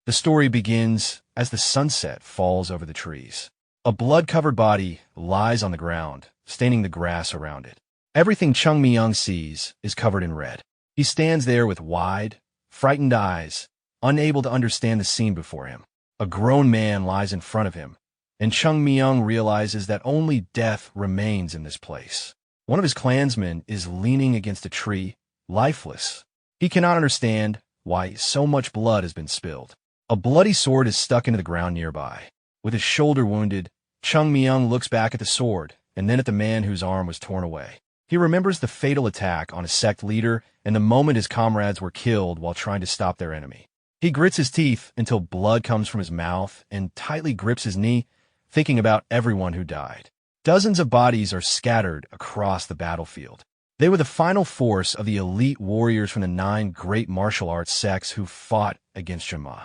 The story begins as the sunset falls over the trees. A blood-covered body lies on the ground, staining the grass around it. Everything Chung Myung sees is covered in red. He stands there with wide, frightened eyes, unable to understand the scene before him. A grown man lies in front of him, and Chung Myung realizes that only death remains in this place. One of his clansmen is leaning against a tree, lifeless. He cannot understand why so much blood has been spilled. A bloody sword is stuck into the ground nearby. With his shoulder wounded, Chung Myung looks back at the sword and then at the man whose arm was torn away. He remembers the fatal attack on his sect leader and the moment his comrades were killed while trying to stop their enemy. He grits his teeth until blood comes from his mouth and tightly grips his knee, thinking about everyone who died. Dozens of bodies are scattered across the battlefield. They were the final force of the elite warriors from the 9 great martial arts sects who fought against Chun Ma.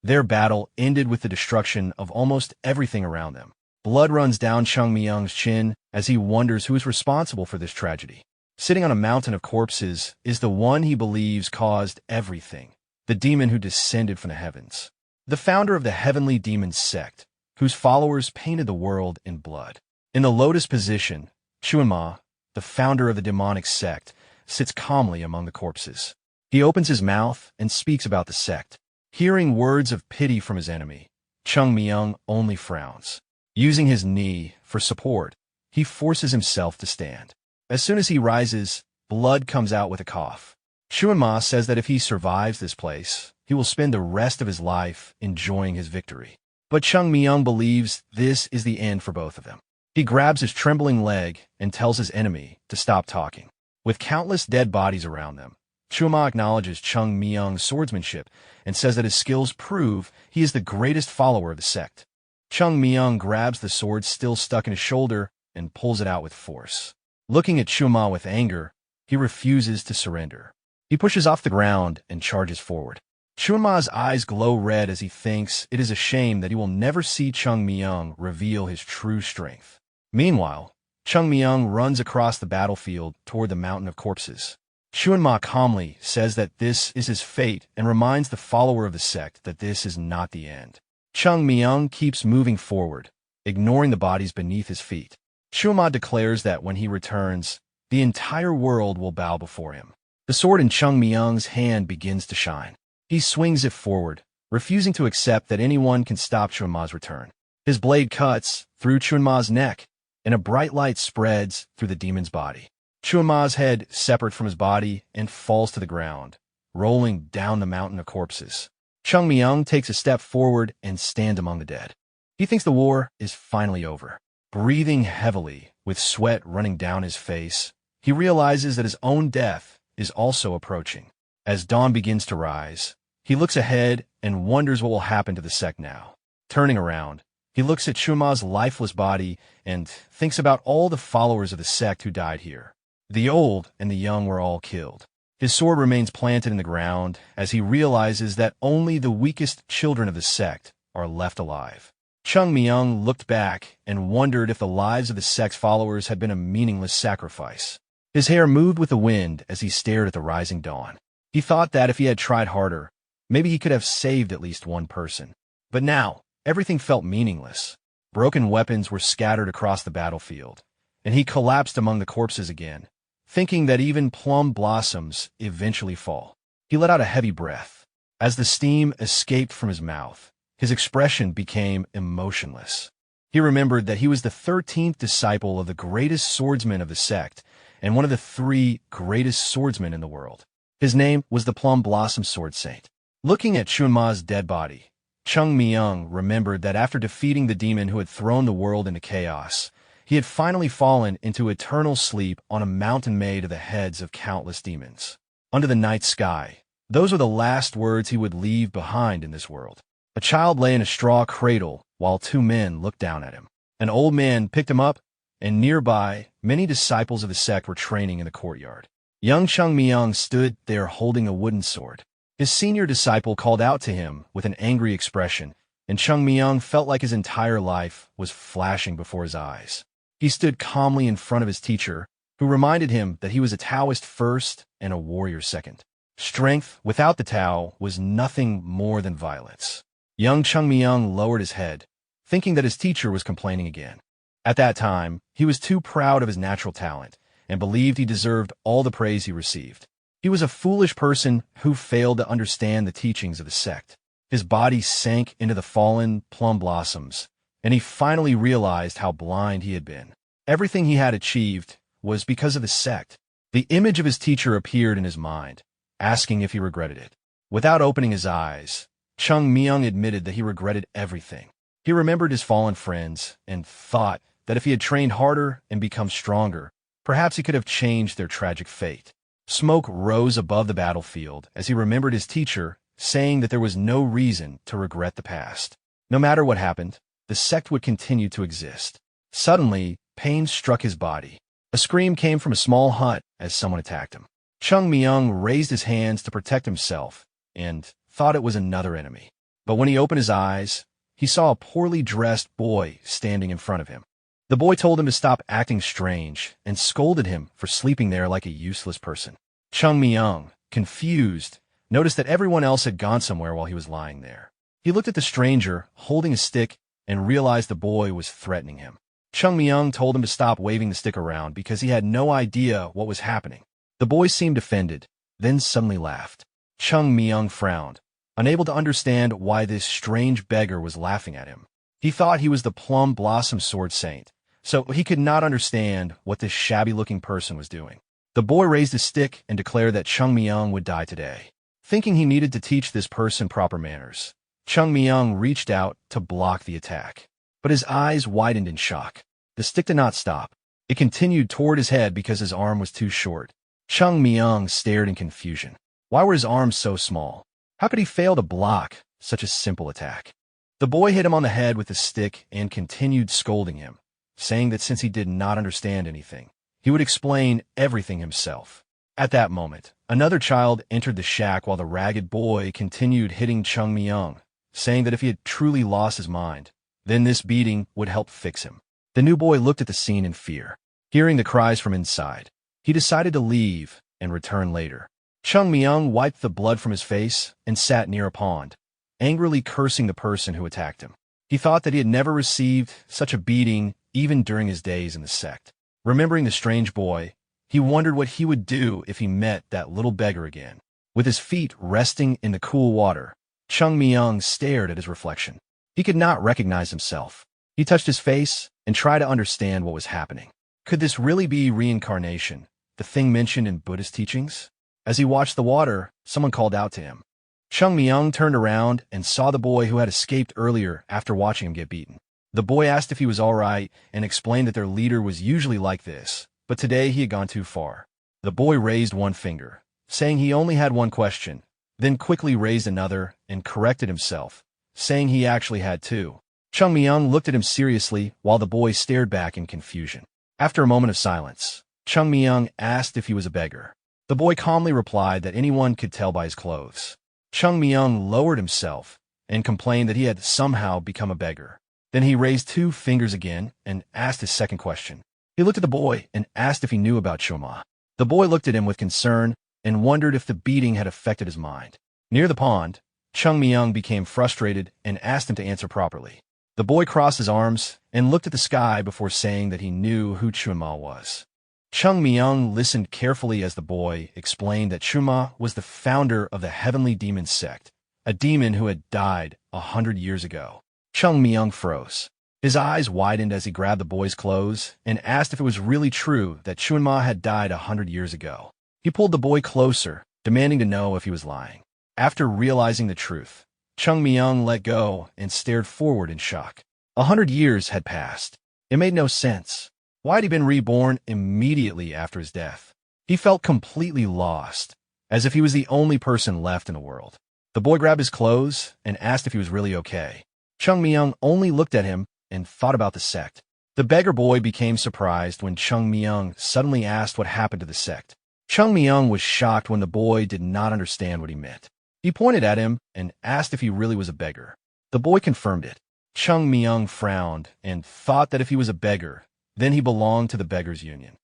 Their battle ended with the destruction of almost everything around them. Blood runs down Chung Myung's chin as he wonders who is responsible for this tragedy. Sitting on a mountain of corpses is the one he believes caused everything, the demon who descended from the heavens. The founder of the heavenly demon sect, whose followers painted the world in blood. In the lotus position, Chun Ma, the founder of the demonic sect, sits calmly among the corpses. He opens his mouth and speaks about the sect. Hearing words of pity from his enemy, Chung Myung only frowns. Using his knee for support, he forces himself to stand. As soon as he rises, blood comes out with a cough. Chun Ma says that if he survives this place, he will spend the rest of his life enjoying his victory. But Chung Myung believes this is the end for both of them. He grabs his trembling leg and tells his enemy to stop talking. With countless dead bodies around them, Chun Ma acknowledges Chung Myung's swordsmanship and says that his skills prove he is the greatest follower of the sect. Chung Myung grabs the sword still stuck in his shoulder and pulls it out with force. Looking at Chun Ma with anger, he refuses to surrender. He pushes off the ground and charges forward. Chun Ma's eyes glow red as he thinks it is a shame that he will never see Chung Myung reveal his true strength. Meanwhile, Chung Myung runs across the battlefield toward the mountain of corpses. Chun Ma calmly says that this is his fate and reminds the follower of the sect that this is not the end. Chung Myung keeps moving forward, ignoring the bodies beneath his feet. Chun Ma declares that when he returns, the entire world will bow before him. The sword in Chung Myung's hand begins to shine. He swings it forward, refusing to accept that anyone can stop Chun Ma's return. His blade cuts through Chun Ma's neck, and a bright light spreads through the demon's body. Chun Ma's head separates from his body and falls to the ground, rolling down the mountain of corpses. Chung Myung takes a step forward and stands among the dead. He thinks the war is finally over. Breathing heavily, with sweat running down his face, he realizes that his own death is also approaching. As dawn begins to rise, he looks ahead and wonders what will happen to the sect now. Turning around, he looks at Chun Ma's lifeless body and thinks about all the followers of the sect who died here. The old and the young were all killed. His sword remains planted in the ground as he realizes that only the weakest children of the sect are left alive. Chung Myung looked back and wondered if the lives of the sect's followers had been a meaningless sacrifice. His hair moved with the wind as he stared at the rising dawn. He thought that if he had tried harder, maybe he could have saved at least one person. But now, everything felt meaningless. Broken weapons were scattered across the battlefield, and he collapsed among the corpses again, thinking that even plum blossoms eventually fall. He let out a heavy breath. As the steam escaped from his mouth, his expression became emotionless. He remembered that he was the 13th disciple of the greatest swordsman of the sect and one of the 3 greatest swordsmen in the world. His name was the Plum Blossom Sword Saint. Looking at Chun Ma's dead body, Chung Myung remembered that after defeating the demon who had thrown the world into chaos, he had finally fallen into eternal sleep on a mountain made of the heads of countless demons. Under the night sky, those were the last words he would leave behind in this world. A child lay in a straw cradle while 2 men looked down at him. An old man picked him up, and nearby, many disciples of the sect were training in the courtyard. Young Chung Myung stood there holding a wooden sword. His senior disciple called out to him with an angry expression, and Chung Myung felt like his entire life was flashing before his eyes. He stood calmly in front of his teacher, who reminded him that he was a Taoist first and a warrior second. Strength without the Tao was nothing more than violence. Young Chung Myung lowered his head, thinking that his teacher was complaining again. At that time, he was too proud of his natural talent and believed he deserved all the praise he received. He was a foolish person who failed to understand the teachings of the sect. His body sank into the fallen plum blossoms, and he finally realized how blind he had been. Everything he had achieved was because of the sect. The image of his teacher appeared in his mind, asking if he regretted it. Without opening his eyes, Chung Myung admitted that he regretted everything. He remembered his fallen friends and thought that if he had trained harder and become stronger, perhaps he could have changed their tragic fate. Smoke rose above the battlefield as he remembered his teacher saying that there was no reason to regret the past. No matter what happened, the sect would continue to exist. Suddenly, pain struck his body. A scream came from a small hut as someone attacked him. Chung Myung raised his hands to protect himself and thought it was another enemy. But when he opened his eyes, he saw a poorly dressed boy standing in front of him. The boy told him to stop acting strange and scolded him for sleeping there like a useless person. Chung Myung, confused, noticed that everyone else had gone somewhere while he was lying there. He looked at the stranger, holding a stick, and realized the boy was threatening him. Chung Myung told him to stop waving the stick around because he had no idea what was happening. The boy seemed offended, then suddenly laughed. Chung Myung frowned, unable to understand why this strange beggar was laughing at him. He thought he was the Plum Blossom Sword Saint, so he could not understand what this shabby-looking person was doing. The boy raised his stick and declared that Chung Myung would die today. Thinking he needed to teach this person proper manners, Chung Myung reached out to block the attack. But his eyes widened in shock. The stick did not stop. It continued toward his head because his arm was too short. Chung Myung stared in confusion. Why were his arms so small? How could he fail to block such a simple attack? The boy hit him on the head with the stick and continued scolding him, saying that since he did not understand anything, he would explain everything himself. At that moment, another child entered the shack while the ragged boy continued hitting Chung Myung, saying that if he had truly lost his mind, then this beating would help fix him. The new boy looked at the scene in fear. Hearing the cries from inside, he decided to leave and return later. Chung Myung wiped the blood from his face and sat near a pond, angrily cursing the person who attacked him. He thought that he had never received such a beating even during his days in the sect. Remembering the strange boy, he wondered what he would do if he met that little beggar again. With his feet resting in the cool water, Chung Myung stared at his reflection. He could not recognize himself. He touched his face and tried to understand what was happening. Could this really be reincarnation, the thing mentioned in Buddhist teachings? As he watched the water, someone called out to him. Chung Myung turned around and saw the boy who had escaped earlier after watching him get beaten. The boy asked if he was all right and explained that their leader was usually like this, but today he had gone too far. The boy raised one finger, saying he only had one question, then quickly raised another and corrected himself, saying he actually had two. Chung Myung looked at him seriously while the boy stared back in confusion. After a moment of silence, Chung Myung asked if he was a beggar. The boy calmly replied that anyone could tell by his clothes. Chung Myung lowered himself and complained that he had somehow become a beggar. Then he raised two fingers again and asked his second question. He looked at the boy and asked if he knew about Chun Ma. The boy looked at him with concern and wondered if the beating had affected his mind. Near the pond, Chung Myung became frustrated and asked him to answer properly. The boy crossed his arms and looked at the sky before saying that he knew who Chun Ma was. Chung Myung listened carefully as the boy explained that Chun Ma was the founder of the Heavenly Demon Sect, a demon who had died 100 years ago. Chung Myung froze. His eyes widened as he grabbed the boy's clothes and asked if it was really true that Chun Ma had died 100 years ago. He pulled the boy closer, demanding to know if he was lying. After realizing the truth, Chung Myung let go and stared forward in shock. 100 years had passed. It made no sense. Why had he been reborn immediately after his death? He felt completely lost, as if he was the only person left in the world. The boy grabbed his clothes and asked if he was really okay. Chung Myung only looked at him and thought about the sect. The beggar boy became surprised when Chung Myung suddenly asked what happened to the sect. Chung Myung was shocked when the boy did not understand what he meant. He pointed at him and asked if he really was a beggar. The boy confirmed it. Chung Myung frowned and thought that if he was a beggar, then he belonged to the Beggars Union.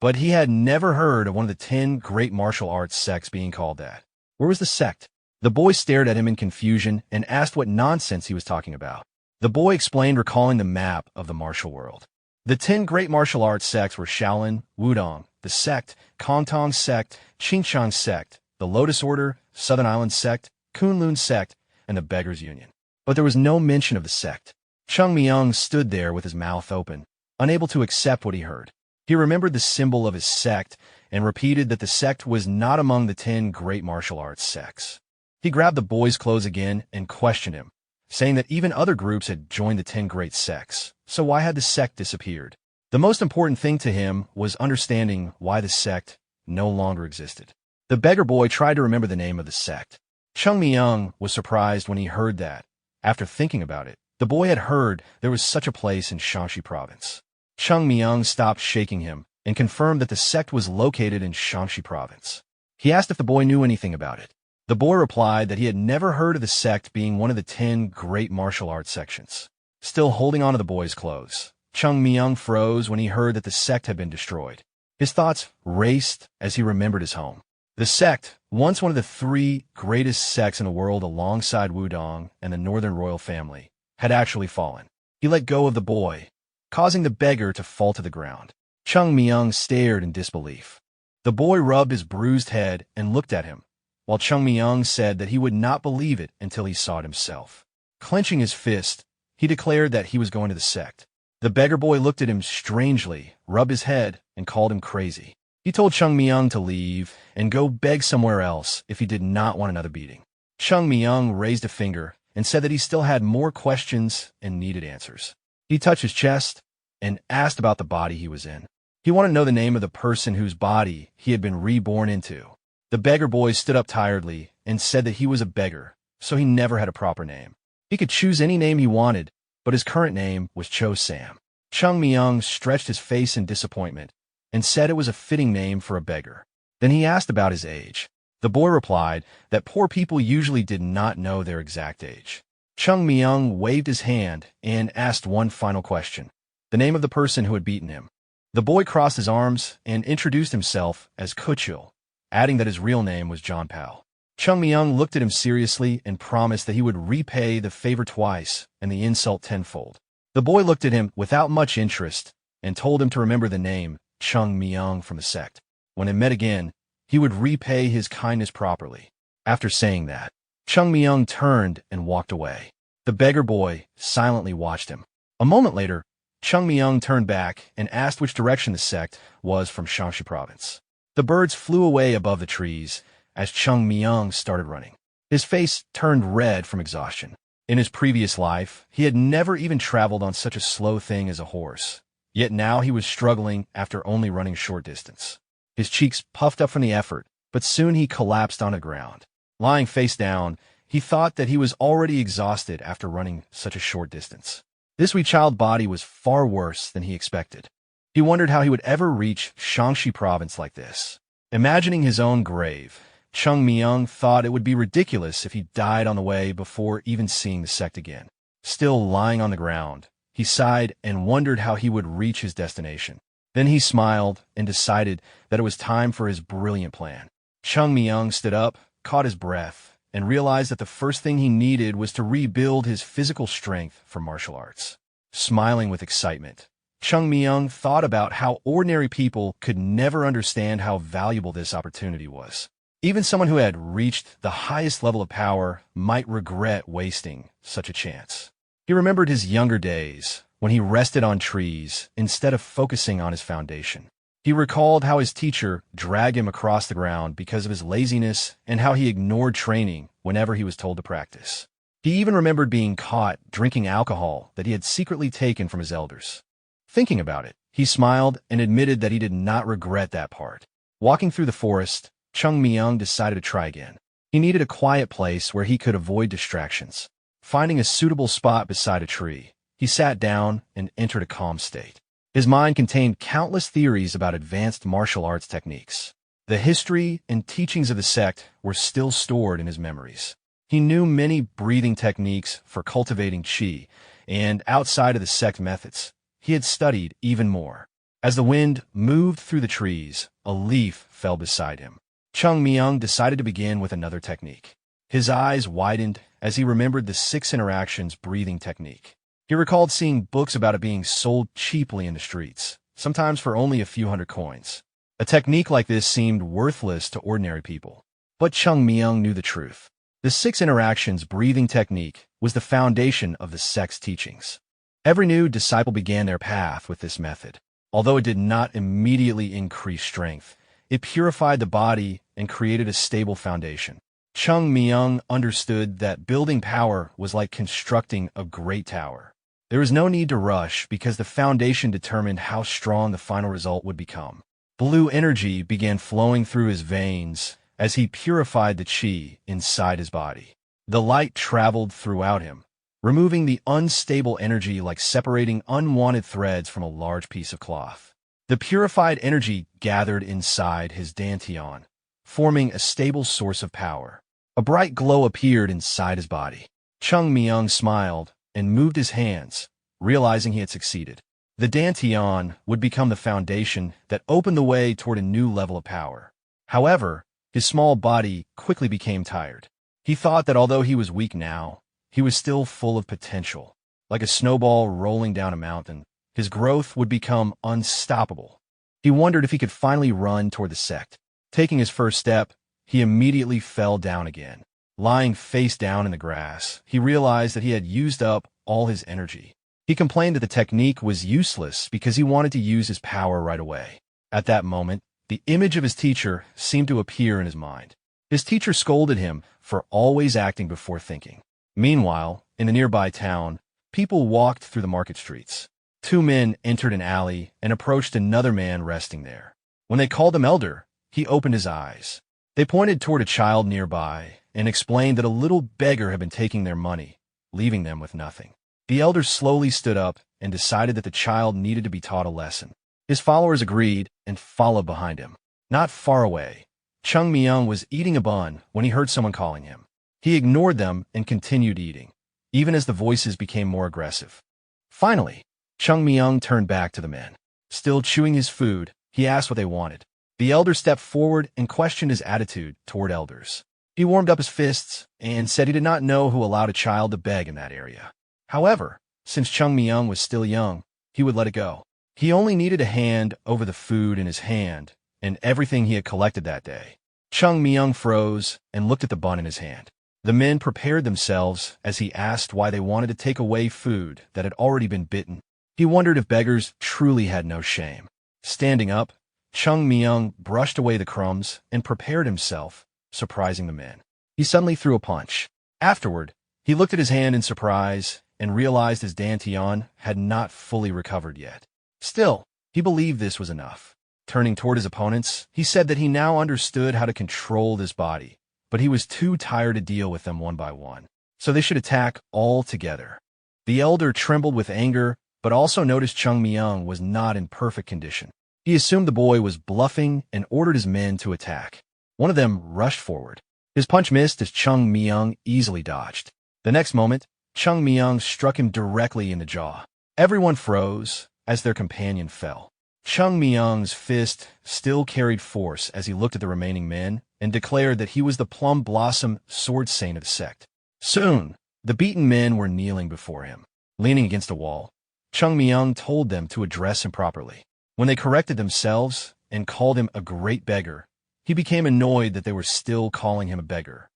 But he had never heard of one of the 10 great martial arts sects being called that. Where was the sect? The boy stared at him in confusion and asked what nonsense he was talking about. The boy explained, recalling the map of the martial world. The 10 great martial arts sects were Shaolin, Wudong, the Sect, Kongtong Sect, Qingshang Sect, the Lotus Order, Southern Island Sect, Kunlun Sect, and the Beggars Union. But there was no mention of the sect. Chung Myung stood there with his mouth open, unable to accept what he heard. He remembered the symbol of his sect and repeated that the sect was not among the 10 great martial arts sects. He grabbed the boy's clothes again and questioned him, saying that even other groups had joined the 10 great sects, so why had the sect disappeared? The most important thing to him was understanding why the sect no longer existed. The beggar boy tried to remember the name of the sect. Chung Myung was surprised when he heard that. After thinking about it, the boy had heard there was such a place in Shaanxi province. Chung Myung stopped shaking him and confirmed that the sect was located in Shaanxi province. He asked if the boy knew anything about it. The boy replied that he had never heard of the sect being one of the 10 great martial arts sections. Still holding onto the boy's clothes, Chung Myung froze when he heard that the sect had been destroyed. His thoughts raced as he remembered his home. The sect, once one of the 3 greatest sects in the world alongside Wudong and the Northern Royal Family, had actually fallen. He let go of the boy, causing the beggar to fall to the ground. Chung Myung stared in disbelief. The boy rubbed his bruised head and looked at him, while Chung Myung said that he would not believe it until he saw it himself. Clenching his fist, he declared that he was going to the sect. The beggar boy looked at him strangely, rubbed his head, and called him crazy. He told Chung Myung to leave and go beg somewhere else if he did not want another beating. Chung Myung raised a finger and said that he still had more questions and needed answers. He touched his chest and asked about the body he was in. He wanted to know the name of the person whose body he had been reborn into. The beggar boy stood up tiredly and said that he was a beggar, so he never had a proper name. He could choose any name he wanted, but his current name was Cho Sam. Chung Myung stretched his face in disappointment and said it was a fitting name for a beggar. Then he asked about his age. The boy replied that poor people usually did not know their exact age. Chung Myung waved his hand and asked one final question, the name of the person who had beaten him. The boy crossed his arms and introduced himself as Kuchul, adding that his real name was John Pal. Chung Myung looked at him seriously and promised that he would repay the favor twice and the insult tenfold. The boy looked at him without much interest and told him to remember the name Chung Myung from the sect. When they met again, he would repay his kindness properly. After saying that, Chung Myung turned and walked away. The beggar boy silently watched him. A moment later, Chung Myung turned back and asked which direction the sect was from Shaanxi province. The birds flew away above the trees as Chung Myung started running. His face turned red from exhaustion. In his previous life, he had never even traveled on such a slow thing as a horse. Yet now he was struggling after only running short distance. His cheeks puffed up from the effort, but soon he collapsed on the ground. Lying face down, he thought that he was already exhausted after running such a short distance. This wee child body was far worse than he expected. He wondered how he would ever reach Shaanxi province like this. Imagining his own grave, Chung Myung thought it would be ridiculous if he died on the way before even seeing the sect again. Still lying on the ground, he sighed and wondered how he would reach his destination. Then he smiled and decided that it was time for his brilliant plan. Chung Myung stood up, caught his breath, and realized that the first thing he needed was to rebuild his physical strength for martial arts. Smiling with excitement, Chung Myung thought about how ordinary people could never understand how valuable this opportunity was. Even someone who had reached the highest level of power might regret wasting such a chance. He remembered his younger days when he rested on trees instead of focusing on his foundation. He recalled how his teacher dragged him across the ground because of his laziness and how he ignored training whenever he was told to practice. He even remembered being caught drinking alcohol that he had secretly taken from his elders. Thinking about it, he smiled and admitted that he did not regret that part. Walking through the forest, Chung Myung decided to try again. He needed a quiet place where he could avoid distractions. Finding a suitable spot beside a tree, he sat down and entered a calm state. His mind contained countless theories about advanced martial arts techniques. The history and teachings of the sect were still stored in his memories. He knew many breathing techniques for cultivating qi, and outside of the sect methods, he had studied even more. As the wind moved through the trees, a leaf fell beside him. Chung Myung decided to begin with another technique. His eyes widened as he remembered the 6 interactions breathing technique. He recalled seeing books about it being sold cheaply in the streets, sometimes for only a few hundred coins. A technique like this seemed worthless to ordinary people. But Chung Myung knew the truth. The 6 interactions breathing technique was the foundation of the sect's teachings. Every new disciple began their path with this method. Although it did not immediately increase strength, it purified the body and created a stable foundation. Chung Myung understood that building power was like constructing a great tower. There was no need to rush because the foundation determined how strong the final result would become. Blue energy began flowing through his veins as he purified the qi inside his body. The light traveled throughout him, removing the unstable energy like separating unwanted threads from a large piece of cloth. The purified energy gathered inside his dantian, forming a stable source of power. A bright glow appeared inside his body. Chung Myung smiled and moved his hands, realizing he had succeeded. The dantian would become the foundation that opened the way toward a new level of power. However, his small body quickly became tired. He thought that although he was weak now, he was still full of potential. Like a snowball rolling down a mountain, his growth would become unstoppable. He wondered if he could finally run toward the sect. Taking his first step, he immediately fell down again. Lying face down in the grass, he realized that he had used up all his energy. He complained that the technique was useless because he wanted to use his power right away. At that moment, the image of his teacher seemed to appear in his mind. His teacher scolded him for always acting before thinking. Meanwhile, in the nearby town, people walked through the market streets. 2 men entered an alley and approached another man resting there. When they called him elder, he opened his eyes. They pointed toward a child nearby and explained that a little beggar had been taking their money, leaving them with nothing. The elder slowly stood up and decided that the child needed to be taught a lesson. His followers agreed and followed behind him. Not far away, Chung Myung was eating a bun when he heard someone calling him. He ignored them and continued eating, even as the voices became more aggressive. Finally, Chung Myung turned back to the men. Still chewing his food, he asked what they wanted. The elder stepped forward and questioned his attitude toward elders. He warmed up his fists and said he did not know who allowed a child to beg in that area. However, since Chung Myung was still young, he would let it go. He only needed to hand over the food in his hand and everything he had collected that day. Chung Myung froze and looked at the bun in his hand. The men prepared themselves as he asked why they wanted to take away food that had already been bitten. He wondered if beggars truly had no shame. Standing up, Chung Myung brushed away the crumbs and prepared himself, surprising the men. He suddenly threw a punch. Afterward, he looked at his hand in surprise and realized his dantian had not fully recovered yet. Still, he believed this was enough. Turning toward his opponents, he said that he now understood how to control this body, but he was too tired to deal with them one by one, so they should attack all together. The elder trembled with anger, but also noticed Chung Myung was not in perfect condition. He assumed the boy was bluffing and ordered his men to attack. One of them rushed forward. His punch missed as Chung Myung easily dodged. The next moment, Chung Myung struck him directly in the jaw. Everyone froze as their companion fell. Chung Myung's fist still carried force as he looked at the remaining men and declared that he was the Plum Blossom Sword Saint of the sect. Soon, the beaten men were kneeling before him. Leaning against a wall, Chung Myung told them to address him properly. When they corrected themselves and called him a great beggar, he became annoyed that they were still calling him a beggar.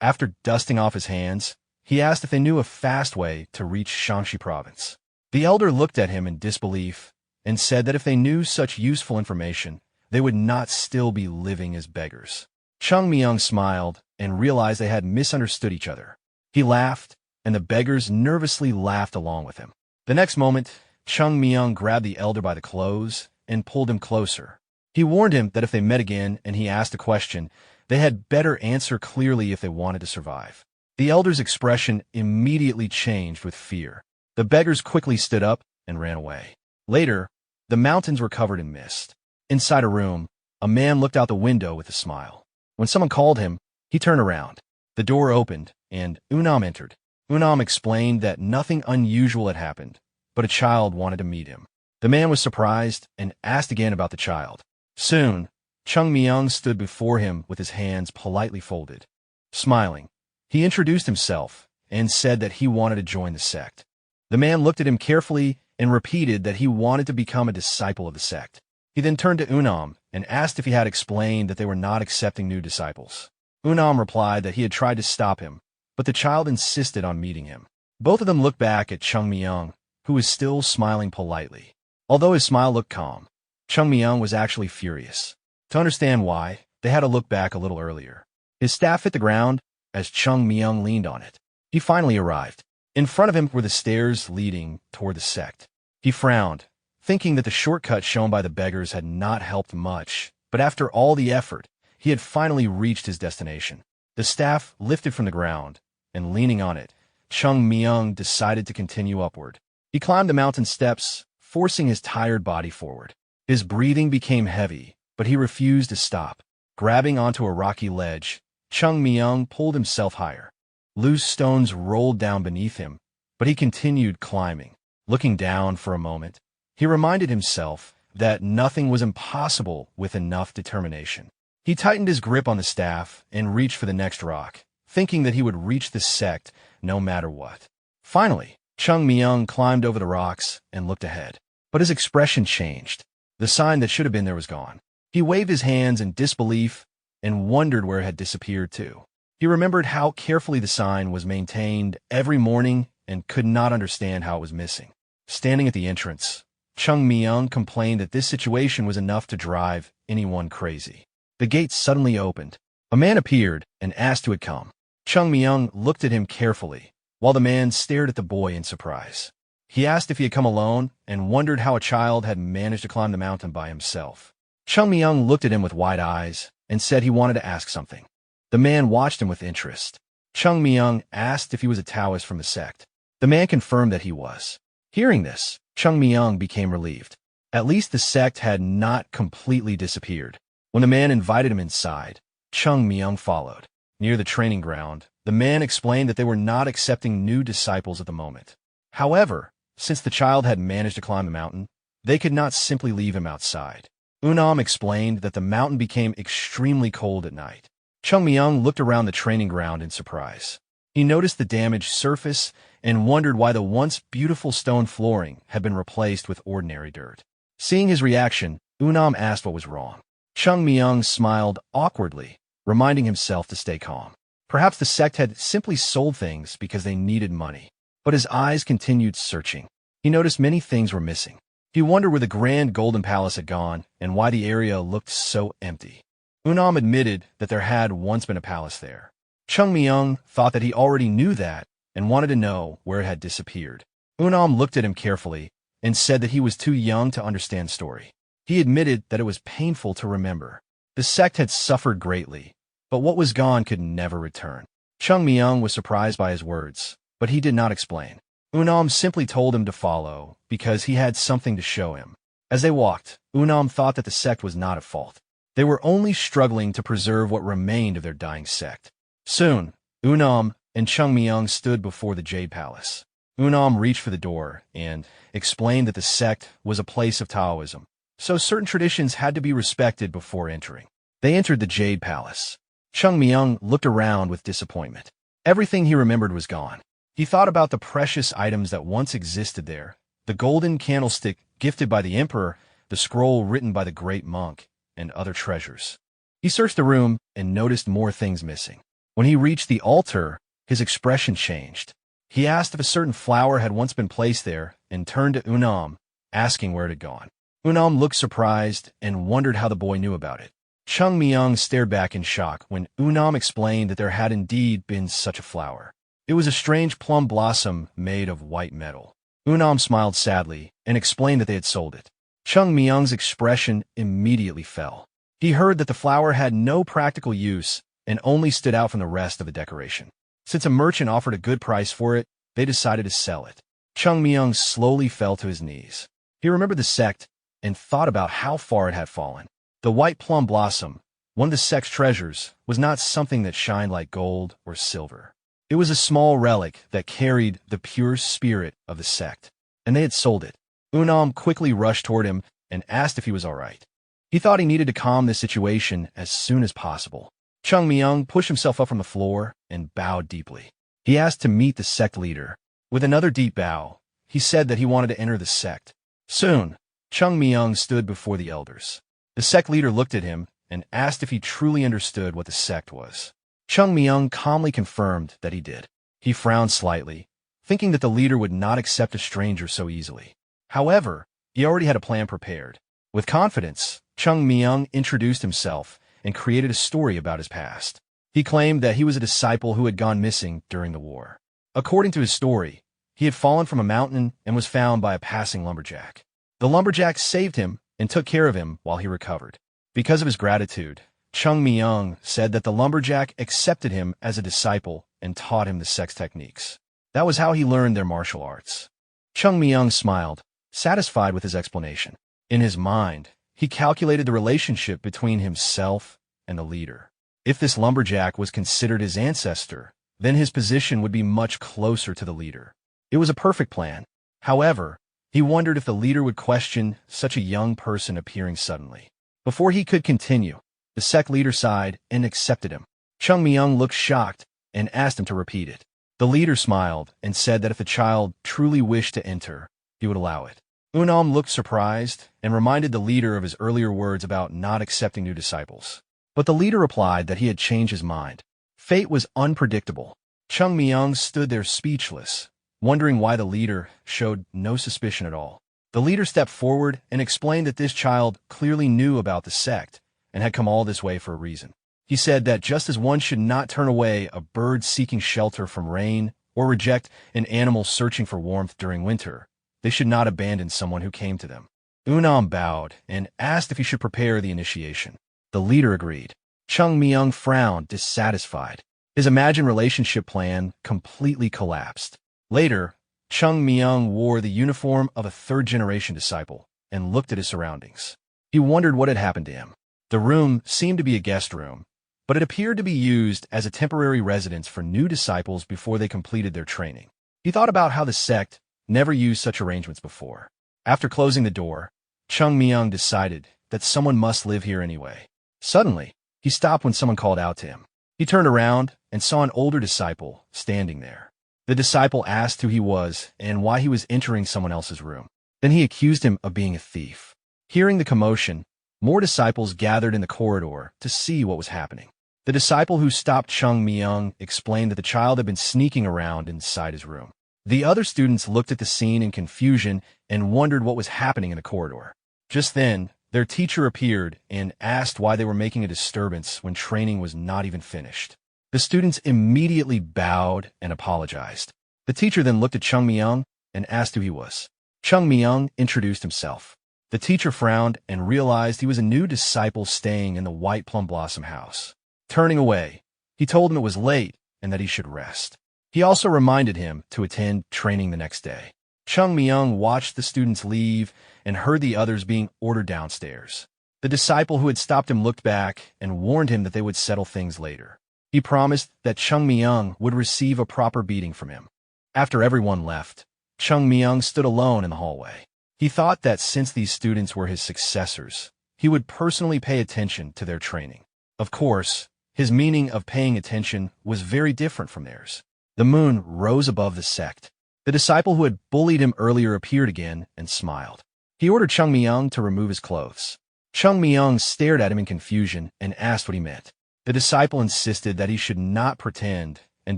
After dusting off his hands, he asked if they knew a fast way to reach Shaanxi province. The elder looked at him in disbelief and said that if they knew such useful information, they would not still be living as beggars. Chung Myung smiled and realized they had misunderstood each other. He laughed, and the beggars nervously laughed along with him. The next moment, Chung Myung grabbed the elder by the clothes and pulled him closer. He warned him that if they met again and he asked a question, they had better answer clearly if they wanted to survive. The elder's expression immediately changed with fear. The beggars quickly stood up and ran away. Later, the mountains were covered in mist. Inside a room, a man looked out the window with a smile. When someone called him, he turned around. The door opened, and Unam entered. Unam explained that nothing unusual had happened, but a child wanted to meet him. The man was surprised and asked again about the child. Soon, Chung Myung stood before him with his hands politely folded. Smiling, he introduced himself and said that he wanted to join the sect. The man looked at him carefully and repeated that he wanted to become a disciple of the sect. He then turned to Unam and asked if he had explained that they were not accepting new disciples. Unam replied that he had tried to stop him, but the child insisted on meeting him. Both of them looked back at Chung Myung, who was still smiling politely. Although his smile looked calm, Chung Myung was actually furious. To understand why, they had to look back a little earlier. His staff hit the ground as Chung Myung leaned on it. He finally arrived. In front of him were the stairs leading toward the sect. He frowned, thinking that the shortcut shown by the beggars had not helped much, but after all the effort, he had finally reached his destination. The staff lifted from the ground, and leaning on it, Chung Myung decided to continue upward. He climbed the mountain steps, forcing his tired body forward. His breathing became heavy, but he refused to stop. Grabbing onto a rocky ledge, Chung Myung pulled himself higher. Loose stones rolled down beneath him, but he continued climbing. Looking down for a moment, he reminded himself that nothing was impossible with enough determination. He tightened his grip on the staff and reached for the next rock, thinking that he would reach the sect no matter what. Finally, Chung Myung climbed over the rocks and looked ahead. But his expression changed. The sign that should have been there was gone. He waved his hands in disbelief and wondered where it had disappeared to. He remembered how carefully the sign was maintained every morning and could not understand how it was missing. Standing at the entrance, Chung Myung complained that this situation was enough to drive anyone crazy. The gate suddenly opened. A man appeared and asked who had come. Chung Myung looked at him carefully, while the man stared at the boy in surprise. He asked if he had come alone and wondered how a child had managed to climb the mountain by himself. Chung Myung looked at him with wide eyes and said he wanted to ask something. The man watched him with interest. Chung Myung asked if he was a Taoist from the sect. The man confirmed that he was. Hearing this, Chung Myung became relieved. At least the sect had not completely disappeared. When the man invited him inside, Chung Myung followed. Near the training ground, the man explained that they were not accepting new disciples at the moment. However, since the child had managed to climb the mountain, they could not simply leave him outside. Unam explained that the mountain became extremely cold at night. Chung Myung looked around the training ground in surprise. He noticed the damaged surface and wondered why the once beautiful stone flooring had been replaced with ordinary dirt. Seeing his reaction, Unam asked what was wrong. Chung Myung smiled awkwardly, reminding himself to stay calm. Perhaps the sect had simply sold things because they needed money. But his eyes continued searching. He noticed many things were missing. He wondered where the grand golden palace had gone and why the area looked so empty. Unam admitted that there had once been a palace there. Chung Myung thought that he already knew that and wanted to know where it had disappeared. Unam looked at him carefully and said that he was too young to understand the story. He admitted that it was painful to remember. The sect had suffered greatly, but what was gone could never return. Chung Myung was surprised by his words, but he did not explain. Unam simply told him to follow because he had something to show him. As they walked, Unam thought that the sect was not at fault. They were only struggling to preserve what remained of their dying sect. Soon, Unam and Chung Myung stood before the Jade Palace. Unam reached for the door and explained that the sect was a place of Taoism, so certain traditions had to be respected before entering. They entered the Jade Palace. Chung Myung looked around with disappointment. Everything he remembered was gone. He thought about the precious items that once existed there, the golden candlestick gifted by the emperor, the scroll written by the great monk, and other treasures. He searched the room and noticed more things missing. When he reached the altar, his expression changed. He asked if a certain flower had once been placed there and turned to Unam, asking where it had gone. Unam looked surprised and wondered how the boy knew about it. Chung Myung stared back in shock when Unam explained that there had indeed been such a flower. It was a strange plum blossom made of white metal. Unam smiled sadly and explained that they had sold it. Chung Myung's expression immediately fell. He heard that the flower had no practical use and only stood out from the rest of the decoration. Since a merchant offered a good price for it, they decided to sell it. Chung Myung slowly fell to his knees. He remembered the sect and thought about how far it had fallen. The white plum blossom, one of the sect's treasures, was not something that shined like gold or silver. It was a small relic that carried the pure spirit of the sect, and they had sold it. Unam quickly rushed toward him and asked if he was all right. He thought he needed to calm the situation as soon as possible. Chung Myung pushed himself up from the floor and bowed deeply. He asked to meet the sect leader. With another deep bow, he said that he wanted to enter the sect. Soon, Chung Myung stood before the elders. The sect leader looked at him and asked if he truly understood what the sect was. Chung Myung calmly confirmed that he did. He frowned slightly, thinking that the leader would not accept a stranger so easily. However, he already had a plan prepared. With confidence, Chung Myung introduced himself and created a story about his past. He claimed that he was a disciple who had gone missing during the war. According to his story, he had fallen from a mountain and was found by a passing lumberjack. The lumberjack saved him and took care of him while he recovered. Because of his gratitude, Chung Myung said that the lumberjack accepted him as a disciple and taught him the sect's techniques. That was how he learned their martial arts. Chung Myung smiled, satisfied with his explanation. In his mind, he calculated the relationship between himself and the leader. If this lumberjack was considered his ancestor, then his position would be much closer to the leader. It was a perfect plan. However, he wondered if the leader would question such a young person appearing suddenly. Before he could continue, the sect leader sighed and accepted him. Chung Myung looked shocked and asked him to repeat it. The leader smiled and said that if the child truly wished to enter, he would allow it. Unam looked surprised and reminded the leader of his earlier words about not accepting new disciples. But the leader replied that he had changed his mind. Fate was unpredictable. Chung Myung stood there speechless, wondering why the leader showed no suspicion at all. The leader stepped forward and explained that this child clearly knew about the sect and had come all this way for a reason. He said that just as one should not turn away a bird seeking shelter from rain or reject an animal searching for warmth during winter, they should not abandon someone who came to them. Unam bowed and asked if he should prepare the initiation. The leader agreed. Chung Myung frowned, dissatisfied. His imagined relationship plan completely collapsed. Later, Chung Myung wore the uniform of a third-generation disciple and looked at his surroundings. He wondered what had happened to him. The room seemed to be a guest room, but it appeared to be used as a temporary residence for new disciples before they completed their training. He thought about how the sect never used such arrangements before. After closing the door, Chung Myung decided that someone must live here anyway. Suddenly, he stopped when someone called out to him. He turned around and saw an older disciple standing there. The disciple asked who he was and why he was entering someone else's room. Then he accused him of being a thief. Hearing the commotion, more disciples gathered in the corridor to see what was happening. The disciple who stopped Chung Myung explained that the child had been sneaking around inside his room. The other students looked at the scene in confusion and wondered what was happening in the corridor. Just then, their teacher appeared and asked why they were making a disturbance when training was not even finished. The students immediately bowed and apologized. The teacher then looked at Chung Myung and asked who he was. Chung Myung introduced himself. The teacher frowned and realized he was a new disciple staying in the White Plum Blossom house. Turning away, he told him it was late and that he should rest. He also reminded him to attend training the next day. Chung Myung watched the students leave and heard the others being ordered downstairs. The disciple who had stopped him looked back and warned him that they would settle things later. He promised that Chung Myung would receive a proper beating from him. After everyone left, Chung Myung stood alone in the hallway. He thought that since these students were his successors, he would personally pay attention to their training. Of course, his meaning of paying attention was very different from theirs. The moon rose above the sect. The disciple who had bullied him earlier appeared again and smiled. He ordered Chung Myung to remove his clothes. Chung Myung stared at him in confusion and asked what he meant. The disciple insisted that he should not pretend and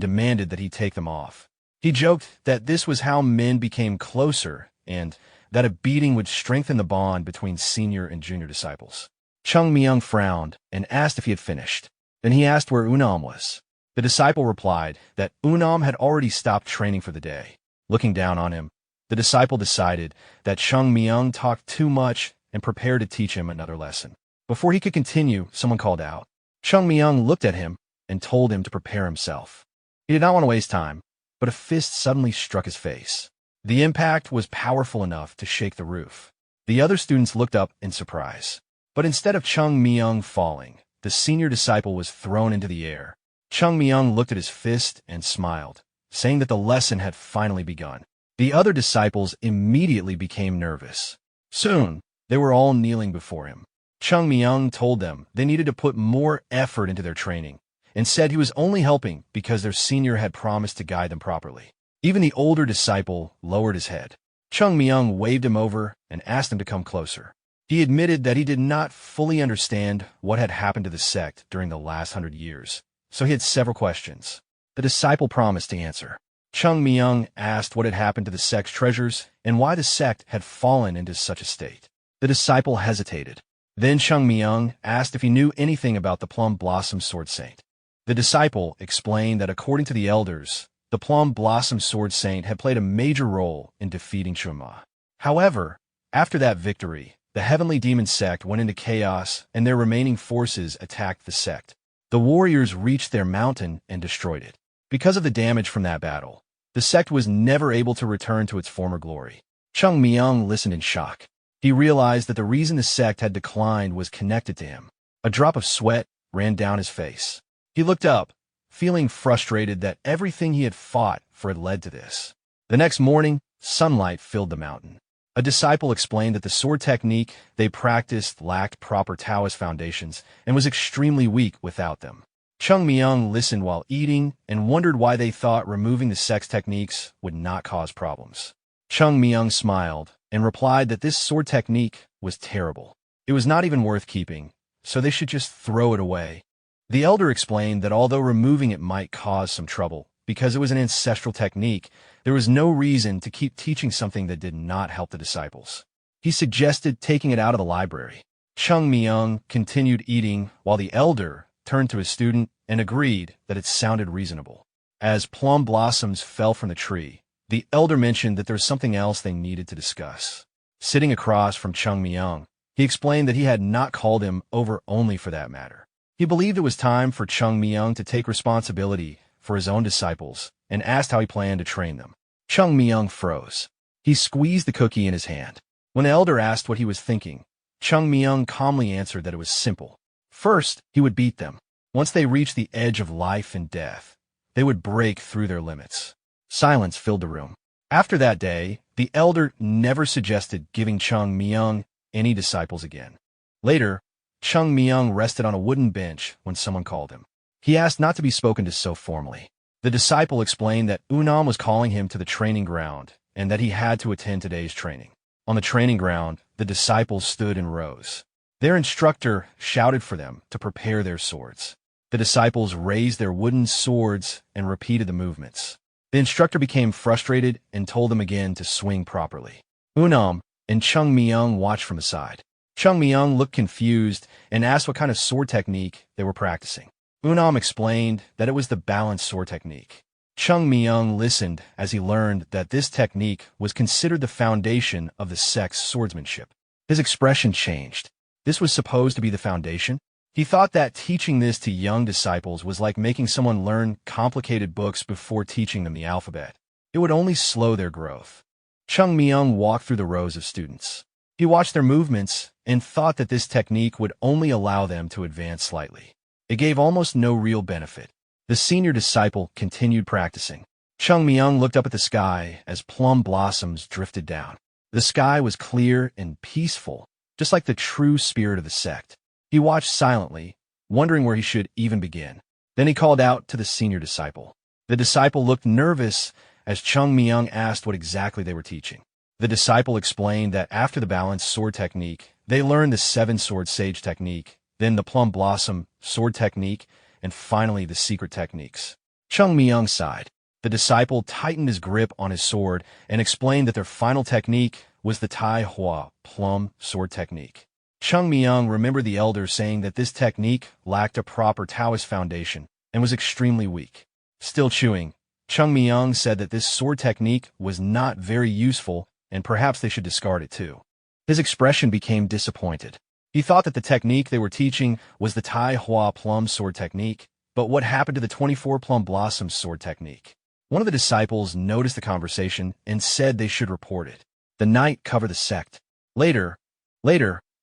demanded that he take them off. He joked that this was how men became closer and that a beating would strengthen the bond between senior and junior disciples. Chung Myung frowned and asked if he had finished. Then he asked where Unam was. The disciple replied that Unam had already stopped training for the day. Looking down on him, the disciple decided that Chung Myung talked too much and prepared to teach him another lesson. Before he could continue, someone called out. Chung Myung looked at him and told him to prepare himself. He did not want to waste time, but a fist suddenly struck his face. The impact was powerful enough to shake the roof. The other students looked up in surprise. But instead of Chung Myung falling, the senior disciple was thrown into the air. Chung Myung looked at his fist and smiled, saying that the lesson had finally begun. The other disciples immediately became nervous. Soon, they were all kneeling before him. Chung Myung told them they needed to put more effort into their training, and said he was only helping because their senior had promised to guide them properly. Even the older disciple lowered his head. Chung Myung waved him over and asked him to come closer. He admitted that he did not fully understand what had happened to the sect during the last 100 years, so he had several questions. The disciple promised to answer. Chung Myung asked what had happened to the sect's treasures and why the sect had fallen into such a state. The disciple hesitated. Then Chung Myung asked if he knew anything about the Plum Blossom Sword Saint. The disciple explained that according to the elders, the Plum Blossom Sword Saint had played a major role in defeating Chun Ma. However, after that victory, the Heavenly Demon Sect went into chaos and their remaining forces attacked the sect. The warriors reached their mountain and destroyed it. Because of the damage from that battle, the sect was never able to return to its former glory. Chung Myung listened in shock. He realized that the reason the sect had declined was connected to him. A drop of sweat ran down his face. He looked up, feeling frustrated that everything he had fought for had led to this. The next morning, sunlight filled the mountain. A disciple explained that the sword technique they practiced lacked proper Taoist foundations and was extremely weak without them. Chung Myung listened while eating and wondered why they thought removing the sect's techniques would not cause problems. Chung Myung smiled and replied that this sword technique was terrible. It was not even worth keeping, so they should just throw it away. The elder explained that although removing it might cause some trouble, because it was an ancestral technique, there was no reason to keep teaching something that did not help the disciples. He suggested taking it out of the library. Chung Myung continued eating while the elder turned to his student and agreed that it sounded reasonable. As plum blossoms fell from the tree, the elder mentioned that there was something else they needed to discuss. Sitting across from Chung Myung, he explained that he had not called him over only for that matter. He believed it was time for Chung Myung to take responsibility for his own disciples and asked how he planned to train them. Chung Myung froze. He squeezed the cookie in his hand. When the elder asked what he was thinking, Chung Myung calmly answered that it was simple. First, he would beat them. Once they reached the edge of life and death, they would break through their limits. Silence filled the room. After that day, the elder never suggested giving Chung Myung any disciples again. Later, Chung Myung rested on a wooden bench when someone called him. He asked not to be spoken to so formally. The disciple explained that Unam was calling him to the training ground and that he had to attend today's training. On the training ground, the disciples stood in rows. Their instructor shouted for them to prepare their swords. The disciples raised their wooden swords and repeated the movements. The instructor became frustrated and told them again to swing properly. Unam and Chung Myung watched from the side. Chung Myung looked confused and asked what kind of sword technique they were practicing. Unam explained that it was the balanced sword technique. Chung Myung listened as he learned that this technique was considered the foundation of the sect's swordsmanship. His expression changed. This was supposed to be the foundation? He thought that teaching this to young disciples was like making someone learn complicated books before teaching them the alphabet. It would only slow their growth. Chung Myung walked through the rows of students. He watched their movements and thought that this technique would only allow them to advance slightly. It gave almost no real benefit. The senior disciple continued practicing. Chung Myung looked up at the sky as plum blossoms drifted down. The sky was clear and peaceful, just like the true spirit of the sect. He watched silently, wondering where he should even begin. Then he called out to the senior disciple. The disciple looked nervous as Chung Myung asked what exactly they were teaching. The disciple explained that after the balanced sword technique, they learned the seven-sword sage technique, then the plum blossom sword technique, and finally the secret techniques. Chung Myung sighed. The disciple tightened his grip on his sword and explained that their final technique was the Tai Hua plum sword technique. Chung Myung remembered the elder saying that this technique lacked a proper Taoist foundation and was extremely weak. Still chewing, Chung Myung said that this sword technique was not very useful and perhaps they should discard it too. His expression became disappointed. He thought that the technique they were teaching was the Tai Hua plum sword technique, but what happened to the 24 plum blossom sword technique? One of the disciples noticed the conversation and said they should report it. The night covered the sect. Later,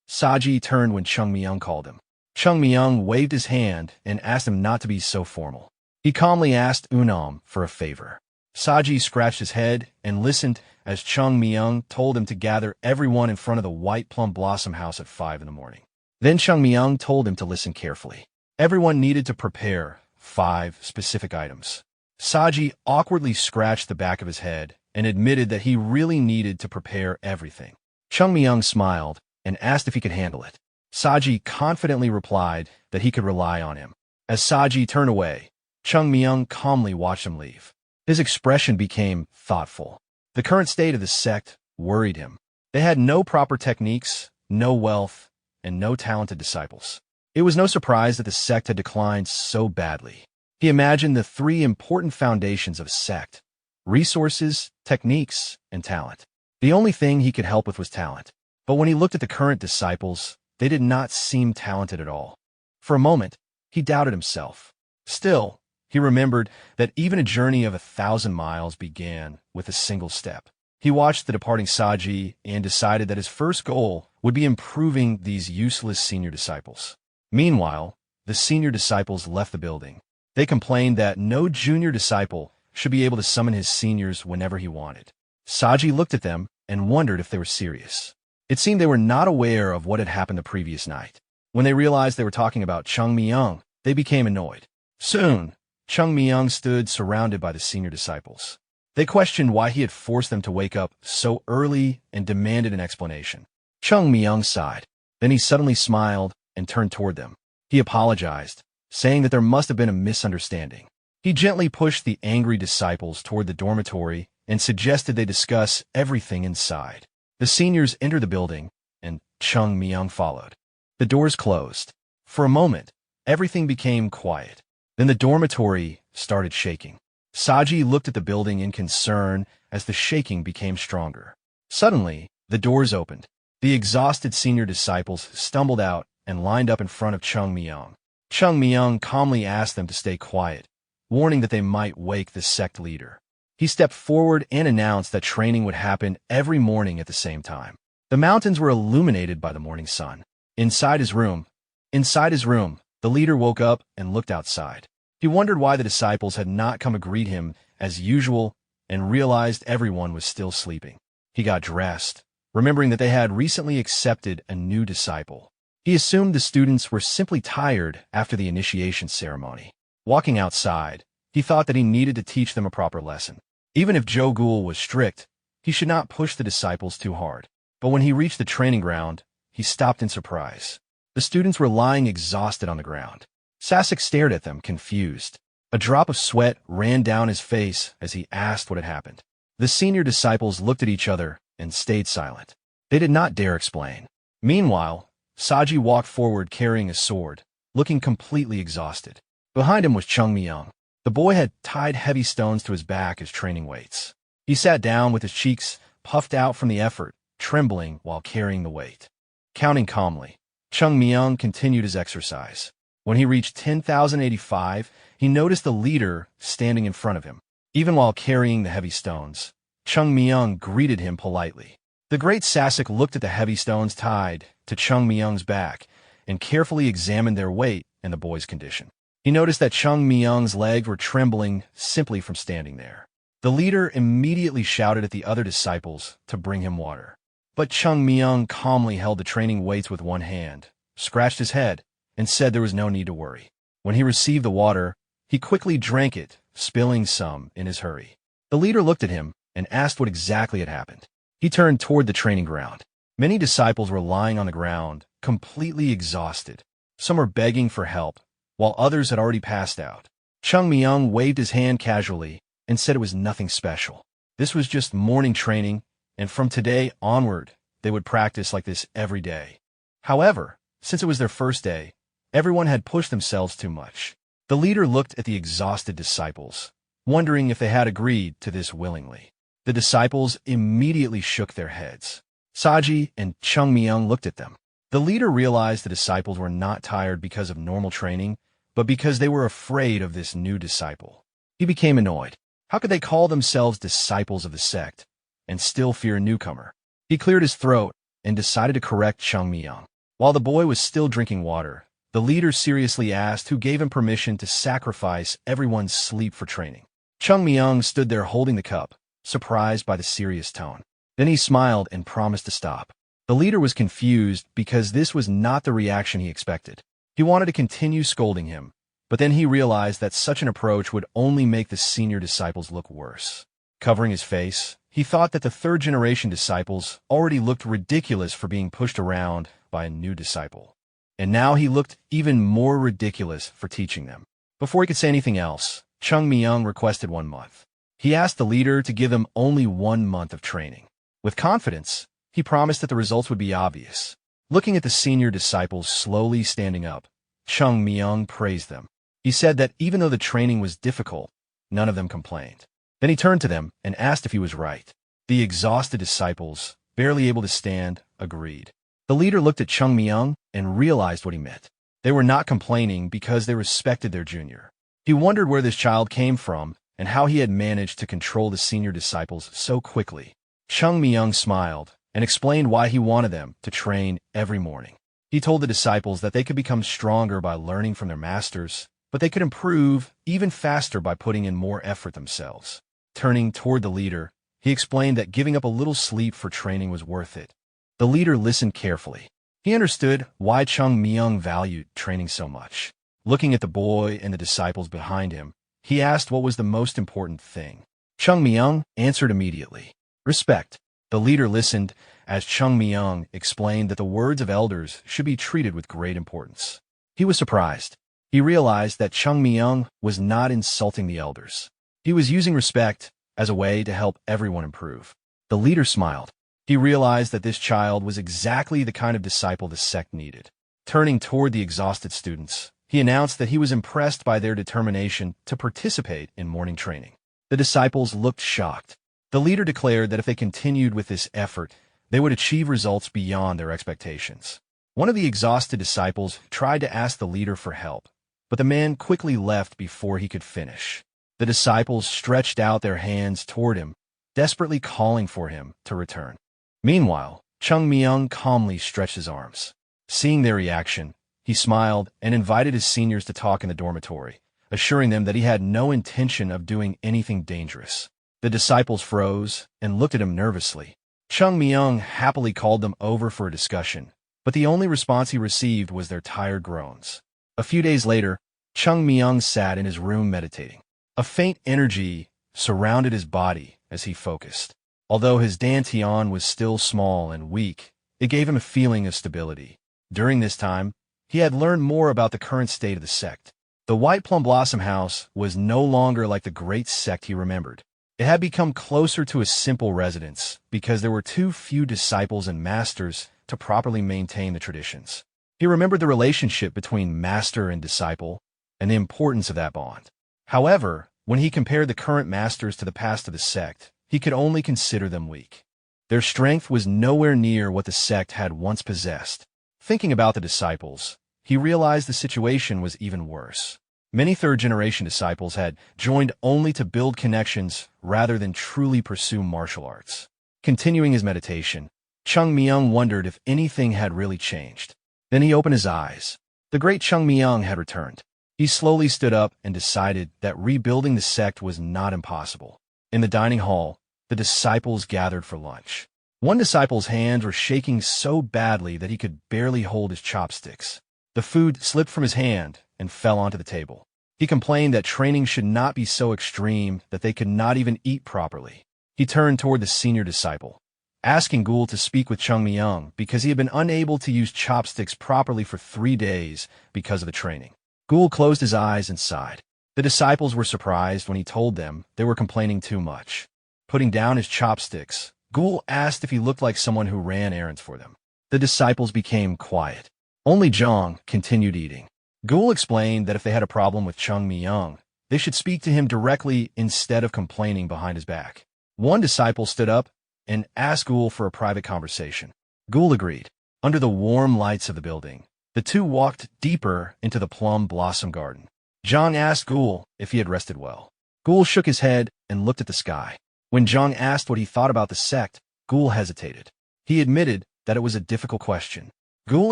Saji turned when Chung Myung called him. Chung Myung waved his hand and asked him not to be so formal. He calmly asked Unam for a favor. Saji scratched his head and listened as Chung Myung told him to gather everyone in front of the white plum blossom house at 5 in the morning. Then Chung Myung told him to listen carefully. Everyone needed to prepare 5 specific items. Saji awkwardly scratched the back of his head and admitted that he really needed to prepare everything. Chung Myung smiled and asked if he could handle it. Saji confidently replied that he could rely on him. As Saji turned away, Chung Myung calmly watched him leave. His expression became thoughtful. The current state of the sect worried him. They had no proper techniques, no wealth, and no talented disciples. It was no surprise that the sect had declined so badly. He imagined the 3 important foundations of a sect: resources, techniques, and talent. The only thing he could help with was talent. But when he looked at the current disciples, they did not seem talented at all. For a moment, he doubted himself. Still, he remembered that even a journey of 1,000 miles began with a single step. He watched the departing Saji and decided that his first goal would be improving these useless senior disciples. Meanwhile, the senior disciples left the building. They complained that no junior disciple should be able to summon his seniors whenever he wanted. Saji looked at them and wondered if they were serious. It seemed they were not aware of what had happened the previous night. When they realized they were talking about Chung Myung, they became annoyed. Soon, Chung Myung stood surrounded by the senior disciples. They questioned why he had forced them to wake up so early and demanded an explanation. Chung Myung sighed. Then he suddenly smiled and turned toward them. He apologized, saying that there must have been a misunderstanding. He gently pushed the angry disciples toward the dormitory and suggested they discuss everything inside. The seniors entered the building, and Chung Myung followed. The doors closed. For a moment, everything became quiet. Then the dormitory started shaking. Saji looked at the building in concern as the shaking became stronger. Suddenly, the doors opened. The exhausted senior disciples stumbled out and lined up in front of Chung Myung. Chung Myung calmly asked them to stay quiet, warning that they might wake the sect leader. He stepped forward and announced that training would happen every morning at the same time. The mountains were illuminated by the morning sun. Inside his room, the leader woke up and looked outside. He wondered why the disciples had not come to greet him as usual and realized everyone was still sleeping. He got dressed, remembering that they had recently accepted a new disciple. He assumed the students were simply tired after the initiation ceremony. Walking outside, he thought that he needed to teach them a proper lesson. Even if Jogul was strict, he should not push the disciples too hard. But when he reached the training ground, he stopped in surprise. The students were lying exhausted on the ground. Sasek stared at them, confused. A drop of sweat ran down his face as he asked what had happened. The senior disciples looked at each other and stayed silent. They did not dare explain. Meanwhile, Saji walked forward carrying a sword, looking completely exhausted. Behind him was Chung Myung. The boy had tied heavy stones to his back as training weights. He sat down with his cheeks puffed out from the effort, trembling while carrying the weight. Counting calmly, Chung Myung continued his exercise. When he reached 10,085, he noticed the leader standing in front of him. Even while carrying the heavy stones, Chung Myung greeted him politely. The great Sasek looked at the heavy stones tied to Chung Myung's back and carefully examined their weight and the boy's condition. He noticed that Chung Myung's legs were trembling simply from standing there. The leader immediately shouted at the other disciples to bring him water. But Chung Myung calmly held the training weights with one hand, scratched his head, and said there was no need to worry. When he received the water, he quickly drank it, spilling some in his hurry. The leader looked at him and asked what exactly had happened. He turned toward the training ground. Many disciples were lying on the ground, completely exhausted. Some were begging for help, while others had already passed out. Chung Myung waved his hand casually and said it was nothing special. This was just morning training, and from today onward, they would practice like this every day. However, since it was their first day, everyone had pushed themselves too much. The leader looked at the exhausted disciples, wondering if they had agreed to this willingly. The disciples immediately shook their heads. Saji and Chung Myung looked at them. The leader realized the disciples were not tired because of normal training, but because they were afraid of this new disciple. He became annoyed. How could they call themselves disciples of the sect and still fear a newcomer? He cleared his throat and decided to correct Chung Myung. While the boy was still drinking water, the leader seriously asked who gave him permission to sacrifice everyone's sleep for training. Chung Myung stood there holding the cup, surprised by the serious tone. Then he smiled and promised to stop. The leader was confused because this was not the reaction he expected. He wanted to continue scolding him, but then he realized that such an approach would only make the senior disciples look worse. Covering his face, he thought that the third-generation disciples already looked ridiculous for being pushed around by a new disciple. And now he looked even more ridiculous for teaching them. Before he could say anything else, Chung Myung requested 1 month. He asked the leader to give him only 1 month of training. With confidence, he promised that the results would be obvious. Looking at the senior disciples slowly standing up, Chung Myung praised them. He said that even though the training was difficult, none of them complained. Then he turned to them and asked if he was right. The exhausted disciples, barely able to stand, agreed. The leader looked at Chung Myung and realized what he meant. They were not complaining because they respected their junior. He wondered where this child came from and how he had managed to control the senior disciples so quickly. Chung Myung smiled and explained why he wanted them to train every morning. He told the disciples that they could become stronger by learning from their masters, but they could improve even faster by putting in more effort themselves. Turning toward the leader, he explained that giving up a little sleep for training was worth it. The leader listened carefully. He understood why Chung Myung valued training so much. Looking at the boy and the disciples behind him, he asked what was the most important thing. Chung Myung answered immediately. Respect. The leader listened as Chung Myung explained that the words of elders should be treated with great importance. He was surprised. He realized that Chung Myung was not insulting the elders. He was using respect as a way to help everyone improve. The leader smiled. He realized that this child was exactly the kind of disciple the sect needed. Turning toward the exhausted students, he announced that he was impressed by their determination to participate in morning training. The disciples looked shocked. The leader declared that if they continued with this effort, they would achieve results beyond their expectations. One of the exhausted disciples tried to ask the leader for help, but the man quickly left before he could finish. The disciples stretched out their hands toward him, desperately calling for him to return. Meanwhile, Chung Myung calmly stretched his arms. Seeing their reaction, he smiled and invited his seniors to talk in the dormitory, assuring them that he had no intention of doing anything dangerous. The disciples froze and looked at him nervously. Chung Myung happily called them over for a discussion, but the only response he received was their tired groans. A few days later, Chung Myung sat in his room meditating. A faint energy surrounded his body as he focused. Although his dantian was still small and weak, it gave him a feeling of stability. During this time, he had learned more about the current state of the sect. The White Plum Blossom House was no longer like the Great Sect he remembered. It had become closer to a simple residence because there were too few disciples and masters to properly maintain the traditions. He remembered the relationship between master and disciple and the importance of that bond. However, when he compared the current masters to the past of the sect, he could only consider them weak. Their strength was nowhere near what the sect had once possessed. Thinking about the disciples, he realized the situation was even worse. Many third-generation disciples had joined only to build connections rather than truly pursue martial arts. Continuing his meditation, Chung Myung wondered if anything had really changed. Then he opened his eyes. The great Chung Myung had returned. He slowly stood up and decided that rebuilding the sect was not impossible. In the dining hall, the disciples gathered for lunch. One disciple's hands were shaking so badly that he could barely hold his chopsticks. The food slipped from his hand and fell onto the table. He complained that training should not be so extreme that they could not even eat properly. He turned toward the senior disciple, asking Gul to speak with Chung Myung because he had been unable to use chopsticks properly for 3 days because of the training. Gul closed his eyes and sighed. The disciples were surprised when he told them they were complaining too much. Putting down his chopsticks, Gul asked if he looked like someone who ran errands for them. The disciples became quiet. Only Zhang continued eating. Gul explained that if they had a problem with Chung Myung, they should speak to him directly instead of complaining behind his back. One disciple stood up and asked Gul for a private conversation. Gul agreed. Under the warm lights of the building, the two walked deeper into the Plum Blossom Garden. Zhang asked Gul if he had rested well. Gul shook his head and looked at the sky. When Zhang asked what he thought about the sect, Gul hesitated. He admitted that it was a difficult question. Gul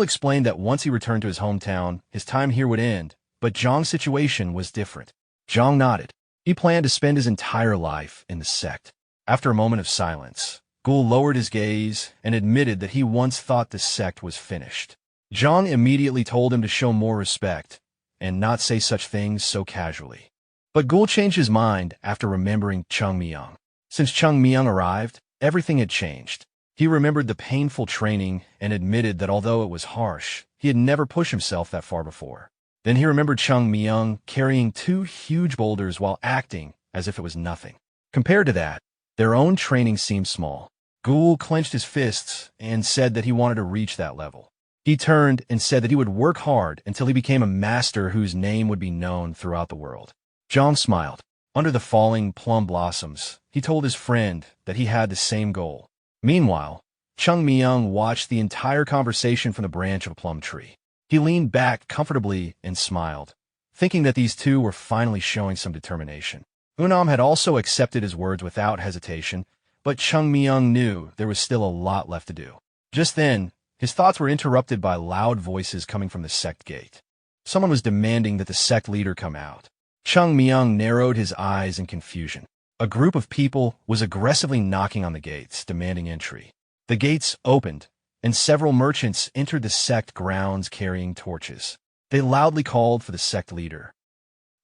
explained that once he returned to his hometown, his time here would end, but Zhang's situation was different. Zhang nodded. He planned to spend his entire life in the sect. After a moment of silence, Gul lowered his gaze and admitted that he once thought the sect was finished. Zhang immediately told him to show more respect and not say such things so casually. But Gul changed his mind after remembering Chung Myung. Since Chung Myung arrived, everything had changed. He remembered the painful training and admitted that although it was harsh, he had never pushed himself that far before. Then he remembered Chung Myung carrying 2 huge boulders while acting as if it was nothing. Compared to that, their own training seemed small. Gul clenched his fists and said that he wanted to reach that level. He turned and said that he would work hard until he became a master whose name would be known throughout the world. Zhang smiled. Under the falling plum blossoms, he told his friend that he had the same goal. Meanwhile, Chung Myung watched the entire conversation from the branch of a plum tree. He leaned back comfortably and smiled, thinking that these two were finally showing some determination. Unam had also accepted his words without hesitation, but Chung Myung knew there was still a lot left to do. Just then, his thoughts were interrupted by loud voices coming from the sect gate. Someone was demanding that the sect leader come out. Chung Myung narrowed his eyes in confusion. A group of people was aggressively knocking on the gates, demanding entry. The gates opened, and several merchants entered the sect grounds carrying torches. They loudly called for the sect leader.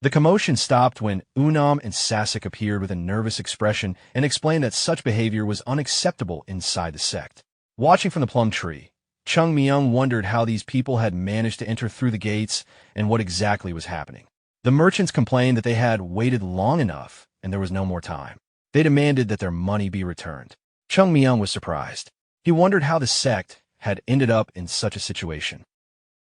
The commotion stopped when Unam and Sasek appeared with a nervous expression and explained that such behavior was unacceptable inside the sect. Watching from the plum tree, Chung Myung wondered how these people had managed to enter through the gates and what exactly was happening. The merchants complained that they had waited long enough and there was no more time. They demanded that their money be returned. Chung Myung was surprised. He wondered how the sect had ended up in such a situation.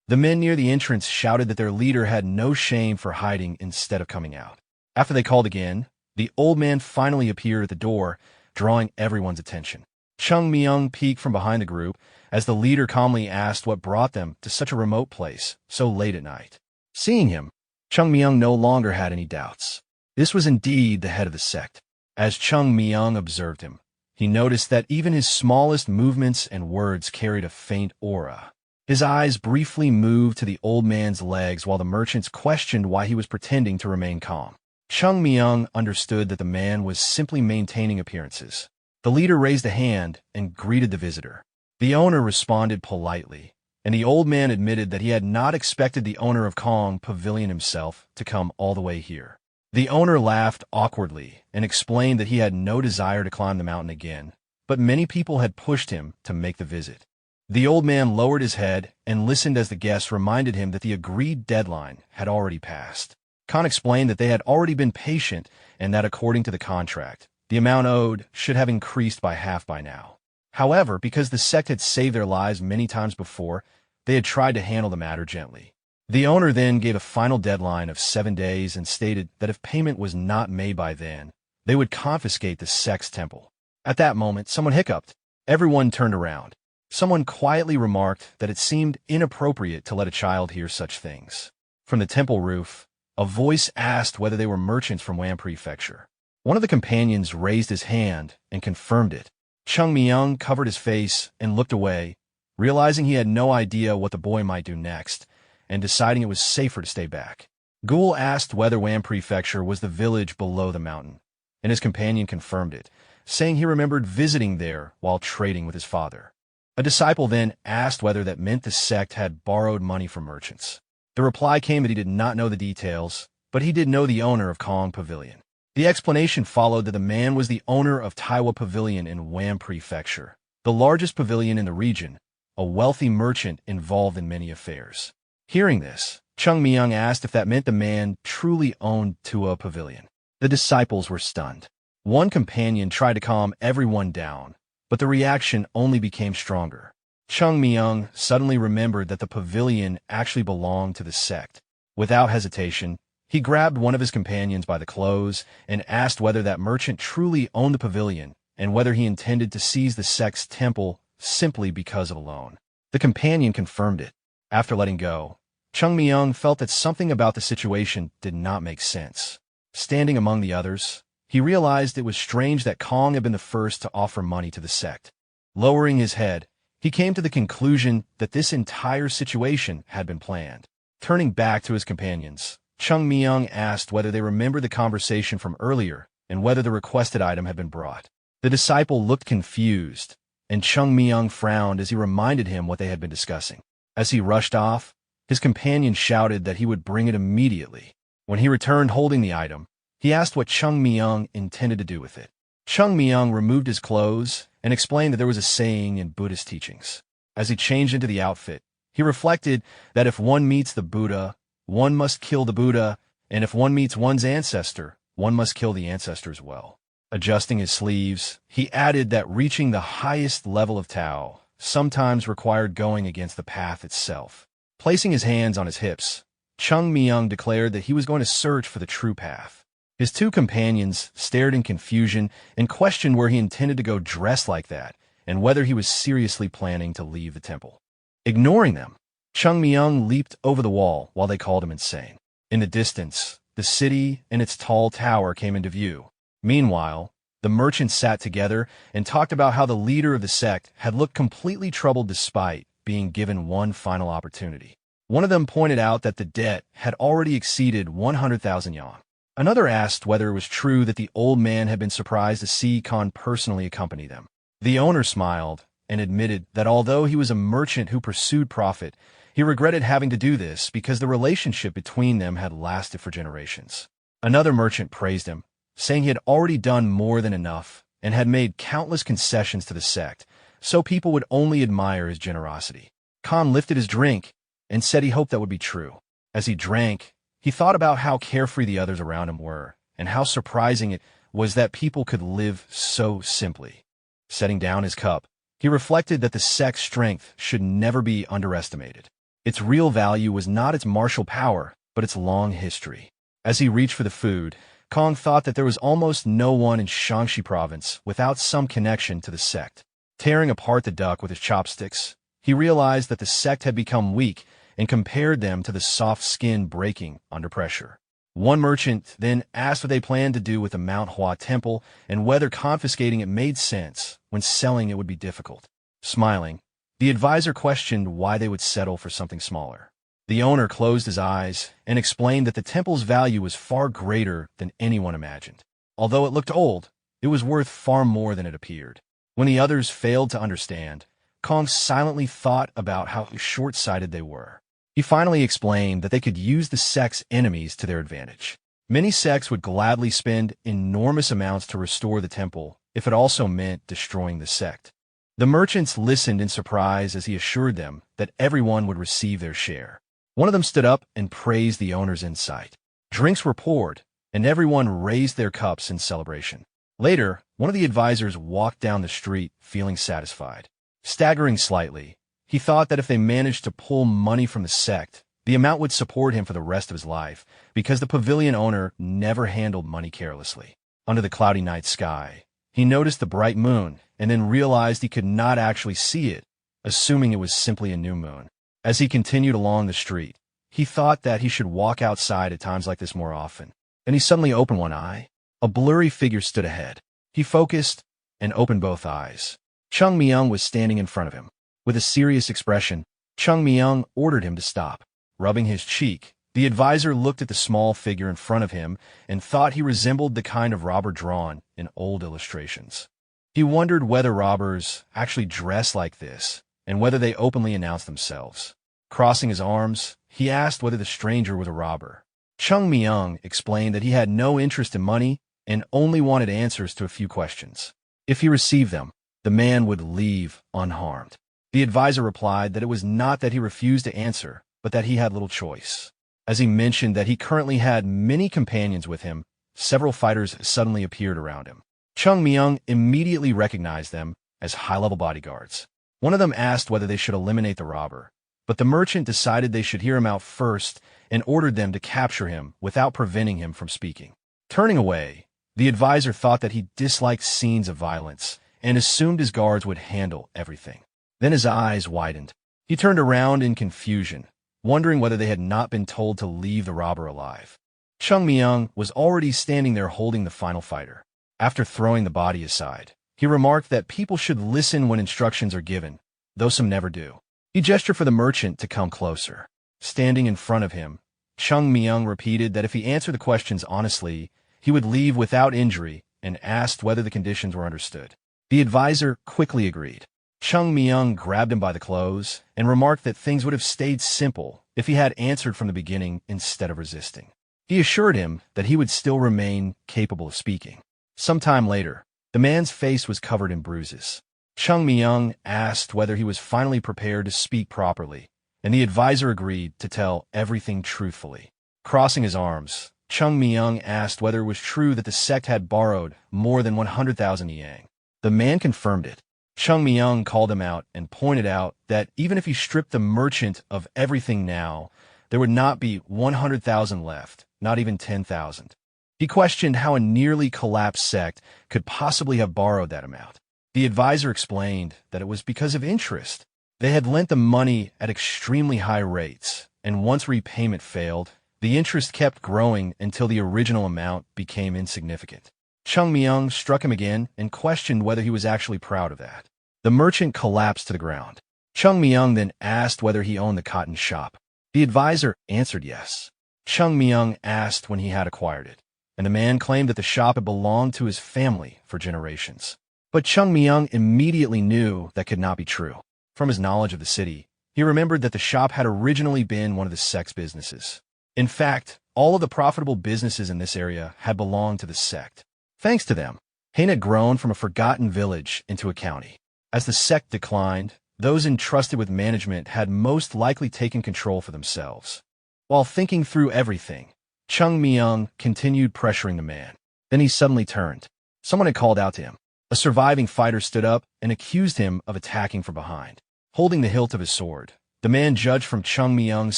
The men near the entrance shouted that their leader had no shame for hiding instead of coming out. After they called again, the old man finally appeared at the door, drawing everyone's attention. Chung Myung peeked from behind the group as the leader calmly asked what brought them to such a remote place so late at night. Seeing him, Chung Myung no longer had any doubts. This was indeed the head of the sect. As Chung Myung observed him, he noticed that even his smallest movements and words carried a faint aura. His eyes briefly moved to the old man's legs while the merchants questioned why he was pretending to remain calm. Chung Myung understood that the man was simply maintaining appearances. The leader raised a hand and greeted the visitor. The owner responded politely, and the old man admitted that he had not expected the owner of Kong Pavilion himself to come all the way here. The owner laughed awkwardly and explained that he had no desire to climb the mountain again, but many people had pushed him to make the visit. The old man lowered his head and listened as the guests reminded him that the agreed deadline had already passed. Khan explained that they had already been patient and that according to the contract, the amount owed should have increased by half by now. However, because the sect had saved their lives many times before, they had tried to handle the matter gently. The owner then gave a final deadline of 7 days and stated that if payment was not made by then, they would confiscate the sect's temple. At that moment, someone hiccuped. Everyone turned around. Someone quietly remarked that it seemed inappropriate to let a child hear such things. From the temple roof, a voice asked whether they were merchants from Wan Prefecture. One of the companions raised his hand and confirmed it. Chung Myung covered his face and looked away, realizing he had no idea what the boy might do next, and deciding it was safer to stay back. Gul asked whether Wan Prefecture was the village below the mountain, and his companion confirmed it, saying he remembered visiting there while trading with his father. A disciple then asked whether that meant the sect had borrowed money from merchants. The reply came that he did not know the details, but he did know the owner of Kong Pavilion. The explanation followed that the man was the owner of Taiwa Pavilion in Wan Prefecture, the largest pavilion in the region, a wealthy merchant involved in many affairs. Hearing this, Chung Myung asked if that meant the man truly owned Tua Pavilion. The disciples were stunned. One companion tried to calm everyone down, but the reaction only became stronger. Chung Myung suddenly remembered that the pavilion actually belonged to the sect. Without hesitation, he grabbed one of his companions by the clothes and asked whether that merchant truly owned the pavilion and whether he intended to seize the sect's temple simply because of a loan. The companion confirmed it. After letting go, Chung Myung felt that something about the situation did not make sense. Standing among the others, he realized it was strange that Kong had been the first to offer money to the sect. Lowering his head, he came to the conclusion that this entire situation had been planned. Turning back to his companions, Chung Myung asked whether they remembered the conversation from earlier and whether the requested item had been brought. The disciple looked confused, and Chung Myung frowned as he reminded him what they had been discussing. As he rushed off, his companion shouted that he would bring it immediately. When he returned holding the item, he asked what Chung Myung intended to do with it. Chung Myung removed his clothes and explained that there was a saying in Buddhist teachings. As he changed into the outfit, he reflected that if one meets the Buddha, one must kill the Buddha, and if one meets one's ancestor, one must kill the ancestor as well. Adjusting his sleeves, he added that reaching the highest level of Tao sometimes required going against the path itself. Placing his hands on his hips, Chung Myung declared that he was going to search for the true path. His two companions stared in confusion and questioned where he intended to go dressed like that and whether he was seriously planning to leave the temple. Ignoring them, Chung Myung leaped over the wall while they called him insane. In the distance, the city and its tall tower came into view. Meanwhile, the merchants sat together and talked about how the leader of the sect had looked completely troubled despite being given one final opportunity. One of them pointed out that the debt had already exceeded 100,000 yuan. Another asked whether it was true that the old man had been surprised to see Khan personally accompany them. The owner smiled and admitted that although he was a merchant who pursued profit, he regretted having to do this because the relationship between them had lasted for generations. Another merchant praised him, saying he had already done more than enough and had made countless concessions to the sect, so people would only admire his generosity. Khan lifted his drink and said he hoped that would be true. As he drank, he thought about how carefree the others around him were and how surprising it was that people could live so simply. Setting down his cup, he reflected that the sect's strength should never be underestimated. Its real value was not its martial power, but its long history. As he reached for the food, Kong thought that there was almost no one in Shaanxi province without some connection to the sect. Tearing apart the duck with his chopsticks, he realized that the sect had become weak and compared them to the soft skin breaking under pressure. One merchant then asked what they planned to do with the Mount Hua temple and whether confiscating it made sense when selling it would be difficult. Smiling, the advisor questioned why they would settle for something smaller. The owner closed his eyes and explained that the temple's value was far greater than anyone imagined. Although it looked old, it was worth far more than it appeared. When the others failed to understand, Kong silently thought about how short-sighted they were. He finally explained that they could use the sect's enemies to their advantage. Many sects would gladly spend enormous amounts to restore the temple if it also meant destroying the sect. The merchants listened in surprise as he assured them that everyone would receive their share. One of them stood up and praised the owner's insight. Drinks were poured, and everyone raised their cups in celebration. Later, one of the advisors walked down the street feeling satisfied. Staggering slightly, he thought that if they managed to pull money from the sect, the amount would support him for the rest of his life, because the pavilion owner never handled money carelessly. Under the cloudy night sky, he noticed the bright moon and then realized he could not actually see it, assuming it was simply a new moon. As he continued along the street, he thought that he should walk outside at times like this more often. Then he suddenly opened one eye. A blurry figure stood ahead. He focused and opened both eyes. Chung Myung was standing in front of him. With a serious expression, Chung Myung ordered him to stop. Rubbing his cheek, the advisor looked at the small figure in front of him and thought he resembled the kind of robber drawn in old illustrations. He wondered whether robbers actually dress like this and whether they openly announce themselves. Crossing his arms, he asked whether the stranger was a robber. Chung Myung explained that he had no interest in money and only wanted answers to a few questions. If he received them, the man would leave unharmed. The advisor replied that it was not that he refused to answer, but that he had little choice. As he mentioned that he currently had many companions with him, several fighters suddenly appeared around him. Chung Myung immediately recognized them as high-level bodyguards. One of them asked whether they should eliminate the robber, but the merchant decided they should hear him out first and ordered them to capture him without preventing him from speaking. Turning away, the advisor thought that he disliked scenes of violence and assumed his guards would handle everything. Then his eyes widened. He turned around in confusion, wondering whether they had not been told to leave the robber alive. Chung Myung was already standing there holding the final fighter. After throwing the body aside, he remarked that people should listen when instructions are given, though some never do. He gestured for the merchant to come closer. Standing in front of him, Chung Myung repeated that if he answered the questions honestly, he would leave without injury and asked whether the conditions were understood. The advisor quickly agreed. Chung Myung grabbed him by the clothes and remarked that things would have stayed simple if he had answered from the beginning instead of resisting. He assured him that he would still remain capable of speaking. Some time later, the man's face was covered in bruises. Chung Myung asked whether he was finally prepared to speak properly, and the advisor agreed to tell everything truthfully. Crossing his arms, Chung Myung asked whether it was true that the sect had borrowed more than 100,000 yang. The man confirmed it. Chung Myung called him out and pointed out that even if he stripped the merchant of everything now, there would not be 100,000 left, not even 10,000. He questioned how a nearly collapsed sect could possibly have borrowed that amount. The advisor explained that it was because of interest. They had lent the money at extremely high rates, and once repayment failed, the interest kept growing until the original amount became insignificant. Chung Myung struck him again and questioned whether he was actually proud of that. The merchant collapsed to the ground. Chung Myung then asked whether he owned the cotton shop. The advisor answered yes. Chung Myung asked when he had acquired it, and the man claimed that the shop had belonged to his family for generations. But Chung Myung immediately knew that could not be true. From his knowledge of the city, he remembered that the shop had originally been one of the sect's businesses. In fact, all of the profitable businesses in this area had belonged to the sect. Thanks to them, Hain had grown from a forgotten village into a county. As the sect declined, those entrusted with management had most likely taken control for themselves. While thinking through everything, Chung Myung continued pressuring the man. Then he suddenly turned. Someone had called out to him. A surviving fighter stood up and accused him of attacking from behind. Holding the hilt of his sword, the man judged from Chung Myung's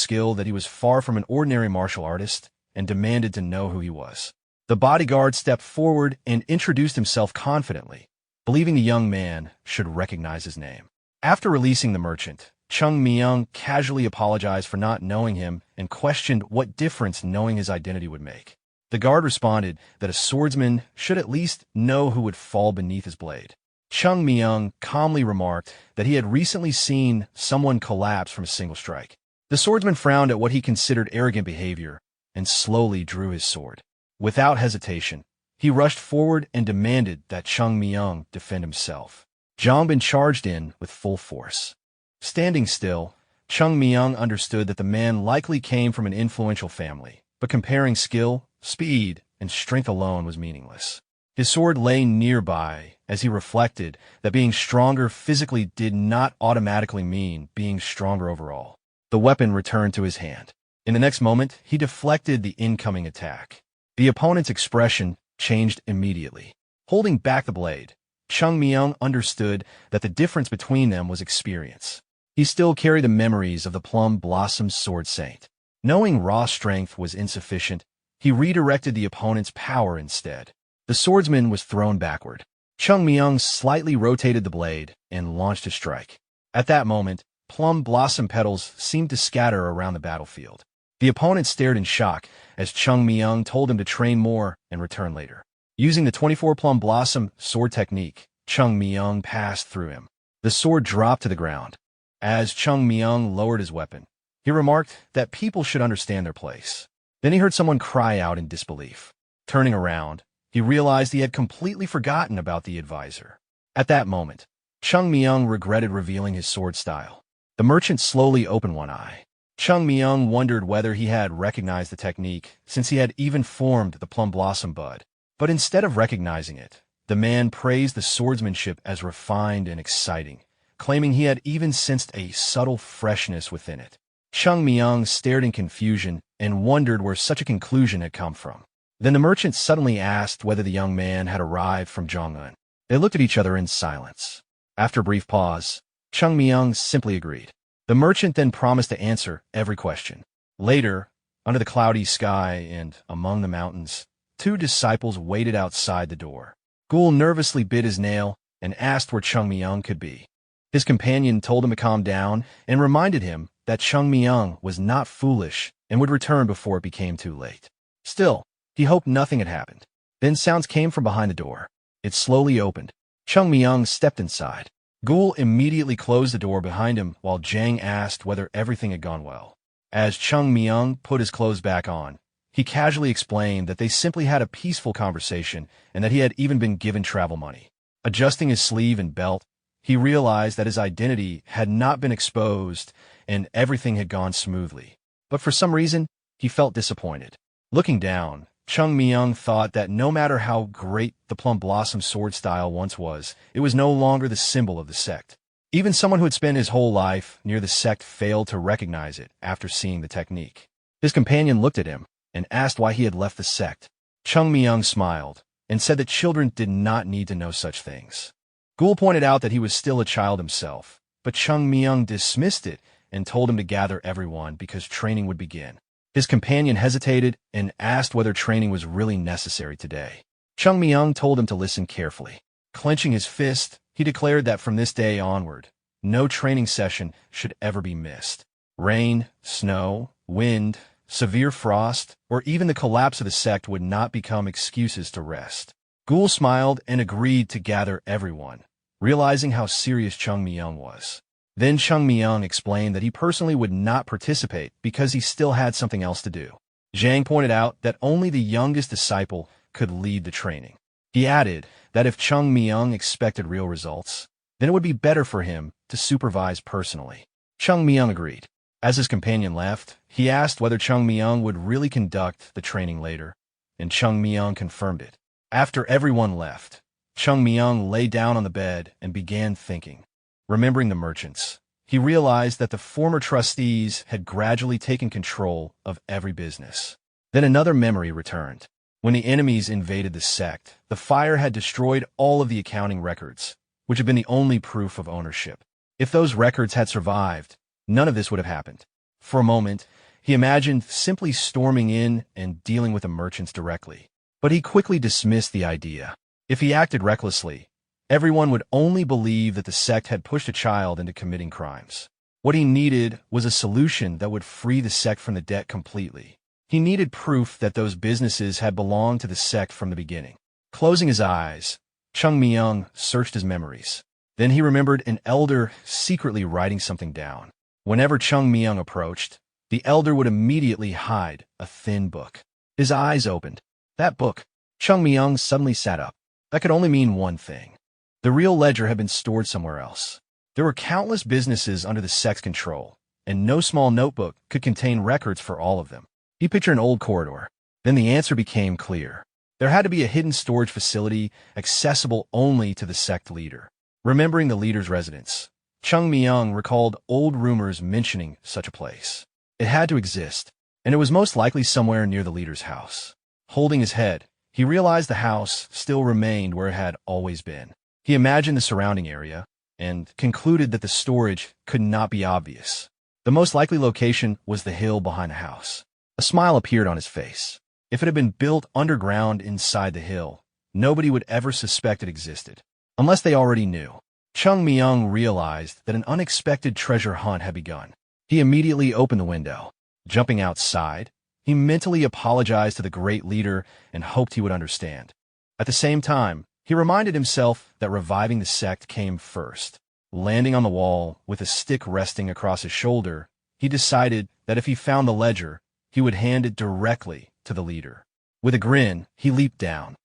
skill that he was far from an ordinary martial artist and demanded to know who he was. The bodyguard stepped forward and introduced himself confidently, believing the young man should recognize his name. After releasing the merchant, Chung Myung casually apologized for not knowing him and questioned what difference knowing his identity would make. The guard responded that a swordsman should at least know who would fall beneath his blade. Chung Myung calmly remarked that he had recently seen someone collapse from a single strike. The swordsman frowned at what he considered arrogant behavior and slowly drew his sword. Without hesitation, he rushed forward and demanded that Chung Myung defend himself. Jongbin charged in with full force. Standing still, Chung Myung understood that the man likely came from an influential family, but comparing skill, speed, and strength alone was meaningless. His sword lay nearby as he reflected that being stronger physically did not automatically mean being stronger overall. The weapon returned to his hand. In the next moment, he deflected the incoming attack. The opponent's expression changed immediately. Holding back the blade, Chung Myung understood that the difference between them was experience. He still carried the memories of the Plum Blossom Sword Saint. Knowing raw strength was insufficient, he redirected the opponent's power instead. The swordsman was thrown backward. Chung Myung slightly rotated the blade and launched a strike. At that moment, plum blossom petals seemed to scatter around the battlefield. The opponent stared in shock as Chung Myung told him to train more and return later. Using the 24 plum blossom sword technique, Chung Myung passed through him. The sword dropped to the ground. As Chung Myung lowered his weapon, he remarked that people should understand their place. Then he heard someone cry out in disbelief. Turning around, he realized he had completely forgotten about the advisor. At that moment, Chung Myung regretted revealing his sword style. The merchant slowly opened one eye. Chung Myung wondered whether he had recognized the technique since he had even formed the plum blossom bud. But instead of recognizing it, the man praised the swordsmanship as refined and exciting, claiming he had even sensed a subtle freshness within it. Chung Myung stared in confusion and wondered where such a conclusion had come from. Then the merchant suddenly asked whether the young man had arrived from Jong-un. They looked at each other in silence. After a brief pause, Chung Myung simply agreed. The merchant then promised to answer every question. Later, under the cloudy sky and among the mountains, two disciples waited outside the door. Gul nervously bit his nail and asked where Chung Myung could be. His companion told him to calm down and reminded him that Chung Myung was not foolish and would return before it became too late. Still, he hoped nothing had happened. Then sounds came from behind the door. It slowly opened. Chung Myung stepped inside. Gul immediately closed the door behind him while Jang asked whether everything had gone well. As Chung Myung put his clothes back on, He casually explained that they simply had a peaceful conversation and that he had even been given travel money. Adjusting his sleeve and belt, he realized that his identity had not been exposed and everything had gone smoothly. But for some reason, he felt disappointed. Looking down, Chung Myung thought that no matter how great the Plum Blossom Sword style once was, it was no longer the symbol of the sect. Even someone who had spent his whole life near the sect failed to recognize it after seeing the technique. His companion looked at him and asked why he had left the sect. Chung Myung smiled and said that children did not need to know such things. Gul pointed out that he was still a child himself, but Chung Myung dismissed it and told him to gather everyone because training would begin. His companion hesitated and asked whether training was really necessary today. Chung Myung told him to listen carefully. Clenching his fist, he declared that from this day onward, no training session should ever be missed. Rain, snow, wind, severe frost, or even the collapse of the sect would not become excuses to rest. Gul smiled and agreed to gather everyone, realizing how serious Chung Myung was. Then Chung Myung explained that he personally would not participate because he still had something else to do. Zhang pointed out that only the youngest disciple could lead the training. He added that if Chung Myung expected real results, then it would be better for him to supervise personally. Chung Myung agreed. As his companion left, he asked whether Chung Myung would really conduct the training later, and Chung Myung confirmed it. After everyone left, Chung Myung lay down on the bed and began thinking. Remembering the merchants, he realized that the former trustees had gradually taken control of every business. Then another memory returned. When the enemies invaded the sect, the fire had destroyed all of the accounting records, which had been the only proof of ownership. If those records had survived, none of this would have happened. For a moment, he imagined simply storming in and dealing with the merchants directly. But he quickly dismissed the idea. If he acted recklessly, everyone would only believe that the sect had pushed a child into committing crimes. What he needed was a solution that would free the sect from the debt completely. He needed proof that those businesses had belonged to the sect from the beginning. Closing his eyes, Chung Myung searched his memories. Then he remembered an elder secretly writing something down. Whenever Chung Myung approached, the elder would immediately hide a thin book. His eyes opened. That book. Chung Myung suddenly sat up. That could only mean one thing. The real ledger had been stored somewhere else. There were countless businesses under the sect's control, and no small notebook could contain records for all of them. He pictured an old corridor. Then the answer became clear. There had to be a hidden storage facility accessible only to the sect leader. Remembering the leader's residence, Chung Myung recalled old rumors mentioning such a place. It had to exist, and it was most likely somewhere near the leader's house. Holding his head, he realized the house still remained where it had always been. He imagined the surrounding area and concluded that the storage could not be obvious. The most likely location was the hill behind the house. A smile appeared on his face. If it had been built underground inside the hill, nobody would ever suspect it existed, unless they already knew. Chung Myung realized that an unexpected treasure hunt had begun. He immediately opened the window. Jumping outside, he mentally apologized to the great leader and hoped he would understand. At the same time, he reminded himself that reviving the sect came first. Landing on the wall with a stick resting across his shoulder, he decided that if he found the ledger, he would hand it directly to the leader. With a grin, he leaped down.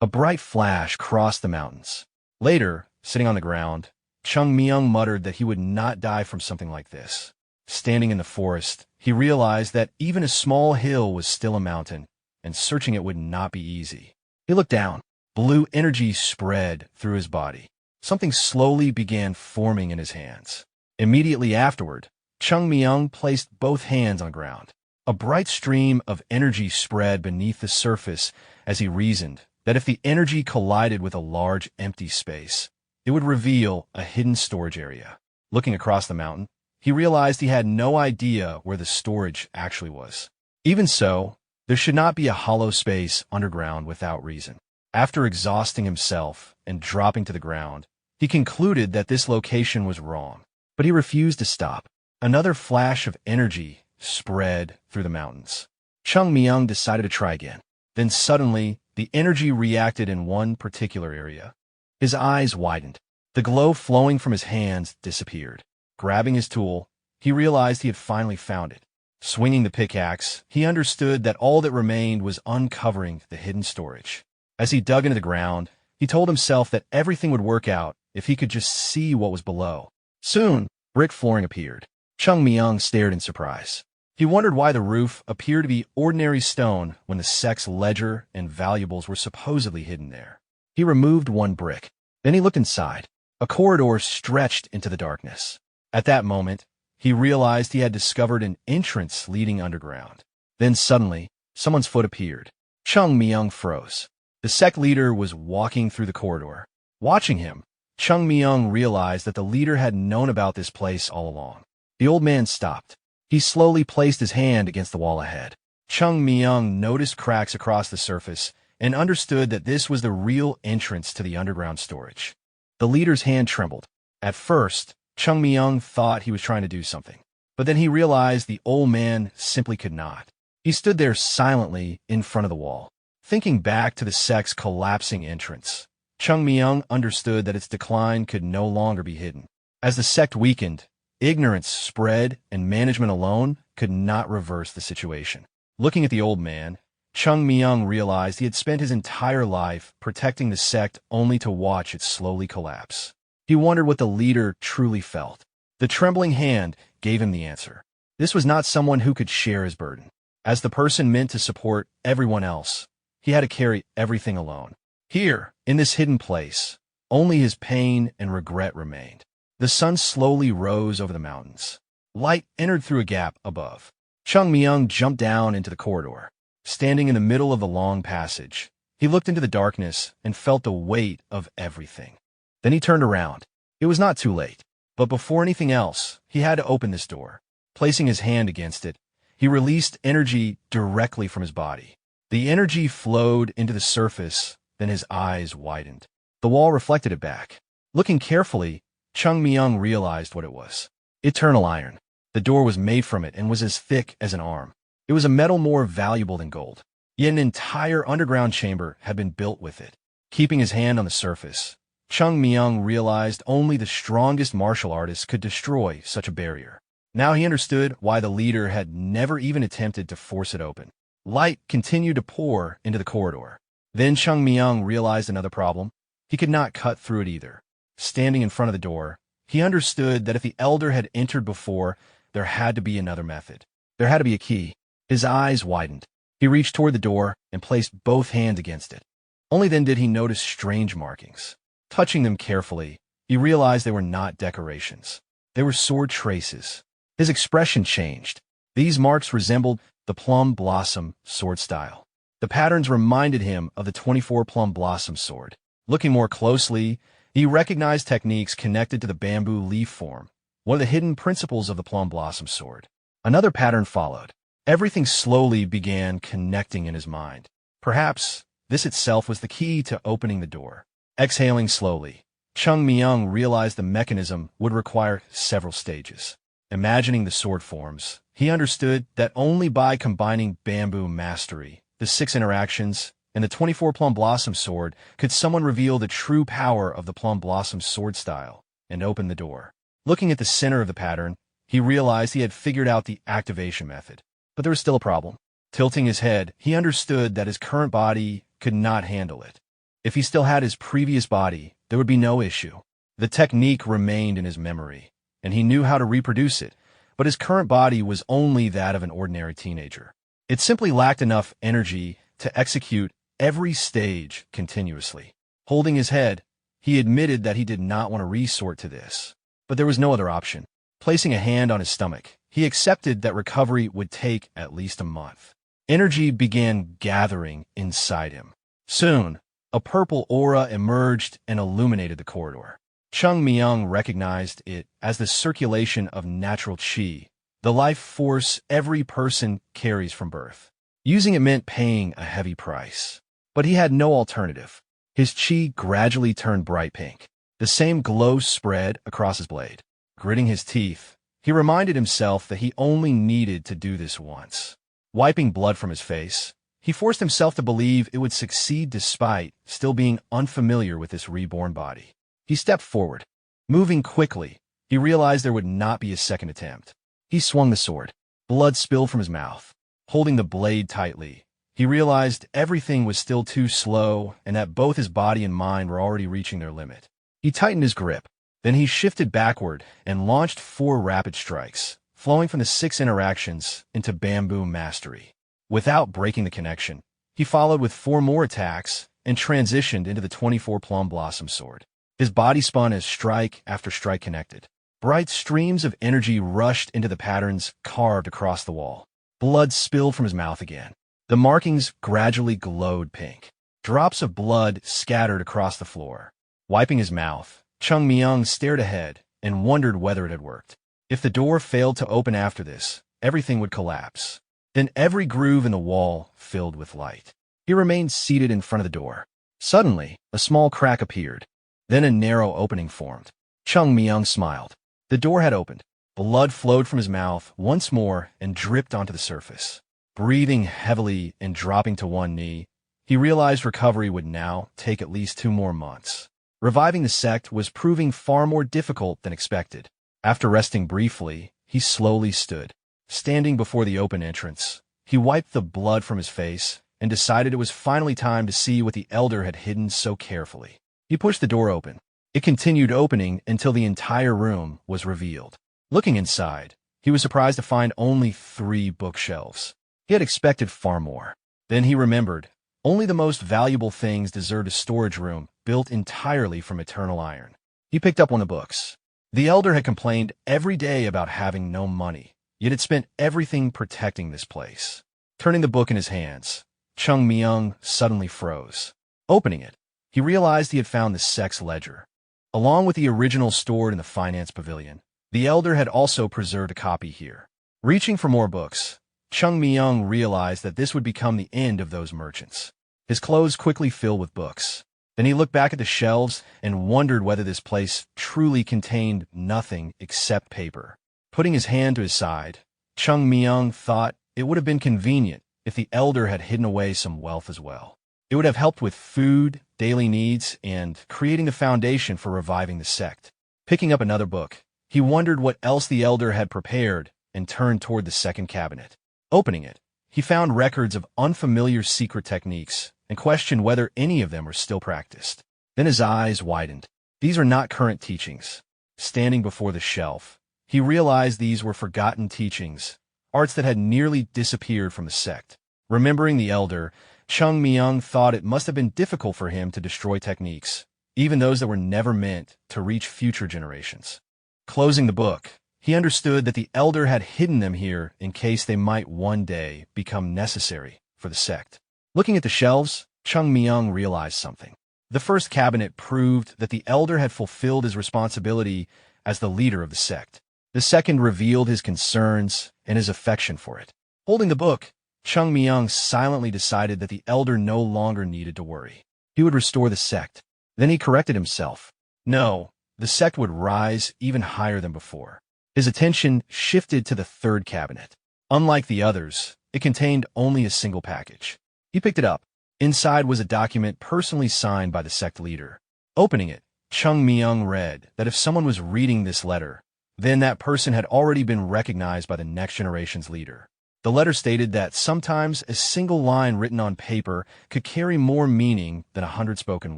A bright flash crossed the mountains. Later, sitting on the ground, Chung Myung muttered that he would not die from something like this. Standing in the forest, he realized that even a small hill was still a mountain, and searching it would not be easy. He looked down. Blue energy spread through his body. Something slowly began forming in his hands. Immediately afterward, Chung Myung placed both hands on the ground. A bright stream of energy spread beneath the surface as he reasoned that if the energy collided with a large empty space, it would reveal a hidden storage area. Looking across the mountain, he realized he had no idea where the storage actually was. Even so, there should not be a hollow space underground without reason. After exhausting himself and dropping to the ground, he concluded that this location was wrong, but he refused to stop. Another flash of energy spread through the mountains. Chung Myung decided to try again. Then suddenly, the energy reacted in one particular area. His eyes widened. The glow flowing from his hands disappeared. Grabbing his tool, he realized he had finally found it. Swinging the pickaxe, he understood that all that remained was uncovering the hidden storage. As he dug into the ground, he told himself that everything would work out if he could just see what was below. Soon, brick flooring appeared. Chung Myung stared in surprise. He wondered why the roof appeared to be ordinary stone when the sect's ledger and valuables were supposedly hidden there. He removed one brick. Then he looked inside. A corridor stretched into the darkness. At that moment, he realized he had discovered an entrance leading underground. Then suddenly, someone's foot appeared. Chung Myung froze. The sect leader was walking through the corridor. Watching him, Chung Myung realized that the leader had known about this place all along. The old man stopped. He slowly placed his hand against the wall ahead. Chung Myung noticed cracks across the surface and understood that this was the real entrance to the underground storage. The leader's hand trembled. At first, Chung Myung thought he was trying to do something, but then he realized the old man simply could not. He stood there silently in front of the wall, thinking back to the sect's collapsing entrance. Chung Myung understood that its decline could no longer be hidden. As the sect weakened, ignorance spread and management alone could not reverse the situation. Looking at the old man, Chung Myung realized he had spent his entire life protecting the sect only to watch it slowly collapse. He wondered what the leader truly felt. The trembling hand gave him the answer. This was not someone who could share his burden. As the person meant to support everyone else, he had to carry everything alone. Here, in this hidden place, only his pain and regret remained. The sun slowly rose over the mountains. Light entered through a gap above. Chung Myung jumped down into the corridor. Standing in the middle of the long passage, he looked into the darkness and felt the weight of everything. Then he turned around. It was not too late. But before anything else, he had to open this door. Placing his hand against it, he released energy directly from his body. The energy flowed into the surface, then his eyes widened. The wall reflected it back. Looking carefully, Chung Myung realized what it was. Eternal iron. The door was made from it and was as thick as an arm. It was a metal more valuable than gold. Yet an entire underground chamber had been built with it. Keeping his hand on the surface, Chung Myung realized only the strongest martial artists could destroy such a barrier. Now he understood why the leader had never even attempted to force it open. Light continued to pour into the corridor. Then Chung Myung realized another problem. He could not cut through it either. Standing in front of the door, he understood that if the elder had entered before, there had to be another method. There had to be a key. His eyes widened. He reached toward the door and placed both hands against it. Only then did he notice strange markings. Touching them carefully, he realized they were not decorations. They were sword traces. His expression changed. These marks resembled the Plum Blossom Sword style. The patterns reminded him of the 24 Plum Blossom Sword. Looking more closely, he recognized techniques connected to the bamboo leaf form, one of the hidden principles of the Plum Blossom Sword. Another pattern followed. Everything slowly began connecting in his mind. Perhaps this itself was the key to opening the door. Exhaling slowly, Chung Myung realized the mechanism would require several stages. Imagining the sword forms, he understood that only by combining bamboo mastery, the 6 interactions, and the 24 Plum Blossom Sword could someone reveal the true power of the Plum Blossom Sword style and open the door. Looking at the center of the pattern, he realized he had figured out the activation method. But there was still a problem. Tilting his head, he understood that his current body could not handle it. If he still had his previous body, there would be no issue. The technique remained in his memory, and he knew how to reproduce it, but his current body was only that of an ordinary teenager. It simply lacked enough energy to execute every stage continuously. Holding his head, he admitted that he did not want to resort to this. But there was no other option. Placing a hand on his stomach, he accepted that recovery would take at least a month. Energy began gathering inside him. Soon, a purple aura emerged and illuminated the corridor. Chung Myung recognized it as the circulation of natural qi, the life force every person carries from birth. Using it meant paying a heavy price. But he had no alternative. His qi gradually turned bright pink. The same glow spread across his blade. Gritting his teeth, he reminded himself that he only needed to do this once. Wiping blood from his face, he forced himself to believe it would succeed despite still being unfamiliar with this reborn body. He stepped forward. Moving quickly, he realized there would not be a second attempt. He swung the sword. Blood spilled from his mouth. Holding the blade tightly, he realized everything was still too slow and that both his body and mind were already reaching their limit. He tightened his grip. Then he shifted backward and launched 4 rapid strikes, flowing from the 6 interactions into bamboo mastery. Without breaking the connection, he followed with 4 more attacks and transitioned into the 24 Plum Blossom Sword. His body spun as strike after strike connected. Bright streams of energy rushed into the patterns carved across the wall. Blood spilled from his mouth again. The markings gradually glowed pink. Drops of blood scattered across the floor. Wiping his mouth, Chung Myung stared ahead and wondered whether it had worked. If the door failed to open after this, everything would collapse. Then every groove in the wall filled with light. He remained seated in front of the door. Suddenly, a small crack appeared. Then a narrow opening formed. Chung Myung smiled. The door had opened. Blood flowed from his mouth once more and dripped onto the surface. Breathing heavily and dropping to one knee, he realized recovery would now take at least 2 more months. Reviving the sect was proving far more difficult than expected. After resting briefly, he slowly stood. Standing before the open entrance, he wiped the blood from his face and decided it was finally time to see what the elder had hidden so carefully. He pushed the door open. It continued opening until the entire room was revealed. Looking inside, he was surprised to find only 3 bookshelves. He had expected far more. Then he remembered, only the most valuable things deserved a storage room built entirely from eternal iron. He picked up one of the books. The elder had complained every day about having no money, yet had spent everything protecting this place. Turning the book in his hands, Chung Myung suddenly froze. Opening it, he realized he had found the sect's ledger. Along with the original stored in the finance pavilion, the elder had also preserved a copy here. Reaching for more books, Chung Myung realized that this would become the end of those merchants. His clothes quickly filled with books. Then he looked back at the shelves and wondered whether this place truly contained nothing except paper. Putting his hand to his side, Chung Myung thought it would have been convenient if the elder had hidden away some wealth as well. It would have helped with food, daily needs, and creating the foundation for reviving the sect. Picking up another book, he wondered what else the elder had prepared and turned toward the second cabinet. Opening it, he found records of unfamiliar secret techniques and questioned whether any of them were still practiced. Then his eyes widened. These are not current teachings. Standing before the shelf, he realized these were forgotten teachings, arts that had nearly disappeared from the sect. Remembering the elder, Chung Myung thought it must have been difficult for him to destroy techniques, even those that were never meant to reach future generations. Closing the book, he understood that the elder had hidden them here in case they might one day become necessary for the sect. Looking at the shelves, Chung Myung realized something. The first cabinet proved that the elder had fulfilled his responsibility as the leader of the sect. The second revealed his concerns and his affection for it. Holding the book, Chung Myung silently decided that the elder no longer needed to worry. He would restore the sect. Then he corrected himself. No, the sect would rise even higher than before. His attention shifted to the third cabinet. Unlike the others, it contained only a single package. He picked it up. Inside was a document personally signed by the sect leader. Opening it, Chung Myung read that if someone was reading this letter, then that person had already been recognized by the next generation's leader. The letter stated that sometimes a single line written on paper could carry more meaning than 100 spoken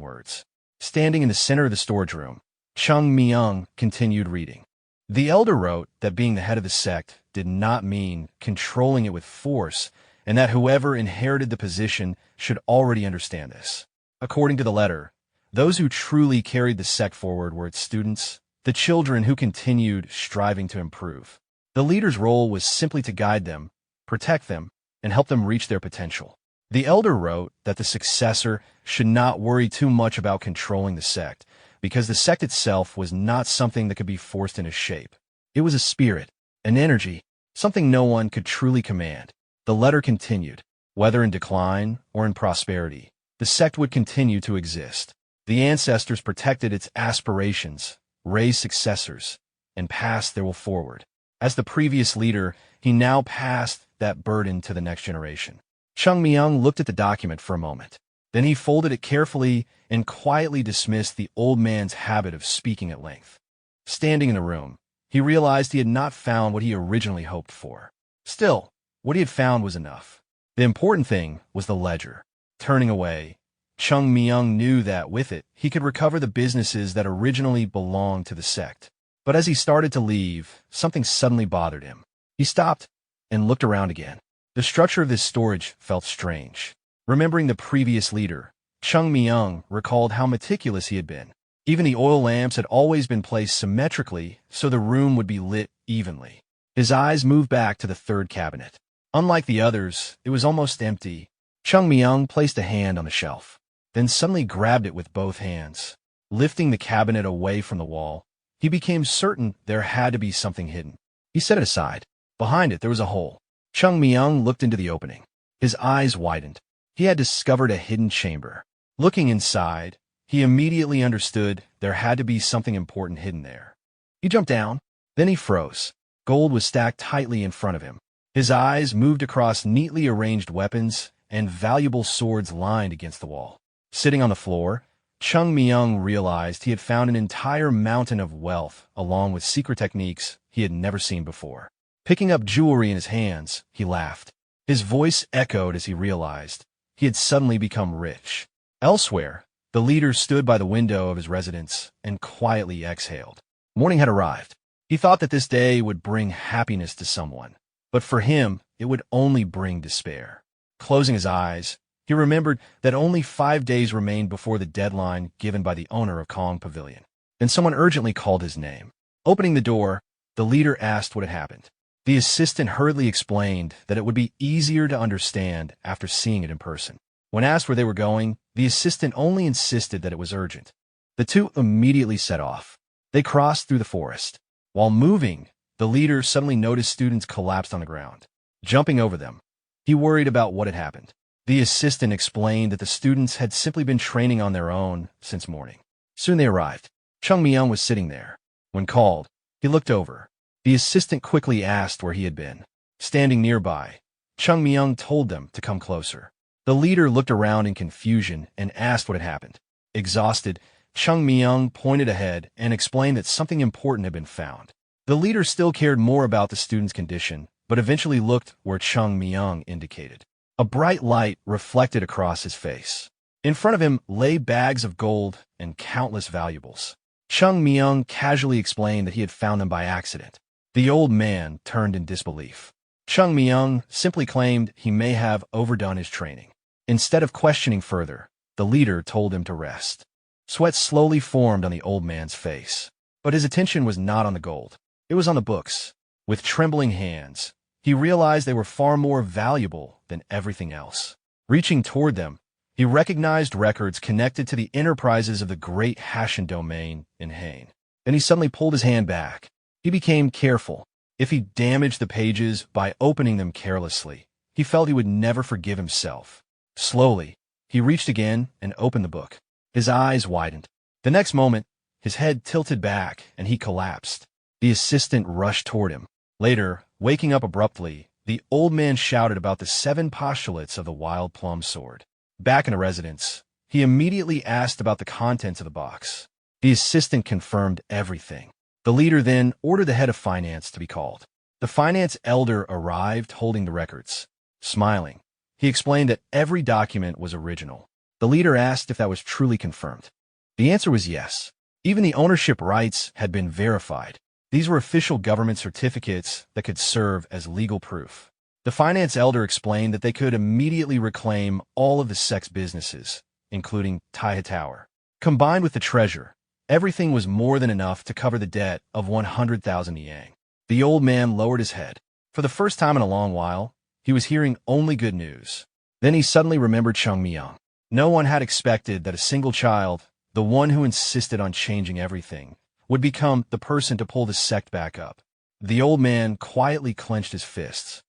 words. Standing in the center of the storage room, Chung Myung continued reading. The elder wrote that being the head of the sect did not mean controlling it with force, and that whoever inherited the position should already understand this. According to the letter, those who truly carried the sect forward were its students, the children who continued striving to improve. The leader's role was simply to guide them, protect them, and help them reach their potential. The elder wrote that the successor should not worry too much about controlling the sect, because the sect itself was not something that could be forced into shape. It was a spirit, an energy, something no one could truly command. The letter continued. Whether in decline or in prosperity, the sect would continue to exist. The ancestors protected its aspirations, raised successors, and passed their will forward. As the previous leader, he now passed that burden to the next generation. Chung Myung looked at the document for a moment. Then he folded it carefully and quietly dismissed the old man's habit of speaking at length. Standing in the room, he realized he had not found what he originally hoped for. Still, what he had found was enough. The important thing was the ledger. Turning away, Chung Myung knew that with it, he could recover the businesses that originally belonged to the sect. But as he started to leave, something suddenly bothered him. He stopped and looked around again. The structure of this storage felt strange. Remembering the previous leader, Chung Myung recalled how meticulous he had been. Even the oil lamps had always been placed symmetrically so the room would be lit evenly. His eyes moved back to the third cabinet. Unlike the others, it was almost empty. Chung Myung placed a hand on the shelf, then suddenly grabbed it with both hands. Lifting the cabinet away from the wall, he became certain there had to be something hidden. He set it aside. Behind it, there was a hole. Chung Myung looked into the opening. His eyes widened. He had discovered a hidden chamber. Looking inside, he immediately understood there had to be something important hidden there. He jumped down, then he froze. Gold was stacked tightly in front of him. His eyes moved across neatly arranged weapons and valuable swords lined against the wall. Sitting on the floor, Chung Myung realized he had found an entire mountain of wealth along with secret techniques he had never seen before. Picking up jewelry in his hands, he laughed. His voice echoed as he realized he had suddenly become rich. Elsewhere, the leader stood by the window of his residence and quietly exhaled. Morning had arrived. He thought that this day would bring happiness to someone, but for him, it would only bring despair. Closing his eyes, he remembered that only 5 days remained before the deadline given by the owner of Kong Pavilion. Then someone urgently called his name. Opening the door, the leader asked what had happened. The assistant hurriedly explained that it would be easier to understand after seeing it in person. When asked where they were going, the assistant only insisted that it was urgent. The two immediately set off. They crossed through the forest. While moving, the leader suddenly noticed students collapsed on the ground. Jumping over them, he worried about what had happened. The assistant explained that the students had simply been training on their own since morning. Soon they arrived. Chung Myung was sitting there. When called, he looked over. The assistant quickly asked where he had been. Standing nearby, Chung Myung told them to come closer. The leader looked around in confusion and asked what had happened. Exhausted, Chung Myung pointed ahead and explained that something important had been found. The leader still cared more about the student's condition, but eventually looked where Chung Myung indicated. A bright light reflected across his face. In front of him lay bags of gold and countless valuables. Chung Myung casually explained that he had found them by accident. The old man turned in disbelief. Chung Myung simply claimed he may have overdone his training. Instead of questioning further, the leader told him to rest. Sweat slowly formed on the old man's face. But his attention was not on the gold. It was on the books. With trembling hands, he realized they were far more valuable than everything else. Reaching toward them, he recognized records connected to the enterprises of the Great Huashan domain in Hain. Then he suddenly pulled his hand back. He became careful. If he damaged the pages by opening them carelessly, he felt he would never forgive himself. Slowly, he reached again and opened the book. His eyes widened. The next moment, his head tilted back and he collapsed. The assistant rushed toward him. Later, waking up abruptly, the old man shouted about the 7 postulates of the Wild Plum Sword. Back in the residence, he immediately asked about the contents of the box. The assistant confirmed everything. The leader then ordered the head of finance to be called. The finance elder arrived holding the records. Smiling, he explained that every document was original. The leader asked if that was truly confirmed. The answer was yes. Even the ownership rights had been verified. These were official government certificates that could serve as legal proof. The finance elder explained that they could immediately reclaim all of the sect's businesses, including Taiha Tower. Combined with the treasure, everything was more than enough to cover the debt of 100,000 yang. The old man lowered his head. For the first time in a long while, he was hearing only good news. Then he suddenly remembered Chung Myung. No one had expected that a single child, the one who insisted on changing everything, would become the person to pull the sect back up. The old man quietly clenched his fists.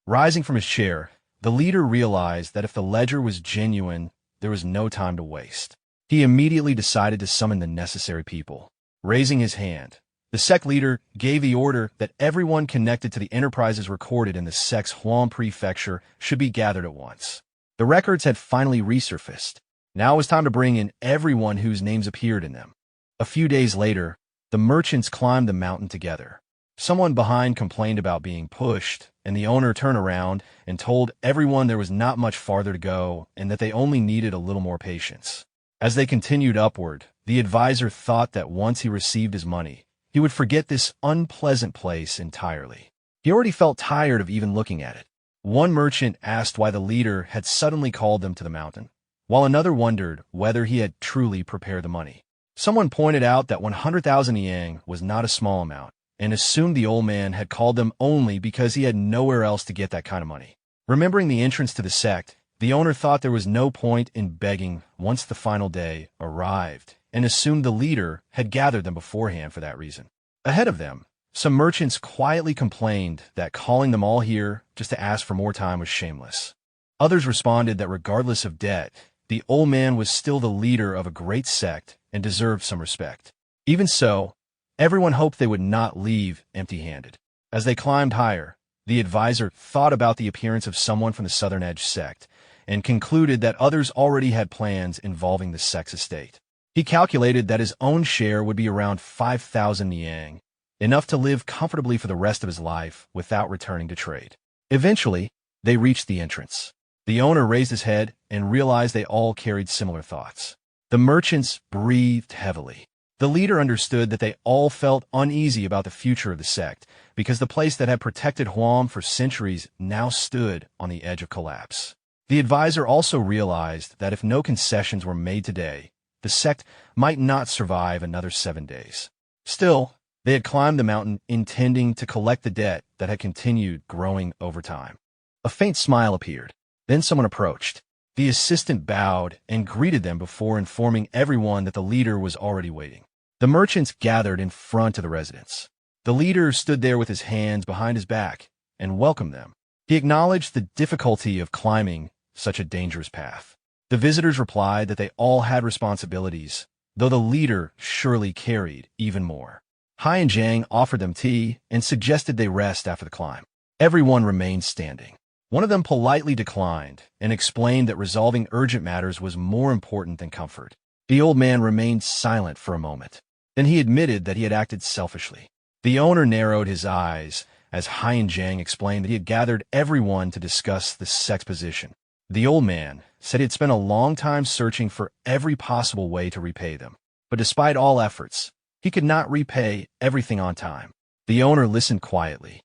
Rising from his chair, the leader realized that if the ledger was genuine, there was no time to waste. He immediately decided to summon the necessary people. Raising his hand, the sect leader gave the order that everyone connected to the enterprises recorded in the sect's Huan prefecture should be gathered at once. The records had finally resurfaced. Now it was time to bring in everyone whose names appeared in them. A few days later, the merchants climbed the mountain together. Someone behind complained about being pushed, and the owner turned around and told everyone there was not much farther to go and that they only needed a little more patience. As they continued upward, the advisor thought that once he received his money, he would forget this unpleasant place entirely. He already felt tired of even looking at it. One merchant asked why the leader had suddenly called them to the mountain, while another wondered whether he had truly prepared the money. Someone pointed out that 100,000 yang was not a small amount, and assumed the old man had called them only because he had nowhere else to get that kind of money. Remembering the entrance to the sect, the owner thought there was no point in begging once the final day arrived, and assumed the leader had gathered them beforehand for that reason. Ahead of them, some merchants quietly complained that calling them all here just to ask for more time was shameless. Others responded that regardless of debt, the old man was still the leader of a great sect and deserved some respect. Even so, everyone hoped they would not leave empty-handed. As they climbed higher, the advisor thought about the appearance of someone from the Southern Edge sect and concluded that others already had plans involving the sect's estate. He calculated that his own share would be around 5,000 yang, enough to live comfortably for the rest of his life without returning to trade. Eventually, they reached the entrance. The owner raised his head and realized they all carried similar thoughts. The merchants breathed heavily. The leader understood that they all felt uneasy about the future of the sect because the place that had protected Huam for centuries now stood on the edge of collapse. The advisor also realized that if no concessions were made today, the sect might not survive another 7 days. Still, they had climbed the mountain intending to collect the debt that had continued growing over time. A faint smile appeared. Then someone approached. The assistant bowed and greeted them before informing everyone that the leader was already waiting. The merchants gathered in front of the residence. The leader stood there with his hands behind his back and welcomed them. He acknowledged the difficulty of climbing such a dangerous path. The visitors replied that they all had responsibilities, though the leader surely carried even more. Hai and Jiang offered them tea and suggested they rest after the climb. Everyone remained standing. One of them politely declined and explained that resolving urgent matters was more important than comfort. The old man remained silent for a moment. Then he admitted that he had acted selfishly. The owner narrowed his eyes as Hai and Jiang explained that he had gathered everyone to discuss the sect's position. The old man said he had spent a long time searching for every possible way to repay them. But despite all efforts, he could not repay everything on time. The owner listened quietly.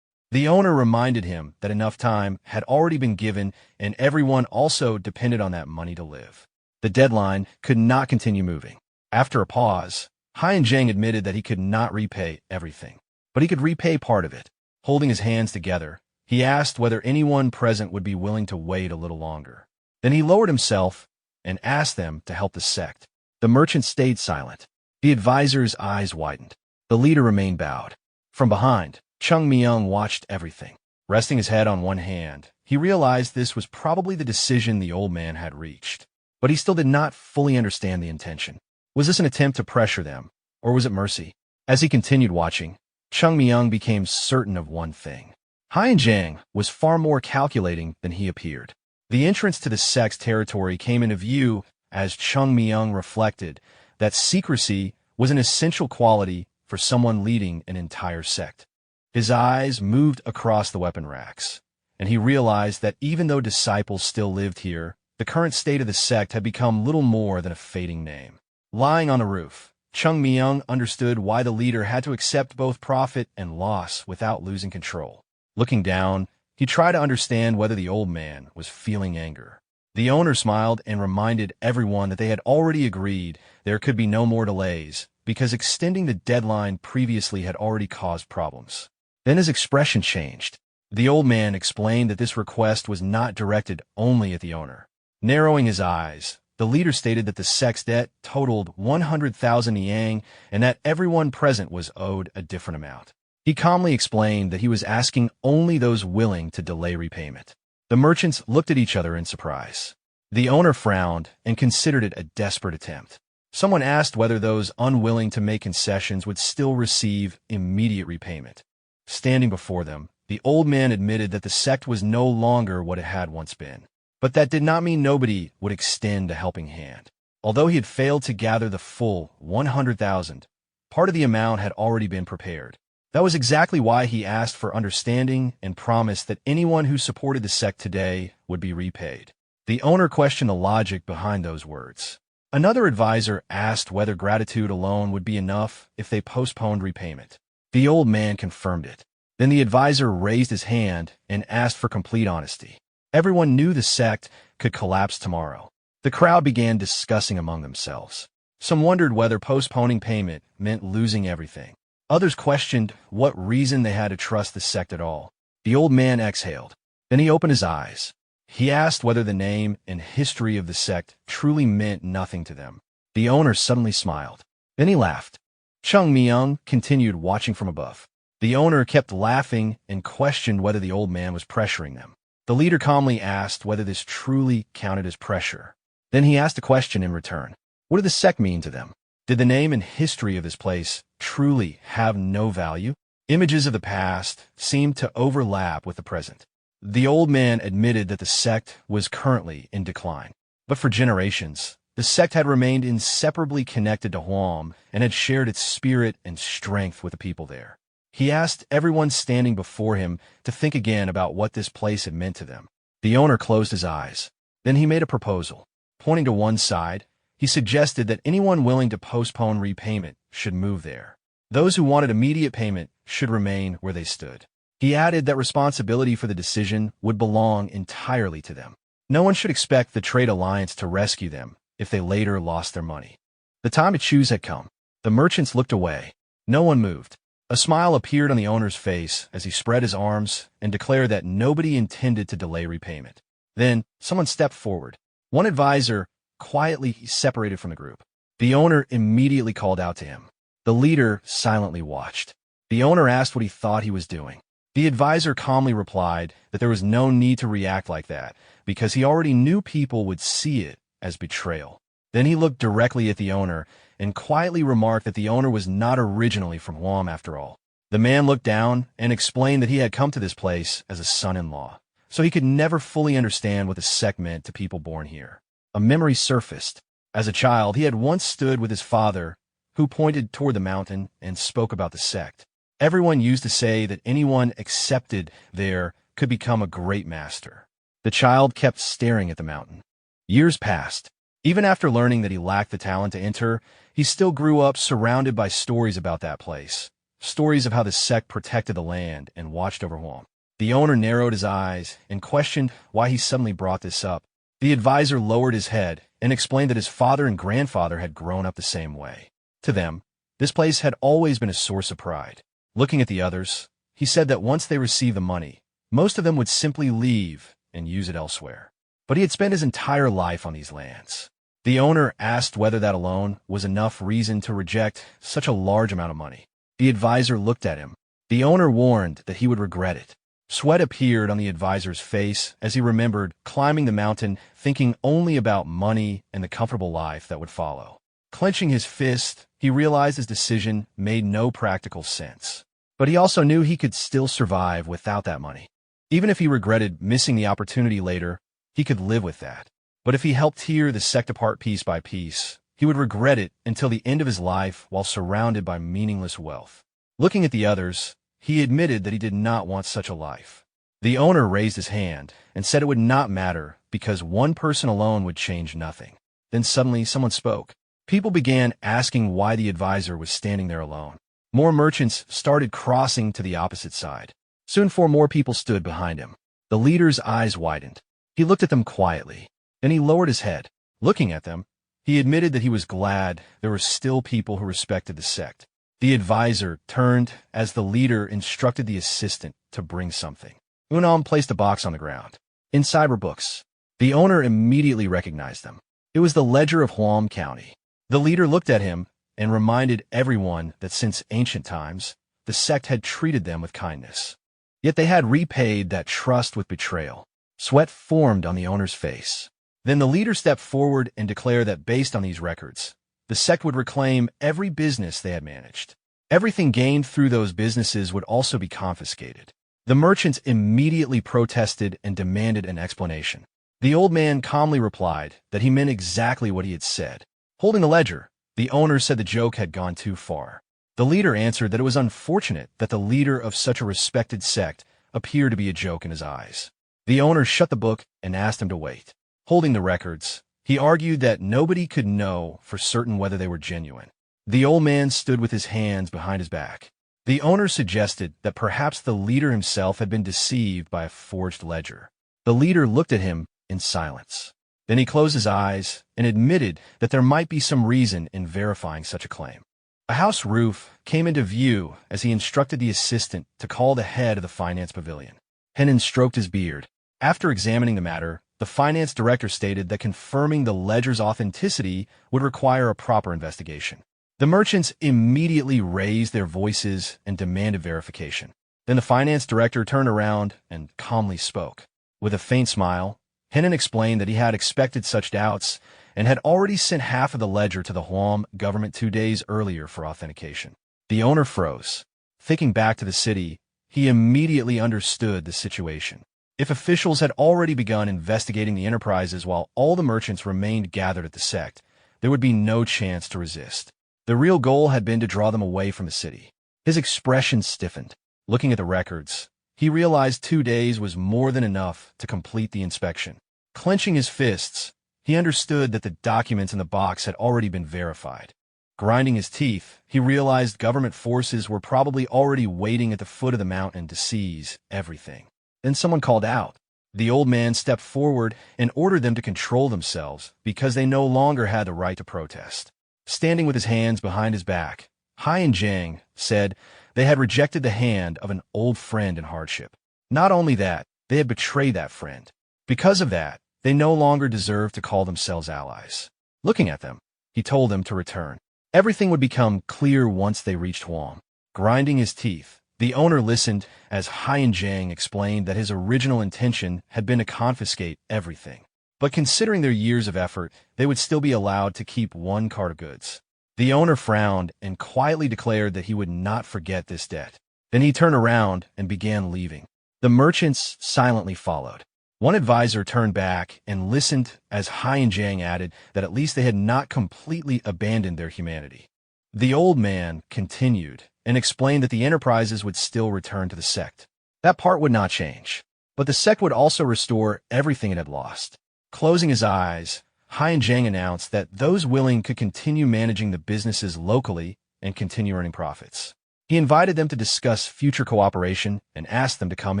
The owner reminded him that enough time had already been given and everyone also depended on that money to live. The deadline could not continue moving. After a pause, Hai and Jiang admitted that he could not repay everything, but he could repay part of it. Holding his hands together, he asked whether anyone present would be willing to wait a little longer. Then he lowered himself and asked them to help the sect. The merchant stayed silent. The advisor's eyes widened. The leader remained bowed. From behind, Chung Myung watched everything. Resting his head on one hand, he realized this was probably the decision the old man had reached. But he still did not fully understand the intention. Was this an attempt to pressure them, or was it mercy? As he continued watching, Chung Myung became certain of one thing. Hai and Jiang was far more calculating than he appeared. The entrance to the sect's territory came into view as Chung Myung reflected that secrecy was an essential quality for someone leading an entire sect. His eyes moved across the weapon racks, and he realized that even though disciples still lived here, the current state of the sect had become little more than a fading name. Lying on the roof, Chung Myung understood why the leader had to accept both profit and loss without losing control. Looking down, he tried to understand whether the old man was feeling anger. The owner smiled and reminded everyone that they had already agreed there could be no more delays because extending the deadline previously had already caused problems. Then his expression changed. The old man explained that this request was not directed only at the owner. Narrowing his eyes, the leader stated that the sect's debt totaled 100,000 yang and that everyone present was owed a different amount. He calmly explained that he was asking only those willing to delay repayment. The merchants looked at each other in surprise. The owner frowned and considered it a desperate attempt. Someone asked whether those unwilling to make concessions would still receive immediate repayment. Standing before them, the old man admitted that the sect was no longer what it had once been. But that did not mean nobody would extend a helping hand. Although he had failed to gather the full 100,000, part of the amount had already been prepared. That was exactly why he asked for understanding and promised that anyone who supported the sect today would be repaid. The owner questioned the logic behind those words. Another advisor asked whether gratitude alone would be enough if they postponed repayment. The old man confirmed it. Then the advisor raised his hand and asked for complete honesty. Everyone knew the sect could collapse tomorrow. The crowd began discussing among themselves. Some wondered whether postponing payment meant losing everything. Others questioned what reason they had to trust the sect at all. The old man exhaled. Then he opened his eyes. He asked whether the name and history of the sect truly meant nothing to them. The owner suddenly smiled. Then he laughed. Chung Myung continued watching from above. The owner kept laughing and questioned whether the old man was pressuring them. The leader calmly asked whether this truly counted as pressure. Then he asked a question in return. What did the sect mean to them? Did the name and history of this place truly have no value? Images of the past seemed to overlap with the present. The old man admitted that the sect was currently in decline. But for generations, the sect had remained inseparably connected to Huam and had shared its spirit and strength with the people there. He asked everyone standing before him to think again about what this place had meant to them. The owner closed his eyes. Then he made a proposal. Pointing to one side, he suggested that anyone willing to postpone repayment should move there. Those who wanted immediate payment should remain where they stood. He added that responsibility for the decision would belong entirely to them. No one should expect the trade alliance to rescue them if they later lost their money. The time to choose had come. The merchants looked away. No one moved. A smile appeared on the owner's face as he spread his arms and declared that nobody intended to delay repayment. Then, someone stepped forward. One advisor quietly separated from the group. The owner immediately called out to him. The leader silently watched. The owner asked what he thought he was doing. The advisor calmly replied that there was no need to react like that because he already knew people would see it as betrayal. Then he looked directly at the owner and quietly remarked that the owner was not originally from Huam after all. The man looked down and explained that he had come to this place as a son-in-law, so he could never fully understand what the sect meant to people born here. A memory surfaced. As a child, he had once stood with his father, who pointed toward the mountain and spoke about the sect. Everyone used to say that anyone accepted there could become a great master. The child kept staring at the mountain. Years passed. Even after learning that he lacked the talent to enter, he still grew up surrounded by stories about that place. Stories of how the sect protected the land and watched over Huam. The owner narrowed his eyes and questioned why he suddenly brought this up. The advisor lowered his head and explained that his father and grandfather had grown up the same way. To them, this place had always been a source of pride. Looking at the others, he said that once they received the money, most of them would simply leave and use it elsewhere. But he had spent his entire life on these lands. The owner asked whether that alone was enough reason to reject such a large amount of money. The advisor looked at him. The owner warned that he would regret it. Sweat appeared on the advisor's face as he remembered climbing the mountain, thinking only about money and the comfortable life that would follow. Clenching his fist, he realized his decision made no practical sense. But he also knew he could still survive without that money. Even if he regretted missing the opportunity later, he could live with that. But if he helped tear the sect apart piece by piece, he would regret it until the end of his life while surrounded by meaningless wealth. Looking at the others, he admitted that he did not want such a life. The owner raised his hand and said it would not matter because one person alone would change nothing. Then suddenly someone spoke. People began asking why the advisor was standing there alone. More merchants started crossing to the opposite side. Soon 4 more people stood behind him. The leader's eyes widened. He looked at them quietly. Then he lowered his head. Looking at them, he admitted that he was glad there were still people who respected the sect. The advisor turned as the leader instructed the assistant to bring something. Unam placed a box on the ground. Inside were books. The owner immediately recognized them. It was the ledger of Huam County. The leader looked at him and reminded everyone that since ancient times, the sect had treated them with kindness. Yet they had repaid that trust with betrayal. Sweat formed on the owner's face. Then the leader stepped forward and declared that based on these records, the sect would reclaim every business they had managed. Everything gained through those businesses would also be confiscated. The merchants immediately protested and demanded an explanation. The old man calmly replied that he meant exactly what he had said. Holding the ledger, the owner said the joke had gone too far. The leader answered that it was unfortunate that the leader of such a respected sect appeared to be a joke in his eyes. The owner shut the book and asked him to wait. Holding the records, he argued that nobody could know for certain whether they were genuine. The old man stood with his hands behind his back. The owner suggested that perhaps the leader himself had been deceived by a forged ledger. The leader looked at him in silence. Then he closed his eyes and admitted that there might be some reason in verifying such a claim. A house roof came into view as he instructed the assistant to call the head of the finance pavilion. Henan stroked his beard. After examining the matter, the finance director stated that confirming the ledger's authenticity would require a proper investigation. The merchants immediately raised their voices and demanded verification. Then the finance director turned around and calmly spoke. With a faint smile, Henan explained that he had expected such doubts and had already sent half of the ledger to the Huam government 2 days earlier for authentication. The owner froze. Thinking back to the city, he immediately understood the situation. If officials had already begun investigating the enterprises while all the merchants remained gathered at the sect, there would be no chance to resist. The real goal had been to draw them away from the city. His expression stiffened. Looking at the records, he realized 2 days was more than enough to complete the inspection. Clenching his fists, he understood that the documents in the box had already been verified. Grinding his teeth, he realized government forces were probably already waiting at the foot of the mountain to seize everything. Then someone called out. The old man stepped forward and ordered them to control themselves because they no longer had the right to protest. Standing with his hands behind his back, Huashan-Sekte said they had rejected the hand of an old friend in hardship. Not only that, they had betrayed that friend. Because of that, they no longer deserved to call themselves allies. Looking at them, he told them to return. Everything would become clear once they reached Huam. Grinding his teeth, the owner listened as Huashan-Sekte explained that his original intention had been to confiscate everything. But considering their years of effort, they would still be allowed to keep 1 cart of goods. The owner frowned and quietly declared that he would not forget this debt. Then he turned around and began leaving. The merchants silently followed. One advisor turned back and listened as Huashan-Sekte added that at least they had not completely abandoned their humanity. The old man continued and explained that the enterprises would still return to the sect. That part would not change, but the sect would also restore everything it had lost. Closing his eyes, Huashan-Sekte announced that those willing could continue managing the businesses locally and continue earning profits. He invited them to discuss future cooperation and asked them to come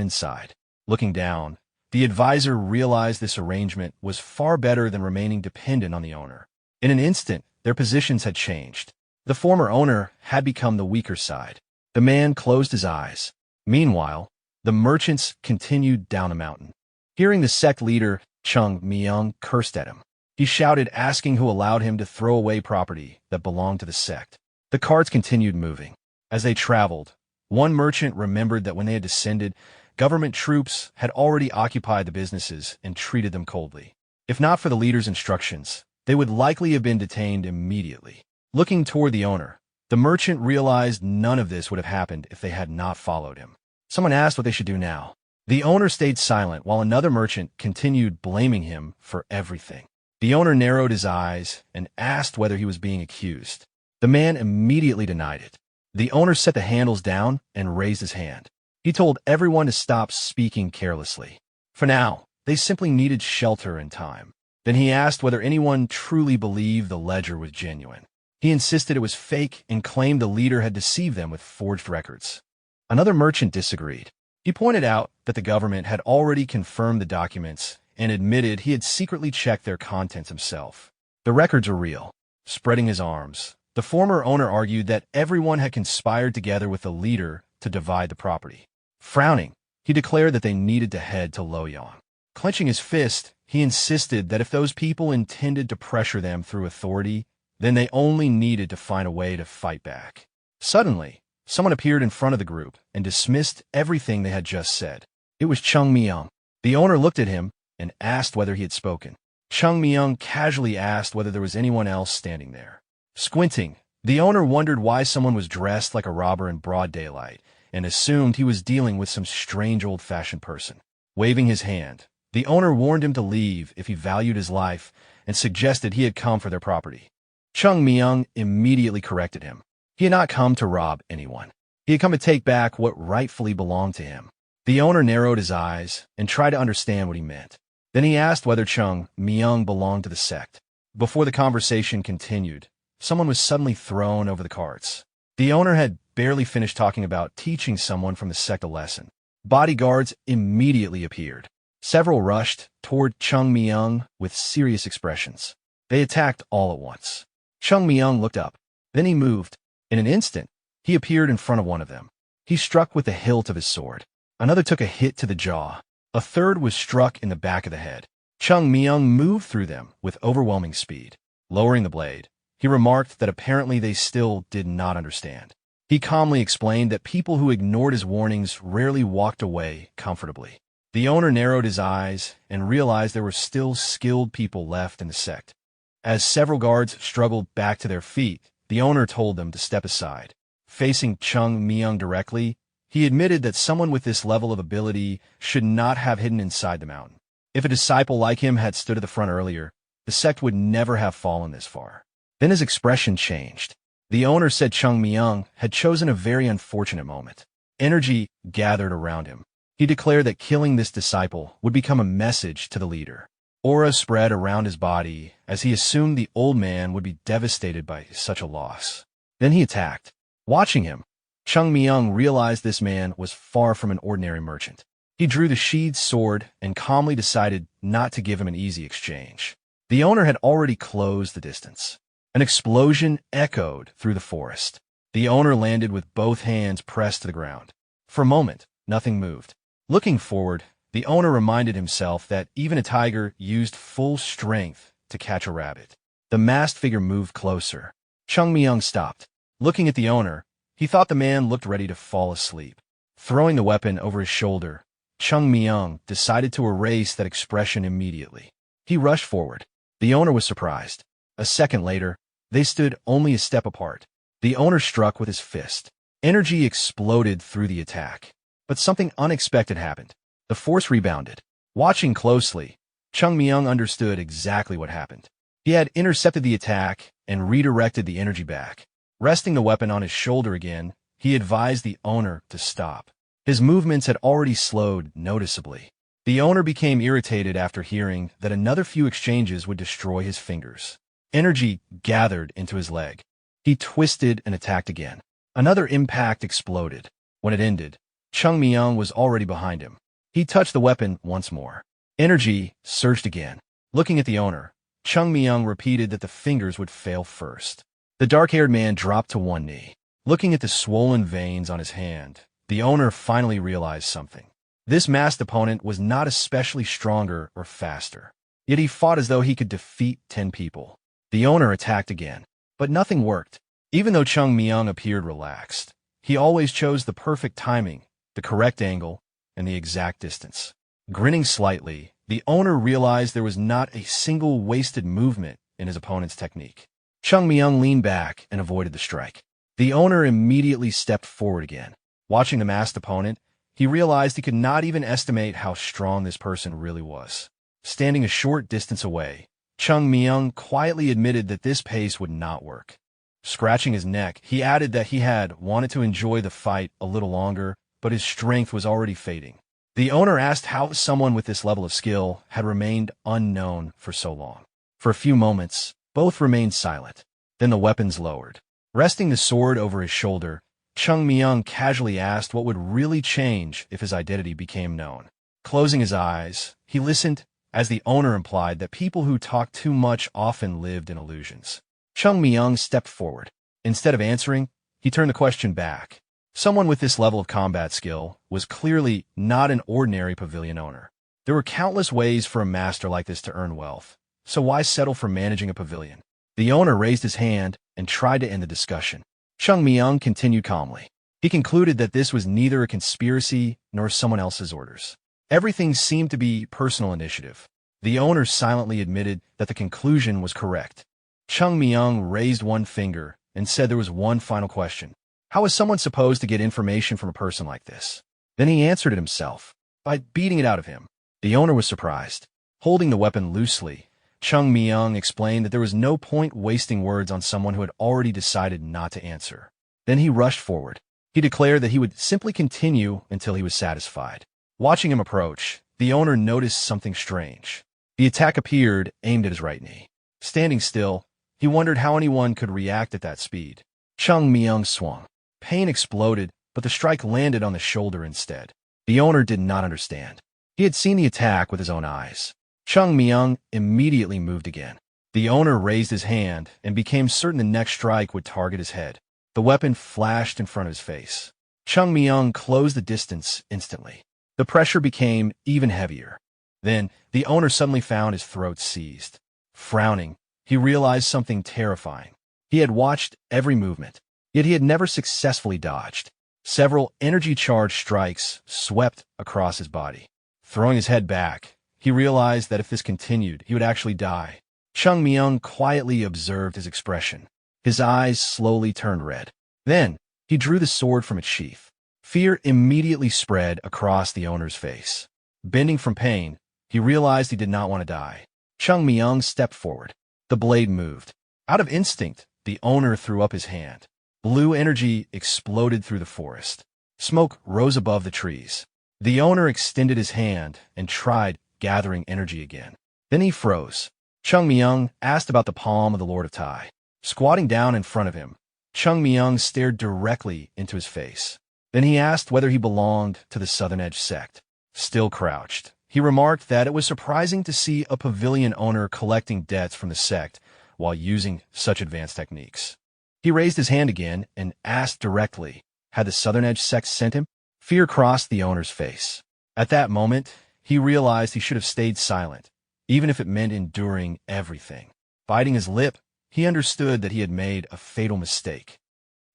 inside. Looking down, the advisor realized this arrangement was far better than remaining dependent on the owner. In an instant, their positions had changed. The former owner had become the weaker side. The man closed his eyes. Meanwhile, the merchants continued down the mountain. Hearing the sect leader, Chung Myung, cursed at him. He shouted, asking who allowed him to throw away property that belonged to the sect. The carts continued moving. As they traveled, one merchant remembered that when they had descended, government troops had already occupied the businesses and treated them coldly. If not for the leader's instructions, they would likely have been detained immediately. Looking toward the owner, the merchant realized none of this would have happened if they had not followed him. Someone asked what they should do now. The owner stayed silent while another merchant continued blaming him for everything. The owner narrowed his eyes and asked whether he was being accused. The man immediately denied it. The owner set the handles down and raised his hand. He told everyone to stop speaking carelessly. For now, they simply needed shelter and time. Then he asked whether anyone truly believed the ledger was genuine. He insisted it was fake and claimed the leader had deceived them with forged records. Another merchant disagreed. He pointed out that the government had already confirmed the documents and admitted he had secretly checked their contents himself. The records were real. Spreading his arms, the former owner argued that everyone had conspired together with the leader to divide the property. Frowning, he declared that they needed to head to Loyang. Clenching his fist, he insisted that if those people intended to pressure them through authority, then they only needed to find a way to fight back. Suddenly, someone appeared in front of the group and dismissed everything they had just said. It was Chung Myung. The owner looked at him and asked whether he had spoken. Chung Myung casually asked whether there was anyone else standing there. Squinting, the owner wondered why someone was dressed like a robber in broad daylight and assumed he was dealing with some strange old-fashioned person. Waving his hand, the owner warned him to leave if he valued his life and suggested he had come for their property. Chung Myung immediately corrected him. He had not come to rob anyone. He had come to take back what rightfully belonged to him. The owner narrowed his eyes and tried to understand what he meant. Then he asked whether Chung Myung belonged to the sect. Before the conversation continued, someone was suddenly thrown over the carts. The owner had barely finished talking about teaching someone from the sect a lesson. Bodyguards immediately appeared. Several rushed toward Chung Myung with serious expressions. They attacked all at once. Chung Myung looked up. Then he moved. In an instant, he appeared in front of one of them. He struck with the hilt of his sword. Another took a hit to the jaw. A third was struck in the back of the head. Chung Myung moved through them with overwhelming speed. Lowering the blade, he remarked that apparently they still did not understand. He calmly explained that people who ignored his warnings rarely walked away comfortably. The owner narrowed his eyes and realized there were still skilled people left in the sect. As several guards struggled back to their feet, the owner told them to step aside. Facing Chung Myung directly, he admitted that someone with this level of ability should not have hidden inside the mountain. If a disciple like him had stood at the front earlier, the sect would never have fallen this far. Then his expression changed. The owner said Chung Myung had chosen a very unfortunate moment. Energy gathered around him. He declared that killing this disciple would become a message to the leader. Aura spread around his body as he assumed the old man would be devastated by such a loss. Then he attacked. Watching him, Chung Myung realized this man was far from an ordinary merchant. He drew the sheathed sword and calmly decided not to give him an easy exchange. The owner had already closed the distance. An explosion echoed through the forest. The owner landed with both hands pressed to the ground. For a moment, nothing moved. Looking forward, the owner reminded himself that even a tiger used full strength to catch a rabbit. The masked figure moved closer. Chung Myung stopped. Looking at the owner, he thought the man looked ready to fall asleep. Throwing the weapon over his shoulder, Chung Myung decided to erase that expression immediately. He rushed forward. The owner was surprised. A second later, they stood only a step apart. The owner struck with his fist. Energy exploded through the attack. But something unexpected happened. The force rebounded. Watching closely, Chung Myung understood exactly what happened. He had intercepted the attack and redirected the energy back. Resting the weapon on his shoulder again, he advised the owner to stop. His movements had already slowed noticeably. The owner became irritated after hearing that another few exchanges would destroy his fingers. Energy gathered into his leg. He twisted and attacked again. Another impact exploded. When it ended, Chung Myung was already behind him. He touched the weapon once more. Energy surged again. Looking at the owner, Chung Myung repeated that the fingers would fail first. The dark-haired man dropped to one knee. Looking at the swollen veins on his hand, the owner finally realized something. This masked opponent was not especially stronger or faster. Yet he fought as though he could defeat 10 people. The owner attacked again, but nothing worked. Even though Chung Myung appeared relaxed, he always chose the perfect timing, the correct angle, and the exact distance. Grinning slightly, the owner realized there was not a single wasted movement in his opponent's technique. Chung Myung leaned back and avoided the strike. The owner immediately stepped forward again. Watching the masked opponent, he realized he could not even estimate how strong this person really was. Standing a short distance away, Chung Myung quietly admitted that this pace would not work. Scratching his neck, he added that he had wanted to enjoy the fight a little longer, but his strength was already fading. The owner asked how someone with this level of skill had remained unknown for so long. For a few moments, both remained silent. Then the weapons lowered. Resting the sword over his shoulder, Chung Myung casually asked what would really change if his identity became known. Closing his eyes, he listened as the owner implied that people who talk too much often lived in illusions. Chung Myung stepped forward. Instead of answering, he turned the question back. Someone with this level of combat skill was clearly not an ordinary pavilion owner. There were countless ways for a master like this to earn wealth, so why settle for managing a pavilion? The owner raised his hand and tried to end the discussion. Chung Myung continued calmly. He concluded that this was neither a conspiracy nor someone else's orders. Everything seemed to be personal initiative. The owner silently admitted that the conclusion was correct. Chung Myung raised one finger and said there was one final question. How is someone supposed to get information from a person like this? Then he answered it himself, by beating it out of him. The owner was surprised. Holding the weapon loosely, Chung Myung explained that there was no point wasting words on someone who had already decided not to answer. Then he rushed forward. He declared that he would simply continue until he was satisfied. Watching him approach, the owner noticed something strange. The attack appeared, aimed at his right knee. Standing still, he wondered how anyone could react at that speed. Chung Myung swung. Pain exploded, but the strike landed on the shoulder instead. The owner did not understand. He had seen the attack with his own eyes. Chung Myung immediately moved again. The owner raised his hand and became certain the next strike would target his head. The weapon flashed in front of his face. Chung Myung closed the distance instantly. The pressure became even heavier. Then, the owner suddenly found his throat seized. Frowning, he realized something terrifying. He had watched every movement, yet he had never successfully dodged. Several energy-charged strikes swept across his body. Throwing his head back, he realized that if this continued, he would actually die. Chung Myung quietly observed his expression. His eyes slowly turned red. Then, he drew the sword from its sheath. Fear immediately spread across the owner's face. Bending from pain, he realized he did not want to die. Chung Myung stepped forward. The blade moved. Out of instinct, the owner threw up his hand. Blue energy exploded through the forest. Smoke rose above the trees. The owner extended his hand and tried gathering energy again. Then he froze. Chung Myung asked about the palm of the Lord of Tai. Squatting down in front of him, Chung Myung stared directly into his face. Then he asked whether he belonged to the Southern Edge sect. Still crouched, he remarked that it was surprising to see a pavilion owner collecting debts from the sect while using such advanced techniques. He raised his hand again and asked directly, had the Southern Edge sect sent him? Fear crossed the owner's face. At that moment, he realized he should have stayed silent, even if it meant enduring everything. Biting his lip, he understood that he had made a fatal mistake.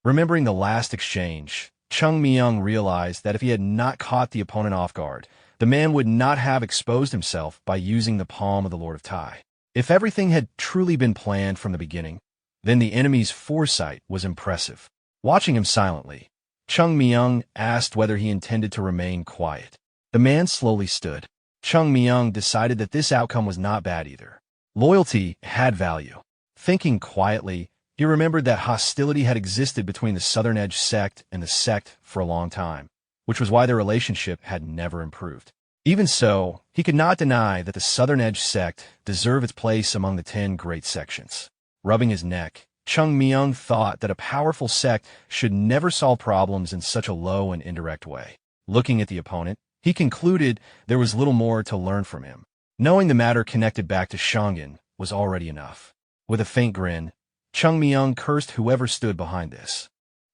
Remembering the last exchange, Chung Myung realized that if he had not caught the opponent off guard, the man would not have exposed himself by using the palm of the Lord of Tai. If everything had truly been planned from the beginning, then the enemy's foresight was impressive. Watching him silently, Chung Myung asked whether he intended to remain quiet. The man slowly stood. Chung Myung decided that this outcome was not bad either. Loyalty had value. Thinking quietly, he remembered that hostility had existed between the Southern Edge sect and the sect for a long time, which was why their relationship had never improved. Even so, he could not deny that the Southern Edge sect deserved its place among the 10 great sections. Rubbing his neck, Chung Myung thought that a powerful sect should never solve problems in such a low and indirect way. Looking at the opponent, he concluded there was little more to learn from him. Knowing the matter connected back to Shongan was already enough. With a faint grin, Chung Myung cursed whoever stood behind this.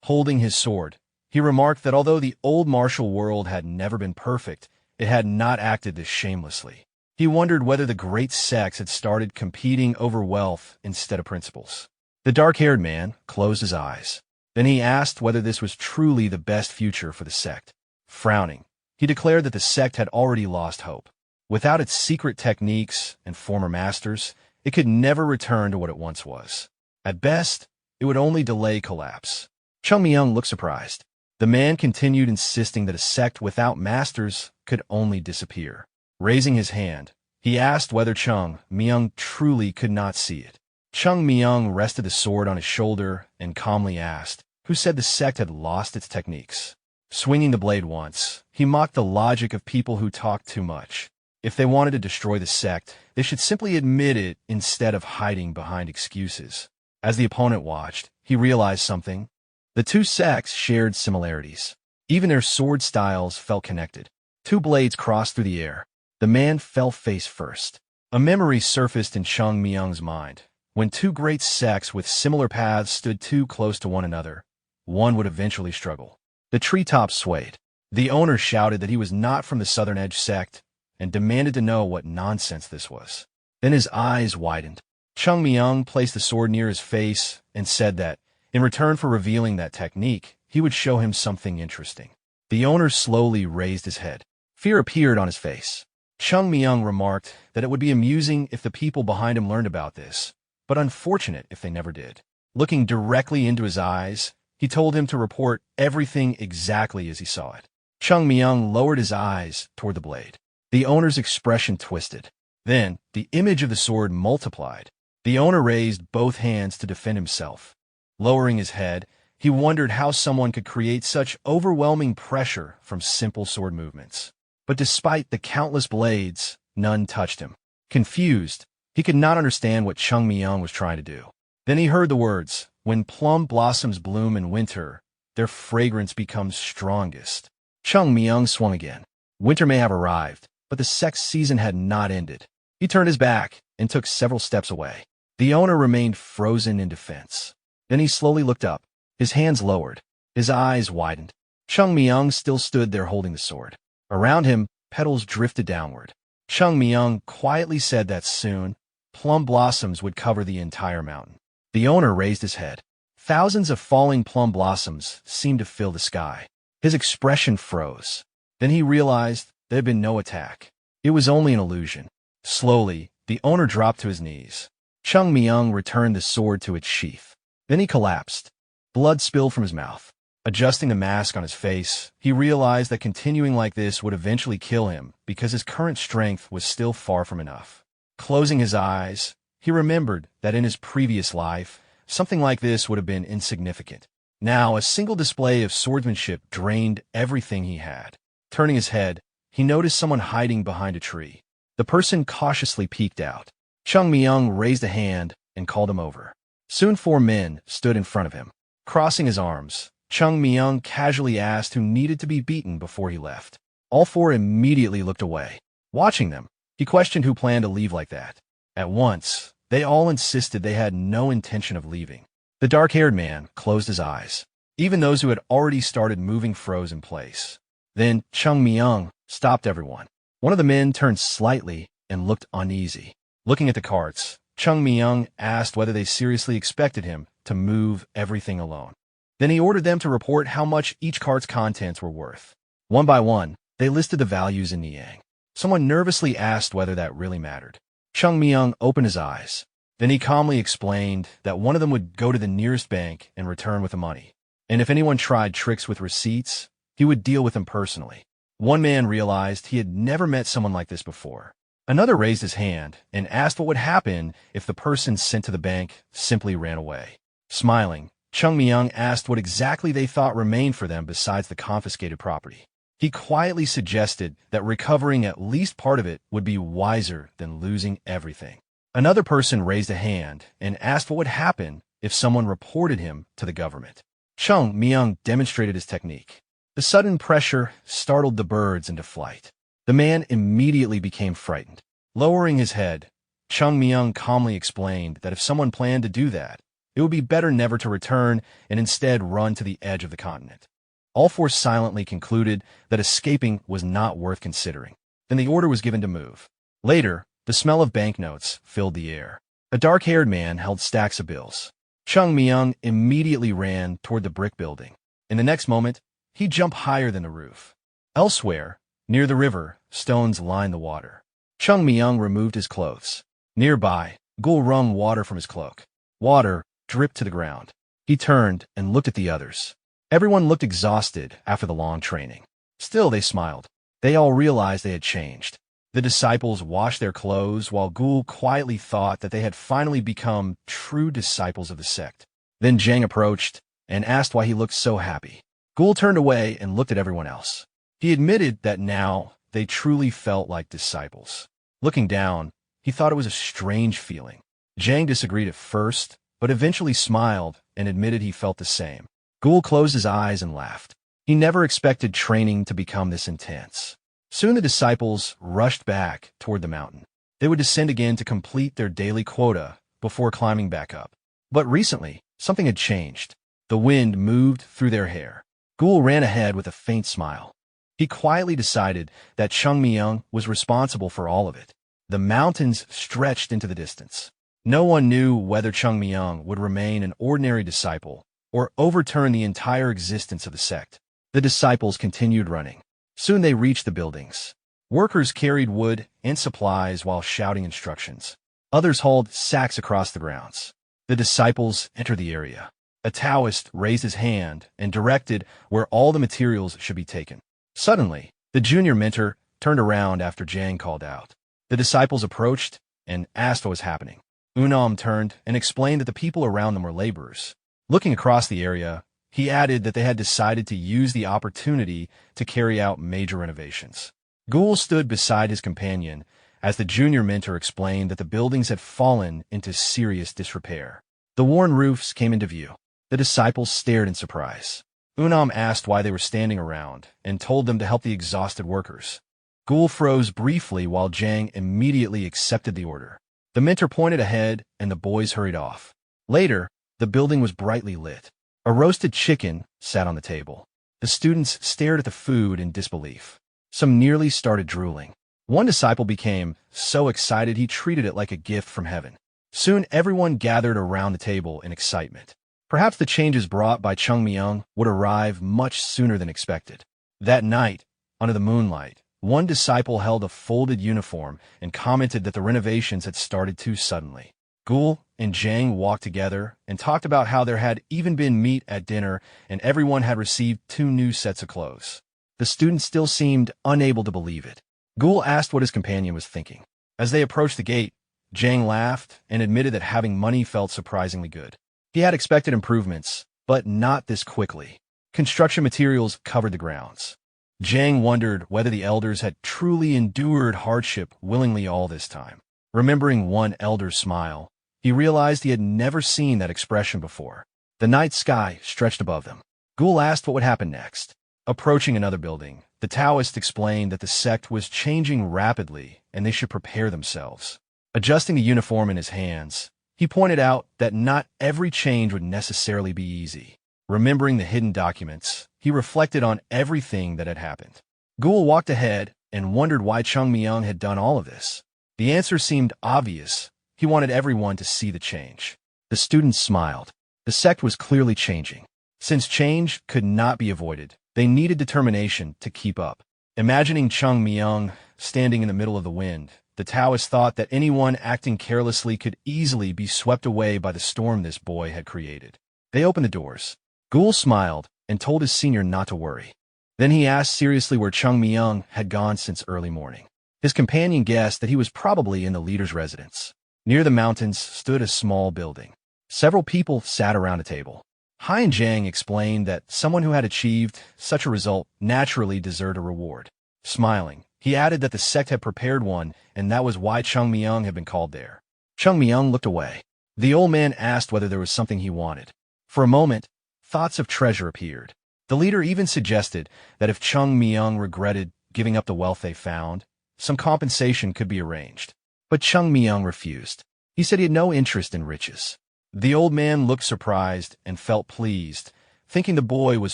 Holding his sword, he remarked that although the old martial world had never been perfect, it had not acted this shamelessly. He wondered whether the great sects had started competing over wealth instead of principles. The dark-haired man closed his eyes. Then he asked whether this was truly the best future for the sect. Frowning, he declared that the sect had already lost hope. Without its secret techniques and former masters, it could never return to what it once was. At best, it would only delay collapse. Chung Myung looked surprised. The man continued insisting that a sect without masters could only disappear. Raising his hand, he asked whether Chung Myung truly could not see it. Chung Myung rested the sword on his shoulder and calmly asked, who said the sect had lost its techniques? Swinging the blade once, he mocked the logic of people who talked too much. If they wanted to destroy the sect, they should simply admit it instead of hiding behind excuses. As the opponent watched, he realized something. The two sects shared similarities. Even their sword styles felt connected. Two blades crossed through the air. The man fell face first. A memory surfaced in Chung Myung's mind. When two great sects with similar paths stood too close to one another, one would eventually struggle. The treetops swayed. The owner shouted that he was not from the Southern Edge sect and demanded to know what nonsense this was. Then his eyes widened. Chung Myung placed the sword near his face and said that, in return for revealing that technique, he would show him something interesting. The owner slowly raised his head. Fear appeared on his face. Chung Myung remarked that it would be amusing if the people behind him learned about this, but unfortunate if they never did. Looking directly into his eyes, he told him to report everything exactly as he saw it. Chung Myung lowered his eyes toward the blade. The owner's expression twisted. Then, the image of the sword multiplied. The owner raised both hands to defend himself. Lowering his head, He wondered how someone could create such overwhelming pressure from simple sword movements. But despite the countless blades, none touched him. Confused, he could not understand what Chung Myung was trying to do. Then he heard the words, "When plum blossoms bloom in winter, their fragrance becomes strongest." Chung Myung swung again. Winter may have arrived, but the sect's season had not ended. He turned his back and took several steps away. The owner remained frozen in defense. Then he slowly looked up. His hands lowered. His eyes widened. Chung Myung still stood there holding the sword. Around him, petals drifted downward. Chung Myung quietly said that soon, plum blossoms would cover the entire mountain. The owner raised his head. Thousands of falling plum blossoms seemed to fill the sky. His expression froze. Then he realized there had been no attack. It was only an illusion. Slowly, the owner dropped to his knees. Chung Myung returned the sword to its sheath. Then he collapsed. Blood spilled from his mouth. Adjusting the mask on his face, he realized that continuing like this would eventually kill him because his current strength was still far from enough. Closing his eyes, he remembered that in his previous life, something like this would have been insignificant. Now, a single display of swordsmanship drained everything he had. Turning his head, he noticed someone hiding behind a tree. The person cautiously peeked out. Chung Myung raised a hand and called him over. Soon 4 men stood in front of him. Crossing his arms, Chung Myung casually asked who needed to be beaten before he left. All 4 immediately looked away. Watching them, he questioned who planned to leave like that. At once, they all insisted they had no intention of leaving. The dark-haired man closed his eyes. Even those who had already started moving froze in place. Then Chung Myung stopped everyone. One of the men turned slightly and looked uneasy. Looking at the carts, Chung Myung asked whether they seriously expected him to move everything alone. Then he ordered them to report how much each cart's contents were worth. One by one, they listed the values in Niang. Someone nervously asked whether that really mattered. Chung Myung opened his eyes. Then he calmly explained that one of them would go to the nearest bank and return with the money. And if anyone tried tricks with receipts, he would deal with them personally. One man realized he had never met someone like this before. Another raised his hand and asked what would happen if the person sent to the bank simply ran away. Smiling, Chung Myung asked what exactly they thought remained for them besides the confiscated property. He quietly suggested that recovering at least part of it would be wiser than losing everything. Another person raised a hand and asked what would happen if someone reported him to the government. Chung Myung demonstrated his technique. The sudden pressure startled the birds into flight. The man immediately became frightened. Lowering his head, Chung Myung calmly explained that if someone planned to do that, it would be better never to return and instead run to the edge of the continent. All 4 silently concluded that escaping was not worth considering. Then the order was given to move. Later, the smell of banknotes filled the air. A dark-haired man held stacks of bills. Chung Myung immediately ran toward the brick building. In the next moment, he jumped higher than the roof. Elsewhere, near the river, stones lined the water. Chung Myung removed his clothes. Nearby, Gul wrung water from his cloak. Water dripped to the ground. He turned and looked at the others. Everyone looked exhausted after the long training. Still, they smiled. They all realized they had changed. The disciples washed their clothes while Gul quietly thought that they had finally become true disciples of the sect. Then Zhang approached and asked why he looked so happy. Gul turned away and looked at everyone else. He admitted that now they truly felt like disciples. Looking down, he thought it was a strange feeling. Zhang disagreed at first, but eventually smiled and admitted he felt the same. Gul closed his eyes and laughed. He never expected training to become this intense. Soon the disciples rushed back toward the mountain. They would descend again to complete their daily quota before climbing back up. But recently, something had changed. The wind moved through their hair. Gul ran ahead with a faint smile. He quietly decided that Chung Myung was responsible for all of it. The mountains stretched into the distance. No one knew whether Chung Myung would remain an ordinary disciple or overturn the entire existence of the sect. The disciples continued running. Soon they reached the buildings. Workers carried wood and supplies while shouting instructions. Others hauled sacks across the grounds. The disciples entered the area. A Taoist raised his hand and directed where all the materials should be taken. Suddenly, the junior mentor turned around after Zhang called out. The disciples approached and asked what was happening. Unam turned and explained that the people around them were laborers. Looking across the area, He added that they had decided to use the opportunity to carry out major renovations. Ghoul stood beside his companion as the junior mentor explained that the buildings had fallen into serious disrepair. The worn roofs came into view. The disciples stared in surprise. Unam asked why they were standing around and told them to help the exhausted workers. Ghoul froze briefly while Jang immediately accepted the order. The mentor pointed ahead and the boys hurried off. Later, the building was brightly lit. A roasted chicken sat on the table. The students stared at the food in disbelief. Some nearly started drooling. One disciple became so excited he treated it like a gift from heaven. Soon everyone gathered around the table in excitement. Perhaps the changes brought by Chung Myung would arrive much sooner than expected. That night, under the moonlight, one disciple held a folded uniform and commented that the renovations had started too suddenly. Ghoul and Jang walked together and talked about how there had even been meat at dinner and everyone had received 2 new sets of clothes. The students still seemed unable to believe it. Ghoul asked what his companion was thinking. As they approached the gate, Jang laughed and admitted that having money felt surprisingly good. He had expected improvements, but not this quickly. Construction materials covered the grounds. Jang wondered whether the elders had truly endured hardship willingly all this time. Remembering one elder's smile, he realized he had never seen that expression before. The night sky stretched above them. Ghoul asked what would happen next. Approaching another building, the Taoist explained that the sect was changing rapidly and they should prepare themselves. Adjusting the uniform in his hands, he pointed out that not every change would necessarily be easy. Remembering the hidden documents, he reflected on everything that had happened. Ghoul walked ahead and wondered why Chung Myung had done all of this. The answer seemed obvious. He wanted everyone to see the change. The students smiled. The sect was clearly changing. Since change could not be avoided, they needed determination to keep up. Imagining Chung Myung standing in the middle of the wind, the Taoist thought that anyone acting carelessly could easily be swept away by the storm this boy had created. They opened the doors. Ghoul smiled and told his senior not to worry. Then he asked seriously where Chung Myung had gone since early morning. His companion guessed that he was probably in the leader's residence. Near the mountains stood a small building. Several people sat around a table. Hai and Jang explained that someone who had achieved such a result naturally deserved a reward. Smiling, he added that the sect had prepared one, and that was why Chung Myung had been called there. Chung Myung looked away. The old man asked whether there was something he wanted. For a moment, thoughts of treasure appeared. The leader even suggested that if Chung Myung regretted giving up the wealth they found, some compensation could be arranged. But Chung Myung refused. He said he had no interest in riches. The old man looked surprised and felt pleased, thinking the boy was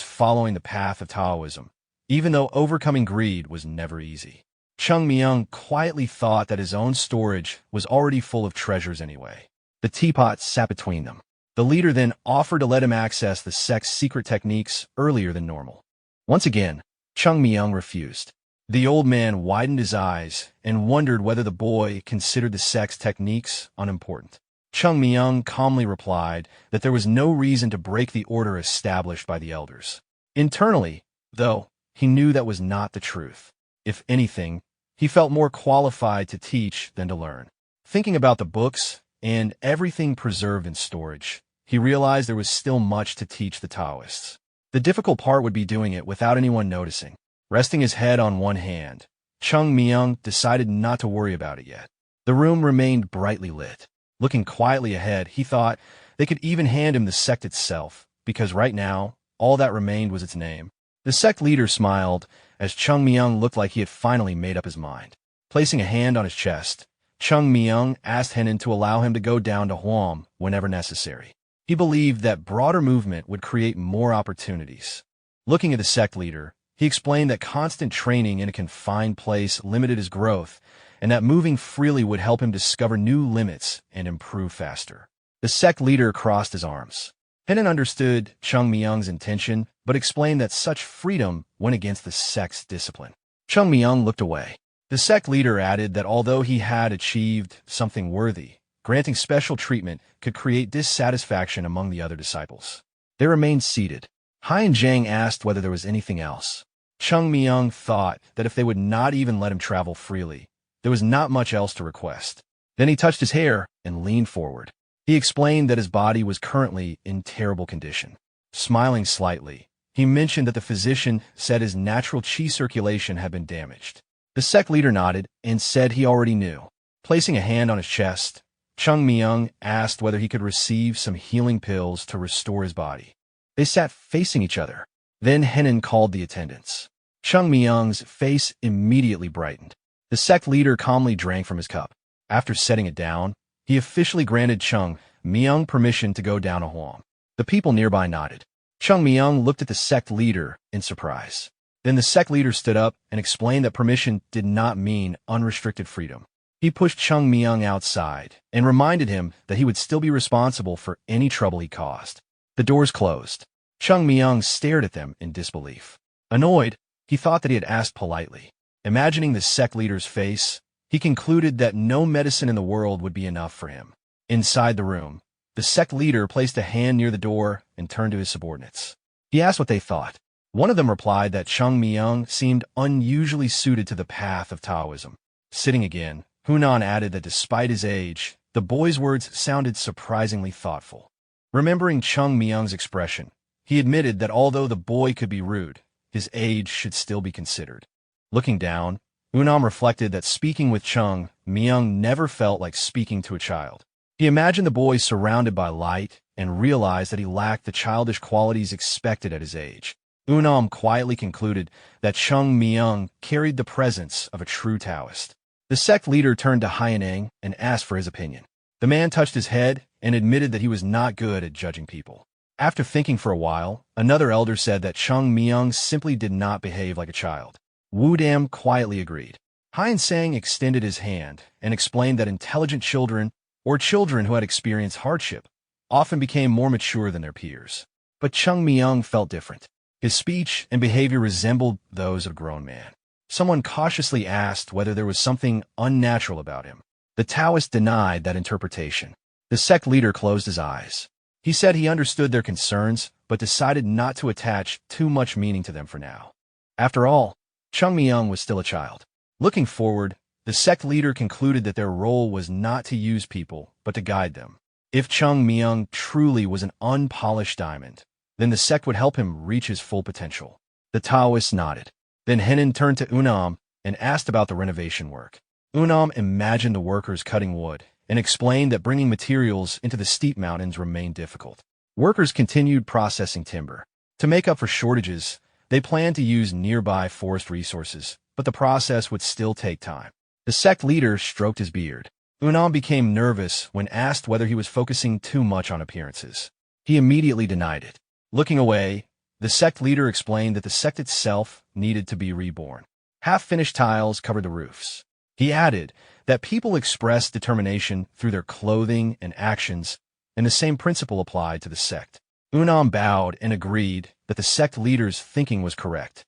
following the path of Taoism, even though overcoming greed was never easy. Chung Myung quietly thought that his own storage was already full of treasures anyway. The teapot sat between them. The leader then offered to let him access the sect's secret techniques earlier than normal. Once again, Chung Myung refused. The old man widened his eyes and wondered whether the boy considered the sect's techniques unimportant. Chung Myung calmly replied that there was no reason to break the order established by the elders. Internally, though, he knew that was not the truth. If anything, he felt more qualified to teach than to learn. Thinking about the books and everything preserved in storage, he realized there was still much to teach the Taoists. The difficult part would be doing it without anyone noticing. Resting his head on one hand, Chung Myung decided not to worry about it yet. The room remained brightly lit. Looking quietly ahead, he thought they could even hand him the sect itself, because right now, all that remained was its name. The sect leader smiled as Chung Myung looked like he had finally made up his mind. Placing a hand on his chest, Chung Myung asked Henan to allow him to go down to Huam whenever necessary. He believed that broader movement would create more opportunities. Looking at the sect leader, he explained that constant training in a confined place limited his growth, and that moving freely would help him discover new limits and improve faster. The sect leader crossed his arms. Henan understood Chung Myung's intention, but explained that such freedom went against the sect's discipline. Chung Myung looked away. The sect leader added that although he had achieved something worthy, granting special treatment could create dissatisfaction among the other disciples. They remained seated. Hai and Jang asked whether there was anything else. Chung Myung thought that if they would not even let him travel freely, there was not much else to request. Then he touched his hair and leaned forward. He explained that his body was currently in terrible condition. Smiling slightly, he mentioned that the physician said his natural qi circulation had been damaged. The sect leader nodded and said he already knew. Placing a hand on his chest, Chung Myung asked whether he could receive some healing pills to restore his body. They sat facing each other. Then Henan called the attendants. Chung Myung's face immediately brightened. The sect leader calmly drank from his cup. After setting it down, he officially granted Chung Myung permission to go down a huam. The people nearby nodded. Chung Myung looked at the sect leader in surprise. Then the sect leader stood up and explained that permission did not mean unrestricted freedom. He pushed Chung Myung outside and reminded him that he would still be responsible for any trouble he caused. The doors closed. Chung Myung stared at them in disbelief. Annoyed, he thought that he had asked politely. Imagining the sect leader's face, he concluded that no medicine in the world would be enough for him. Inside the room, the sect leader placed a hand near the door and turned to his subordinates. He asked what they thought. One of them replied that Chung Myung seemed unusually suited to the path of Taoism. Sitting again, Hunan added that despite his age, the boy's words sounded surprisingly thoughtful. Remembering Chung Myung's expression, he admitted that although the boy could be rude, his age should still be considered. Looking down, Hunan reflected that speaking with Chung Myung never felt like speaking to a child. He imagined the boy surrounded by light and realized that he lacked the childish qualities expected at his age. Hunan quietly concluded that Chung Myung carried the presence of a true Taoist. The sect leader turned to Haiyaneng and asked for his opinion. The man touched his head and admitted that he was not good at judging people. After thinking for a while, another elder said that Chung Myung simply did not behave like a child. Wu Dam quietly agreed. Haiyan-Sang extended his hand and explained that intelligent children, or children who had experienced hardship, often became more mature than their peers. But Chung Myung felt different. His speech and behavior resembled those of a grown man. Someone cautiously asked whether there was something unnatural about him. The Taoist denied that interpretation. The sect leader closed his eyes. He said he understood their concerns, but decided not to attach too much meaning to them for now. After all, Chung Myung was still a child. Looking forward, the sect leader concluded that their role was not to use people, but to guide them. If Chung Myung truly was an unpolished diamond, then the sect would help him reach his full potential. The Taoist nodded. Then Henan turned to Unam and asked about the renovation work. Unam imagined the workers cutting wood and explained that bringing materials into the steep mountains remained difficult. Workers continued processing timber. To make up for shortages, they planned to use nearby forest resources, but the process would still take time. The sect leader stroked his beard. Unam became nervous when asked whether he was focusing too much on appearances. He immediately denied it. Looking away, the sect leader explained that the sect itself needed to be reborn. Half-finished tiles covered the roofs. He added that people expressed determination through their clothing and actions, and the same principle applied to the sect. Unam bowed and agreed that the sect leader's thinking was correct.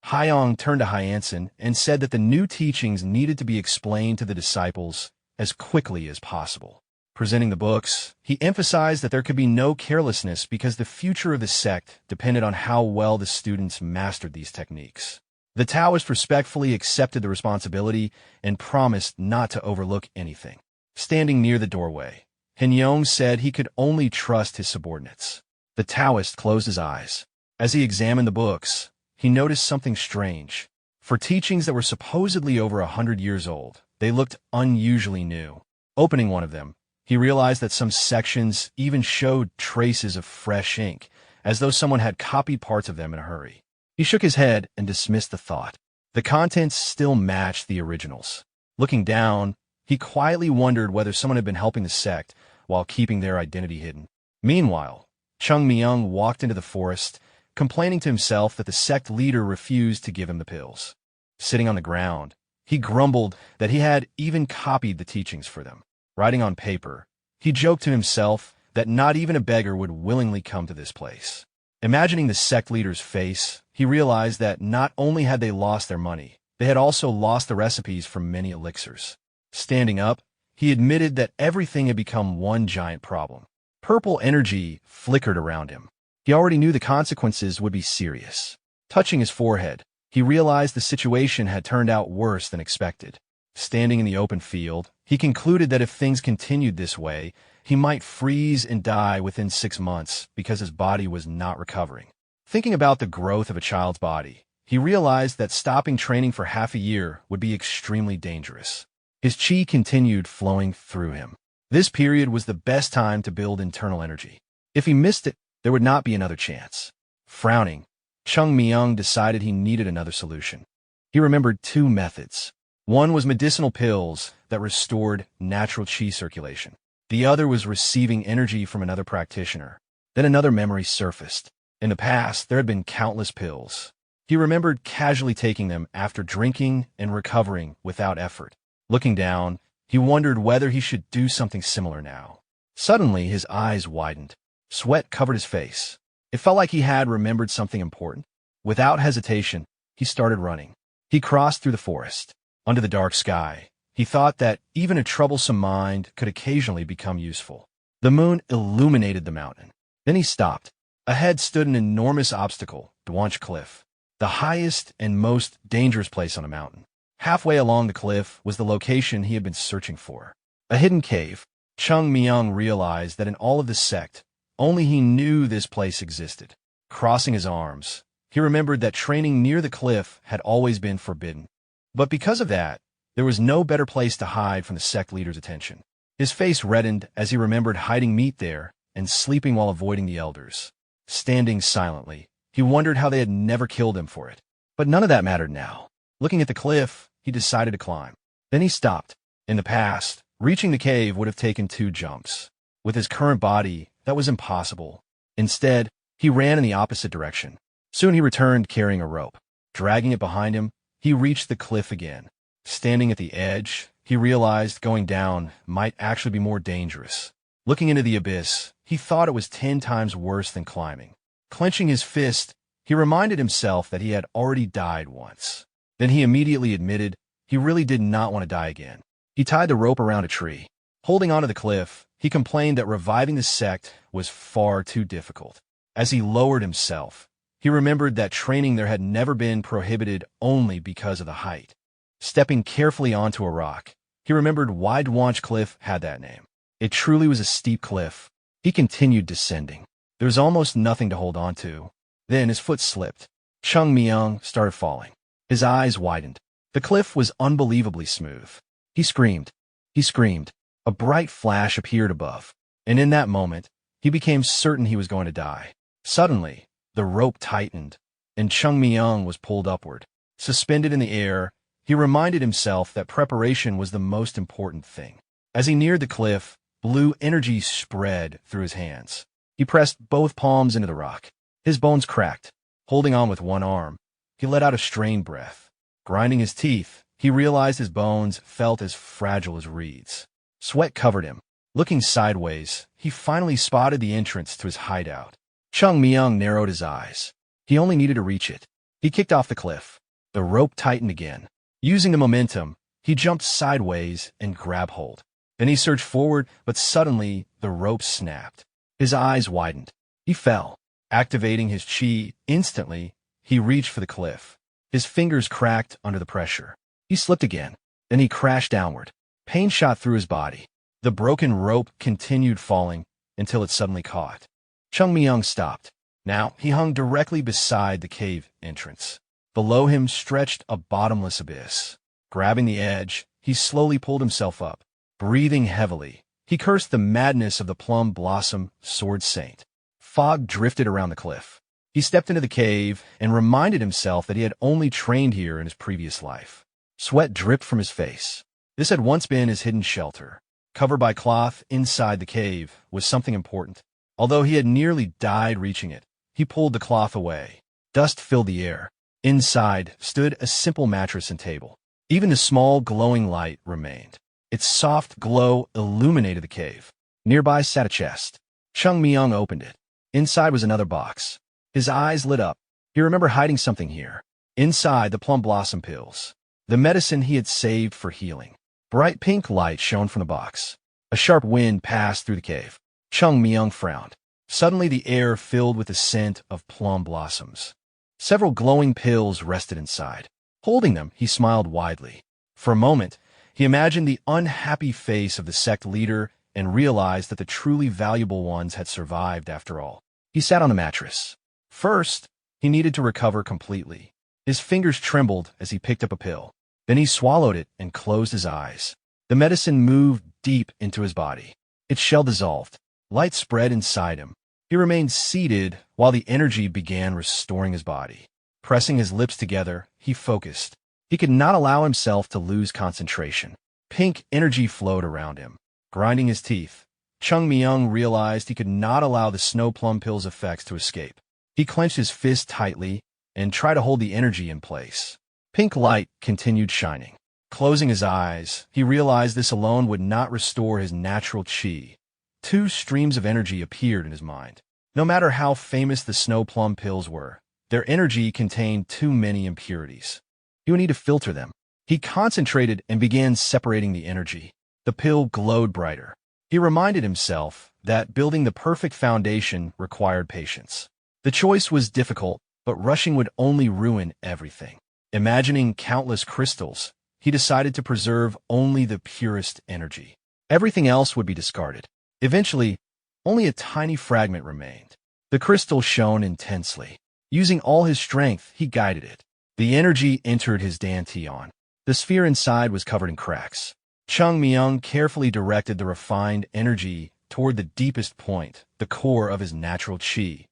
Haiyang turned to Hyansen and said that the new teachings needed to be explained to the disciples as quickly as possible. Presenting the books, he emphasized that there could be no carelessness because the future of the sect depended on how well the students mastered these techniques. The Taoist respectfully accepted the responsibility and promised not to overlook anything. Standing near the doorway, Henyong said he could only trust his subordinates. The Taoist closed his eyes. As he examined the books, he noticed something strange. For teachings that were supposedly over 100 years old, they looked unusually new. Opening one of them, he realized that some sections even showed traces of fresh ink, as though someone had copied parts of them in a hurry. He shook his head and dismissed the thought. The contents still matched the originals. Looking down, he quietly wondered whether someone had been helping the sect while keeping their identity hidden. Meanwhile, Chung Myung walked into the forest, complaining to himself that the sect leader refused to give him the pills. Sitting on the ground, he grumbled that he had even copied the teachings for them. Writing on paper, he joked to himself that not even a beggar would willingly come to this place. Imagining the sect leader's face, he realized that not only had they lost their money, they had also lost the recipes for many elixirs. Standing up, he admitted that everything had become one giant problem. Purple energy flickered around him. He already knew the consequences would be serious. Touching his forehead, he realized the situation had turned out worse than expected. Standing in the open field, he concluded that if things continued this way, he might freeze and die within 6 months because his body was not recovering. Thinking about the growth of a child's body, he realized that stopping training for half a year would be extremely dangerous. His chi continued flowing through him. This period was the best time to build internal energy. If he missed it, there would not be another chance. Frowning, Chung Myung decided he needed another solution. He remembered 2 methods. One was medicinal pills that restored natural chi circulation. The other was receiving energy from another practitioner. Then another memory surfaced. In the past, there had been countless pills. He remembered casually taking them after drinking and recovering without effort. Looking down, he wondered whether he should do something similar now. Suddenly, his eyes widened. Sweat covered his face. It felt like he had remembered something important. Without hesitation, he started running. He crossed through the forest. Under the dark sky, he thought that even a troublesome mind could occasionally become useful. The moon illuminated the mountain. Then he stopped. Ahead stood an enormous obstacle, Dwanch Cliff, the highest and most dangerous place on a mountain. Halfway along the cliff was the location he had been searching for. A hidden cave. Chung Myung realized that in all of the sect, only he knew this place existed. Crossing his arms, he remembered that training near the cliff had always been forbidden. But because of that, there was no better place to hide from the sect leader's attention. His face reddened as he remembered hiding meat there and sleeping while avoiding the elders. Standing silently, he wondered how they had never killed him for it. But none of that mattered now. Looking at the cliff, he decided to climb. Then he stopped. In the past, reaching the cave would have taken 2 jumps. With his current body, that was impossible. Instead, he ran in the opposite direction. Soon he returned carrying a rope. Dragging it behind him, he reached the cliff again. Standing at the edge, he realized going down might actually be more dangerous. Looking into the abyss, he thought it was 10 times worse than climbing. Clenching his fist, he reminded himself that he had already died once. Then he immediately admitted he really did not want to die again. He tied the rope around a tree. Holding onto the cliff, he complained that reviving the sect was far too difficult. As he lowered himself, he remembered that training there had never been prohibited only because of the height. Stepping carefully onto a rock, he remembered why Dwanch Cliff had that name. It truly was a steep cliff. He continued descending. There was almost nothing to hold on to. Then his foot slipped. Chung Myung started falling. His eyes widened. The cliff was unbelievably smooth. He screamed. He screamed. A bright flash appeared above. And in that moment, he became certain he was going to die. Suddenly, the rope tightened, and Chung Myung was pulled upward. Suspended in the air, he reminded himself that preparation was the most important thing. As he neared the cliff, blue energy spread through his hands. He pressed both palms into the rock. His bones cracked. Holding on with one arm, he let out a strained breath. Grinding his teeth, he realized his bones felt as fragile as reeds. Sweat covered him. Looking sideways, he finally spotted the entrance to his hideout. Chung Myung narrowed his eyes. He only needed to reach it. He kicked off the cliff. The rope tightened again. Using the momentum, he jumped sideways and grabbed hold. Then he surged forward, but suddenly the rope snapped. His eyes widened. He fell. Activating his chi instantly, he reached for the cliff. His fingers cracked under the pressure. He slipped again. Then he crashed downward. Pain shot through his body. The broken rope continued falling until it suddenly caught. Chung Myung stopped. Now he hung directly beside the cave entrance. Below him stretched a bottomless abyss. Grabbing the edge, he slowly pulled himself up. Breathing heavily, he cursed the madness of the Plum Blossom Sword Saint. Fog drifted around the cliff. He stepped into the cave and reminded himself that he had only trained here in his previous life. Sweat dripped from his face. This had once been his hidden shelter. Covered by cloth inside the cave was something important. Although he had nearly died reaching it, he pulled the cloth away. Dust filled the air. Inside stood a simple mattress and table. Even the small glowing light remained. Its soft glow illuminated the cave. Nearby sat a chest. Chung Myung opened it. Inside was another box. His eyes lit up. He remembered hiding something here. Inside, the plum blossom pills. The medicine he had saved for healing. Bright pink light shone from the box. A sharp wind passed through the cave. Chung Myung frowned. Suddenly the air filled with the scent of plum blossoms. Several glowing pills rested inside. Holding them, he smiled widely. For a moment, he imagined the unhappy face of the sect leader and realized that the truly valuable ones had survived after all. He sat on the mattress. First, he needed to recover completely. His fingers trembled as he picked up a pill. Then he swallowed it and closed his eyes. The medicine moved deep into his body. Its shell dissolved. Light spread inside him. He remained seated while the energy began restoring his body. Pressing his lips together, he focused. He could not allow himself to lose concentration. Pink energy flowed around him. Grinding his teeth, Chung Myung realized he could not allow the snow plum pill's effects to escape. He clenched his fist tightly and tried to hold the energy in place. Pink light continued shining. Closing his eyes, he realized this alone would not restore his natural chi. Two streams of energy appeared in his mind. No matter how famous the snow plum pills were, their energy contained too many impurities. He would need to filter them. He concentrated and began separating the energy. The pill glowed brighter. He reminded himself that building the perfect foundation required patience. The choice was difficult, but rushing would only ruin everything. Imagining countless crystals, he decided to preserve only the purest energy. Everything else would be discarded. Eventually, only a tiny fragment remained. The crystal shone intensely. Using all his strength, he guided it. The energy entered his dantian. The sphere inside was covered in cracks. Chung Myung carefully directed the refined energy toward the deepest point, the core of his natural chi.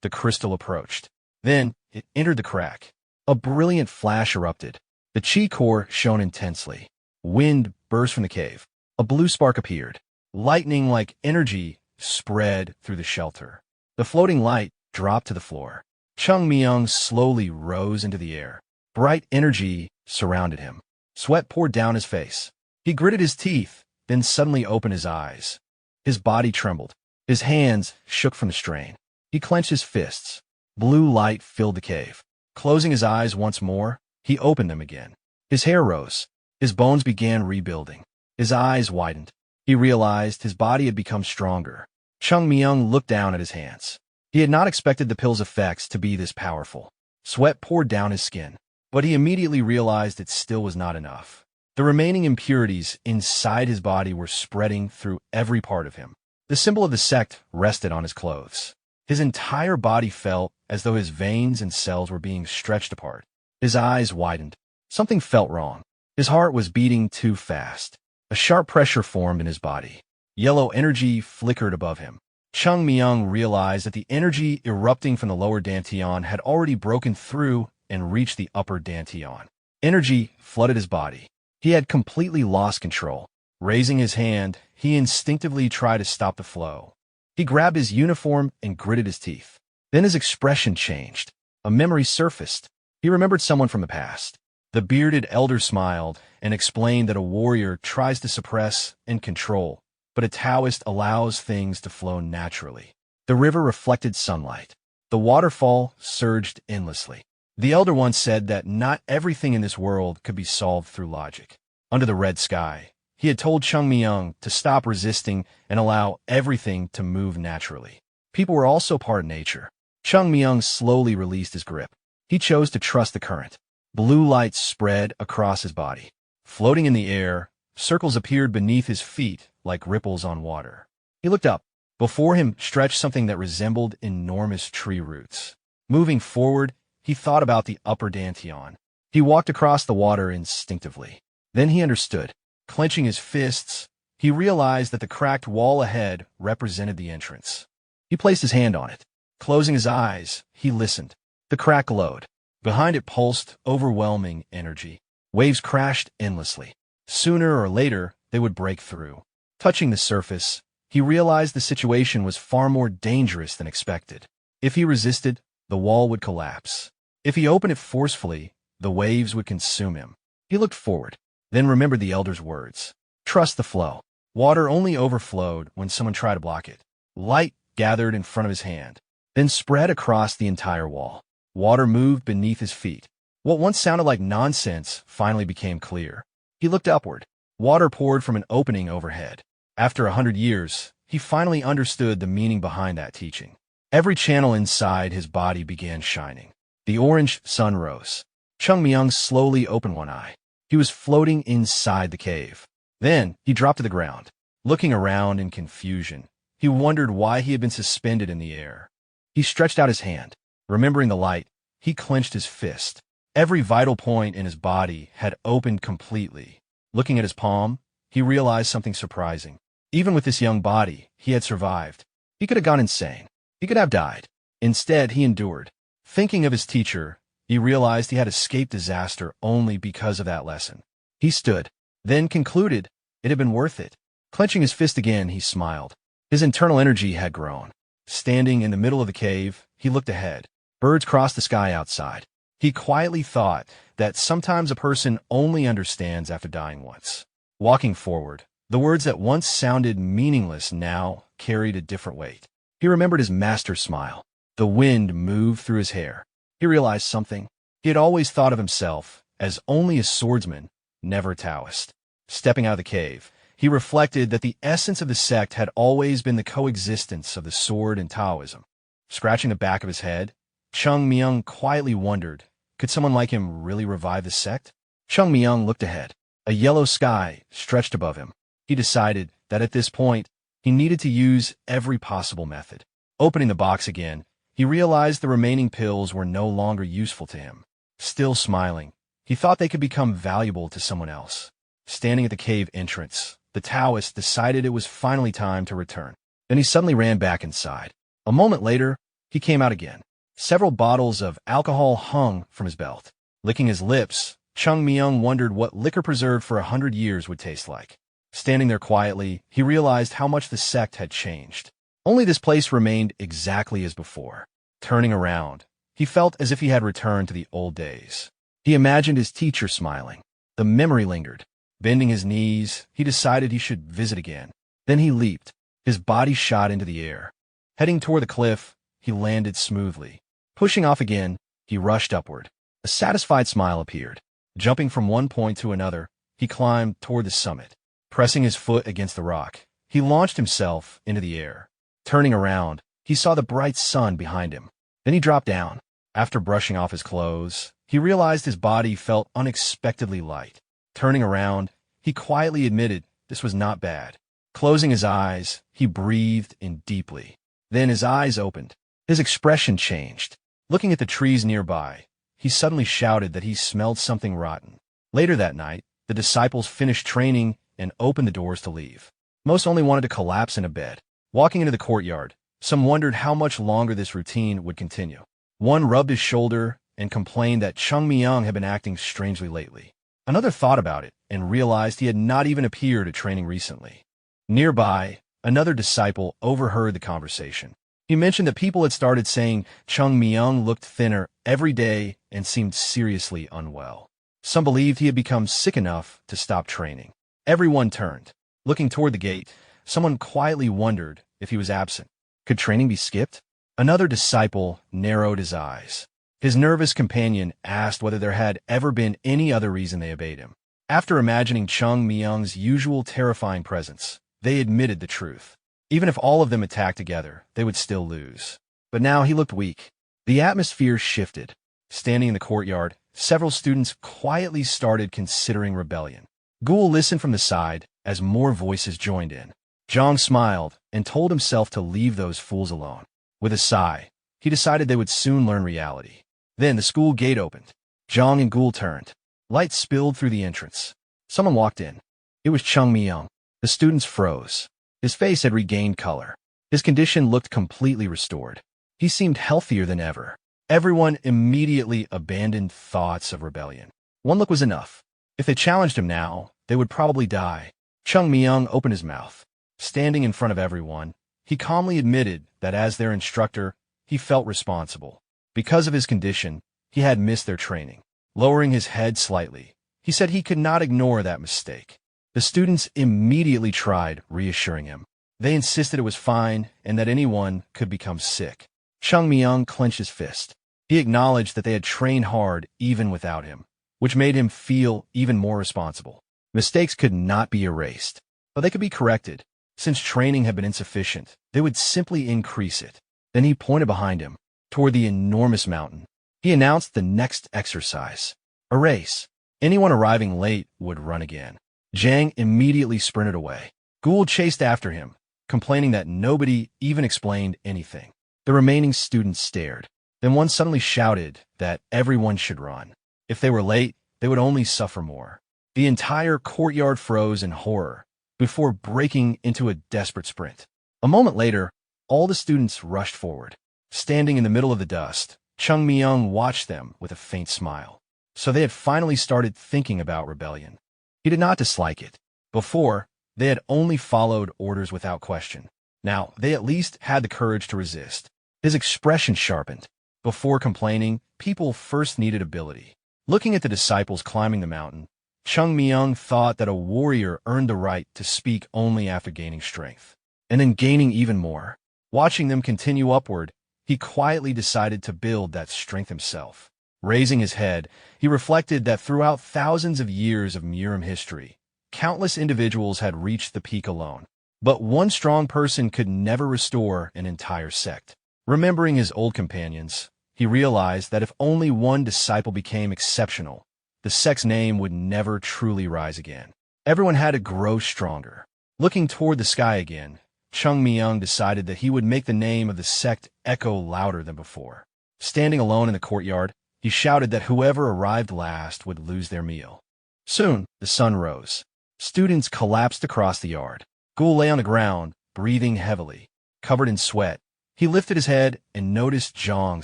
The crystal approached. Then, it entered the crack. A brilliant flash erupted. The chi core shone intensely. Wind burst from the cave. A blue spark appeared. Lightning-like energy spread through the shelter. The floating light dropped to the floor. Chung Myung slowly rose into the air. Bright energy surrounded him. Sweat poured down his face. He gritted his teeth, then suddenly opened his eyes. His body trembled. His hands shook from the strain. He clenched his fists. Blue light filled the cave. Closing his eyes once more, he opened them again. His hair rose. His bones began rebuilding. His eyes widened. He realized his body had become stronger. Chung Myung looked down at his hands. He had not expected the pill's effects to be this powerful. Sweat poured down his skin, but he immediately realized it still was not enough. The remaining impurities inside his body were spreading through every part of him. The symbol of the sect rested on his clothes. His entire body felt as though his veins and cells were being stretched apart. His eyes widened. Something felt wrong. His heart was beating too fast. A sharp pressure formed in his body. Yellow energy flickered above him. Chung Myung realized that the energy erupting from the lower dantian had already broken through and reached the upper dantian. Energy flooded his body. He had completely lost control. Raising his hand, he instinctively tried to stop the flow. He grabbed his uniform and gritted his teeth. Then his expression changed. A memory surfaced. He remembered someone from the past. The bearded elder smiled and explained that a warrior tries to suppress and control, but a Taoist allows things to flow naturally. The river reflected sunlight. The waterfall surged endlessly. The elder once said that not everything in this world could be solved through logic. Under the red sky, he had told Chung Myung to stop resisting and allow everything to move naturally. People were also part of nature. Chung Myung slowly released his grip. He chose to trust the current. Blue light spread across his body. Floating in the air, circles appeared beneath his feet like ripples on water. He looked up. Before him stretched something that resembled enormous tree roots. Moving forward, he thought about the upper dantian. He walked across the water instinctively. Then he understood. Clenching his fists, he realized that the cracked wall ahead represented the entrance. He placed his hand on it. Closing his eyes, he listened. The crack glowed. Behind it pulsed overwhelming energy. Waves crashed endlessly. Sooner or later, they would break through. Touching the surface, he realized the situation was far more dangerous than expected. If he resisted, the wall would collapse. If he opened it forcefully, the waves would consume him. He looked forward, then remembered the elder's words. Trust the flow. Water only overflowed when someone tried to block it. Light gathered in front of his hand, then spread across the entire wall. Water moved beneath his feet. What once sounded like nonsense finally became clear. He looked upward. Water poured from an opening overhead. After 100 years, he finally understood the meaning behind that teaching. Every channel inside his body began shining. The orange sun rose. Chung Myung slowly opened one eye. He was floating inside the cave. Then he dropped to the ground. Looking around in confusion, he wondered why he had been suspended in the air. He stretched out his hand. Remembering the light, he clenched his fist. Every vital point in his body had opened completely. Looking at his palm, he realized something surprising. Even with this young body, he had survived. He could have gone insane. He could have died. Instead, he endured. Thinking of his teacher, he realized he had escaped disaster only because of that lesson. He stood, then concluded it had been worth it. Clenching his fist again, he smiled. His internal energy had grown. Standing in the middle of the cave, he looked ahead. Birds crossed the sky outside. He quietly thought that sometimes a person only understands after dying once. Walking forward, the words that once sounded meaningless now carried a different weight. He remembered his master's smile. The wind moved through his hair. He realized something. He had always thought of himself as only a swordsman, never a Taoist. Stepping out of the cave, he reflected that the essence of the sect had always been the coexistence of the sword and Taoism. Scratching the back of his head, Chung Myung quietly wondered, could someone like him really revive the sect? Chung Myung looked ahead. A yellow sky stretched above him. He decided that at this point, he needed to use every possible method. Opening the box again, he realized the remaining pills were no longer useful to him. Still smiling, he thought they could become valuable to someone else. Standing at the cave entrance, the Taoist decided it was finally time to return. Then he suddenly ran back inside. A moment later, he came out again. Several bottles of alcohol hung from his belt. Licking his lips, Chung Myung wondered what liquor preserved for 100 years would taste like. Standing there quietly, he realized how much the sect had changed. Only this place remained exactly as before. Turning around, he felt as if he had returned to the old days. He imagined his teacher smiling. The memory lingered. Bending his knees, he decided he should visit again. Then he leaped. His body shot into the air. Heading toward the cliff, he landed smoothly. Pushing off again, he rushed upward. A satisfied smile appeared. Jumping from one point to another, he climbed toward the summit. Pressing his foot against the rock, he launched himself into the air. Turning around, he saw the bright sun behind him. Then he dropped down. After brushing off his clothes, he realized his body felt unexpectedly light. Turning around, he quietly admitted this was not bad. Closing his eyes, he breathed in deeply. Then his eyes opened. His expression changed. Looking at the trees nearby, he suddenly shouted that he smelled something rotten. Later that night, the disciples finished training and opened the doors to leave. Most only wanted to collapse in a bed. Walking into the courtyard, some wondered how much longer this routine would continue. One rubbed his shoulder and complained that Chung Myung had been acting strangely lately. Another thought about it and realized he had not even appeared at training recently. Nearby, another disciple overheard the conversation. He mentioned that people had started saying Chung Myung looked thinner every day and seemed seriously unwell. Some believed he had become sick enough to stop training. Everyone turned. Looking toward the gate, someone quietly wondered if he was absent. Could training be skipped? Another disciple narrowed his eyes. His nervous companion asked whether there had ever been any other reason they obeyed him. After imagining Chung Myung's usual terrifying presence, they admitted the truth. Even if all of them attacked together, they would still lose. But now he looked weak. The atmosphere shifted. Standing in the courtyard, several students quietly started considering rebellion. Ghoul listened from the side as more voices joined in. Zhang smiled and told himself to leave those fools alone. With a sigh, he decided they would soon learn reality. Then the school gate opened. Zhang and Ghoul turned. Light spilled through the entrance. Someone walked in. It was Chung Myung. The students froze. His face had regained color. His condition looked completely restored. He seemed healthier than ever. Everyone immediately abandoned thoughts of rebellion. One look was enough. If they challenged him now, they would probably die. Chung Myung opened his mouth. Standing in front of everyone, he calmly admitted that as their instructor, he felt responsible. Because of his condition, he had missed their training. Lowering his head slightly, he said he could not ignore that mistake. The students immediately tried reassuring him. They insisted it was fine and that anyone could become sick. Chung Myung clenched his fist. He acknowledged that they had trained hard even without him, which made him feel even more responsible. Mistakes could not be erased, but they could be corrected. Since training had been insufficient, they would simply increase it. Then he pointed behind him, toward the enormous mountain. He announced the next exercise. A race. Anyone arriving late would run again. Zhang immediately sprinted away. Ghoul chased after him, complaining that nobody even explained anything. The remaining students stared. Then one suddenly shouted that everyone should run. If they were late, they would only suffer more. The entire courtyard froze in horror before breaking into a desperate sprint. A moment later, all the students rushed forward. Standing in the middle of the dust, Chung Myung watched them with a faint smile. So they had finally started thinking about rebellion. He did not dislike it. Before, they had only followed orders without question. Now, they at least had the courage to resist. His expression sharpened. Before complaining, people first needed ability. Looking at the disciples climbing the mountain, Chung Myung thought that a warrior earned the right to speak only after gaining strength, and then gaining even more. Watching them continue upward, he quietly decided to build that strength himself. Raising his head, he reflected that throughout thousands of years of Murim history, countless individuals had reached the peak alone. But one strong person could never restore an entire sect. Remembering his old companions, he realized that if only one disciple became exceptional, the sect's name would never truly rise again. Everyone had to grow stronger. Looking toward the sky again, Chung Myung decided that he would make the name of the sect echo louder than before. Standing alone in the courtyard, he shouted that whoever arrived last would lose their meal. Soon, the sun rose. Students collapsed across the yard. Ghoul lay on the ground, breathing heavily. Covered in sweat, he lifted his head and noticed Zhang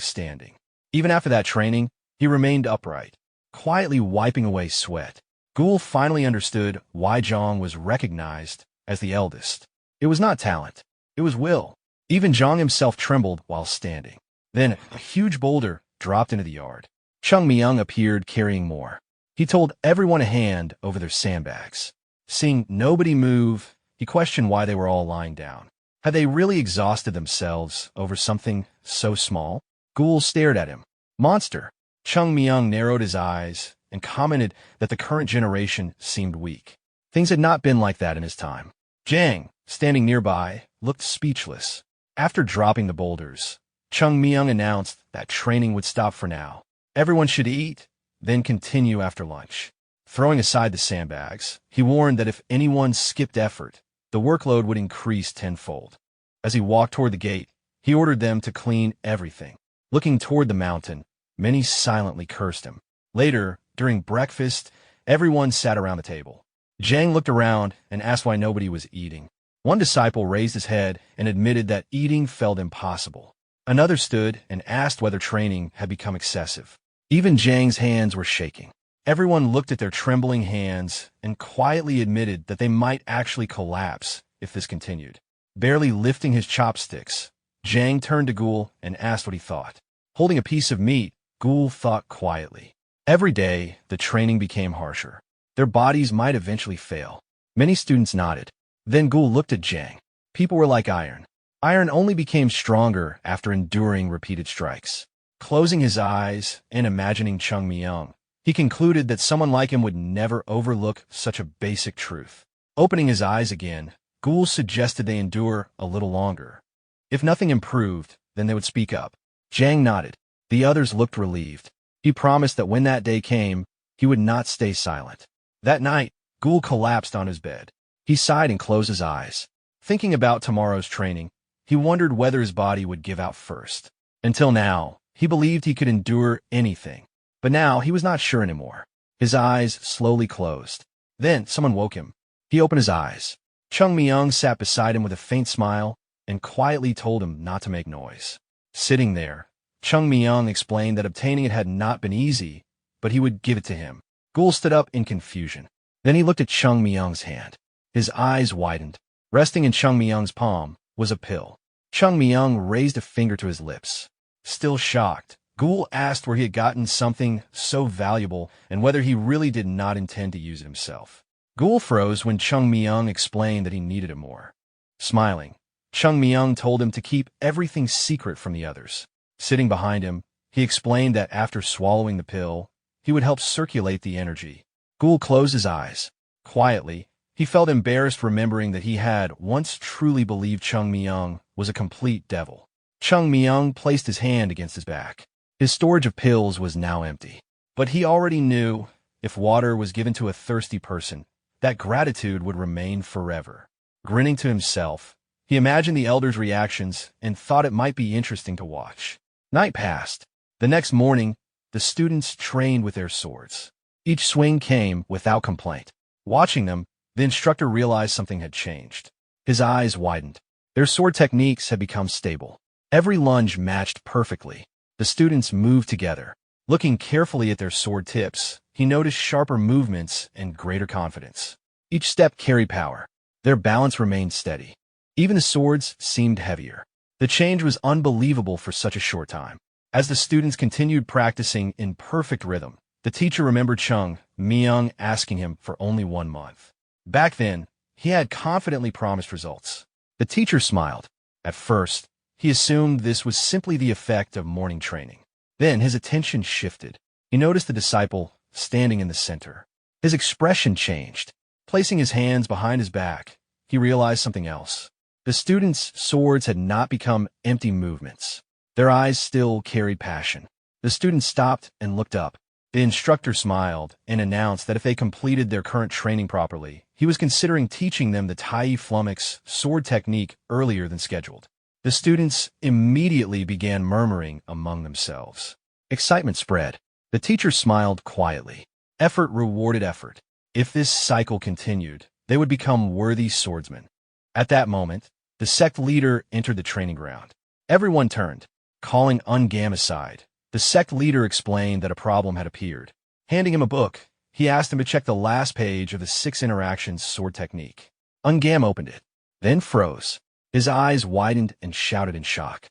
standing. Even after that training, he remained upright, quietly wiping away sweat. Ghoul finally understood why Zhang was recognized as the eldest. It was not talent, it was will. Even Zhang himself trembled while standing. Then, a huge boulder dropped into the yard. Chung Myung appeared carrying more. He told everyone to hand over their sandbags. Seeing nobody move, he questioned why they were all lying down. Had they really exhausted themselves over something so small? Ghoul stared at him. Monster. Chung Myung narrowed his eyes and commented that the current generation seemed weak. Things had not been like that in his time. Jang, standing nearby, looked speechless. After dropping the boulders, Chung Myung announced that training would stop for now. Everyone should eat, then continue after lunch. Throwing aside the sandbags, he warned that if anyone skipped effort, the workload would increase tenfold. As he walked toward the gate, he ordered them to clean everything. Looking toward the mountain, many silently cursed him. Later, during breakfast, everyone sat around the table. Zhang looked around and asked why nobody was eating. One disciple raised his head and admitted that eating felt impossible. Another stood and asked whether training had become excessive. Even Zhang's hands were shaking. Everyone looked at their trembling hands and quietly admitted that they might actually collapse if this continued. Barely lifting his chopsticks, Zhang turned to Ghoul and asked what he thought. Holding a piece of meat, Ghoul thought quietly. Every day, the training became harsher. Their bodies might eventually fail. Many students nodded. Then Ghoul looked at Zhang. People were like iron. Iron only became stronger after enduring repeated strikes. Closing his eyes and imagining Chung Myung, he concluded that someone like him would never overlook such a basic truth. Opening his eyes again, Ghoul suggested they endure a little longer. If nothing improved, then they would speak up. Zhang nodded. The others looked relieved. He promised that when that day came, he would not stay silent. That night, Ghoul collapsed on his bed. He sighed and closed his eyes. Thinking about tomorrow's training, he wondered whether his body would give out first. Until now, he believed he could endure anything. But now he was not sure anymore. His eyes slowly closed. Then someone woke him. He opened his eyes. Chung Myung sat beside him with a faint smile and quietly told him not to make noise. Sitting there, Chung Myung explained that obtaining it had not been easy, but he would give it to him. Ghoul stood up in confusion. Then he looked at Chung Myung's hand. His eyes widened. Resting in Chung Myung's palm was a pill. Chung Myung raised a finger to his lips. Still shocked, Ghoul asked where he had gotten something so valuable and whether he really did not intend to use it himself. Ghoul froze when Chung Myung explained that he needed it more. Smiling, Chung Myung told him to keep everything secret from the others. Sitting behind him, he explained that after swallowing the pill, he would help circulate the energy. Ghoul closed his eyes. Quietly, he felt embarrassed remembering that he had once truly believed Chung Myung was a complete devil. Chung Myung placed his hand against his back. His storage of pills was now empty. But he already knew, if water was given to a thirsty person, that gratitude would remain forever. Grinning to himself, he imagined the elders' reactions and thought it might be interesting to watch. Night passed. The next morning, the students trained with their swords. Each swing came without complaint. Watching them, the instructor realized something had changed. His eyes widened. Their sword techniques had become stable. Every lunge matched perfectly. The students moved together. Looking carefully at their sword tips, he noticed sharper movements and greater confidence. Each step carried power. Their balance remained steady. Even the swords seemed heavier. The change was unbelievable for such a short time. As the students continued practicing in perfect rhythm, the teacher remembered Chung Myung asking him for only 1 month. Back then, he had confidently promised results. The teacher smiled. At first, he assumed this was simply the effect of morning training. Then his attention shifted. He noticed the disciple standing in the center. His expression changed. Placing his hands behind his back, he realized something else. The students' swords had not become empty movements. Their eyes still carried passion. The students stopped and looked up. The instructor smiled and announced that if they completed their current training properly, he was considering teaching them the Tai Flummox sword technique earlier than scheduled. The students immediately began murmuring among themselves. Excitement spread. The teacher smiled quietly. Effort rewarded effort. If this cycle continued, they would become worthy swordsmen. At that moment, the sect leader entered the training ground. Everyone turned. Calling Ungam aside, the sect leader explained that a problem had appeared. Handing him a book, he asked him to check the last page of the 6 interactions sword technique. Ungam opened it, then froze. His eyes widened and shouted in shock.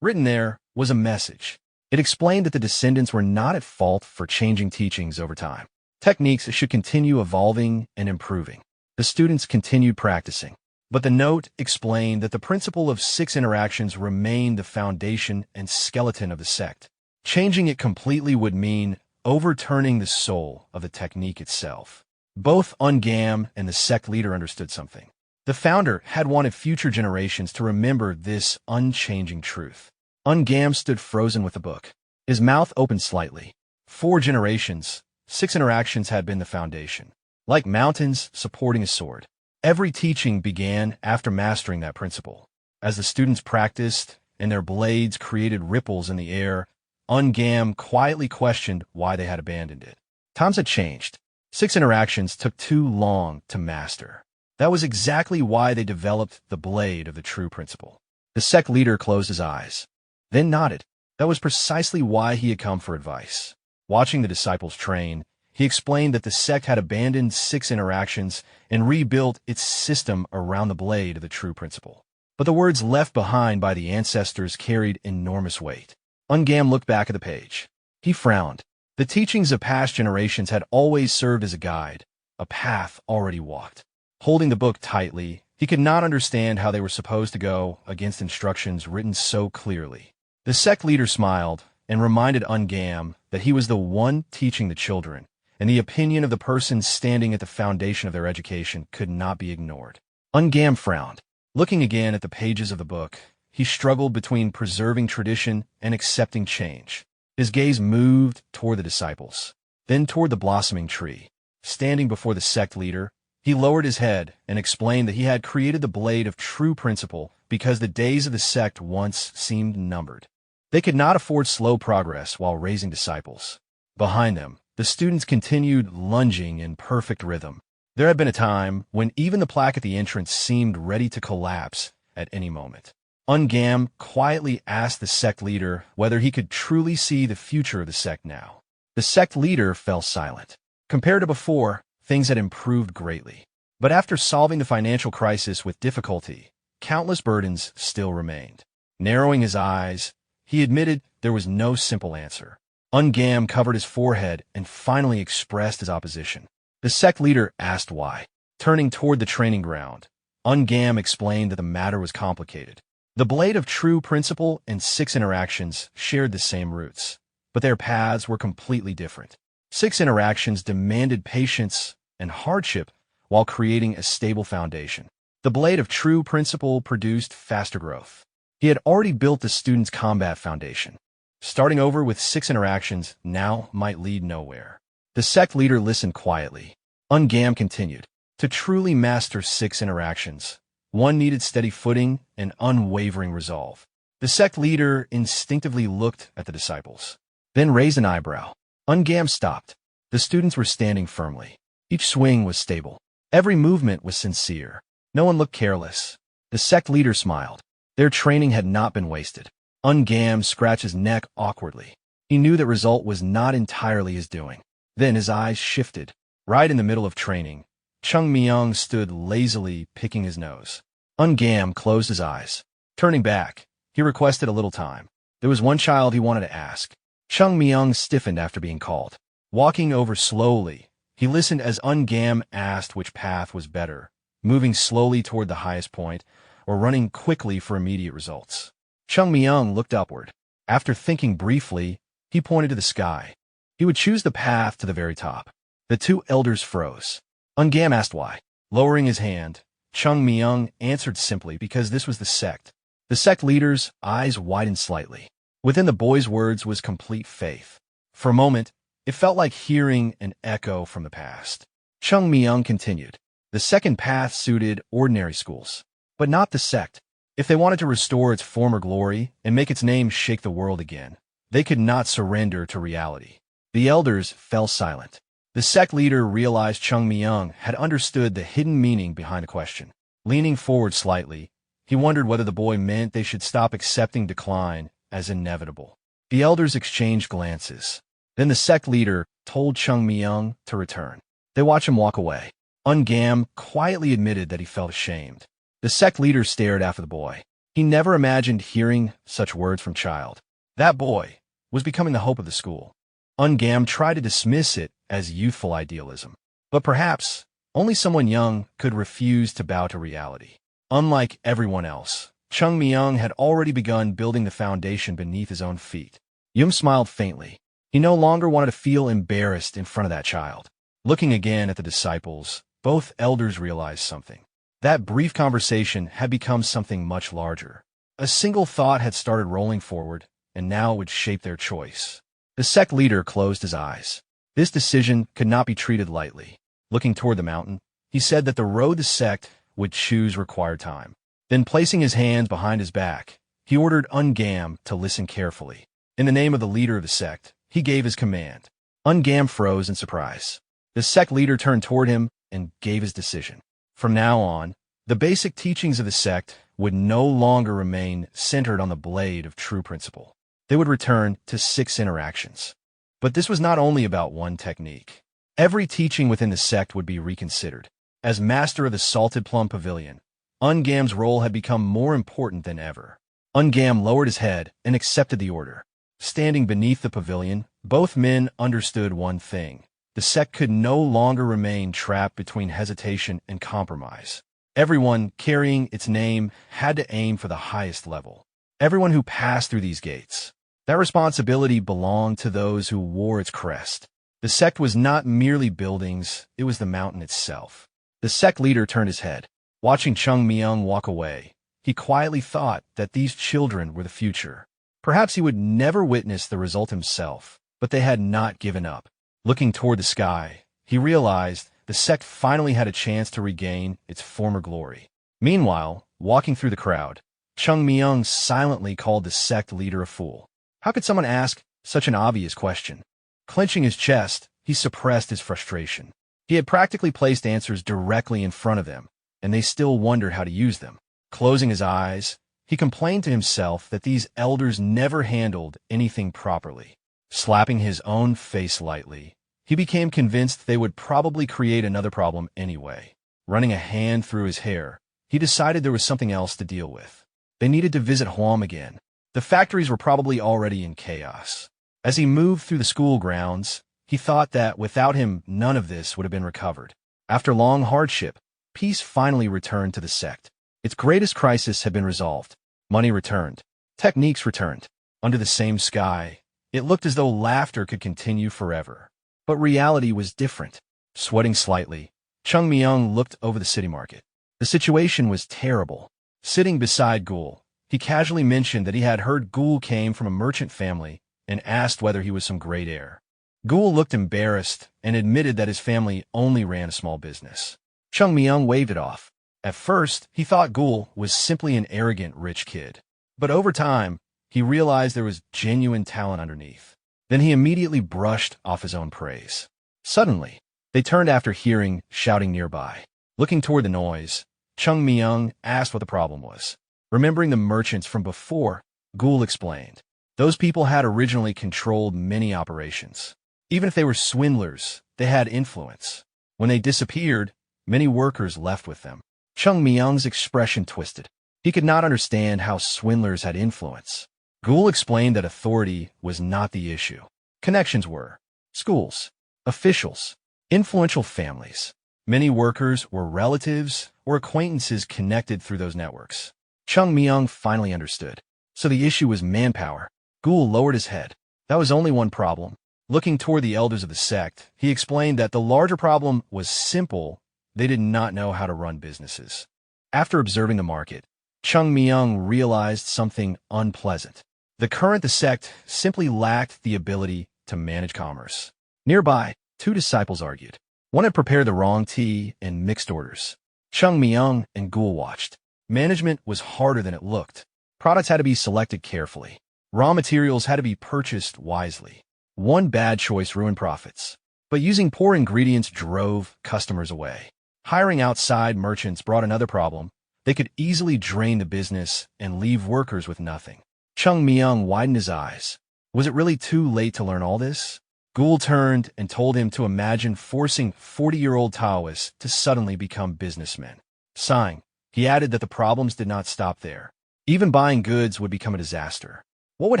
Written there was a message. It explained that the descendants were not at fault for changing teachings over time. Techniques should continue evolving and improving. The students continued practicing. But the note explained that the principle of 6 interactions remained the foundation and skeleton of the sect. Changing it completely would mean overturning the soul of the technique itself. Both Ungam and the sect leader understood something. The founder had wanted future generations to remember this unchanging truth. Ungam stood frozen with the book. His mouth opened slightly. 4 generations, 6 interactions had been the foundation. Like mountains supporting a sword. Every teaching began after mastering that principle. As the students practiced and their blades created ripples in the air, Ungam quietly questioned why they had abandoned it. Times had changed. 6 interactions took too long to master. That was exactly why they developed the blade of the true principle. The sect leader closed his eyes, then nodded. That was precisely why he had come for advice. Watching the disciples train, he explained that the sect had abandoned 6 interactions and rebuilt its system around the blade of the true principle. But the words left behind by the ancestors carried enormous weight. Ungam looked back at the page. He frowned. The teachings of past generations had always served as a guide, a path already walked. Holding the book tightly, he could not understand how they were supposed to go against instructions written so clearly. The sect leader smiled and reminded Ungam that he was the one teaching the children, and the opinion of the person standing at the foundation of their education could not be ignored. Ungam frowned. Looking again at the pages of the book, he struggled between preserving tradition and accepting change. His gaze moved toward the disciples, then toward the blossoming tree. Standing before the sect leader, he lowered his head and explained that he had created the blade of true principle because the days of the sect once seemed numbered. They could not afford slow progress while raising disciples. Behind them, the students continued lunging in perfect rhythm. There had been a time when even the plaque at the entrance seemed ready to collapse at any moment. Ungam quietly asked the sect leader whether he could truly see the future of the sect now. The sect leader fell silent. Compared to before, things had improved greatly. But after solving the financial crisis with difficulty, countless burdens still remained. Narrowing his eyes, he admitted there was no simple answer. Ungam covered his forehead and finally expressed his opposition. The sect leader asked why. Turning toward the training ground, Ungam explained that the matter was complicated. The blade of true principle and 6 interactions shared the same roots, but their paths were completely different. 6 interactions demanded patience and hardship while creating a stable foundation. The blade of true principle produced faster growth. He had already built the student's combat foundation. Starting over with 6 interactions now might lead nowhere. The sect leader listened quietly. Ungam continued. To truly master 6 interactions, One needed steady footing and unwavering resolve. The sect leader instinctively looked at the disciples, then raised an eyebrow. Ungam stopped. The students were standing firmly. Each swing was stable. Every movement was sincere. No one looked careless. The sect leader smiled. Their training had not been wasted. Ungam scratched his neck awkwardly. He knew the result was not entirely his doing. Then his eyes shifted. Right in the middle of training, Chung Myung stood lazily picking his nose. Ungam closed his eyes. Turning back, he requested a little time. There was one child he wanted to ask. Chung Myung stiffened after being called. Walking over slowly, he listened as Ungam asked which path was better, moving slowly toward the highest point, or running quickly for immediate results. Chung Myung looked upward. After thinking briefly, he pointed to the sky. He would choose the path to the very top. The two elders froze. Ungam asked why. Lowering his hand, Chung Myung answered simply because this was the sect. The sect leader's eyes widened slightly. Within the boy's words was complete faith. For a moment, it felt like hearing an echo from the past. Chung Myung continued. The second path suited ordinary schools, but not the sect. If they wanted to restore its former glory and make its name shake the world again, they could not surrender to reality. The elders fell silent. The sect leader realized Chung Myung had understood the hidden meaning behind the question. Leaning forward slightly, he wondered whether the boy meant they should stop accepting decline as inevitable. The elders exchanged glances. Then the sect leader told Chung Myung to return. They watched him walk away. Ungam quietly admitted that he felt ashamed. The sect leader stared after the boy. He never imagined hearing such words from child. That boy was becoming the hope of the school. Ungam tried to dismiss it as youthful idealism. But perhaps only someone young could refuse to bow to reality. Unlike everyone else, Chung Myung had already begun building the foundation beneath his own feet. Yum smiled faintly. He no longer wanted to feel embarrassed in front of that child. Looking again at the disciples, both elders realized something. That brief conversation had become something much larger. A single thought had started rolling forward, and now it would shape their choice. The sect leader closed his eyes. This decision could not be treated lightly. Looking toward the mountain, he said that the road the sect would choose required time. Then placing his hands behind his back, he ordered Ungam to listen carefully. In the name of the leader of the sect, he gave his command. Ungam froze in surprise. The sect leader turned toward him and gave his decision. From now on, the basic teachings of the sect would no longer remain centered on the blade of true principle. They would return to 6 interactions. But this was not only about one technique. Every teaching within the sect would be reconsidered. As master of the Salted Plum Pavilion, Ungam's role had become more important than ever. Ungam lowered his head and accepted the order. Standing beneath the pavilion, both men understood one thing. The sect could no longer remain trapped between hesitation and compromise. Everyone carrying its name had to aim for the highest level. Everyone who passed through these gates. That responsibility belonged to those who wore its crest. The sect was not merely buildings, it was the mountain itself. The sect leader turned his head. Watching Chung Myung walk away, he quietly thought that these children were the future. Perhaps he would never witness the result himself, but they had not given up. Looking toward the sky, he realized the sect finally had a chance to regain its former glory. Meanwhile, walking through the crowd, Chung Myung silently called the sect leader a fool. How could someone ask such an obvious question? Clenching his chest, he suppressed his frustration. He had practically placed answers directly in front of them, and they still wondered how to use them. Closing his eyes, he complained to himself that these elders never handled anything properly. Slapping his own face lightly, he became convinced they would probably create another problem anyway. Running a hand through his hair, he decided there was something else to deal with. They needed to visit Huam again. The factories were probably already in chaos. As he moved through the school grounds, he thought that without him, none of this would have been recovered. After long hardship, peace finally returned to the sect. Its greatest crisis had been resolved. Money returned. Techniques returned. Under the same sky, it looked as though laughter could continue forever. But reality was different. Sweating slightly, Chung Myung looked over the city market. The situation was terrible. Sitting beside Gul, he casually mentioned that he had heard Gul came from a merchant family and asked whether he was some great heir. Gul looked embarrassed and admitted that his family only ran a small business. Chung Myung waved it off. At first, he thought Ghoul was simply an arrogant rich kid. But over time, he realized there was genuine talent underneath. Then he immediately brushed off his own praise. Suddenly, they turned after hearing shouting nearby. Looking toward the noise, Chung Myung asked what the problem was. Remembering the merchants from before, Ghoul explained. Those people had originally controlled many operations. Even if they were swindlers, they had influence. When they disappeared, many workers left with them. Chung Myung's expression twisted. He could not understand how swindlers had influence. Ghoul explained that authority was not the issue. Connections were. Schools, officials, influential families. Many workers were relatives or acquaintances connected through those networks. Chung Myung finally understood. So the issue was manpower. Ghoul lowered his head. That was only one problem. Looking toward the elders of the sect, he explained that the larger problem was simple. They did not know how to run businesses. After observing the market, Chung Myung realized something unpleasant. The sect simply lacked the ability to manage commerce. Nearby, two disciples argued. One had prepared the wrong tea and mixed orders. Chung Myung and Ghoul watched. Management was harder than it looked. Products had to be selected carefully. Raw materials had to be purchased wisely. One bad choice ruined profits. But using poor ingredients drove customers away. Hiring outside merchants brought another problem. They could easily drain the business and leave workers with nothing. Chung Myung widened his eyes. Was it really too late to learn all this? Ghoul turned and told him to imagine forcing 40-year-old Taoists to suddenly become businessmen. Sighing, he added that the problems did not stop there. Even buying goods would become a disaster. What would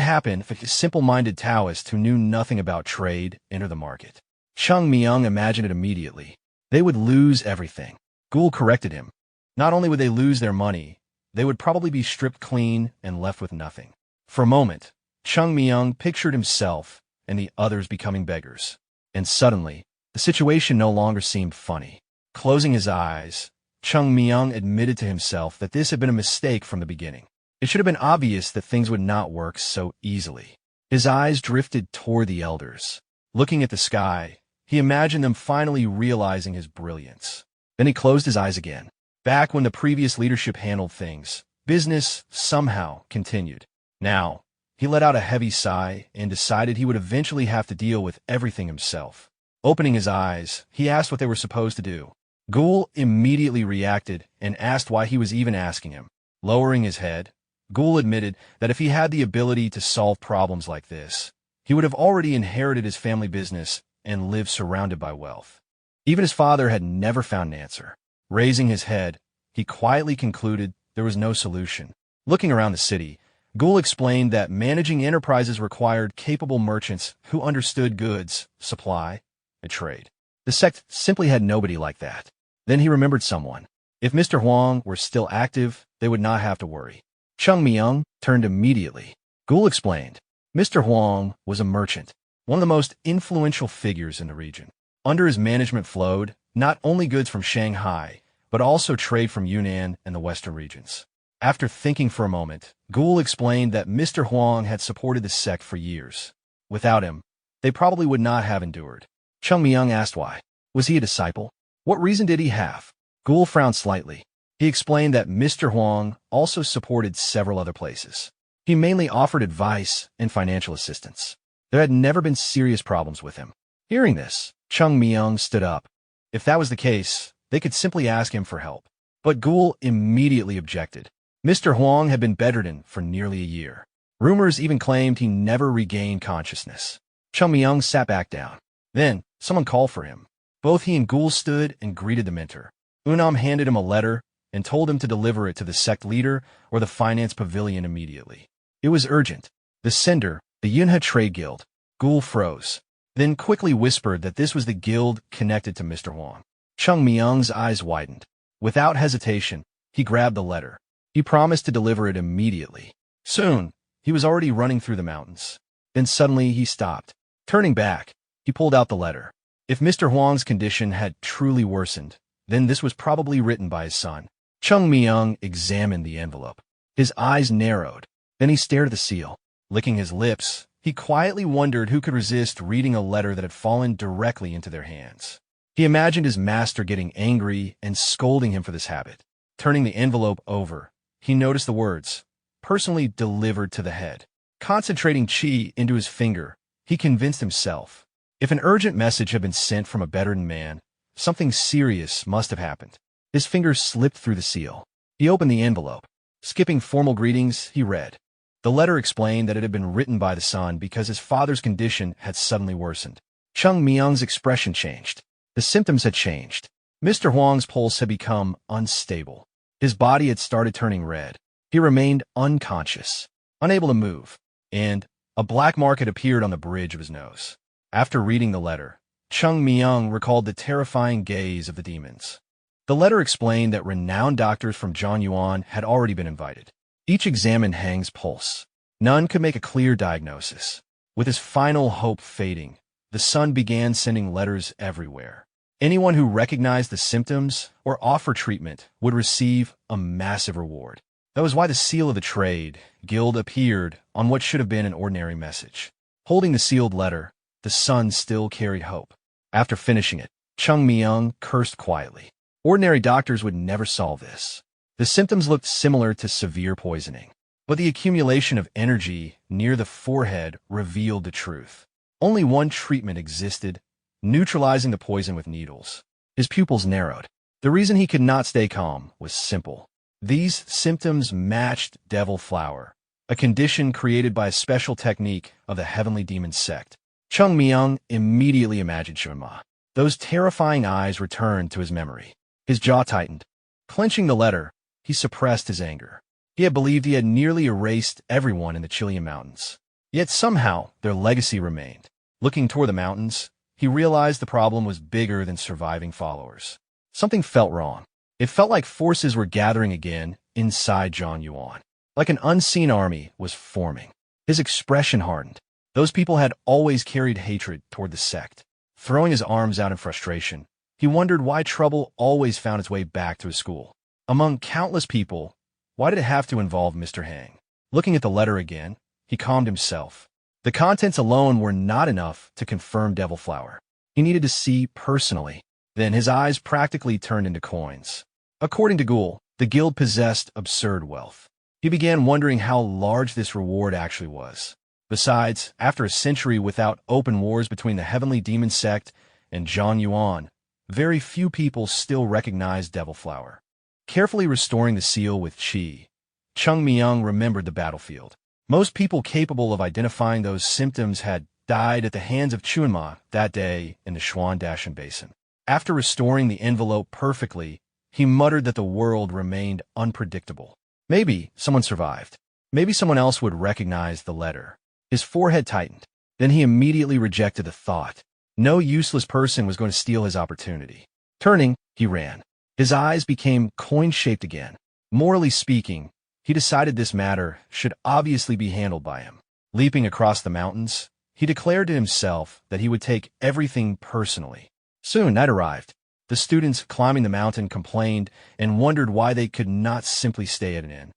happen if a simple-minded Taoist who knew nothing about trade entered the market? Chung Myung imagined it immediately. They would lose everything. Ghoul corrected him. Not only would they lose their money, they would probably be stripped clean and left with nothing. For a moment, Chung Myung pictured himself and the others becoming beggars. And suddenly, the situation no longer seemed funny. Closing his eyes, Chung Myung admitted to himself that this had been a mistake from the beginning. It should have been obvious that things would not work so easily. His eyes drifted toward the elders. Looking at the sky, he imagined them finally realizing his brilliance. Then he closed his eyes again. Back when the previous leadership handled things, business somehow continued. Now, he let out a heavy sigh and decided he would eventually have to deal with everything himself. Opening his eyes, he asked what they were supposed to do. Ghoul immediately reacted and asked why he was even asking him. Lowering his head, Ghoul admitted that if he had the ability to solve problems like this, he would have already inherited his family business and lived surrounded by wealth. Even his father had never found an answer. Raising his head, he quietly concluded there was no solution. Looking around the city, Ghoul explained that managing enterprises required capable merchants who understood goods, supply, and trade. The sect simply had nobody like that. Then he remembered someone. If Mr. Huang were still active, they would not have to worry. Chung Myung turned immediately. Ghoul explained. Mr. Huang was a merchant, one of the most influential figures in the region. Under his management flowed not only goods from Shanghai, but also trade from Yunnan and the western regions. After thinking for a moment, Ghoul explained that Mr. Huang had supported the sect for years. Without him, they probably would not have endured. Chung Myung asked why. Was he a disciple? What reason did he have? Ghoul frowned slightly. He explained that Mr. Huang also supported several other places. He mainly offered advice and financial assistance. There had never been serious problems with him. Hearing this, Chung Myung stood up. If that was the case, they could simply ask him for help. But Ghoul immediately objected. Mr. Huang had been bedridden for nearly a year. Rumors even claimed he never regained consciousness. Chung Myung sat back down. Then, someone called for him. Both he and Ghoul stood and greeted the mentor. Unam handed him a letter and told him to deliver it to the sect leader or the finance pavilion immediately. It was urgent. The sender, the Yunhe Trade Guild. Ghoul froze, then quickly whispered that this was the guild connected to Mr. Huang. Chung Myung's eyes widened. Without hesitation, he grabbed the letter. He promised to deliver it immediately. Soon, he was already running through the mountains. Then suddenly he stopped. Turning back, he pulled out the letter. If Mr. Huang's condition had truly worsened, then this was probably written by his son. Chung Myung examined the envelope. His eyes narrowed. Then he stared at the seal. Licking his lips, he quietly wondered who could resist reading a letter that had fallen directly into their hands. He imagined his master getting angry and scolding him for this habit. Turning the envelope over, he noticed the words, "Personally delivered to the head." Concentrating chi into his finger, he convinced himself, if an urgent message had been sent from a veteran man, something serious must have happened. His fingers slipped through the seal. He opened the envelope. Skipping formal greetings, he read. The letter explained that it had been written by the son because his father's condition had suddenly worsened. Chung Myung's expression changed. The symptoms had changed. Mr. Huang's pulse had become unstable. His body had started turning red. He remained unconscious, unable to move, and a black mark had appeared on the bridge of his nose. After reading the letter, Chung Myung recalled the terrifying gaze of the demons. The letter explained that renowned doctors from Zhongyuan had already been invited. Each examined Hang's pulse. None could make a clear diagnosis. With his final hope fading, the son began sending letters everywhere. Anyone who recognized the symptoms or offered treatment would receive a massive reward. That was why the seal of the trade guild appeared on what should have been an ordinary message. Holding the sealed letter, the son still carried hope. After finishing it, Chung Myung cursed quietly. Ordinary doctors would never solve this. The symptoms looked similar to severe poisoning, but the accumulation of energy near the forehead revealed the truth. Only one treatment existed, neutralizing the poison with needles. His pupils narrowed. The reason he could not stay calm was simple. These symptoms matched devil flower, a condition created by a special technique of the heavenly demon sect. Chung Myung immediately imagined Chun Ma. Those terrifying eyes returned to his memory. His jaw tightened. Clenching the letter, he suppressed his anger. He had believed he had nearly erased everyone in the Chilean mountains. Yet somehow their legacy remained. Looking toward the mountains, he realized the problem was bigger than surviving followers. Something felt wrong. It felt like forces were gathering again inside Zhongyuan. Like an unseen army was forming. His expression hardened. Those people had always carried hatred toward the sect. Throwing his arms out in frustration, he wondered why trouble always found its way back to his school. Among countless people, why did it have to involve Mr. Hang? Looking at the letter again, he calmed himself. The contents alone were not enough to confirm Devil Flower. He needed to see personally. Then his eyes practically turned into coins. According to Ghoul, the guild possessed absurd wealth. He began wondering how large this reward actually was. Besides, after a century without open wars between the Heavenly Demon Sect and Zhongyuan, very few people still recognized Devil Flower. Carefully restoring the seal with chi, Chung Myung remembered the battlefield. Most people capable of identifying those symptoms had died at the hands of Chun Ma that day in the Huashan-Sekte Basin. After restoring the envelope perfectly, he muttered that the world remained unpredictable. Maybe someone survived. Maybe someone else would recognize the letter. His forehead tightened. Then he immediately rejected the thought. No useless person was going to steal his opportunity. Turning, he ran. His eyes became coin-shaped again. Morally speaking, he decided this matter should obviously be handled by him. Leaping across the mountains, he declared to himself that he would take everything personally. Soon night arrived. The students climbing the mountain complained and wondered why they could not simply stay at an inn.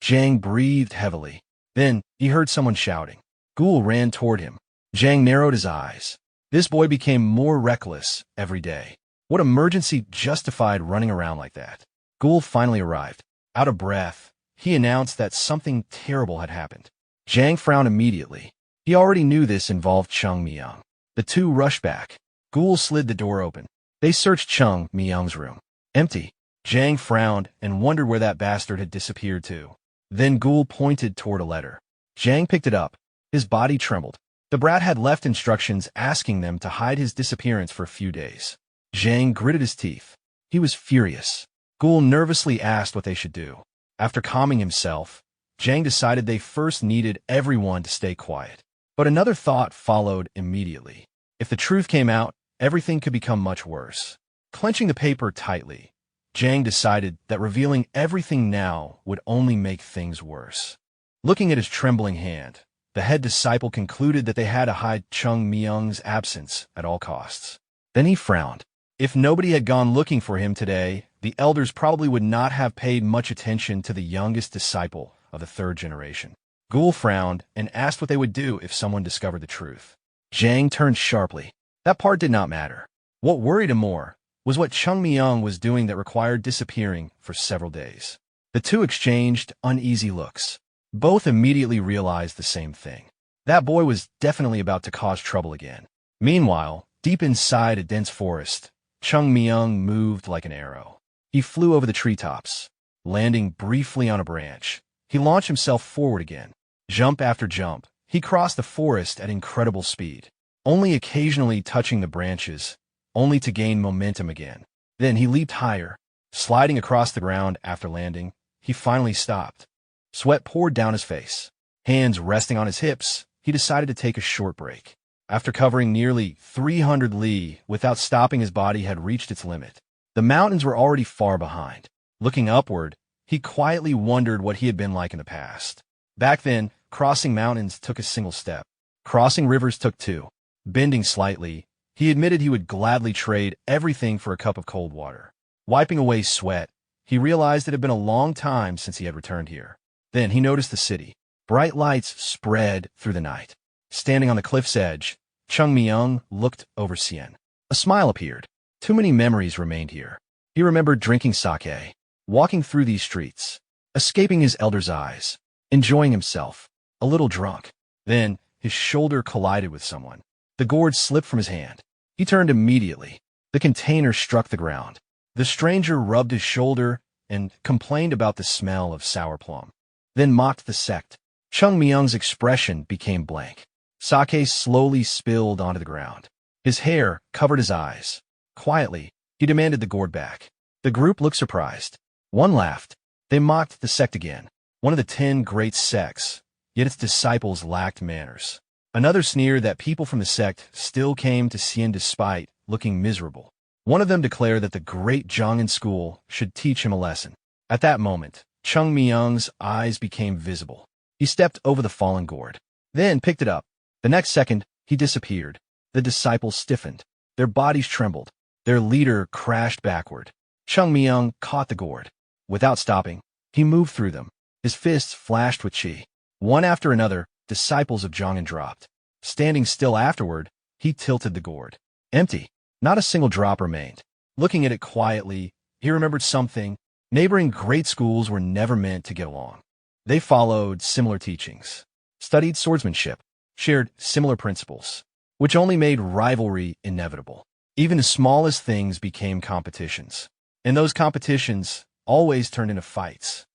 Zhang breathed heavily. Then he heard someone shouting. Ghoul ran toward him. Zhang narrowed his eyes. This boy became more reckless every day. What emergency justified running around like that? Ghoul finally arrived. Out of breath, he announced that something terrible had happened. Zhang frowned immediately. He already knew this involved Chung Myung. The two rushed back. Ghoul slid the door open. They searched Chung Myung's room. Empty. Zhang frowned and wondered where that bastard had disappeared to. Then Ghoul pointed toward a letter. Zhang picked it up. His body trembled. The brat had left instructions asking them to hide his disappearance for a few days. Zhang gritted his teeth. He was furious. Ghoul nervously asked what they should do. After calming himself, Zhang decided they first needed everyone to stay quiet. But another thought followed immediately. If the truth came out, everything could become much worse. Clenching the paper tightly, Zhang decided that revealing everything now would only make things worse. Looking at his trembling hand, the head disciple concluded that they had to hide Chung Myung's absence at all costs. Then he frowned. If nobody had gone looking for him today, the elders probably would not have paid much attention to the youngest disciple of the third generation. Ghoul frowned and asked what they would do if someone discovered the truth. Zhang turned sharply. That part did not matter. What worried him more was what Chung Myung was doing that required disappearing for several days. The two exchanged uneasy looks. Both immediately realized the same thing. That boy was definitely about to cause trouble again. Meanwhile, deep inside a dense forest, Chung Myung moved like an arrow. He flew over the treetops. Landing briefly on a branch, he launched himself forward again. Jump after jump, he crossed the forest at incredible speed, only occasionally touching the branches, only to gain momentum again. Then he leaped higher. Sliding across the ground after landing, he finally stopped. Sweat poured down his face. Hands resting on his hips, he decided to take a short break. After covering nearly 300 li without stopping, his body had reached its limit. The mountains were already far behind. Looking upward, he quietly wondered what he had been like in the past. Back then, crossing mountains took a single step. Crossing rivers took two. Bending slightly, he admitted he would gladly trade everything for a cup of cold water. Wiping away sweat, he realized it had been a long time since he had returned here. Then he noticed the city. Bright lights spread through the night. Standing on the cliff's edge, Chung Myung looked over Sien. A smile appeared. Too many memories remained here. He remembered drinking sake, walking through these streets, escaping his elder's eyes, enjoying himself, a little drunk. Then his shoulder collided with someone. The gourd slipped from his hand. He turned immediately. The container struck the ground. The stranger rubbed his shoulder and complained about the smell of sour plum, then mocked the sect. Chung Myung's expression became blank. Sake slowly spilled onto the ground. His hair covered his eyes. Quietly, he demanded the gourd back. The group looked surprised. One laughed. They mocked the sect again, one of the 10 great sects, yet its disciples lacked manners. Another sneered that people from the sect still came to Sien despite looking miserable. One of them declared that the great Zhongin school should teach him a lesson. At that moment, Chung Myung's eyes became visible. He stepped over the fallen gourd, then picked it up. The next second, he disappeared. The disciples stiffened. Their bodies trembled. Their leader crashed backward. Chung Myung caught the gourd. Without stopping, he moved through them. His fists flashed with chi. One after another, disciples of Zhongin dropped. Standing still afterward, he tilted the gourd. Empty. Not a single drop remained. Looking at it quietly, he remembered something. Neighboring great schools were never meant to get along. They followed similar teachings, studied swordsmanship, shared similar principles, which only made rivalry inevitable. Even the smallest things became competitions. And those competitions always turned into fights.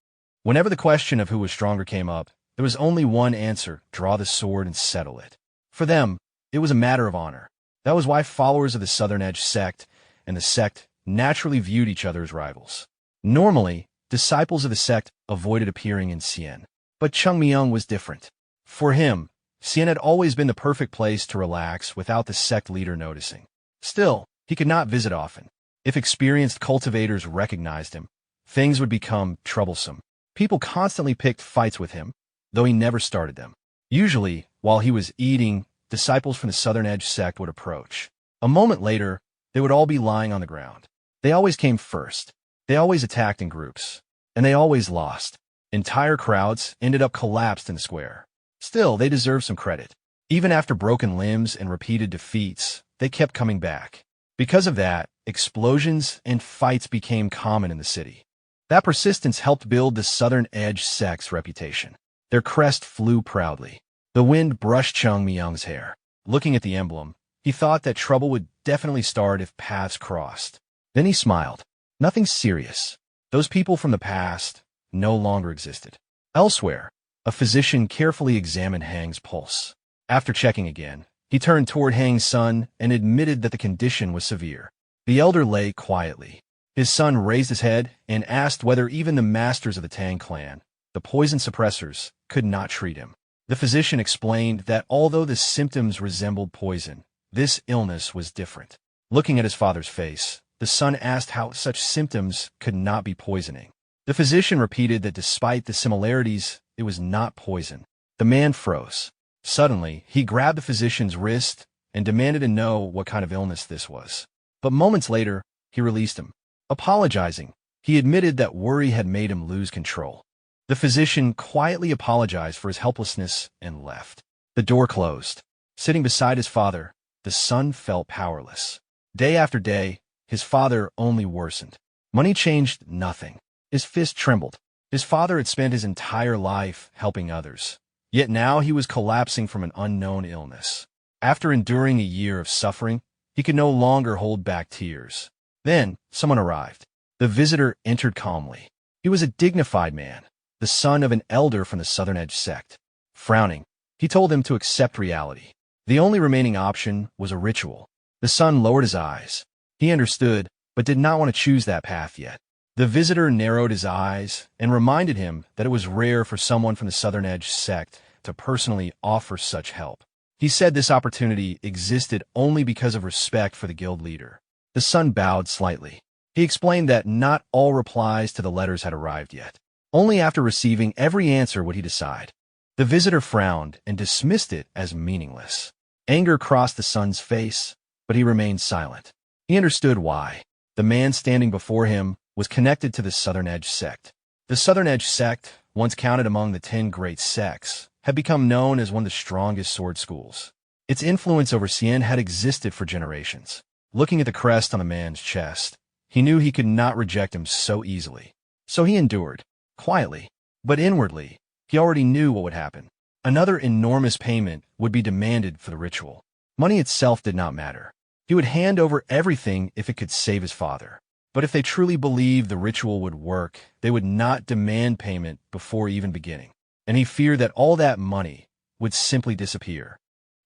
Whenever the question of who was stronger came up, there was only one answer: draw the sword and settle it. For them, it was a matter of honor. That was why followers of the Southern Edge sect and the sect naturally viewed each other as rivals. Normally, disciples of the sect avoided appearing in Sien. But Chung Myung was different. For him, Sien had always been the perfect place to relax without the sect leader noticing. Still, he could not visit often. If experienced cultivators recognized him, things would become troublesome. People constantly picked fights with him, though he never started them. Usually, while he was eating, disciples from the Southern Edge sect would approach. A moment later, they would all be lying on the ground. They always came first. They always attacked in groups. And they always lost. Entire crowds ended up collapsed in the square. Still, they deserved some credit. Even after broken limbs and repeated defeats, they kept coming back. Because of that, explosions and fights became common in the city. That persistence helped build the Southern Edge sect's reputation. Their crest flew proudly. The wind brushed Chung Myung's hair. Looking at the emblem, he thought that trouble would definitely start if paths crossed. Then he smiled. Nothing serious. Those people from the past no longer existed. Elsewhere, a physician carefully examined Hang's pulse. After checking again, he turned toward Hang's son and admitted that the condition was severe. The elder lay quietly. His son raised his head and asked whether even the masters of the Tang clan, the poison suppressors, could not treat him. The physician explained that although the symptoms resembled poison, this illness was different. Looking at his father's face, the son asked how such symptoms could not be poisoning. The physician repeated that despite the similarities, it was not poison. The man froze. Suddenly, he grabbed the physician's wrist and demanded to know what kind of illness this was. But moments later, he released him. Apologizing, he admitted that worry had made him lose control. The physician quietly apologized for his helplessness and left. The door closed. Sitting beside his father, the son felt powerless. Day after day, his father only worsened. Money changed nothing. His fist trembled. His father had spent his entire life helping others. Yet now he was collapsing from an unknown illness. After enduring a year of suffering, he could no longer hold back tears. Then, someone arrived. The visitor entered calmly. He was a dignified man, the son of an elder from the Southern Edge sect. Frowning, he told them to accept reality. The only remaining option was a ritual. The son lowered his eyes. He understood, but did not want to choose that path yet. The visitor narrowed his eyes and reminded him that it was rare for someone from the Southern Edge sect to personally offer such help. He said this opportunity existed only because of respect for the guild leader. The son bowed slightly. He explained that not all replies to the letters had arrived yet. Only after receiving every answer would he decide. The visitor frowned and dismissed it as meaningless. Anger crossed the son's face, but he remained silent. He understood why. The man standing before him was connected to the Southern Edge sect. The Southern Edge sect, once counted among the 10 great sects, had become known as one of the strongest sword schools. Its influence over Xian had existed for generations. Looking at the crest on the man's chest, he knew he could not reject him so easily. So he endured, quietly, but inwardly, he already knew what would happen. Another enormous payment would be demanded for the ritual. Money itself did not matter. He would hand over everything if it could save his father. But if they truly believed the ritual would work, they would not demand payment before even beginning. And he feared that all that money would simply disappear.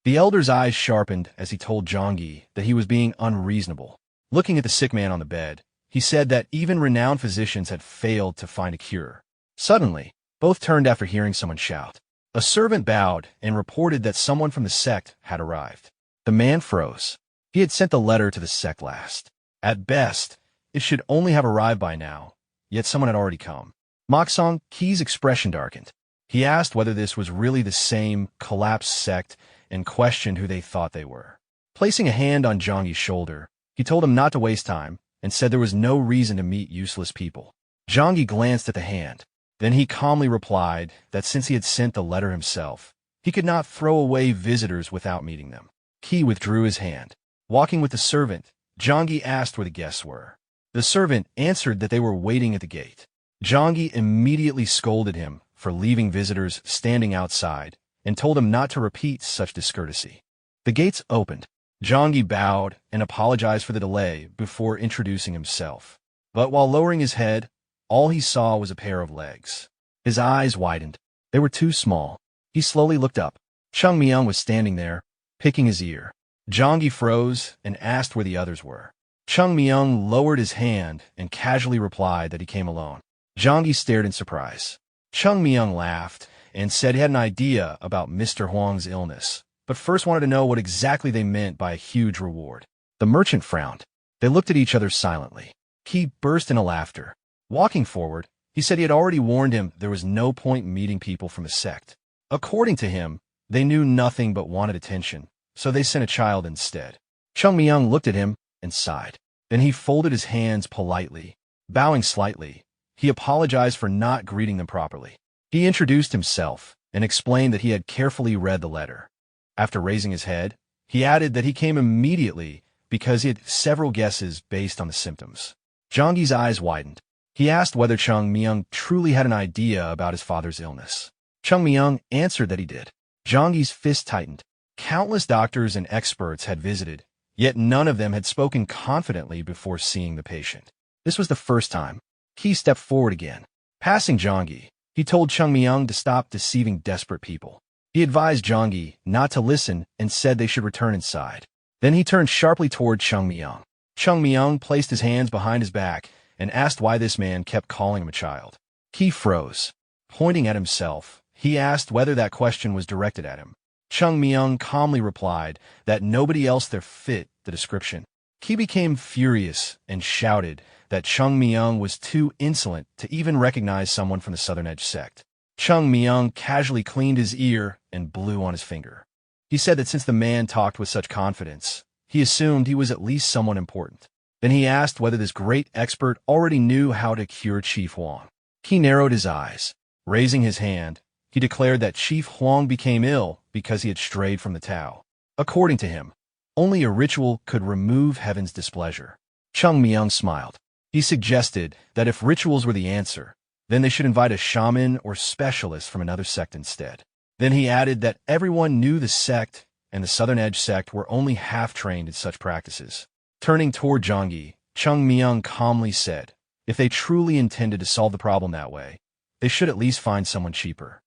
The elder's eyes sharpened as he told Zhangyi that he was being unreasonable. Looking at the sick man on the bed, he said that even renowned physicians had failed to find a cure. Suddenly, both turned after hearing someone shout. A servant bowed and reported that someone from the sect had arrived. The man froze. He had sent the letter to the sect last. At best, it should only have arrived by now, yet someone had already come. Moksong Qi's expression darkened. He asked whether this was really the same collapsed sect and questioned who they thought they were. Placing a hand on Zhangyi's shoulder, he told him not to waste time and said there was no reason to meet useless people. Zhangyi glanced at the hand. Then he calmly replied that since he had sent the letter himself, he could not throw away visitors without meeting them. Qi withdrew his hand. Walking with the servant, Zhangyi asked where the guests were. The servant answered that they were waiting at the gate. Zhangyi immediately scolded him for leaving visitors standing outside and told him not to repeat such discourtesy. The gates opened. Zhangyi bowed and apologized for the delay before introducing himself. But while lowering his head, all he saw was a pair of legs. His eyes widened. They were too small. He slowly looked up. Chung Myung was standing there, picking his ear. Zhangyi froze and asked where the others were. Chung Myung lowered his hand and casually replied that he came alone. Zhangyi stared in surprise. Chung Myung laughed and said he had an idea about Mr. Huang's illness, but first wanted to know what exactly they meant by a huge reward. The merchant frowned. They looked at each other silently. Qi burst into laughter. Walking forward, he said he had already warned him there was no point meeting people from the sect. According to him, they knew nothing but wanted attention, so they sent a child instead. Chung Myung looked at him and sighed. Then he folded his hands politely. Bowing slightly, he apologized for not greeting them properly. He introduced himself and explained that he had carefully read the letter. After raising his head, he added that he came immediately because he had several guesses based on the symptoms. Zhangyi's eyes widened. He asked whether Chung Myung truly had an idea about his father's illness. Chung Myung answered that he did. Zhangyi's fist tightened. Countless doctors and experts had visited, yet none of them had spoken confidently before seeing the patient. This was the first time. Qi stepped forward again. Passing Zhangyi, he told Chung Myung to stop deceiving desperate people. He advised Zhangyi not to listen and said they should return inside. Then he turned sharply toward Chung Myung. Chung Myung placed his hands behind his back and asked why this man kept calling him a child. Qi froze. Pointing at himself, he asked whether that question was directed at him. Chung Myung calmly replied that nobody else there fit the description. Qi became furious and shouted that Chung Myung was too insolent to even recognize someone from the Southern Edge sect. Chung Myung casually cleaned his ear and blew on his finger. He said that since the man talked with such confidence, he assumed he was at least someone important. Then he asked whether this great expert already knew how to cure Chief Huang. Qi narrowed his eyes. Raising his hand, he declared that Chief Huang became ill because he had strayed from the Tao. According to him, only a ritual could remove heaven's displeasure. Chung Myung smiled. He suggested that if rituals were the answer, then they should invite a shaman or specialist from another sect instead. Then he added that everyone knew the sect and the Southern Edge sect were only half-trained in such practices. Turning toward Jonggi, Chung Myung calmly said, if they truly intended to solve the problem that way, they should at least find someone cheaper.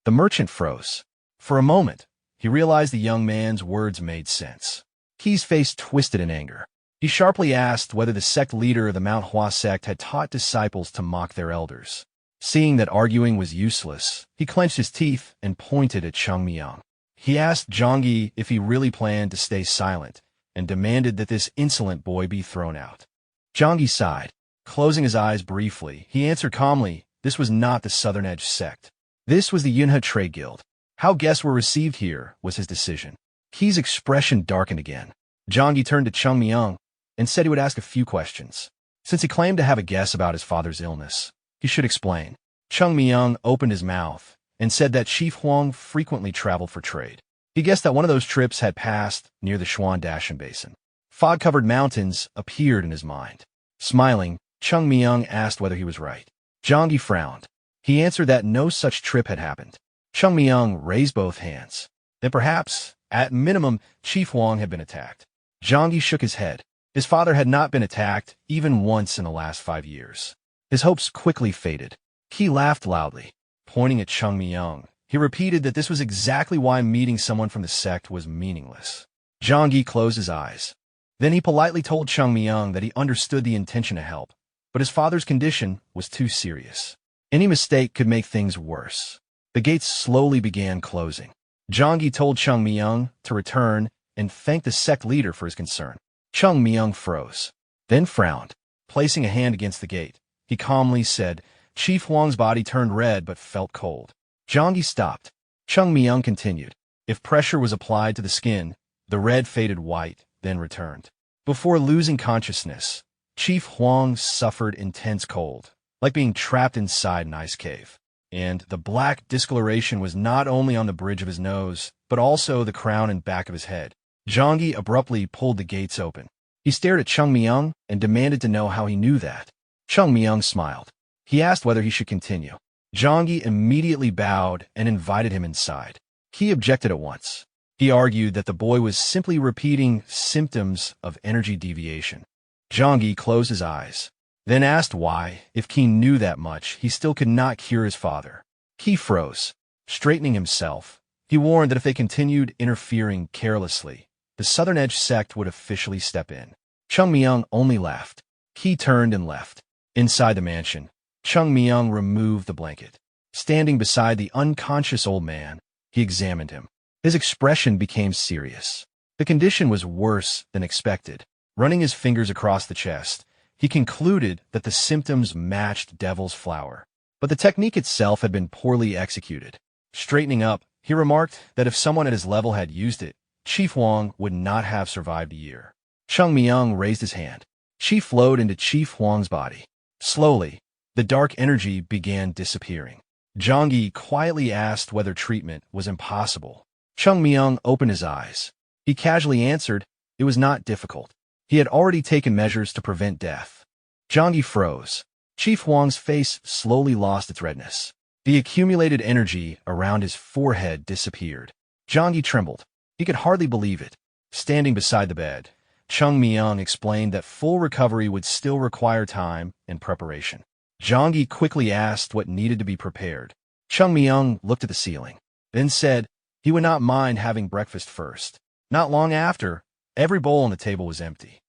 The merchant froze. For a moment, he realized the young man's words made sense. His face twisted in anger. He sharply asked whether the sect leader of the Mount Hua Sect had taught disciples to mock their elders. Seeing that arguing was useless, he clenched his teeth and pointed at Chung Myung. He asked Jonggi if he really planned to stay silent and demanded that this insolent boy be thrown out. Jonggi sighed. Closing his eyes briefly, he answered calmly, this was not the Southern Edge sect. This was the Yunhe Trade Guild. How guests were received here was his decision. His expression darkened again. Jonggi turned to Chung Myung and said he would ask a few questions. Since he claimed to have a guess about his father's illness, he should explain. Chung Myung opened his mouth and said that Chief Huang frequently traveled for trade. He guessed that one of those trips had passed near the Huashan-Sekte basin. Fog-covered mountains appeared in his mind. Smiling, Chung Myung asked whether he was right. Jonggi frowned. He answered that no such trip had happened. Chung Myung raised both hands. Then perhaps, at minimum, Chief Huang had been attacked. Jonggi shook his head. His father had not been attacked even once in the last 5 years. His hopes quickly faded. He laughed loudly. Pointing at Chung Myung, he repeated that this was exactly why meeting someone from the sect was meaningless. Jonggi closed his eyes. Then he politely told Chung Myung that he understood the intention to help, but his father's condition was too serious. Any mistake could make things worse. The gates slowly began closing. Jonggi told Chung Myung to return and thanked the sect leader for his concern. Chung Myung froze, then frowned. Placing a hand against the gate, he calmly said, Chief Huang's body turned red but felt cold. Jonggi stopped. Chung Myung continued. If pressure was applied to the skin, the red faded white, then returned. Before losing consciousness, Chief Huang suffered intense cold, like being trapped inside an ice cave. And the black discoloration was not only on the bridge of his nose, but also the crown and back of his head. Jonggi abruptly pulled the gates open. He stared at Chung Myung and demanded to know how he knew that. Chung Myung smiled. He asked whether he should continue. Jonggi immediately bowed and invited him inside. He objected at once. He argued that the boy was simply repeating symptoms of energy deviation. Jonggi closed his eyes, then asked why, if Qi knew that much, he still could not cure his father. Qi froze. Straightening himself, he warned that if they continued interfering carelessly, the Southern Edge sect would officially step in. Chung Myung only laughed. Qi turned and left. Inside the mansion, Chung Myung removed the blanket. Standing beside the unconscious old man, he examined him. His expression became serious. The condition was worse than expected. Running his fingers across the chest, he concluded that the symptoms matched devil's flower. But the technique itself had been poorly executed. Straightening up, he remarked that if someone at his level had used it, Chief Huang would not have survived a year. Chung Myung raised his hand. Qi flowed into Chief Huang's body. Slowly, the dark energy began disappearing. Jonggi quietly asked whether treatment was impossible. Chung Myung opened his eyes. He casually answered, it was not difficult. He had already taken measures to prevent death. Jonggi froze. Chief Huang's face slowly lost its redness. The accumulated energy around his forehead disappeared. Jonggi trembled. He could hardly believe it. Standing beside the bed, Chung Myung explained that full recovery would still require time and preparation. Jonggi quickly asked what needed to be prepared. Chung Myung looked at the ceiling, then said he would not mind having breakfast first. Not long after, every bowl on the table was empty.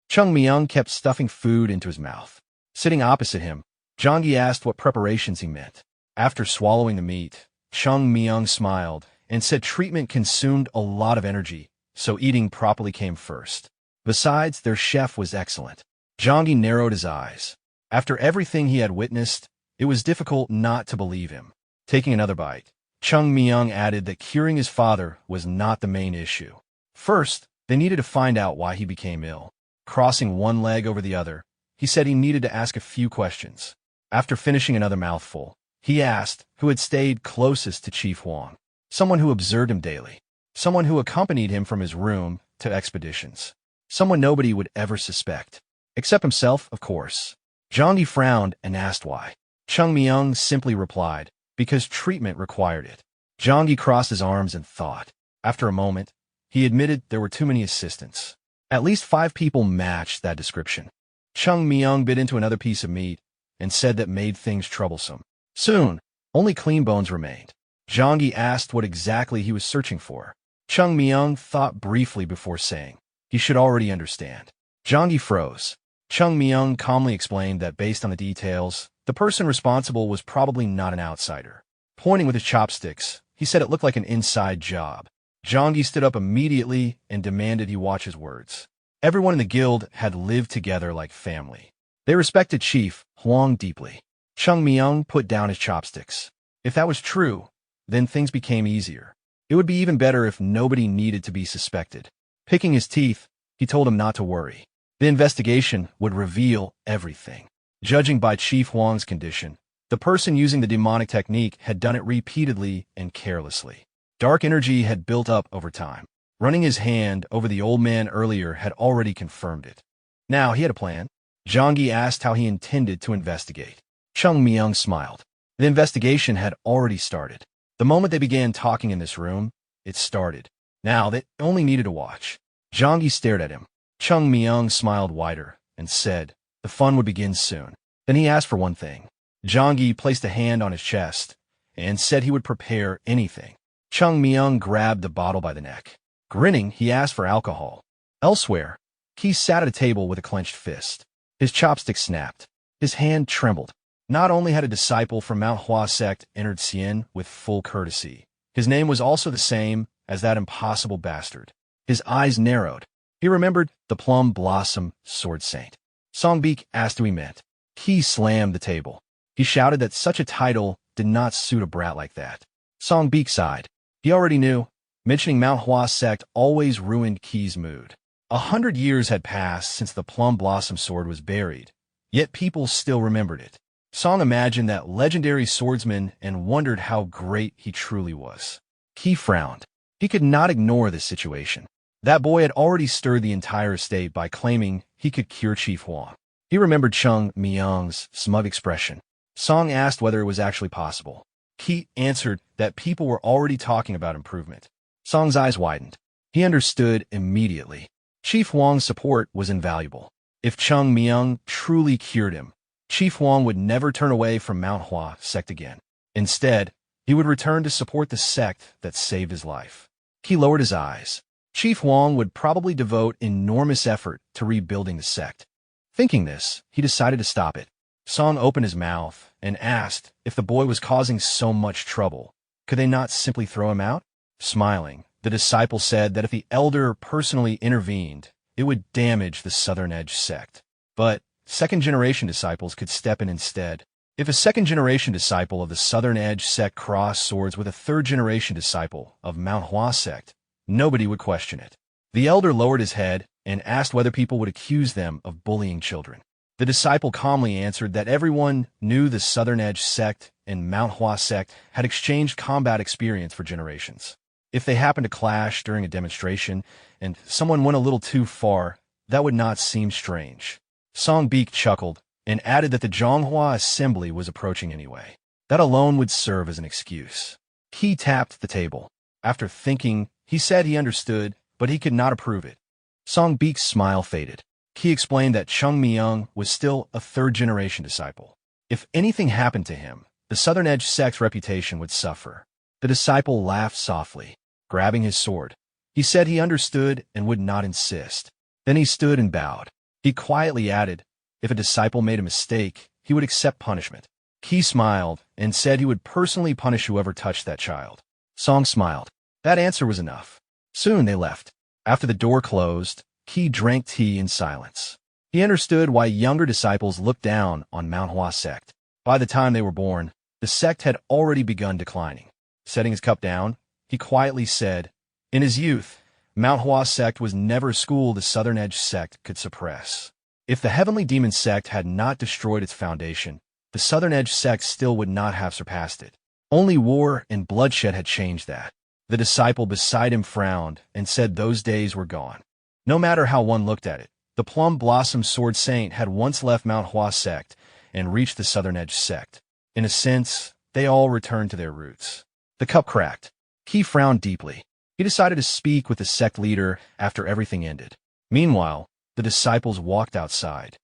Chung Myung kept stuffing food into his mouth. Sitting opposite him, Jonggi asked what preparations he meant. After swallowing the meat, Chung Myung smiled and said treatment consumed a lot of energy, so eating properly came first. Besides, their chef was excellent. Jonggi narrowed his eyes. After everything he had witnessed, it was difficult not to believe him. Taking another bite, Chung Myung added that curing his father was not the main issue. First, they needed to find out why he became ill. Crossing one leg over the other, he said he needed to ask a few questions. After finishing another mouthful, he asked who had stayed closest to Chief Huang. Someone who observed him daily. Someone who accompanied him from his room to expeditions. Someone nobody would ever suspect. Except himself, of course. Zhangyi frowned and asked why. Chung Myung simply replied, because treatment required it. Zhangyi crossed his arms and thought. After a moment, he admitted there were too many assistants. At least 5 people matched that description. Chung Myung bit into another piece of meat and said that made things troublesome. Soon, only clean bones remained. Zhangyi asked what exactly he was searching for. Chung Myung thought briefly before saying, he should already understand. Zhangyi froze. Chung Myung calmly explained that based on the details, the person responsible was probably not an outsider. Pointing with his chopsticks, he said it looked like an inside job. Zhangyi stood up immediately and demanded he watch his words. Everyone in the guild had lived together like family. They respected Chief Huang deeply. Chung Myung put down his chopsticks. If that was true, then things became easier. It would be even better if nobody needed to be suspected. Picking his teeth, he told him not to worry. The investigation would reveal everything. Judging by Chief Huang's condition, the person using the demonic technique had done it repeatedly and carelessly. Dark energy had built up over time. Running his hand over the old man earlier had already confirmed it. Now he had a plan. Zhangyi asked how he intended to investigate. Chung Myung smiled. The investigation had already started. The moment they began talking in this room, it started. Now they only needed to watch. Zhangyi stared at him. Chung Myung smiled wider and said, the fun would begin soon. Then he asked for one thing. Zhangyi placed a hand on his chest and said he would prepare anything. Chung Myung grabbed the bottle by the neck. Grinning, he asked for alcohol. Elsewhere, he sat at a table with a clenched fist. His chopstick snapped. His hand trembled. Not only had a disciple from Mount Hua Sect entered Xian with full courtesy, his name was also the same as that impossible bastard. His eyes narrowed. He remembered the Plum Blossom Sword Saint. Songbeak asked who he meant. He slammed the table. He shouted that such a title did not suit a brat like that. Songbeak sighed. He already knew. Mentioning Mount Hua Sect always ruined Ki's mood. 100 years had passed since the Plum Blossom Sword was buried, yet people still remembered it. Song imagined that legendary swordsman and wondered how great he truly was. Ki frowned. He could not ignore this situation. That boy had already stirred the entire estate by claiming he could cure Chief Huang. He remembered Chung Myung's smug expression. Song asked whether it was actually possible. Ki answered that people were already talking about improvement. Song's eyes widened. He understood immediately. Chief Huang's support was invaluable. If Chung Myung truly cured him, Chief Huang would never turn away from Mount Hua Sect again. Instead, he would return to support the sect that saved his life. He lowered his eyes. Chief Huang would probably devote enormous effort to rebuilding the sect. Thinking this, he decided to stop it. Song opened his mouth and asked if the boy was causing so much trouble. Could they not simply throw him out? Smiling, the disciple said that if the elder personally intervened, it would damage the Southern Edge sect. But second-generation disciples could step in instead. If a second-generation disciple of the Southern Edge sect crossed swords with a third-generation disciple of Mount Hua Sect, nobody would question it. The elder lowered his head and asked whether people would accuse them of bullying children. The disciple calmly answered that everyone knew the Southern Edge sect and Mount Hua Sect had exchanged combat experience for generations. If they happened to clash during a demonstration and someone went a little too far, that would not seem strange. Songbeak chuckled and added that the Zhonghua assembly was approaching anyway. That alone would serve as an excuse. He tapped the table. After thinking, he said he understood, but he could not approve it. Songbeak's smile faded. He explained that Chung Myung was still a third-generation disciple. If anything happened to him, the Southern Edge sect's reputation would suffer. The disciple laughed softly, grabbing his sword. He said he understood and would not insist. Then he stood and bowed. He quietly added, if a disciple made a mistake, he would accept punishment. He smiled and said he would personally punish whoever touched that child. Song smiled. That answer was enough. Soon they left. After the door closed, Ki drank tea in silence. He understood why younger disciples looked down on Mount Hua Sect. By the time they were born, the sect had already begun declining. Setting his cup down, he quietly said, in his youth, Mount Hua Sect was never a school the Southern Edge sect could suppress. If the Heavenly Demon sect had not destroyed its foundation, the Southern Edge sect still would not have surpassed it. Only war and bloodshed had changed that. The disciple beside him frowned and said those days were gone. No matter how one looked at it, The Plum Blossom Sword Saint had once left Hua Sect and reached the Southern Edge Sect. In a sense, they all returned to their roots. The cup cracked. He frowned deeply. He decided to speak with the sect leader after everything ended. Meanwhile, the disciples walked outside.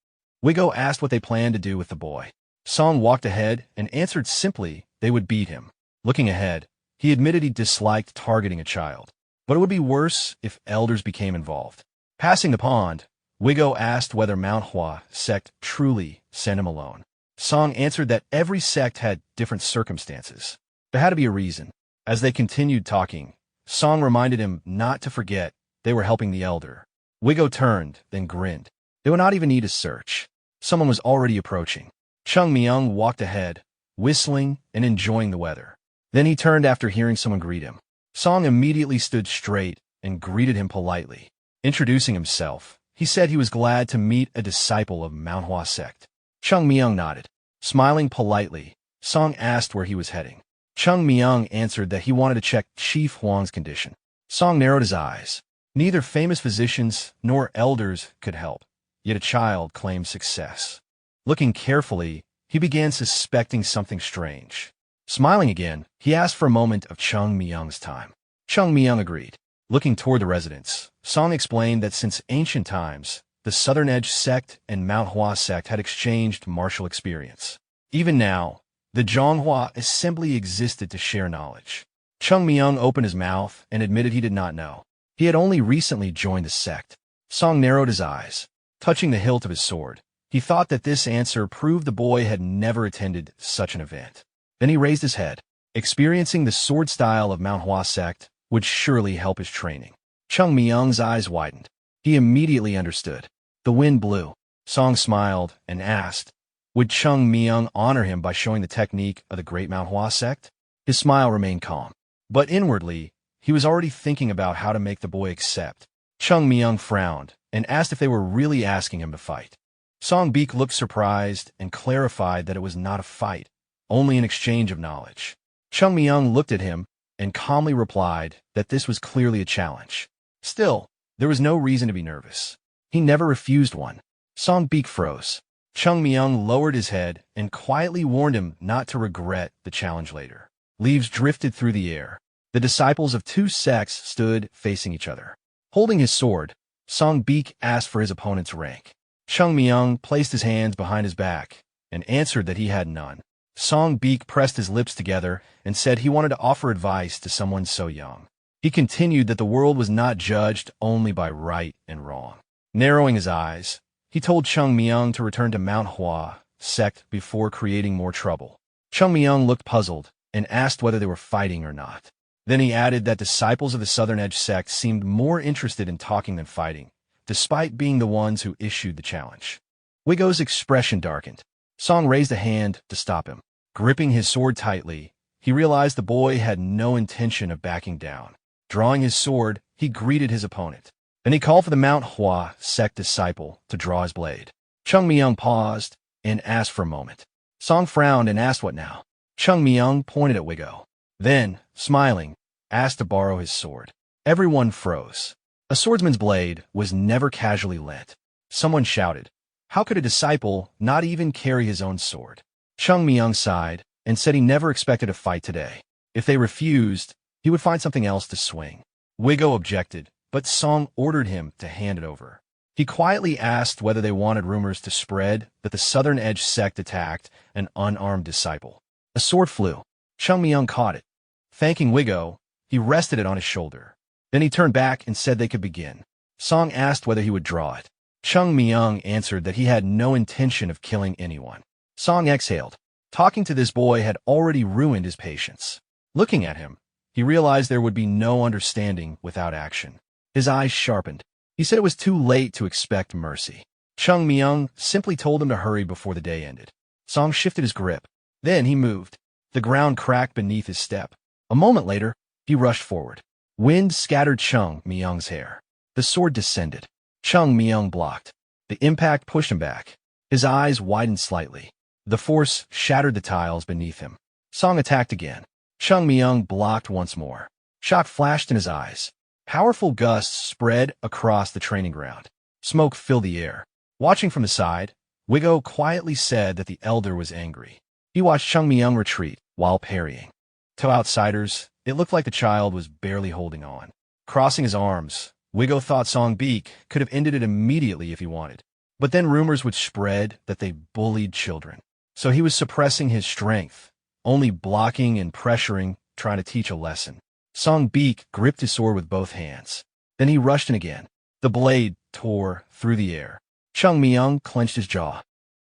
Wigo asked what they planned to do with the boy. Song walked ahead and answered simply they would beat him. Looking ahead, he admitted he disliked targeting a child, but it would be worse if elders became involved. Passing the pond, Wigo asked whether Manhwa Sect truly sent him alone. Song answered that every sect had different circumstances. There had to be a reason. As they continued talking, Song reminded him not to forget they were helping the elder. Wigo turned, then grinned. They would not even need a search. Someone was already approaching. Chung Myung walked ahead, whistling and enjoying the weather. Then he turned after hearing someone greet him. Song immediately stood straight and greeted him politely. Introducing himself, he said he was glad to meet a disciple of Manhwa Sect. Chung Myung nodded. Smiling politely, Song asked where he was heading. Chung Myung answered that he wanted to check Chief Huang's condition. Song narrowed his eyes. Neither famous physicians nor elders could help, yet a child claimed success. Looking carefully, he began suspecting something strange. Smiling again, he asked for a moment of Chung Myung's time. Chung Myung agreed. Looking toward the residence, Song explained that since ancient times, the Southern Edge Sect and Manhwa Sect had exchanged martial experience. Even now, the Zhonghua assembly existed to share knowledge. Chung Myung opened his mouth and admitted he did not know. He had only recently joined the sect. Song narrowed his eyes. Touching the hilt of his sword, he thought that this answer proved the boy had never attended such an event. Then he raised his head. Experiencing the sword style of Manhwa Sect would surely help his training. Chung Myung's eyes widened. He immediately understood. The wind blew. Song smiled and asked, would Chung Myung honor him by showing the technique of the Great Manhwa Sect? His smile remained calm. But inwardly, he was already thinking about how to make the boy accept. Chung Myung frowned and asked if they were really asking him to fight. Song Beek looked surprised and clarified that it was not a fight, only an exchange of knowledge. Chung Myung looked at him and calmly replied that this was clearly a challenge. Still, there was no reason to be nervous. He never refused one. Song Beek froze. Chung Myung lowered his head and quietly warned him not to regret the challenge later. Leaves drifted through the air. The disciples of two sects stood facing each other. Holding his sword, Song Beek asked for his opponent's rank. Chung Myung placed his hands behind his back and answered that he had none. Song Beek pressed his lips together and said he wanted to offer advice to someone so young. He continued that the world was not judged only by right and wrong. Narrowing his eyes, he told Chung Myung to return to Manhwa Sect before creating more trouble. Chung Myung looked puzzled and asked whether they were fighting or not. Then he added that disciples of the Southern Edge Sect seemed more interested in talking than fighting, despite being the ones who issued the challenge. Wigo's expression darkened. Song raised a hand to stop him. Gripping his sword tightly, he realized the boy had no intention of backing down. Drawing his sword, he greeted his opponent. Then he called for the Manhwa Sect disciple to draw his blade. Chung Myung paused and asked for a moment. Song frowned and asked what now. Chung Myung pointed at Wigo. Then, smiling, asked to borrow his sword. Everyone froze. A swordsman's blade was never casually lent. Someone shouted, how could a disciple not even carry his own sword? Chung Myung sighed and said he never expected a fight today. If they refused, he would find something else to swing. Wigo objected, but Song ordered him to hand it over. He quietly asked whether they wanted rumors to spread that the Southern Edge Sect attacked an unarmed disciple. A sword flew. Chung Myung caught it. Thanking Wigo, he rested it on his shoulder. Then he turned back and said they could begin. Song asked whether he would draw it. Chung Myung answered that he had no intention of killing anyone. Song exhaled. Talking to this boy had already ruined his patience. Looking at him, he realized there would be no understanding without action. His eyes sharpened. He said it was too late to expect mercy. Chung Myung simply told him to hurry before the day ended. Song shifted his grip. Then he moved. The ground cracked beneath his step. A moment later, he rushed forward. Wind scattered Chung Myung's hair. The sword descended. Chung Myung blocked. The impact pushed him back. His eyes widened slightly. The force shattered the tiles beneath him. Song attacked again. Chung Myung blocked once more. Shock flashed in his eyes. Powerful gusts spread across the training ground. Smoke filled the air. Watching from the side, Wigo quietly said that the elder was angry. He watched Chung Myung retreat while parrying. To outsiders, it looked like the child was barely holding on. Crossing his arms, Wigo thought Song Beek could have ended it immediately if he wanted. But then rumors would spread that they bullied children. So he was suppressing his strength, only blocking and pressuring, trying to teach a lesson. Song Beek gripped his sword with both hands. Then he rushed in again. The blade tore through the air. Chung Myung clenched his jaw.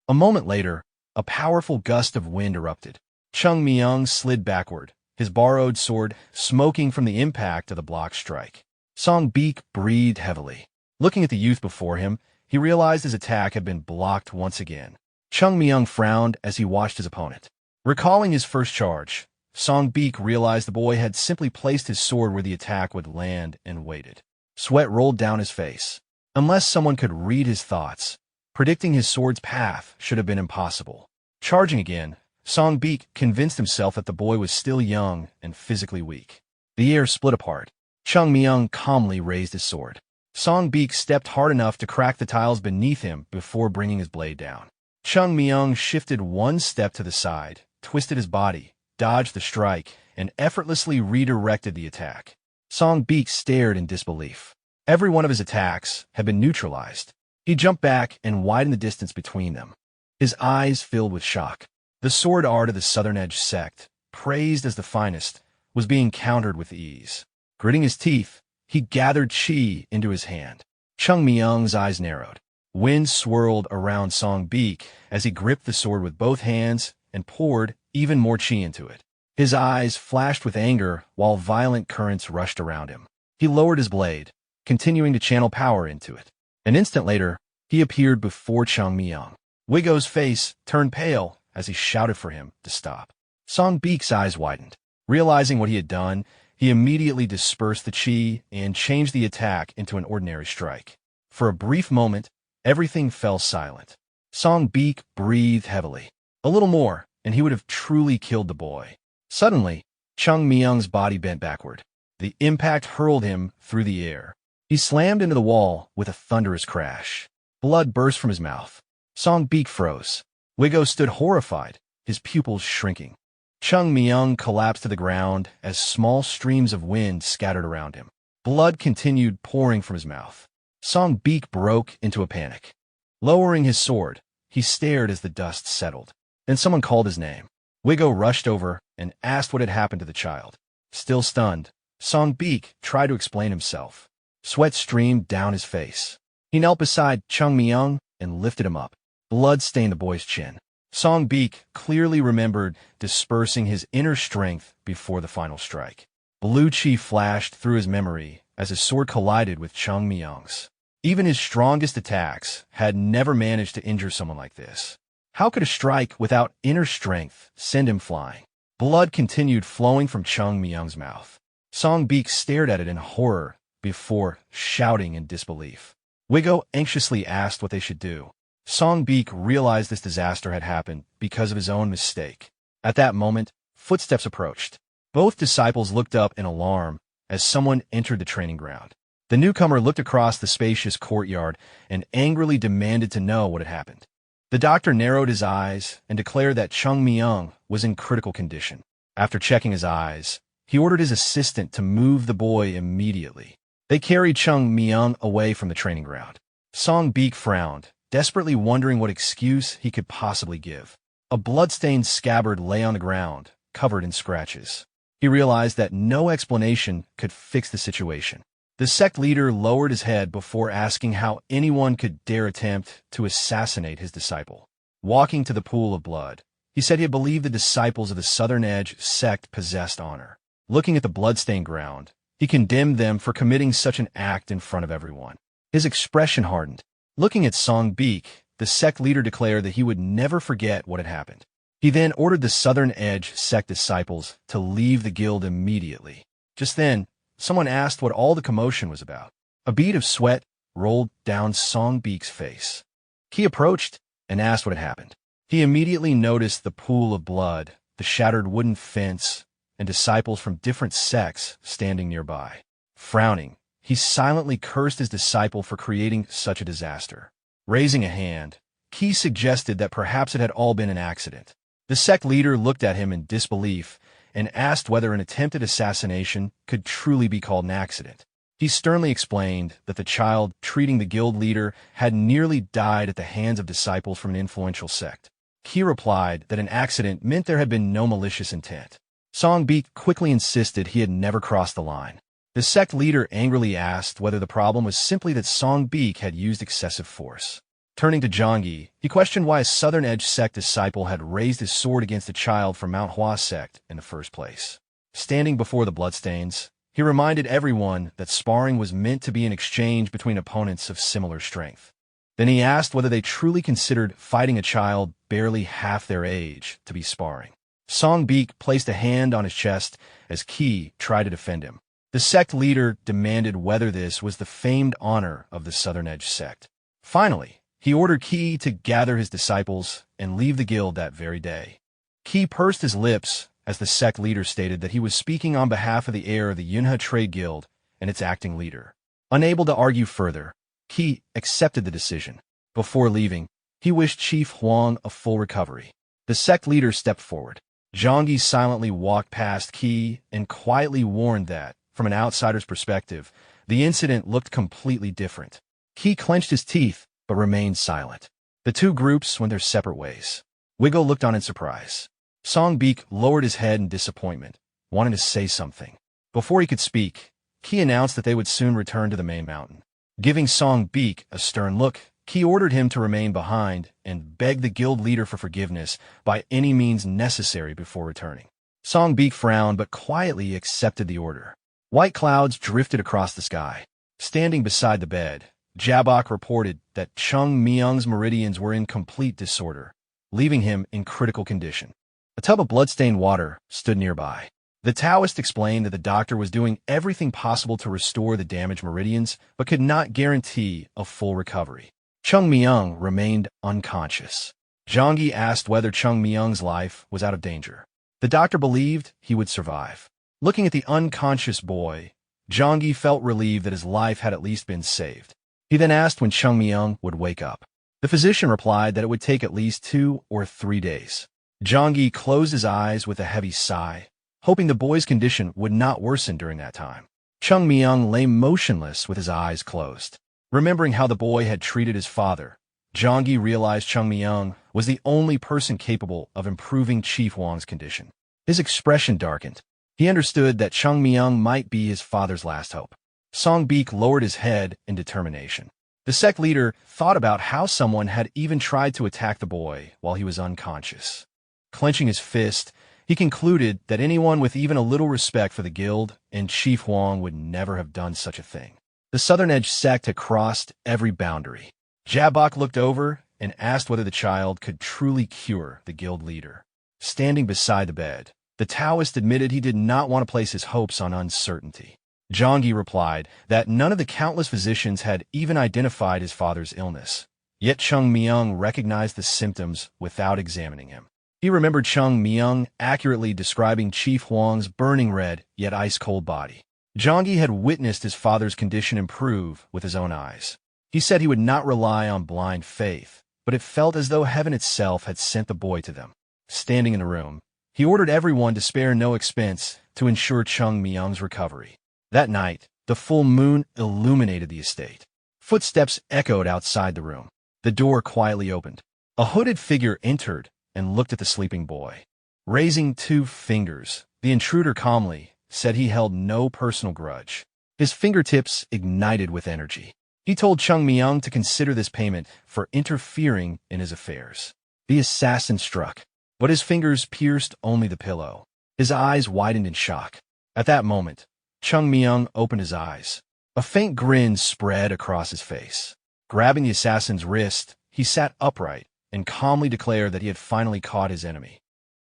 A moment later, a powerful gust of wind erupted. Chung Myung slid backward, his borrowed sword smoking from the impact of the block strike. Song Beek breathed heavily. Looking at the youth before him, he realized his attack had been blocked once again. Chung Myung frowned as he watched his opponent. Recalling his first charge, Song Beek realized the boy had simply placed his sword where the attack would land and waited. Sweat rolled down his face. Unless someone could read his thoughts, predicting his sword's path should have been impossible. Charging again, Song Beek convinced himself that the boy was still young and physically weak. The air split apart. Chung Myung calmly raised his sword. Song Beek stepped hard enough to crack the tiles beneath him before bringing his blade down. Chung Myung shifted one step to the side, twisted his body, dodged the strike, and effortlessly redirected the attack. Song Beek stared in disbelief. Every one of his attacks had been neutralized. He jumped back and widened the distance between them. His eyes filled with shock. The sword art of the Southern Edge sect, praised as the finest, was being countered with ease. Gritting his teeth, he gathered chi into his hand. Chung Myung's eyes narrowed. Wind swirled around Song Beek as he gripped the sword with both hands and poured even more chi into it. His eyes flashed with anger while violent currents rushed around him. He lowered his blade, continuing to channel power into it. An instant later, he appeared before Chung Myung. Wigo's face turned pale as he shouted for him to stop. Song Beek's eyes widened. Realizing what he had done, he immediately dispersed the chi and changed the attack into an ordinary strike. For a brief moment, everything fell silent. Song Beek breathed heavily. A little more, and he would have truly killed the boy. Suddenly, Chung Myung's body bent backward. The impact hurled him through the air. He slammed into the wall with a thunderous crash. Blood burst from his mouth. Song Beek froze. Wigo stood horrified, his pupils shrinking. Chung Myung collapsed to the ground as small streams of wind scattered around him. Blood continued pouring from his mouth. Song Beek broke into a panic. Lowering his sword, he stared as the dust settled. Then someone called his name. Wigo rushed over and asked what had happened to the child. Still stunned, Song Beek tried to explain himself. Sweat streamed down his face. He knelt beside Chung Myung and lifted him up. Blood stained the boy's chin. Song Beek clearly remembered dispersing his inner strength before the final strike. Blue chi flashed through his memory as his sword collided with Chung Myung's. Even his strongest attacks had never managed to injure someone like this. How could a strike without inner strength send him flying? Blood continued flowing from Chung Myung's mouth. Song Beek stared at it in horror before shouting in disbelief. Wigo anxiously asked what they should do. Song Beek realized this disaster had happened because of his own mistake. At that moment, footsteps approached. Both disciples looked up in alarm as someone entered the training ground. The newcomer looked across the spacious courtyard and angrily demanded to know what had happened. The doctor narrowed his eyes and declared that Chung Myung was in critical condition. After checking his eyes, he ordered his assistant to move the boy immediately. They carried Chung Myung away from the training ground. Song Beek frowned, desperately wondering what excuse he could possibly give. A blood-stained scabbard lay on the ground, covered in scratches. He realized that no explanation could fix the situation. The sect leader lowered his head before asking how anyone could dare attempt to assassinate his disciple. Walking to the pool of blood, he said he had believed the disciples of the Southern Edge sect possessed honor. Looking at the blood-stained ground, he condemned them for committing such an act in front of everyone. His expression hardened. Looking at Song Beek, the sect leader declared that he would never forget what had happened. He then ordered the Southern Edge sect disciples to leave the guild immediately. Just then, someone asked what all the commotion was about. A bead of sweat rolled down Song Beek's face. He approached and asked what had happened. He immediately noticed the pool of blood, the shattered wooden fence, and disciples from different sects standing nearby. Frowning, he silently cursed his disciple for creating such a disaster. Raising a hand, Qi suggested that perhaps it had all been an accident. The sect leader looked at him in disbelief and asked whether an attempted assassination could truly be called an accident. He sternly explained that the child treating the guild leader had nearly died at the hands of disciples from an influential sect. Qi replied that an accident meant there had been no malicious intent. Song Beek quickly insisted he had never crossed the line. The sect leader angrily asked whether the problem was simply that Song Beek had used excessive force. Turning to Zhangyi, he questioned why a Southern Edge sect disciple had raised his sword against a child from Mount Hua Sect in the first place. Standing before the bloodstains, he reminded everyone that sparring was meant to be an exchange between opponents of similar strength. Then he asked whether they truly considered fighting a child barely half their age to be sparring. Song Beek placed a hand on his chest as Qi tried to defend him. The sect leader demanded whether this was the famed honor of the Southern Edge sect. Finally, he ordered Qi to gather his disciples and leave the guild that very day. Qi pursed his lips as the sect leader stated that he was speaking on behalf of the heir of the Yunhe Trade Guild and its acting leader. Unable to argue further, Qi accepted the decision. Before leaving, he wished Chief Huang a full recovery. The sect leader stepped forward. Zhangyi silently walked past Qi and quietly warned that, from an outsider's perspective, the incident looked completely different. Qi clenched his teeth, but remained silent. The two groups went their separate ways. Wiggle looked on in surprise. Song Beek lowered his head in disappointment, wanting to say something. Before he could speak, Qi announced that they would soon return to the main mountain. Giving Song Beek a stern look, Qi ordered him to remain behind and begged the guild leader for forgiveness by any means necessary before returning. Song Beek frowned but quietly accepted the order. White clouds drifted across the sky. Standing beside the bed, Jabok reported that Chung Myung's meridians were in complete disorder, leaving him in critical condition. A tub of bloodstained water stood nearby. The Taoist explained that the doctor was doing everything possible to restore the damaged meridians, but could not guarantee a full recovery. Chung Myung remained unconscious. Zhangyi asked whether Chung Myung's life was out of danger. The doctor believed he would survive. Looking at the unconscious boy, Zhangyi felt relieved that his life had at least been saved. He then asked when Chung Myung would wake up. The physician replied that it would take at least 2 or 3 days. Zhangyi closed his eyes with a heavy sigh, hoping the boy's condition would not worsen during that time. Chung Myung lay motionless with his eyes closed. Remembering how the boy had treated his father, Zhangyi realized Chung Myung was the only person capable of improving Chief Huang's condition. His expression darkened. He understood that Chung Myung might be his father's last hope. Song Beek lowered his head in determination. The sect leader thought about how someone had even tried to attack the boy while he was unconscious. Clenching his fist, he concluded that anyone with even a little respect for the guild and Chief Huang would never have done such a thing. The Southern Edge sect had crossed every boundary. Jabok looked over and asked whether the child could truly cure the guild leader. Standing beside the bed, the Taoist admitted he did not want to place his hopes on uncertainty. Zhangyi replied that none of the countless physicians had even identified his father's illness. Yet Chung Myung recognized the symptoms without examining him. He remembered Chung Myung accurately describing Chief Huang's burning red yet ice-cold body. Zhangyi had witnessed his father's condition improve with his own eyes. He said he would not rely on blind faith, but it felt as though heaven itself had sent the boy to them. Standing in the room, he ordered everyone to spare no expense to ensure Chung Myung's recovery. That night, the full moon illuminated the estate. Footsteps echoed outside the room. The door quietly opened. A hooded figure entered and looked at the sleeping boy. Raising 2 fingers, the intruder calmly said he held no personal grudge. His fingertips ignited with energy. He told Chung Myung to consider this payment for interfering in his affairs. The assassin struck, but his fingers pierced only the pillow. His eyes widened in shock. At that moment, Chung Myung opened his eyes. A faint grin spread across his face. Grabbing the assassin's wrist, he sat upright and calmly declared that he had finally caught his enemy.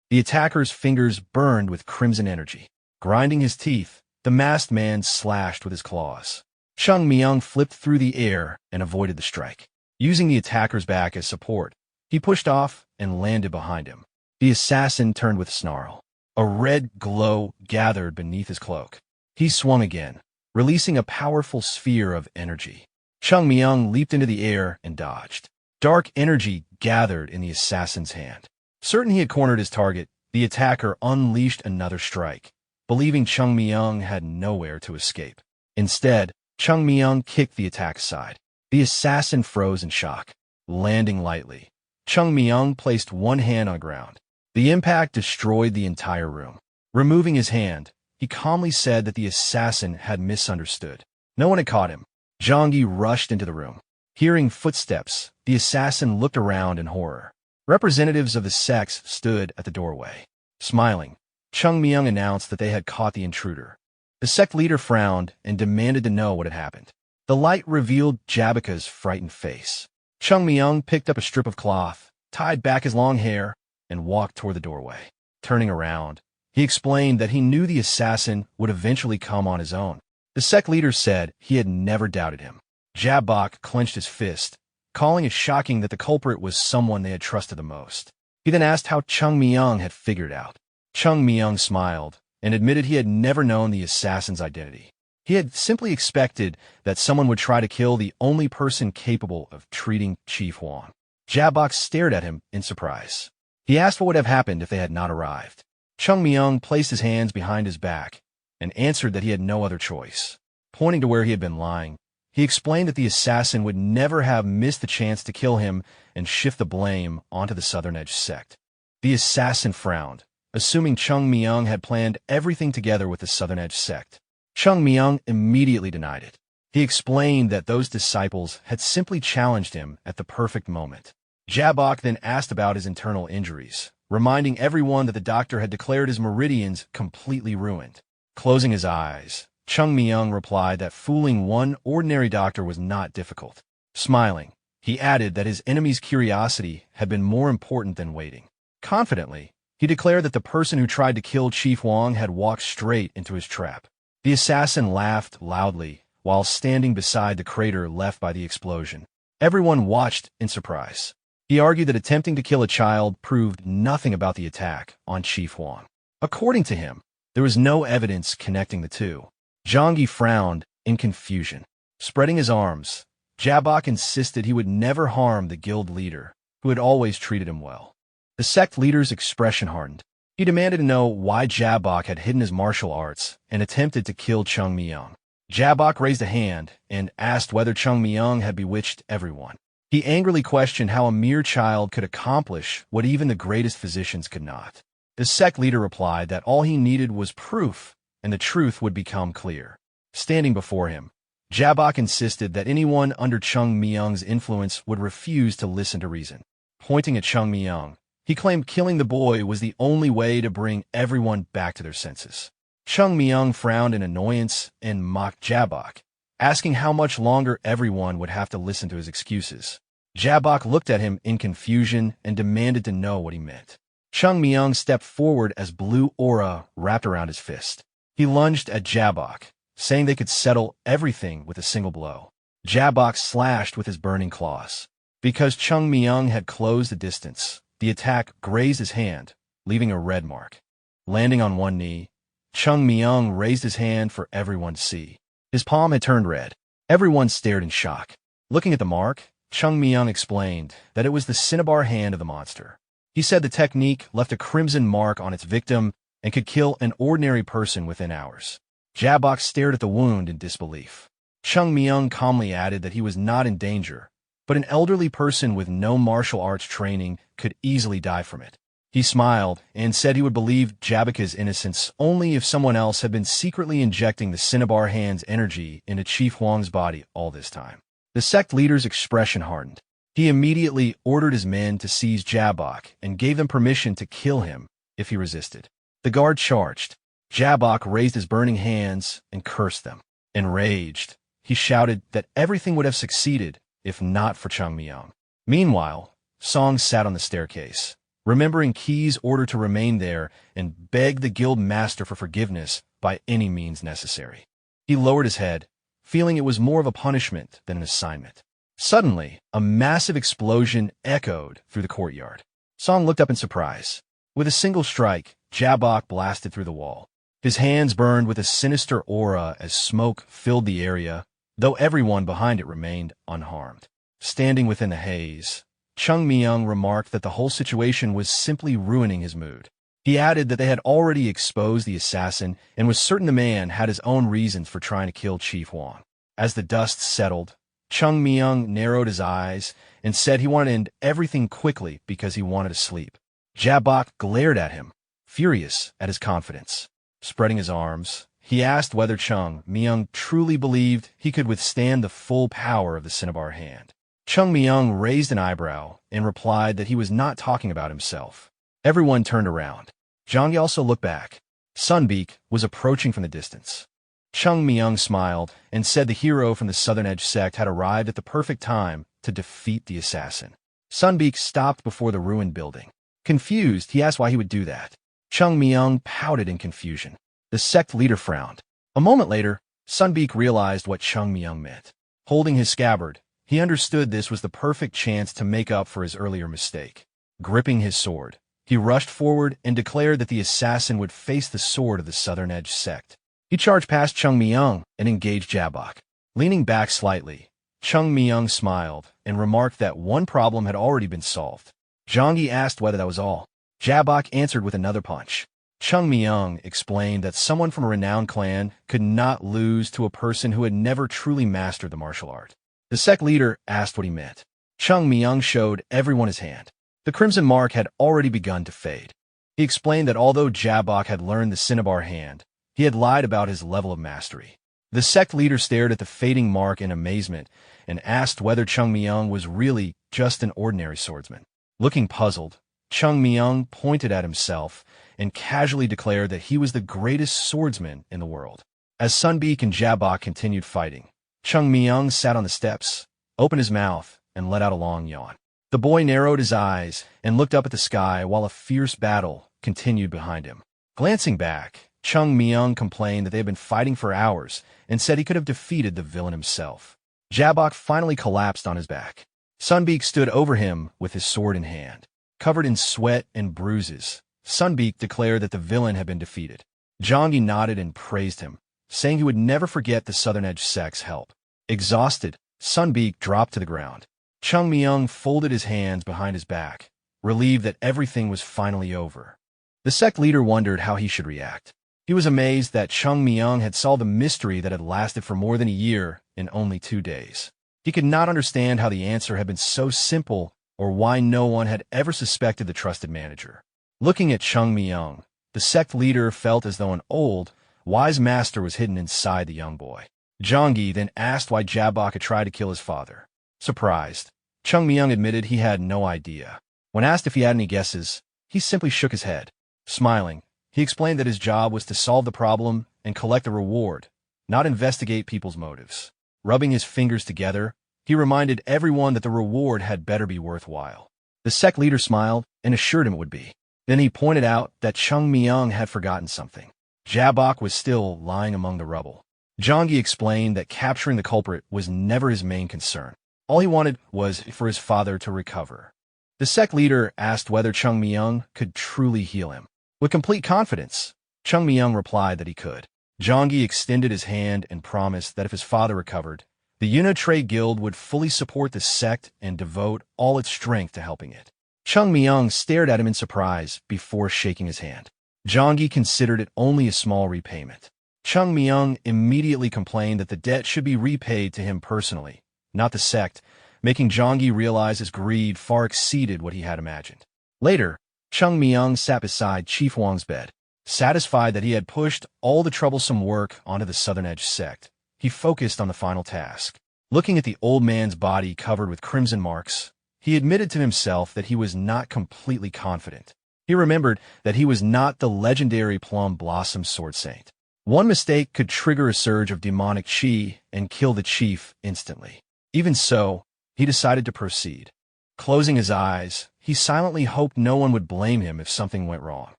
The attacker's fingers burned with crimson energy. Grinding his teeth, the masked man slashed with his claws. Chung Myung flipped through the air and avoided the strike. Using the attacker's back as support, he pushed off and landed behind him. The assassin turned with a snarl. A red glow gathered beneath his cloak. He swung again, releasing a powerful sphere of energy. Chung Myung leaped into the air and dodged. Dark energy gathered in the assassin's hand. Certain he had cornered his target, the attacker unleashed another strike, believing Chung Myung had nowhere to escape. Instead, Chung Myung kicked the attack aside. The assassin froze in shock, landing lightly. Chung Myung placed one hand on the ground. The impact destroyed the entire room. Removing his hand, he calmly said that the assassin had misunderstood. No one had caught him. Zhangyi rushed into the room. Hearing footsteps, the assassin looked around in horror. Representatives of the sects stood at the doorway. Smiling, Chung Myung announced that they had caught the intruder. The sect leader frowned and demanded to know what had happened. The light revealed Jabaka's frightened face. Chung Myung picked up a strip of cloth, tied back his long hair, and walked toward the doorway. Turning around, he explained that he knew the assassin would eventually come on his own. The sect leader said he had never doubted him. Jabak clenched his fist, calling it shocking that the culprit was someone they had trusted the most. He then asked how Chung Myung had figured out. Chung Myung smiled and admitted he had never known the assassin's identity. He had simply expected that someone would try to kill the only person capable of treating Chief Huang. Jabak stared at him in surprise. He asked what would have happened if they had not arrived. Chung Myung placed his hands behind his back and answered that he had no other choice. Pointing to where he had been lying, he explained that the assassin would never have missed the chance to kill him and shift the blame onto the Southern Edge sect. The assassin frowned, assuming Chung Myung had planned everything together with the Southern Edge sect. Chung Myung immediately denied it. He explained that those disciples had simply challenged him at the perfect moment. Jabak then asked about his internal injuries, reminding everyone that the doctor had declared his meridians completely ruined. Closing his eyes, Chung Myung replied that fooling one ordinary doctor was not difficult. Smiling, he added that his enemy's curiosity had been more important than waiting. Confidently, he declared that the person who tried to kill Chief Huang had walked straight into his trap. The assassin laughed loudly while standing beside the crater left by the explosion. Everyone watched in surprise. He argued that attempting to kill a child proved nothing about the attack on Chief Huang. According to him, there was no evidence connecting the two. Zhangyi frowned in confusion. Spreading his arms, Jabak insisted he would never harm the guild leader, who had always treated him well. The sect leader's expression hardened. He demanded to know why Jabak had hidden his martial arts and attempted to kill Chung Myung. Jabak raised a hand and asked whether Chung Myung had bewitched everyone. He angrily questioned how a mere child could accomplish what even the greatest physicians could not. The sect leader replied that all he needed was proof, and the truth would become clear. Standing before him, Jabak insisted that anyone under Chung Myung's influence would refuse to listen to reason. Pointing at Chung Myung, he claimed killing the boy was the only way to bring everyone back to their senses. Chung Myung frowned in annoyance and mocked Jabak, asking how much longer everyone would have to listen to his excuses. Jabak looked at him in confusion and demanded to know what he meant. Chung Myung stepped forward as blue aura wrapped around his fist. He lunged at Jabak, saying they could settle everything with a single blow. Jabak slashed with his burning claws. Because Chung Myung had closed the distance, the attack grazed his hand, leaving a red mark. Landing on one knee, Chung Myung raised his hand for everyone to see. His palm had turned red. Everyone stared in shock. Looking at the mark, Chung Myung explained that it was the cinnabar hand of the monster. He said the technique left a crimson mark on its victim and could kill an ordinary person within hours. Jabak stared at the wound in disbelief. Chung Myung calmly added that he was not in danger, but an elderly person with no martial arts training could easily die from it. He smiled and said he would believe Jabaka's innocence only if someone else had been secretly injecting the cinnabar hand's energy into Chief Huang's body all this time. The sect leader's expression hardened. He immediately ordered his men to seize Jabak and gave them permission to kill him if he resisted. The guard charged. Jabak raised his burning hands and cursed them. Enraged, he shouted that everything would have succeeded if not for Chung Myung. Meanwhile, Song sat on the staircase, remembering Qi's order to remain there and beg the guild master for forgiveness by any means necessary. He lowered his head, feeling it was more of a punishment than an assignment. Suddenly, a massive explosion echoed through the courtyard. Song looked up in surprise. With a single strike, Jabak blasted through the wall. His hands burned with a sinister aura as smoke filled the area, though everyone behind it remained unharmed. Standing within the haze, Chung Myung remarked that the whole situation was simply ruining his mood. He added that they had already exposed the assassin and was certain the man had his own reasons for trying to kill Chief Huang. As the dust settled, Chung Myung narrowed his eyes and said he wanted to end everything quickly because he wanted to sleep. Jabok glared at him, furious at his confidence. Spreading his arms, he asked whether Chung Myung truly believed he could withstand the full power of the Cinnabar hand. Chung Myung raised an eyebrow and replied that he was not talking about himself. Everyone turned around. Zhangyi also looked back. Sunbeak was approaching from the distance. Chung Myung smiled and said the hero from the Southern Edge sect had arrived at the perfect time to defeat the assassin. Sunbeak stopped before the ruined building. Confused, he asked why he would do that. Chung Myung pouted in confusion. The sect leader frowned. A moment later, Sunbeak realized what Chung Myung meant. Holding his scabbard, he understood this was the perfect chance to make up for his earlier mistake. Gripping his sword, he rushed forward and declared that the assassin would face the sword of the Southern Edge sect. He charged past Chung Myung and engaged Jabok. Leaning back slightly, Chung Myung smiled and remarked that one problem had already been solved. Zhangyi asked whether that was all. Jabok answered with another punch. Chung Myung explained that someone from a renowned clan could not lose to a person who had never truly mastered the martial art. The sect leader asked what he meant. Chung Myung showed everyone his hand. The crimson mark had already begun to fade. He explained that although Jabok had learned the Cinnabar hand, he had lied about his level of mastery. The sect leader stared at the fading mark in amazement and asked whether Chung Myung was really just an ordinary swordsman. Looking puzzled, Chung Myung pointed at himself and casually declared that he was the greatest swordsman in the world. As Sunbeak and Jabok continued fighting, Chung Myung sat on the steps, opened his mouth, and let out a long yawn. The boy narrowed his eyes and looked up at the sky while a fierce battle continued behind him. Glancing back, Chung Myung complained that they had been fighting for hours and said he could have defeated the villain himself. Jabok finally collapsed on his back. Sunbeak stood over him with his sword in hand. Covered in sweat and bruises, Sunbeak declared that the villain had been defeated. Zhangyi nodded and praised him, saying he would never forget the Southern Edge sect's help. Exhausted, Sunbeak dropped to the ground. Chung Myung folded his hands behind his back, relieved that everything was finally over. The sect leader wondered how he should react. He was amazed that Chung Myung had solved a mystery that had lasted for more than a year in only 2 days. He could not understand how the answer had been so simple or why no one had ever suspected the trusted manager. Looking at Chung Myung, the sect leader felt as though an old, wise master was hidden inside the young boy. Zhangyi then asked why Jabok had tried to kill his father. Surprised, Chung Myung admitted he had no idea. When asked if he had any guesses, he simply shook his head. Smiling, he explained that his job was to solve the problem and collect a reward, not investigate people's motives. Rubbing his fingers together, he reminded everyone that the reward had better be worthwhile. The sect leader smiled and assured him it would be. Then he pointed out that Chung Myung had forgotten something. Jabok was still lying among the rubble. Zhangyi explained that capturing the culprit was never his main concern. All he wanted was for his father to recover. The sect leader asked whether Chung Myung could truly heal him. With complete confidence, Chung Myung replied that he could. Zhangyi extended his hand and promised that if his father recovered, the Unitrade Guild would fully support the sect and devote all its strength to helping it. Chung Myung stared at him in surprise before shaking his hand. Zhangyi considered it only a small repayment. Chung Myung immediately complained that the debt should be repaid to him personally, not the sect, making Zhangyi realize his greed far exceeded what he had imagined. Later, Chung Myung sat beside Chief Huang's bed. Satisfied that he had pushed all the troublesome work onto the Southern Edge sect, he focused on the final task. Looking at the old man's body covered with crimson marks, he admitted to himself that he was not completely confident. He remembered that he was not the legendary Plum Blossom Sword Saint. One mistake could trigger a surge of demonic chi and kill the chief instantly. Even so, he decided to proceed. Closing his eyes, he silently hoped no one would blame him if something went wrong.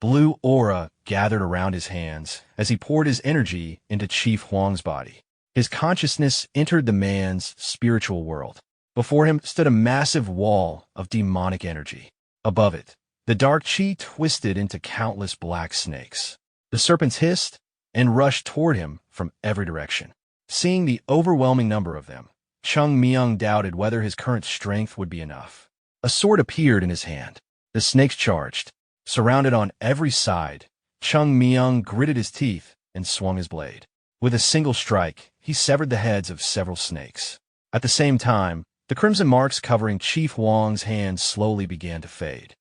Blue aura gathered around his hands as he poured his energy into Chief Huang's body. His consciousness entered the man's spiritual world. Before him stood a massive wall of demonic energy. Above it, the dark chi twisted into countless black snakes. The serpents hissed and rushed toward him from every direction. Seeing the overwhelming number of them, Chung Myung doubted whether his current strength would be enough. A sword appeared in his hand. The snakes charged. Surrounded on every side, Chung Myung gritted his teeth and swung his blade. With a single strike, he severed the heads of several snakes. At the same time, the crimson marks covering Chief Wang's hand slowly began to fade.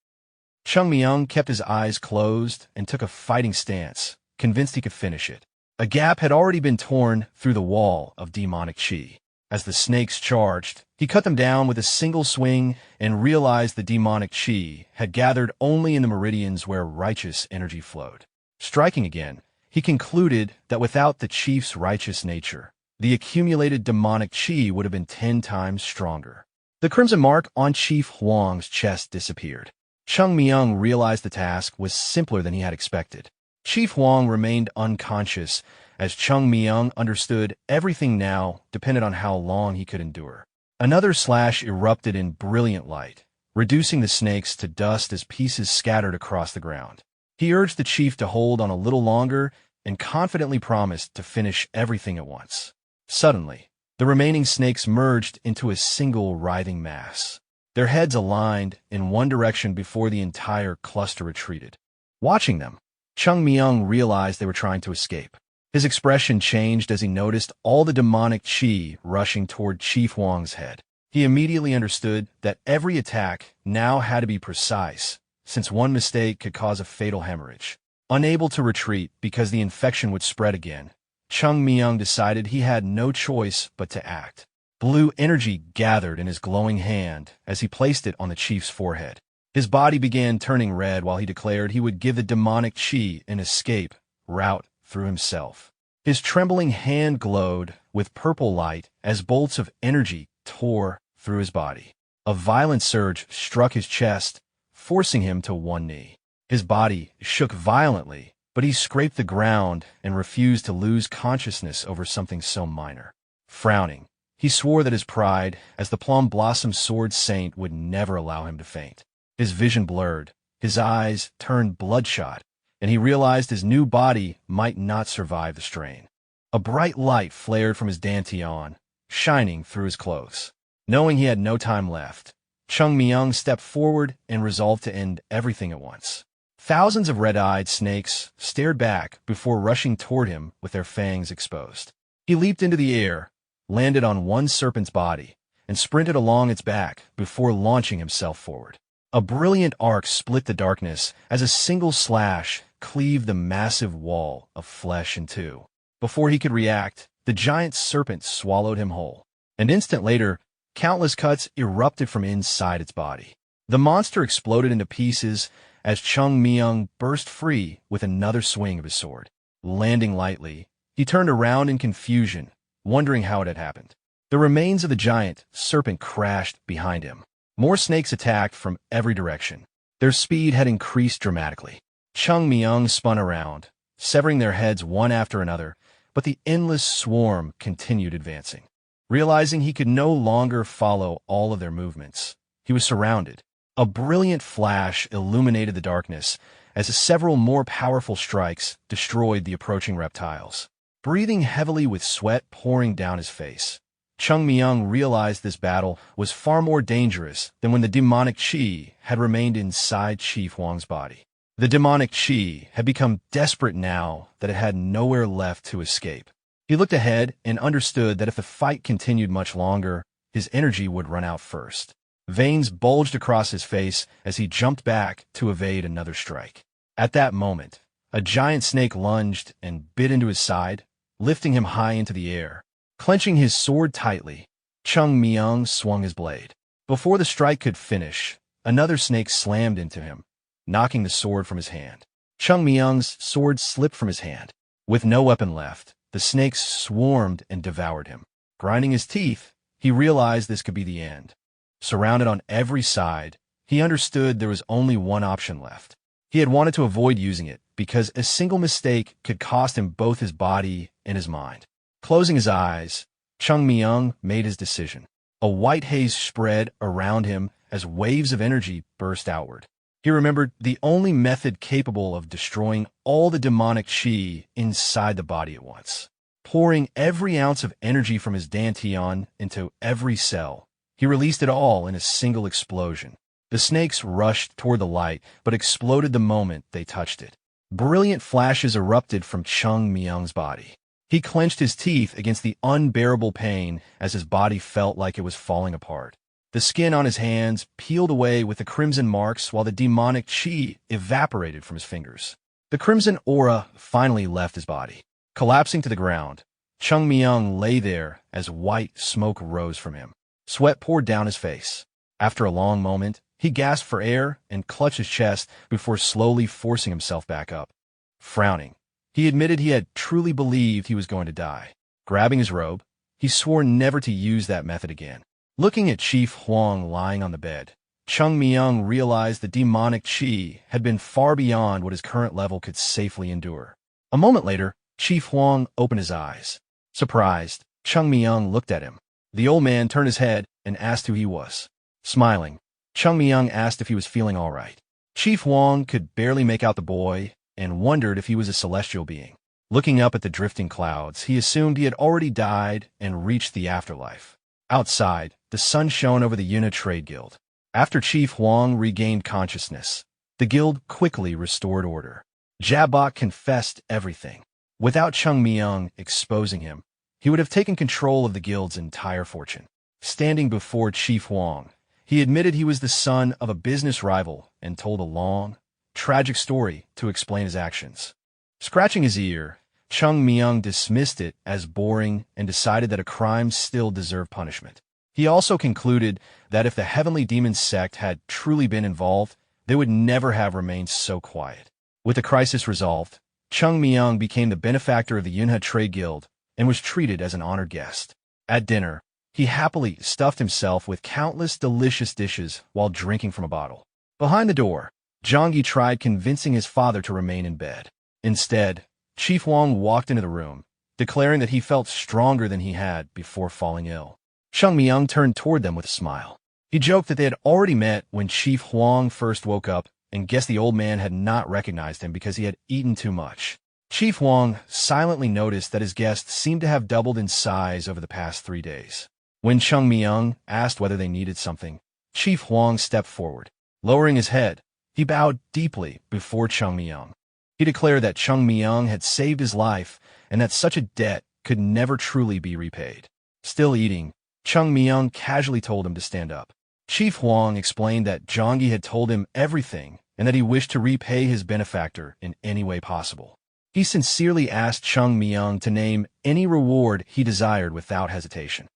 Chung Myung kept his eyes closed and took a fighting stance, convinced he could finish it. A gap had already been torn through the wall of demonic chi. As the snakes charged, he cut them down with a single swing and realized the demonic chi had gathered only in the meridians where righteous energy flowed. Striking again, he concluded that without the chief's righteous nature, the accumulated demonic chi would have been 10 times stronger. The crimson mark on Chief Huang's chest disappeared. Chung Myung realized the task was simpler than he had expected. Chief Huang remained unconscious as Chung Myung understood everything now depended on how long he could endure. Another slash erupted in brilliant light, reducing the snakes to dust as pieces scattered across the ground. He urged the chief to hold on a little longer and confidently promised to finish everything at once. Suddenly, the remaining snakes merged into a single writhing mass. Their heads aligned in one direction before the entire cluster retreated. Watching them, Chung Myung realized they were trying to escape. His expression changed as he noticed all the demonic chi rushing toward Chief Wang's head. He immediately understood that every attack now had to be precise, since one mistake could cause a fatal hemorrhage. Unable to retreat because the infection would spread again, Chung Myung decided he had no choice but to act. Blue energy gathered in his glowing hand as he placed it on the chief's forehead. His body began turning red while he declared he would give the demonic chi an escape route through himself. His trembling hand glowed with purple light as bolts of energy tore through his body. A violent surge struck his chest, forcing him to one knee. His body shook violently, but he scraped the ground and refused to lose consciousness over something so minor. Frowning, he swore that his pride as the Plum Blossom Sword Saint would never allow him to faint. His vision blurred, his eyes turned bloodshot, and he realized his new body might not survive the strain. A bright light flared from his dantian, shining through his clothes. Knowing he had no time left, Chung Myung stepped forward and resolved to end everything at once. Thousands of red-eyed snakes stared back before rushing toward him with their fangs exposed. He leaped into the air, landed on one serpent's body, and sprinted along its back before launching himself forward. A brilliant arc split the darkness as a single slash cleaved the massive wall of flesh in two. Before he could react, the giant serpent swallowed him whole. An instant later, countless cuts erupted from inside its body. The monster exploded into pieces as Chung Myung burst free with another swing of his sword. Landing lightly, he turned around in confusion, wondering how it had happened. The remains of the giant serpent crashed behind him. More snakes attacked from every direction. Their speed had increased dramatically. Chung Myung spun around, severing their heads one after another, but the endless swarm continued advancing. Realizing he could no longer follow all of their movements, he was surrounded. A brilliant flash illuminated the darkness as several more powerful strikes destroyed the approaching reptiles. Breathing heavily with sweat pouring down his face, Chung Myung realized this battle was far more dangerous than when the demonic chi had remained inside Chief Wang's body. The demonic chi had become desperate now that it had nowhere left to escape. He looked ahead and understood that if the fight continued much longer, his energy would run out first. Veins bulged across his face as he jumped back to evade another strike. At that moment, a giant snake lunged and bit into his side, lifting him high into the air. Clenching his sword tightly, Chung Myung swung his blade. Before the strike could finish, another snake slammed into him, knocking the sword from his hand. Chung Myung's sword slipped from his hand. With no weapon left, the snakes swarmed and devoured him. Grinding his teeth, he realized this could be the end. Surrounded on every side, he understood there was only one option left. He had wanted to avoid using it because a single mistake could cost him both his body and his mind. Closing his eyes, Chung Myung made his decision. A white haze spread around him as waves of energy burst outward. He remembered the only method capable of destroying all the demonic qi inside the body at once. Pouring every ounce of energy from his dantian into every cell, he released it all in a single explosion. The snakes rushed toward the light, but exploded the moment they touched it. Brilliant flashes erupted from Chung Myung's body. He clenched his teeth against the unbearable pain as his body felt like it was falling apart. The skin on his hands peeled away with the crimson marks while the demonic qi evaporated from his fingers. The crimson aura finally left his body. Collapsing to the ground, Chung Myung lay there as white smoke rose from him. Sweat poured down his face. After a long moment, he gasped for air and clutched his chest before slowly forcing himself back up. Frowning, he admitted he had truly believed he was going to die. Grabbing his robe, he swore never to use that method again. Looking at Chief Huang lying on the bed, Chung Myung realized the demonic qi had been far beyond what his current level could safely endure. A moment later, Chief Huang opened his eyes. Surprised, Chung Myung looked at him. The old man turned his head and asked who he was. Smiling, Chung Myung asked if he was feeling all right. Chief Huang could barely make out the boy and wondered if he was a celestial being. Looking up at the drifting clouds, he assumed he had already died and reached the afterlife. Outside, the sun shone over the Yuna Trade Guild. After Chief Huang regained consciousness, the guild quickly restored order. Jabok confessed everything. Without Chung Myung exposing him, he would have taken control of the guild's entire fortune. Standing before Chief Huang, he admitted he was the son of a business rival and told a long, tragic story to explain his actions. Scratching his ear, Chung Myung dismissed it as boring and decided that a crime still deserved punishment. He also concluded that if the Heavenly Demon Sect had truly been involved, they would never have remained so quiet. With the crisis resolved, Chung Myung became the benefactor of the Yunha Trade Guild and was treated as an honored guest. At dinner, he happily stuffed himself with countless delicious dishes while drinking from a bottle. Behind the door, Zhangyi tried convincing his father to remain in bed. Instead, Chief Huang walked into the room, declaring that he felt stronger than he had before falling ill. Chung Myung turned toward them with a smile. He joked that they had already met when Chief Huang first woke up and guessed the old man had not recognized him because he had eaten too much. Chief Huang silently noticed that his guest seemed to have doubled in size over the past 3 days. When Chung Myung asked whether they needed something, Chief Huang stepped forward. Lowering his head, he bowed deeply before Chung Myung. He declared that Chung Myung had saved his life and that such a debt could never truly be repaid. Still eating, Chung Myung casually told him to stand up. Chief Huang explained that Zhangyi had told him everything and that he wished to repay his benefactor in any way possible. He sincerely asked Chung Myung to name any reward he desired without hesitation.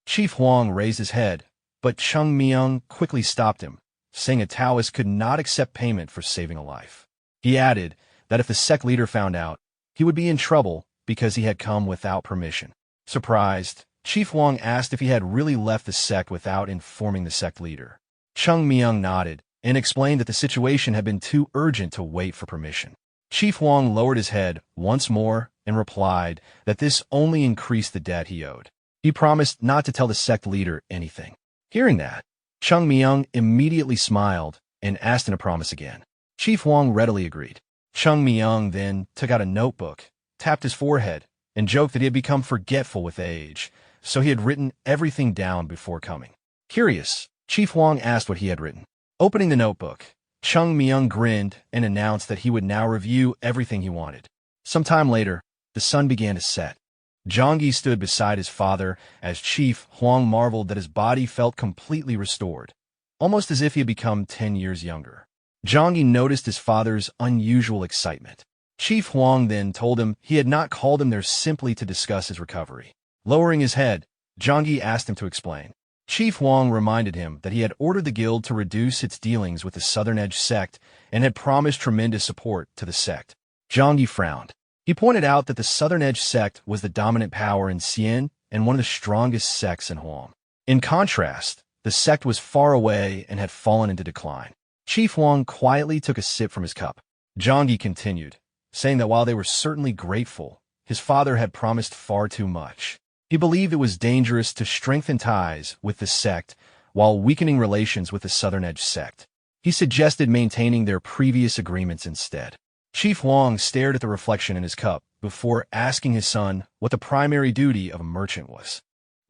Chief Huang raised his head, but Chung Myung quickly stopped him, saying a Taoist could not accept payment for saving a life. He added that if the sect leader found out, he would be in trouble because he had come without permission. Surprised, Chief Huang asked if he had really left the sect without informing the sect leader. Chung Myung nodded and explained that the situation had been too urgent to wait for permission. Chief Huang lowered his head once more and replied that this only increased the debt he owed. He promised not to tell the sect leader anything. Hearing that, Chung Myung immediately smiled and asked him to promise again. Chief Huang readily agreed. Chung Myung then took out a notebook, tapped his forehead, and joked that he had become forgetful with age, so he had written everything down before coming. Curious, Chief Huang asked what he had written. Opening the notebook, Chung Myung grinned and announced that he would now review everything he wanted. Some time later, the sun began to set. Zhangyi stood beside his father as Chief Huang marveled that his body felt completely restored, almost as if he had become 10 years younger. Zhangyi noticed his father's unusual excitement. Chief Huang then told him he had not called him there simply to discuss his recovery. Lowering his head, Zhangyi asked him to explain. Chief Huang reminded him that he had ordered the guild to reduce its dealings with the Southern Edge sect and had promised tremendous support to the sect. Zhangyi frowned. He pointed out that the Southern Edge sect was the dominant power in Xian and one of the strongest sects in Huang. In contrast, the sect was far away and had fallen into decline. Chief Huang quietly took a sip from his cup. Zhangyi continued, saying that while they were certainly grateful, his father had promised far too much. He believed it was dangerous to strengthen ties with the sect while weakening relations with the Southern Edge sect. He suggested maintaining their previous agreements instead. Chief Huang stared at the reflection in his cup before asking his son what the primary duty of a merchant was.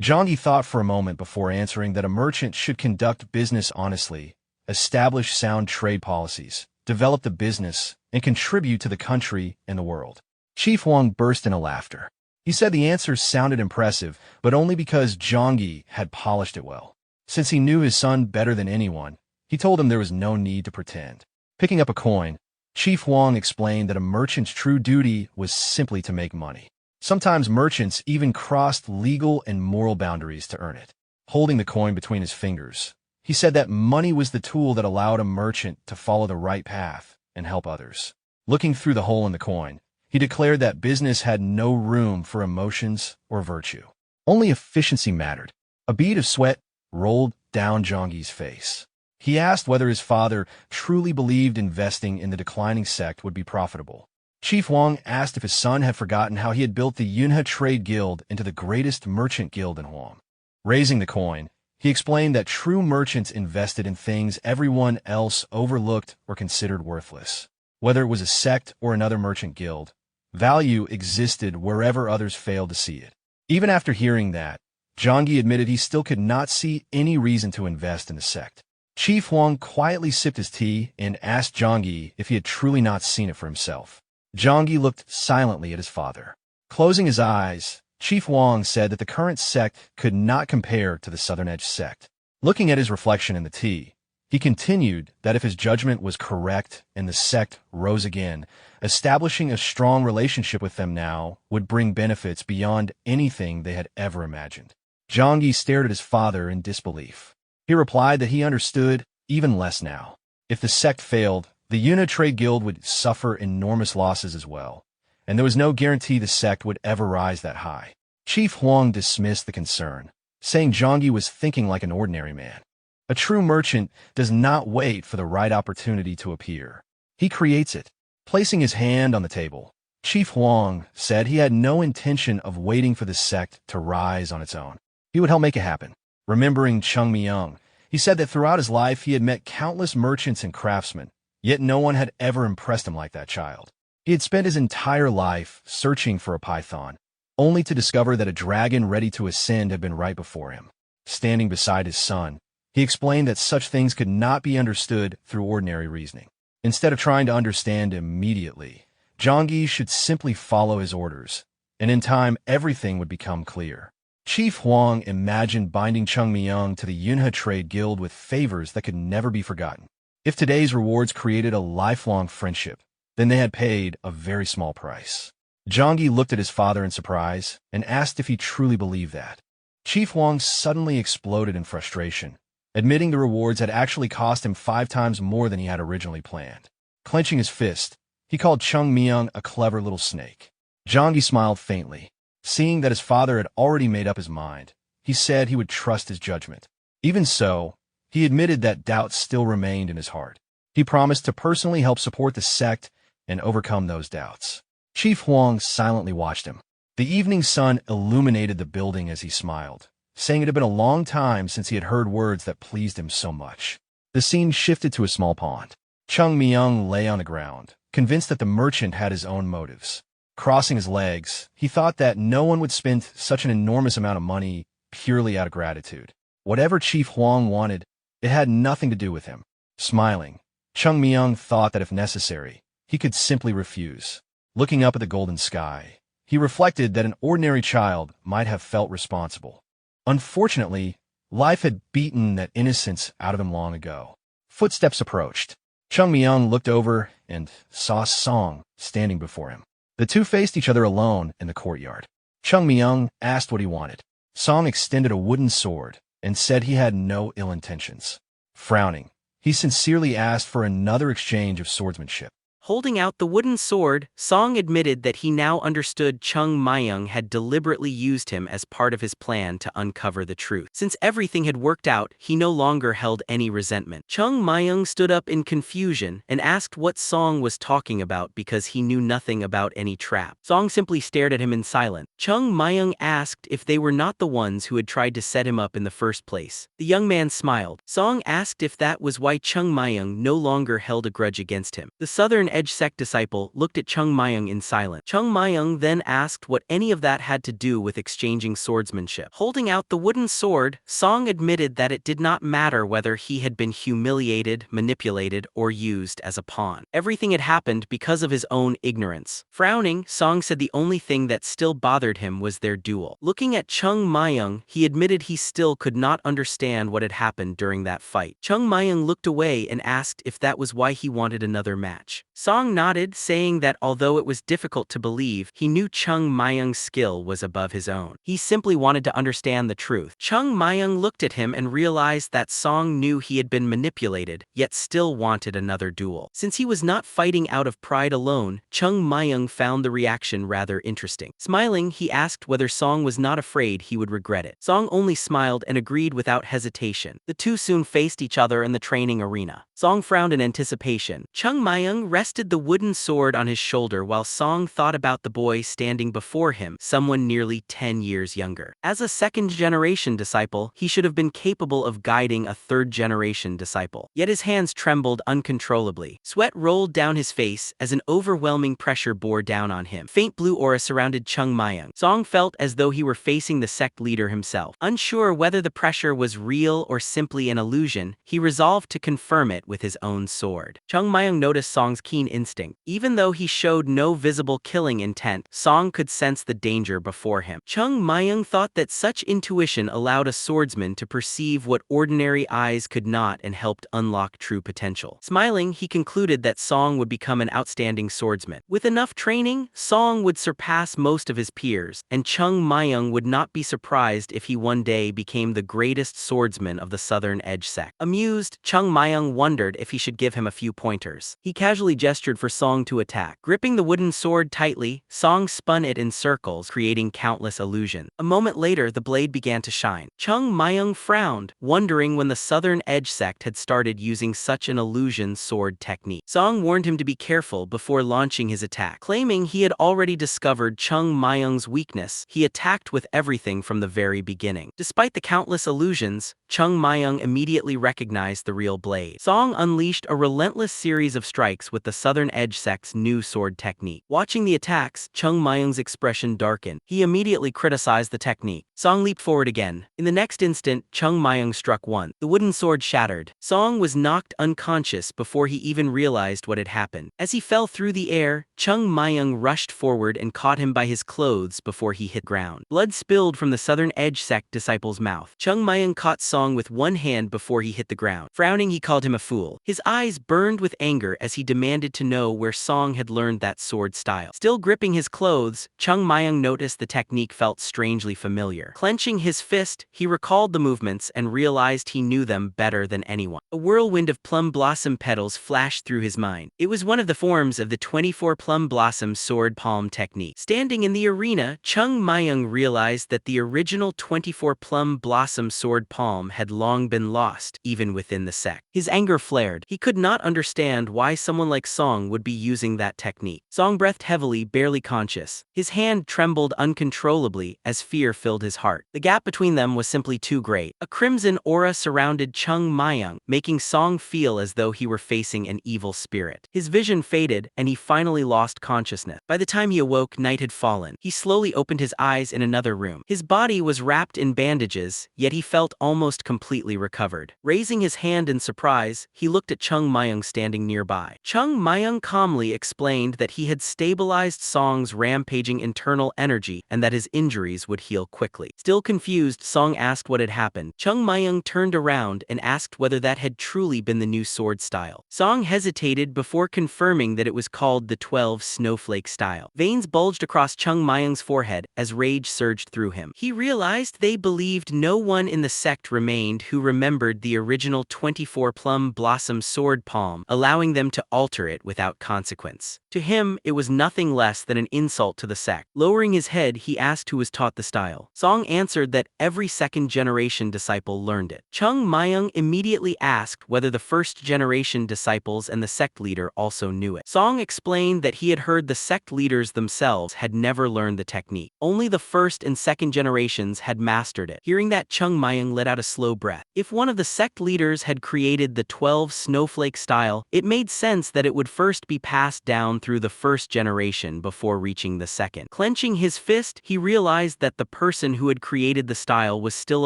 Zhang thought for a moment before answering that a merchant should conduct business honestly, establish sound trade policies, develop the business, and contribute to the country and the world. Chief Huang burst into laughter. He said the answer sounded impressive, but only because Zhang had polished it well. Since he knew his son better than anyone, he told him there was no need to pretend. Picking up a coin, Chief Huang explained that a merchant's true duty was simply to make money. Sometimes merchants even crossed legal and moral boundaries to earn it. Holding the coin between his fingers, he said that money was the tool that allowed a merchant to follow the right path and help others. Looking through the hole in the coin, he declared that business had no room for emotions or virtue. Only efficiency mattered. A bead of sweat rolled down Zhang's face. He asked whether his father truly believed investing in the declining sect would be profitable. Chief Huang asked if his son had forgotten how he had built the Yunhe Trade Guild into the greatest merchant guild in Huam. Raising the coin, he explained that true merchants invested in things everyone else overlooked or considered worthless. Whether it was a sect or another merchant guild, value existed wherever others failed to see it. Even after hearing that, Zhang admitted he still could not see any reason to invest in the sect. Chief Huang quietly sipped his tea and asked Zhang if he had truly not seen it for himself. Zhang looked silently at his father. Closing his eyes, Chief Huang said that the current sect could not compare to the Southern Edge sect. Looking at his reflection in the tea, he continued that if his judgment was correct and the sect rose again, establishing a strong relationship with them now would bring benefits beyond anything they had ever imagined. Zhang stared at his father in disbelief. He replied that he understood even less now. If the sect failed, the Yunhe Trade Guild would suffer enormous losses as well, and there was no guarantee the sect would ever rise that high. Chief Huang dismissed the concern, saying Zhang was thinking like an ordinary man. A true merchant does not wait for the right opportunity to appear. He creates it. Placing his hand on the table, Chief Huang said he had no intention of waiting for the sect to rise on its own. He would help make it happen. Remembering Chung Myung, he said that throughout his life he had met countless merchants and craftsmen, yet no one had ever impressed him like that child. He had spent his entire life searching for a python, only to discover that a dragon ready to ascend had been right before him. Standing beside his son, he explained that such things could not be understood through ordinary reasoning. Instead of trying to understand immediately, Zhang should simply follow his orders, and in time everything would become clear. Chief Huang imagined binding Chung Myung to the Yunhe Trade Guild with favors that could never be forgotten. If today's rewards created a lifelong friendship, then they had paid a very small price. Zhang looked at his father in surprise and asked if he truly believed that. Chief Huang suddenly exploded in frustration, admitting the rewards had actually cost him 5 times more than he had originally planned. Clenching his fist, he called Chung Myung a clever little snake. Zhang smiled faintly. Seeing that his father had already made up his mind, he said he would trust his judgment. Even so, he admitted that doubt still remained in his heart. He promised to personally help support the sect and overcome those doubts. Chief Huang silently watched him. The evening sun illuminated the building as he smiled, saying it had been a long time since he had heard words that pleased him so much. The scene shifted to a small pond. Chung Myung lay on the ground, convinced that the merchant had his own motives. Crossing his legs, he thought that no one would spend such an enormous amount of money purely out of gratitude. Whatever Chief Huang wanted, it had nothing to do with him. Smiling, Chung Myung thought that if necessary, he could simply refuse. Looking up at the golden sky, he reflected that an ordinary child might have felt responsible. Unfortunately, life had beaten that innocence out of him long ago. Footsteps approached. Chung Myung looked over and saw Song standing before him. The two faced each other alone in the courtyard. Chung Myung asked what he wanted. Song extended a wooden sword and said he had no ill intentions. Frowning, he sincerely asked for another exchange of swordsmanship. Holding out the wooden sword, Song admitted that he now understood Chung Myung had deliberately used him as part of his plan to uncover the truth. Since everything had worked out, he no longer held any resentment. Chung Myung stood up in confusion and asked what Song was talking about because he knew nothing about any trap. Song simply stared at him in silence. Chung Myung asked if they were not the ones who had tried to set him up in the first place. The young man smiled. Song asked if that was why Chung Myung no longer held a grudge against him. The Southern Edge Sect disciple looked at Chung Myung in silence. Chung Myung then asked what any of that had to do with exchanging swordsmanship. Holding out the wooden sword, Song admitted that it did not matter whether he had been humiliated, manipulated, or used as a pawn. Everything had happened because of his own ignorance. Frowning, Song said the only thing that still bothered him was their duel. Looking at Chung Myung, he admitted he still could not understand what had happened during that fight. Chung Myung looked away and asked if that was why he wanted another match. Song nodded, saying that although it was difficult to believe, he knew Chung Myung's skill was above his own. He simply wanted to understand the truth. Chung Myung looked at him and realized that Song knew he had been manipulated, yet still wanted another duel. Since he was not fighting out of pride alone, Chung Myung found the reaction rather interesting. Smiling, he asked whether Song was not afraid he would regret it. Song only smiled and agreed without hesitation. The two soon faced each other in the training arena. Song frowned in anticipation. Chung Myung rested the wooden sword on his shoulder while Song thought about the boy standing before him, someone nearly 10 years younger. As a second-generation disciple, he should have been capable of guiding a third-generation disciple. Yet his hands trembled uncontrollably. Sweat rolled down his face as an overwhelming pressure bore down on him. Faint blue aura surrounded Chung Myung. Song felt as though he were facing the sect leader himself. Unsure whether the pressure was real or simply an illusion, he resolved to confirm it with his own sword. Chung Myung noticed Song's keen instinct. Even though he showed no visible killing intent, Song could sense the danger before him. Chung Myung thought that such intuition allowed a swordsman to perceive what ordinary eyes could not and helped unlock true potential. Smiling, he concluded that Song would become an outstanding swordsman. With enough training, Song would surpass most of his peers, and Chung Myung would not be surprised if he one day became the greatest swordsman of the Southern Edge Sect. Amused, Chung Myung wondered if he should give him a few pointers. He casually gestured for Song to attack. Gripping the wooden sword tightly, Song spun it in circles, creating countless illusions. A moment later, the blade began to shine. Chung Myung frowned, wondering when the Southern Edge Sect had started using such an illusion sword technique. Song warned him to be careful before launching his attack. Claiming he had already discovered Chung Myung's weakness, he attacked with everything from the very beginning. Despite the countless illusions, Chung Myung immediately recognized the real blade. Song unleashed a relentless series of strikes with the Southern Edge Sect's new sword technique. Watching the attacks, Chung Myung's expression darkened. He immediately criticized the technique. Song leaped forward again. In the next instant, Chung Myung struck once. The wooden sword shattered. Song was knocked unconscious before he even realized what had happened. As he fell through the air, Chung Myung rushed forward and caught him by his clothes before he hit ground. Blood spilled from the Southern Edge Sect disciple's mouth. Chung Myung caught Song with one hand before he hit the ground. Frowning, he called him a fool. His eyes burned with anger as he demanded to know where Song had learned that sword style. Still gripping his clothes, Chung Myung noticed the technique felt strangely familiar. Clenching his fist, he recalled the movements and realized he knew them better than anyone. A whirlwind of plum blossom petals flashed through his mind. It was one of the forms of the 24 plum blossom sword palm technique. Standing in the arena, Chung Myung realized that the original 24 plum blossom sword palm had long been lost, even within the sect. His anger flared. He could not understand why someone like Song would be using that technique. Song breathed heavily, barely conscious. His hand trembled uncontrollably as fear filled his heart. The gap between them was simply too great. A crimson aura surrounded Chung Myung, making Song feel as though he were facing an evil spirit. His vision faded, and he finally lost consciousness. By the time he awoke, night had fallen. He slowly opened his eyes in another room. His body was wrapped in bandages, yet he felt almost completely recovered. Raising his hand in surprise, he looked at Chung Myung standing nearby. Chung Myung calmly explained that he had stabilized Song's rampaging internal energy and that his injuries would heal quickly. Still confused, Song asked what had happened. Chung Myung turned around and asked whether that had truly been the new sword style. Song hesitated before confirming that it was called the 12 snowflake style. Veins bulged across Chung Myung's forehead as rage surged through him. He realized they believed no one in the sect remained who remembered the original 24 plum blossom sword palm, allowing them to alter enter it without consequence. To him, it was nothing less than an insult to the sect. Lowering his head, he asked who was taught the style. Song answered that every second-generation disciple learned it. Chung Myung immediately asked whether the first-generation disciples and the sect leader also knew it. Song explained that he had heard the sect leaders themselves had never learned the technique. Only the first and second generations had mastered it. Hearing that, Chung Myung let out a slow breath. If one of the sect leaders had created the 12 snowflake style, it made sense that it would first be passed down through the first generation before reaching the second. Clenching his fist, he realized that the person who had created the style was still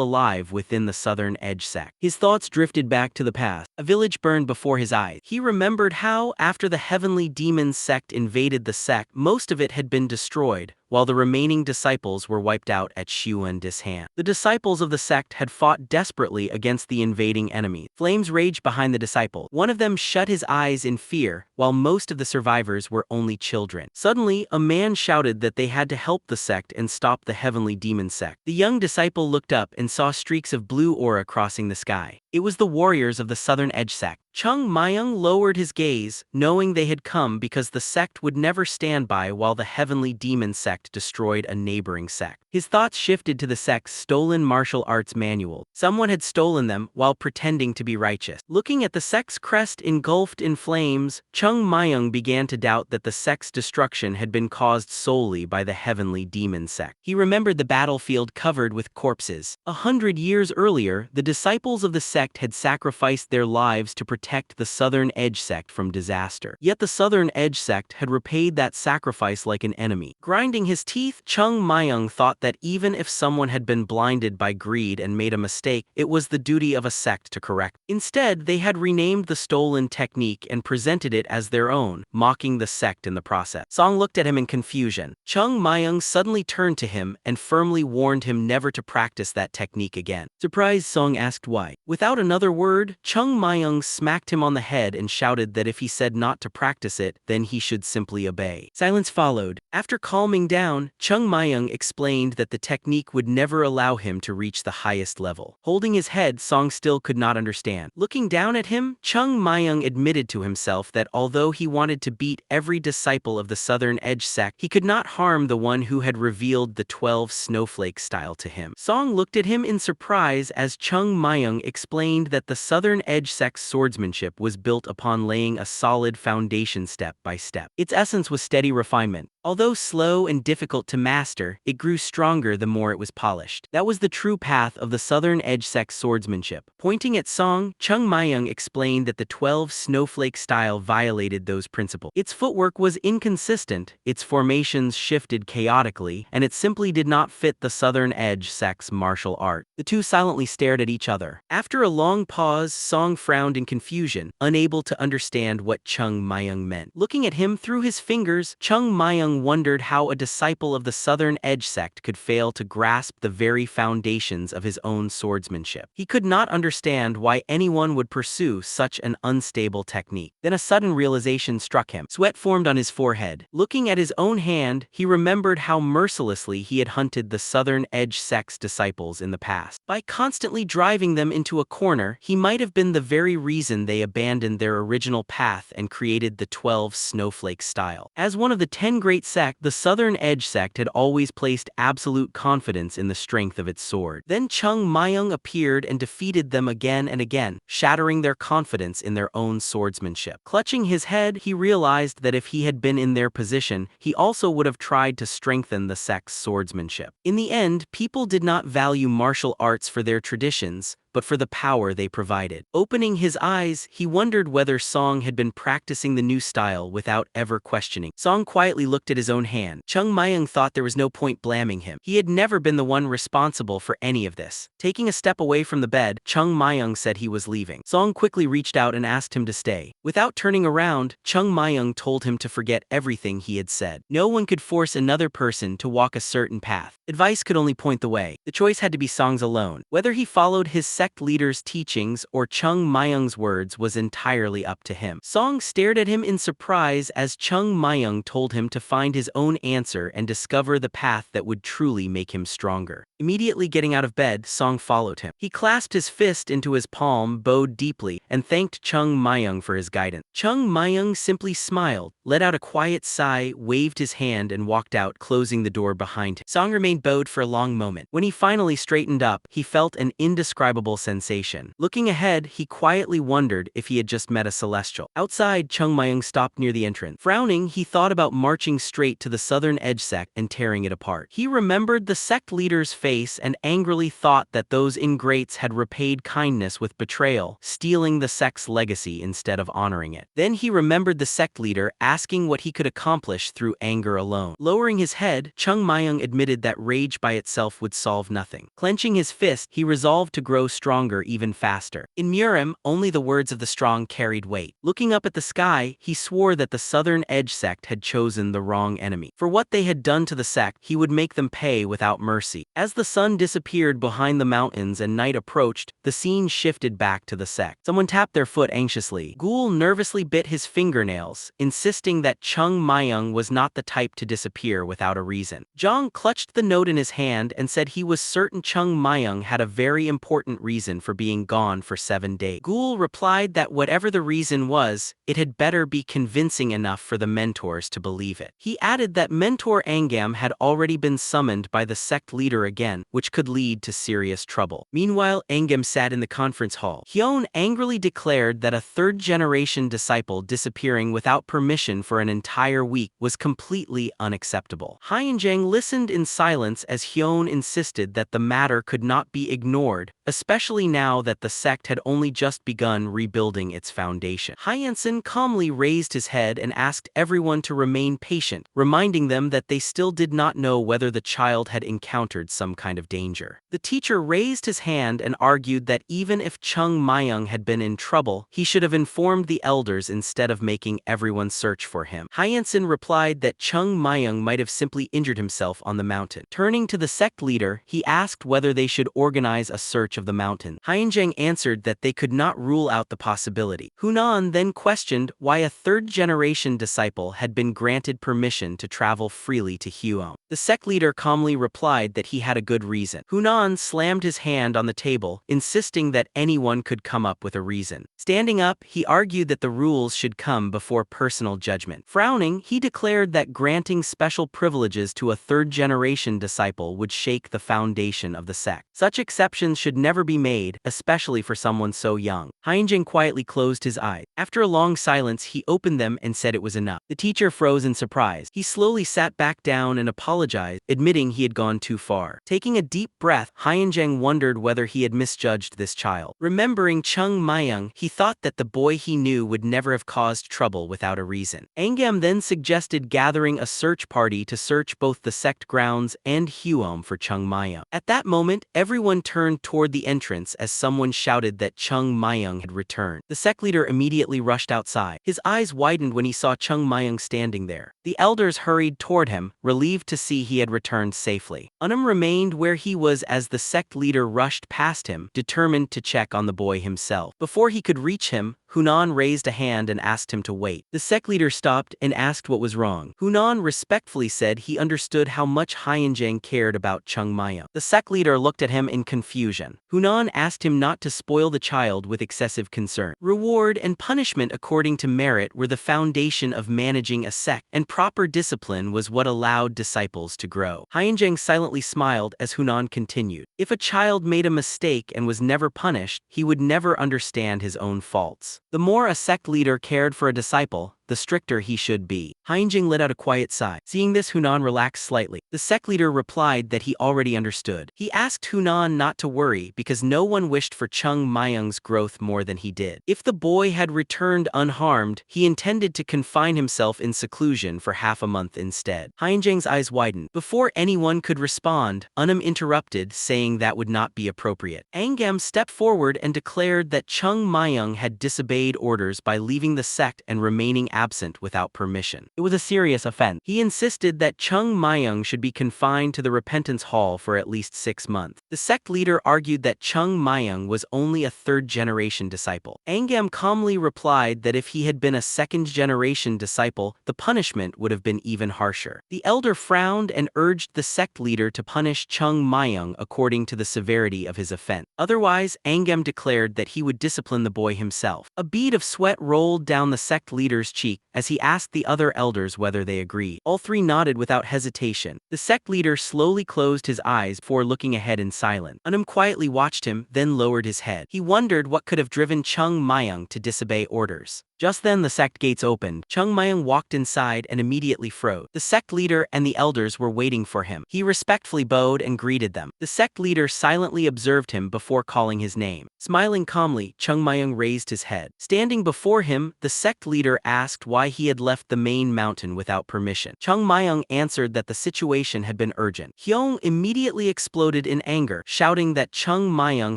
alive within the Southern Edge sect. His thoughts drifted back to the past. A village burned before his eyes. He remembered how, after the Heavenly Demon sect invaded the sect, most of it had been destroyed, while the remaining disciples were wiped out at Huashan-Sekte's hand. The disciples of the sect had fought desperately against the invading enemy. Flames raged behind the disciple. One of them shut his eyes in fear, while most of the survivors were only children. Suddenly, a man shouted that they had to help the sect and stop the Heavenly Demon sect. The young disciple looked up and saw streaks of blue aura crossing the sky. It was the warriors of the Southern Edge sect. Chung Myung lowered his gaze, knowing they had come because the sect would never stand by while the Heavenly Demon sect destroyed a neighboring sect. His thoughts shifted to the sect's stolen martial arts manual. Someone had stolen them while pretending to be righteous. Looking at the sect's crest engulfed in flames, Chung Myung began to doubt that the sect's destruction had been caused solely by the Heavenly Demon sect. He remembered the battlefield covered with corpses. 100 years earlier, the disciples of the sect had sacrificed their lives to protect the Southern Edge sect from disaster. Yet the Southern Edge sect had repaid that sacrifice like an enemy. Grinding his teeth, Chung Myung thought that even if someone had been blinded by greed and made a mistake, it was the duty of a sect to correct. Instead, they had renamed the stolen technique and presented it as their own, mocking the sect in the process. Song looked at him in confusion. Chung Myung suddenly turned to him and firmly warned him never to practice that technique again. Surprised, Song asked why. Without another word, Chung Myung smacked him on the head and shouted that if he said not to practice it, then he should simply obey. Silence followed. After calming down, Chung Myung explained that the technique would never allow him to reach the highest level. Holding his head, Song still could not understand. Looking down at him, Chung Myung admitted to himself that although he wanted to beat every disciple of the Southern Edge sect, he could not harm the one who had revealed the 12 snowflake style to him. Song looked at him in surprise as Chung Myung explained that the Southern Edge sect's swordsmanship was built upon laying a solid foundation step by step. Its essence was steady refinement. Although slow and difficult to master, it grew stronger the more it was polished. That was the true path of the Southern Edge sect's swordsmanship. Pointing at Song, Chung Myung explained that the 12 snowflake style violated those principles. Its footwork was inconsistent, its formations shifted chaotically, and it simply did not fit the Southern Edge sect's martial art. The two silently stared at each other. After a long pause, Song frowned in confusion, unable to understand what Chung Myung meant. Looking at him through his fingers, Chung Myung wondered how a disciple of the Southern Edge sect could fail to grasp the very foundations of his own swordsmanship. He could not understand why anyone would pursue such an unstable technique. Then a sudden realization struck him. Sweat formed on his forehead. Looking at his own hand, he remembered how mercilessly he had hunted the Southern Edge sect's disciples in the past. By constantly driving them into a corner, he might have been the very reason they abandoned their original path and created the 12 snowflake style. As one of the 10 great sect, the Southern Edge sect had always placed absolute confidence in the strength of its sword. Then Chung Myung appeared and defeated them again and again, shattering their confidence in their own swordsmanship. Clutching his head, he realized that if he had been in their position, he also would have tried to strengthen the sect's swordsmanship. In the end, people did not value martial arts for their traditions, but for the power they provided. Opening his eyes, he wondered whether Song had been practicing the new style without ever questioning. Song quietly looked at his own hand. Chung Myung thought there was no point blaming him. He had never been the one responsible for any of this. Taking a step away from the bed, Chung Myung said he was leaving. Song quickly reached out and asked him to stay. Without turning around, Chung Myung told him to forget everything he had said. No one could force another person to walk a certain path. Advice could only point the way. The choice had to be Song's alone. Whether he followed his sect leader's teachings or Chung Myung's words was entirely up to him. Song stared at him in surprise as Chung Myung told him to find his own answer and discover the path that would truly make him stronger. Immediately getting out of bed, Song followed him. He clasped his fist into his palm, bowed deeply, and thanked Chung Myung for his guidance. Chung Myung simply smiled, let out a quiet sigh, waved his hand, and walked out, closing the door behind him. Song remained bowed for a long moment. When he finally straightened up, he felt an indescribable sensation. Looking ahead, he quietly wondered if he had just met a celestial. Outside, Chung Myung stopped near the entrance. Frowning, he thought about marching straight to the Southern Edge sect and tearing it apart. He remembered the sect leader's face and angrily thought that those ingrates had repaid kindness with betrayal, stealing the sect's legacy instead of honoring it. Then he remembered the sect leader asking what he could accomplish through anger alone. Lowering his head, Chung Myung admitted that rage by itself would solve nothing. Clenching his fist, he resolved to grow stronger even faster. In Murim, only the words of the strong carried weight. Looking up at the sky, he swore that the Southern Edge sect had chosen the wrong enemy. For what they had done to the sect, he would make them pay without mercy. As the sun disappeared behind the mountains and night approached, the scene shifted back to the sect. Someone tapped their foot anxiously. Ghoul nervously bit his fingernails, insisting that Chung Myung was not the type to disappear without a reason. Jong clutched the note in his hand and said he was certain Chung Myung had a very important reason for being gone for 7 days. Ghoul replied that whatever the reason was, it had better be convincing enough for the mentors to believe it. He added that Mentor Angam had already been summoned by the sect leader again, which could lead to serious trouble. Meanwhile, Angam sat in the conference hall. Hyeon angrily declared that a third-generation disciple disappearing without permission for an entire week was completely unacceptable. Hyeonjang listened in silence as Hyeon insisted that the matter could not be ignored, especially now that the sect had only just begun rebuilding its foundation. Hyeonsen calmly raised his head and asked everyone to remain patient, reminding them that they still did not know whether the child had encountered some kind of danger. The teacher raised his hand and argued that even if Chung Myung had been in trouble, he should have informed the elders instead of making everyone search for him. Hyeonsen replied that Chung Myung might have simply injured himself on the mountain. Turning to the sect leader, he asked whether they should organize a search of the mountain. Hyeonjang answered that they could not rule out the possibility. Hunan then questioned why a third-generation disciple had been granted permission to travel freely to Huon. The sect leader calmly replied that he had a good reason. Hunan slammed his hand on the table, insisting that anyone could come up with a reason. Standing up, he argued that the rules should come before personal judgment. Frowning, he declared that granting special privileges to a third-generation disciple would shake the foundation of the sect. Such exceptions should never be made, especially for someone so young. Hyeonjang quietly closed his eyes. After a long silence, he opened them and said it was enough. The teacher froze in surprise. He slowly sat back down and apologized, admitting he had gone too far. Taking a deep breath, Hyeonjang wondered whether he had misjudged this child. Remembering Chung Myung, he thought that the boy he knew would never have caused trouble without a reason. Angam then suggested gathering a search party to search both the sect grounds and Huom for Chung Myung. At that moment, everyone turned toward the entrance as someone shouted that Chung Myung had returned. The sect leader immediately rushed outside. His eyes widened when he saw Chung Myung standing there. The elders hurried toward him, relieved to see he had returned safely. Unum remained where he was as the sect leader rushed past him, determined to check on the boy himself. Before he could reach him, Hunan raised a hand and asked him to wait. The sect leader stopped and asked what was wrong. Hunan respectfully said he understood how much Hyeonjang cared about Chung Myung. The sect leader looked at him in confusion. Hunan asked him not to spoil the child with excessive concern. Reward and punishment according to merit were the foundation of managing a sect, and proper discipline was what allowed disciples to grow. Hyeonjang silently smiled as Hunan continued. If a child made a mistake and was never punished, he would never understand his own faults. The more a sect leader cared for a disciple, the stricter he should be. Hyeonjang let out a quiet sigh. Seeing this, Hunan relaxed slightly. The sect leader replied that he already understood. He asked Hunan not to worry because no one wished for Chung Myung's growth more than he did. If the boy had returned unharmed, he intended to confine himself in seclusion for half a month instead. Hyeonjang's eyes widened. Before anyone could respond, Unum interrupted, saying that would not be appropriate. Angam stepped forward and declared that Chung Myung had disobeyed orders by leaving the sect and remaining absent without permission. It was a serious offense. He insisted that Chung Myung should be confined to the Repentance Hall for at least 6 months. The sect leader argued that Chung Myung was only a third-generation disciple. Angam calmly replied that if he had been a second-generation disciple, the punishment would have been even harsher. The elder frowned and urged the sect leader to punish Chung Myung according to the severity of his offense. Otherwise, Angam declared that he would discipline the boy himself. A bead of sweat rolled down the sect leader's cheek as he asked the other elders whether they agreed. All three nodded without hesitation. The sect leader slowly closed his eyes before looking ahead in silence. Unum quietly watched him, then lowered his head. He wondered what could have driven Chung Myung to disobey orders. Just then the sect gates opened. Chung Myung walked inside and immediately froze. The sect leader and the elders were waiting for him. He respectfully bowed and greeted them. The sect leader silently observed him before calling his name. Smiling calmly, Chung Myung raised his head. Standing before him, the sect leader asked why he had left the main mountain without permission. Chung Myung answered that the situation had been urgent. Hyung immediately exploded in anger, shouting that Chung Myung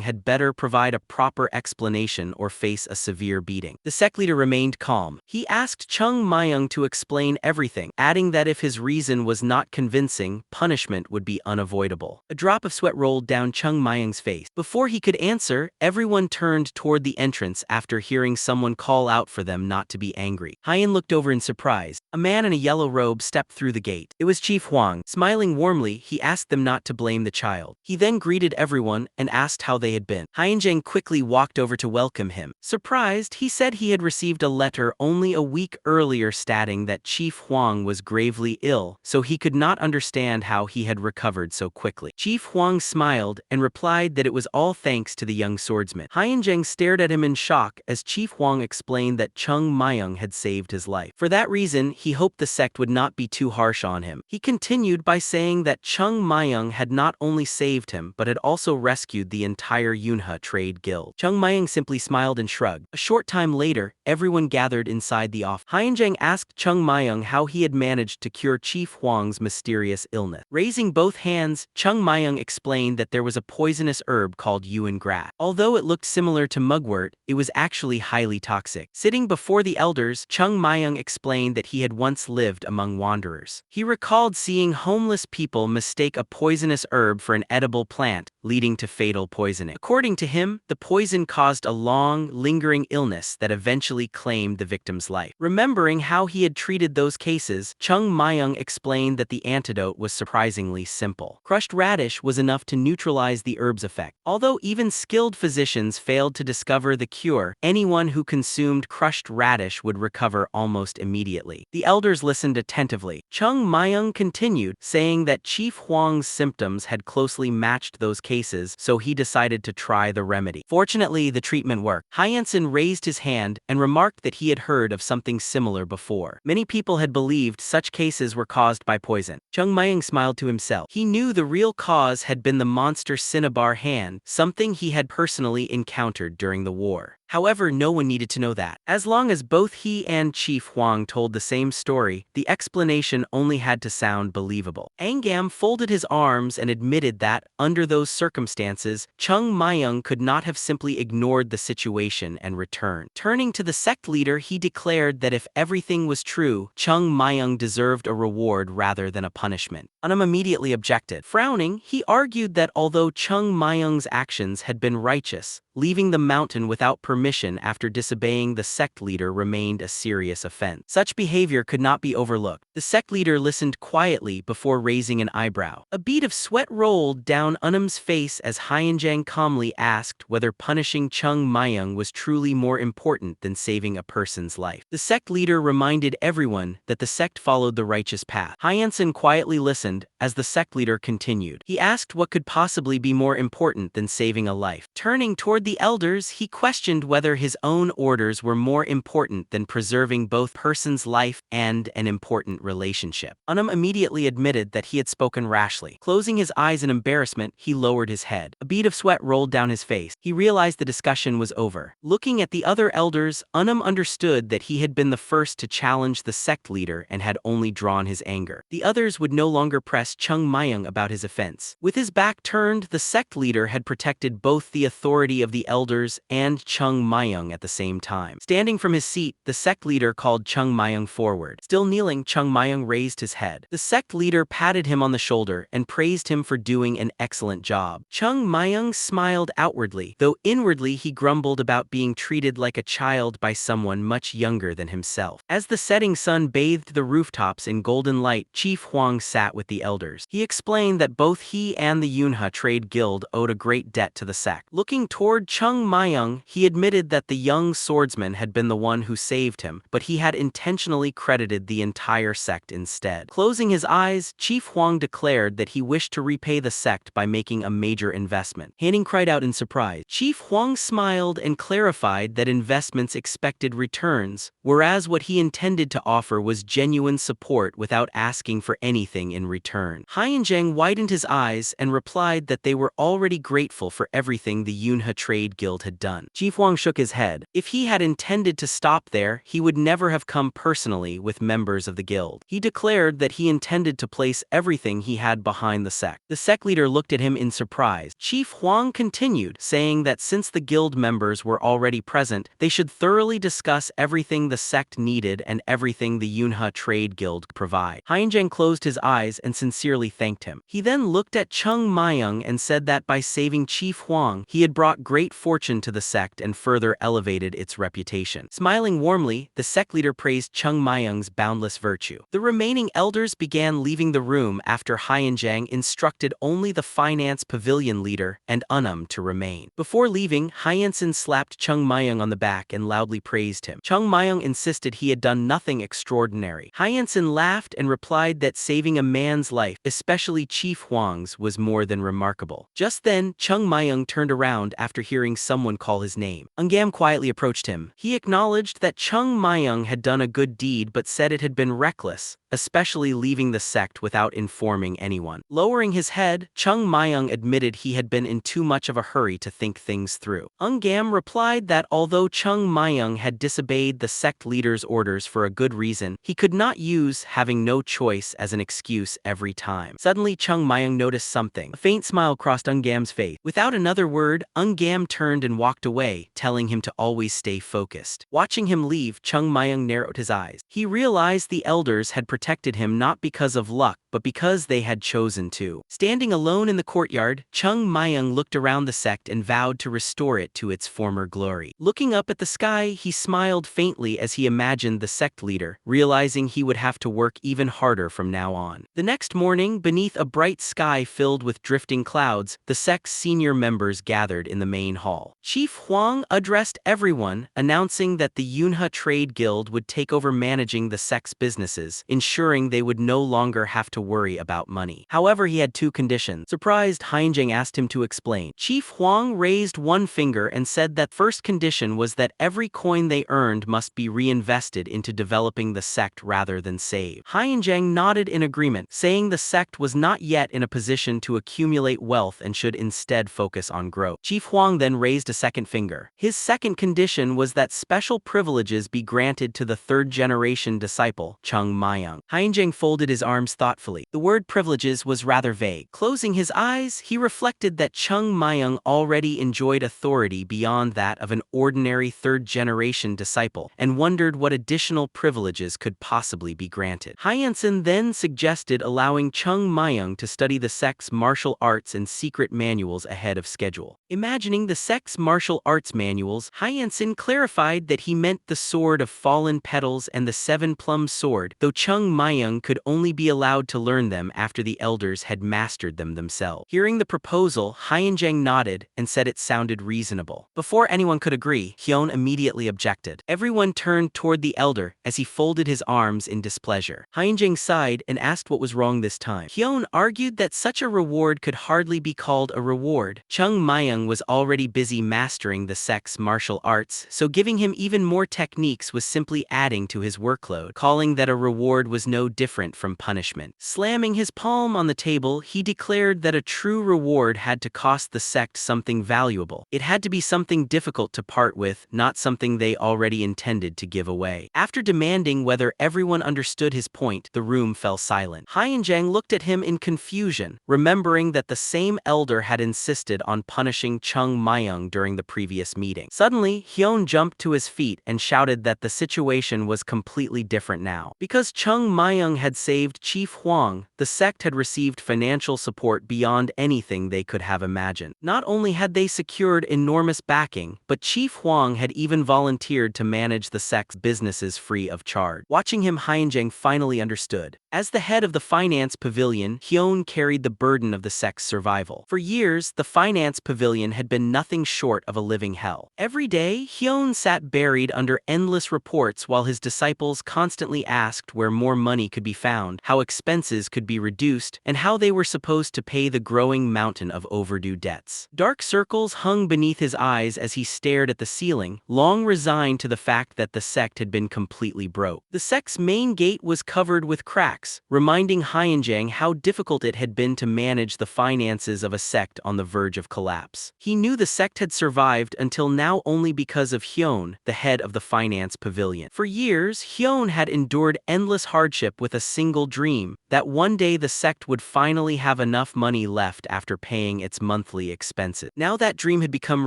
had better provide a proper explanation or face a severe beating. The sect leader remained calm. He asked Chung Myung to explain everything, adding that if his reason was not convincing, punishment would be unavoidable. A drop of sweat rolled down Chung Myung's face. Before he could answer, everyone turned toward the entrance after hearing someone call out for them not to be angry. Hyen looked over in surprise. A man in a yellow robe stepped through the gate. It was Chief Huang. Smiling warmly, he asked them not to blame the child. He then greeted everyone and asked how they had been. Hyenjang quickly walked over to welcome him. Surprised, he said he had received a letter only a week earlier stating that Chief Huang was gravely ill, so he could not understand how he had recovered so quickly. Chief Huang smiled and replied that it was all thanks to the young swordsman. Hyenjang stared at him in shock as Chief Huang explained that Chung Myung had saved his life. For that reason, he hoped the sect would not be too harsh on him. He continued by saying that Chung Myung had not only saved him but had also rescued the entire Yunhe trade guild. Chung Myung simply smiled and shrugged. A short time later, everyone gathered inside the office. Hyenjang asked Chung Myung how he had managed to cure Chief Huang's mysterious illness. Raising both hands, Chung Myung explained that there was a poisonous herb called yuan grass. Although it looked similar to mugwort, it was actually highly toxic. Sitting before the elders, Chung Myung explained that he had once lived among wanderers. He recalled seeing homeless people mistake a poisonous herb for an edible plant, leading to fatal poisoning. According to him, the poison caused a long, lingering illness that eventually claimed the victim's life. Remembering how he had treated those cases, Chung Myung explained that the antidote was surprisingly simple. Crushed radish was enough to neutralize the herb's effect. Although even skilled physicians failed to discover the cure, anyone who consumed crushed radish would recover almost immediately. The elders listened attentively. Chung Myung continued, saying that Chief Huang's symptoms had closely matched those cases, so he decided to try the remedy. Fortunately, the treatment worked. Hyensen raised his hand and remarked that he had heard of something similar before. Many people had believed such cases were caused by poison. Chung Myung smiled to himself. He knew the real cause had been the monster cinnabar hand, something he had personally encountered during the war. However, no one needed to know that. As long as both he and Chief Huang told the same story, the explanation only had to sound believable. Angam folded his arms and admitted that, under those circumstances, Chung Myung could not have simply ignored the situation and returned. Turning to the sect leader, he declared that if everything was true, Chung Myung deserved a reward rather than a punishment. Unum immediately objected. Frowning, he argued that although Chung Myung's actions had been righteous, leaving the mountain without permission after disobeying the sect leader remained a serious offense. Such behavior could not be overlooked. The sect leader listened quietly before raising an eyebrow. A bead of sweat rolled down Unum's face as Hyenjang calmly asked whether punishing Chung Myung was truly more important than saving a person's life. The sect leader reminded everyone that the sect followed the righteous path. Hyensen quietly listened as the sect leader continued. He asked what could possibly be more important than saving a life. Turning toward the elders, he questioned whether his own orders were more important than preserving both person's life and an important relationship. Unum immediately admitted that he had spoken rashly. Closing his eyes in embarrassment, he lowered his head. A bead of sweat rolled down his face. He realized the discussion was over. Looking at the other elders, Unum understood that he had been the first to challenge the sect leader and had only drawn his anger. The others would no longer press asked Chung Myung about his offense. With his back turned, the sect leader had protected both the authority of the elders and Chung Myung at the same time. Standing from his seat, the sect leader called Chung Myung forward. Still kneeling, Chung Myung raised his head. The sect leader patted him on the shoulder and praised him for doing an excellent job. Chung Myung smiled outwardly, though inwardly he grumbled about being treated like a child by someone much younger than himself. As the setting sun bathed the rooftops in golden light, Chief Huang sat with the elders. He explained that both he and the Yunha Trade Guild owed a great debt to the sect. Looking toward Chung Myung, he admitted that the young swordsman had been the one who saved him, but he had intentionally credited the entire sect instead. Closing his eyes, Chief Huang declared that he wished to repay the sect by making a major investment. Hanning cried out in surprise. Chief Huang smiled and clarified that investments expected returns, whereas what he intended to offer was genuine support without asking for anything in return. Haiyan widened his eyes and replied that they were already grateful for everything the Yunha Trade Guild had done. Chief Huang shook his head. If he had intended to stop there, he would never have come personally with members of the guild. He declared that he intended to place everything he had behind the sect. The sect leader looked at him in surprise. Chief Huang continued, saying that since the guild members were already present, they should thoroughly discuss everything the sect needed and everything the Yunha Trade Guild provide. Haiyan closed his eyes and sincerely thanked him. He then looked at Chung Myung and said that by saving Chief Huang, he had brought great fortune to the sect and further elevated its reputation. Smiling warmly, the sect leader praised Chung Myung's boundless virtue. The remaining elders began leaving the room after Haiyan instructed only the finance pavilion leader and Unum to remain. Before leaving, Haiyan slapped Chung Myung on the back and loudly praised him. Chung Myung insisted he had done nothing extraordinary. Haiyan laughed and replied that saving a man's life, especially Chief Huang's, was more than remarkable. Just then, Chung Myung turned around after hearing someone call his name. Ungam quietly approached him. He acknowledged that Chung Myung had done a good deed but said it had been reckless, especially leaving the sect without informing anyone. Lowering his head, Chung Myung admitted he had been in too much of a hurry to think things through. Ungam replied that although Chung Myung had disobeyed the sect leader's orders for a good reason, he could not use having no choice as an excuse every time. Suddenly, Chung Myung noticed something. A faint smile crossed Ungam's face. Without another word, Ungam turned and walked away, telling him to always stay focused. Watching him leave, Chung Myung narrowed his eyes. He realized the elders had protected him not because of luck, but because they had chosen to. Standing alone in the courtyard, Chung Myung looked around the sect and vowed to restore it to its former glory. Looking up at the sky, he smiled faintly as he imagined the sect leader, realizing he would have to work even harder from now on. The next morning, beneath a bright sky filled with drifting clouds, the sect's senior members gathered in the main hall. Chief Huang addressed everyone, announcing that the Yunha Trade Guild would take over managing the sect's businesses, ensuring they would no longer have to worry about money. However, he had two conditions. Surprised, Haiyan asked him to explain. Chief Huang raised one finger and said that first condition was that every coin they earned must be reinvested into developing the sect rather than saved. Haiyan nodded in agreement, saying the sect was not yet in a position to accumulate wealth and should instead focus on growth. Chief Huang then raised a second finger. His second condition was that special privileges be granted to the third-generation disciple, Chung Myung. Haiyan folded his arms thoughtfully. The word privileges was rather vague. Closing his eyes, he reflected that Chung Myung already enjoyed authority beyond that of an ordinary third-generation disciple, and wondered what additional privileges could possibly be granted. Haiyan then suggested allowing Chung Myung to study the sect's martial arts and secret manuals ahead of schedule. Imagining the sect's martial arts manuals, Haiyan clarified that he meant the Sword of Fallen Petals and the Seven Plum Sword, though Chung Myung could only be allowed to learn them after the elders had mastered them themselves. Hearing the proposal, Haiyan nodded and said it sounded reasonable. Before anyone could agree, Hyun immediately objected. Everyone turned toward the elder as he folded his arms in displeasure. Haiyan sighed and asked what was wrong this time. Hyun argued that such a reward could hardly be called a reward. Chung Myung was already busy mastering the sect's martial arts, so giving him even more techniques was simply adding to his workload. Calling that a reward was no different from punishment. Slamming his palm on the table, he declared that a true reward had to cost the sect something valuable. It had to be something difficult to part with, not something they already intended to give away. After demanding whether everyone understood his point, the room fell silent. Hyeonjang looked at him in confusion, remembering that the same elder had insisted on punishing Chung Myung during the previous meeting. Suddenly, Hyun jumped to his feet and shouted that the situation was completely different now. Because Chung Myung had saved Chief Hwang, the sect had received financial support beyond anything they could have imagined. Not only had they secured enormous backing, but Chief Hwang had even volunteered to manage the sect's businesses free of charge. Watching him, Hyeonjang finally understood. As the head of the finance pavilion, Hyun carried the burden of the sect's survival. For years, the finance pavilion had been nothing short of a living hell. Every day, Hyun sat buried under endless reports while his disciples constantly asked where more money could be found, how expenses could be reduced, and how they were supposed to pay the growing mountain of overdue debts. Dark circles hung beneath his eyes as he stared at the ceiling, long resigned to the fact that the sect had been completely broke. The sect's main gate was covered with cracks, reminding Hyeonjang how difficult it had been to manage the finances of a sect on the verge of collapse. He knew the sect had survived until now only because of Hyun, the head of the finance pavilion. For years, Hyun had endured endless hardship with a single dream, that one day the sect would finally have enough money left after paying its monthly expenses. Now that dream had become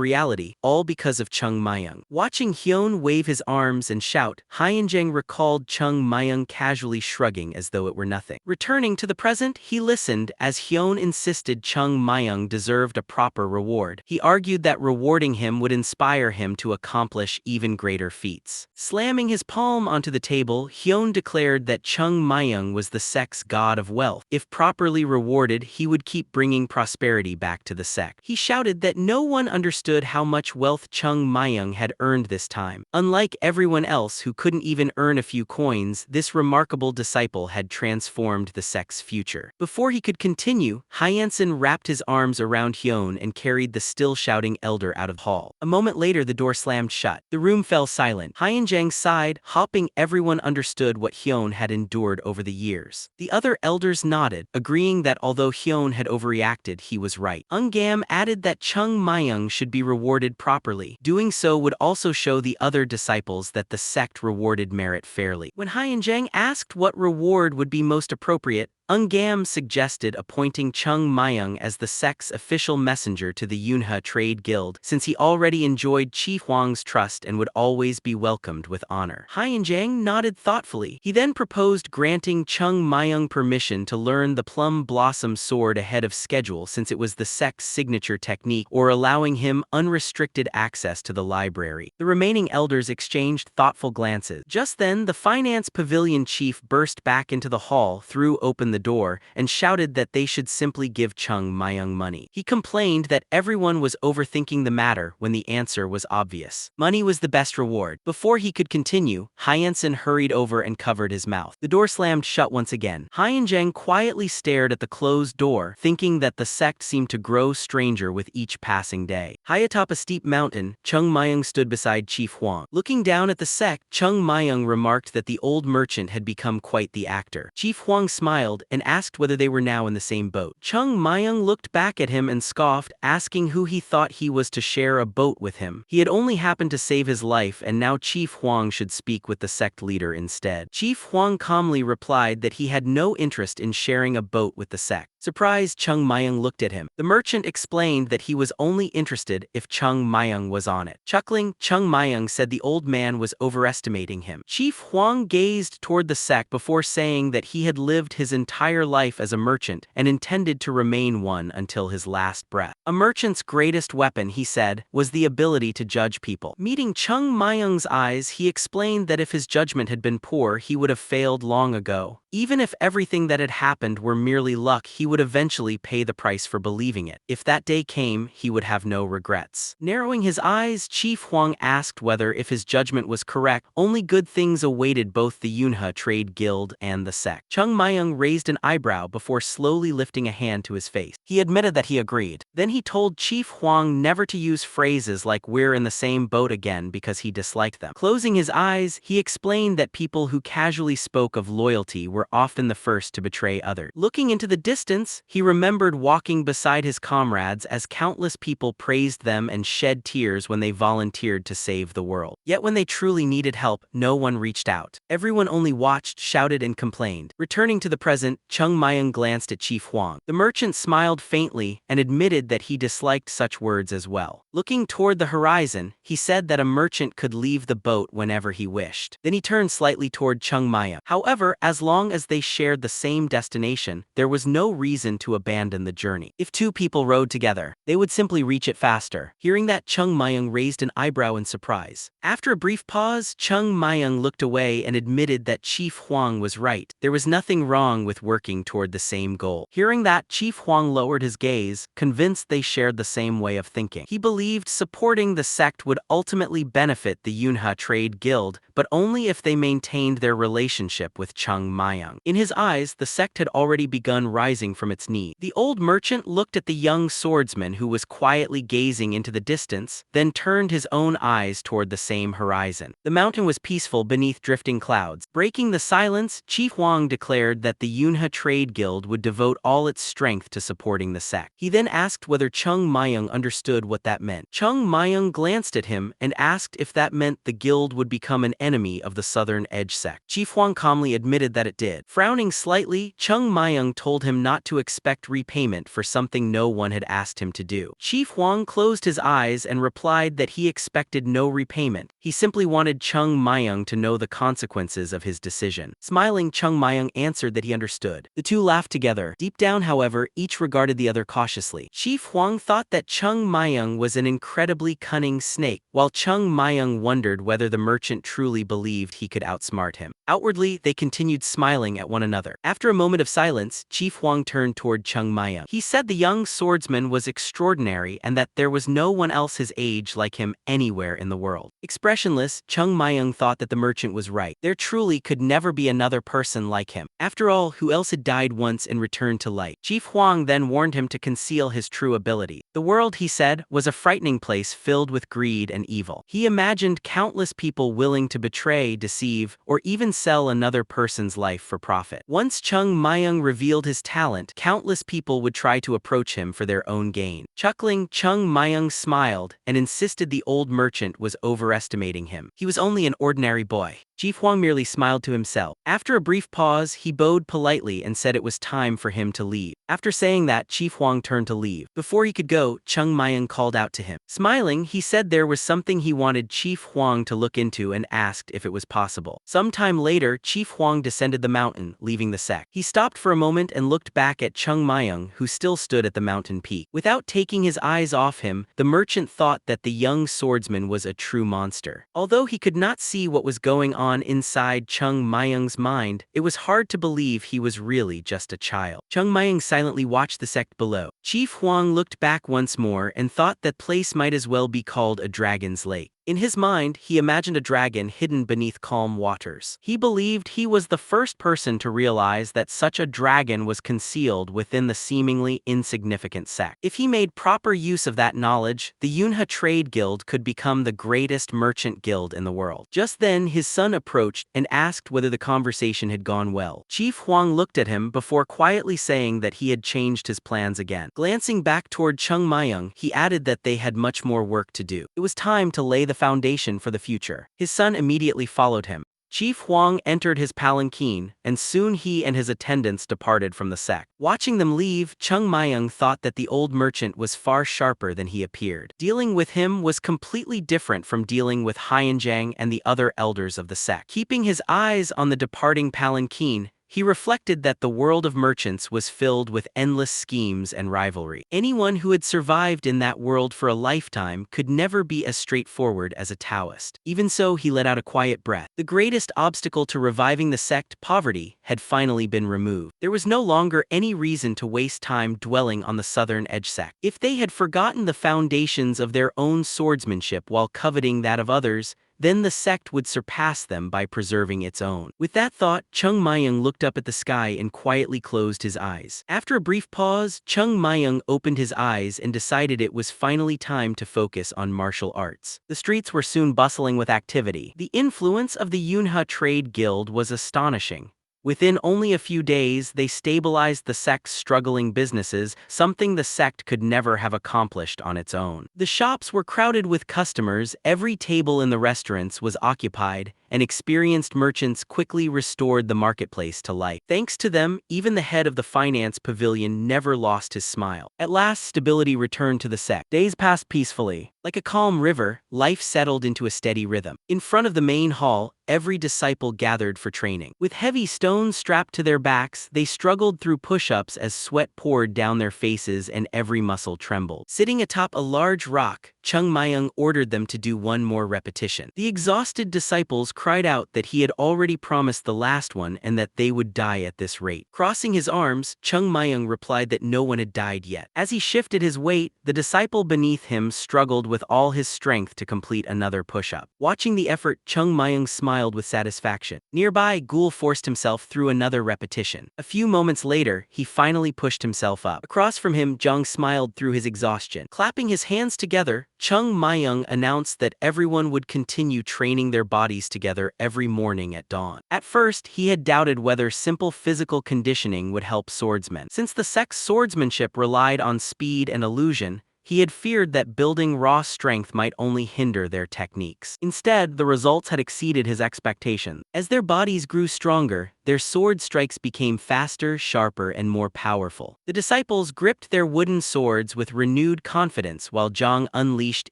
reality, all because of Chung Myung. Watching Hyun wave his arms and shout, Hyeonjang recalled Chung Myung casually shrugging as though it were nothing. Returning to the present, he listened as Hyun insisted Chung Myung deserved a proper reward. He argued that rewarding him would inspire him to accomplish even greater feats. Slamming his palm onto the table, Hyun declared that Chung Myung was the sect's god of wealth. If properly rewarded, he would keep bringing prosperity back to the sect. He shouted that no one understood how much wealth Chung Myung had earned this time. Unlike everyone else who couldn't even earn a few coins, this remarkable disciple had transformed the sect's future. Before he could continue, Hyeonsen wrapped his arms around Hyun and carried the still shouting elder out of the hall. A moment later, the door slammed shut. The room fell silent. Hyeonjang sighed, hoping everyone understood what Hyun had endured over the years. The other elders nodded, agreeing that although Hyun had overreacted, he was right. Eungam added that Chung Myung should be rewarded properly. Doing so would also show the other disciples that the sect rewarded merit fairly. When Hyeonjang asked what reward would be most appropriate, Eungam suggested appointing Chung Myung as the sect's official messenger to the Yunha Trade Guild, since he already enjoyed Chief Hwang's trust and would always be welcomed with honor. Hyeonjang nodded thoughtfully. He then proposed granting Chung Myung permission to learn the Plum Blossom Sword ahead of schedule since it was the sect's signature technique, or allowing him unrestricted access to the library. The remaining elders exchanged thoughtful glances. Just then, the finance pavilion chief burst back into the hall, threw open the door, and shouted that they should simply give Chung Myung money. He complained that everyone was overthinking the matter when the answer was obvious. Money was the best reward. Before he could continue, Hyeonsen hurried over and covered his mouth. The door slammed shut once again. Hyeonjang quietly stared at the closed door, thinking that the sect seemed to grow stranger with each passing day. High atop a steep mountain, Chung Myung stood beside Chief Hwang. Looking down at the sect, Chung Myung remarked that the old merchant had become quite the actor. Chief Hwang smiled and asked whether they were now in the same boat. Chung Myung looked back at him and scoffed, asking who he thought he was to share a boat with him. He had only happened to save his life, and now Chief Hwang should speak with the sect leader instead. Chief Hwang calmly replied that he had no interest in sharing a boat with the sect. Surprised, Chung Myung looked at him. The merchant explained that he was only interested if Chung Myung was on it. Chuckling, Chung Myung said the old man was overestimating him. Chief Hwang gazed toward the sect before saying that he had lived his entire life as a merchant and intended to remain one until his last breath. A merchant's greatest weapon, he said, was the ability to judge people. Meeting Chung Myung's eyes, he explained that if his judgment had been poor, he would have failed long ago. Even if everything that had happened were merely luck, he would eventually pay the price for believing it. If that day came, he would have no regrets. Narrowing his eyes, Chief Hwang asked whether, if his judgment was correct, only good things awaited both the Yunha Trade Guild and the sect. Chung Myung raised raised an eyebrow before slowly lifting a hand to his face. He admitted that he agreed. Then he told Chief Huang never to use phrases like "we're in the same boat again" because he disliked them. Closing his eyes, he explained that people who casually spoke of loyalty were often the first to betray others. Looking into the distance, he remembered walking beside his comrades as countless people praised them and shed tears when they volunteered to save the world. Yet when they truly needed help, no one reached out. Everyone only watched, shouted, and complained. Returning to the present, Chung Myung glanced at Chief Huang. The merchant smiled faintly and admitted that he disliked such words as well. Looking toward the horizon, he said that a merchant could leave the boat whenever he wished. Then he turned slightly toward Chung Myung. However, as long as they shared the same destination, there was no reason to abandon the journey. If two people rode together, they would simply reach it faster. Hearing that, Chung Myung raised an eyebrow in surprise. After a brief pause, Chung Myung looked away and admitted that Chief Huang was right. There was nothing wrong with working toward the same goal. Hearing that, Chief Huang lowered his gaze, convinced they shared the same way of thinking. He believed supporting the sect would ultimately benefit the Yunha Trade Guild, but only if they maintained their relationship with Chung Myung. In his eyes, the sect had already begun rising from its knees. The old merchant looked at the young swordsman who was quietly gazing into the distance, then turned his own eyes toward the same horizon. The mountain was peaceful beneath drifting clouds. Breaking the silence, Chief Huang declared that the Yunha Trade Guild would devote all its strength to supporting the sect. He then asked whether Chung Myung understood what that meant. Chung Myung glanced at him and asked if that meant the guild would become an enemy of the Southern Edge sect. Chief Huang calmly admitted that it did. Frowning slightly, Chung Myung told him not to expect repayment for something no one had asked him to do. Chief Huang closed his eyes and replied that he expected no repayment. He simply wanted Chung Myung to know the consequences of his decision. Smiling, Chung Myung answered that he understood. The two laughed together. Deep down, however, each regarded the other cautiously. Chief Huang thought that Chung Myung was an incredibly cunning snake, while Chung Myung wondered whether the merchant truly believed he could outsmart him. Outwardly, they continued smiling at one another. After a moment of silence, Chief Huang turned toward Chung Myung. He said the young swordsman was extraordinary and that there was no one else his age like him anywhere in the world. Expressionless, Chung Myung thought that the merchant was right. There truly could never be another person like him. After all, who else had died once and returned to life? Chief Huang then warned him to conceal his true ability. The world, he said, was a frightening place filled with greed and evil. He imagined countless people willing to betray, deceive, or even sell another person's life for profit. Once Chung Myung revealed his talent, countless people would try to approach him for their own gain. Chuckling, Chung Myung smiled and insisted the old merchant was overestimating him. He was only an ordinary boy. Chief Huang merely smiled to himself. After a brief pause, he bowed politely and said it was time for him to leave. After saying that, Chief Huang turned to leave. Before he could go, Chung Myung called out to him. Smiling, he said there was something he wanted Chief Huang to look into and asked if it was possible. Sometime later, Chief Huang descended the mountain, leaving the sect. He stopped for a moment and looked back at Chung Myung, who still stood at the mountain peak. Without taking his eyes off him, the merchant thought that the young swordsman was a true monster. Although he could not see what was going on inside Chung Myung's mind, it was hard to believe he was really just a child. Chung Myung silently watched the sect below. Chief Huang looked back once more and thought that place might as well be called a dragon's lake. In his mind, he imagined a dragon hidden beneath calm waters. He believed he was the first person to realize that such a dragon was concealed within the seemingly insignificant sect. If he made proper use of that knowledge, the Yunha Trade Guild could become the greatest merchant guild in the world. Just then, his son approached and asked whether the conversation had gone well. Chief Huang looked at him before quietly saying that he had changed his plans again. Glancing back toward Chung Myung, he added that they had much more work to do. It was time to lay the foundation for the future. His son immediately followed him. Chief Huang entered his palanquin, and soon he and his attendants departed from the sect. Watching them leave, Chung Myung thought that the old merchant was far sharper than he appeared. Dealing with him was completely different from dealing with Hyenjang and the other elders of the sect. Keeping his eyes on the departing palanquin, he reflected that the world of merchants was filled with endless schemes and rivalry. Anyone who had survived in that world for a lifetime could never be as straightforward as a Taoist. Even so, he let out a quiet breath. The greatest obstacle to reviving the sect, poverty, had finally been removed. There was no longer any reason to waste time dwelling on the Southern Edge sect. If they had forgotten the foundations of their own swordsmanship while coveting that of others, then the sect would surpass them by preserving its own. With that thought, Chung Myung looked up at the sky and quietly closed his eyes. After a brief pause, Chung Myung opened his eyes and decided it was finally time to focus on martial arts. The streets were soon bustling with activity. The influence of the Yunha Trade Guild was astonishing. Within only a few days, they stabilized the sect's struggling businesses, something the sect could never have accomplished on its own. The shops were crowded with customers, every table in the restaurants was occupied, and experienced merchants quickly restored the marketplace to life. Thanks to them, even the head of the finance pavilion never lost his smile. At last, stability returned to the sect. Days passed peacefully. Like a calm river, life settled into a steady rhythm. In front of the main hall, every disciple gathered for training. With heavy stones strapped to their backs, they struggled through push-ups as sweat poured down their faces and every muscle trembled. Sitting atop a large rock, Chung Myung ordered them to do one more repetition. The exhausted disciples cried out that he had already promised the last one and that they would die at this rate. Crossing his arms, Chung Myung replied that no one had died yet. As he shifted his weight, the disciple beneath him struggled with all his strength to complete another push-up. Watching the effort, Chung Myung smiled with satisfaction. Nearby, Gul forced himself through another repetition. A few moments later, he finally pushed himself up. Across from him, Jung smiled through his exhaustion. Clapping his hands together, Chung Myung announced that everyone would continue training their bodies together every morning at dawn. At first, he had doubted whether simple physical conditioning would help swordsmen. Since the sect's swordsmanship relied on speed and illusion, he had feared that building raw strength might only hinder their techniques. Instead, the results had exceeded his expectations. As their bodies grew stronger, their sword strikes became faster, sharper, and more powerful. The disciples gripped their wooden swords with renewed confidence while Zhang unleashed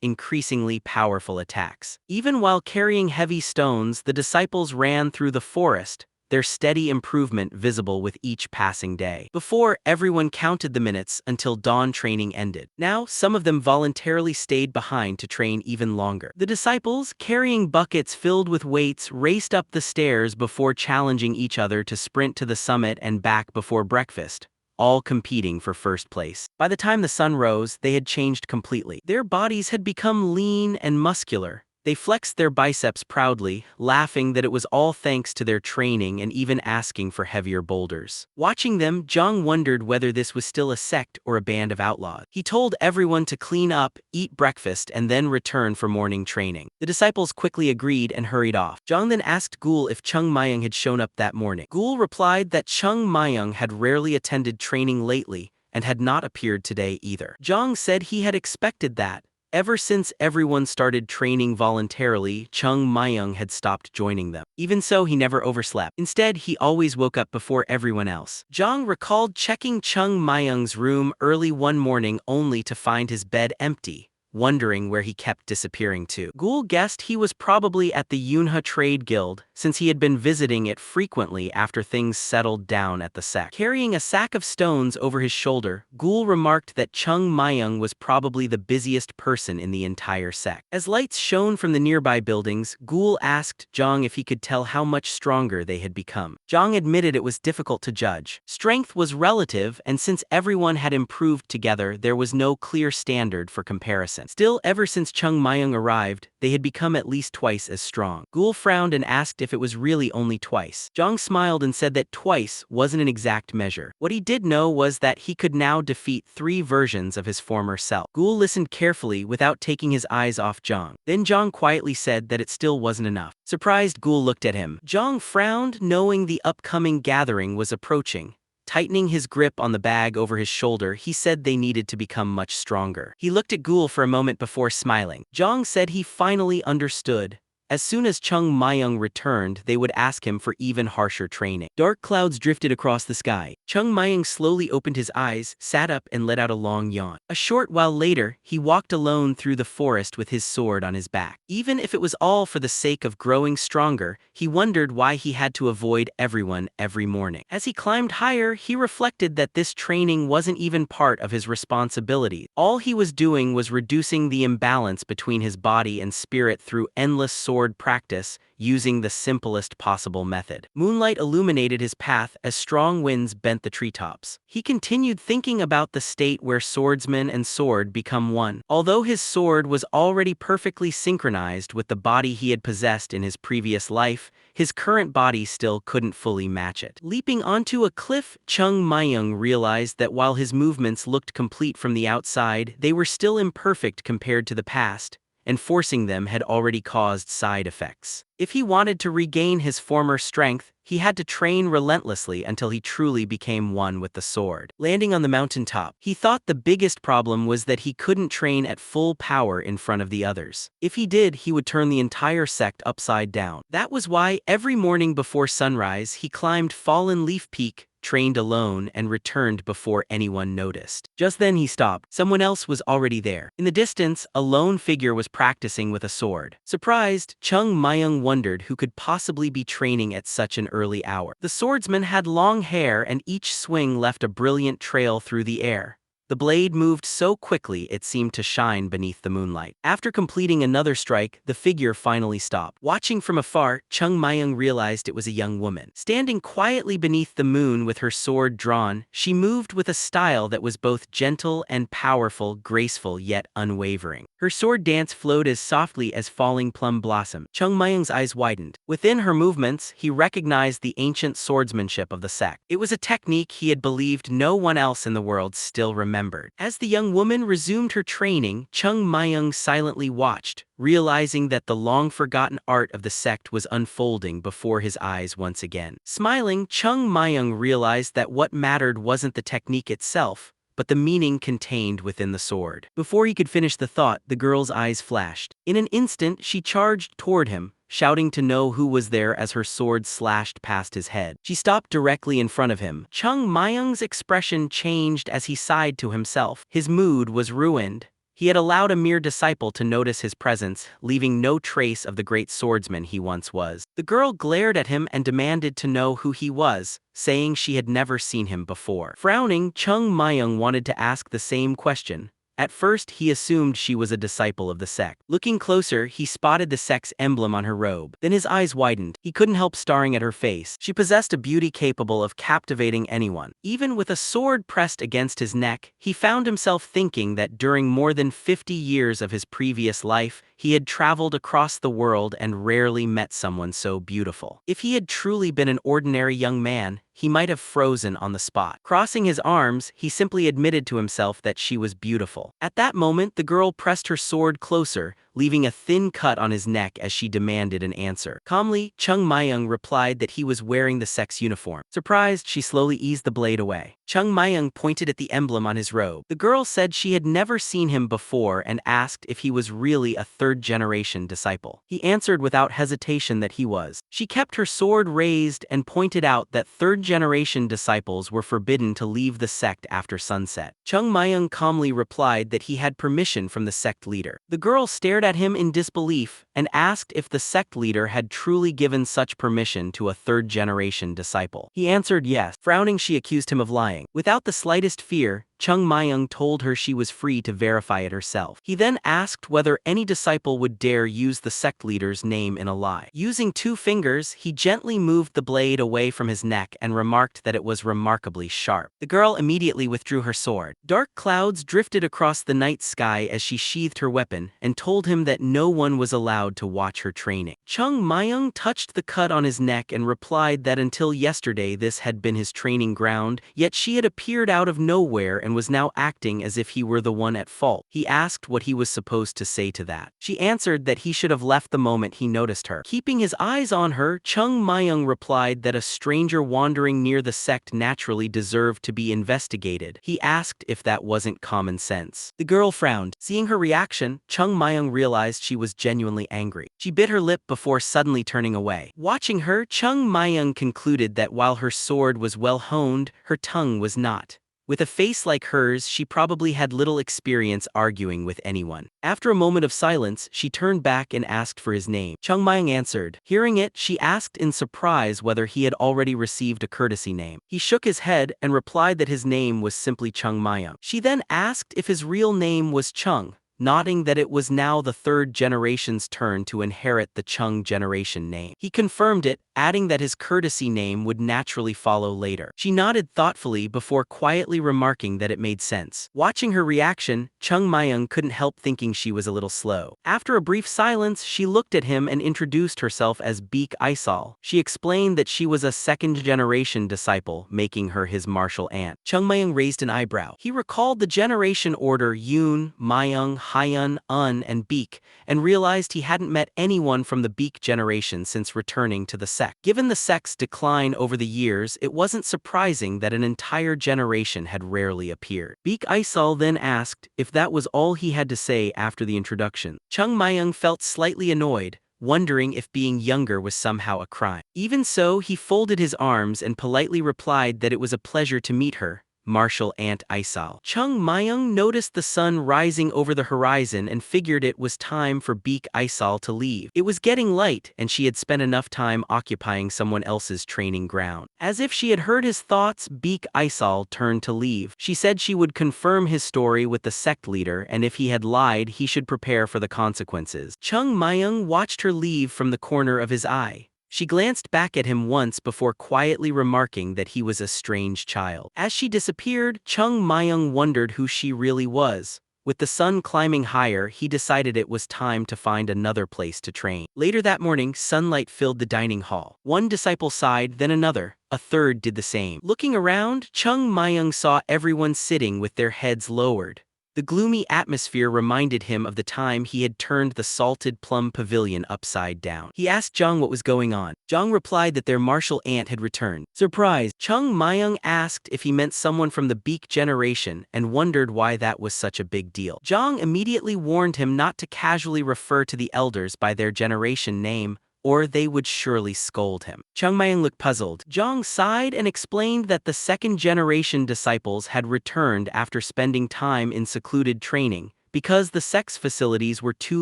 increasingly powerful attacks. Even while carrying heavy stones, the disciples ran through the forest, their steady improvement visible with each passing day. Before, everyone counted the minutes until dawn training ended. Now, some of them voluntarily stayed behind to train even longer. The disciples, carrying buckets filled with weights, raced up the stairs before challenging each other to sprint to the summit and back before breakfast, all competing for first place. By the time the sun rose, they had changed completely. Their bodies had become lean and muscular. They flexed their biceps proudly, laughing that it was all thanks to their training and even asking for heavier boulders. Watching them, Zhang wondered whether this was still a sect or a band of outlaws. He told everyone to clean up, eat breakfast, and then return for morning training. The disciples quickly agreed and hurried off. Zhang then asked Gul if Chung Myung had shown up that morning. Gul replied that Chung Myung had rarely attended training lately and had not appeared today either. Zhang said he had expected that. Ever since everyone started training voluntarily, Chung Myung had stopped joining them. Even so, he never overslept. Instead, he always woke up before everyone else. Zhang recalled checking Chung Myung's room early one morning only to find his bed empty, wondering where he kept disappearing to. Gul guessed he was probably at the Yunha Trade Guild, since he had been visiting it frequently after things settled down at the sect. Carrying a sack of stones over his shoulder, Gul remarked that Chung Myung was probably the busiest person in the entire sect. As lights shone from the nearby buildings, Gul asked Zhang if he could tell how much stronger they had become. Zhang admitted it was difficult to judge. Strength was relative, and since everyone had improved together, there was no clear standard for comparison. Still, ever since Chung Myung arrived, they had become at least twice as strong. Gul frowned and asked if it was really only twice. Zhang smiled and said that twice wasn't an exact measure. What he did know was that he could now defeat 3 versions of his former self. Gul listened carefully without taking his eyes off Zhang. Then Zhang quietly said that it still wasn't enough. Surprised, Gul looked at him. Zhang frowned, knowing the upcoming gathering was approaching. Tightening his grip on the bag over his shoulder, he said they needed to become much stronger. He looked at Gul for a moment before smiling. Zhang said he finally understood. As soon as Chung Myung returned, they would ask him for even harsher training. Dark clouds drifted across the sky. Chung Myung slowly opened his eyes, sat up, and let out a long yawn. A short while later, he walked alone through the forest with his sword on his back. Even if it was all for the sake of growing stronger, he wondered why he had to avoid everyone every morning. As he climbed higher, he reflected that this training wasn't even part of his responsibility. All he was doing was reducing the imbalance between his body and spirit through endless sword sword practice, using the simplest possible method. Moonlight illuminated his path as strong winds bent the treetops. He continued thinking about the state where swordsman and sword become one. Although his sword was already perfectly synchronized with the body he had possessed in his previous life, his current body still couldn't fully match it. Leaping onto a cliff, Chung Myung realized that while his movements looked complete from the outside, they were still imperfect compared to the past, and forcing them had already caused side effects. If he wanted to regain his former strength, he had to train relentlessly until he truly became one with the sword. Landing on the mountaintop, he thought the biggest problem was that he couldn't train at full power in front of the others. If he did, he would turn the entire sect upside down. That was why every morning before sunrise, he climbed Fallen Leaf Peak, trained alone, and returned before anyone noticed. Just then he stopped. Someone else was already there. In the distance, a lone figure was practicing with a sword. Surprised, Chung Myung wondered who could possibly be training at such an early hour. The swordsman had long hair, and each swing left a brilliant trail through the air. The blade moved so quickly it seemed to shine beneath the moonlight. After completing another strike, the figure finally stopped. Watching from afar, Chung Myung realized it was a young woman. Standing quietly beneath the moon with her sword drawn, she moved with a style that was both gentle and powerful, graceful yet unwavering. Her sword dance flowed as softly as falling plum blossom. Chung Myung's eyes widened. Within her movements, he recognized the ancient swordsmanship of the sect. It was a technique he had believed no one else in the world still remembered. As the young woman resumed her training, Chung Myung silently watched, realizing that the long-forgotten art of the sect was unfolding before his eyes once again. Smiling, Chung Myung realized that what mattered wasn't the technique itself, but the meaning contained within the sword. Before he could finish the thought, the girl's eyes flashed. In an instant, she charged toward him, shouting to know who was there as her sword slashed past his head. She stopped directly in front of him. Chung Myung's expression changed as he sighed to himself. His mood was ruined. He had allowed a mere disciple to notice his presence, leaving no trace of the great swordsman he once was. The girl glared at him and demanded to know who he was, saying she had never seen him before. Frowning, Chung Myung wanted to ask the same question. At first, he assumed she was a disciple of the sect. Looking closer, he spotted the sect's emblem on her robe. Then his eyes widened. He couldn't help staring at her face. She possessed a beauty capable of captivating anyone. Even with a sword pressed against his neck, he found himself thinking that during more than 50 years of his previous life, he had traveled across the world and rarely met someone so beautiful. If he had truly been an ordinary young man, he might have frozen on the spot. Crossing his arms, he simply admitted to himself that she was beautiful. At that moment, the girl pressed her sword closer, leaving a thin cut on his neck as she demanded an answer. Calmly, Chung Myung replied that he was wearing the sect's uniform. Surprised, she slowly eased the blade away. Chung Myung pointed at the emblem on his robe. The girl said she had never seen him before and asked if he was really a third-generation disciple. He answered without hesitation that he was. She kept her sword raised and pointed out that third-generation disciples were forbidden to leave the sect after sunset. Chung Myung calmly replied that he had permission from the sect leader. The girl stared at him in disbelief and asked if the sect leader had truly given such permission to a third-generation disciple. He answered yes. Frowning, she accused him of lying. Without the slightest fear, Chung Myung told her she was free to verify it herself. He then asked whether any disciple would dare use the sect leader's name in a lie. Using 2 fingers, he gently moved the blade away from his neck and remarked that it was remarkably sharp. The girl immediately withdrew her sword. Dark clouds drifted across the night sky as she sheathed her weapon and told him that no one was allowed to watch her training. Chung Myung touched the cut on his neck and replied that until yesterday this had been his training ground, yet she had appeared out of nowhere and was now acting as if he were the one at fault. He asked what he was supposed to say to that. She answered that he should have left the moment he noticed her. Keeping his eyes on her, Chung Myung replied that a stranger wandering near the sect naturally deserved to be investigated. He asked if that wasn't common sense. The girl frowned. Seeing her reaction, Chung Myung realized she was genuinely angry. She bit her lip before suddenly turning away. Watching her, Chung Myung concluded that while her sword was well honed, her tongue was not. With a face like hers, she probably had little experience arguing with anyone. After a moment of silence, she turned back and asked for his name. Chung Myung answered. Hearing it, she asked in surprise whether he had already received a courtesy name. He shook his head and replied that his name was simply Chung Myung. She then asked if his real name was Chung, nodding that it was now the third generation's turn to inherit the Chung generation name. He confirmed it, adding that his courtesy name would naturally follow later. She nodded thoughtfully before quietly remarking that it made sense. Watching her reaction, Chung Myung couldn't help thinking she was a little slow. After a brief silence, she looked at him and introduced herself as Beek Isal. She explained that she was a second-generation disciple, making her his martial aunt. Chung Myung raised an eyebrow. He recalled the generation order Yoon, Myung, Hyun, and Beek, and realized he hadn't met anyone from the Beek generation since returning to the sect. Given the sect's decline over the years, it wasn't surprising that an entire generation had rarely appeared. Beek Isal then asked if that was all he had to say after the introduction. Chung Myung felt slightly annoyed, wondering if being younger was somehow a crime. Even so, he folded his arms and politely replied that it was a pleasure to meet her, Martial Aunt Isal. Chung Myung noticed the sun rising over the horizon and figured it was time for Beek Isal to leave. It was getting light, and she had spent enough time occupying someone else's training ground. As if she had heard his thoughts, Beek Isal turned to leave. She said she would confirm his story with the sect leader, and if he had lied, he should prepare for the consequences. Chung Myung watched her leave from the corner of his eye. She glanced back at him once before quietly remarking that he was a strange child. As she disappeared, Chung Myung wondered who she really was. With the sun climbing higher, he decided it was time to find another place to train. Later that morning, sunlight filled the dining hall. One disciple sighed, then another. A third did the same. Looking around, Chung Myung saw everyone sitting with their heads lowered. The gloomy atmosphere reminded him of the time he had turned the salted plum pavilion upside down. He asked Zhang what was going on. Zhang replied that their martial aunt had returned. Surprised, Chung Myung asked if he meant someone from the Beek generation and wondered why that was such a big deal. Zhang immediately warned him not to casually refer to the elders by their generation name, or they would surely scold him. Chung Myung looked puzzled. Zhang sighed and explained that the second-generation disciples had returned after spending time in secluded training, because the sect's facilities were too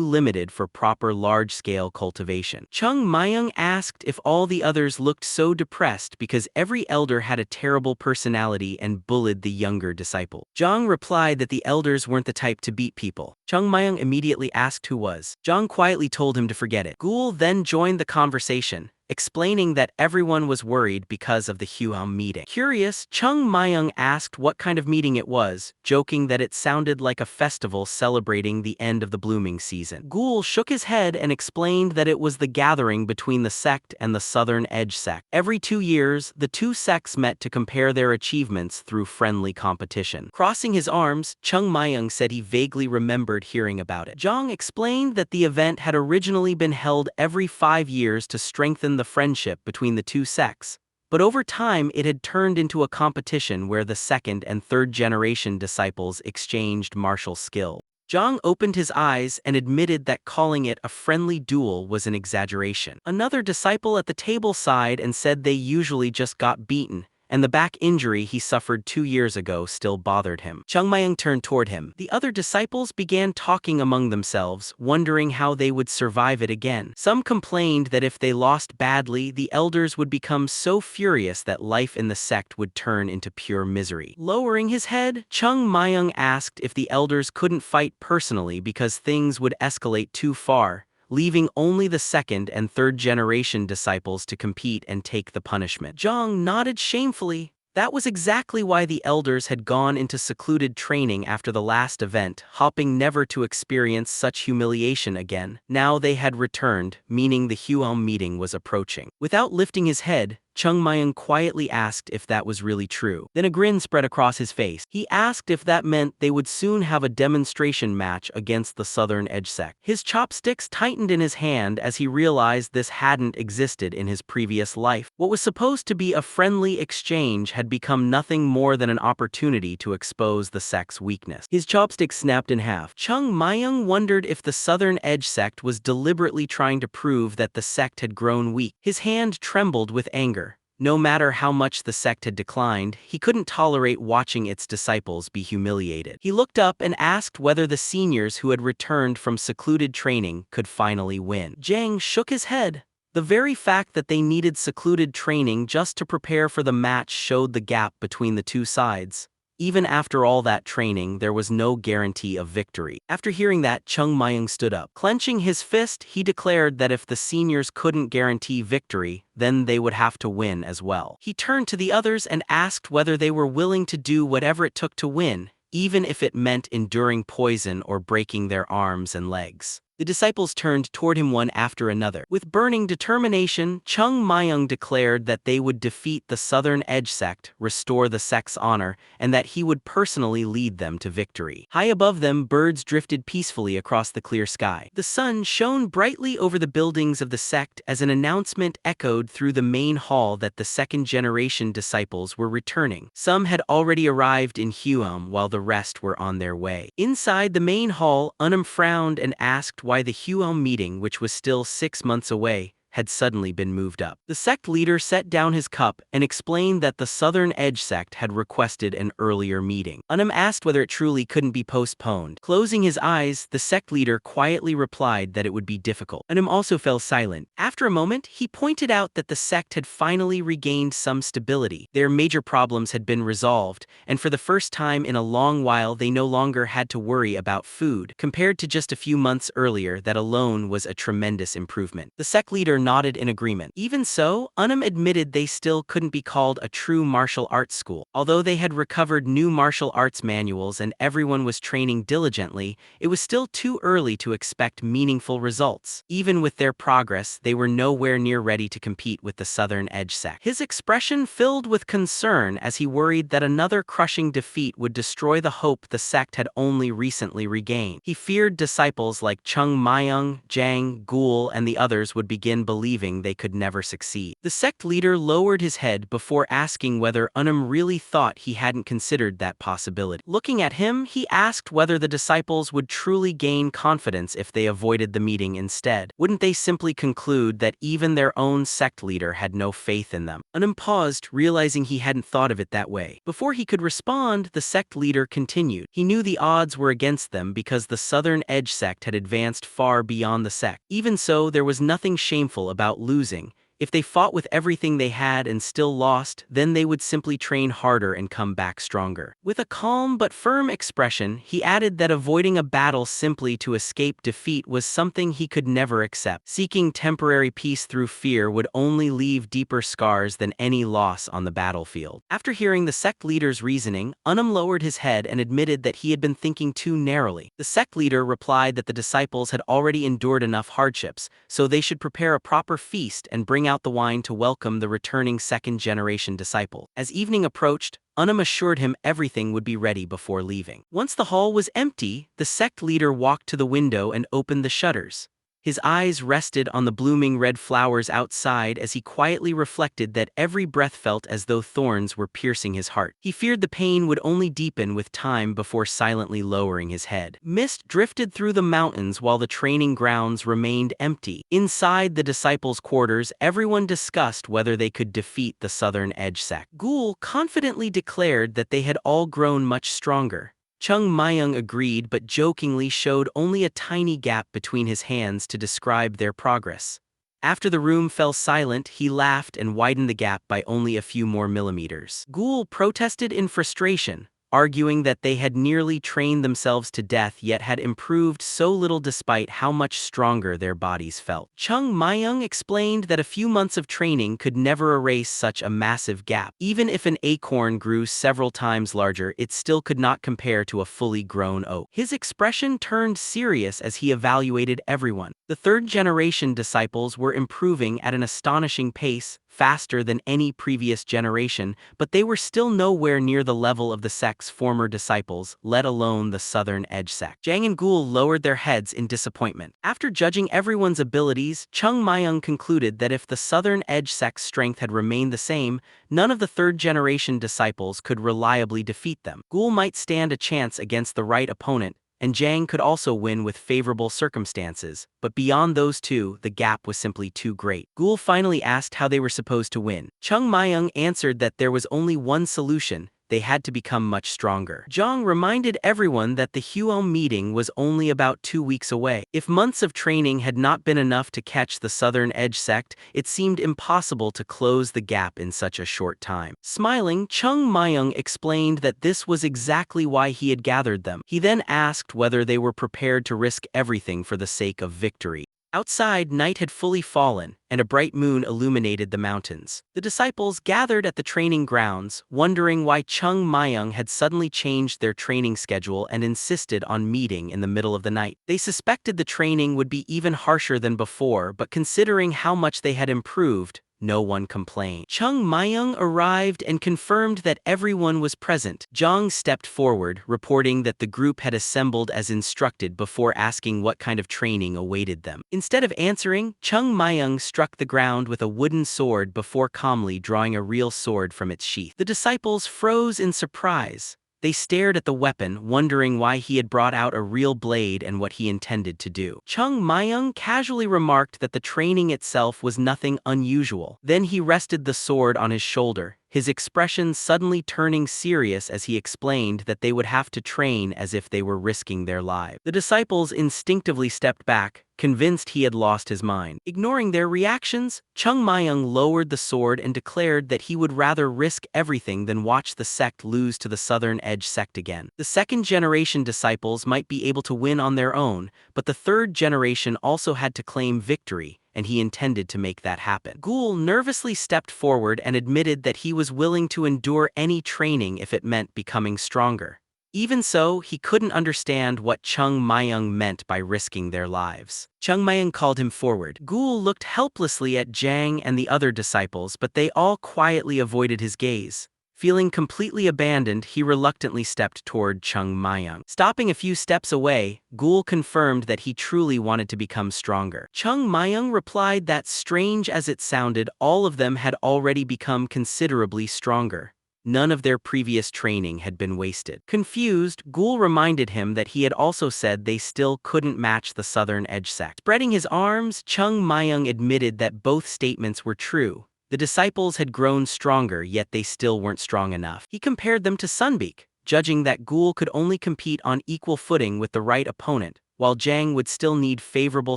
limited for proper large-scale cultivation. Chung Myung asked if all the others looked so depressed because every elder had a terrible personality and bullied the younger disciple. Zhang replied that the elders weren't the type to beat people. Chung Myung immediately asked who was. Zhang quietly told him to forget it. Gul then joined the conversation, explaining that everyone was worried because of the Huam meeting. Curious, Chung Myung asked what kind of meeting it was, joking that it sounded like a festival celebrating the end of the blooming season. Gul shook his head and explained that it was the gathering between the sect and the Southern Edge sect. Every 2 years, the two sects met to compare their achievements through friendly competition. Crossing his arms, Chung Myung said he vaguely remembered hearing about it. Zhang explained that the event had originally been held every 5 years to strengthen the friendship between the two sects, but over time it had turned into a competition where the second and third generation disciples exchanged martial skill. Zhang opened his eyes and admitted that calling it a friendly duel was an exaggeration. Another disciple at the table sighed and said they usually just got beaten, and the back injury he suffered 2 years ago still bothered him. Chung Myung turned toward him. The other disciples began talking among themselves, wondering how they would survive it again. Some complained that if they lost badly, the elders would become so furious that life in the sect would turn into pure misery. Lowering his head, Chung Myung asked if the elders couldn't fight personally because things would escalate too far, leaving only the second and third generation disciples to compete and take the punishment. Zhang nodded shamefully. That was exactly why the elders had gone into secluded training after the last event, hoping never to experience such humiliation again. Now they had returned, meaning the Huam meeting was approaching. Without lifting his head, Chung Myung quietly asked if that was really true. Then a grin spread across his face. He asked if that meant they would soon have a demonstration match against the Southern Edge sect. His chopsticks tightened in his hand as he realized this hadn't existed in his previous life. What was supposed to be a friendly exchange had become nothing more than an opportunity to expose the sect's weakness. His chopsticks snapped in half. Chung Myung wondered if the Southern Edge sect was deliberately trying to prove that the sect had grown weak. His hand trembled with anger. No matter how much the sect had declined, he couldn't tolerate watching its disciples be humiliated. He looked up and asked whether the seniors who had returned from secluded training could finally win. Zhang shook his head. The very fact that they needed secluded training just to prepare for the match showed the gap between the two sides. Even after all that training, there was no guarantee of victory. After hearing that, Chung Myung stood up. Clenching his fist, he declared that if the seniors couldn't guarantee victory, then they would have to win as well. He turned to the others and asked whether they were willing to do whatever it took to win, even if it meant enduring poison or breaking their arms and legs. The disciples turned toward him one after another. With burning determination, Chung Myung declared that they would defeat the Southern Edge Sect, restore the sect's honor, and that he would personally lead them to victory. High above them, birds drifted peacefully across the clear sky. The sun shone brightly over the buildings of the sect as an announcement echoed through the main hall that the second-generation disciples were returning. Some had already arrived in Huam, while the rest were on their way. Inside the main hall, Unum frowned and asked why the Huam meeting, which was still 6 months away, had suddenly been moved up. The sect leader set down his cup and explained that the Southern Edge Sect had requested an earlier meeting. Unum asked whether it truly couldn't be postponed. Closing his eyes, the sect leader quietly replied that it would be difficult. Unum also fell silent. After a moment, he pointed out that the sect had finally regained some stability. Their major problems had been resolved, and for the first time in a long while they no longer had to worry about food. Compared to just a few months earlier, that alone was a tremendous improvement. The sect leader nodded in agreement. Even so, Unum admitted they still couldn't be called a true martial arts school. Although they had recovered new martial arts manuals and everyone was training diligently, it was still too early to expect meaningful results. Even with their progress, they were nowhere near ready to compete with the Southern Edge Sect. His expression filled with concern as he worried that another crushing defeat would destroy the hope the sect had only recently regained. He feared disciples like Chung Myung, Jang, Gul, and the others would begin believing they could never succeed. The sect leader lowered his head before asking whether Unum really thought he hadn't considered that possibility. Looking at him, he asked whether the disciples would truly gain confidence if they avoided the meeting instead. Wouldn't they simply conclude that even their own sect leader had no faith in them? Unum paused, realizing he hadn't thought of it that way. Before he could respond, the sect leader continued. He knew the odds were against them because the Southern Edge Sect had advanced far beyond the sect. Even so, there was nothing shameful about losing. If they fought with everything they had and still lost, then they would simply train harder and come back stronger. With a calm but firm expression, he added that avoiding a battle simply to escape defeat was something he could never accept. Seeking temporary peace through fear would only leave deeper scars than any loss on the battlefield. After hearing the sect leader's reasoning, Unum lowered his head and admitted that he had been thinking too narrowly. The sect leader replied that the disciples had already endured enough hardships, so they should prepare a proper feast and bring out the wine to welcome the returning second-generation disciple. As evening approached, Unum assured him everything would be ready before leaving. Once the hall was empty, the sect leader walked to the window and opened the shutters. His eyes rested on the blooming red flowers outside as he quietly reflected that every breath felt as though thorns were piercing his heart. He feared the pain would only deepen with time before silently lowering his head. Mist drifted through the mountains while the training grounds remained empty. Inside the disciples' quarters, everyone discussed whether they could defeat the Southern Edge Sect. Gul confidently declared that they had all grown much stronger. Chung Myung agreed but jokingly showed only a tiny gap between his hands to describe their progress. After the room fell silent, he laughed and widened the gap by only a few more millimeters. Gul protested in frustration, arguing that they had nearly trained themselves to death yet had improved so little despite how much stronger their bodies felt. Chung Myung explained that a few months of training could never erase such a massive gap. Even if an acorn grew several times larger, it still could not compare to a fully grown oak. His expression turned serious as he evaluated everyone. The third-generation disciples were improving at an astonishing pace, faster than any previous generation, but they were still nowhere near the level of the sect's former disciples, let alone the Southern Edge Sect. Jang and Gul lowered their heads in disappointment. After judging everyone's abilities, Chung Myung concluded that if the Southern Edge Sect's strength had remained the same, none of the third-generation disciples could reliably defeat them. Gul might stand a chance against the right opponent, and Jang could also win with favorable circumstances, but beyond those two, the gap was simply too great. Gul finally asked how they were supposed to win. Chung Myung answered that there was only one solution: they had to become much stronger. Zhang reminded everyone that the Huo meeting was only about 2 weeks away. If months of training had not been enough to catch the Southern Edge sect, it seemed impossible to close the gap in such a short time. Smiling, Chung Myung explained that this was exactly why he had gathered them. He then asked whether they were prepared to risk everything for the sake of victory. Outside, night had fully fallen, and a bright moon illuminated the mountains. The disciples gathered at the training grounds, wondering why Chung Myung had suddenly changed their training schedule and insisted on meeting in the middle of the night. They suspected the training would be even harsher than before, but considering how much they had improved, no one complained. Chung Myung arrived and confirmed that everyone was present. Zhang stepped forward, reporting that the group had assembled as instructed before asking what kind of training awaited them. Instead of answering, Chung Myung struck the ground with a wooden sword before calmly drawing a real sword from its sheath. The disciples froze in surprise. They stared at the weapon, wondering why he had brought out a real blade and what he intended to do. Chung Myung casually remarked that the training itself was nothing unusual. Then he rested the sword on his shoulder, his expression suddenly turning serious as he explained that they would have to train as if they were risking their lives. The disciples instinctively stepped back, convinced he had lost his mind. Ignoring their reactions, Chung Myung lowered the sword and declared that he would rather risk everything than watch the sect lose to the Southern Edge sect again. The second-generation disciples might be able to win on their own, but the third generation also had to claim victory, and he intended to make that happen. Ghoul nervously stepped forward and admitted that he was willing to endure any training if it meant becoming stronger. Even so, he couldn't understand what Chung Myung meant by risking their lives. Chung Myung called him forward. Ghoul looked helplessly at Zhang and the other disciples, but they all quietly avoided his gaze. Feeling completely abandoned, he reluctantly stepped toward Chung Myung. Stopping a few steps away, Ghoul confirmed that he truly wanted to become stronger. Chung Myung replied that, strange as it sounded, all of them had already become considerably stronger. None of their previous training had been wasted. Confused, Ghoul reminded him that he had also said they still couldn't match the Southern Edge sect. Spreading his arms, Chung Myung admitted that both statements were true. The disciples had grown stronger, yet they still weren't strong enough. He compared them to Sunbeak, judging that Ghoul could only compete on equal footing with the right opponent, while Zhang would still need favorable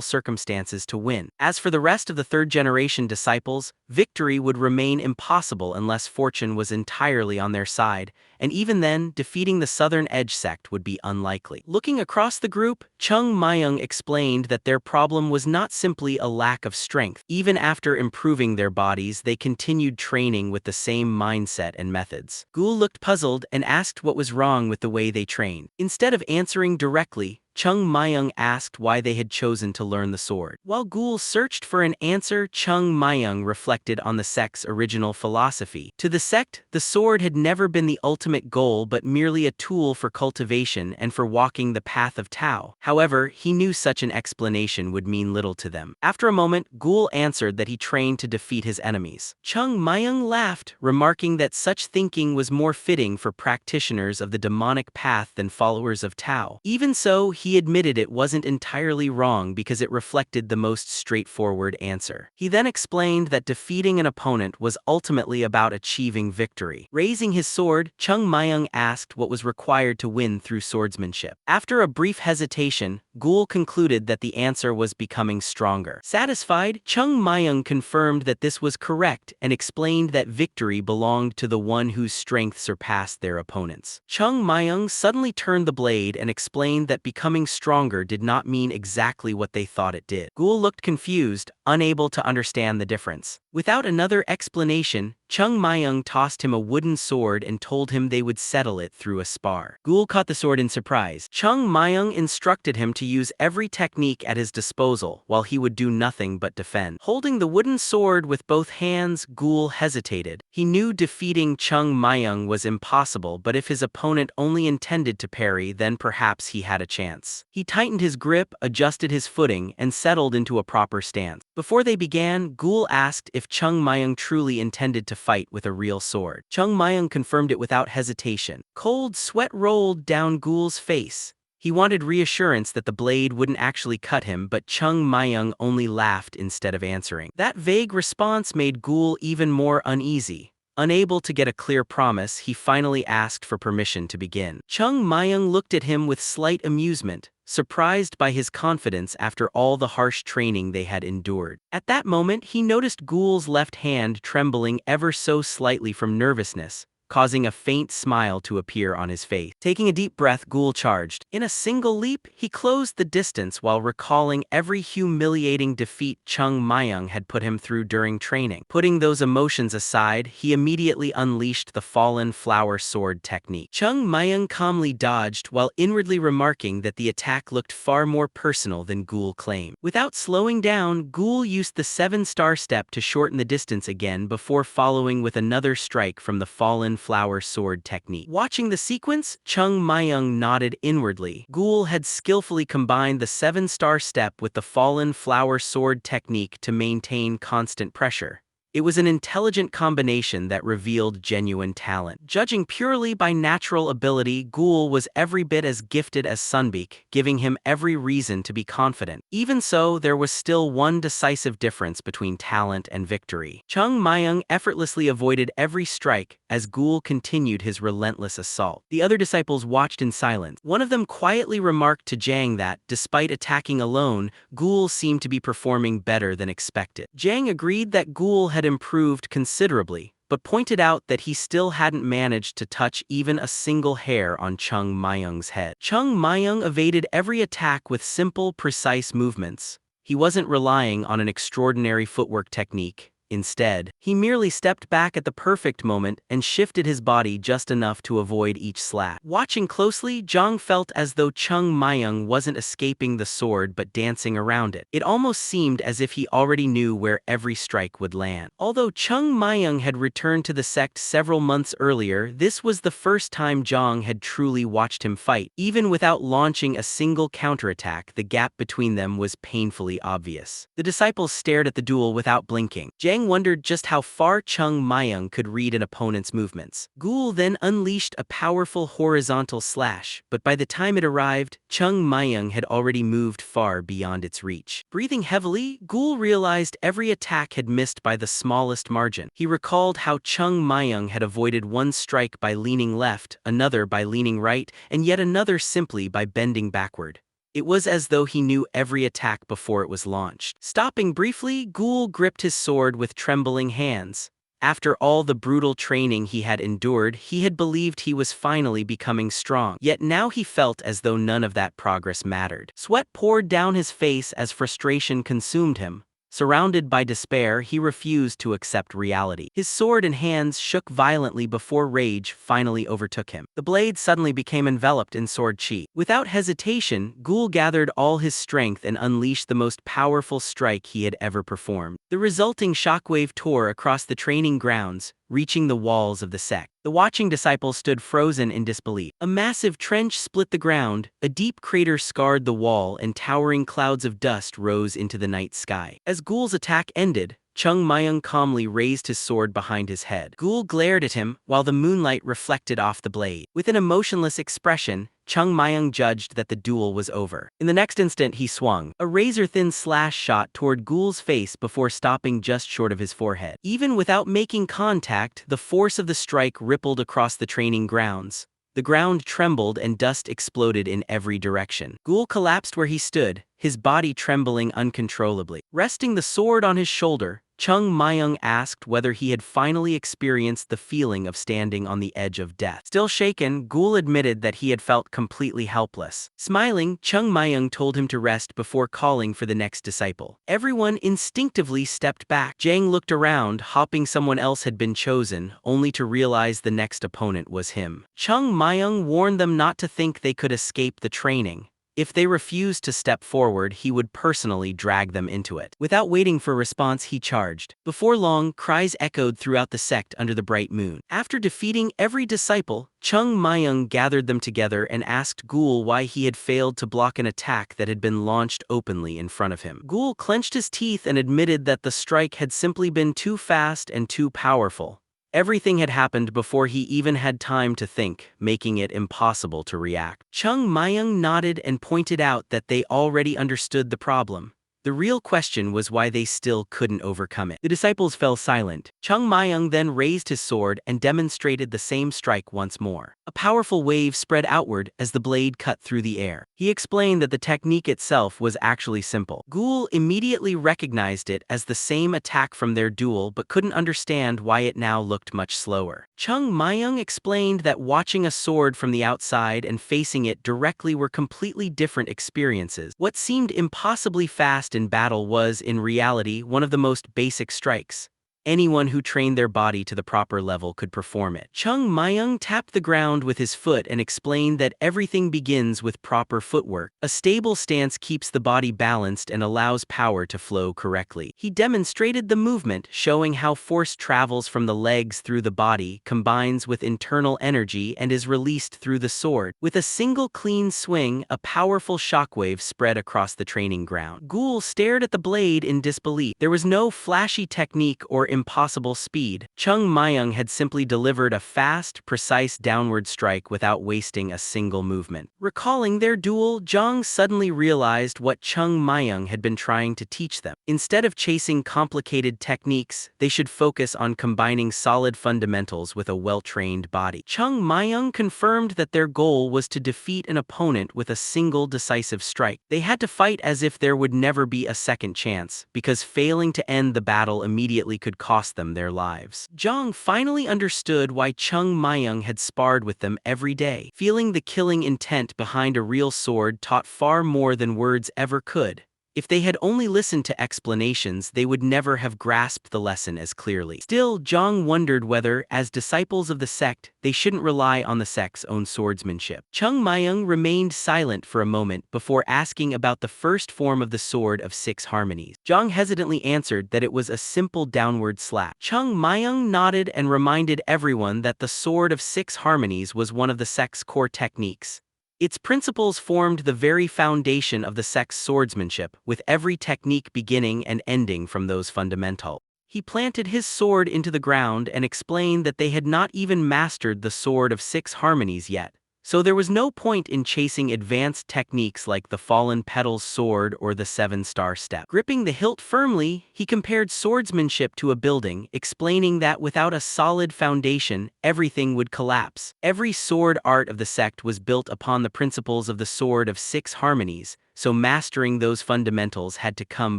circumstances to win. As for the rest of the third-generation disciples, victory would remain impossible unless fortune was entirely on their side, and even then, defeating the Southern Edge sect would be unlikely. Looking across the group, Chung Myung explained that their problem was not simply a lack of strength. Even after improving their bodies, they continued training with the same mindset and methods. Ghoul looked puzzled and asked what was wrong with the way they trained. Instead of answering directly, Chung Myung asked why they had chosen to learn the sword. While Ghoul searched for an answer, Chung Myung reflected on the sect's original philosophy. To the sect, the sword had never been the ultimate goal but merely a tool for cultivation and for walking the path of Tao. However, he knew such an explanation would mean little to them. After a moment, Ghoul answered that he trained to defeat his enemies. Chung Myung laughed, remarking that such thinking was more fitting for practitioners of the demonic path than followers of Tao. Even so, he admitted it wasn't entirely wrong because it reflected the most straightforward answer. He then explained that defeating an opponent was ultimately about achieving victory. Raising his sword, Chung Myung asked what was required to win through swordsmanship. After a brief hesitation, Ghoul concluded that the answer was becoming stronger. Satisfied, Chung Myung confirmed that this was correct and explained that victory belonged to the one whose strength surpassed their opponents. Chung Myung suddenly turned the blade and explained that becoming stronger did not mean exactly what they thought it did. Ghoul looked confused, unable to understand the difference. Without another explanation, Chung Myung tossed him a wooden sword and told him they would settle it through a spar. Ghoul caught the sword in surprise. Chung Myung instructed him to use every technique at his disposal, while he would do nothing but defend. Holding the wooden sword with both hands, Ghoul hesitated. He knew defeating Chung Myung was impossible, but if his opponent only intended to parry, then perhaps he had a chance. He tightened his grip, adjusted his footing, and settled into a proper stance. Before they began, Ghoul asked if Chung Myung truly intended to fight with a real sword. Chung Myung confirmed it without hesitation. Cold sweat rolled down Ghoul's face. He wanted reassurance that the blade wouldn't actually cut him, but Chung Myung only laughed instead of answering. That vague response made Ghoul even more uneasy. Unable to get a clear promise, he finally asked for permission to begin. Chung Myung looked at him with slight amusement, surprised by his confidence after all the harsh training they had endured. At that moment, he noticed Ghoul's left hand trembling ever so slightly from nervousness, causing a faint smile to appear on his face. Taking a deep breath, Ghoul charged. In a single leap, he closed the distance while recalling every humiliating defeat Chung Myung had put him through during training. Putting those emotions aside, he immediately unleashed the Fallen Flower Sword technique. Chung Myung calmly dodged while inwardly remarking that the attack looked far more personal than Ghoul claimed. Without slowing down, Ghoul used the 7-star step to shorten the distance again before following with another strike from the Fallen Flower Sword technique. Watching the sequence, Chung Myung nodded inwardly. Ghoul had skillfully combined the 7-star step with the Fallen Flower Sword technique to maintain constant pressure. It was an intelligent combination that revealed genuine talent. Judging purely by natural ability, Ghoul was every bit as gifted as Sunbeak, giving him every reason to be confident. Even so, there was still one decisive difference between talent and victory. Chung Myung effortlessly avoided every strike as Ghoul continued his relentless assault. The other disciples watched in silence. One of them quietly remarked to Jang that, despite attacking alone, Ghoul seemed to be performing better than expected. Jang agreed that Ghoul had improved considerably, but pointed out that he still hadn't managed to touch even a single hair on Chung Myung's head. Chung Myung evaded every attack with simple, precise movements. He wasn't relying on an extraordinary footwork technique. Instead, he merely stepped back at the perfect moment and shifted his body just enough to avoid each slap. Watching closely, Jang felt as though Chung Myung wasn't escaping the sword but dancing around it. It almost seemed as if he already knew where every strike would land. Although Chung Myung had returned to the sect several months earlier, this was the first time Jang had truly watched him fight. Even without launching a single counterattack, the gap between them was painfully obvious. The disciples stared at the duel without blinking. Jang wondered just how far Chung Myung could read an opponent's movements. Ghoul then unleashed a powerful horizontal slash, but by the time it arrived, Chung Myung had already moved far beyond its reach. Breathing heavily, Ghoul realized every attack had missed by the smallest margin. He recalled how Chung Myung had avoided one strike by leaning left, another by leaning right, and yet another simply by bending backward. It was as though he knew every attack before it was launched. Stopping briefly, Ghoul gripped his sword with trembling hands. After all the brutal training he had endured, he had believed he was finally becoming strong. Yet now he felt as though none of that progress mattered. Sweat poured down his face as frustration consumed him. Surrounded by despair, he refused to accept reality. His sword and hands shook violently before rage finally overtook him. The blade suddenly became enveloped in sword chi. Without hesitation, Ghoul gathered all his strength and unleashed the most powerful strike he had ever performed. The resulting shockwave tore across the training grounds, reaching the walls of the sect. The watching disciples stood frozen in disbelief. A massive trench split the ground, a deep crater scarred the wall, and towering clouds of dust rose into the night sky. As Ghoul's attack ended, Chung Myung calmly raised his sword behind his head. Ghoul glared at him while the moonlight reflected off the blade. With an emotionless expression, Chung Myung judged that the duel was over. In the next instant, he swung a razor-thin slash shot toward Ghoul's face before stopping just short of his forehead. Even without making contact, the force of the strike rippled across the training grounds. The ground trembled and dust exploded in every direction. Ghoul collapsed where he stood, his body trembling uncontrollably. Resting the sword on his shoulder, Chung Myung asked whether he had finally experienced the feeling of standing on the edge of death. Still shaken, Ghoul admitted that he had felt completely helpless. Smiling, Chung Myung told him to rest before calling for the next disciple. Everyone instinctively stepped back. Jang looked around, hoping someone else had been chosen, only to realize the next opponent was him. Chung Myung warned them not to think they could escape the training. If they refused to step forward, he would personally drag them into it. Without waiting for a response, he charged. Before long, cries echoed throughout the sect under the bright moon. After defeating every disciple, Chung Myung gathered them together and asked Ghoul why he had failed to block an attack that had been launched openly in front of him. Ghoul clenched his teeth and admitted that the strike had simply been too fast and too powerful. Everything had happened before he even had time to think, making it impossible to react. Chung Myung nodded and pointed out that they already understood the problem. The real question was why they still couldn't overcome it. The disciples fell silent. Chung Myung then raised his sword and demonstrated the same strike once more. A powerful wave spread outward as the blade cut through the air. He explained that the technique itself was actually simple. Ghoul immediately recognized it as the same attack from their duel but couldn't understand why it now looked much slower. Chung Myung explained that watching a sword from the outside and facing it directly were completely different experiences. What seemed impossibly fast in battle was, in reality, one of the most basic strikes. Anyone who trained their body to the proper level could perform it. Chung Myung tapped the ground with his foot and explained that everything begins with proper footwork. A stable stance keeps the body balanced and allows power to flow correctly. He demonstrated the movement, showing how force travels from the legs through the body, combines with internal energy, and is released through the sword. With a single clean swing, a powerful shockwave spread across the training ground. Ghoul stared at the blade in disbelief. There was no flashy technique or impossible speed. Chung Myung had simply delivered a fast, precise downward strike without wasting a single movement. Recalling their duel, Zhang suddenly realized what Chung Myung had been trying to teach them. Instead of chasing complicated techniques, they should focus on combining solid fundamentals with a well-trained body. Chung Myung confirmed that their goal was to defeat an opponent with a single decisive strike. They had to fight as if there would never be a second chance, because failing to end the battle immediately could cost them their lives. Zhang finally understood why Chung Myung had sparred with them every day. Feeling the killing intent behind a real sword taught far more than words ever could. If they had only listened to explanations, they would never have grasped the lesson as clearly. Still, Zhang wondered whether, as disciples of the sect, they shouldn't rely on the sect's own swordsmanship. Chung Myung remained silent for a moment before asking about the first form of the Sword of Six Harmonies. Zhang hesitantly answered that it was a simple downward slap. Chung Myung nodded and reminded everyone that the Sword of Six Harmonies was one of the sect's core techniques. Its principles formed the very foundation of the sect's swordsmanship, with every technique beginning and ending from those fundamental. He planted his sword into the ground and explained that they had not even mastered the Sword of Six Harmonies yet, so there was no point in chasing advanced techniques like the Fallen Petals Sword or the Seven-Star Step. Gripping the hilt firmly, he compared swordsmanship to a building, explaining that without a solid foundation, everything would collapse. Every sword art of the sect was built upon the principles of the Sword of Six Harmonies, so mastering those fundamentals had to come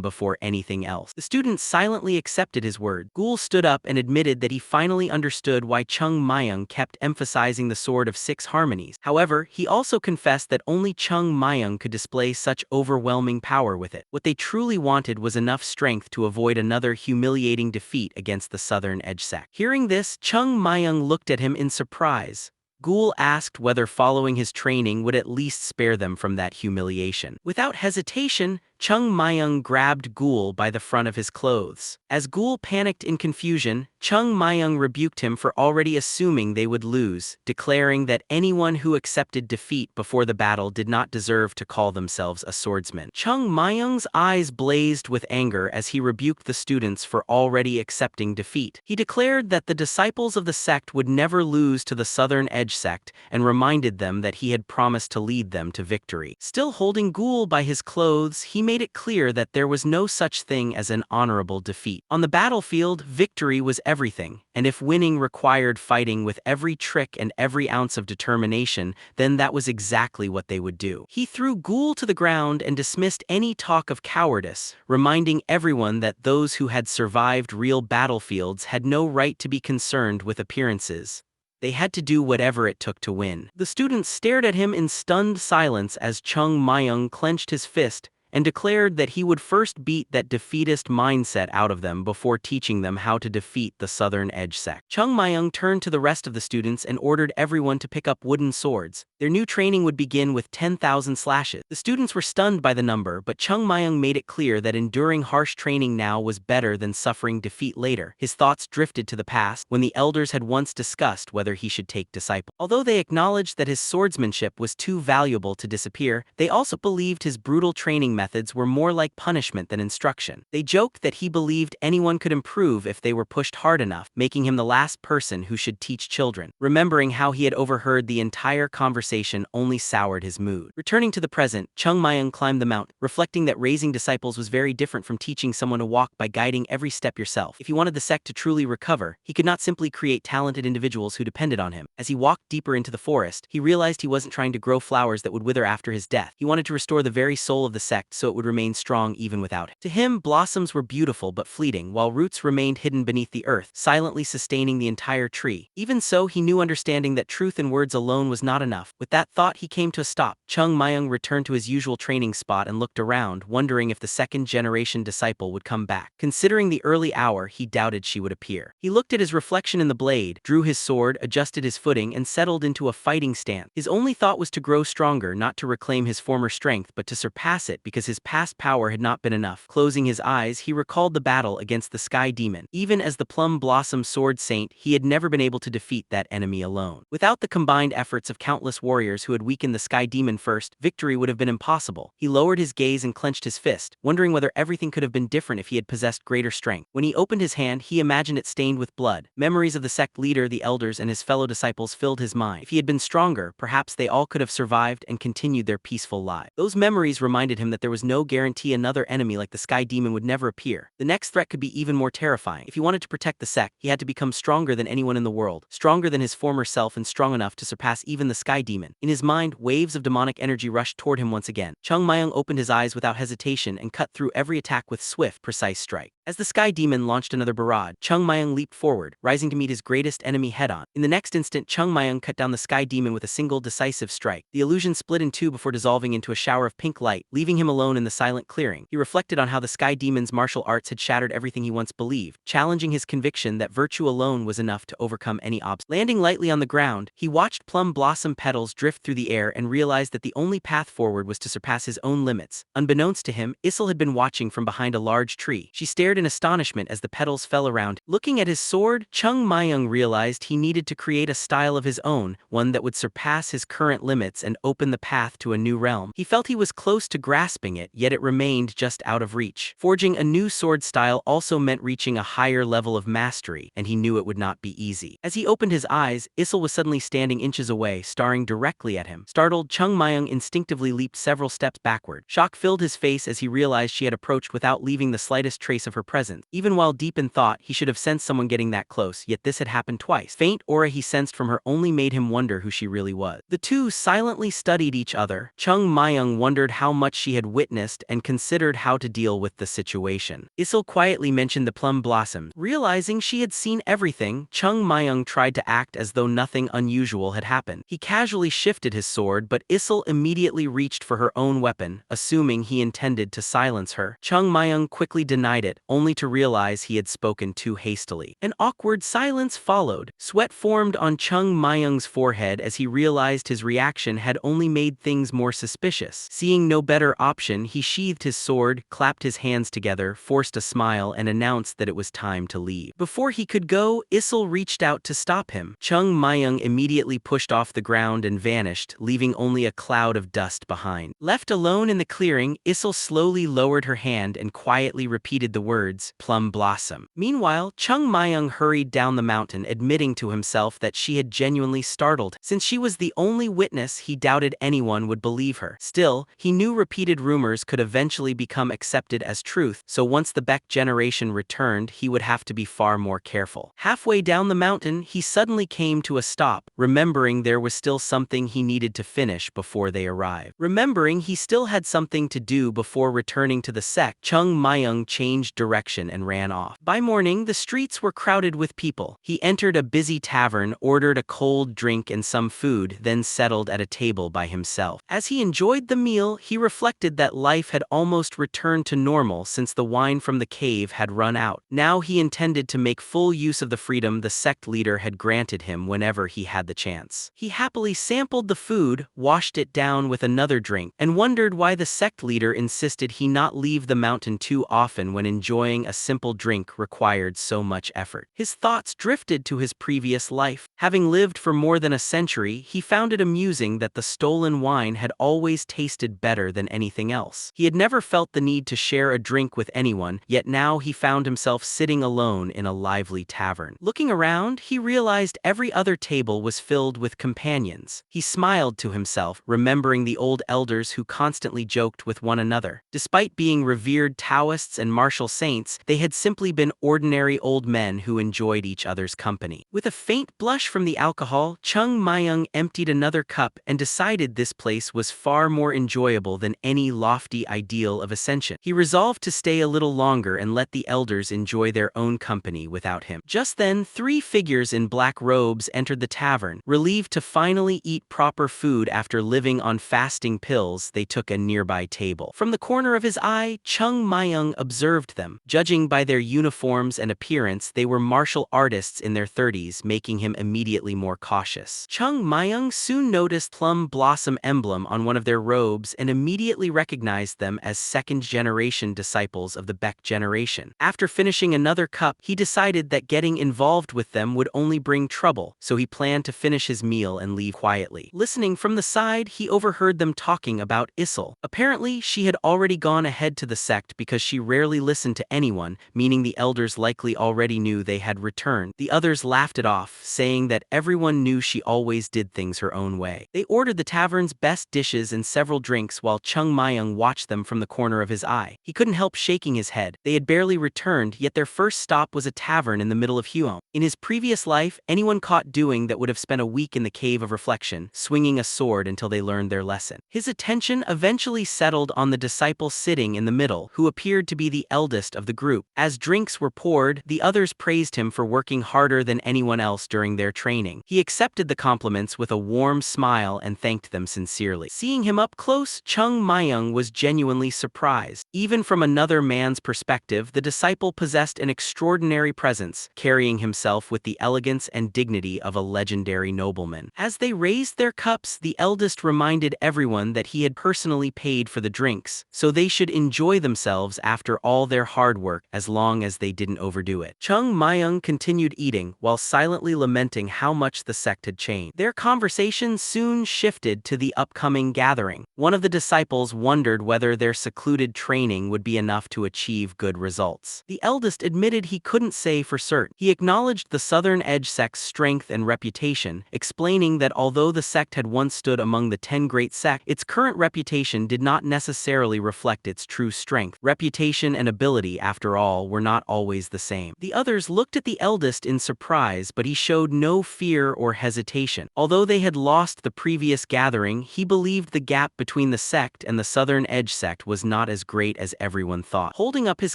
before anything else. The students silently accepted his word. Ghoul stood up and admitted that he finally understood why Chung Myung kept emphasizing the Sword of Six Harmonies. However, he also confessed that only Chung Myung could display such overwhelming power with it. What they truly wanted was enough strength to avoid another humiliating defeat against the Southern Edge sect. Hearing this, Chung Myung looked at him in surprise. Ghoul asked whether following his training would at least spare them from that humiliation. Without hesitation, Chung Myung grabbed Ghoul by the front of his clothes. As Ghoul panicked in confusion, Chung Myung rebuked him for already assuming they would lose, declaring that anyone who accepted defeat before the battle did not deserve to call themselves a swordsman. Chung Myung's eyes blazed with anger as he rebuked the students for already accepting defeat. He declared that the disciples of the sect would never lose to the Southern Edge sect and reminded them that he had promised to lead them to victory. Still holding Ghoul by his clothes, he made it clear that there was no such thing as an honorable defeat. On the battlefield, victory was everything, and if winning required fighting with every trick and every ounce of determination, then that was exactly what they would do. He threw Ghoul to the ground and dismissed any talk of cowardice, reminding everyone that those who had survived real battlefields had no right to be concerned with appearances. They had to do whatever it took to win. The students stared at him in stunned silence as Chung Myung clenched his fist and declared that he would first beat that defeatist mindset out of them before teaching them how to defeat the Southern Edge sect. Chung Myung turned to the rest of the students and ordered everyone to pick up wooden swords. Their new training would begin with 10,000 slashes. The students were stunned by the number, but Chung Myung made it clear that enduring harsh training now was better than suffering defeat later. His thoughts drifted to the past, when the elders had once discussed whether he should take disciple. Although they acknowledged that his swordsmanship was too valuable to disappear, they also believed his brutal training methods were more like punishment than instruction. They joked that he believed anyone could improve if they were pushed hard enough, making him the last person who should teach children. Remembering how he had overheard the entire conversation only soured his mood. Returning to the present, Chung Myung climbed the mountain, reflecting that raising disciples was very different from teaching someone to walk by guiding every step yourself. If he wanted the sect to truly recover, he could not simply create talented individuals who depended on him. As he walked deeper into the forest, he realized he wasn't trying to grow flowers that would wither after his death. He wanted to restore the very soul of the sect so it would remain strong even without him. To him, blossoms were beautiful but fleeting, while roots remained hidden beneath the earth, silently sustaining the entire tree. Even so, he knew understanding that truth in words alone was not enough. With that thought, he came to a stop. Chung Myung returned to his usual training spot and looked around, wondering if the second-generation disciple would come back. Considering the early hour, he doubted she would appear. He looked at his reflection in the blade, drew his sword, adjusted his footing, and settled into a fighting stance. His only thought was to grow stronger, not to reclaim his former strength, but to surpass it because his past power had not been enough. Closing his eyes, he recalled the battle against the Sky Demon. Even as the Plum Blossom Sword Saint, he had never been able to defeat that enemy alone. Without the combined efforts of countless warriors who had weakened the Sky Demon first, victory would have been impossible. He lowered his gaze and clenched his fist, wondering whether everything could have been different if he had possessed greater strength. When he opened his hand, he imagined it stained with blood. Memories of the sect leader, the elders, and his fellow disciples filled his mind. If he had been stronger, perhaps they all could have survived and continued their peaceful lives. Those memories reminded him that there was no guarantee another enemy like the Sky Demon would never appear. The next threat could be even more terrifying. If he wanted to protect the sect, he had to become stronger than anyone in the world, stronger than his former self and strong enough to surpass even the Sky Demon. In his mind, waves of demonic energy rushed toward him once again. Chung Myung opened his eyes without hesitation and cut through every attack with swift, precise strike. As the Sky Demon launched another barrage, Chung Myung leaped forward, rising to meet his greatest enemy head-on. In the next instant, Chung Myung cut down the Sky Demon with a single decisive strike. The illusion split in two before dissolving into a shower of pink light, leaving him alone in the silent clearing. He reflected on how the Sky Demon's martial arts had shattered everything he once believed, challenging his conviction that virtue alone was enough to overcome any obstacle. Landing lightly on the ground, he watched plum blossom petals drift through the air and realized that the only path forward was to surpass his own limits. Unbeknownst to him, Issel had been watching from behind a large tree. She stared in astonishment as the petals fell around. Looking at his sword, Chung Myung realized he needed to create a style of his own, one that would surpass his current limits and open the path to a new realm. He felt he was close to grasping it, yet it remained just out of reach. Forging a new sword style also meant reaching a higher level of mastery, and he knew it would not be easy. As he opened his eyes, Issel was suddenly standing inches away, staring directly at him. Startled, Chung Myung instinctively leaped several steps backward. Shock filled his face as he realized she had approached without leaving the slightest trace of her presence. Even while deep in thought, he should have sensed someone getting that close, yet this had happened twice. Faint aura he sensed from her only made him wonder who she really was. The two silently studied each other. Chung Myung wondered how much she had witnessed and considered how to deal with the situation. Issel quietly mentioned the plum blossom. Realizing she had seen everything, Chung Myung tried to act as though nothing unusual had happened. He casually shifted his sword, but Issel immediately reached for her own weapon, assuming he intended to silence her. Chung Myung quickly denied it, only to realize he had spoken too hastily. An awkward silence followed. Sweat formed on Chung Myung's forehead as he realized his reaction had only made things more suspicious. Seeing no better option, he sheathed his sword, clapped his hands together, forced a smile, and announced that it was time to leave. Before he could go, Issel reached out to stop him. Chung Myung immediately pushed off the ground and vanished, leaving only a cloud of dust behind. Left alone in the clearing, Issel slowly lowered her hand and quietly repeated the words, "Plum Blossom." Meanwhile, Chung Myung hurried down the mountain, admitting to himself that she had genuinely startled. Since she was the only witness, he doubted anyone would believe her. Still, he knew repeated rumors could eventually become accepted as truth, so once the Beck generation returned, he would have to be far more careful. Halfway down the mountain, he suddenly came to a stop, remembering there was still something he needed to finish before they arrived. Remembering he still had something to do before returning to the sect, Chung Myung changed direction and ran off. By morning, the streets were crowded with people. He entered a busy tavern, ordered a cold drink and some food, then settled at a table by himself. As he enjoyed the meal, he reflected that life had almost returned to normal since the wine from the cave had run out. Now he intended to make full use of the freedom the sect leader had granted him whenever he had the chance. He happily sampled the food, washed it down with another drink, and wondered why the sect leader insisted he not leave the mountain too often when enjoying enjoying a simple drink required so much effort. His thoughts drifted to his previous life. Having lived for more than a century, he found it amusing that the stolen wine had always tasted better than anything else. He had never felt the need to share a drink with anyone, yet now he found himself sitting alone in a lively tavern. Looking around, he realized every other table was filled with companions. He smiled to himself, remembering the old elders who constantly joked with one another. Despite being revered Taoists and martial saints, they had simply been ordinary old men who enjoyed each other's company. With a faint blush from the alcohol, Chung Myung emptied another cup and decided this place was far more enjoyable than any lofty ideal of ascension. He resolved to stay a little longer and let the elders enjoy their own company without him. Just then, 3 figures in black robes entered the tavern. Relieved to finally eat proper food after living on fasting pills, they took a nearby table. From the corner of his eye, Chung Myung observed them. Judging by their uniforms and appearance, they were martial artists in their 30s, making him immediately more cautious. Chung Myung soon noticed Plum Blossom emblem on one of their robes and immediately recognized them as second-generation disciples of the Beck generation. After finishing another cup, he decided that getting involved with them would only bring trouble, so he planned to finish his meal and leave quietly. Listening from the side, he overheard them talking about Issel. Apparently, she had already gone ahead to the sect because she rarely listened to anyone, meaning the elders likely already knew they had returned. The others laughed it off, saying that everyone knew she always did things her own way. They ordered the tavern's best dishes and several drinks while Chung Myung watched them from the corner of his eye. He couldn't help shaking his head. They had barely returned, yet their first stop was a tavern in the middle of Huon. In his previous life, anyone caught doing that would have spent a week in the Cave of Reflection, swinging a sword until they learned their lesson. His attention eventually settled on the disciple sitting in the middle, who appeared to be the eldest of the group. As drinks were poured, the others praised him for working harder than anyone else during their training. He accepted the compliments with a warm smile and thanked them sincerely. Seeing him up close, Chung Myung was genuinely surprised. Even from another man's perspective, the disciple possessed an extraordinary presence, carrying himself with the elegance and dignity of a legendary nobleman. As they raised their cups, the eldest reminded everyone that he had personally paid for the drinks, so they should enjoy themselves after all their hard work as long as they didn't overdo it. Chung Myung continued eating, while silently lamenting how much the sect had changed. Their conversation soon shifted to the upcoming gathering. One of the disciples wondered whether their secluded training would be enough to achieve good results. The eldest admitted he couldn't say for certain. He acknowledged the Southern Edge sect's strength and reputation, explaining that although the sect had once stood among the 10 great sects, its current reputation did not necessarily reflect its true strength. Reputation and ability, after all, were not always the same. The others looked at the eldest in surprise, but he showed no fear or hesitation. Although they had lost the previous gathering, he believed the gap between the sect and the Southern Edge sect was not as great as everyone thought. Holding up his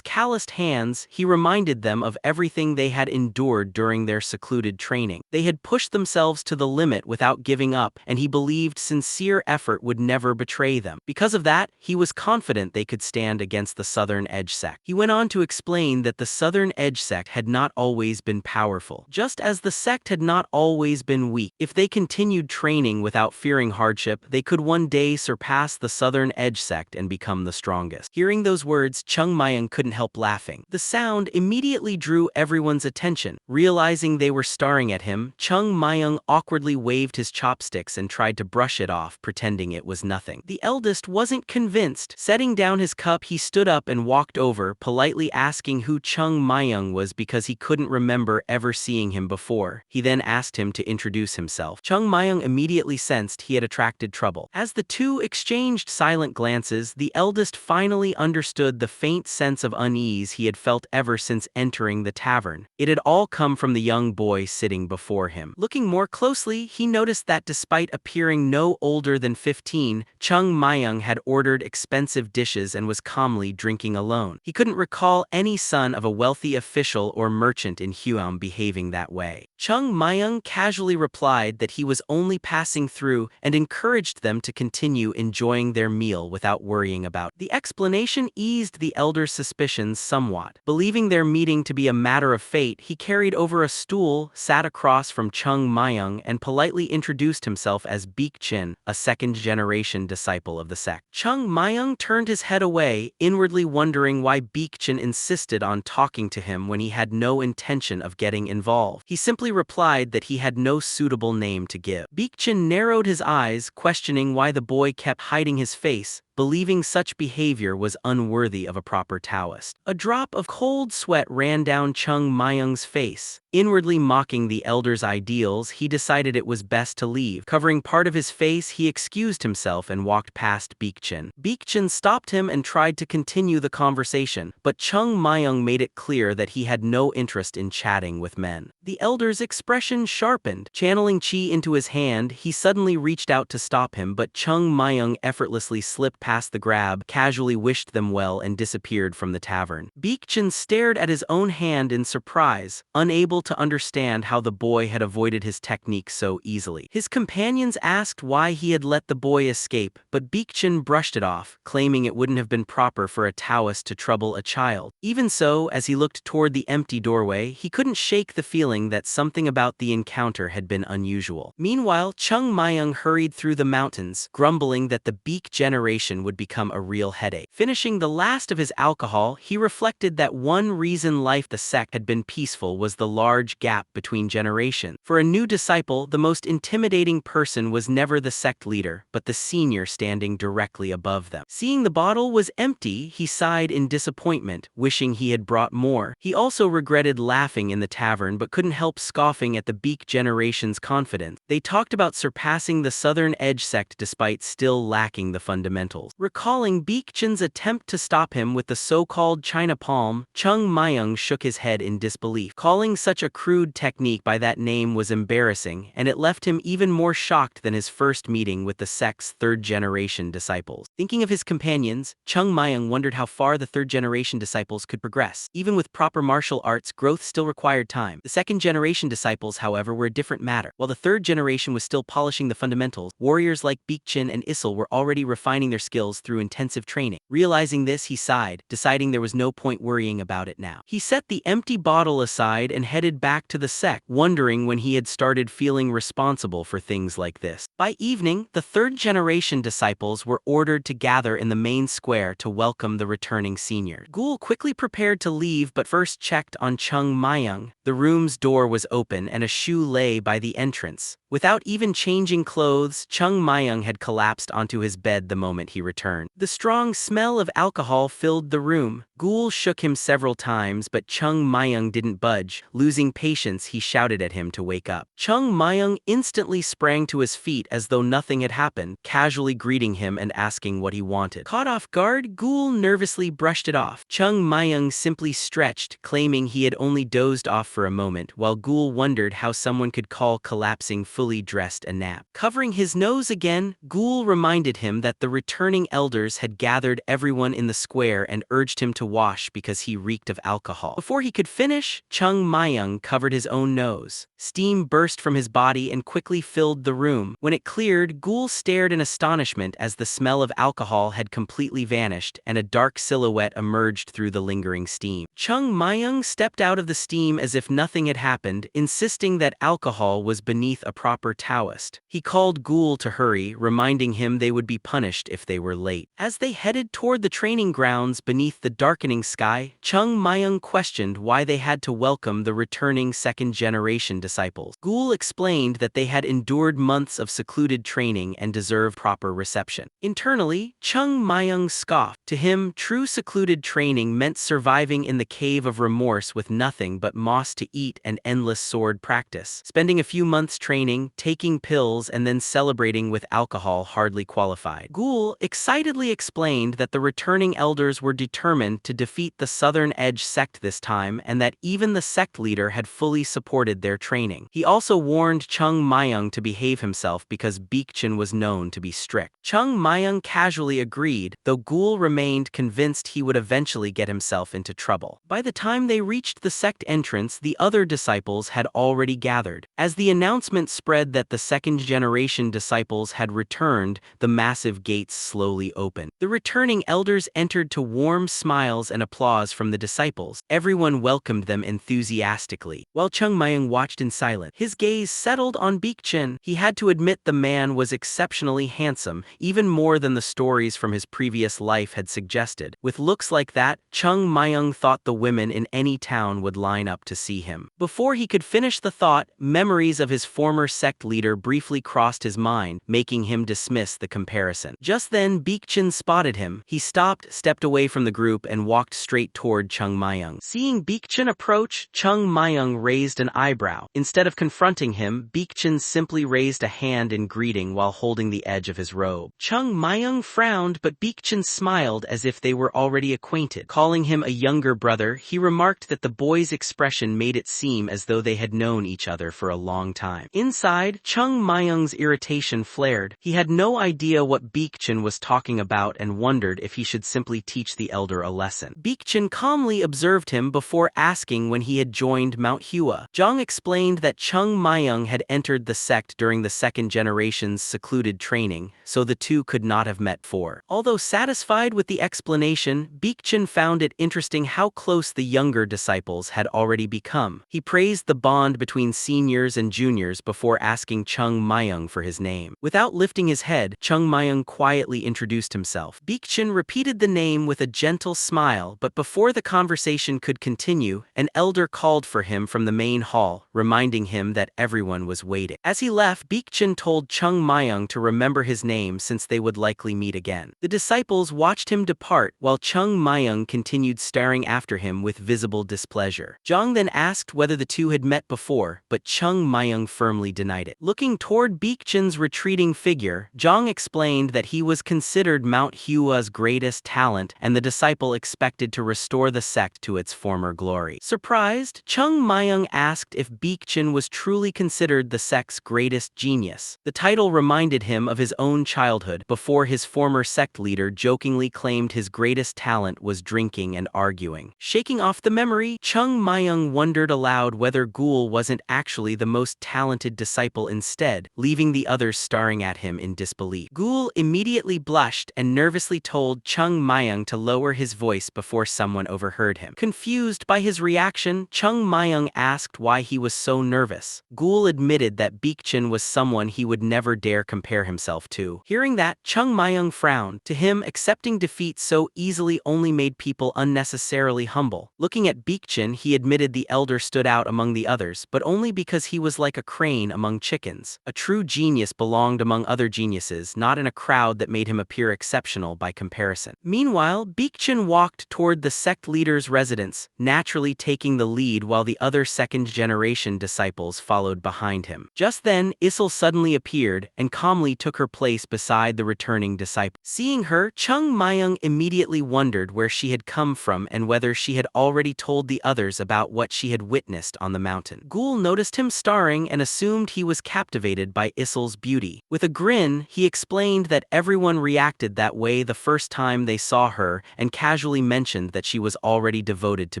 calloused hands, he reminded them of everything they had endured during their secluded training. They had pushed themselves to the limit without giving up, and he believed sincere effort would never betray them. Because of that, he was confident they could stand against the Southern Edge sect. He went on to explain that the Southern Edge sect had not always been powerful, just as the sect had not always been weak. If they continued training without fearing hardship, they could one day surpass the Southern Edge sect and become the strongest. Hearing those words, Chung Myung couldn't help laughing. The sound immediately drew everyone's attention. Realizing they were staring at him, Chung Myung awkwardly waved his chopsticks and tried to brush it off, pretending it was nothing. The eldest wasn't convinced. Setting down his cup, he stood up and walked over, politely asking who Chung Myung was because he couldn't remember ever seeing him before. He then asked him to introduce himself. Chung Myung immediately sensed he had attracted trouble. As the two exchanged silent glances, the eldest finally understood the faint sense of unease he had felt ever since entering the tavern. It had all come from the young boy sitting before him. Looking more closely, he noticed that despite appearing no older than 15, Chung Myung had ordered expensive dishes and was calmly drinking alone. He couldn't recall any son of a wealthy official or merchant in Huam behaving that way. Chung Myung casually replied that he was only passing through and encouraged them to continue enjoying their meal without worrying about it. The explanation eased the elder's suspicions somewhat. Believing their meeting to be a matter of fate, he carried over a stool, sat across from Chung Myung, and politely introduced himself as Beggar, a second-generation disciple of the sect. Chung Myung turned his head away, inwardly wondering why Beggar insisted on talking to him when he had no intention of getting involved. He simply replied that he had no suitable name to give. Beggar narrowed his eyes, questioning why the boy kept hiding his face, believing such behavior was unworthy of a proper Taoist. A drop of cold sweat ran down Chung Myung's face. Inwardly mocking the elder's ideals, he decided it was best to leave. Covering part of his face, he excused himself and walked past Beggar. Beggar stopped him and tried to continue the conversation, but Chung Myung made it clear that he had no interest in chatting with men. The elder's expression sharpened. Channeling chi into his hand, he suddenly reached out to stop him, but Chung Myung effortlessly slipped past the grab, casually wished them well, and disappeared from the tavern. Beggar stared at his own hand in surprise, unable to understand how the boy had avoided his technique so easily. His companions asked why he had let the boy escape, but Beggar brushed it off, claiming it wouldn't have been proper for a Taoist to trouble a child. Even so, as he looked toward the empty doorway, he couldn't shake the feeling that something about the encounter had been unusual. Meanwhile, Chung Myung hurried through the mountains, grumbling that the Beak generation would become a real headache. Finishing the last of his alcohol, he reflected that one reason life the sect had been peaceful was the large gap between generations. For a new disciple, the most intimidating person was never the sect leader, but the senior standing directly above them. Seeing the bottle was empty, he sighed in disappointment, wishing he had brought more. He also regretted laughing in the tavern but couldn't help scoffing at the Beak generation's confidence. They talked about surpassing the Southern Edge sect despite still lacking the fundamentals. Recalling Beggar's attempt to stop him with the so-called China palm, Chung Myung shook his head in disbelief. Calling such a crude technique by that name was embarrassing, and it left him even more shocked than his first meeting with the sect's third-generation disciples. Thinking of his companions, Chung Myung wondered how far the third-generation disciples could progress. Even with proper martial arts, growth still required time. The second-generation disciples, however, were a different matter. While the third generation was still polishing the fundamentals, warriors like Beggar and Issel were already refining their skills through intensive training. Realizing this, he sighed, deciding there was no point worrying about it now. He set the empty bottle aside and headed back to the sect, wondering when he had started feeling responsible for things like this. By evening, the third-generation disciples were ordered to gather in the main square to welcome the returning senior. Ghoul quickly prepared to leave but first checked on Chung Myung. The room's door was open and a shoe lay by the entrance. Without even changing clothes, Chung Myung had collapsed onto his bed the moment he returned. The strong smell of alcohol filled the room. Ghoul shook him several times, but Chung Myung didn't budge. Losing patience, he shouted at him to wake up. Chung Myung instantly sprang to his feet as though nothing had happened, casually greeting him and asking what he wanted. Caught off guard, Ghoul nervously brushed it off. Chung Myung simply stretched, claiming he had only dozed off for a moment, while Ghoul wondered how someone could call collapsing fully dressed a nap. Covering his nose again, Ghoul reminded him that the returning elders had gathered everyone in the square and urged him to wash because he reeked of alcohol. Before he could finish, Chung Myung covered his own nose. Steam burst from his body and quickly filled the room. When it cleared, Ghoul stared in astonishment as the smell of alcohol had completely vanished and a dark silhouette emerged through the lingering steam. Chung Myung stepped out of the steam as if nothing had happened, insisting that alcohol was beneath a proper Taoist. He called Ghoul to hurry, reminding him they would be punished if they were late. As they headed toward the training grounds beneath the darkening sky, Chung Myung questioned why they had to welcome the returning second-generation disciples. Ghoul explained that they had endured months of secluded training and deserved proper reception. Internally, Chung Myung scoffed. To him, true secluded training meant surviving in the cave of remorse with nothing but moss to eat and endless sword practice. Spending a few months training, taking pills, and then celebrating with alcohol hardly qualified. Ghoul excitedly explained that the returning elders were determined to defeat the Southern Edge sect this time and that even the sect leader had fully supported their training. He also warned Chung Myung to behave himself because Baekjin was known to be strict. Chung Myung casually agreed, though Gul remained convinced he would eventually get himself into trouble. By the time they reached the sect entrance, the other disciples had already gathered. As the announcement spread that the second-generation disciples had returned, the massive gates slowly opened. The returning elders entered to warm smiles and applause from the disciples. Everyone welcomed them enthusiastically. While Chung Myung watched in silence, his gaze settled on Baekjin. He had to admit the man was exceptionally handsome, even more than the stories from his previous life had suggested. With looks like that, Chung Myung thought the women in any town would line up to see him. Before he could finish the thought, memories of his former sect leader briefly crossed his mind, making him dismiss the comparison. Just then, Baekjin spotted him. He stopped, stepped away from the group, and walked straight toward Chung Myung. Seeing Baekjin approach, Chung Myung raised an eyebrow. Instead of confronting him, Baekjin simply raised a hand in greeting while holding the edge of his robe. Chung Myung frowned, but Baekjin smiled as if they were already acquainted. Calling him a younger brother, he remarked that the boy's expression made it seem as though they had known each other for a long time. Inside, Chung Myung's irritation flared. He had no idea what Baekjin was talking about and wondered if he should simply teach the elder a lesson. Baekjin calmly observed him before asking when he had joined Mount Hua. Zhang explained that Chung Myung had entered the sect during the second generation's secluded training, so the two could not have met before. Although satisfied with the explanation, Baekjin found it interesting how close the younger disciples had already become. He praised the bond between seniors and juniors before asking Chung Myung for his name. Without lifting his head, Chung Myung quietly introduced himself. Baekjin repeated the name with a gentle smile, but before the conversation could continue, an elder called for him from the main hall, reminding him that everyone was waiting. As he left, Baekjin told Chung Myung to remember his name since they would likely meet again. The disciples watched him depart, while Chung Myung continued staring after him with visible displeasure. Zhang then asked whether the two had met before, but Chung Myung firmly denied it. Looking toward Baekjin's retreating figure, Zhang explained that he was considered Mount Hua's greatest talent and the disciple expected to restore the sect to its former glory. Surprised, Chung Myung asked if Baekjin was truly considered the sect's greatest genius. The title reminded him of his own childhood, before his former sect leader jokingly claimed his greatest talent was drinking and arguing. Shaking off the memory, Chung Myung wondered aloud whether Gul wasn't actually the most talented disciple instead, leaving the others staring at him in disbelief. Gul immediately blushed and nervously told Chung Myung to lower his voice before someone overheard him. Confused by his reaction, Chung Myung asked why he was so nervous. Gul admitted that Baekjin was someone he would never dare compare himself to. Hearing that, Chung Myung frowned. To him, accepting defeat so easily only made people unnecessarily humble. Looking at Baekjin, he admitted the elder stood out among the others, but only because he was like a crane among chickens. A true genius belonged among other geniuses, not in a crowd that made him appear exceptional by comparison. Meanwhile, Baekjin walked toward the sect leader's residence, naturally taking the lead while the other second-generation disciples followed behind him. Just then, Issel suddenly appeared and calmly took her place beside the returning disciple. Seeing her, Chung Myung immediately wondered where she had come from and whether she had already told the others about what she had witnessed on the mountain. Gul noticed him starring and assumed he was captivated by Issel's beauty. With a grin, he explained that everyone reacted that way the first time they saw her and casually mentioned that she was already devoted to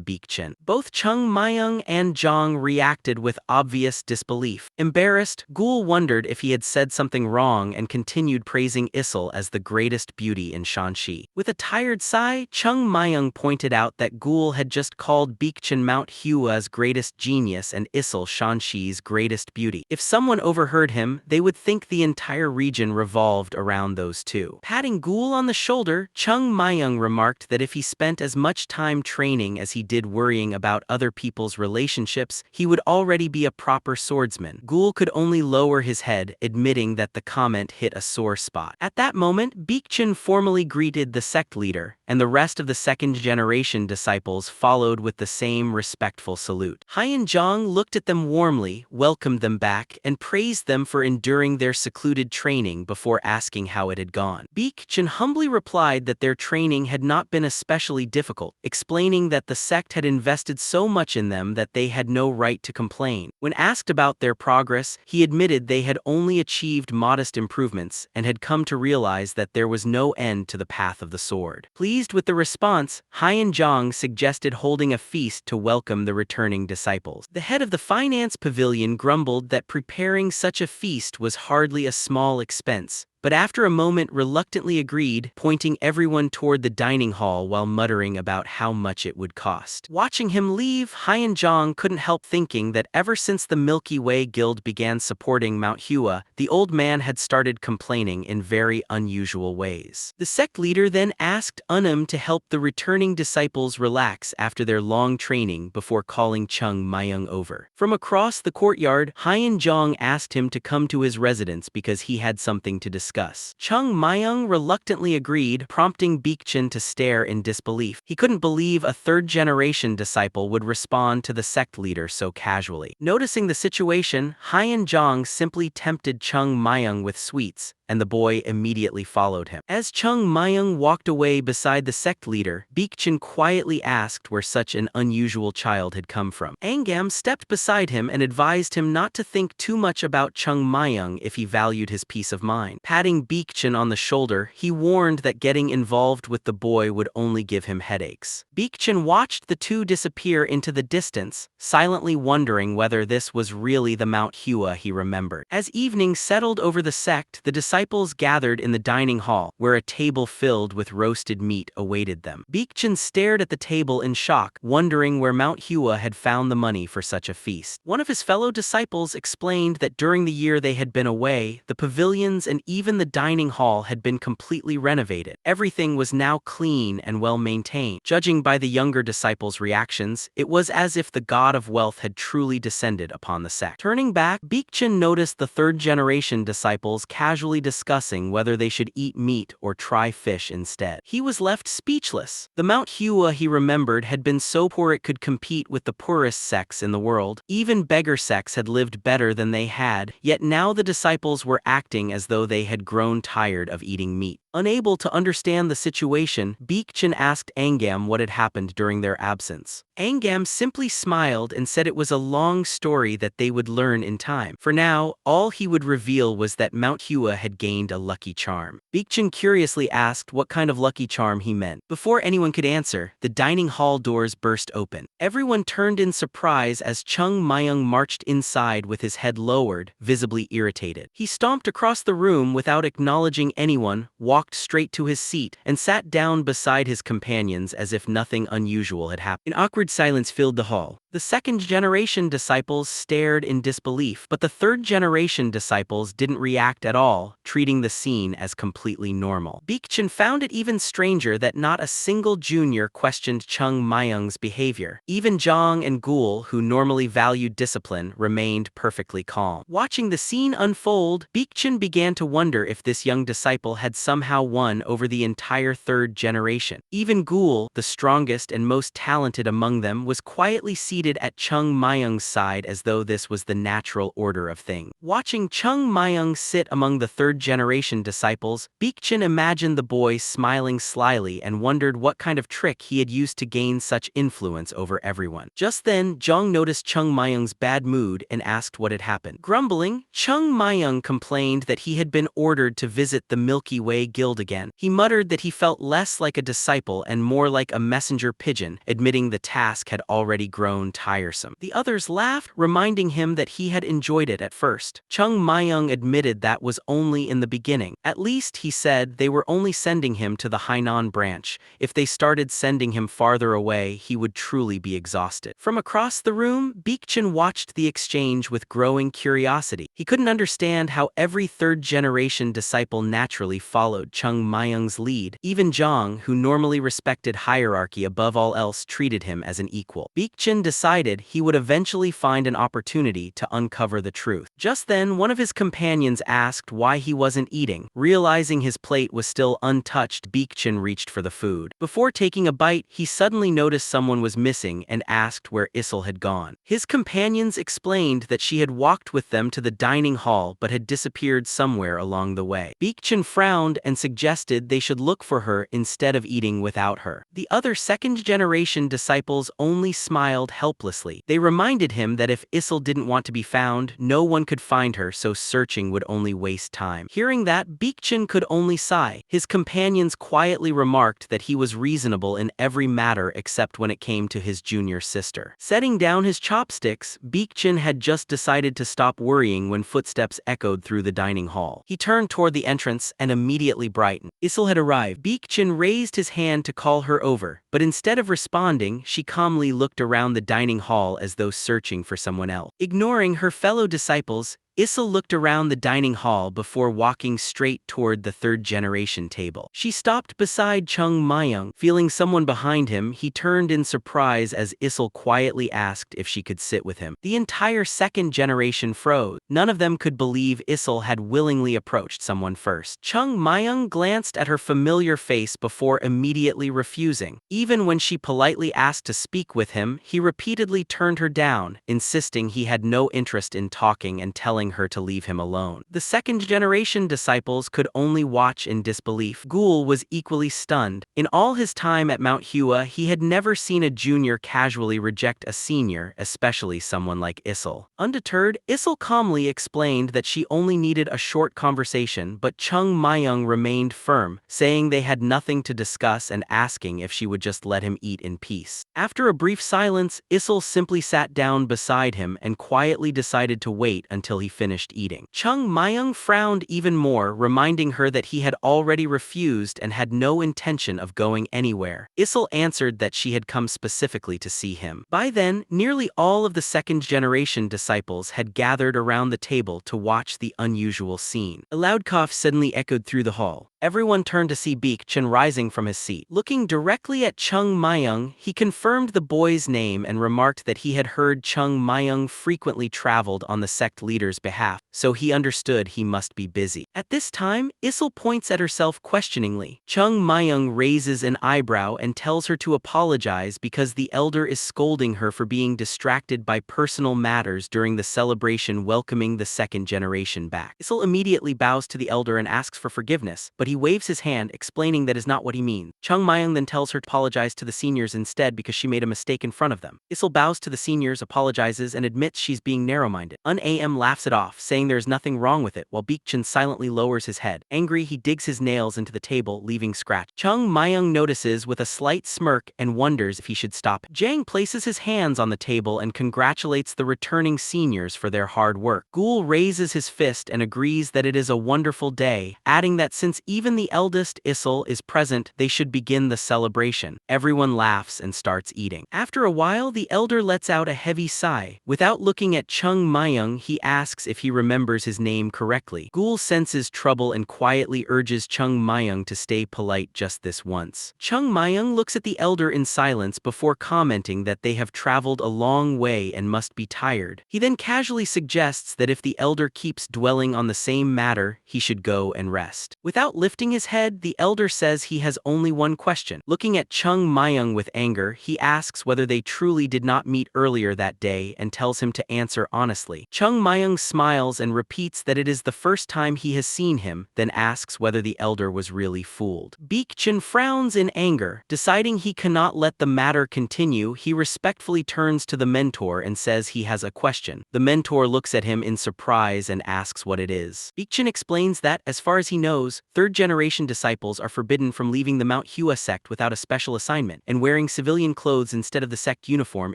Baekjin. Both Chung Myung and Zhang reacted with obvious disbelief. Embarrassed, Gul wondered if he had said something wrong and continued praising Issel as the greatest beauty in Shanxi. With a tired sigh, Chung Myung pointed out that Gul had just called Baekjin Mount Hua's greatest genius and Issel Shanxi's greatest beauty. If someone overheard him, they would think the entire region revolved around those two. Patting Gul on the shoulder, Chung Myung remarked that if he spent as much time training as he did worrying about other people's relationships, he would already be a proper swordsman. Gul could only lower his head, admitting that the comment hit a sore spot. At that moment, Baekjin formally greeted the sect leader, and the rest of the second-generation disciples followed with the same respectful salute. Haiyan Zhang looked at them warmly, welcomed them back, and praised them for enduring their secluded training before asking how it had gone. on. Beggar humbly replied that their training had not been especially difficult, explaining that the sect had invested so much in them that they had no right to complain. When asked about their progress, he admitted they had only achieved modest improvements and had come to realize that there was no end to the path of the sword. Pleased with the response, Huashan-Sekte suggested holding a feast to welcome the returning disciples. The head of the finance pavilion grumbled that preparing such a feast was hardly a small expense, but after a moment reluctantly agreed, pointing everyone toward the dining hall while muttering about how much it would cost. Watching him leave, Huashan-Sekte couldn't help thinking that ever since the Milky Way Guild began supporting Mount Hua, the old man had started complaining in very unusual ways. The sect leader then asked Unum to help the returning disciples relax after their long training before calling Chung Myung over. From across the courtyard, Huashan-Sekte asked him to come to his residence because he had something to discuss. Chung Myung reluctantly agreed, prompting Beggar to stare in disbelief. He couldn't believe a third-generation disciple would respond to the sect leader so casually. Noticing the situation, Huashan-Sekte simply tempted Chung Myung with sweets, and the boy immediately followed him. As Chung Myung walked away beside the sect leader, Beggar quietly asked where such an unusual child had come from. Angam stepped beside him and advised him not to think too much about Chung Myung if he valued his peace of mind. Patting Beggar on the shoulder, he warned that getting involved with the boy would only give him headaches. Beggar watched the two disappear into the distance, silently wondering whether this was really the Mount Hua he remembered. As evening settled over the sect, the disciples gathered in the dining hall, where a table filled with roasted meat awaited them. Beggar stared at the table in shock, wondering where Mount Hua had found the money for such a feast. One of his fellow disciples explained that during the year they had been away, the pavilions and even the dining hall had been completely renovated. Everything was now clean and well maintained. Judging by the younger disciples' reactions, it was as if the god of wealth had truly descended upon the sect. Turning back, Beggar noticed the third-generation disciples casually discussing whether they should eat meat or try fish instead. He was left speechless. The Mount Hua he remembered had been so poor it could compete with the poorest sects in the world. Even beggar sects had lived better than they had, yet now the disciples were acting as though they had grown tired of eating meat. Unable to understand the situation, Beggar asked Angam what had happened during their absence. Angam simply smiled and said it was a long story that they would learn in time. For now, all he would reveal was that Mount Hua had gained a lucky charm. Beggar curiously asked what kind of lucky charm he meant. Before anyone could answer, the dining hall doors burst open. Everyone turned in surprise as Chung Myung marched inside with his head lowered, visibly irritated. He stomped across the room without acknowledging anyone, walked straight to his seat, and sat down beside his companions as if nothing unusual had happened. An awkward silence filled the hall. The second-generation disciples stared in disbelief, but the third-generation disciples didn't react at all, treating the scene as completely normal. Beggar found it even stranger that not a single junior questioned Chung Myung's behavior. Even Zhang and Gul, who normally valued discipline, remained perfectly calm. Watching the scene unfold, Beggar began to wonder if this young disciple had somehow won over the entire third generation. Even Gul, the strongest and most talented among them, was quietly seated at Chung Myung's side as though this was the natural order of things. Watching Chung Myung sit among the third-generation disciples, Beggar imagined the boy smiling slyly and wondered what kind of trick he had used to gain such influence over everyone. Just then, Zhang noticed Chung Myung's bad mood and asked what had happened. Grumbling, Chung Myung complained that he had been ordered to visit the Milky Way Guild again. He muttered that he felt less like a disciple and more like a messenger pigeon, admitting the task had already grown tiresome. The others laughed, reminding him that he had enjoyed it at first. Chung Myung admitted that was only in the beginning. At least, he said, they were only sending him to the Hainan branch. If they started sending him farther away, he would truly be exhausted. From across the room, Beggar watched the exchange with growing curiosity. He couldn't understand how every third-generation disciple naturally followed Chung Myung's lead. Even Zhang, who normally respected hierarchy above all else, treated him as an equal. Beggar decided he would eventually find an opportunity to uncover the truth. Just then, one of his companions asked why he wasn't eating. Realizing his plate was still untouched, Beggar reached for the food. Before taking a bite, he suddenly noticed someone was missing and asked where Issel had gone. His companions explained that she had walked with them to the dining hall but had disappeared somewhere along the way. Beggar frowned and and suggested they should look for her instead of eating without her. The other second-generation disciples only smiled helplessly. They reminded him that if Issel didn't want to be found, no one could find her, so searching would only waste time. Hearing that, Baekjin could only sigh. His companions quietly remarked that he was reasonable in every matter except when it came to his junior sister. Setting down his chopsticks, Baekjin had just decided to stop worrying when footsteps echoed through the dining hall. He turned toward the entrance and immediately brightened. Issel had arrived. Baekjin raised his hand to call her over, but instead of responding, she calmly looked around the dining hall as though searching for someone else. Ignoring her fellow disciples, Issel looked around the dining hall before walking straight toward the third-generation table. She stopped beside Chung Myung. Feeling someone behind him, he turned in surprise as Issel quietly asked if she could sit with him. The entire second generation froze. None of them could believe Issel had willingly approached someone first. Chung Myung glanced at her familiar face before immediately refusing. Even when she politely asked to speak with him, he repeatedly turned her down, insisting he had no interest in talking and telling her to leave him alone. The second-generation disciples could only watch in disbelief. Gul was equally stunned. In all his time at Mount Hua, he had never seen a junior casually reject a senior, especially someone like Issel. Undeterred, Issel calmly explained that she only needed a short conversation, but Chung Myung remained firm, saying they had nothing to discuss and asking if she would just let him eat in peace. After a brief silence, Issel simply sat down beside him and quietly decided to wait until he finished eating. Chung Myung frowned even more, reminding her that he had already refused and had no intention of going anywhere. Issel answered that she had come specifically to see him. By then, nearly all of the second-generation disciples had gathered around the table to watch the unusual scene. A loud cough suddenly echoed through the hall. Everyone turned to see Baekjin rising from his seat. Looking directly at Chung Myung, he confirmed the boy's name and remarked that he had heard Chung Myung frequently traveled on the sect leader's behalf, so he understood he must be busy. At this time, Issel points at herself questioningly. Chung Myung raises an eyebrow and tells her to apologize because the elder is scolding her for being distracted by personal matters during the celebration welcoming the second generation back. Issel immediately bows to the elder and asks for forgiveness, but he waves his hand, explaining that is not what he means. Chung Myung then tells her to apologize to the seniors instead because she made a mistake in front of them. Issel bows to the seniors, apologizes, and admits she's being narrow-minded. AM laughs it off, saying there is nothing wrong with it, while Baekjin silently lowers his head. Angry, he digs his nails into the table, leaving scratch. Chung Myung notices with a slight smirk and wonders if he should stop. Jang places his hands on the table and congratulates the returning seniors for their hard work. Gul raises his fist and agrees that it is a wonderful day, adding that since even the eldest, Issel, is present, they should begin the celebration. Everyone laughs and starts eating. After a while, the elder lets out a heavy sigh. Without looking at Chung Myung, he asks if he remembers his name correctly. Gul senses trouble and quietly urges Chung Myung to stay polite just this once. Chung Myung looks at the elder in silence before commenting that they have traveled a long way and must be tired. He then casually suggests that if the elder keeps dwelling on the same matter, he should go and rest. Without lifting his head, the elder says he has only one question. Looking at Chung Myung with anger, he asks whether they truly did not meet earlier that day and tells him to answer honestly. Chung Myung smiles and repeats that it is the first time he has seen him, then asks whether the elder was really fooled. Baekjin frowns in anger. Deciding he cannot let the matter continue, he respectfully turns to the mentor and says he has a question. The mentor looks at him in surprise and asks what it is. Baekjin explains that, as far as he knows, third-generation disciples are forbidden from leaving the Mount Hua sect without a special assignment, and wearing civilian clothes instead of the sect uniform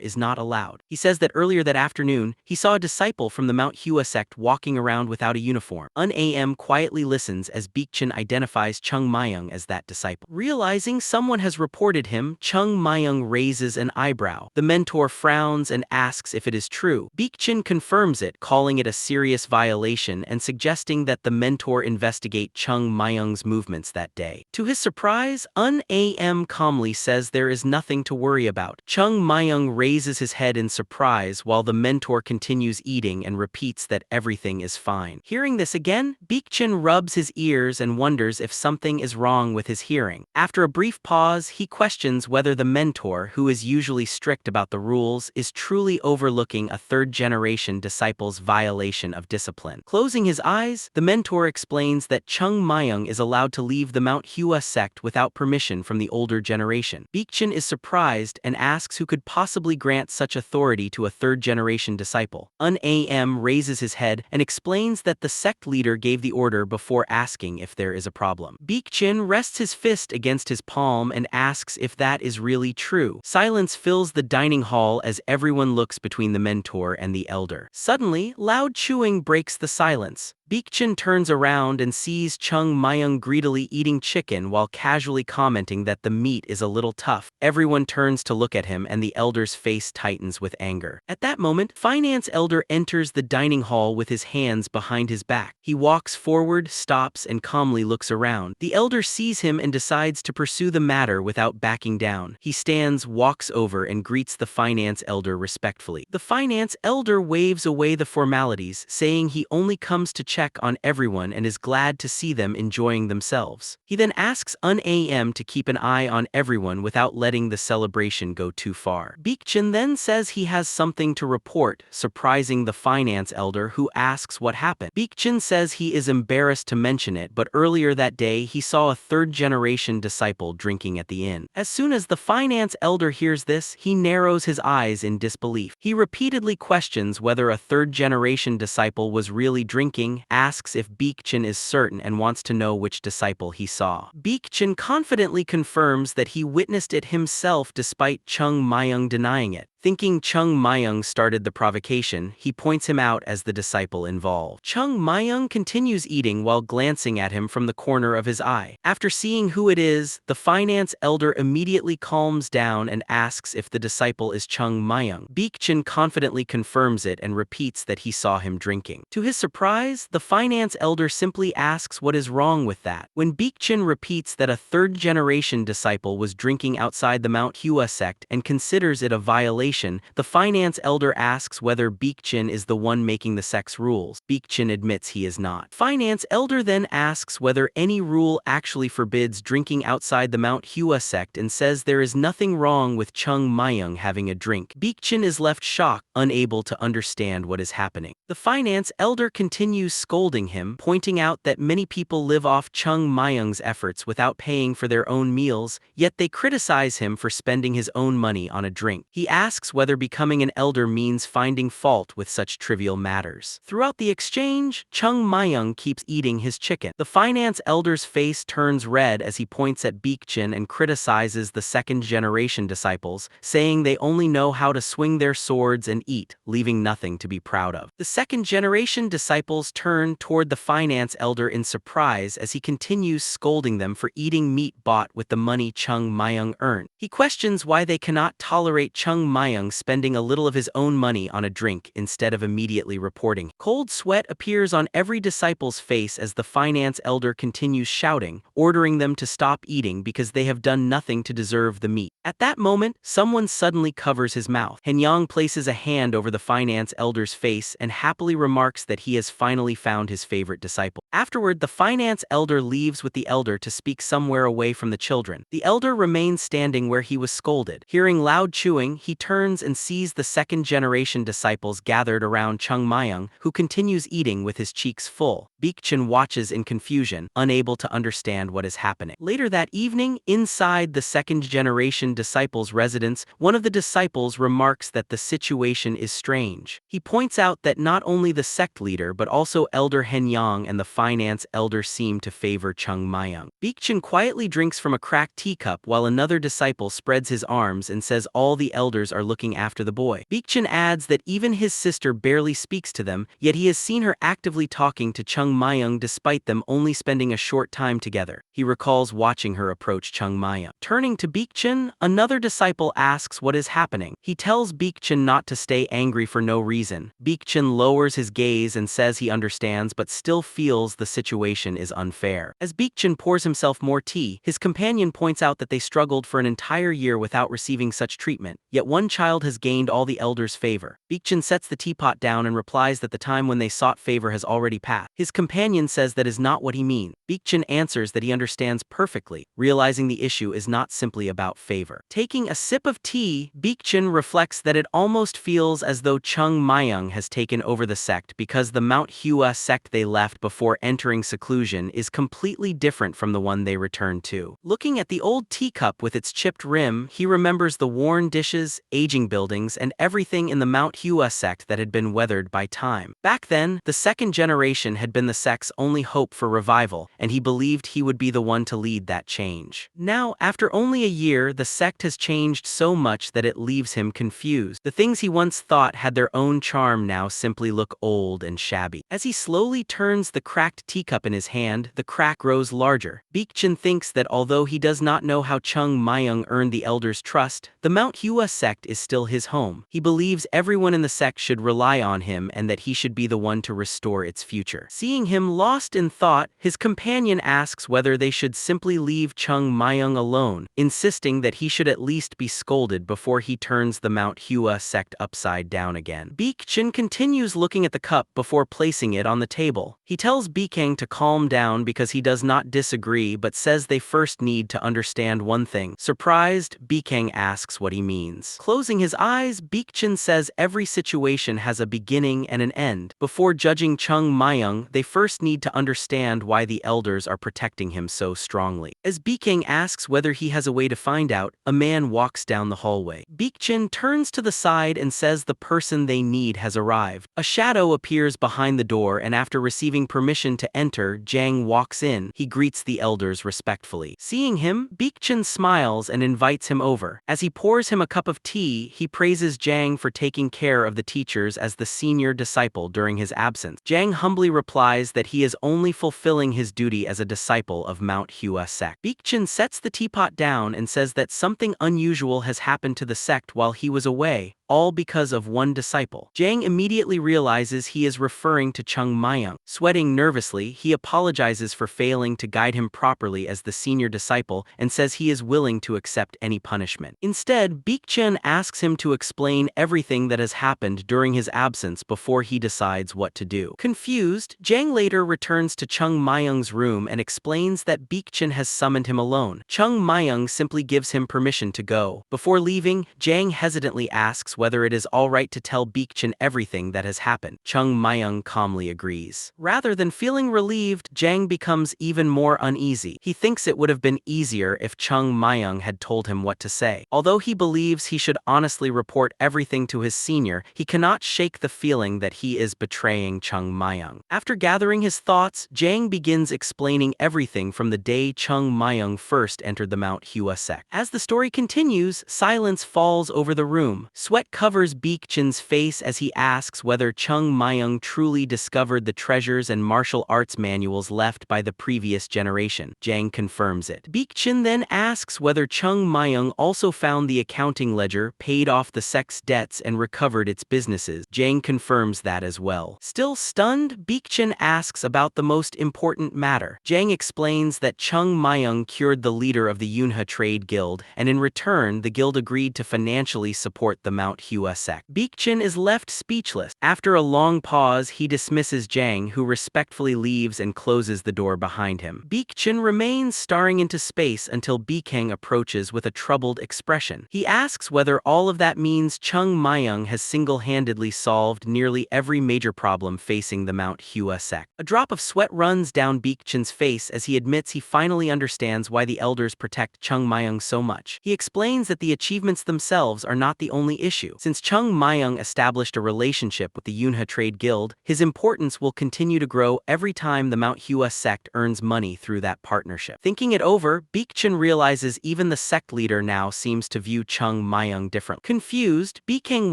is not allowed. He says that earlier that afternoon, he saw a disciple from the Mount Hua sect walking around without a uniform. AM quietly listens as Baekjin identifies Chung Myung as that disciple. Realizing someone has reported him, Chung Myung raises an eyebrow. The mentor frowns and asks if it is true. Baekjin confirms it, calling it a serious violation and suggesting that the mentor investigate Chung Myung's movements that day. To his surprise, AM calmly says there is nothing to worry about. Chung Myung raises his head in surprise while the mentor continues eating and repeats that everything is fine. Hearing this again, Baekjin rubs his ears and wonders if something is wrong with his hearing. After a brief pause, he questions whether the mentor, who is usually strict about the rules, is truly overlooking a third-generation disciple's violation of discipline. Closing his eyes, the mentor explains that Chung Myung is allowed to leave the Mount Hua Sect without permission from the older generation. Beggar is surprised and asks who could possibly grant such authority to a third-generation disciple. Am raises his head and explains that the sect leader gave the order before asking if there is a problem. Beggar rests his fist against his palm and asks if that is really true. Silence fills the dining hall as everyone looks between the mentor and the elder. Suddenly, loud chewing breaks the silence. Beggar turns around and sees Chung Myung greedily eating chicken while casually commenting that the meat is a little tough. Everyone turns to look at him and the elder's face tightens with anger. At that moment, Finance Elder enters the dining hall with his hands behind his back. He walks forward, stops, and calmly looks around. The elder sees him and decides to pursue the matter without backing down. He stands, walks over, and greets the Finance Elder respectfully. The Finance Elder waves away the formalities, saying he only comes to check on everyone and is glad to see them enjoying themselves. He then asks Am to keep an eye on everyone without letting the celebration go too far. Beggar then says he has something to report, surprising the Finance Elder, who asks what happened. Beggar says he is embarrassed to mention it, but earlier that day he saw a third-generation disciple drinking at the inn. As soon as the Finance Elder hears this, he narrows his eyes in disbelief. He repeatedly questions whether a third-generation disciple was really drinking, asks if Beggar is certain, and wants to know which disciple he saw. Beggar confidently confirms that he witnessed it himself despite Chung Myung denying it. Thinking Chung Myung started the provocation, he points him out as the disciple involved. Chung Myung continues eating while glancing at him from the corner of his eye. After seeing who it is, the Finance Elder immediately calms down and asks if the disciple is Chung Myung. Beggar confidently confirms it and repeats that he saw him drinking. To his surprise, the Finance Elder simply asks what is wrong with that. When Beggar repeats that a third-generation disciple was drinking outside the Mount Hua Sect and considers it a violation, the Finance Elder asks whether Beggar is the one making the sect's rules. Beggar admits he is not. Finance Elder then asks whether any rule actually forbids drinking outside the Mount Hua Sect and says there is nothing wrong with Chung Myung having a drink. Beggar is left shocked, unable to understand what is happening. The Finance Elder continues scolding him, pointing out that many people live off Chung Myung's efforts without paying for their own meals, yet they criticize him for spending his own money on a drink. He asks whether becoming an elder means finding fault with such trivial matters. Throughout the exchange, Chung Myung keeps eating his chicken. The Finance Elder's face turns red as he points at Beggar and criticizes the second-generation disciples, saying they only know how to swing their swords and eat, leaving nothing to be proud of. The second-generation disciples turn toward the Finance Elder in surprise as he continues scolding them for eating meat bought with the money Chung Myung earned. He questions why they cannot tolerate Chung Myung spending a little of his own money on a drink instead of immediately reporting. Cold sweat appears on every disciple's face as the Finance Elder continues shouting, ordering them to stop eating because they have done nothing to deserve the meat. At that moment, someone suddenly covers his mouth. Henyang places a hand over the Finance Elder's face and happily remarks that he has finally found his favorite disciple. Afterward, the Finance Elder leaves with the elder to speak somewhere away from the children. The elder remains standing where he was scolded. Hearing loud chewing, he turns and sees the second-generation disciples gathered around Chung Myung, who continues eating with his cheeks full. Beggar watches in confusion, unable to understand what is happening. Later that evening, inside the second-generation disciples' residence, one of the disciples remarks that the situation is strange. He points out that not only the sect leader but also Elder Henyang and the Finance Elder seem to favor Chung Myung. Beggar quietly drinks from a cracked teacup while another disciple spreads his arms and says all the elders are looking after the boy. Beggar adds that even his sister barely speaks to them, yet he has seen her actively talking to Chung Myung despite them only spending a short time together. He recalls watching her approach Chung Myung. Turning to Beggar, another disciple asks what is happening. He tells Beggar not to stay angry for no reason. Beggar lowers his gaze and says he understands but still feels the situation is unfair. As Beggar pours himself more tea, his companion points out that they struggled for an entire year without receiving such treatment, yet one child child has gained all the elders' favor. Beekchin sets the teapot down and replies that the time when they sought favor has already passed. His companion says that is not what he means. Beekchin answers that he understands perfectly, realizing the issue is not simply about favor. Taking a sip of tea, Beekchin reflects that it almost feels as though Chung Myung has taken over the sect because the Mount Hua sect they left before entering seclusion is completely different from the one they returned to. Looking at the old teacup with its chipped rim, he remembers the worn dishes, aging buildings, and everything in the Mount Hua sect that had been weathered by time. Back then, the second generation had been the sect's only hope for revival, and he believed he would be the one to lead that change. Now, after only a year, the sect has changed so much that it leaves him confused. The things he once thought had their own charm now simply look old and shabby. As he slowly turns the cracked teacup in his hand, the crack grows larger. Beekchin thinks that although he does not know how Chung Myung earned the elders' trust, the Mount Hua sect is still his home. He believes everyone in the sect should rely on him and that he should be the one to restore its future. Seeing him lost in thought, his companion asks whether they should simply leave Chung Myung alone, insisting that he should at least be scolded before he turns the Mount Hua sect upside down again. Beekchin continues looking at the cup before placing it on the table. He tells Beekang to calm down because he does not disagree but says they first need to understand one thing. Surprised, Beekang asks what he means. Closing his eyes, Beekchin says every situation has a beginning and an end. Before judging Chung Myung, they first need to understand why the elders are protecting him so strongly. As Beekang asks whether he has a way to find out, a man walks down the hallway. Beekchin turns to the side and says the person they need has arrived. A shadow appears behind the door, and after receiving permission to enter, Jang walks in. He greets the elders respectfully. Seeing him, Beekchin smiles and invites him over. As he pours him a cup of tea, he praises Jang for taking care of the teachers as the senior disciple during his absence. Jang humbly replies that he is only fulfilling his duty as a disciple of Mount Hua Sect. Beekchin sets the teapot down and says that something unusual has happened to the sect while he was away, all because of one disciple. Jang immediately realizes he is referring to Chung Myung. Sweating nervously, he apologizes for failing to guide him properly as the senior disciple and says he is willing to accept any punishment. Instead, Beekchin asks him to explain everything that has happened during his absence before he decides what to do. Confused, Jang later returns to Chung Myung's room and explains that Beekchin has summoned him alone. Chung Myung simply gives him permission to go. Before leaving, Jang hesitantly asks whether it is alright to tell Beekchin everything that has happened. Chung Myung calmly agrees. Rather than feeling relieved, Jang becomes even more uneasy. He thinks it would have been easier if Chung Myung had told him what to say. Although he believes he should honestly report everything to his senior, he cannot shake the feeling that he is betraying Chung Myung. After gathering his thoughts, Jang begins explaining everything from the day Chung Myung first entered the Mount Hua Sect. As the story continues, silence falls over the room. Sweat covers Beekchin's face as he asks whether Chung Myung truly discovered the treasures and martial arts manuals left by the previous generation. Jang confirms it. Beekchin then asks whether Chung Myung also found the accounting ledger, paid off the sect's debts, and recovered its businesses. Jang confirms that as well. Still stunned, Beekchin asks about the most important matter. Jang explains that Chung Myung cured the leader of the Yunhe Trade Guild, and in return, the guild agreed to financially support the Mount Hua Sect. Beekchin is left speechless. After a long pause, he dismisses Jang, who respectfully leaves and closes the door behind him. Beekchin remains staring into space until Beekang approaches with a troubled expression. He asks whether all of that means Chung Myung has single-handedly solved nearly every major problem facing the Mount Hua Sect. A drop of sweat runs down Beekchin's face as he admits he finally understands why the elders protect Chung Myung so much. He explains that the achievements themselves are not the only issue. Since Chung Myung established a relationship with the Yunhe Trade Guild, his importance will continue to grow every time the Mount Hua Sect earns money through that partnership. Thinking it over, Beekchin realizes even the sect leader now seems to view Chung Myung differently. Confused, Beekang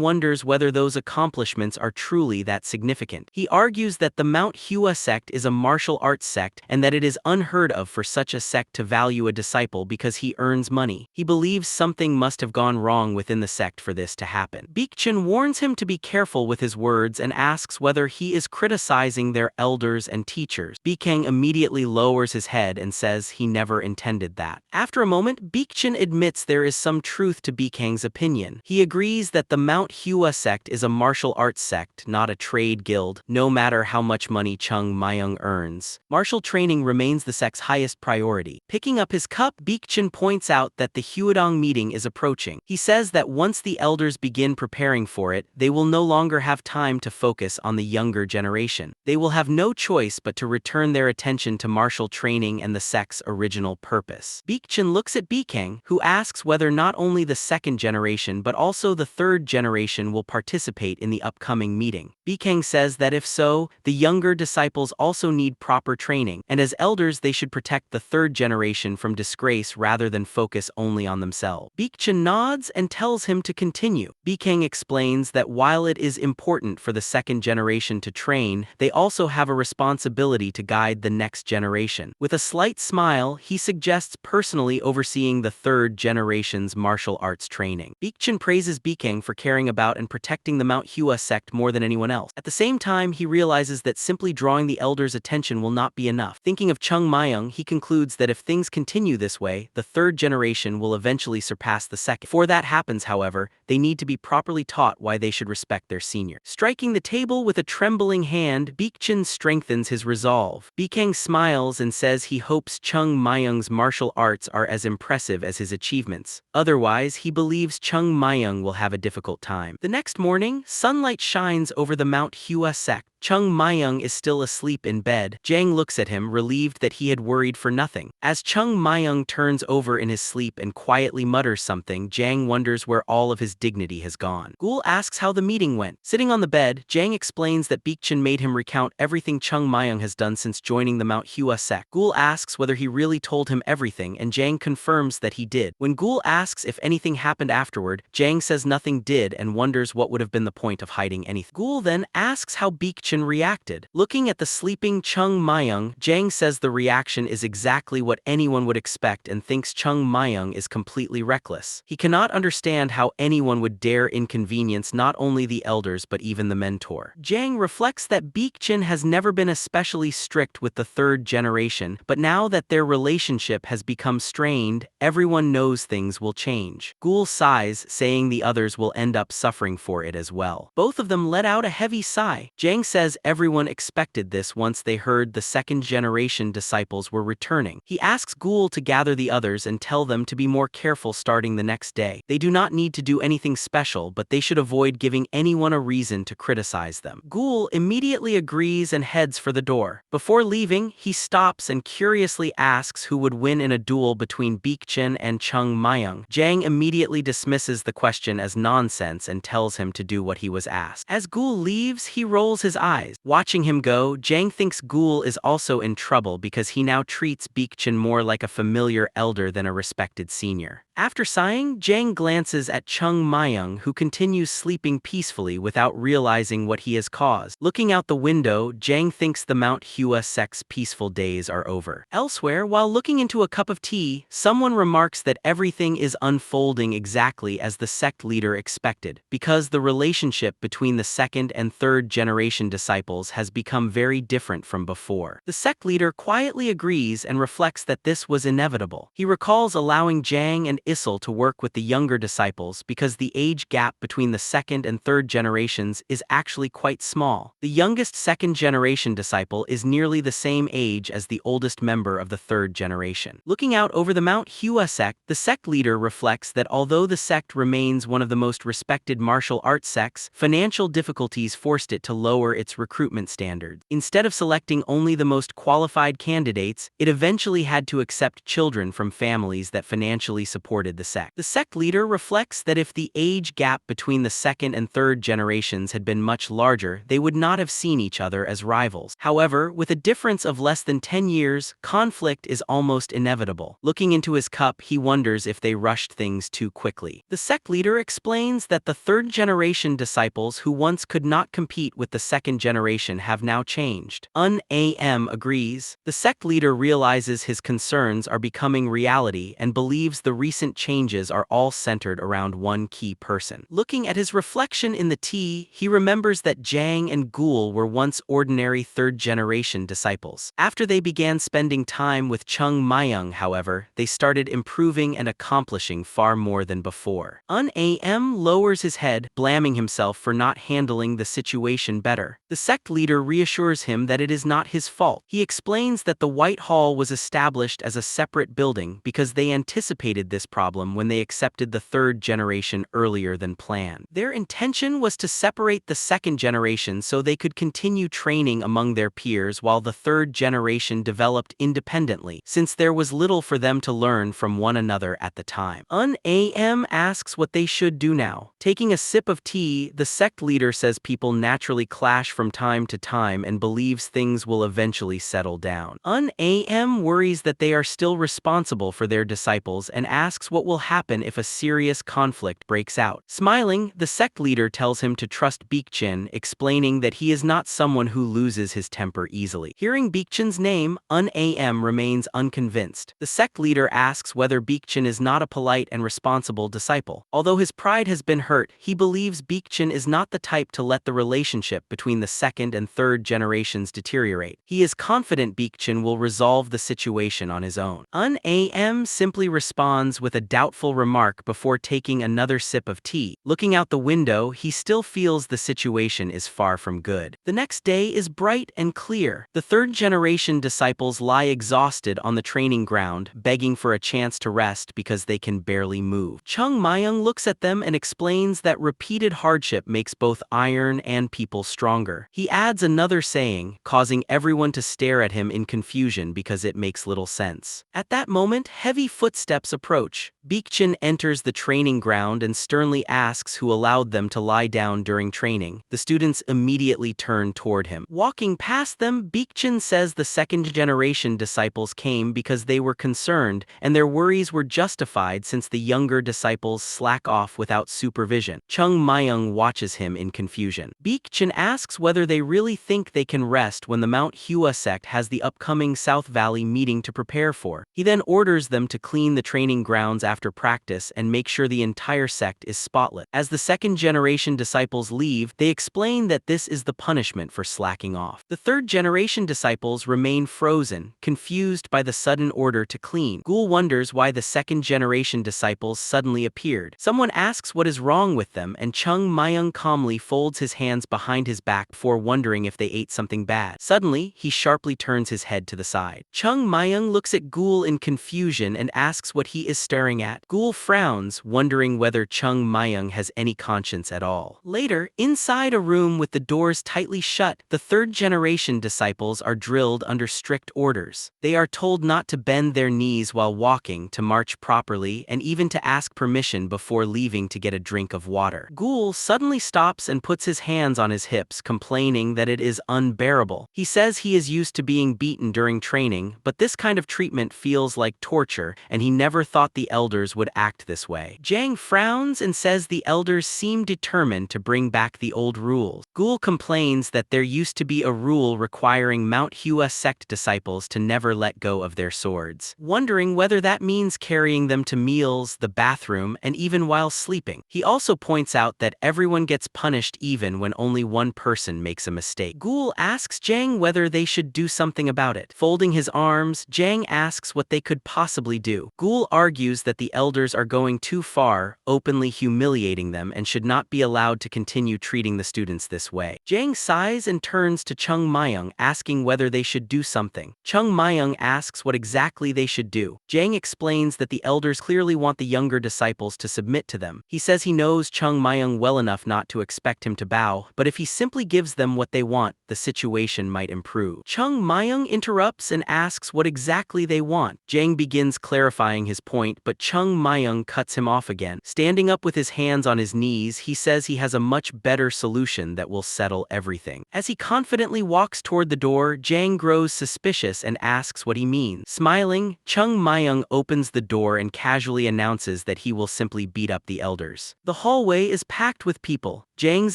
wonders whether those accomplishments are truly that significant. He argues that the Mount Hua Sect is a martial arts sect and that it is unheard of for such a sect to value a disciple because he earns money. He believes something must have gone wrong within the sect for this to happen. happen. Baekjin warns him to be careful with his words and asks whether he is criticizing their elders and teachers. Baekjin immediately lowers his head and says he never intended that. After a moment, Baekjin admits there is some truth to Baekjin's opinion. He agrees that the Mount Hua Sect is a martial arts sect, not a trade guild, no matter how much money Chung Myung earns. Martial training remains the sect's highest priority. Picking up his cup, Baekjin points out that the Huadong meeting is approaching. He says that once the elders begin preparing for it, they will no longer have time to focus on the younger generation. They will have no choice but to return their attention to martial training and the sect's original purpose. Baekjin looks at Baekjin, who asks whether not only the second generation but also the third generation will participate in the upcoming meeting. Baekjin says that if so, the younger disciples also need proper training, and as elders they should protect the third generation from disgrace rather than focus only on themselves. Baekjin nods and tells him to continue. Baekjin explains that while it is important for the second generation to train, they also have a responsibility to guide the next generation. With a slight smile, he suggests personally overseeing the third generation's martial arts training. Baekjin praises Baekjin for caring about and protecting the Mount Hua sect more than anyone else. At the same time, he realizes that simply drawing the elders' attention will not be enough. Thinking of Chung Myung, he concludes that if things continue this way, the third generation will eventually surpass the second. Before that happens, however, they need to be properly taught why they should respect their senior. Striking the table with a trembling hand, Baekjin strengthens his resolve. Baekjin smiles and says he hopes Chung Myung's martial arts are as impressive as his achievements. Otherwise, he believes Chung Myung will have a difficult time. The next morning, sunlight shines over the Mount Hua Sect. Chung Myung is still asleep in bed. Jang looks at him, relieved that he had worried for nothing. As Chung Myung turns over in his sleep and quietly mutters something, Jang wonders where all of his dignity has gone. Gul asks how the meeting went. Sitting on the bed, Jang explains that Baekjin made him recount everything Chung Myung has done since joining the Mount Hua sect. Gul asks whether he really told him everything, and Jang confirms that he did. When Gul asks if anything happened afterward, Jang says nothing did and wonders what would have been the point of hiding anything. Gul then asks how Baekjin reacted. Looking at the sleeping Chung Myung, Jang says the reaction is exactly what anyone would expect and thinks Chung Myung is completely reckless. He cannot understand how anyone would dare inconvenience not only the elders but even the mentor. Jang reflects that Baekjin has never been especially strict with the third generation, but now that their relationship has become strained, everyone knows things will change. Gul sighs, saying the others will end up suffering for it as well. Both of them let out a heavy sigh. Jang says everyone expected this once they heard the second generation disciples were returning. He asks Gul to gather the others and tell them to be more careful starting the next day. They do not need to do anything special, but they should avoid giving anyone a reason to criticize them. Gul immediately agrees and heads for the door. Before leaving, he stops and curiously asks who would win in a duel between Baekjin and Chung Myung. Jang immediately dismisses the question as nonsense and tells him to do what he was asked. As Gul leaves, he rolls his eyes. Watching him go, Jang thinks Gul is also in trouble because he now treats Baekjin more like a familiar elder than a respected senior. After sighing, Jang glances at Chung Myung, who continues sleeping peacefully without realizing what he has caused. Looking out the window, Jang thinks the Mount Hua sect's peaceful days are over. Elsewhere, while looking into a cup of tea, someone remarks that everything is unfolding exactly as the sect leader expected, because the relationship between the second and third generation disciples has become very different from before. The sect leader quietly agrees and reflects that this was inevitable. He recalls allowing Jang and Issel to work with the younger disciples because the age gap between the second and third generations is actually quite small. The youngest second generation disciple is nearly the same age as the oldest member of the third generation. Looking out over the Mount Hua sect, the sect leader reflects that although the sect remains one of the most respected martial arts sects, financial difficulties forced it to lower its recruitment standards. Instead of selecting only the most qualified candidates, it eventually had to accept children from families that financially supported the sect. The sect leader reflects that if the age gap between the second and third generations had been much larger, they would not have seen each other as rivals. However, with a difference of less than 10 years, conflict is almost inevitable. Looking into his cup, he wonders if they rushed things too quickly. The sect leader explains that the third generation disciples who once could not compete with the second generation have now changed. AM agrees. The sect leader realizes his concerns are becoming reality and believes the recent recent changes are all centered around one key person. Looking at his reflection in the tea, he remembers that Jang and Ghoul were once ordinary third-generation disciples. After they began spending time with Chung Myung, however, they started improving and accomplishing far more than before. Am lowers his head, blaming himself for not handling the situation better. The sect leader reassures him that it is not his fault. He explains that the White Hall was established as a separate building because they anticipated this problem when they accepted the third generation earlier than planned. Their intention was to separate the second generation so they could continue training among their peers while the third generation developed independently, since there was little for them to learn from one another at the time. Am asks what they should do now. Taking a sip of tea, the sect leader says people naturally clash from time to time and believes things will eventually settle down. Am worries that they are still responsible for their disciples and asks what will happen if a serious conflict breaks out. Smiling, the sect leader tells him to trust Baekjin, explaining that he is not someone who loses his temper easily. Hearing Baekjin's name, Am remains unconvinced. The sect leader asks whether Baekjin is not a polite and responsible disciple. Although his pride has been hurt, he believes Baekjin is not the type to let the relationship between the second and third generations deteriorate. He is confident Baekjin will resolve the situation on his own. Am simply responds with a doubtful remark before taking another sip of tea. Looking out the window, he still feels the situation is far from good. The next day is bright and clear. The third generation disciples lie exhausted on the training ground, begging for a chance to rest because they can barely move. Chung Myung looks at them and explains that repeated hardship makes both iron and people stronger. He adds another saying, causing everyone to stare at him in confusion because it makes little sense. At that moment, heavy footsteps approach. Baekjin enters the training ground and sternly asks who allowed them to lie down during training. The students immediately turn toward him. Walking past them, Baekjin says the second-generation disciples came because they were concerned, and their worries were justified since the younger disciples slack off without supervision. Chung Myung watches him in confusion. Baekjin asks whether they really think they can rest when the Mount Hua Sect has the upcoming South Valley meeting to prepare for. He then orders them to clean the training grounds after practice and make sure the entire sect is spotless. As the second-generation disciples leave, they explain that this is the punishment for slacking off. The third-generation disciples remain frozen, confused by the sudden order to clean. Ghoul wonders why the second-generation disciples suddenly appeared. Someone asks what is wrong with them, and Chung Myung calmly folds his hands behind his back before wondering if they ate something bad. Suddenly, he sharply turns his head to the side. Chung Myung looks at Ghoul in confusion and asks what he is staring at. Ghoul frowns, wondering whether Chung Myung has any conscience at all. Later, inside a room with the doors tightly shut, the third-generation disciples are drilled under strict orders. They are told not to bend their knees while walking, to march properly, and even to ask permission before leaving to get a drink of water. Ghoul suddenly stops and puts his hands on his hips, complaining that it is unbearable. He says he is used to being beaten during training, but this kind of treatment feels like torture, and he never thought the elders would act this way. Jang frowns and says the elders seem determined to bring back the old rules. Ghoul complains that there used to be a rule requiring Mount Hua Sect disciples to never let go of their swords, wondering whether that means carrying them to meals, the bathroom, and even while sleeping. He also points out that everyone gets punished even when only one person makes a mistake. Ghoul asks Jang whether they should do something about it. Folding his arms, Jang asks what they could possibly do. Ghoul argues that the elders are going too far, openly humiliating them, and should not be allowed to continue treating the students this way. Jang sighs and turns to Chung Myung, asking whether they should do something. Chung Myung asks what exactly they should do. Jang explains that the elders clearly want the younger disciples to submit to them. He says he knows Chung Myung well enough not to expect him to bow, but if he simply gives them what they want, the situation might improve. Chung Myung interrupts and asks what exactly they want. Jang begins clarifying his point, but Chung Myung cuts him off again. Standing up with his hands on his knees, he says he has a much better solution that will settle everything. As he confidently walks toward the door, Jang grows suspicious and asks what he means. Smiling, Chung Myung opens the door and casually announces that he will simply beat up the elders. The hallway is packed with people. Jang's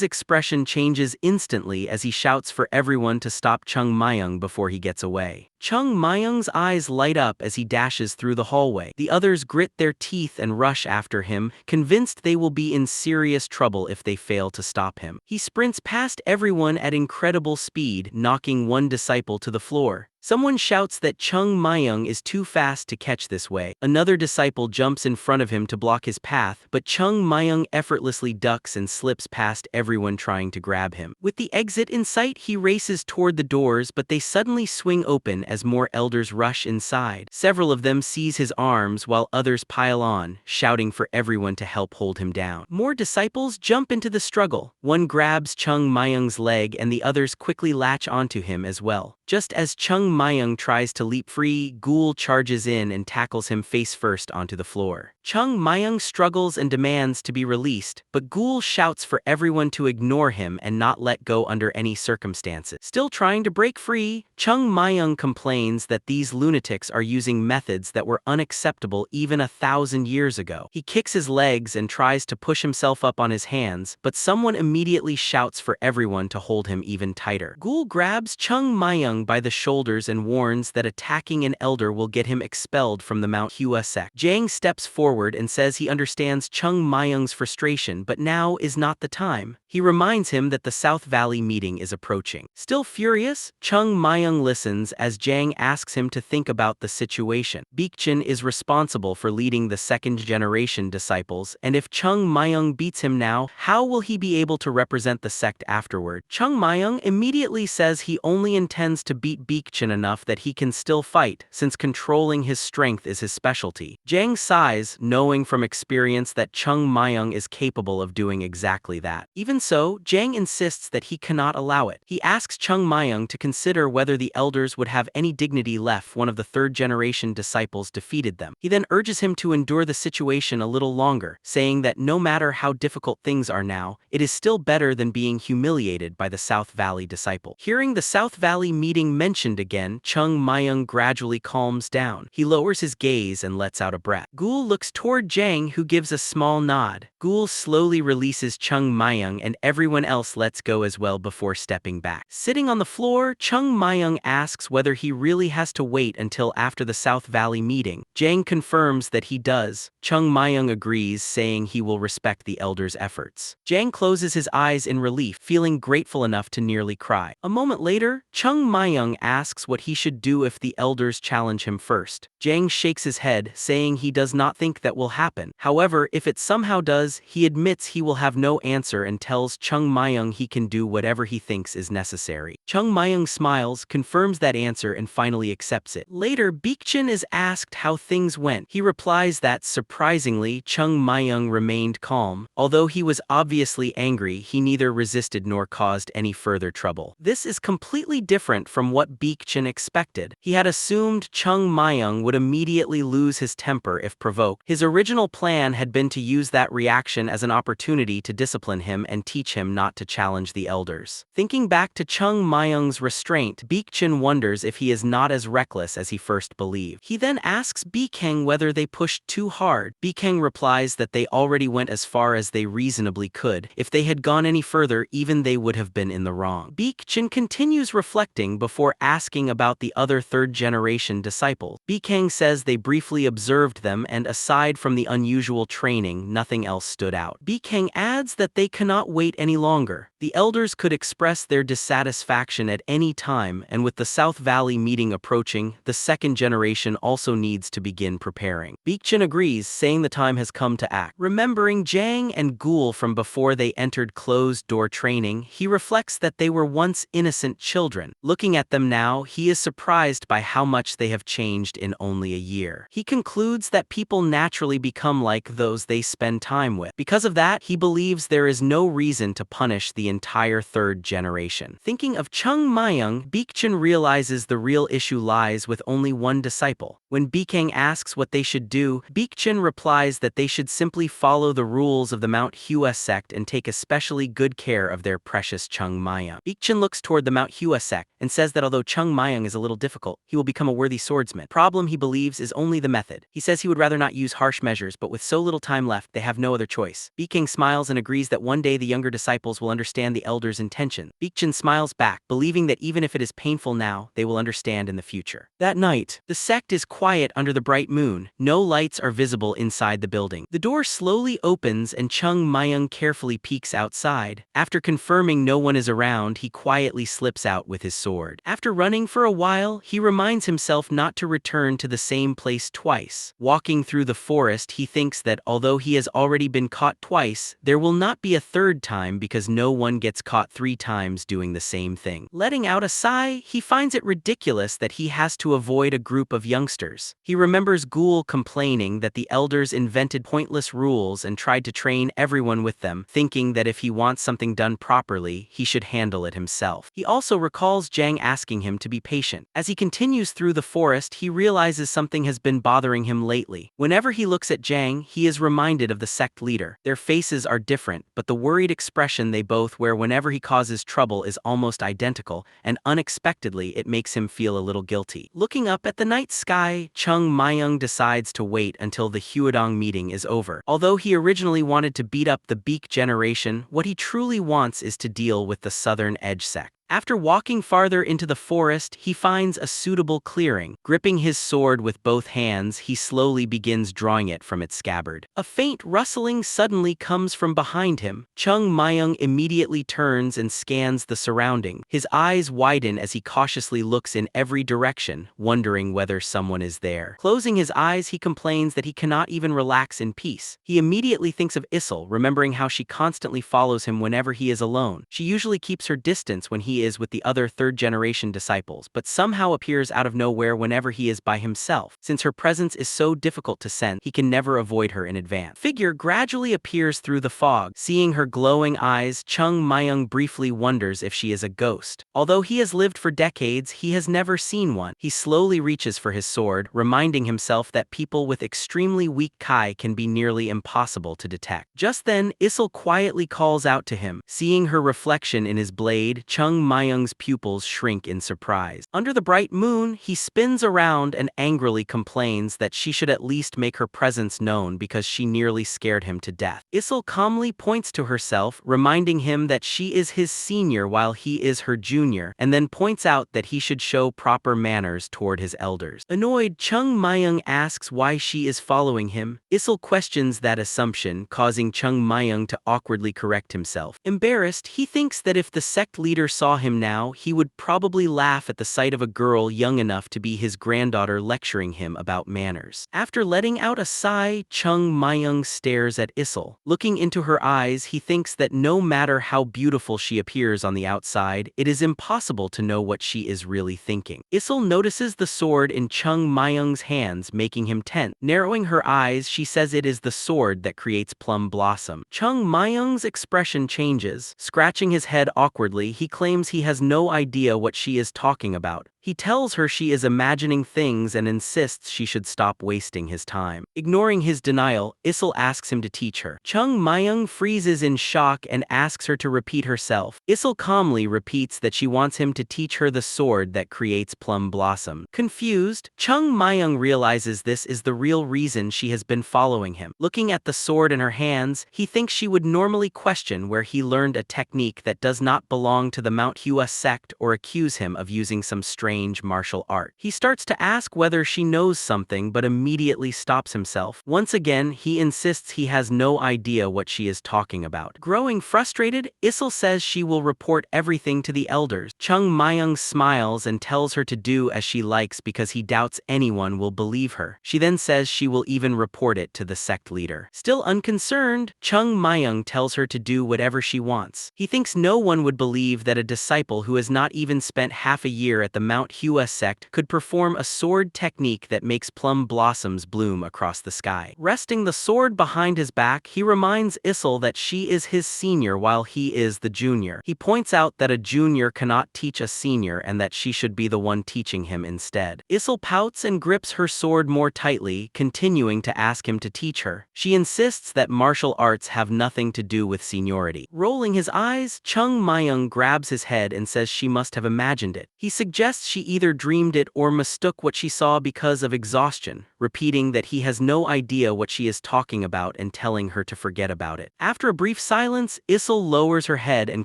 expression changes instantly as he shouts for everyone to stop Chung Myung before he gets away. Chung Myung's eyes light up as he dashes through the hallway. The others grit their teeth and rush after him, convinced they will be in serious trouble if they fail to stop him. He sprints past everyone at incredible speed, knocking one disciple to the floor. Someone shouts that Chung Myung is too fast to catch this way. Another disciple jumps in front of him to block his path, but Chung Myung effortlessly ducks and slips past everyone trying to grab him. With the exit in sight, he races toward the doors, but they suddenly swing open as more elders rush inside. Several of them seize his arms while others pile on, shouting for everyone to help hold him down. More disciples jump into the struggle. One grabs Chung Myung's leg and the others quickly latch onto him as well. Just as Chung Myung tries to leap free, Ghoul charges in and tackles him face first onto the floor. Chung Myung struggles and demands to be released, but Ghoul shouts for everyone to ignore him and not let go under any circumstances. Still trying to break free, Chung Myung complains that these lunatics are using methods that were unacceptable even 1,000 years ago. He kicks his legs and tries to push himself up on his hands, but someone immediately shouts for everyone to hold him even tighter. Ghoul grabs Chung Myung by the shoulders and warns that attacking an elder will get him expelled from the Mount Hua Sect. Jang steps forward and says he understands Chung Myung's frustration, but now is not the time. He reminds him that the South Valley meeting is approaching. Still furious, Chung Myung listens as Jang asks him to think about the situation. Baekjin is responsible for leading the second-generation disciples, and if Chung Myung beats him now, how will he be able to represent the sect afterward? Chung Myung immediately says he only intends to beat Baekjin enough that he can still fight, since controlling his strength is his specialty. Jang sighs, knowing from experience that Chung Myung is capable of doing exactly that. Even so, Jang insists that he cannot allow it. He asks Chung Myung to consider whether the elders would have any dignity left if one of the third-generation disciples defeated them. He then urges him to endure the situation a little longer, saying that no matter how difficult things are now, it is still better than being humiliated by the South Valley disciple. Hearing the South Valley meeting mentioned again, Chung Myung gradually calms down. He lowers his gaze and lets out a breath. Ghoul looks toward Jang, who gives a small nod. Ghoul slowly releases Chung Myung and everyone else lets go as well before stepping back. Sitting on the floor, Chung Myung asks whether he really has to wait until after the South Valley meeting. Jang confirms that he does. Chung Myung agrees, saying he will respect the elders' efforts. Jang closes his eyes in relief, feeling grateful enough to nearly cry. A moment later, Chung Myung asks what he should do if the elders challenge him first. Jang shakes his head, saying he does not think that will happen. However, if it somehow does, he admits he will have no answer and tells Chung Myung he can do whatever he thinks is necessary. Chung Myung smiles, confirms that answer, and finally accepts it. Later, Baekjin is asked how things went. He replies that, surprisingly, Chung Myung remained calm. Although he was obviously angry, he neither resisted nor caused any further trouble. This is completely different from what Baekjin expected. He had assumed Chung Myung would immediately lose his temper if provoked. His original plan had been to use that reaction as an opportunity to discipline him and teach him not to challenge the elders. Thinking back to Chung Myung's restraint, Baekjin wonders if he is not as reckless as he first believed. He then asks Baekjin whether they pushed too hard. Baekjin replies that they already went as far as they reasonably could. If they had gone any further, even they would have been in the wrong. Baekjin continues reflecting before asking about the other third-generation disciples. Baekjin says they briefly observed them and aside from the unusual training, nothing else stood out. Baekjin adds that they cannot wait any longer. The elders could express their dissatisfaction at any time, and with the South Valley meeting approaching, the second generation also needs to begin preparing. Baekjin agrees, saying the time has come to act. Remembering Jang and Ghoul from before they entered closed-door training, he reflects that they were once innocent children. Looking at them now, he is surprised by how much they have changed in only a year. He concludes that people naturally become like those they spend time with. Because of that, he believes there is no reason to punish the entire third generation. Thinking of Chung Myung, Baekjin realizes the real issue lies with only one disciple. When Baekjin asks what they should do, Baekjin replies that they should simply follow the rules of the Mount Hua Sect and take especially good care of their precious Chung Myung. Baekjin looks toward the Mount Hua Sect and says that although Chung Myung is a little difficult, he will become a worthy swordsman. Problem, he believes, is only the method. He says he would rather not use harsh measures, but with so little time left, they have no other choice. Beking smiles and agrees that one day the younger disciples will understand the elder's intention. Beekchin smiles back, believing that even if it is painful now, they will understand in the future. That night, the sect is quiet under the bright moon. No lights are visible inside the building. The door slowly opens and Chung Myung carefully peeks outside. After confirming no one is around, he quietly slips out with his sword. After running for a while, he reminds himself not to return to the same place twice. Walking through the forest, he thinks that although he has already been caught twice, there will not be a third time because no one gets caught 3 times doing the same thing. Letting out a sigh, he finds it ridiculous that he has to avoid a group of youngsters. He remembers Ghoul complaining that the elders invented pointless rules and tried to train everyone with them, thinking that if he wants something done properly, he should handle it himself. He also recalls Jang asking him to be patient. As he continues through the forest, he realizes something has been bothering him lately. Whenever he looks at Jang, he is reminded of the sect leader. Their faces are different, but the worried expression they both wear whenever he causes trouble is almost identical, and unexpectedly it makes him feel a little guilty. Looking up at the night sky, Chung Myung decides to wait until the Huadong meeting is over. Although he originally wanted to beat up the Beak generation, what he truly wants is to deal with the Southern Edge sect. After walking farther into the forest, he finds a suitable clearing. Gripping his sword with both hands, he slowly begins drawing it from its scabbard. A faint rustling suddenly comes from behind him. Chung Myung immediately turns and scans the surrounding. His eyes widen as he cautiously looks in every direction, wondering whether someone is there. Closing his eyes, he complains that he cannot even relax in peace. He immediately thinks of Issel, remembering how she constantly follows him whenever he is alone. She usually keeps her distance when he is with the other third-generation disciples, but somehow appears out of nowhere whenever he is by himself. Since her presence is so difficult to sense, he can never avoid her in advance. Figure gradually appears through the fog. Seeing her glowing eyes, Chung Myung briefly wonders if she is a ghost. Although he has lived for decades, he has never seen one. He slowly reaches for his sword, reminding himself that people with extremely weak Kai can be nearly impossible to detect. Just then, Issel quietly calls out to him. Seeing her reflection in his blade, Chung Myung's pupils shrink in surprise. Under the bright moon, he spins around and angrily complains that she should at least make her presence known because she nearly scared him to death. Issel calmly points to herself, reminding him that she is his senior while he is her junior, and then points out that he should show proper manners toward his elders. Annoyed, Chung Myung asks why she is following him. Issel questions that assumption, causing Chung Myung to awkwardly correct himself. Embarrassed, he thinks that if the sect leader saw him now, he would probably laugh at the sight of a girl young enough to be his granddaughter lecturing him about manners. After letting out a sigh, Chung Myung stares at Issel. Looking into her eyes, he thinks that no matter how beautiful she appears on the outside, it is impossible to know what she is really thinking. Issel notices the sword in Chung Myung's hands, making him tense. Narrowing her eyes, she says it is the sword that creates Plum Blossom. Chung Myung's expression changes. Scratching his head awkwardly, he claims he has no idea what she is talking about. He tells her she is imagining things and insists she should stop wasting his time. Ignoring his denial, Issel asks him to teach her. Chung Myung freezes in shock and asks her to repeat herself. Issel calmly repeats that she wants him to teach her the sword that creates Plum Blossom. Confused, Chung Myung realizes this is the real reason she has been following him. Looking at the sword in her hands, he thinks she would normally question where he learned a technique that does not belong to the Mount Hua Sect or accuse him of using some strange martial art. He starts to ask whether she knows something but immediately stops himself. Once again, he insists he has no idea what she is talking about. Growing frustrated, Issel says she will report everything to the elders. Chung Myung smiles and tells her to do as she likes because he doubts anyone will believe her. She then says she will even report it to the sect leader. Still unconcerned, Chung Myung tells her to do whatever she wants. He thinks no one would believe that a disciple who has not even spent half a year at the Mount Mount Hua Sect could perform a sword technique that makes plum blossoms bloom across the sky. Resting the sword behind his back, he reminds Issel that she is his senior while he is the junior. He points out that a junior cannot teach a senior and that she should be the one teaching him instead. Issel pouts and grips her sword more tightly, continuing to ask him to teach her. She insists that martial arts have nothing to do with seniority. Rolling his eyes, Chung Myung grabs his head and says she must have imagined it. He suggests she either dreamed it or mistook what she saw because of exhaustion, repeating that he has no idea what she is talking about and telling her to forget about it. After a brief silence, Issel lowers her head and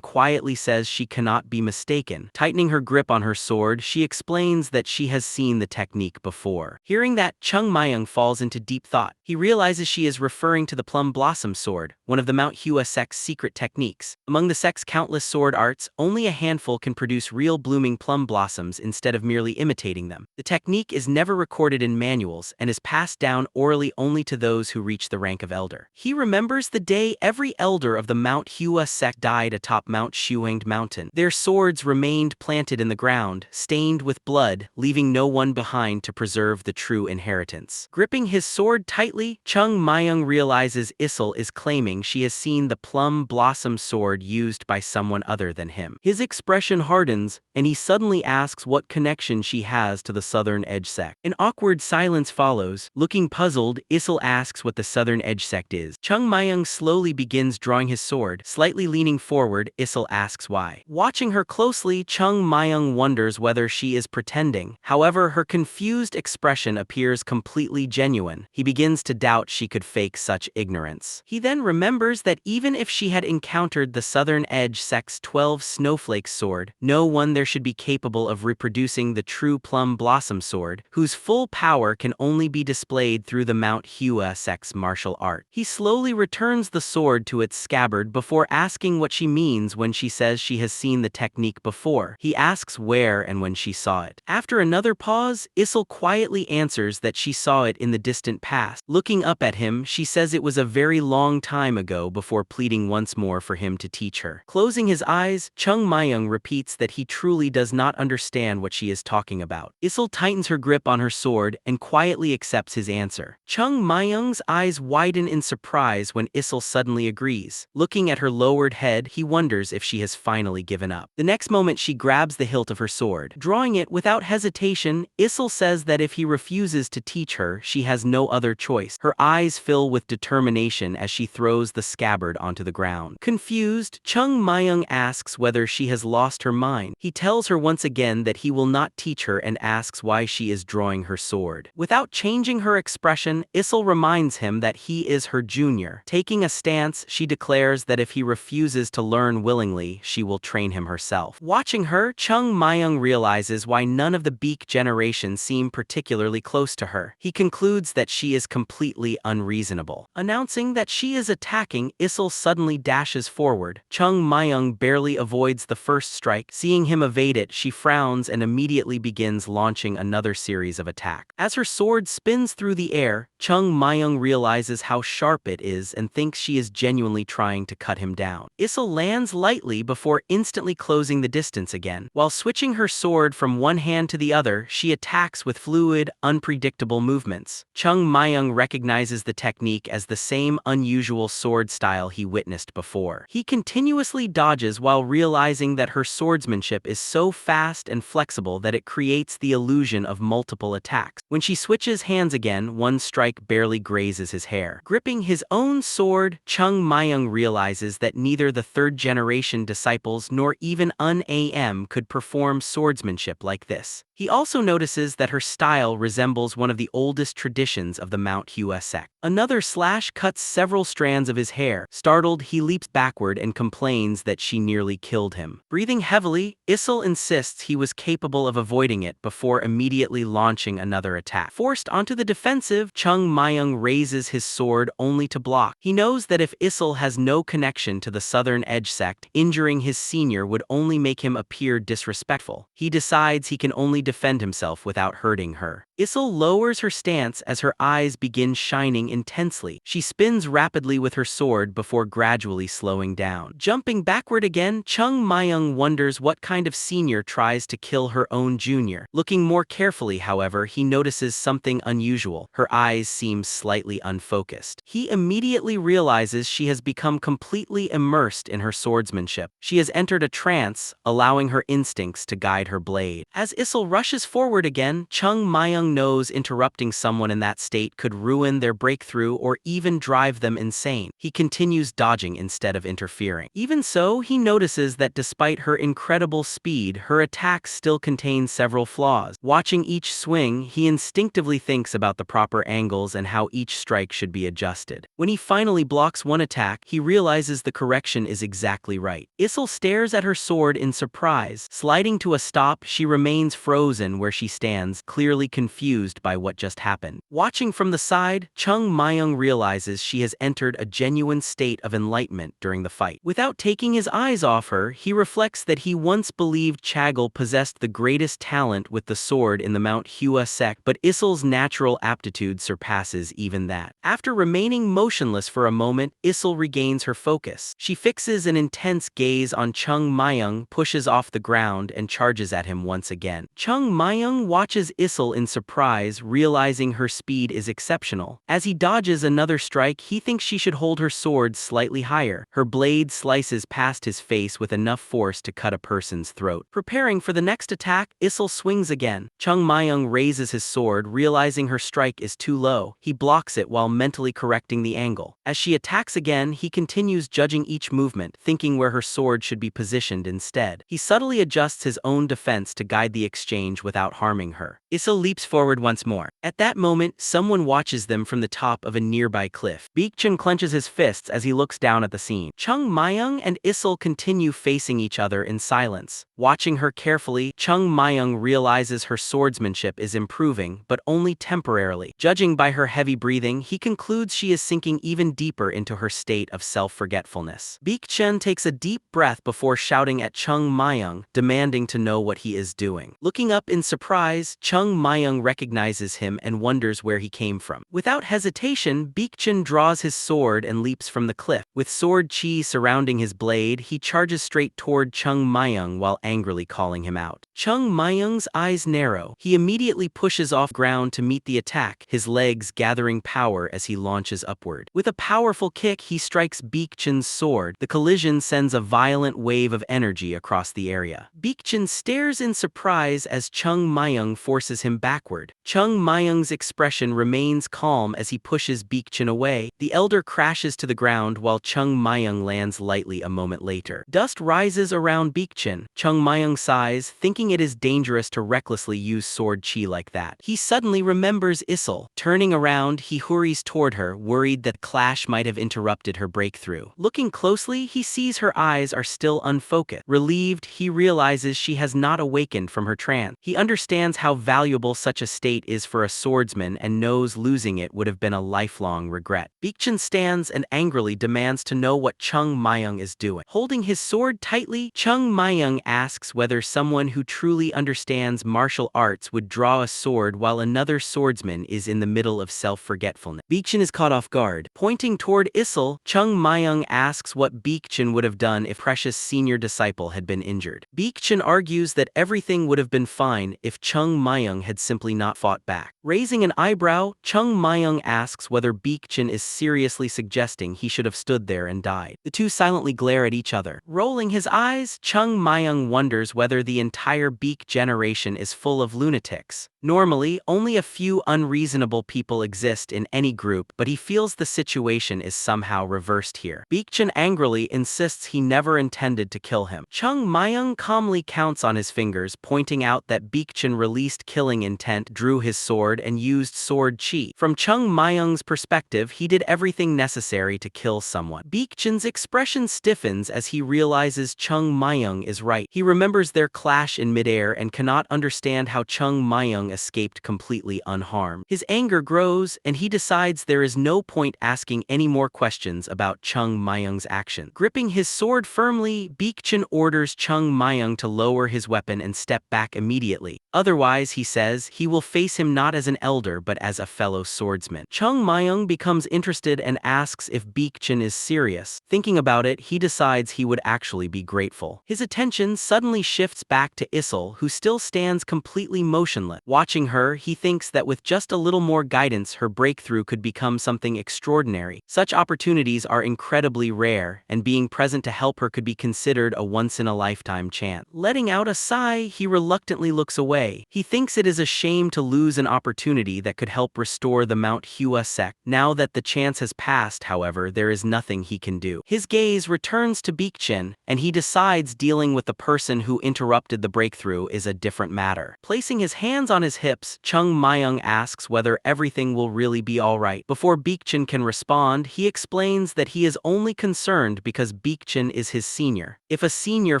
quietly says she cannot be mistaken. Tightening her grip on her sword, she explains that she has seen the technique before. Hearing that, Chung Myung falls into deep thought. He realizes she is referring to the Plum Blossom Sword, one of the Mount Hua Sect's secret techniques. Among the sect's countless sword arts, only a handful can produce real blooming plum blossoms instead of merely imitating them. The technique is never recorded in manuals and is passed down orally only to those who reach the rank of elder. He remembers the day every elder of the Mount Hua Sect died atop Mount Shuanged Mountain. Their swords remained planted in the ground, stained with blood, leaving no one behind to preserve the true inheritance. Gripping his sword tightly, Chung Myung realizes Issel is claiming she has seen the Plum Blossom Sword used by someone other than him. His expression hardens, and he suddenly asks what connection she has to the Southern Edge Sect. An awkward silence follows. Looking puzzled, Issel asks what the Southern Edge Sect is. Chung Myung slowly begins drawing his sword. Slightly leaning forward, Issel asks why. Watching her closely, Chung Myung wonders whether she is pretending. However, her confused expression appears completely genuine. He begins to doubt she could fake such ignorance. He then remembers that even if she had encountered the Southern Edge Sect's 12 Snowflake sword, no one there should be capable of reproducing the true Plum Blossom Sword, whose full power can only be displayed through the Mount Hua Sect's martial art. He slowly returns the sword to its scabbard before asking what she means when she says she has seen the technique before. He asks where and when she saw it. After another pause, Issel quietly answers that she saw it in the distant past. Looking up at him, she says it was a very long time ago before pleading once more for him to teach her. Closing his eyes, Chung Myung repeats that he truly does not understand what she is talking about. Issel tightens her grip on her sword and quietly accepts his answer. Chung Myung's eyes widen in surprise when Issel suddenly agrees. Looking at her lowered head, he wonders if she has finally given up. The next moment she grabs the hilt of her sword. Drawing it without hesitation, Issel says that if he refuses to teach her, she has no other choice. Her eyes fill with determination as she throws the scabbard onto the ground. Confused, Chung Myung asks whether she has lost her mind. He tells her once again that he will not teach her and asks why she is drawing her sword. Without changing her expression, Issel reminds him that he is her junior. Taking a stance, she declares that if he refuses to learn willingly, she will train him herself. Watching her, Chung Myung realizes why none of the Beak generation seem particularly close to her. He concludes that she is completely unreasonable. Announcing that she is attacking, Issel suddenly dashes forward. Chung Myung barely avoids the first strike. Seeing him evade it, she frowns and immediately begins launching another series of attacks. As her sword spins through the air, Chung Myung realizes how sharp it is and thinks she is genuinely trying to cut him down. Issel lands lightly before instantly closing the distance again. While switching her sword from one hand to the other, she attacks with fluid, unpredictable movements. Chung Myung recognizes the technique as the same unusual sword style he witnessed before. He continuously dodges while realizing that her swordsmanship is so fast and flexible that it creates the illusion of multiple attacks. When she switches hands again, one strike barely grazes his hair. Gripping his own sword, Chung Myung realizes that neither the third-generation disciples nor even Un-Am could perform swordsmanship like this. He also notices that her style resembles one of the oldest traditions of the Mount Hua Sect. Another slash cuts several strands of his hair. Startled, he leaps backward and complains that she nearly killed him. Breathing heavily, Issel insists he was capable of avoiding it before immediately launching another attack. Forced onto the defensive, Chung Myung raises his sword only to block. He knows that if Issel has no connection to the Southern Edge Sect, injuring his senior would only make him appear disrespectful. He decides he can only defend himself without hurting her. Issel lowers her stance as her eyes begin shining intensely. She spins rapidly with her sword before gradually slowing down. Jumping backward again, Chung Myung wonders what kind of senior tries to kill her own junior. Looking more carefully, however, he notices something unusual. Her eyes seem slightly unfocused. He immediately realizes she has become completely immersed in her swordsmanship. She has entered a trance, allowing her instincts to guide her blade. As Issel rushes forward again, Chung Myung knows interrupting someone in that state could ruin their breakthrough or even drive them insane. He continues dodging instead of interfering. Even so, he notices that despite her incredible speed, her attacks still contain several flaws. Watching each swing, he instinctively thinks about the proper angles and how each strike should be adjusted. When he finally blocks one attack, he realizes the correction is exactly right. Issel stares at her sword in surprise. Sliding to a stop, she remains frozen where she stands, clearly confused by what just happened. Watching from the side, Chung Myung realizes she has entered a genuine state of enlightenment during the fight. Without taking his eyes off her, he reflects that he once believed Chagall possessed the greatest talent with the sword in the Mount Hua Sect, but Issel's natural aptitude surpasses even that. After remaining motionless for a moment, Issel regains her focus. She fixes an intense gaze on Chung Myung, pushes off the ground, and charges at him once again. Chung Myung watches Issel in surprise, realizing her speed is exceptional. As he dodges another strike, he thinks she should hold her sword slightly higher. Her blade slices past his face with enough force to cut a person's throat. Preparing for the next attack, Issel swings again. Chung Myung raises his sword, realizing her strike is too low. He blocks it while mentally correcting the angle. As she attacks again, he continues judging each movement, thinking where her sword should be positioned instead. He subtly adjusts his own defense to guide the exchange without harming her. Issel leaps forward once more. At that moment, someone watches them from the top of a nearby cliff. Beggar clenches his fists as he looks down at the scene. Chung Myung and Issel continue facing each other in silence. Watching her carefully, Chung Myung realizes her swordsmanship is improving, but only temporarily. Judging by her heavy breathing, he concludes she is sinking even deeper into her state of self-forgetfulness. Beggar takes a deep breath before shouting at Chung Myung, demanding to know what he is doing. Looking up in surprise, Chung Myung recognizes him and wonders where he came from. Without hesitation, Beggar draws his sword and leaps from the cliff. With sword chi surrounding his blade, he charges straight toward Chung Myung while angrily calling him out. Chung Myung's eyes narrow. He immediately pushes off ground to meet the attack, his legs gathering power as he launches upward. With a powerful kick, he strikes Beggar's sword. The collision sends a violent wave of energy across the area. Beggar stares in surprise as Chung Myung forces him backward. Chung Myung's expression remains calm as he pushes Beggar away. The elder crashes to the ground while Chung Myung lands lightly a moment later. Dust rises around Beggar. Chung Myung sighs, thinking it is dangerous to recklessly use sword chi like that. He suddenly remembers Issel. Turning around, he hurries toward her, worried that the clash might have interrupted her breakthrough. Looking closely, he sees her eyes are still unfocused. Relieved, he realizes she has not awakened from her trance. He understands how valuable such a state is for a swordsman and knows losing it would have been a lifelong regret. Beggar stands and angrily demands to know what Chung Myung is doing. Holding his sword tightly, Chung Myung asks whether someone who truly understands martial arts would draw a sword while another swordsman is in the middle of self-forgetfulness. Beggar is caught off guard. Pointing toward Issel, Chung Myung asks what Beggar would have done if Precious' senior disciple had been injured. Beggar argues that everything would have been fine if Chung Myung had simply not fought back. Raising an eyebrow, Chung Myung asks whether Beggar is seriously suggesting he should have stood there and died. The two silently glare at each other. Rolling his eyes, Chung Myung wonders whether the entire Beak generation is full of lunatics. Normally, only a few unreasonable people exist in any group, but he feels the situation is somehow reversed here. Beggar angrily insists he never intended to kill him. Chung Myung calmly counts on his fingers, pointing out that Beggar released killing intent, drew his sword, and used sword chi. From Chung Myung's perspective, he did everything necessary to kill someone. Beggar's expression stiffens as he realizes Chung Myung is right. He remembers their clash in midair and cannot understand how Chung Myung Myung escaped completely unharmed. His anger grows, and he decides there is no point asking any more questions about Chung Myung's action. Gripping his sword firmly, Baekjun orders Chung Myung to lower his weapon and step back immediately. Otherwise, he says, he will face him not as an elder but as a fellow swordsman. Chung Myung becomes interested and asks if Baekjun is serious. Thinking about it, he decides he would actually be grateful. His attention suddenly shifts back to Issel, who still stands completely motionless. Watching her, he thinks that with just a little more guidance, her breakthrough could become something extraordinary. Such opportunities are incredibly rare, and being present to help her could be considered a once-in-a-lifetime chance. Letting out a sigh, he reluctantly looks away. He thinks it is a shame to lose an opportunity that could help restore the Mount Hua Sect. Now that the chance has passed, however, there is nothing he can do. His gaze returns to Baekjun, and he decides dealing with the person who interrupted the breakthrough is a different matter. Placing his hands on his hips, Chung Myung asks whether everything will really be alright. Before Baekjun can respond, he explains that he is only concerned because Baekjun is his senior. If a senior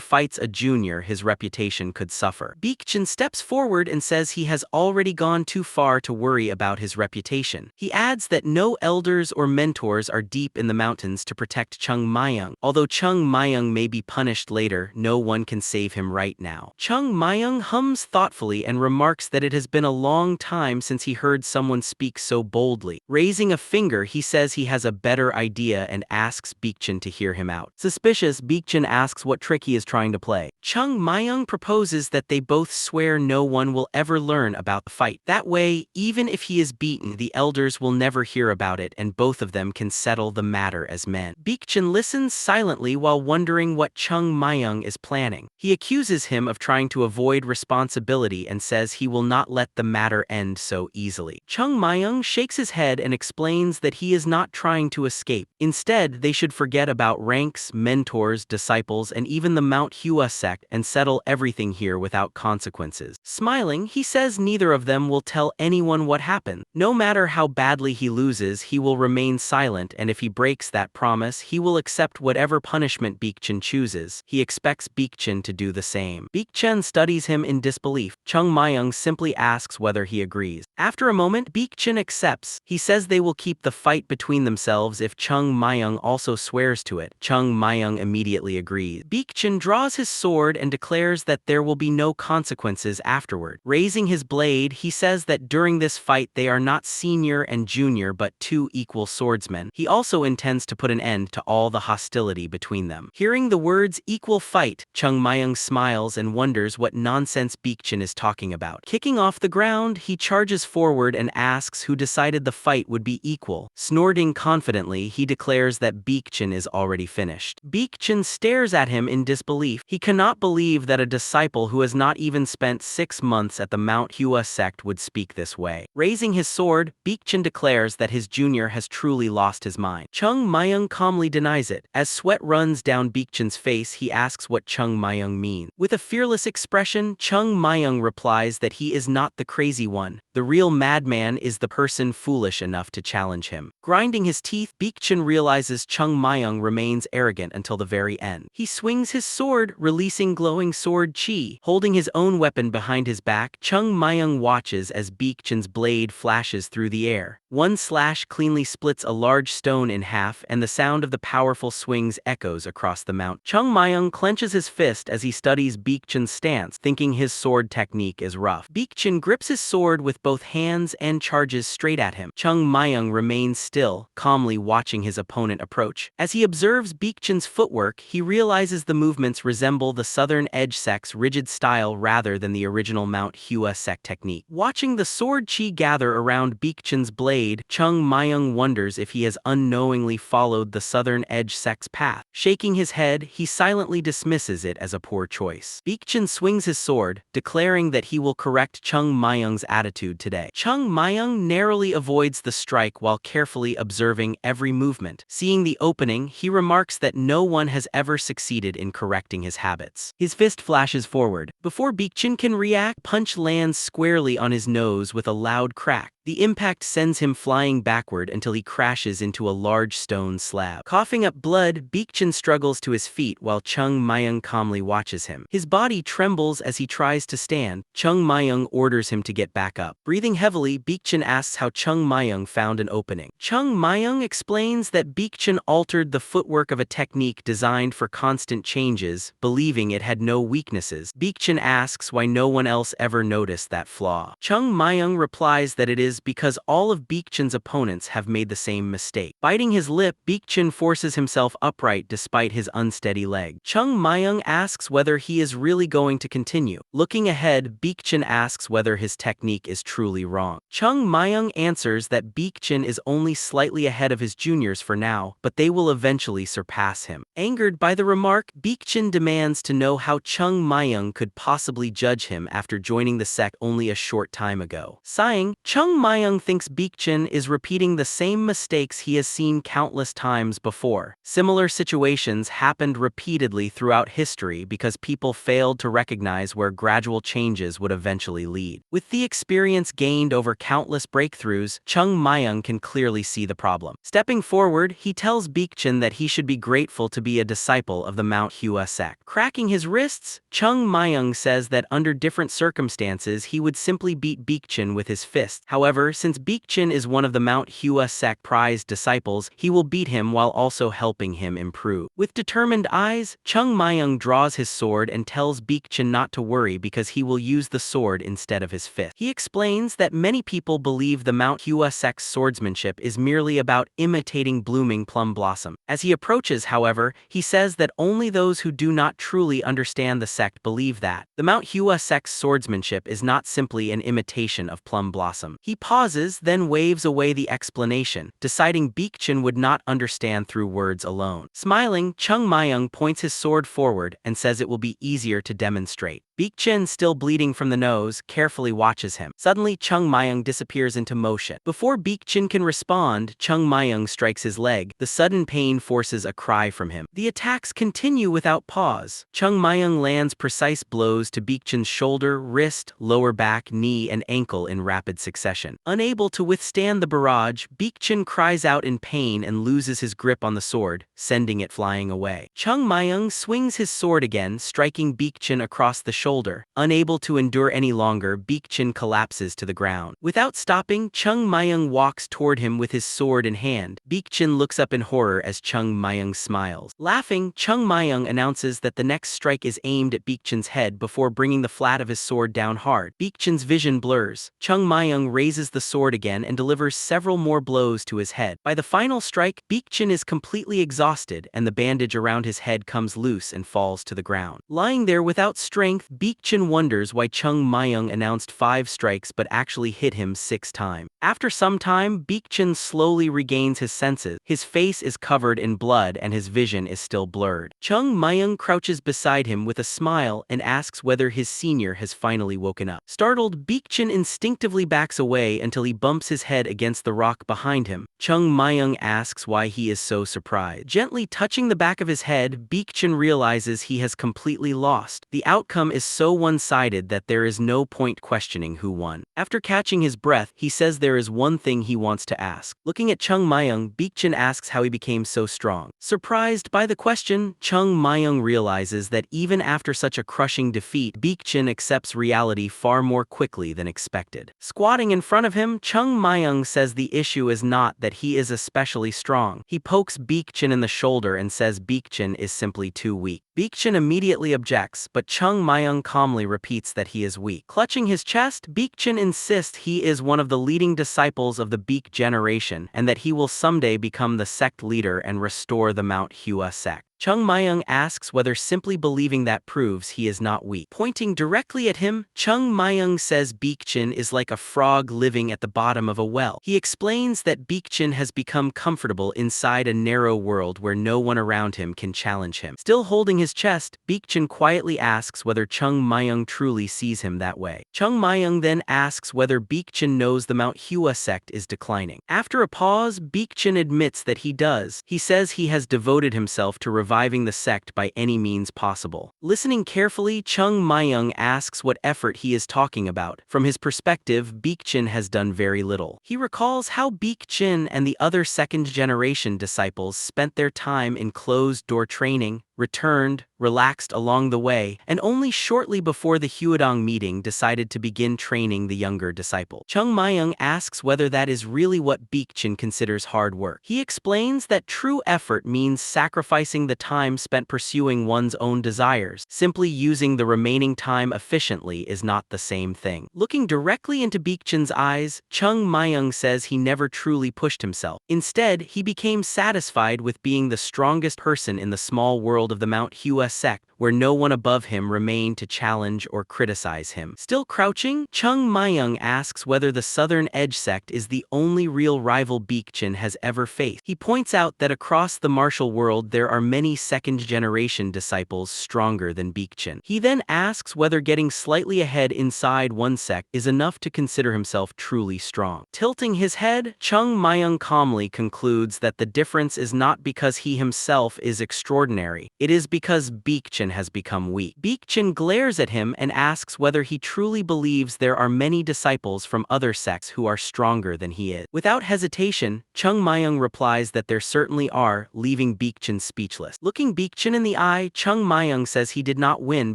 fights a junior, his reputation could suffer. Baekjun steps forward and says he has already gone too far to worry about his reputation. He adds that no elders or mentors are deep in the mountains to protect Chung Myung. Although Chung Myung may be punished later, no one can save him right now. Chung Myung hums thoughtfully and remarks that it has been a long time since he heard someone speak so boldly. Raising a finger, he says he has a better idea and asks Baekjun to hear him out. Suspicious, Baekjun asks what trick he is trying to play. Chung Myung proposes that they both swear no one will ever learn about the fight. That way, even if he is beaten, the elders will never hear about it and both of them can settle the matter as men. Baekjun listens silently while wondering what Chung Myung is planning. He accuses him of trying to avoid responsibility and says he will not let the matter end so easily. Chung Myung shakes his head and explains that he is not trying to escape. Instead, they should forget about ranks, mentors, disciples, and even the Mount Hua Sect and settle everything here without consequences. Smiling, he says neither of them will tell anyone what happened. No matter how badly he loses, he will remain silent, and if he breaks that promise, he will accept whatever punishment Baekjun chooses. He expects Baekjun to do the same. Baekjun studies him in disbelief. Chung Myung simply asks whether he agrees. After a moment, Baekjun accepts. He says they will keep the fight between themselves if Chung Myung also swears to it. Chung Myung immediately agrees. Baekjun draws his sword and declares that there will be no consequences afterward. Raising his blade, he says that during this fight they are not senior and junior but two equal swordsmen. He also intends to put an end to all the hostility between them. Hearing the words equal fight, Chung Myung smiles and wonders what nonsense Baekjun is talking about. Kicking off the ground, he charges forward and asks who decided the fight would be equal. Snorting confidently, he declares that Baekjun is already finished. Baekjun stares at him in disbelief. He cannot believe that a disciple who has not even spent 6 months at the Mount Hua Sect would speak this way. Raising his sword, Baekjun declares that his junior has truly lost his mind. Chung Myung calmly denies it. As sweat runs down Baekjun's face, he asks what Chung Myung means. With a fearless expression, Chung Myung replies that he is not the crazy one. The real madman is the person foolish enough to challenge him. Grinding his teeth, Baekjun realizes Chung Myung remains arrogant until the very end. He swings his sword, releasing glowing sword chi. Holding his own weapon behind his back, Chung Myung watches as Baekjun's blade flashes through the air. One slash cleanly splits a large stone in half, and the sound of the powerful swings echoes across the mount. Chung Myung clenches his fist as he studies Baekjun's stance, thinking his sword technique is rough. Baekjun grips his sword with both hands and charges straight at him. Chung Myung remains still, calmly watching his opponent approach. As he observes Baekjun's footwork, he realizes the movements resemble the Southern Edge Sect's rigid style rather than the original Mount Hua Sect technique. Watching the sword chi gather around Baekjun's blade, Chung Myung wonders if he has unknowingly followed the Southern Edge Sect's path. Shaking his head, he silently dismisses it as a poor choice. Baekjun swings his sword, declaring that he will correct Chung Myung's attitude today. Chung Myung narrowly avoids the strike while carefully observing every movement. Seeing the opening, he remarks that no one has ever succeeded in correcting his habits. His fist flashes forward. Before Baekjun can react, punch lands squarely on his nose with a loud crack. The impact sends him flying backward until he crashes into a large stone slab. Coughing up blood, Baekjun struggles to his feet while Chung Myung calmly watches him. His body trembles as he tries to stand. Chung Myung orders orders him to get back up. Breathing heavily, Begchin asks how Chung Myung found an opening. Chung Myung explains that Begchin altered the footwork of a technique designed for constant changes, believing it had no weaknesses. Begchin asks why no one else ever noticed that flaw. Chung Myung replies that it is because all of Begchin's opponents have made the same mistake. Biting his lip, Begchin forces himself upright despite his unsteady leg. Chung Myung asks whether he is really going to continue. Looking ahead, Begchin asks whether his technique is truly wrong. Chung Myung answers that Begchin is only slightly ahead of his juniors for now, but they will eventually surpass him. Angered by the remark, Begchin demands to know how Chung Myung could possibly judge him after joining the sect only a short time ago. Sighing, Chung Myung thinks Begchin is repeating the same mistakes he has seen countless times before. Similar situations happened repeatedly throughout history because people failed to recognize where gradual changes would eventually lead. With the experience gained over countless breakthroughs, Chung Myung can clearly see the problem. Stepping forward, he tells Begchin that he should be grateful to be a disciple of the Mount Hua Sect. Cracking his wrists, Chung Myung says that under different circumstances he would simply beat Begchin with his fist. However, since Begchin is one of the Mount Hua Sect prized disciples, he will beat him while also helping him improve. With determined eyes, Chung Myung draws his sword and tells Begchin not to worry because he will use the sword instead of his fist. He explains that many people believe the Mount Hua Sect's swordsmanship is merely about imitating blooming plum blossom. As he approaches, however, he says that only those who do not truly understand the sect believe that. The Mount Hua Sect's swordsmanship is not simply an imitation of plum blossom. He pauses, then waves away the explanation, deciding Begchin would not understand through words alone. Smiling, Chung Myung points his sword forward and says it will be easier to demonstrate. Begchin, still bleeding from the nose, carefully watches him. Suddenly, Chung Myung disappears into motion. Before Begchin can respond, Chung Myung strikes his leg. The sudden pain forces a cry from him. The attacks continue without pause. Chung Myung lands precise blows to Begchin's shoulder, wrist, lower back, knee, and ankle in rapid succession. Unable to withstand the barrage, Begchin cries out in pain and loses his grip on the sword, sending it flying away. Chung Myung swings his sword again, striking Begchin across the shoulder. Unable to endure any longer, Begchin collapses to the ground. Without stopping, Chung Myung walks toward him with his sword in hand. Begchin looks up in horror as Chung Myung smiles. Laughing, Chung Myung announces that the next strike is aimed at Begchin's head before bringing the flat of his sword down hard. Begchin's vision blurs. Chung Myung raises the sword again and delivers several more blows to his head. By the final strike, Begchin is completely exhausted and the bandage around his head comes loose and falls to the ground. Lying there without strength, Begchin wonders why Chung Myung announced 5 strikes but actually hit him 6 times. After some time, Begchin slowly regains his senses. His face is covered in blood and his vision is still blurred. Chung Myung crouches beside him with a smile and asks whether his senior has finally woken up. Startled, Begchin instinctively backs away until he bumps his head against the rock behind him. Chung Myung asks why he is so surprised. Gently touching the back of his head, Begchin realizes he has completely lost. The outcome is so one-sided that there is no point questioning who won. After catching his breath, he says there is one thing he wants to ask. Looking at Chung Myung, Begchin asks how he became so strong. Surprised by the question, Chung Myung realizes that even after such a crushing defeat, Begchin accepts reality far more quickly than expected. Squatting in front of him, Chung Myung says the issue is not that he is especially strong. He pokes Begchin in the shoulder and says Begchin is simply too weak. Begchin immediately objects, but Chung Myung calmly repeats that he is weak. Clutching his chest, Begchin insists he is one of the leading disciples of the Beak generation and that he will someday become the sect leader and restore the Mount Hua Sect. Chung Myung asks whether simply believing that proves he is not weak. Pointing directly at him, Chung Myung says Begchin is like a frog living at the bottom of a well. He explains that Begchin has become comfortable inside a narrow world where no one around him can challenge him. Still holding his chest, Begchin quietly asks whether Chung Myung truly sees him that way. Chung Myung then asks whether Begchin knows the Mount Hua Sect is declining. After a pause, Begchin admits that he does. He says he has devoted himself to reviving the sect by any means possible. Listening carefully, Chung Myung asks what effort he is talking about. From his perspective, Begchin has done very little. He recalls how Begchin and the other second-generation disciples spent their time in closed-door training, returned, relaxed along the way, and only shortly before the Huadong meeting decided to begin training the younger disciple. Chung Myung asks whether that is really what Baekjin considers hard work. He explains that true effort means sacrificing the time spent pursuing one's own desires. Simply using the remaining time efficiently is not the same thing. Looking directly into Baekjin's eyes, Chung Myung says he never truly pushed himself. Instead, he became satisfied with being the strongest person in the small world of the Mount Hua Sect, where no one above him remained to challenge or criticize him. Still crouching, Chung Myung asks whether the Southern Edge sect is the only real rival Baekjin has ever faced. He points out that across the martial world there are many second-generation disciples stronger than Baekjin. He then asks whether getting slightly ahead inside one sect is enough to consider himself truly strong. Tilting his head, Chung Myung calmly concludes that the difference is not because he himself is extraordinary, it is because Baekjin has become weak. Baekjin glares at him and asks whether he truly believes there are many disciples from other sects who are stronger than he is. Without hesitation, Chung Myung replies that there certainly are, leaving Baekjin speechless. Looking Baekjin in the eye, Chung Myung says he did not win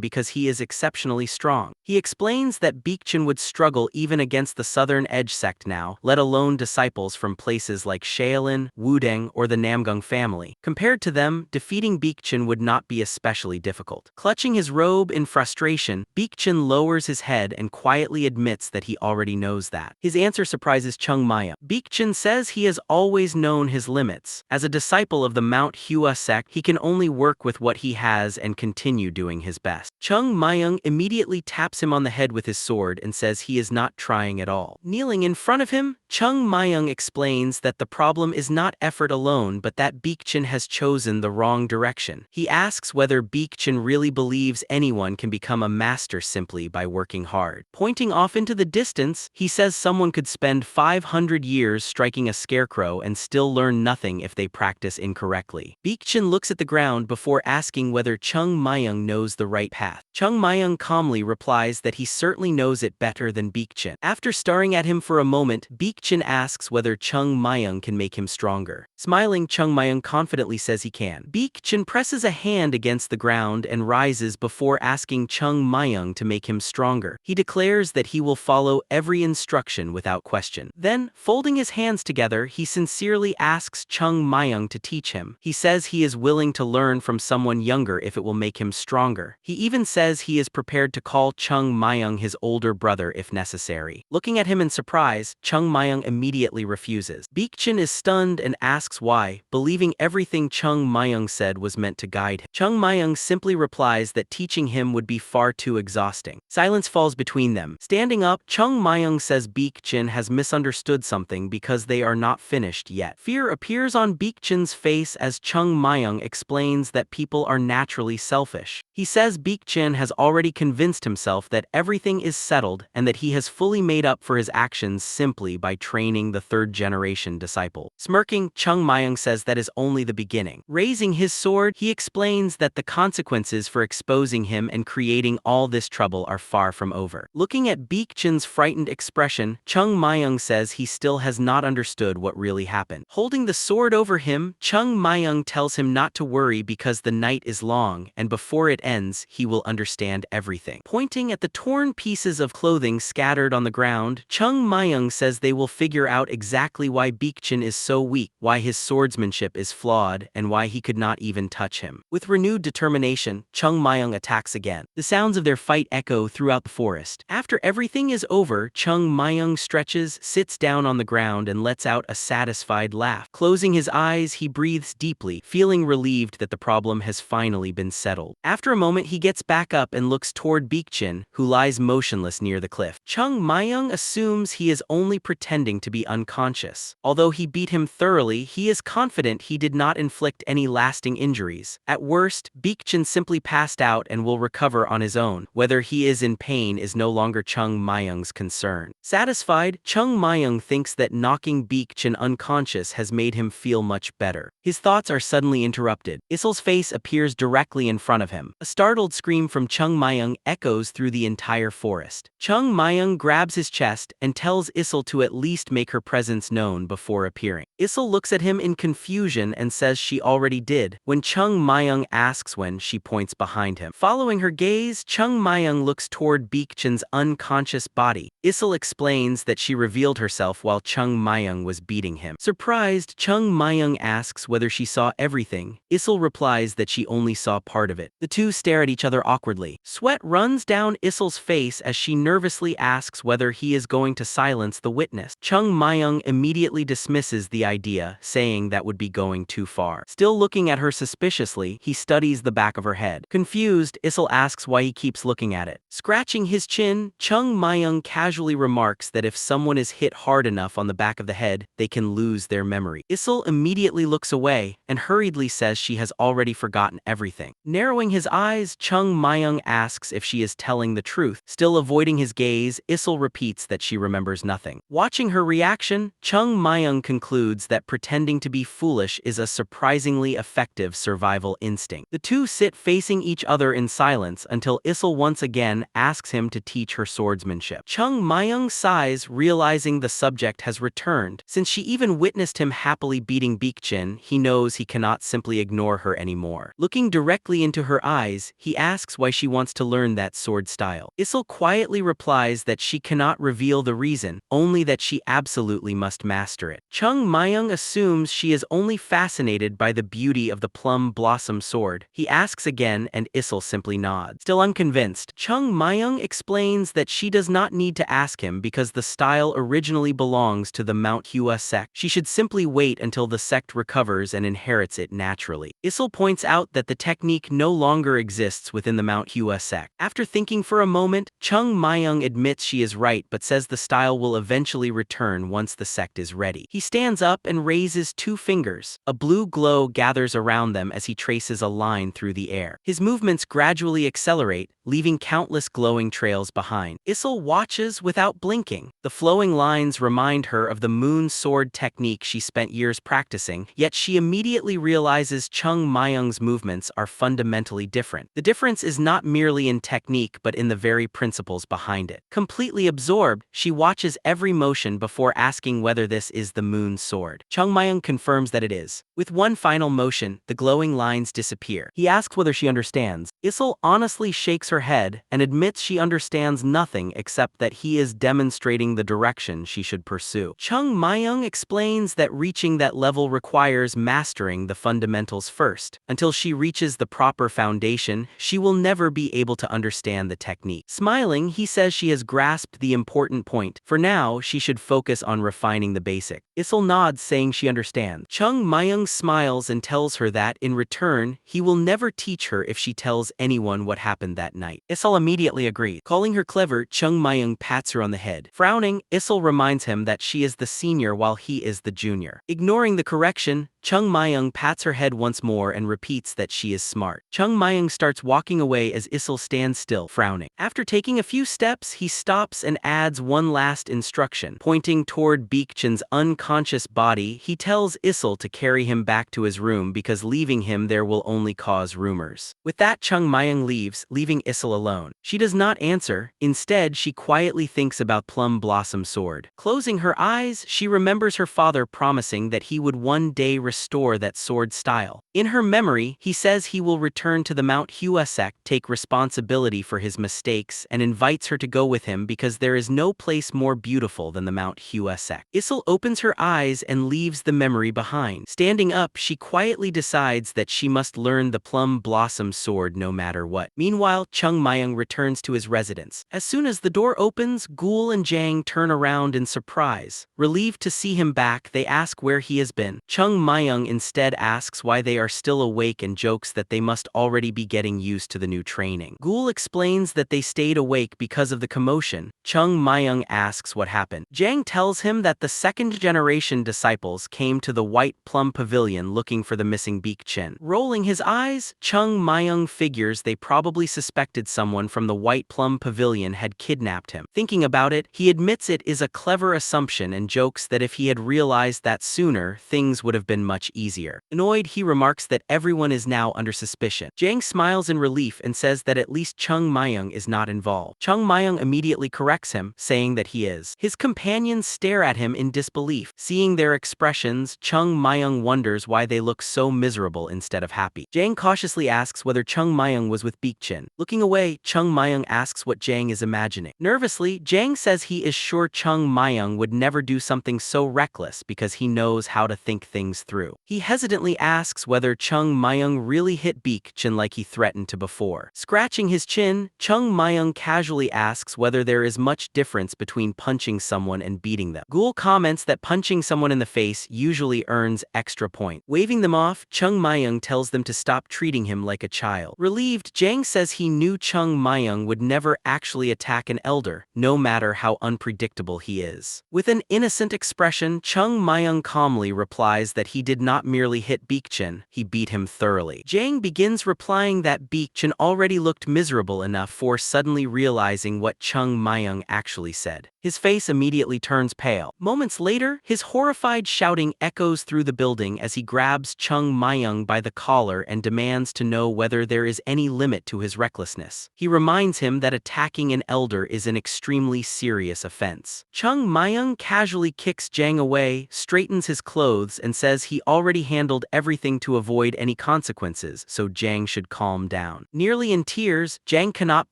because he is exceptionally strong. He explains that Baekjin would struggle even against the Southern Edge sect now, let alone disciples from places like Shaolin, Wudang, or the Namgung family. Compared to them, defeating Baekjin would not be especially difficult. Clutching his robe in frustration, Baekjin lowers his head and quietly admits that he already knows that. His answer surprises Chung Myung. Baekjin says he has always known his limits. As a disciple of the Mount Hua sect, he can only work with what he has and continue doing his best. Chung Myung immediately taps him on the head with his sword and says he is not trying at all. Kneeling in front of him, Chung Myung explains that the problem is not effort alone but that Baekjin has chosen the wrong direction. He asks whether Baekjin really believes anyone can become a master simply by working hard. Pointing off into the distance, he says someone could spend 500 years striking a scarecrow and still learn nothing if they practice incorrectly. Baekjin looks at the ground before asking whether Chung Myung knows the right path. Chung Myung calmly replies that he certainly knows it better than Baekjin. After staring at him for a moment, Baekjin asks whether Chung Myung can make him stronger. Smiling, Chung Myung confidently says he can. Baekjin presses a hand against the ground and rises before asking Chung Myung to make him stronger. He declares that he will follow every instruction without question. Then, folding his hands together, he sincerely asks Chung Myung to teach him. He says he is willing to learn from someone younger if it will make him stronger. He even says he is prepared to call Chung Myung his older brother if necessary. Looking at him in surprise, Chung Myung immediately refuses. Baekjin is stunned and asks why, believing everything Chung Myung said was meant to guide him. Chung Myung simply replies that teaching him would be far too exhausting. Silence falls between them. Standing up, Chung Myung says Baekjin has misunderstood something because they are not finished yet. Fear appears on Baekjin's face as Chung Myung explains that people are naturally selfish. He says Baekjin has already convinced himself that everything is settled and that he has fully made up for his actions simply by training the third-generation disciple. Smirking, Chung Myung says that is only the beginning. Raising his sword, he explains that the consequences for exposing him and creating all this trouble are far from over. Looking at Baekjin's frightened expression, Chung Myung says he still has not understood what really happened. Holding the sword over him, Chung Myung tells him not to worry because the night is long and before it ends, he will understand everything. Pointing at the torn pieces of clothing scattered on the ground, Chung Myung says they will figure out exactly why Baekjin is so weak, why his swordsmanship is flawed, and why he could not even touch him. With renewed determination, Chung Myung attacks again. The sounds of their fight echo throughout the forest. After everything is over, Chung Myung stretches, sits down on the ground, and lets out a satisfied laugh. Closing his eyes, he breathes deeply, feeling relieved that the problem has finally been settled. After a moment, he gets back up and looks toward Baekjin, who lies motionless near the cliff. Chung Myung assumes he is only pretending to be unconscious. Although he beat him thoroughly, he is confident he did not inflict any lasting injuries. At worst, Baekjin simply passed out and will recover on his own. Whether he is in pain is no longer Chung Myung's concern. Satisfied, Chung Myung thinks that knocking Baekjin unconscious has made him feel much better. His thoughts are suddenly interrupted. Isil's face appears directly in front of him. A startled scream from Chung Myung echoes through the entire forest. Chung Myung grabs his chest and tells Isil to at least least make her presence known before appearing. Issel looks at him in confusion and says she already did. When Chung Myung asks when, she points behind him. Following her gaze, Chung Myung looks toward Baekchan's unconscious body. Issel explains that she revealed herself while Chung Myung was beating him. Surprised, Chung Myung asks whether she saw everything. Issel replies that she only saw part of it. The two stare at each other awkwardly. Sweat runs down Issel's face as she nervously asks whether he is going to silence the witness. Chung Myung immediately dismisses the idea, saying that would be going too far. Still looking at her suspiciously, he studies the back of her head. Confused, Issel asks why he keeps looking at it. Scratching his chin, Chung Myung casually remarks that if someone is hit hard enough on the back of the head, they can lose their memory. Issel immediately looks away and hurriedly says she has already forgotten everything. Narrowing his eyes, Chung Myung asks if she is telling the truth. Still avoiding his gaze, Issel repeats that she remembers nothing. Watching her reaction, Chung Myung concludes that pretending to be foolish is a surprisingly effective survival instinct. The two sit facing each other in silence until Issel once again asks him to teach her swordsmanship. Chung Myung sighs, realizing the subject has returned. Since she even witnessed him happily beating Baekchan, he knows he cannot simply ignore her anymore. Looking directly into her eyes, he asks why she wants to learn that sword style. Issel quietly replies that she cannot reveal the reason, only that she absolutely must master it. Chung Myung assumes she is only fascinated by the beauty of the Plum Blossom Sword. He asks again and Issel simply nods. Still unconvinced, Chung Myung explains that she does not need to ask him because the style originally belongs to the Mount Hua Sect. She should simply wait until the sect recovers and inherits it naturally. Issel points out that the technique no longer exists within the Mount Hua Sect. After thinking for a moment, Chung Myung admits she is right but says the style will eventually return once the sect is ready. He stands up and raises two fingers. A blue glow gathers around them as he traces a line through the air. His movements gradually accelerate, leaving countless glowing trails behind. Issel watches without blinking. The flowing lines remind her of the moon sword technique she spent years practicing, yet she immediately realizes Chung Myung's movements are fundamentally different. The difference is not merely in technique but in the very principles behind it. Completely absorbed, she watches every motion before asking whether this is the moon sword. Chung Myung confirms that it is. With one final motion, the glowing lines disappear. He asks whether she understands. Issel honestly shakes her head and admits she understands nothing except that he is demonstrating the direction she should pursue. Chung Myung explains that reaching that level requires mastering the fundamentals first. Until she reaches the proper foundation, she will never be able to understand the technique. Smiling, he says she has grasped the important point. For now, she should focus on refining the basic. Issel nods, saying she understands. Chung Myung smiles and tells her that, in return, he will never teach her if she tells anyone what happened that night. Issel immediately agrees. Calling her clever, Chung Myung pats her on the head. Frowning, Issel reminds him that she is the senior while he is the junior. Ignoring the correction, Chung Myung pats her head once more and repeats that she is smart. Chung Myung starts walking away as Issel stands still, frowning. After taking a few steps, he stops and adds one last instruction. Pointing toward Baekchan's unconscious body, he tells Issel to carry him back to his room because leaving him there will only cause rumors. With that, Chung Myung leaves, leaving Issel alone. She does not answer. Instead, she quietly thinks about Plum Blossom Sword. Closing her eyes, she remembers her father promising that he would one day restore that sword style. In her memory, he says he will return to the Mount Hua Sect, take responsibility for his mistakes, and invites her to go with him because there is no place more beautiful than the Mount Hua Sect. Issel opens her eyes and leaves the memory behind. Standing up, she quietly decides that she must learn the Plum Blossom Sword no matter what. Meanwhile, Chung Myung returns to his residence. As soon as the door opens, Gul and Jang turn around in surprise. Relieved to see him back, they ask where he has been. Chung Myung instead asks why they are still awake and jokes that they must already be getting used to the new training. Gul explains that they stayed awake because of the commotion. Chung Myung asks what happened. Jang tells him that the second-generation disciples came to the White Plum Pavilion looking for the missing Baekchan. Rolling his eyes, Chung Myung figures they probably suspected someone from the White Plum Pavilion had kidnapped him. Thinking about it, he admits it is a clever assumption and jokes that if he had realized that sooner, things would have been much easier. Annoyed, he remarks that everyone is now under suspicion. Jang smiles in relief and says that at least Chung Myung is not involved. Chung Myung immediately corrects him, saying that he is. His companions stare at him in disbelief. Seeing their expressions, Chung Myung wonders why they look so miserable instead of happy. Jang cautiously asks whether Chung Myung was with Baekjin. Looking away, Chung Myung asks what Jang is imagining. Nervously, Jang says he is sure Chung Myung would never do something so reckless because he knows how to think things through. He hesitantly asks whether Chung Myung really hit Baekjin like he threatened to before. Scratching his chin, Chung Myung casually asks whether there is much difference between punching someone and beating them. Gul comments that punching someone in the face usually earns extra points. Waving them off, Chung Myung tells them to stop treating him like a child. Relieved, Jang says he knew Chung Myung would never actually attack an elder, no matter how unpredictable he is. With an innocent expression, Chung Myung calmly replies that he did not merely hit Baekjin, he beat him thoroughly. Jang begins replying that Baekjin already looked miserable enough before suddenly realizing what Chung Myung actually said. His face immediately turns pale. Moments later, his horrified shouting echoes through the building as he grabs Chung Myung by the collar and demands to know whether there is any limit to his recklessness. He reminds him that attacking an elder is an extremely serious offense. Chung Myung casually kicks Jang away, straightens his clothes, and says he already handled everything to avoid any consequences, so Jang should calm down. Nearly in tears, Jang cannot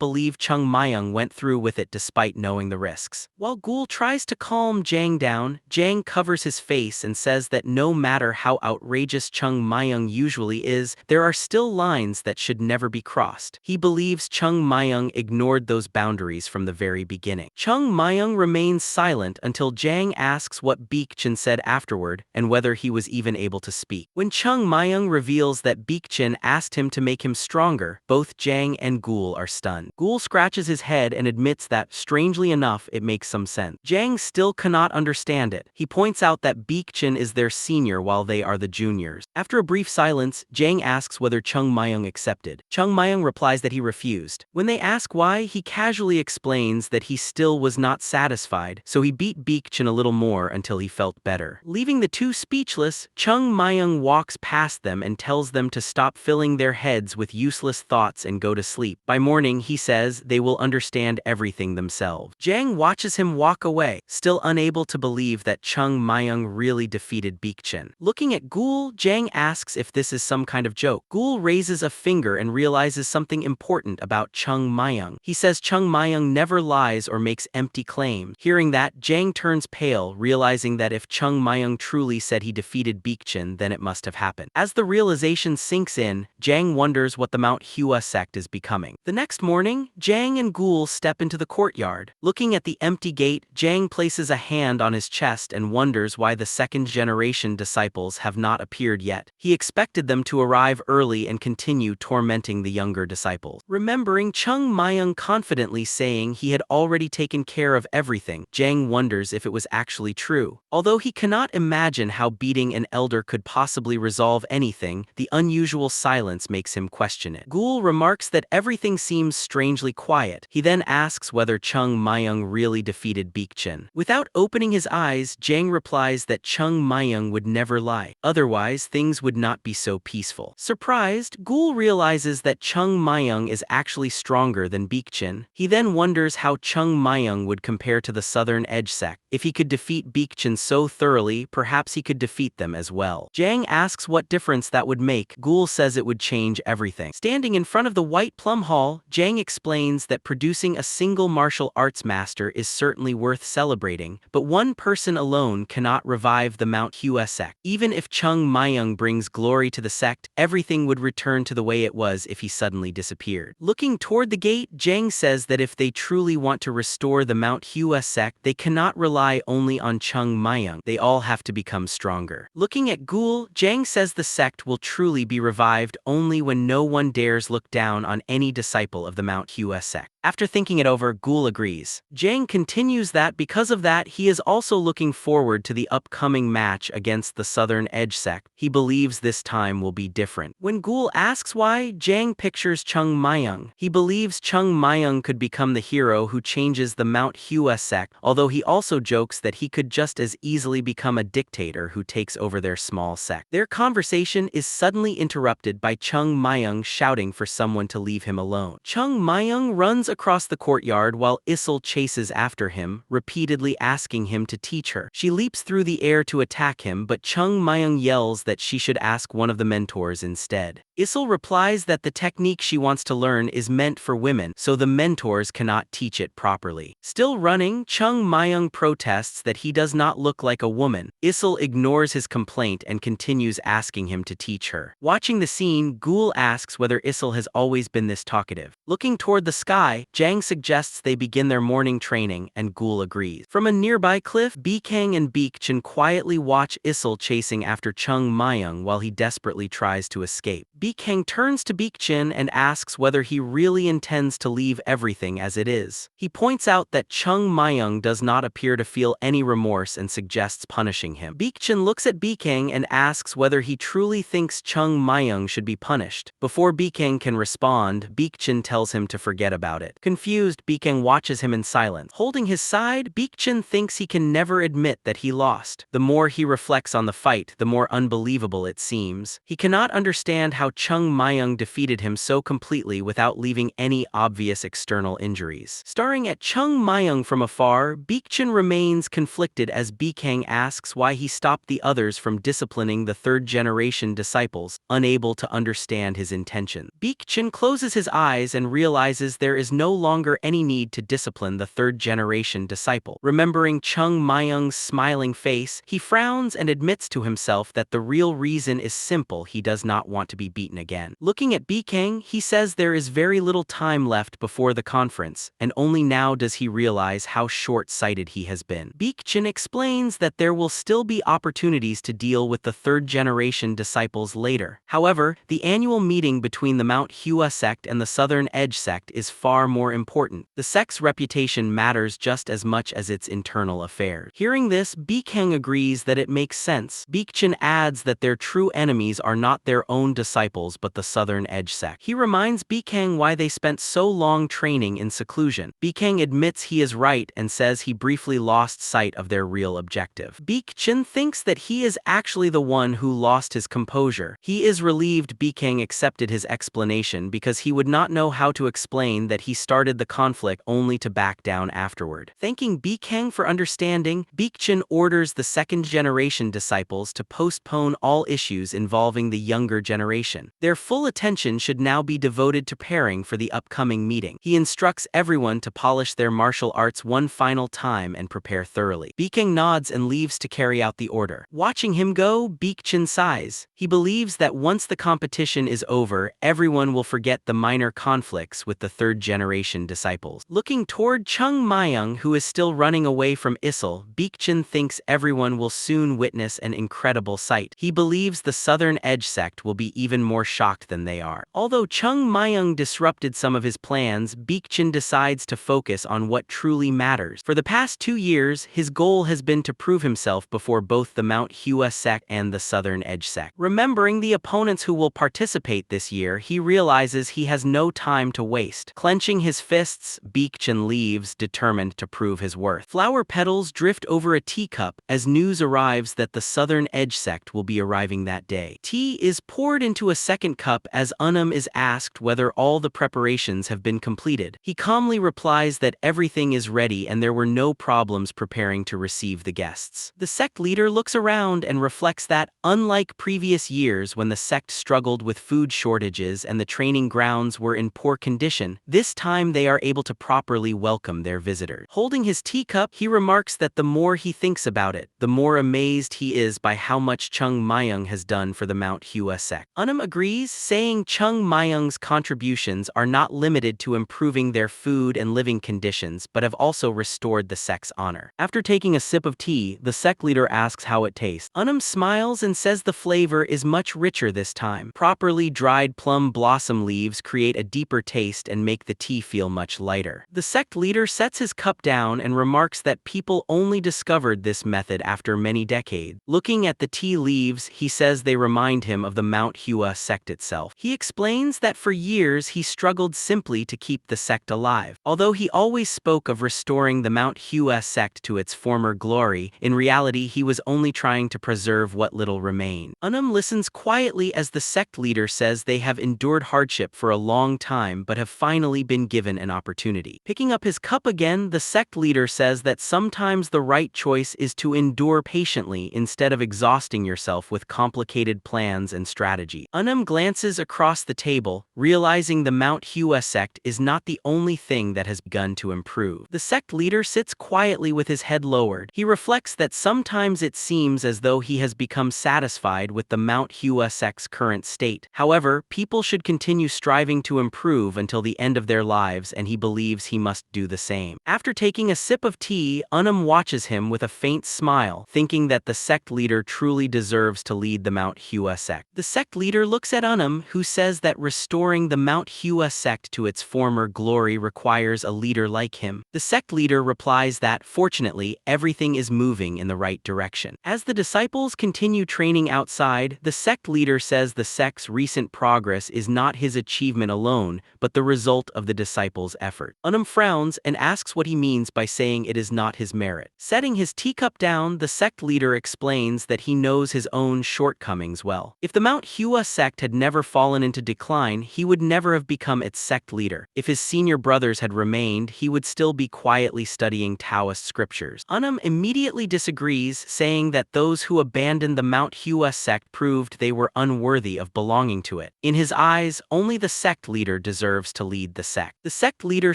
believe Chung Myung went through with it despite knowing the risks. While Gul tries to calm Jang down, Jang covers his face and says that no matter how outrageous Chung Myung usually is, there are still lines that should never be crossed. He believes Chung Myung ignored those boundaries from the very beginning. Chung Myung remains silent until Jang asks what Baekjin said afterward and whether he was even able to speak. When Chung Myung reveals that Baekjin asked him to make him stronger, both Jang and Gul are stunned. Gul scratches his head and admits that, strangely enough, it makes some sense. Jang still cannot understand it. He points out that Baekjin is their senior while they are the juniors. After a brief silence, Jang asks whether Chung Myung accepted. Chung Myung replies that he refused. When they ask why, he casually explains that he still was not satisfied, so he beat Baekjin a little more until he felt better. Leaving the two speechless, Chung Myung walks past them and tells them to stop filling their heads with useless thoughts and go to sleep. By morning, he says they will understand everything themselves. Jang watches him walk away, still unable to believe that Chung Myung really defeated Baekjin. Looking at Gul, Jang asks if this is some kind of joke. Gul raises a finger and realizes something important about Chung Myung. He says Chung Myung never lies or makes empty claims. Hearing that, Jang turns pale, realizing that if Chung Myung truly said he defeated Baekjin, then it must have happened. As the realization sinks in, Jang wonders what the Mount Hua Sect is becoming. The next morning, Jang and Gul step into the courtyard. Looking at the empty gate, Jang places a hand on his chest and wonders why the second-generation disciples have not appeared yet. He expected them to arrive early and continue tormenting the younger disciples. Remembering Chung Myung confidently saying he had already taken care of everything, Jang wonders if it was actually true. Although he cannot imagine how beating an elder could possibly resolve anything, the unusual silence makes him question it. Gul remarks that everything seems strangely quiet. He then asks whether Chung Myung really defeated Baekjin. Without opening his eyes, Jang replies that Chung Myung would never lie. Otherwise, things would not be so peaceful. Surprised, Gul realizes that Chung Myung is actually stronger than Baekjin. He then wonders how Chung Myung would compare to the Southern Edge sect. If he could defeat Baekjin so thoroughly, perhaps he could defeat them as well. Jang asks what difference that would make. Gul says it would change everything. Standing in front of the White Plum Hall, Jang explains that producing a single martial arts master is certainly worth celebrating, but one person alone cannot revive the Mount Hua Sect. Even if Chung Myung brings glory to the sect, everything would return to the way it was if he suddenly disappeared. Looking toward the gate, Jang says that if they truly want to restore the Mount Hua Sect, they cannot rely only on Chung Myung. They all have to become stronger. Looking at Gul, Jang says the sect will truly be revived only when no one dares look down on any disciple of the Mount Hua Sect. After thinking it over, Ghoul agrees. Jang continues that because of that, he is also looking forward to the upcoming match against the Southern Edge Sect. He believes this time will be different. When Ghoul asks why, Jang pictures Chung Myung. He believes Chung Myung could become the hero who changes the Mount Hua Sect, although he also jokes that he could just as easily become a dictator who takes over their small sect. Their conversation is suddenly interrupted by Chung Myung shouting for someone to leave him alone. Chung Myung runs across the courtyard while Issel chases after him, repeatedly asking him to teach her. She leaps through the air to attack him, but Chung Myung yells that she should ask one of the mentors instead. Issel replies that the technique she wants to learn is meant for women, so the mentors cannot teach it properly. Still running, Chung Myung protests that he does not look like a woman. Issel ignores his complaint and continues asking him to teach her. Watching the scene, Ghoul asks whether Issel has always been this talkative. Looking toward the sky, Jang suggests they begin their morning training, and Ghoul agrees. From a nearby cliff, Bekang and Baekchan quietly watch Issel chasing after Chung Myung while he desperately tries to escape. Bekang turns to Baekchan and asks whether he really intends to leave everything as it is. He points out that Chung Myung does not appear to feel any remorse and suggests punishing him. Baekchan looks at Bekang and asks whether he truly thinks Chung Myung should be punished. Before Bekang can respond, Baekchan tells him to forget about it. Confused, Bekang watches him in silence. Holding his side, Baekchan thinks he can never admit that he lost. The more he reflects on the fight, the more unbelievable it seems. He cannot understand how Chung Myung defeated him so completely without leaving any obvious external injuries. Staring at Chung Myung from afar, Baekchan remains conflicted as Bekang asks why he stopped the others from disciplining the third-generation disciples, unable to understand his intention. Baekchan closes his eyes and realizes there is no longer any need to discipline the third-generation disciple. Remembering Chung Myung's smiling face, he frowns and admits to himself that the real reason is simple: he does not want to be beaten again. Looking at Bekang, he says there is very little time left before the conference, and only now does he realize how short-sighted he has been. Baekchan explains that there will still be opportunities to deal with the third-generation disciples later. However, the annual meeting between the Mount Hua Sect and the Southern Edge Sect is far more important. The sect's reputation matters just as much as its internal affairs. Hearing this, Bekang agrees that it makes sense. Baekchan adds that their true enemies are not their own disciples but the Southern Edge Sect. He reminds Bekang why they spent so long training in seclusion. Bekang admits he is right and says he briefly lost sight of their real objective. Baekchan thinks that he is actually the one who lost his composure. He is relieved Bekang accepted his explanation because he would not know how to explain that he started the conflict only to back down afterward. Thanking Bekang for understanding, Baekchan orders the second-generation disciples to postpone all issues involving the younger generation. Their full attention should now be devoted to preparing for the upcoming meeting. He instructs everyone to polish their martial arts one final time and prepare thoroughly. Bekang nods and leaves to carry out the order. Watching him go, Baekchan sighs. He believes that once the competition is over, everyone will forget the minor conflicts with the third-generation disciples. Looking toward Chung Myung, who is still running away from Issel, Baekchan thinks everyone will soon witness an incredible sight. He believes the Southern Edge Sect will be even more shocked than they are. Although Chung Myung disrupted some of his plans, Baekchan decides to focus on what truly matters. For the past 2 years, his goal has been to prove himself before both the Mount Hua Sect and the Southern Edge Sect. Remembering the opponents who will participate this year, he realizes he has no time to waste. Clenching his fists, Baekchan leaves, determined to prove his worth. Flower petals drift over a teacup as news arrives that the Southern Edge Sect will be arriving that day. Tea is poured into a second cup as Unum is asked whether all the preparations have been completed. He calmly replies that everything is ready and there were no problems preparing to receive the guests. The sect leader looks around and reflects that, unlike previous years when the sect struggled with food shortages and the training grounds were in poor condition, this time they are able to properly welcome their visitors. Holding his teacup, he remarks that the more he thinks about it, the more amazed he is by how much Chung Myung has done for the Mount Hua Sect. Unum agrees, saying Chung Myung's contributions are not limited to improving their food and living conditions but have also restored the sect's honor. After taking a sip of tea, the sect leader asks how it tastes. Unum smiles and says the flavor is much richer this time. Properly dried plum blossom leaves create a deeper taste and make the tea tea feel much lighter. The sect leader sets his cup down and remarks that people only discovered this method after many decades. Looking at the tea leaves, he says they remind him of the Mount Hua sect itself. He explains that for years he struggled simply to keep the sect alive. Although he always spoke of restoring the Mount Hua sect to its former glory, in reality he was only trying to preserve what little remained. Listens quietly as the sect leader says they have endured hardship for a long time but have finally been given an opportunity. Picking up his cup again, the sect leader says that sometimes the right choice is to endure patiently instead of exhausting yourself with complicated plans and strategy. Glances across the table, realizing the Mount Hua sect is not the only thing that has begun to improve. The sect leader sits quietly with his head lowered. He reflects that sometimes it seems as though he has become satisfied with the Mount Hua sect's current state. However, people should continue striving to improve until the end of their lives, and he believes he must do the same. After taking a sip of tea, watches him with a faint smile, thinking that the sect leader truly deserves to lead the Mount Hua sect. The sect leader looks at who says that restoring the Mount Hua sect to its former glory requires a leader like him. The sect leader replies that, fortunately, everything is moving in the right direction. As the disciples continue training outside, the sect leader says the sect's recent progress is not his achievement alone, but the result of the disciples' effort. Frowns and asks what he means by saying it is not his merit. Setting his teacup down, the sect leader explains that he knows his own shortcomings well. If the Mount Hua sect had never fallen into decline, he would never have become its sect leader. If his senior brothers had remained, he would still be quietly studying Taoist scriptures. Immediately disagrees, saying that those who abandoned the Mount Hua sect proved they were unworthy of belonging to it. In his eyes, only the sect leader deserves to lead the sect. The sect leader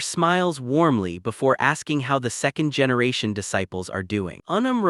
smiles warmly before asking how the second-generation disciples are doing.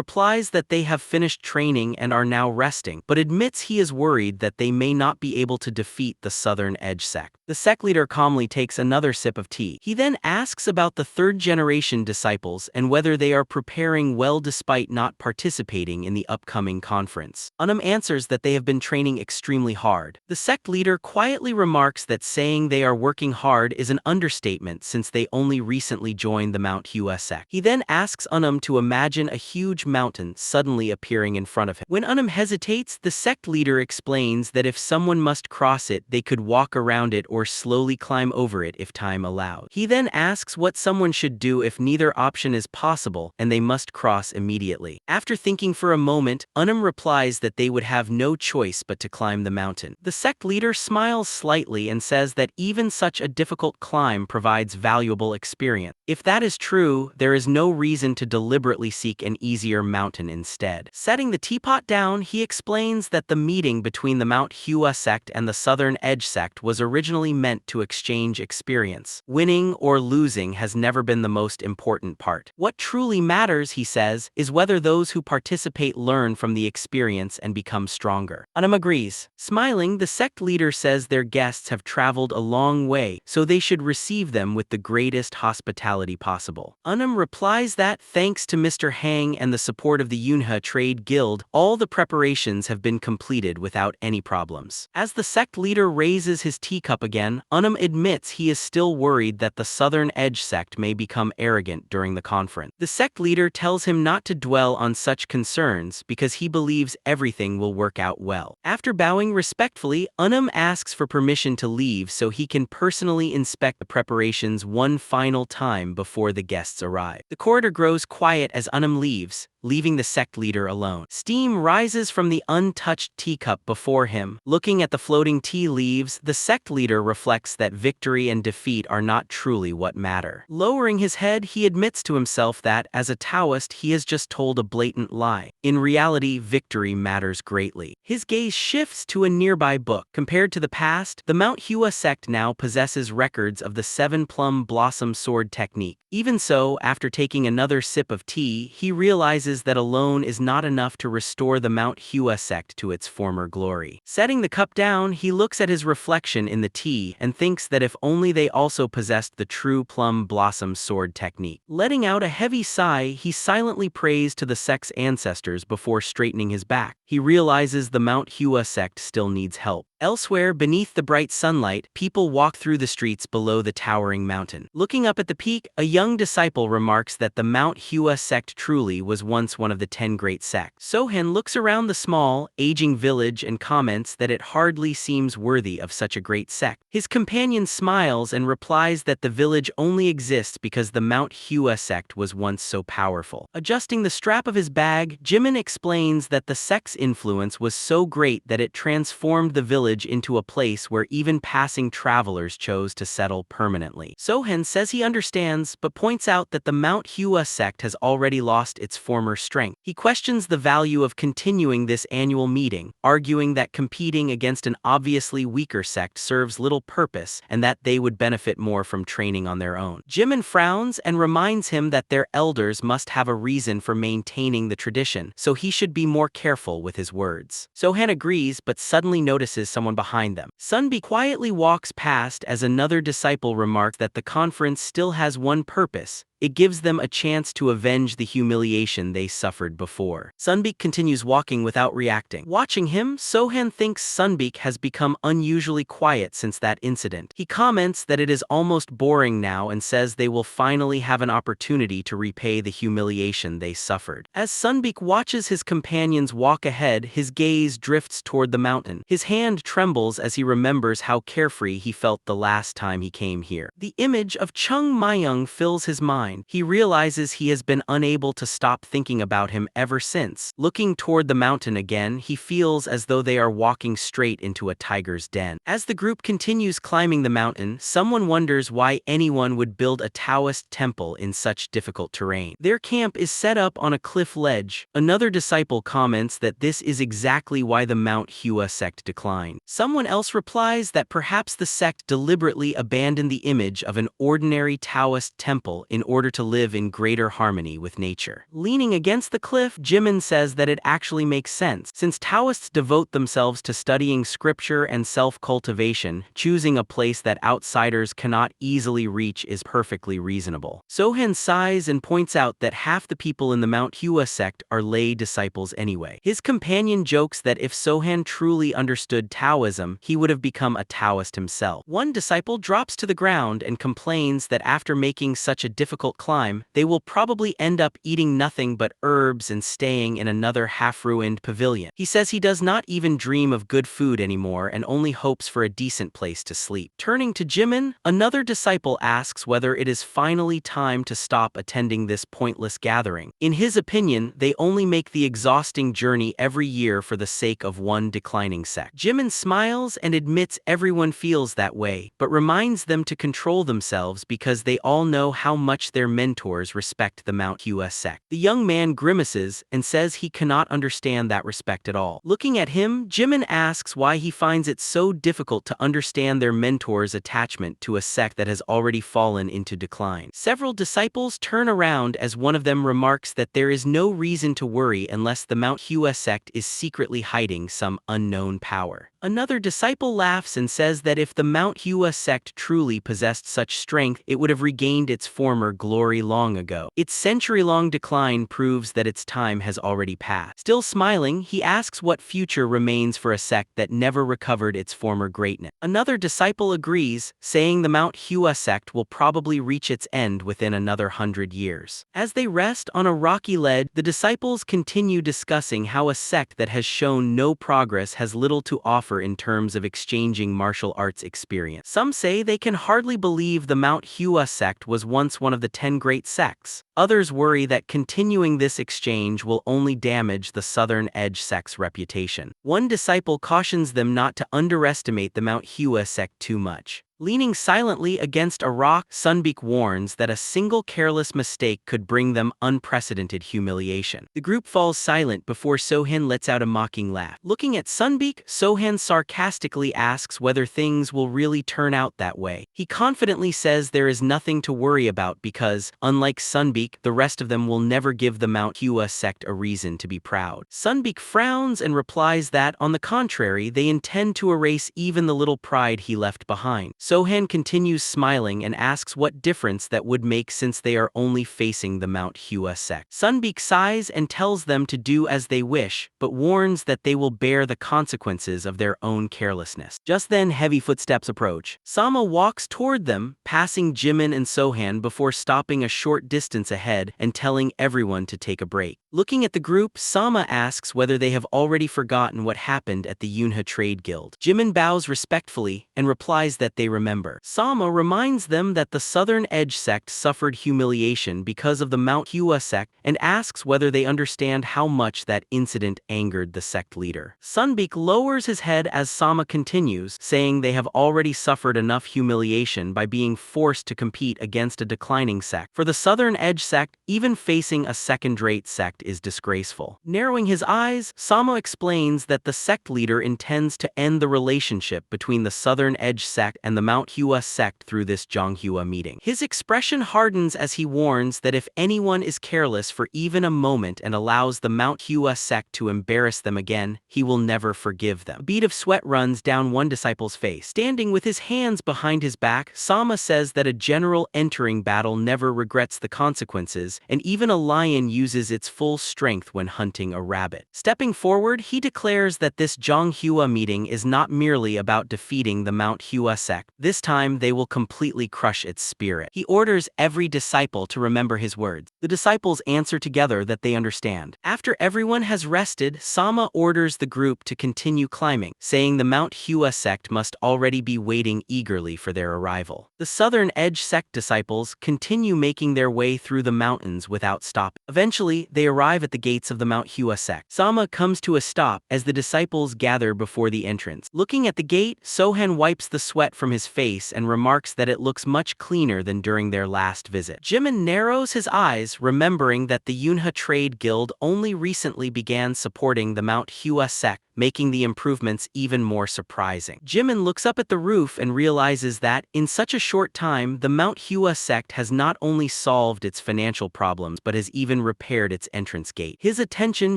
Replies that they have finished training and are now resting, but admits he is worried that they may not be able to defeat the Southern Edge sect. The sect leader calmly takes another sip of tea. He then asks about the third-generation disciples and whether they are preparing well despite not participating in the upcoming conference. Answers that they have been training extremely hard. The sect leader quietly remarks that saying they are working hard is an understatement since they only recently joined the Mount Hua sect. He then asks to imagine a huge mountain suddenly appearing in front of him. When hesitates, the sect leader explains that if someone must cross it, they could walk around it or slowly climb over it if time allowed. He then asks what someone should do if neither option is possible and they must cross immediately. After thinking for a moment, replies that they would have no choice but to climb the mountain. The sect leader smiles slightly and says that even such a difficult climb provides valuable experience. If that is true, there is no reason to deliberately seek an easier mountain instead. Setting the teapot down, he explains that the meeting between the Mount Hua sect and the Southern Edge sect was originally meant to exchange experience. Winning or losing has never been the most important part. What truly matters, he says, is whether those who participate learn from the experience and become stronger. Agrees. Smiling, the sect leader says their guests have traveled a long way, so they should receive them with the greatest hospitality possible. Replies that, thanks to Mr. Hang and the support of the Yunhe Trade Guild, all the preparations have been completed without any problems. As the sect leader raises his teacup again, admits he is still worried that the Southern Edge sect may become arrogant during the conference. The sect leader tells him not to dwell on such concerns because he believes everything will work out well. After bowing respectfully, asks for permission to leave so he can personally inspect the preparations one final time before the guests arrive. The corridor grows quiet as leaves, leaving the sect leader alone. Steam rises from the untouched teacup before him. Looking at the floating tea leaves, the sect leader reflects that victory and defeat are not truly what matter. Lowering his head, he admits to himself that, as a Taoist, he has just told a blatant lie. In reality, victory matters greatly. His gaze shifts to a nearby book. Compared to the past, the Mount Hua sect now possesses records of the 7 Plum Blossom Sword technique. Even so, after taking another sip of tea, he realizes that alone is not enough to restore the Mount Hua sect to its former glory. Setting the cup down, he looks at his reflection in the tea and thinks that if only they also possessed the true Plum Blossom Sword technique. Letting out a heavy sigh, he silently prays to the sect's ancestors before straightening his back. he realizes the Mount Hua Sect still needs help. Elsewhere, beneath the bright sunlight, people walk through the streets below the towering mountain. Looking up at the peak, a young disciple remarks that the Mount Hua Sect truly was once one of the 10 great sects. Sohan looks around the small, aging village and comments that it hardly seems worthy of such a great sect. His companion smiles and replies that the village only exists because the Mount Hua Sect was once so powerful. Adjusting the strap of his bag, Jimin explains that the sect's influence was so great that it transformed the village into a place where even passing travelers chose to settle permanently. Sohan says he understands, but points out that the Mount Hua Sect has already lost its former strength. He questions the value of continuing this annual meeting, arguing that competing against an obviously weaker sect serves little purpose and that they would benefit more from training on their own. Jimin frowns and reminds him that their elders must have a reason for maintaining the tradition, so he should be more careful with his words. Sohan agrees, but suddenly notices someone behind them. Sunbi quietly walks past as another disciple remarks that the conference still has one purpose. It gives them a chance to avenge the humiliation they suffered before. Sunbeak continues walking without reacting. Watching him, Sohan thinks Sunbeak has become unusually quiet since that incident. He comments that it is almost boring now and says they will finally have an opportunity to repay the humiliation they suffered. As Sunbeak watches his companions walk ahead, his gaze drifts toward the mountain. His hand trembles as he remembers how carefree he felt the last time he came here. The image of Chung Myung fills his mind. He realizes he has been unable to stop thinking about him ever since. Looking toward the mountain again, he feels as though they are walking straight into a tiger's den. As the group continues climbing the mountain, someone wonders why anyone would build a Taoist temple in such difficult terrain. Their camp is set up on a cliff ledge. Another disciple comments that this is exactly why the Mount Hua Sect declined. Someone else replies that perhaps the sect deliberately abandoned the image of an ordinary Taoist temple in order to live in greater harmony with nature. Leaning against the cliff, Jimin says that it actually makes sense. Since Taoists devote themselves to studying scripture and self-cultivation, choosing a place that outsiders cannot easily reach is perfectly reasonable. Sohan sighs and points out that half the people in the Mount Hua sect are lay disciples anyway. His companion jokes that if Sohan truly understood Taoism, he would have become a Taoist himself. One disciple drops to the ground and complains that after making such a difficult climb, they will probably end up eating nothing but herbs and staying in another half-ruined pavilion. He says he does not even dream of good food anymore and only hopes for a decent place to sleep. Turning to Jimin, another disciple asks whether it is finally time to stop attending this pointless gathering. In his opinion, they only make the exhausting journey every year for the sake of one declining sect. Jimin smiles and admits everyone feels that way, but reminds them to control themselves because they all know how much their mentors respect the Mount Hua sect. The young man grimaces and says he cannot understand that respect at all. Looking at him, Jimin asks why he finds it so difficult to understand their mentor's attachment to a sect that has already fallen into decline. Several disciples turn around as one of them remarks that there is no reason to worry unless the Mount Hua sect is secretly hiding some unknown power. Another disciple laughs and says that if the Mount Hua sect truly possessed such strength, it would have regained its former glory long ago. Its century-long decline proves that its time has already passed. Still smiling, he asks what future remains for a sect that never recovered its former greatness. Another disciple agrees, saying the Mount Hua sect will probably reach its end within another 100 years. As they rest on a rocky ledge, the disciples continue discussing how a sect that has shown no progress has little to offer in terms of exchanging martial arts experience. Some say they can hardly believe the Mount Hua sect was once one of the 10 great sects. Others worry that continuing this exchange will only damage the Southern Edge sect's reputation. One disciple cautions them not to underestimate the Mount Hua sect too much. Leaning silently against a rock, Sunbeak warns that a single careless mistake could bring them unprecedented humiliation. The group falls silent before Sohan lets out a mocking laugh. Looking at Sunbeak, Sohan sarcastically asks whether things will really turn out that way. He confidently says there is nothing to worry about because, unlike Sunbeak, the rest of them will never give the Mount Hua sect a reason to be proud. Sunbeak frowns and replies that, on the contrary, they intend to erase even the little pride he left behind. Sohan continues smiling and asks what difference that would make since they are only facing the Mount Hua Sect. Sunbeak sighs and tells them to do as they wish, but warns that they will bear the consequences of their own carelessness. Just then, heavy footsteps approach. Sama walks toward them, passing Jimin and Sohan before stopping a short distance ahead and telling everyone to take a break. Looking at the group, Sama asks whether they have already forgotten what happened at the Yunha Trade Guild. Jimin bows respectfully and replies that they remember. Sama reminds them that the Southern Edge Sect suffered humiliation because of the Mount Hua Sect and asks whether they understand how much that incident angered the sect leader. Sunbeak lowers his head as Sama continues, saying they have already suffered enough humiliation by being forced to compete against a declining sect. For the Southern Edge Sect, even facing a second-rate sect is disgraceful. Narrowing his eyes, Sama explains that the sect leader intends to end the relationship between the Southern Edge Sect and the Mount Hua Sect through this Jonghua meeting. His expression hardens as he warns that if anyone is careless for even a moment and allows the Mount Hua Sect to embarrass them again, he will never forgive them. A bead of sweat runs down one disciple's face. Standing with his hands behind his back, Sama says that a general entering battle never regrets the consequences, and even a lion uses its full strength when hunting a rabbit. Stepping forward, he declares that this Jonghua meeting is not merely about defeating the Mount Hua Sect. This time, they will completely crush its spirit. He orders every disciple to remember his words. The disciples answer together that they understand. After everyone has rested, Sama orders the group to continue climbing, saying the Mount Hua Sect must already be waiting eagerly for their arrival. The Southern Edge Sect disciples continue making their way through the mountains without stop. Eventually, they arrive at the gates of the Mount Hua Sect. Sama comes to a stop as the disciples gather before the entrance. Looking at the gate, Sohan wipes the sweat from his face and remarks that it looks much cleaner than during their last visit. Jimin narrows his eyes, remembering that the Yunha Trade Guild only recently began supporting the Mount Hua Sect, making the improvements even more surprising. Jimin looks up at the roof and realizes that, in such a short time, the Mount Hua Sect has not only solved its financial problems but has even repaired its entrance gate. His attention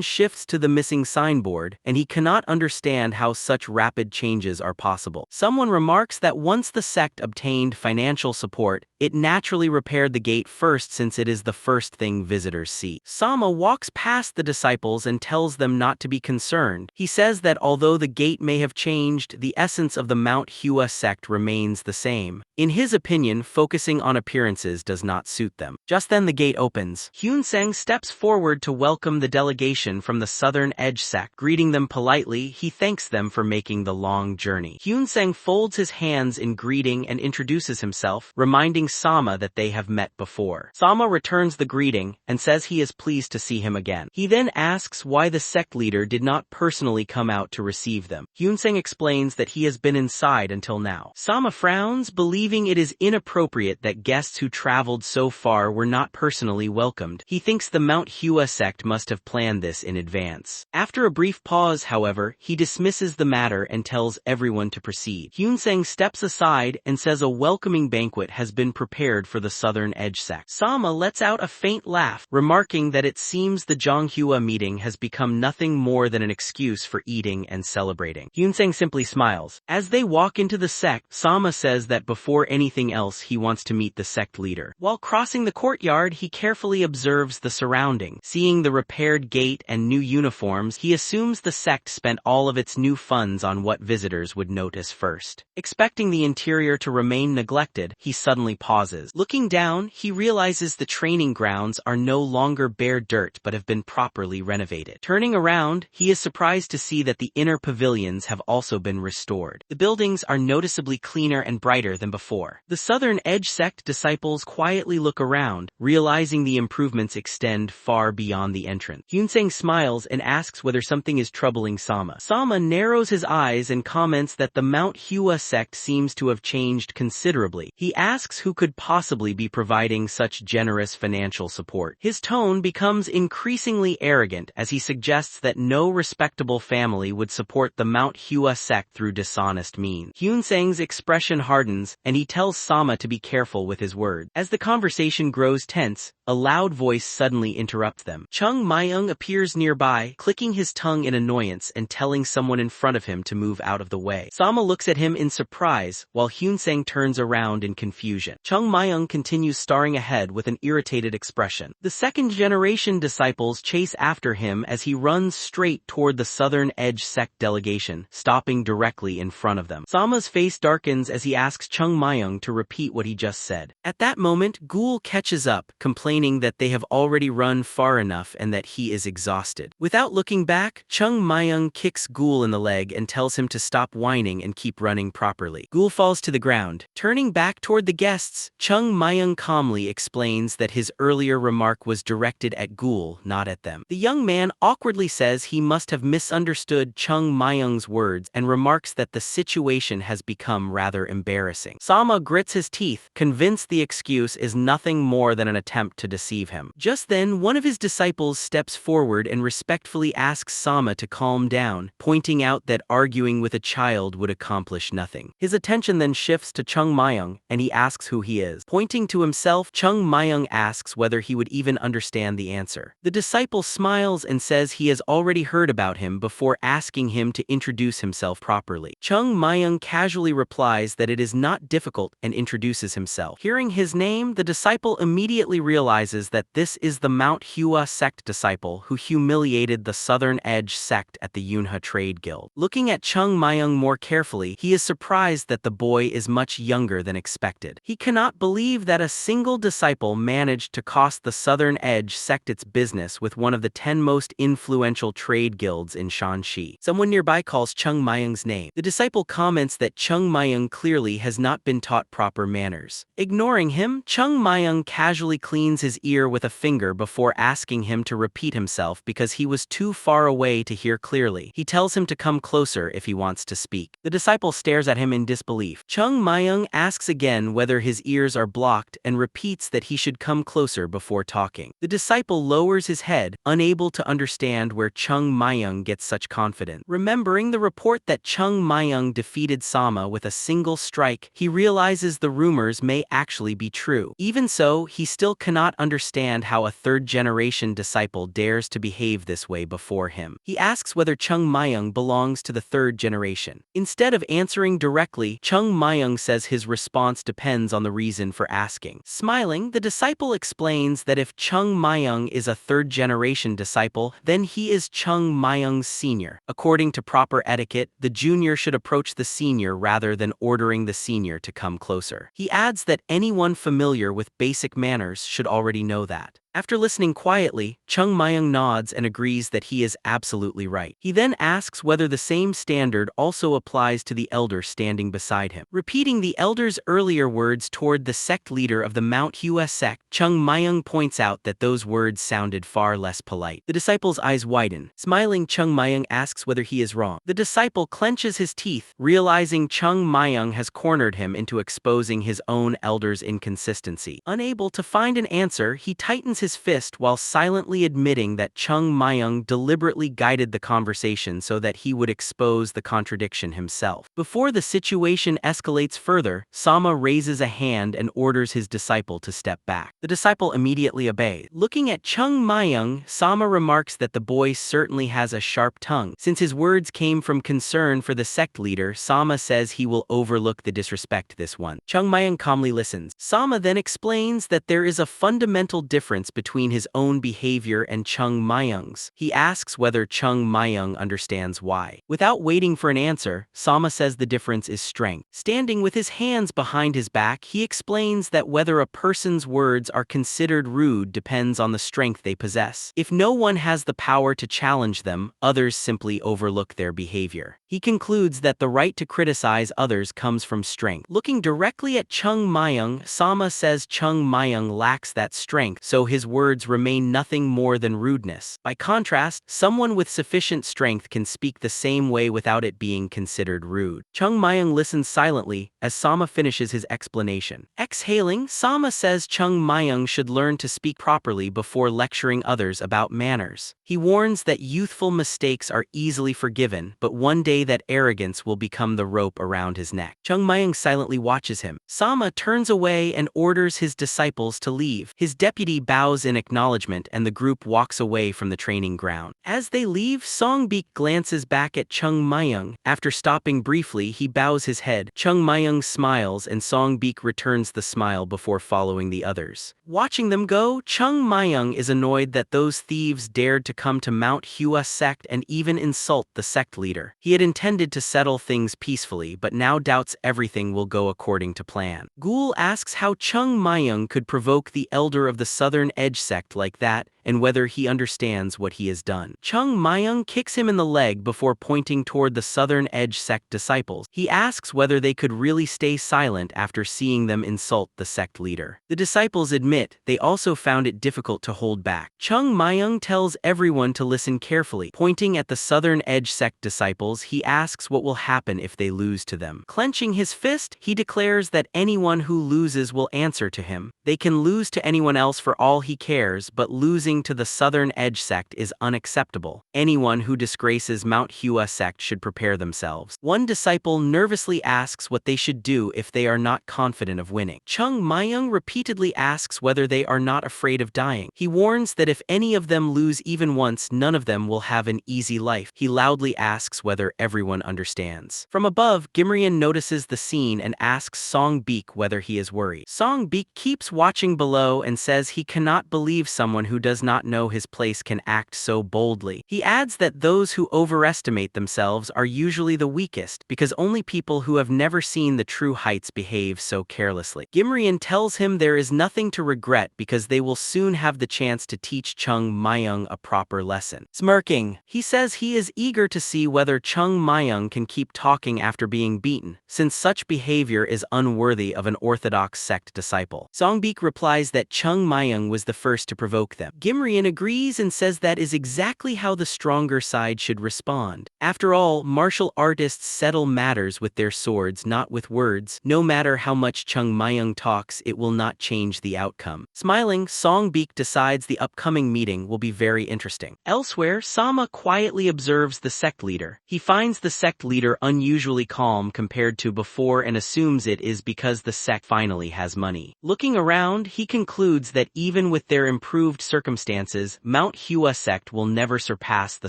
shifts to the missing signboard, and he cannot understand how such rapid changes are possible. Someone remarks that once the sect obtained financial support, it naturally repaired the gate first since it is the first thing visitors see. Sama walks past the disciples and tells them not to be concerned. He says that although the gate may have changed, the essence of the Mount Hua Sect remains the same. In his opinion, focusing on appearances does not suit them. Just then the gate opens. Huashan-Sekte steps forward to welcome the delegation from the Southern Edge Sect. Greeting them politely, he thanks them for making the long journey. Huashan-Sekte folds his hands in greeting and introduces himself, reminding Sama that they have met before. Sama returns the greeting and says he is pleased to see him again. He then asks why the sect leader did not personally come out to receive them. Huashan-Sekte explains that he has been inside until now. Sama frowns, believing it is inappropriate that guests who traveled so far were not personally welcomed. He thinks the Mount Hua Sect must have planned this in advance. After a brief pause, however, he dismisses the matter and tells everyone to proceed. Huashan-Sekte steps aside and says a welcoming banquet has been prepared for the Southern Edge Sect. Sama lets out a faint laugh, remarking that it seems the Jonghua meeting has become nothing more than an excuse for eating and celebrating. Huashan-Sekte simply smiles. As they walk into the sect, Sama says that before anything else he wants to meet the sect leader. While crossing the courtyard, he carefully observes the surrounding. Seeing the repaired gate and new uniforms, he assumes the sect spent all of its new funds on what visitors would notice first. Expecting the interior to remain neglected, he suddenly pauses. Looking down, he realizes the training grounds are no longer bare dirt but have been properly renovated. Turning around, he is surprised to see that the inner pavilions have also been restored. The buildings are noticeably cleaner and brighter than before. The Southern Edge Sect disciples quietly look around, realizing the improvements extend far beyond the entrance. Huashan-Sekte smiles and asks whether something is troubling Sama. Sama narrows his eyes and comments that the Mount Hua Sect seems to have changed considerably. He asks who could possibly be providing such generous financial support. His tone becomes increasingly arrogant as he suggests that no respectable family family would support the Mount Hua Sect through dishonest means. Huasang's expression hardens, and he tells Sama to be careful with his words. As the conversation grows tense, a loud voice suddenly interrupts them. Chung Myung appears nearby, clicking his tongue in annoyance and telling someone in front of him to move out of the way. Sama looks at him in surprise, while Huasang turns around in confusion. Chung Myung continues staring ahead with an irritated expression. The second-generation disciples chase after him as he runs straight toward the Southern Edge Sect delegation, stopping directly in front of them. Sama's face darkens as he asks Chung Myung to repeat what he just said. At that moment, Ghoul catches up, complaining that they have already run far enough and that he is exhausted. Without looking back, Chung Myung kicks Ghoul in the leg and tells him to stop whining and keep running properly. Ghoul falls to the ground. Turning back toward the guests, Chung Myung calmly explains that his earlier remark was directed at Ghoul, not at them. The young man awkwardly says he must have misunderstood Chung Myung's words and remarks that the situation has become rather embarrassing. Sama grits his teeth, convinced the excuse is nothing more than an attempt to deceive him. Just then, one of his disciples steps forward and respectfully asks Sama to calm down, pointing out that arguing with a child would accomplish nothing. His attention then shifts to Chung Myung, and he asks who he is. Pointing to himself, Chung Myung asks whether he would even understand the answer. The disciple smiles and says he has already heard about him before asking him to introduce himself properly. Chung Myung casually replies that it is not difficult and introduces himself. Hearing his name, the disciple immediately realizes that this is the Mount Hua Sect disciple who humiliated the Southern Edge Sect at the Yunha Trade Guild. Looking at Chung Myung more carefully, he is surprised that the boy is much younger than expected. He cannot believe that a single disciple managed to cost the Southern Edge Sect its business with one of the 10 most influential trade guilds in Shanxi. Someone nearby calls Chung Myung's name. The disciple comments that Chung Myung clearly has not been taught proper manners. Ignoring him, Chung Myung casually cleans his ear with a finger before asking him to repeat himself because he was too far away to hear clearly. He tells him to come closer if he wants to speak. The disciple stares at him in disbelief. Chung Myung asks again whether his ears are blocked and repeats that he should come closer before talking. The disciple lowers his head, unable to understand where Chung Myung gets such confidence. Remembering the report that Chung Myung defeated Sama with a single strike, he realizes the rumors may actually be true. Even so, he still cannot understand how a third-generation disciple dares to behave this way before him. He asks whether Chung Myung belongs to the third generation. Instead of answering directly, Chung Myung says his response depends on the reason for asking. Smiling, the disciple explains that if Chung Myung is a third-generation disciple, then he is Chung Myung's senior. According to proper etiquette, the junior should approach the senior rather than ordering the senior to come closer. He adds that anyone familiar with basic manners should already know that. After listening quietly, Chung Myung nods and agrees that he is absolutely right. He then asks whether the same standard also applies to the elder standing beside him. Repeating the elder's earlier words toward the sect leader of the Mount Hua Sect, Chung Myung points out that those words sounded far less polite. The disciple's eyes widen. Smiling, Chung Myung asks whether he is wrong. The disciple clenches his teeth, realizing Chung Myung has cornered him into exposing his own elder's inconsistency. Unable to find an answer, he tightens his fist while silently admitting that Chung Myung deliberately guided the conversation so that he would expose the contradiction himself. Before the situation escalates further, Sama raises a hand and orders his disciple to step back. The disciple immediately obeys. Looking at Chung Myung, Sama remarks that the boy certainly has a sharp tongue. Since his words came from concern for the sect leader, Sama says he will overlook the disrespect this one. Chung Myung calmly listens. Sama then explains that there is a fundamental difference between his own behavior and Chung Myung's. He asks whether Chung Myung understands why. Without waiting for an answer, Sama says the difference is strength. Standing with his hands behind his back, he explains that whether a person's words are considered rude depends on the strength they possess. If no one has the power to challenge them, others simply overlook their behavior. He concludes that the right to criticize others comes from strength. Looking directly at Chung Myung, Sama says Chung Myung lacks that strength, so his words remain nothing more than rudeness. By contrast, someone with sufficient strength can speak the same way without it being considered rude. Chung Myung listens silently as Sama finishes his explanation. Exhaling, Sama says Chung Myung should learn to speak properly before lecturing others about manners. He warns that youthful mistakes are easily forgiven, but one day that arrogance will become the rope around his neck. Chung Myung silently watches him. Sama turns away and orders his disciples to leave. His deputy bows in acknowledgement and the group walks away from the training ground. As they leave, Songbik glances back at Chung Myung. After stopping briefly, he bows his head. Chung Myung smiles and Songbik returns the smile before following the others. Watching them go, Chung Myung is annoyed that those thieves dared to come to Mount Hua Sect and even insult the sect leader. He had intended to settle things peacefully, but now doubts everything will go according to plan. Ghoul asks how Chung Myung could provoke the elder of the Southern Edge sect like that, and whether he understands what he has done. Chung Myung kicks him in the leg before pointing toward the Southern Edge sect disciples. He asks whether they could really stay silent after seeing them insult the sect leader. The disciples admit they also found it difficult to hold back. Chung Myung tells everyone to listen carefully. Pointing at the Southern Edge sect disciples, he asks what will happen if they lose to them. Clenching his fist, he declares that anyone who loses will answer to him. They can lose to anyone else for all he cares, but losing to the Southern Edge sect is unacceptable. Anyone who disgraces Mount Hua sect should prepare themselves. One disciple nervously asks what they should do if they are not confident of winning. Chung Myung repeatedly asks whether they are not afraid of dying. He warns that if any of them lose even once, none of them will have an easy life. He loudly asks whether everyone understands. From above, Gimrian notices the scene and asks Songbik whether he is worried. Songbik keeps watching below and says he cannot believe someone who does not know his place can act so boldly. He adds that those who overestimate themselves are usually the weakest, because only people who have never seen the true heights behave so carelessly. Gimrian tells him there is nothing to regret because they will soon have the chance to teach Chung Myung a proper lesson. Smirking, he says he is eager to see whether Chung Myung can keep talking after being beaten, since such behavior is unworthy of an orthodox sect disciple. Songbik replies that Chung Myung was the first to provoke them. Gimrian agrees and says that is exactly how the stronger side should respond. After all, martial artists settle matters with their swords, not with words. No matter how much Chung Myung talks, it will not change the outcome. Smiling, Songbik decides the upcoming meeting will be very interesting. Elsewhere, Sama quietly observes the sect leader. He finds the sect leader unusually calm compared to before and assumes it is because the sect finally has money. Looking around, he concludes that even with their improved circumstances, Mount Hua sect will never surpass the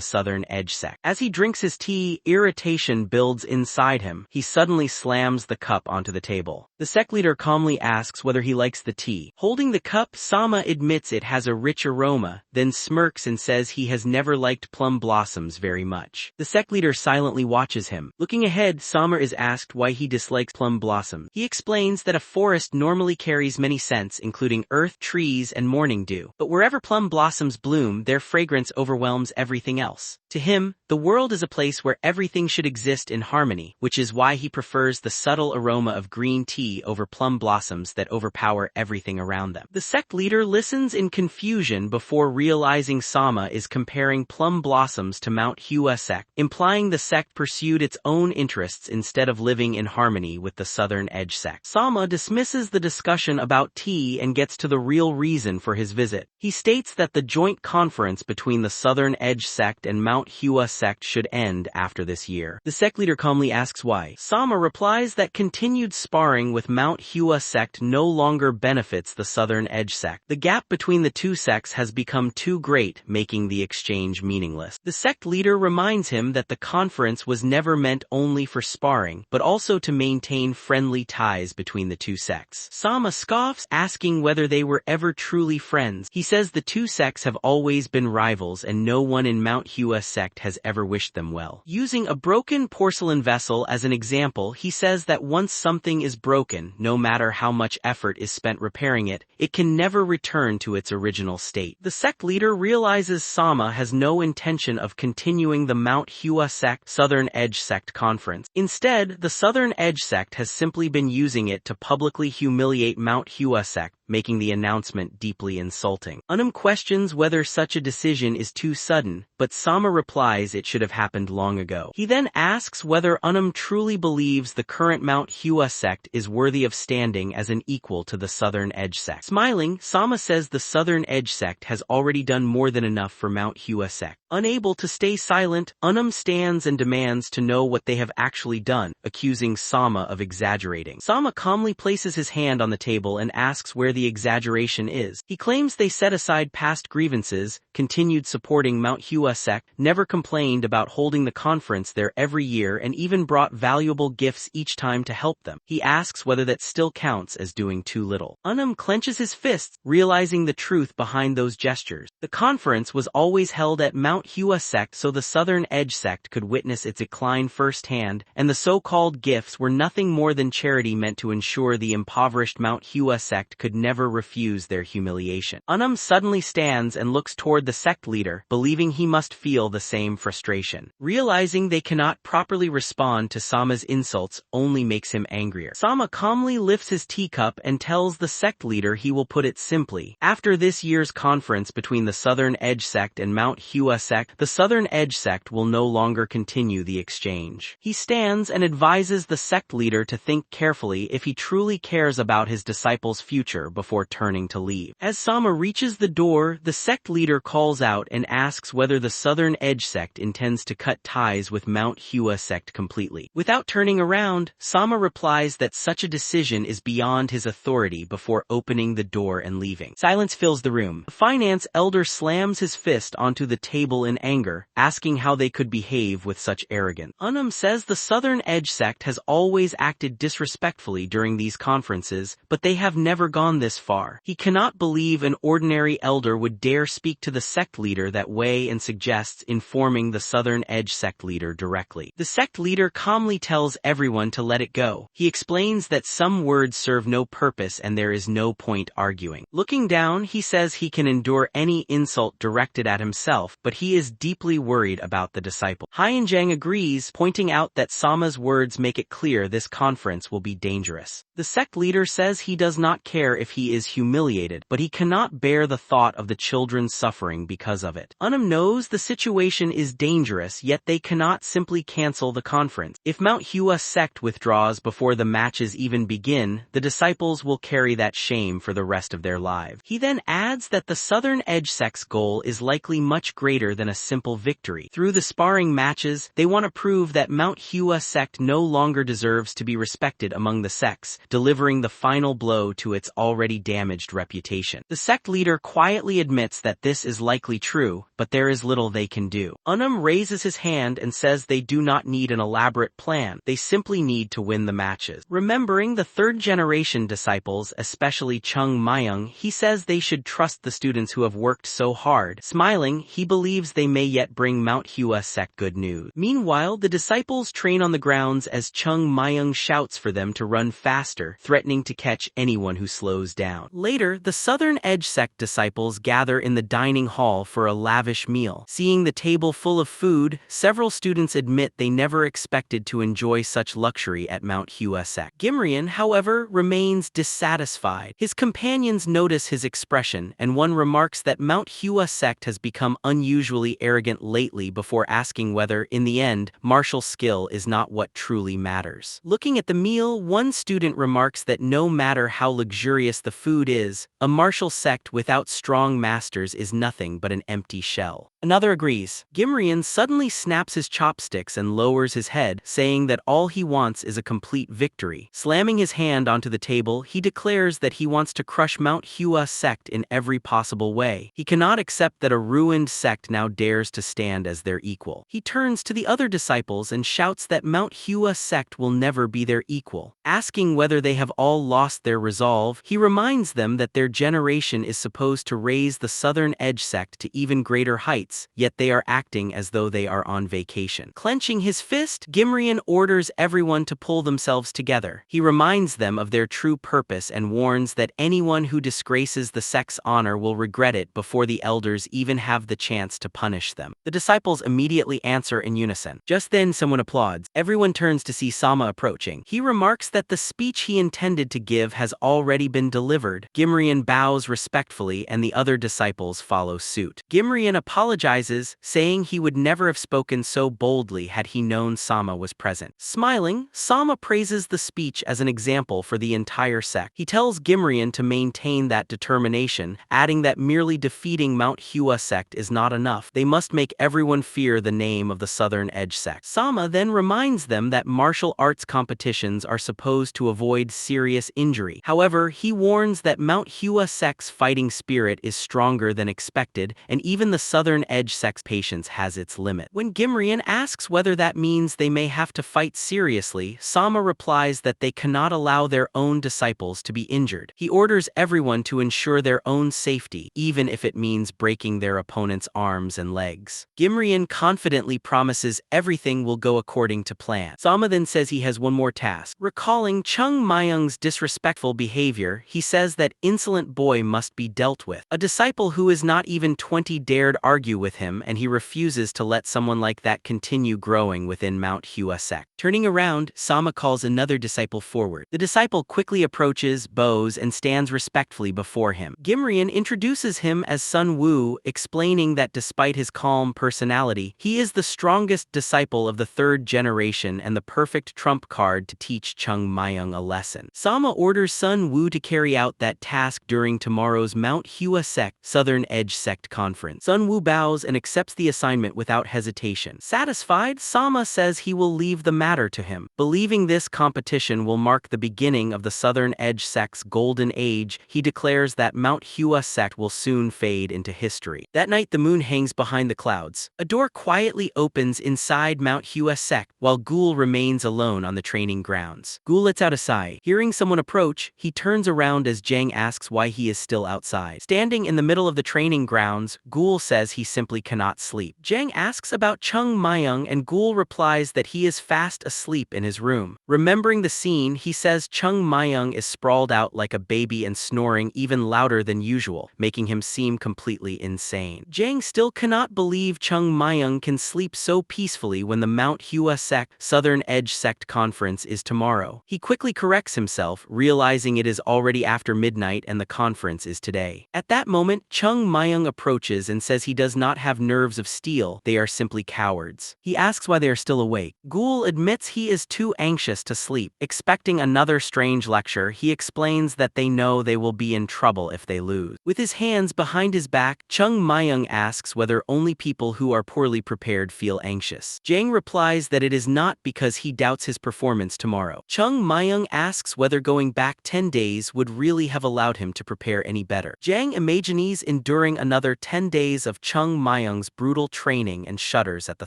Southern Edge sect. As he drinks his tea, irritation builds inside him. He suddenly slams the cup onto the table. The sect leader calmly asks whether he likes the tea. Holding the cup, Sama admits it has a rich aroma, then smirks and says he has never liked plum blossoms very much. The sect leader silently watches him. Looking ahead, Sama is asked why he dislikes plum blossoms. He explains that a forest normally carries many scents, including earth, trees, and morning dew. But wherever plum blossoms bloom, their fragrance overwhelms everything else. To him, the world is a place where everything should exist in harmony, which is why he prefers the subtle aroma of green tea over plum blossoms that overpower everything around them. The sect leader listens in confusion before realizing Sama is comparing plum blossoms to Mount Hua sect, implying the sect pursued its own interests instead of living in harmony with the Southern Edge sect. Sama dismisses the discussion about tea and gets to the real reason for his visit. He states that the joint conference between the Southern Edge sect and Mount Hua sect should end after this year. The sect leader calmly asks why. Sama replies that continued sparring with Mount Hua sect no longer benefits the Southern Edge sect. The gap between the two sects has become too great, making the exchange meaningless. The sect leader reminds him that the conference was never meant only for sparring, but also to maintain friendly ties between the two sects. Sama scoffs, asking whether they were ever truly friends. He says the two sects have always been rivals and no one in Mount Hua Sect has ever wished them well. Using a broken porcelain vessel as an example, he says that once something is broken, no matter how much effort is spent repairing it, it can never return to its original state. The sect leader realizes Sama has no intention of continuing the Mount Hua Sect Southern Edge Sect conference. Instead, the Southern Edge Sect has simply been using it to publicly humiliate Mount Hua Sect, making the announcement deeply insulting. Unum questions whether such a decision is too sudden, but Sama replies it should have happened long ago. He then asks whether Unum truly believes the current Mount Hua Sect is worthy of standing as an equal to the Southern Edge Sect. Smiling, Sama says the Southern Edge Sect has already done more than enough for Mount Hua Sect. Unable to stay silent, Unum stands and demands to know what they have actually done, accusing Sama of exaggerating. Sama calmly places his hand on the table and asks where the exaggeration is. He claims they set aside past grievances, continued supporting Mount Hua Sect, never complained about holding the conference there every year, and even brought valuable gifts each time to help them. He asks whether that still counts as doing too little. Unum clenches his fists, realizing the truth behind those gestures. The conference was always held at Mount Hua Sect so the Southern Edge Sect could witness its decline firsthand, and the so-called gifts were nothing more than charity meant to ensure the impoverished Mount Hua Sect could never refuse their humiliation. Unum suddenly stands and looks toward the sect leader, believing he must feel the same frustration. Realizing they cannot properly respond to Sama's insults only makes him angrier. Sama calmly lifts his teacup and tells the sect leader he will put it simply. After this year's conference between the Southern Edge Sect and Mount Hua Sect, the Southern Edge Sect will no longer continue the exchange. He stands and advises the sect leader to think carefully if he truly cares about his disciples' future before turning to leave. As Sama reaches the door, the sect leader calls out and asks whether the Southern Edge Sect intends to cut ties with Mount Hua Sect completely. Without turning around, Sama replies that such a decision is beyond his authority before opening the door and leaving. Silence fills the room. The finance elder slams his fist onto the table in anger, asking how they could behave with such arrogance. Unum says the Southern Edge Sect has always acted disrespectfully during these conferences, but they have never gone this far. He cannot believe an ordinary elder would dare speak to the sect leader that way and suggests informing the Southern Edge Sect leader directly. The sect leader calmly tells everyone to let it go. He explains that some words serve no purpose and there is no point arguing. Looking down, he says he can endure any insult directed at himself, but he is deeply worried about the disciple. Hyenjang agrees, pointing out that Sama's words make it clear this conference will be dangerous. The sect leader says he does not care if he is humiliated, but he cannot bear the thought of the children suffering because of it. Unum knows the situation is dangerous, yet they cannot simply cancel the conference. If Mount Hua Sect withdraws before the matches even begin, the disciples will carry that shame for the rest of their lives. He then adds that the Southern Edge Sect's goal is likely much greater than a simple victory. Through the sparring matches, they want to prove that Mount Hua Sect no longer deserves to be respected among the sects, delivering the final blow to its already damaged reputation. The sect leader quietly admits that this is likely true, but there is little they can do. Unum raises his hand and says they do not need an elaborate plan, they simply need to win the matches. Remembering the third-generation disciples, especially Chung Myung, he says they should trust the students who have worked so hard. Smiling, he believes they may yet bring Mount Hua Sect good news. Meanwhile, the disciples train on the grounds as Chung Myung shouts for them to run faster, threatening to catch anyone who slows down. Later, the Southern Edge Sect disciples gather in the dining hall for a lavish meal. Seeing the table full of food, several students admit they never expected to enjoy such luxury at Mount Hua Sect. Gimrian, however, remains dissatisfied. His companions notice his expression, and one remarks that Mount Hua Sect has become unusually arrogant lately before asking whether, in the end, martial skill is not what truly matters. Looking at the meal, one student remarks that no matter how luxurious the food is, a martial sect without strong masters is nothing but an empty shell. Another agrees. Gimrian suddenly snaps his chopsticks and lowers his head, saying that all he wants is a complete victory. Slamming his hand onto the table, he declares that he wants to crush Mount Hua Sect in every possible way. He cannot accept that a ruined sect now dares to stand as their equal. He turns to the other disciples and shouts that Mount Hua Sect will never be their equal. Asking whether they have all lost their resolve, he reminds them that their generation is supposed to raise the Southern Edge Sect to even greater heights fights, yet they are acting as though they are on vacation. Clenching his fist, Gimrian orders everyone to pull themselves together. He reminds them of their true purpose and warns that anyone who disgraces the sect's honor will regret it before the elders even have the chance to punish them. The disciples immediately answer in unison. Just then, someone applauds. Everyone turns to see Sama approaching. He remarks that the speech he intended to give has already been delivered. Gimrian bows respectfully and the other disciples follow suit. Gimrian apologizes, saying he would never have spoken so boldly had he known Sama was present. Smiling, Sama praises the speech as an example for the entire sect. He tells Gimrian to maintain that determination, adding that merely defeating Mount Hua Sect is not enough. They must make everyone fear the name of the Southern Edge Sect. Sama then reminds them that martial arts competitions are supposed to avoid serious injury. However, he warns that Mount Hua Sect's fighting spirit is stronger than expected, and even the Southern Edge Sect's patience has its limit. When Gimrian asks whether that means they may have to fight seriously, Sama replies that they cannot allow their own disciples to be injured. He orders everyone to ensure their own safety, even if it means breaking their opponent's arms and legs. Gimrian confidently promises everything will go according to plan. Sama then says he has one more task. Recalling Chung Myung's disrespectful behavior, he says that insolent boy must be dealt with. A disciple who is not even 20 dared argue with him, and he refuses to let someone like that continue growing within Mount Hua Sect. Turning around, Sama calls another disciple forward. The disciple quickly approaches, bows, and stands respectfully before him. Gimrian introduces him as Sun Wu, explaining that despite his calm personality, he is the strongest disciple of the third generation and the perfect trump card to teach Chung Myung a lesson. Sama orders Sun Wu to carry out that task during tomorrow's Mount Hua Sect Southern Edge Sect conference. Sun Wu bows and accepts the assignment without hesitation. Satisfied, Sama says he will leave the matter to him. Believing this competition will mark the beginning of the Southern Edge Sect's golden age, he declares that Mount Hua Sect will soon fade into history. That night, the moon hangs behind the clouds. A door quietly opens inside Mount Hua Sect, while Ghoul remains alone on the training grounds. Ghoul lets out a sigh. Hearing someone approach, he turns around as Jang asks why he is still outside. Standing in the middle of the training grounds, Ghoul says he simply cannot sleep. Jang asks about Chung Myung, and Ghoul replies that he is fast asleep in his room. Remembering the scene, he says Chung Myung is sprawled out like a baby and snoring even louder than usual, making him seem completely insane. Jang still cannot believe Chung Myung can sleep so peacefully when the Mount Hua Sect Southern Edge Sect conference is tomorrow. He quickly corrects himself, realizing it is already after midnight and the conference is today. At that moment, Chung Myung approaches and says he does not have nerves of steel, they are simply cowards. He asks why they are still awake. Ghoul admits he is too anxious to sleep. Expecting another strange lecture, he explains that they know they will be in trouble if they lose. With his hands behind his back, Chung Myung asks whether only people who are poorly prepared feel anxious. Jang replies that it is not because he doubts his performance tomorrow. Chung Myung asks whether going back 10 days would really have allowed him to prepare any better. Jang imagines enduring another 10 days of Chung Myung's brutal training and shudders at the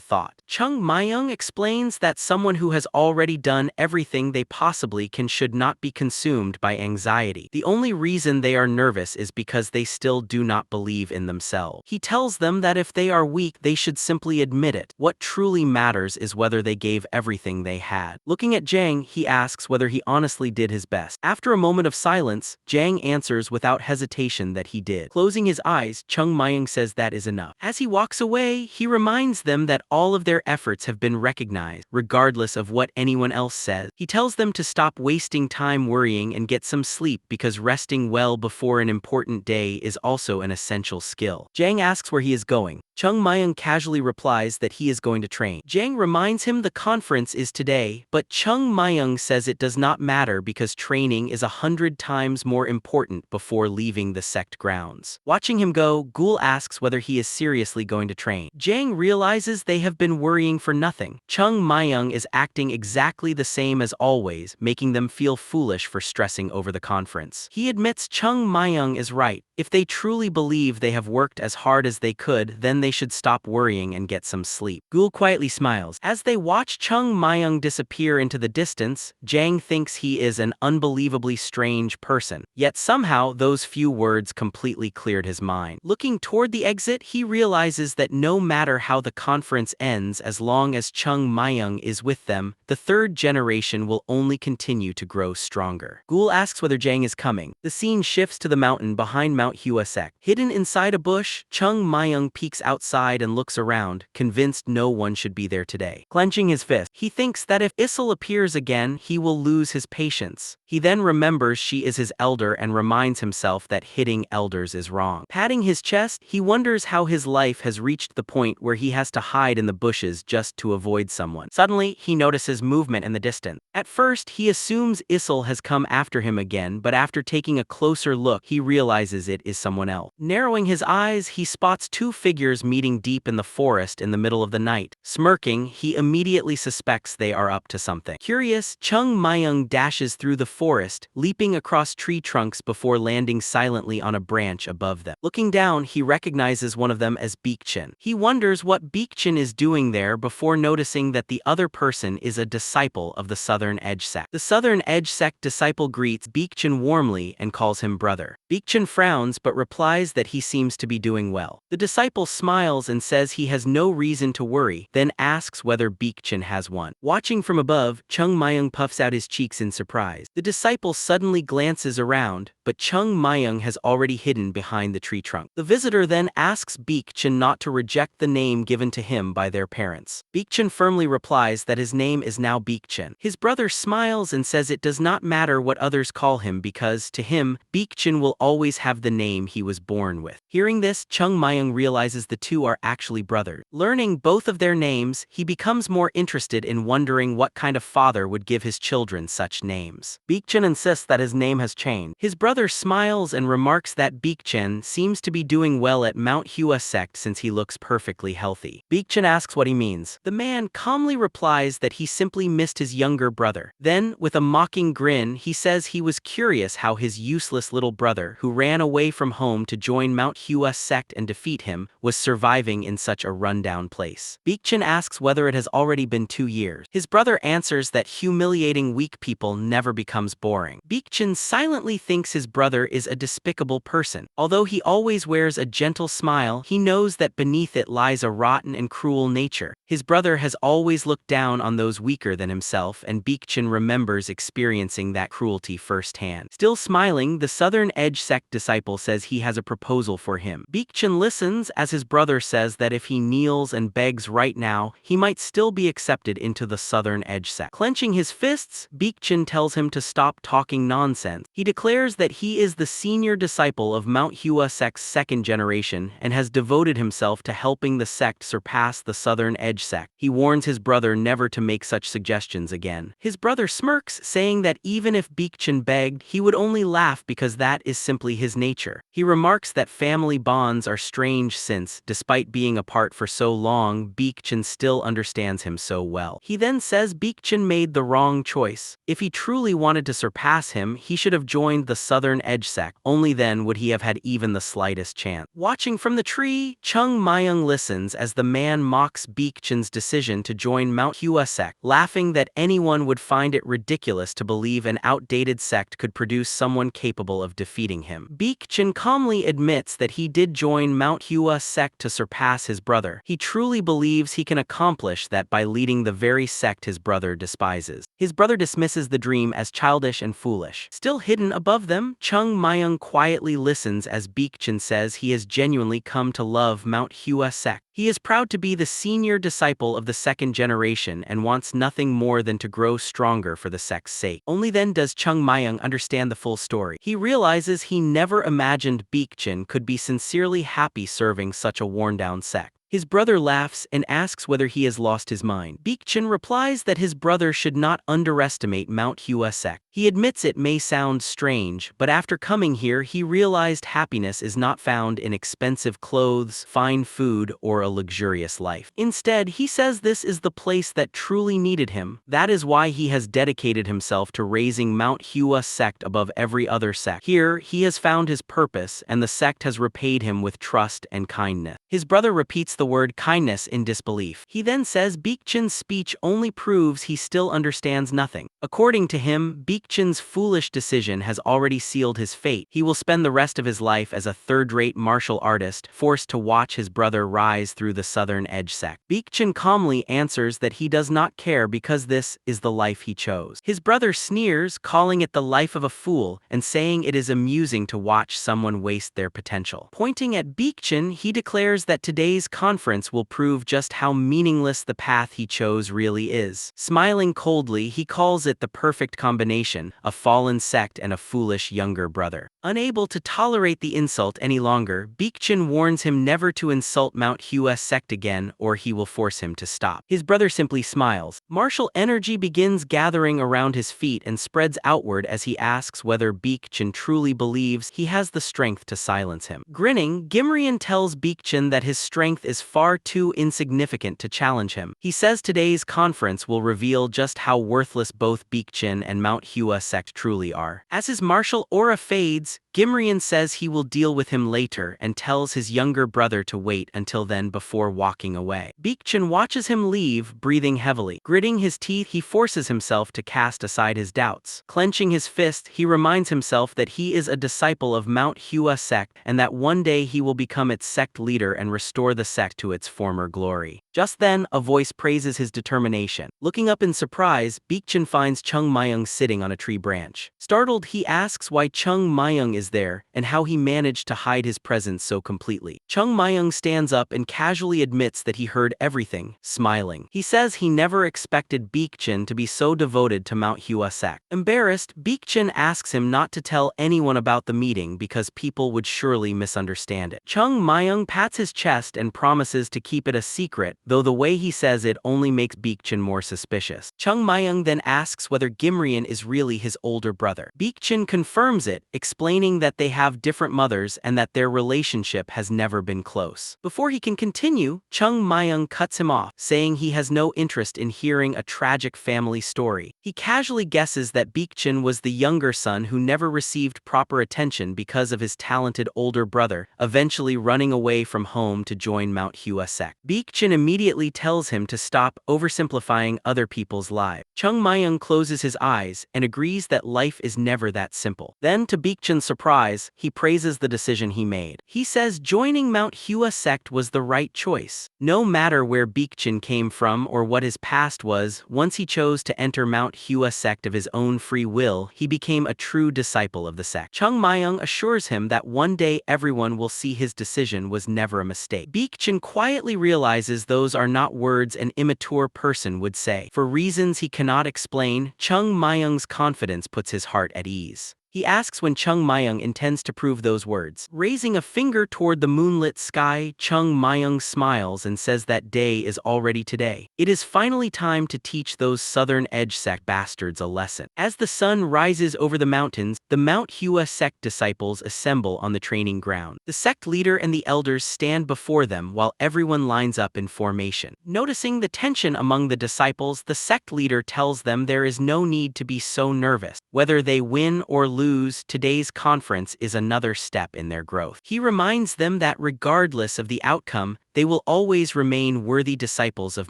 thought. Chung Myung explains that someone who has already done everything they possibly can should not be consumed by anxiety. The only reason they are nervous is because they still do not believe in themselves. He tells them that if they are weak, they should simply admit it. What truly matters is whether they gave everything they had. Looking at Jang, he asks whether he honestly did his best. After a moment of silence, Jang answers without hesitation that he did. Closing his eyes, Chung Myung says that is enough. As he walks away, he reminds them that all of their efforts have been recognized, regardless of what anyone else says. He tells them to stop wasting time worrying and get some sleep because resting well before an important day is also an essential skill. Jang asks where he is going. Chung Myung casually replies that he is going to train. Jang reminds him the conference is today, but Chung Myung says it does not matter because training is 100 times more important before leaving the sect grounds. Watching him go, Ghoul asks whether he is seriously going to train. Jang realizes they have been worrying for nothing. Chung Myung is acting exactly the same as always, making them feel foolish for stressing over the conference. He admits Chung Myung is right. If they truly believe they have worked as hard as they could, then they should stop worrying and get some sleep. Gul quietly smiles. As they watch Chung Myung disappear into the distance, Jang thinks he is an unbelievably strange person. Yet somehow, those few words completely cleared his mind. Looking toward the exit, he realizes that no matter how the conference ends, as long as Chung Myung is with them, the third generation will only continue to grow stronger. Gul asks whether Jang is coming. The scene shifts to the mountain behind Mount Hua Sect. Hidden inside a bush, Chung Myung peeks outside and looks around, convinced no one should be there today. Clenching his fist, he thinks that if Issel appears again, he will lose his patience. He then remembers she is his elder and reminds himself that hitting elders is wrong. Patting his chest, he wonders how his life has reached the point where he has to hide in the bushes just to avoid someone. Suddenly, he notices movement in the distance. At first, he assumes Issel has come after him again, but after taking a closer look, he realizes it is someone else. Narrowing his eyes, he spots two figures meeting deep in the forest in the middle of the night. Smirking, he immediately suspects they are up to something. Curious, Chung Myung dashes through the forest, leaping across tree trunks before landing silently on a branch above them. Looking down, he recognizes one of them as Baekchin. He wonders what Baekchin is doing there before noticing that the other person is a disciple of the Southern Edge Sect. The Southern Edge Sect disciple greets Baekchin warmly and calls him brother. Baekchin frowns but replies that he seems to be doing well. The disciple smiles and says he has no reason to worry, then asks whether Baekchin has one. Watching from above, Chung Myung puffs out his cheeks in surprise. The disciple suddenly glances around, but Chung Myung has already hidden behind the tree trunk. The visitor then asks Baekchin not to reject the name given to him by their parents. Baekchin firmly replies that his name is now Baekchin. His brother smiles and says it does not matter what others call him because, to him, Baekchin will always have the name he was born with. Hearing this, Chung Myung realizes the two are actually brothers. Learning both of their names, he becomes more interested in wondering what kind of father would give his children such names. Baekchin insists that his name has changed. His brother smiles and remarks that Baekchin seems to be doing well at Mount Hua Sect since he looks perfectly healthy. Baekchin asks what he means. The man calmly replies that he simply missed his younger brother. Then, with a mocking grin, he says he was curious how his useless little brother, who ran away from home to join Mount Hua Sect and defeat him, was surviving in such a rundown place. Baekchin asks whether it has already been 2 years. His brother answers that humiliating weak people never becomes boring. Baekchin silently thinks his brother is a despicable person. Although he always wears a gentle smile, he knows that beneath it lies a rotten and cruel nature. His brother has always looked down on those weaker than himself, and Baekchin remembers experiencing that cruelty firsthand. Still smiling, the Southern Edge Sect disciple says he has a proposal for him. Baekchin listens as his brother says that if he kneels and begs right now, he might still be accepted into the Southern Edge Sect. Clenching his fists, Baekchin tells him to stop talking nonsense. He declares that he is the senior disciple of Mount Hua Sect's second generation and has devoted himself to helping the sect surpass the Southern Edge Sect. He warns his brother never to make such suggestions again. His brother smirks, saying that even if Baekchin begged, he would only laugh because that is simply his nature. He remarks that family bonds are strange since, despite being apart for so long, Baekchin still understands him so well. He then says Baekchin made the wrong choice. If he truly wanted to surpass him, he should have joined the Southern Edge Sect. Only then would he have had even the slightest chance. Watching from the tree, Chung Myung listens as the man mocks Baekchin's decision to join Mount Hua Sect, laughing that anyone would find it ridiculous to believe an outdated sect could produce someone capable of defeating him. Baekchin calmly admits that he did join Mount Hua Sect to surpass his brother. He truly believes he can accomplish that by leading the very sect his brother despises. His brother dismisses the dream as childish and foolish. Still hidden above them, Chung Myung quietly listens as Baekchin says he has genuinely come to love Mount Hua Sect. He is proud to be the senior disciple of the second generation and wants nothing more than to grow stronger for the sect's sake. Only then does Chung Myung understand the full story. He realizes he never imagined Baekchin could be sincerely happy serving such a worn-down sect. His brother laughs and asks whether he has lost his mind. Baekchin replies that his brother should not underestimate Mount Hua Sect. He admits it may sound strange, but after coming here he realized happiness is not found in expensive clothes, fine food, or a luxurious life. Instead, he says this is the place that truly needed him. That is why he has dedicated himself to raising Mount Hua Sect above every other sect. Here, he has found his purpose, and the sect has repaid him with trust and kindness. His brother repeats the the word kindness in disbelief. He then says Baekchen's speech only proves he still understands nothing. According to him, Baekchen's foolish decision has already sealed his fate. He will spend the rest of his life as a third-rate martial artist, forced to watch his brother rise through the Southern Edge sect. Baekchen calmly answers that he does not care because this is the life he chose. His brother sneers, calling it the life of a fool, and saying it is amusing to watch someone waste their potential. Pointing at Baekchen, he declares that today's conference will prove just how meaningless the path he chose really is. Smiling coldly, he calls it the perfect combination, a fallen sect and a foolish younger brother. Unable to tolerate the insult any longer, Baekchen warns him never to insult Hua Sect again or he will force him to stop. His brother simply smiles. Martial energy begins gathering around his feet and spreads outward as he asks whether Baekchen truly believes he has the strength to silence him. Grinning, Gimrian tells Baekchen that his strength is far too insignificant to challenge him. He says today's conference will reveal just how worthless both Baekchen and Hua Sect truly are. As his martial aura fades, Gimrian says he will deal with him later and tells his younger brother to wait until then before walking away. Baekchen watches him leave, breathing heavily. Gritting his teeth, he forces himself to cast aside his doubts. Clenching his fist, he reminds himself that he is a disciple of Hua Sect and that one day he will become its sect leader and restore the sect to its former glory. Just then, a voice praises his determination. Looking up in surprise, Baekchen finds Chung Myung sitting on a tree branch. Startled, he asks why Chung Myung is there and how he managed to hide his presence so completely. Chung Myung stands up and casually admits that he heard everything, smiling. He says he never expected Baekchen to be so devoted to Hua Sect. Embarrassed, Baekchen asks him not to tell anyone about the meeting because people would surely misunderstand it. Chung Myung pats his chest and promises to keep it a secret, though the way he says it only makes Baekchen more suspicious. Chung Myung then asks whether Gimrian is really his older brother. Baekchen confirms it, explaining that they have different mothers and that their relationship has never been close. Before he can continue, Chung Myung cuts him off, saying he has no interest in hearing a tragic family story. He casually guesses that Baekchen was the younger son who never received proper attention because of his talented older brother, eventually running away from home to join Hua Sect. Baekchen immediately tells him to stop oversimplifying other people's lives. Chung Myung closes his eyes and agrees that life is never that simple. Then, to Baekchen's surprise, he praises the decision he made. He says joining Hua Sect was the right choice. No matter where Baekchen came from or what his past was, once he chose to enter Hua Sect of his own free will, he became a true disciple of the sect. Chung Myung assures him that one day everyone will see his decision was never a mistake. Baekchen quietly realizes those are not words an immature person would say. For reasons he cannot explain, Chung Myung's confidence puts his heart at ease. He asks when Chung Myung intends to prove those words. Raising a finger toward the moonlit sky, Chung Myung smiles and says that day is already today. It is finally time to teach those Southern Edge sect bastards a lesson. As the sun rises over the mountains, the Hua Sect disciples assemble on the training ground. The sect leader and the elders stand before them while everyone lines up in formation. Noticing the tension among the disciples, the sect leader tells them there is no need to be so nervous. Whether they win or lose, today's conference is another step in their growth. He reminds them that regardless of the outcome, they will always remain worthy disciples of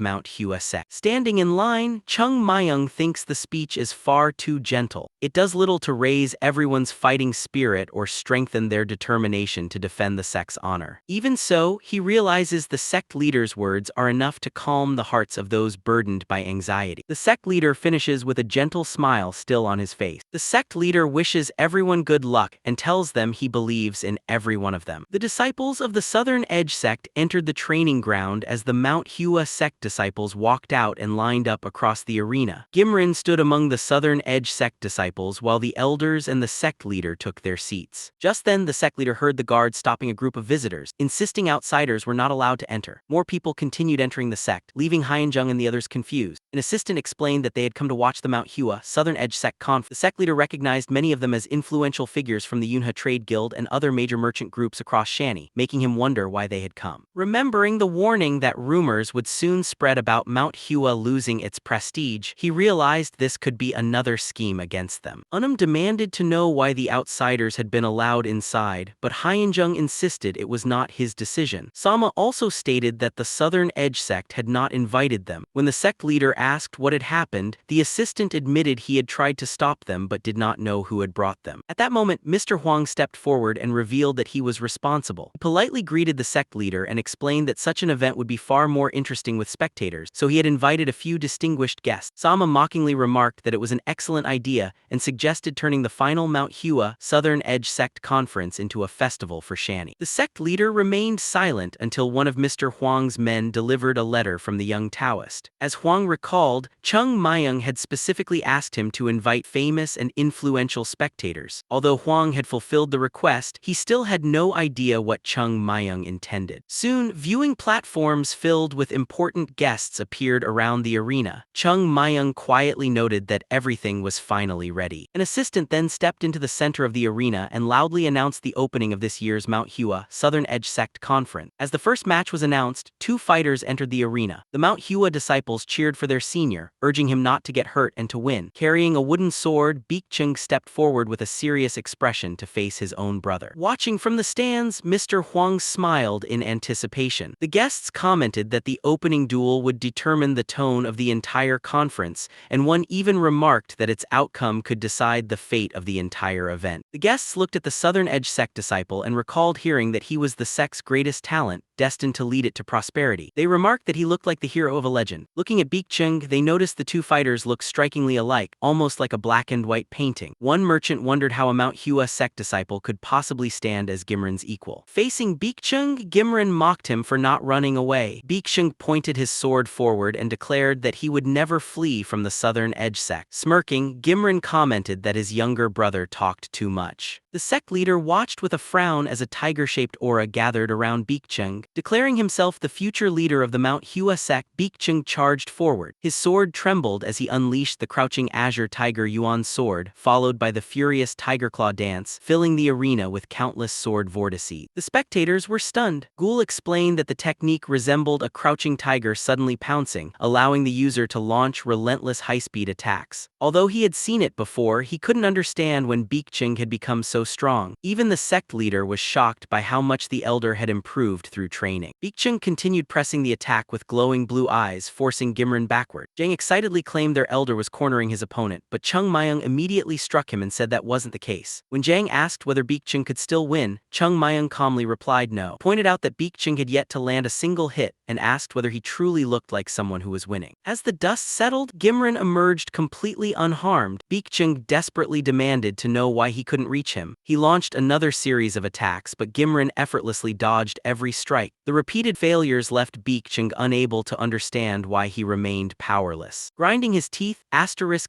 Hua Sect. Standing in line, Chung Myung thinks the speech is far too gentle. It does little to raise everyone's fighting spirit or strengthen their determination to defend the sect's honor. Even so, he realizes the sect leader's words are enough to calm the hearts of those burdened by anxiety. The sect leader finishes with a gentle smile still on his face. The sect leader wishes everyone good luck and tells them he believes in every one of them. The disciples of the Southern Edge sect entered the training ground as the Hua Sect disciples walked out and lined up across the arena. Gimrin stood among the Southern Edge sect disciples while the elders and the sect leader took their seats. Just then, the sect leader heard the guards stopping a group of visitors, insisting outsiders were not allowed to enter. More people continued entering the sect, leaving Hyunjung and the others confused. An assistant explained that they had come to watch the Hua Southern Edge sect conf. The sect leader recognized many of them as influential figures from the Yunha Trade Guild and other major merchant groups across Shanny, making him wonder why they had come. Remember Remembering the warning that rumors would soon spread about Mount Hua losing its prestige, he realized this could be another scheme against them. Unum demanded to know why the outsiders had been allowed inside, but Hyeonjung insisted it was not his decision. Sama also stated that the Southern Edge sect had not invited them. When the sect leader asked what had happened, the assistant admitted he had tried to stop them but did not know who had brought them. At that moment, Mr. Huang stepped forward and revealed that he was responsible. He politely greeted the sect leader and explained that such an event would be far more interesting with spectators, so he had invited a few distinguished guests. Sama mockingly remarked that it was an excellent idea and suggested turning the final Mount Hua Southern Edge Sect conference into a festival for Shani. The sect leader remained silent until one of Mr. Huang's men delivered a letter from the young Taoist. As Huang recalled, Chung Myung had specifically asked him to invite famous and influential spectators. Although Huang had fulfilled the request, he still had no idea what Chung Myung intended. Soon, viewing platforms filled with important guests appeared around the arena. Chung Myung quietly noted that everything was finally ready. An assistant then stepped into the center of the arena and loudly announced the opening of this year's Mount Hua Southern Edge Sect Conference. As the first match was announced, two fighters entered the arena. The Mount Hua disciples cheered for their senior, urging him not to get hurt and to win. Carrying a wooden sword, Beek-chung stepped forward with a serious expression to face his own brother. Watching from the stands, Mr. Huang smiled in anticipation. The guests commented that the opening duel would determine the tone of the entire conference, and one even remarked that its outcome could decide the fate of the entire event. The guests looked at the Southern Edge Sect disciple and recalled hearing that he was the sect's greatest talent, destined to lead it to prosperity. They remarked that he looked like the hero of a legend. Looking at Beek-chung, they noticed the two fighters looked strikingly alike, almost like a black and white painting. One merchant wondered how a Mount Hua sect disciple could possibly stand as Gimrin's equal. Facing Beek-chung, Gimrin mocked him for not running away. Beek-chung pointed his sword forward and declared that he would never flee from the Southern Edge sect. Smirking, Gimrin commented that his younger brother talked too much. The sect leader watched with a frown as a tiger-shaped aura gathered around Beek-chung. Declaring himself the future leader of the Mount Hua sect, Beek-chung charged forward. His sword trembled as he unleashed the crouching Azure Tiger Yuan sword, followed by the furious Tiger Claw dance, filling the arena with countless sword vortices. The spectators were stunned. Ghoul explained that the technique resembled a crouching tiger suddenly pouncing, allowing the user to launch relentless high-speed attacks. Although he had seen it before, he couldn't understand when Beek-chung had become so strong. Even the sect leader was shocked by how much the elder had improved through training. Beek-chung continued pressing the attack with glowing blue eyes, forcing Gimrin backward. Jang excitedly claimed their elder was cornering his opponent, but Chung Myung immediately struck him and said that wasn't the case. When Jang asked whether Beek-chung could still win, Chung Myung calmly replied no, pointed out that Beek-chung had yet to land a single hit, and asked whether he truly looked like someone who was winning. As the dust settled, Gimrin emerged completely unharmed. Beek-chung desperately demanded to know why he couldn't reach him. He launched another series of attacks, but Gimrin effortlessly dodged every strike. The repeated failures left Beek-chung unable to understand why he remained powerless. Grinding his teeth,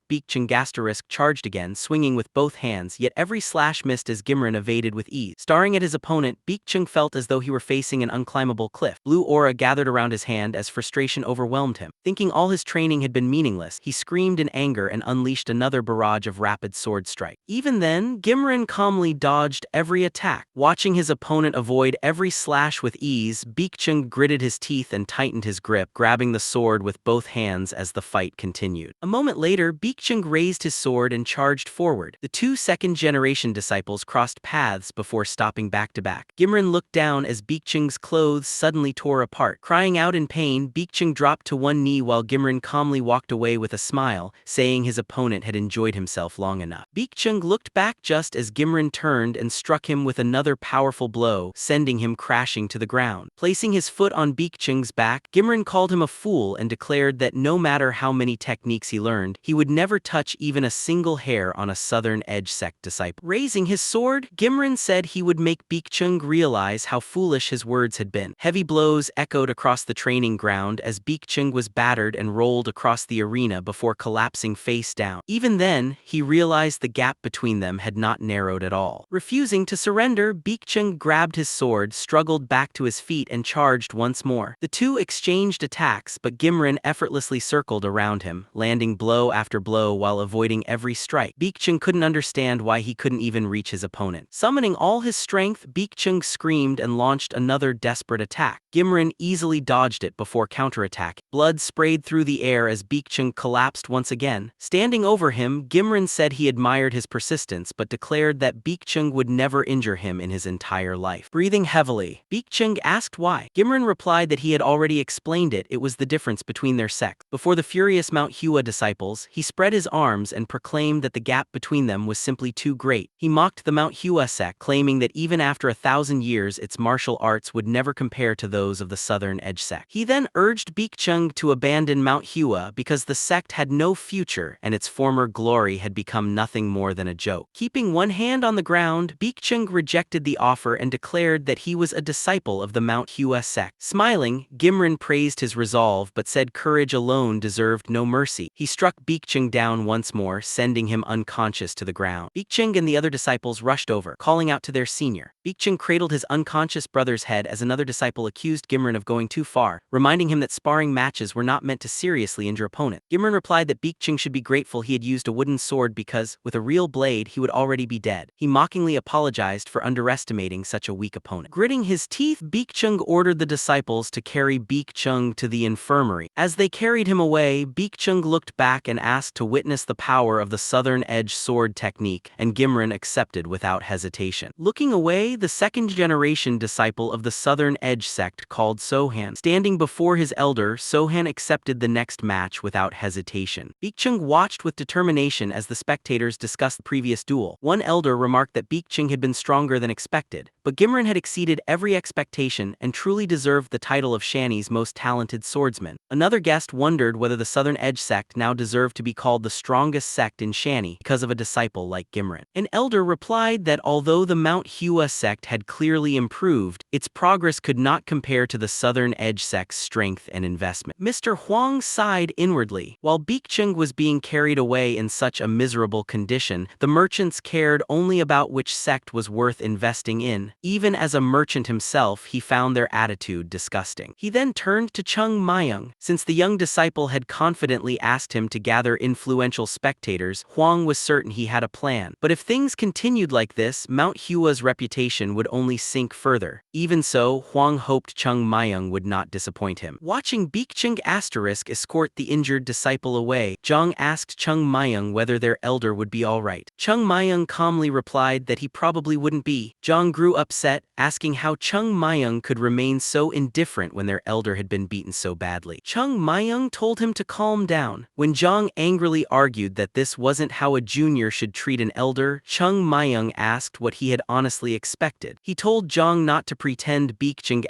Beek-chung charged again, swinging with both hands, yet every slash missed as Gimrin evaded with ease. Staring at his opponent, Beek-chung felt as though he were facing an unclimbable cliff. Blue aura gathered around his hand as frustration overwhelmed him. Thinking all his training had been meaningless, he screamed in anger and unleashed another barrage of rapid sword strike. Even then, Gimrin calmly dodged every attack. Watching his opponent avoid every slash with ease, Beek-chung gritted his teeth and tightened his grip, grabbing the sword with both hands as the fight continued. A moment later, Beek-chung raised his sword and charged forward. The two second-generation disciples crossed paths before stopping back to back. Gimrin looked down as Beek-chung's clothes suddenly tore apart. Crying out in pain, Beek-chung dropped to one knee while Gimrin calmly walked away with a smile, saying his opponent had enjoyed himself long enough. Beek-chung looked back just as Gimrin turned and struck him with another powerful blow, sending him crashing to the ground. Placing his foot on Beek-chung's back, Gimrin called him a fool and declared that no matter how many techniques he learned, he would never touch even a single hair on a Southern Edge sect disciple. Raising his sword, Gimrin said he would make Beek-chung realize how foolish his words had been. Heavy blows echoed across the training ground as Beek-chung was battered and rolled across the arena before collapsing face down. Even then, he realized the gap between them had not narrowed at all. Refusing to surrender, Beek-chung grabbed his sword, struggled back to his feet and charged once more. The two exchanged attacks, but Gimren effortlessly circled around him, landing blow after blow while avoiding every strike. Baekjung couldn't understand why he couldn't even reach his opponent. Summoning all his strength, Baekjung screamed and launched another desperate attack. Gimren easily dodged it before counterattack. Blood sprayed through the air as Baekjung collapsed once again. Standing over him, Gimren said he admired his persistence but declared that Baekjung would never injure him in his entire life. Breathing heavily, Baekjung asked why. Gimren replied that he had already explained it was the difference between their sects. Before the furious Mount Hua disciples, he spread his arms and proclaimed that the gap between them was simply too great. He mocked the Mount Hua sect, claiming that even after 1,000 years its martial arts would never compare to those of the Southern Edge sect. He then urged Baekjung to abandon Mount Hua because the sect had no future and its former glory had become nothing more than a joke. Keeping one hand on the ground, Baekjung rejected the offer and declared that he was a disciple of the Mount Hua sect. Smiling, Gimren praised his resolve but said courage alone deserved no mercy. He struck Baekjung down once more, sending him unconscious to the ground. Baekjung and the other disciples rushed over, calling out to their senior. Baekjung cradled his unconscious brother's head as another disciple accused Gimren of going too far, reminding him that sparring matches were not meant to seriously injure opponents. Gimren replied that Baekjung should be grateful he had used a wooden sword because, with a real blade, he would already be dead. He mockingly apologized for underestimating such a weak opponent. Gritting his teeth, Baekjung ordered the disciples to carry Baekjung to the infirmary. As they carried him away, Baekjung looked back and asked to witness the power of the Southern Edge sword technique, and Gimren accepted without hesitation. Looking away, the second-generation disciple of the Southern Edge sect called Sohan. Standing before his elder, Sohan accepted the next match without hesitation. Baekjung watched with determination as the spectators discussed the previous duel. One elder remarked that Baekjung had been stronger than expected, but Gimren had exceeded every expectation and truly deserved the title of Shanny's most talented swordsman. Another guest wondered whether the Southern Edge sect now deserved to be called the strongest sect in Shanny because of a disciple like Gimren. An elder replied that although the Mount Hua sect had clearly improved, its progress could not compare to the Southern Edge sect's strength and investment. Mr. Huang sighed inwardly. While Baekjung was being carried away in such a miserable condition, the merchants cared only about which sect was worth investing in. Even as a merchant himself, he found their attitude disgusting. He then turned to Chung Myung. Since the young disciple had confidently asked him to gather influential spectators, Huang was certain he had a plan. But if things continued like this, Mount Hua's reputation would only sink further. Even so, Huang hoped Chung Myung would not disappoint him. Watching Baekjung escort the injured disciple away, Zhang asked Chung Myung whether their elder would be alright. Chung Myung calmly replied that he probably wouldn't be. Zhang grew upset, asking how Chung Myung could remain so indifferent when their elder had been beaten so badly. Chung Myung told him to calm down. When Zhang angrily argued that this wasn't how a junior should treat an elder, Chung Myung asked what he had honestly expected. He told Zhang not to pretend Baekjung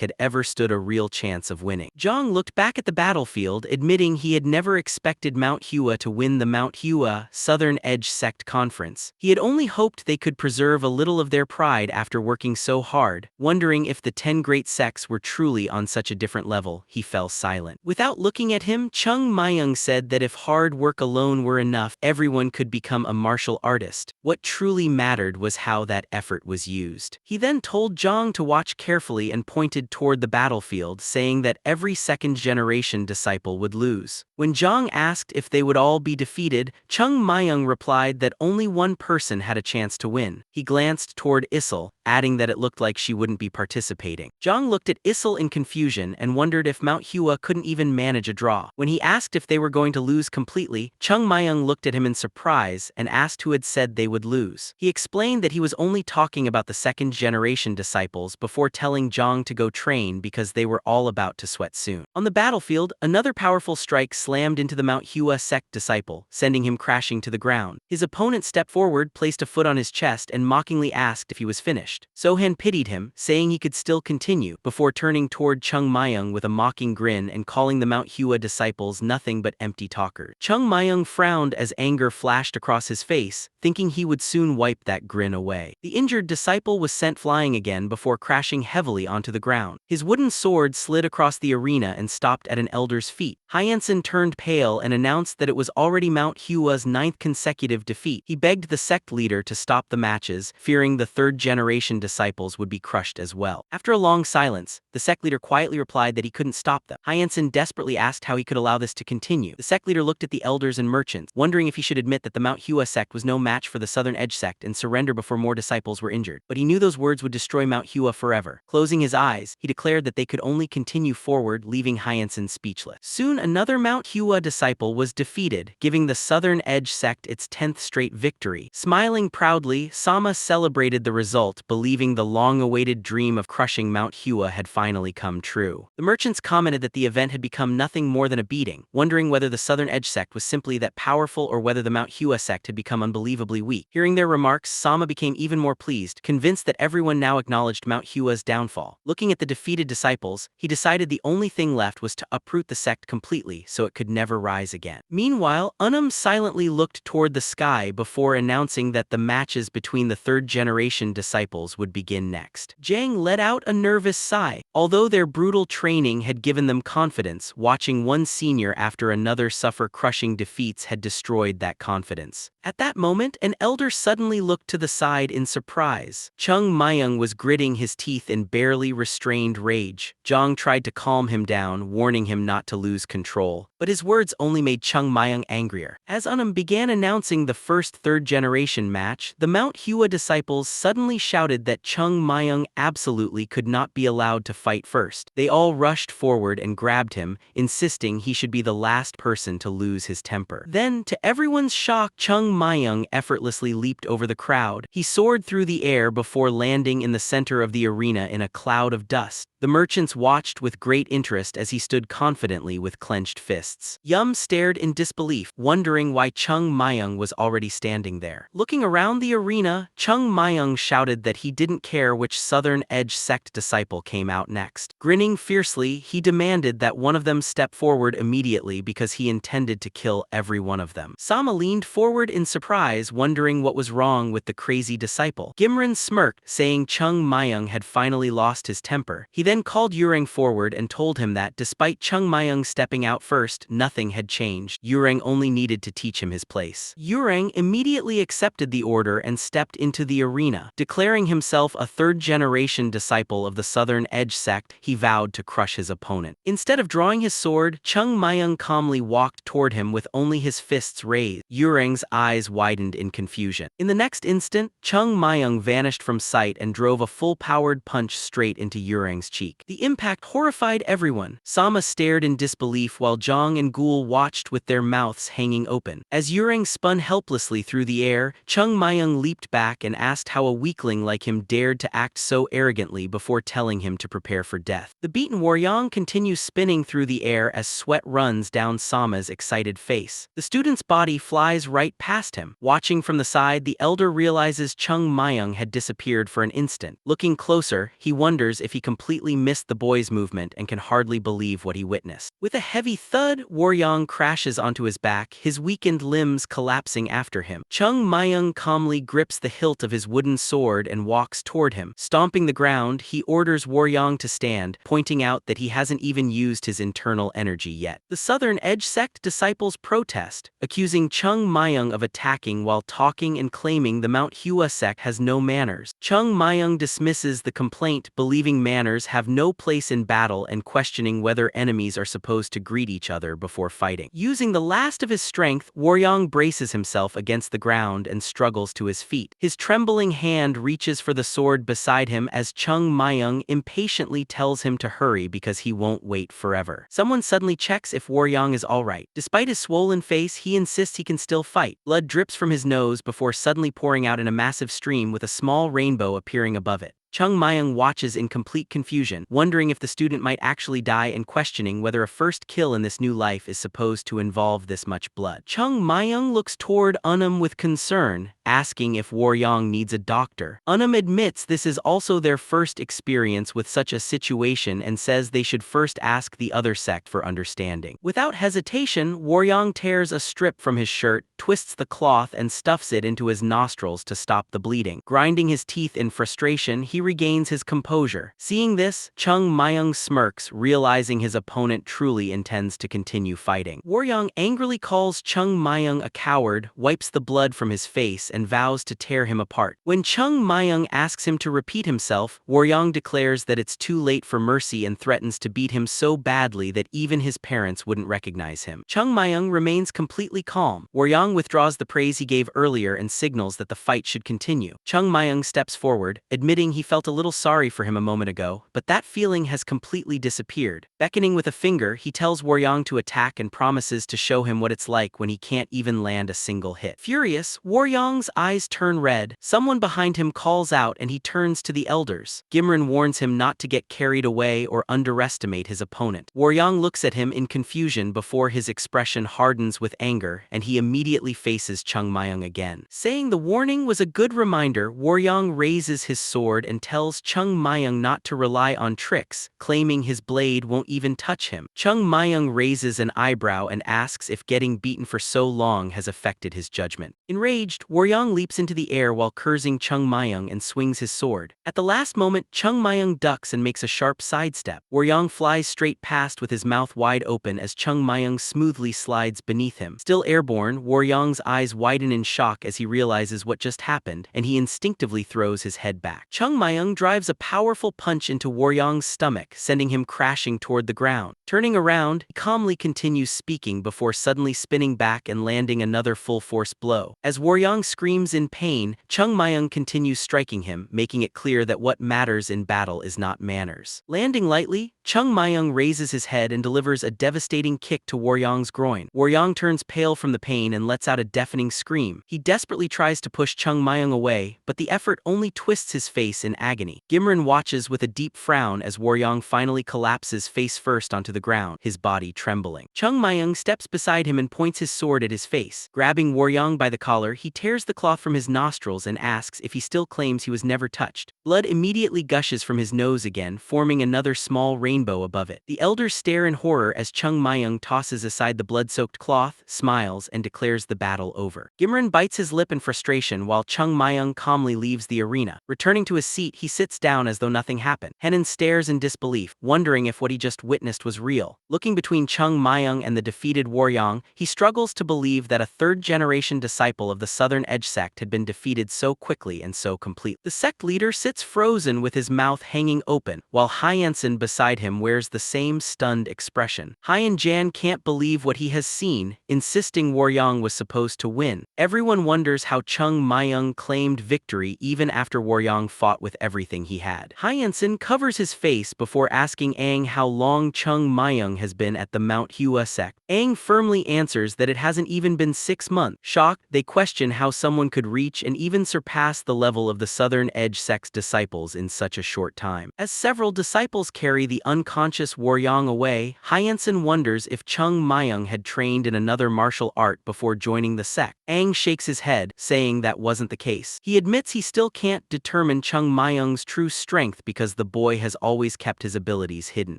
had ever stood a real chance of winning. Zhang looked back at the battlefield, admitting he had never expected Mount Hua to win the Mount Hua Southern Edge Sect Conference. He had only hoped they could preserve a little of their pride after working so hard. Wondering if the 10 great sects were truly on such a different level, he fell silent. Without looking at him, Chung Myung said that if hard work alone were enough, everyone could become a martial artist. What truly mattered was how that effort was used. He then told Zhang to watch carefully and pointed toward the battlefield, saying that every second-generation disciple would lose. When Zhang asked if they would all be defeated, Chung Myung replied that only one person had a chance to win. He glanced toward Issel, adding that it looked like she wouldn't be participating. Zhang looked at Issel in confusion and wondered if Mount Hua couldn't even manage a draw. When he asked if they were going to lose completely, Chung Myung looked at him in surprise and asked who had said they would lose. He explained that he was only talking about the second-generation disciples before telling Zhang to go train because they were all about to sweat soon. On the battlefield, another powerful strike slammed into the Mount Hua sect disciple, sending him crashing to the ground. His opponent stepped forward, placed a foot on his chest, and mockingly asked if he was finished. Sohan pitied him, saying he could still continue, before turning toward Chung Myung with a mocking grin and calling the Mount Hua disciples nothing but empty talkers. Chung Myung frowned as anger flashed across his face, thinking he would soon wipe that grin away. The injured disciple was sent flying again before crashing heavily onto the ground. His wooden sword slid across the arena and stopped at an elder's feet. Hyanson turned pale and announced that it was already Mount Hua's 9th consecutive defeat. He begged the sect leader to stop the matches, fearing the third generation generation disciples would be crushed as well. After a long silence, the sect leader quietly replied that he couldn't stop them. Hyanson desperately asked how he could allow this to continue. The sect leader looked at the elders and merchants, wondering if he should admit that the Mount Hua sect was no match for the Southern Edge sect and surrender before more disciples were injured. But he knew those words would destroy Mount Hua forever. Closing his eyes, he declared that they could only continue forward, leaving Hyanson speechless. Soon another Mount Hua disciple was defeated, giving the Southern Edge sect its 10th straight victory. Smiling proudly, Sama celebrated the result, believing the long-awaited dream of crushing Mount Hua had finally come true. The merchants commented that the event had become nothing more than a beating, wondering whether the Southern Edge sect was simply that powerful or whether the Mount Hua sect had become unbelievably weak. Hearing their remarks, Sama became even more pleased, convinced that everyone now acknowledged Mount Hua's downfall. Looking at the defeated disciples, he decided the only thing left was to uproot the sect completely so it could never rise again. Meanwhile, Unum silently looked toward the sky before announcing that the matches between the third-generation disciples would begin next. Jang let out a nervous sigh. Although their brutal training had given them confidence, watching one senior after another suffer crushing defeats had destroyed that confidence. At that moment, an elder suddenly looked to the side in surprise. Chung Myung was gritting his teeth in barely restrained rage. Jong tried to calm him down, warning him not to lose control, but his words only made Chung Myung angrier. As Unum began announcing the first third-generation match, the Mount Hua disciples suddenly shouted that Chung Myung absolutely could not be allowed to fight first. They all rushed forward and grabbed him, insisting he should be the last person to lose his temper. Then, to everyone's shock, Chung Myung effortlessly leaped over the crowd. He soared through the air before landing in the center of the arena in a cloud of dust. The merchants watched with great interest as he stood confidently with clenched fists. Yum stared in disbelief, wondering why Chung Myung was already standing there. Looking around the arena, Chung Myung shouted that he didn't care which Southern Edge sect disciple came out next. Grinning fiercely, he demanded that one of them step forward immediately because he intended to kill every one of them. Sama leaned forward in surprise, wondering what was wrong with the crazy disciple. Gimran smirked, saying Chung Myung had finally lost his temper. He then called Yureng forward and told him that, despite Chung Myung stepping out first, nothing had changed. Yureng only needed to teach him his place. Yureng immediately accepted the order and stepped into the arena. Declaring himself a third-generation disciple of the Southern Edge sect, he vowed to crush his opponent. Instead of drawing his sword, Chung Myung calmly walked toward him with only his fists raised. Yureng's eyes widened in confusion. In the next instant, Chung Myung vanished from sight and drove a full-powered punch straight into Yureng's cheek. The impact horrified everyone. Sama stared in disbelief while Zhang and Ghoul watched with their mouths hanging open. As Yureng spun helplessly through the air, Chung Myung leaped back and asked how a weakling like him dared to act so arrogantly before telling him to prepare for death. The beaten Waryang continues spinning through the air as sweat runs down Sama's excited face. The student's body flies right past him. Watching from the side, the elder realizes Chung Myung had disappeared for an instant. Looking closer, he wonders if he completely missed the boy's movement and can hardly believe what he witnessed. With a heavy thud, Waryang crashes onto his back, his weakened limbs collapsing after him. Chung Myung calmly grips the hilt of his wooden sword and walks toward him. Stomping the ground, he orders Waryang to stand, pointing out that he hasn't even used his internal energy yet. The Southern Edge sect disciples protest, accusing Chung Myung of attacking while talking and claiming the Mount Hua sect has no manners. Chung Myung dismisses the complaint, believing manners have no place in battle and questioning whether enemies are supposed to greet each other before fighting. Using the last of his strength, Waryang braces himself against the ground and struggles to his feet. His trembling hand reaches for the sword beside him as Chung Myung impatiently tells him to hurry because he won't wait forever. Someone suddenly checks if Waryang is alright. Despite his swollen face, he insists he can still fight. Blood drips from his nose before suddenly pouring out in a massive stream with a small rainbow appearing above it. Chung Myung watches in complete confusion, wondering if the student might actually die and questioning whether a first kill in this new life is supposed to involve this much blood. Chung Myung looks toward Unum with concern, asking if Waryang needs a doctor. Unum admits this is also their first experience with such a situation and says they should first ask the other sect for understanding. Without hesitation, Waryang tears a strip from his shirt, twists the cloth and stuffs it into his nostrils to stop the bleeding. Grinding his teeth in frustration, he regains his composure. Seeing this, Chung Myung smirks, realizing his opponent truly intends to continue fighting. Waryang angrily calls Chung Myung a coward, wipes the blood from his face, and vows to tear him apart. When Chung Myung asks him to repeat himself, Waryong declares that it's too late for mercy and threatens to beat him so badly that even his parents wouldn't recognize him. Chung Myung remains completely calm. Waryong withdraws the praise he gave earlier and signals that the fight should continue. Chung Myung steps forward, admitting he felt a little sorry for him a moment ago, but that feeling has completely disappeared. Beckoning with a finger, he tells Waryong to attack and promises to show him what it's like when he can't even land a single hit. Furious, Waryong's eyes turn red. Someone behind him calls out and he turns to the elders. Gimren warns him not to get carried away or underestimate his opponent. Waryong looks at him in confusion before his expression hardens with anger and he immediately faces Chung Myung again. Saying the warning was a good reminder, Waryong raises his sword and tells Chung Myung not to rely on tricks, claiming his blade won't even touch him. Chung Myung raises an eyebrow and asks if getting beaten for so long has affected his judgment. Enraged, Waryong leaps into the air while cursing Chung Myung and swings his sword. At the last moment, Chung Myung ducks and makes a sharp sidestep. Waryong flies straight past with his mouth wide open as Chung Myung smoothly slides beneath him. Still airborne, Waryong's eyes widen in shock as he realizes what just happened, and he instinctively throws his head back. Chung Myung drives a powerful punch into Waryong's stomach, sending him crashing toward the ground. Turning around, he calmly continues speaking before suddenly spinning back and landing another full-force blow. As Waryong screams in pain, Chung Myung continues striking him, making it clear that what matters in battle is not manners. Landing lightly, Chung Myung raises his head and delivers a devastating kick to Waryong's groin. Waryong turns pale from the pain and lets out a deafening scream. He desperately tries to push Chung Myung away, but the effort only twists his face in agony. Gimren watches with a deep frown as Waryong finally collapses face first onto the ground, his body trembling. Chung Myung steps beside him and points his sword at his face. Grabbing Waryong by the collar, he tears the cloth from his nostrils and asks if he still claims he was never touched. Blood immediately gushes from his nose again, forming another small rainbow above it. The elders stare in horror as Chung Myung tosses aside the blood-soaked cloth, smiles, and declares the battle over. Gimren bites his lip in frustration while Chung Myung calmly leaves the arena. Returning to his seat, he sits down as though nothing happened. Henan stares in disbelief, wondering if what he just witnessed was real. Looking between Chung Myung and the defeated Waryong, he struggles to believe that a third-generation disciple of the Southern Edge Sect had been defeated so quickly and so completely. The sect leader sits frozen with his mouth hanging open, while Hyensen beside him wears the same stunned expression. Hyen Jan can't believe what he has seen, insisting Waryong was supposed to win. Everyone wonders how Chung Myung claimed victory even after Waryong fought with everything he had. Hyensen covers his face before asking Aang how long Chung Myung has been at the Mount Hua Sect. Aang firmly answers that it hasn't even been 6 months. Shocked, they question how someone could reach and even surpass the level of the Southern Edge Sect's disciples in such a short time. As several disciples carry the unconscious Waryong away, Hyensen wonders if Chung Myung had trained in another martial art before joining the sect. Aang shakes his head, saying that wasn't the case. He admits he still can't determine Chung Myung's true strength because the boy has always kept his abilities hidden.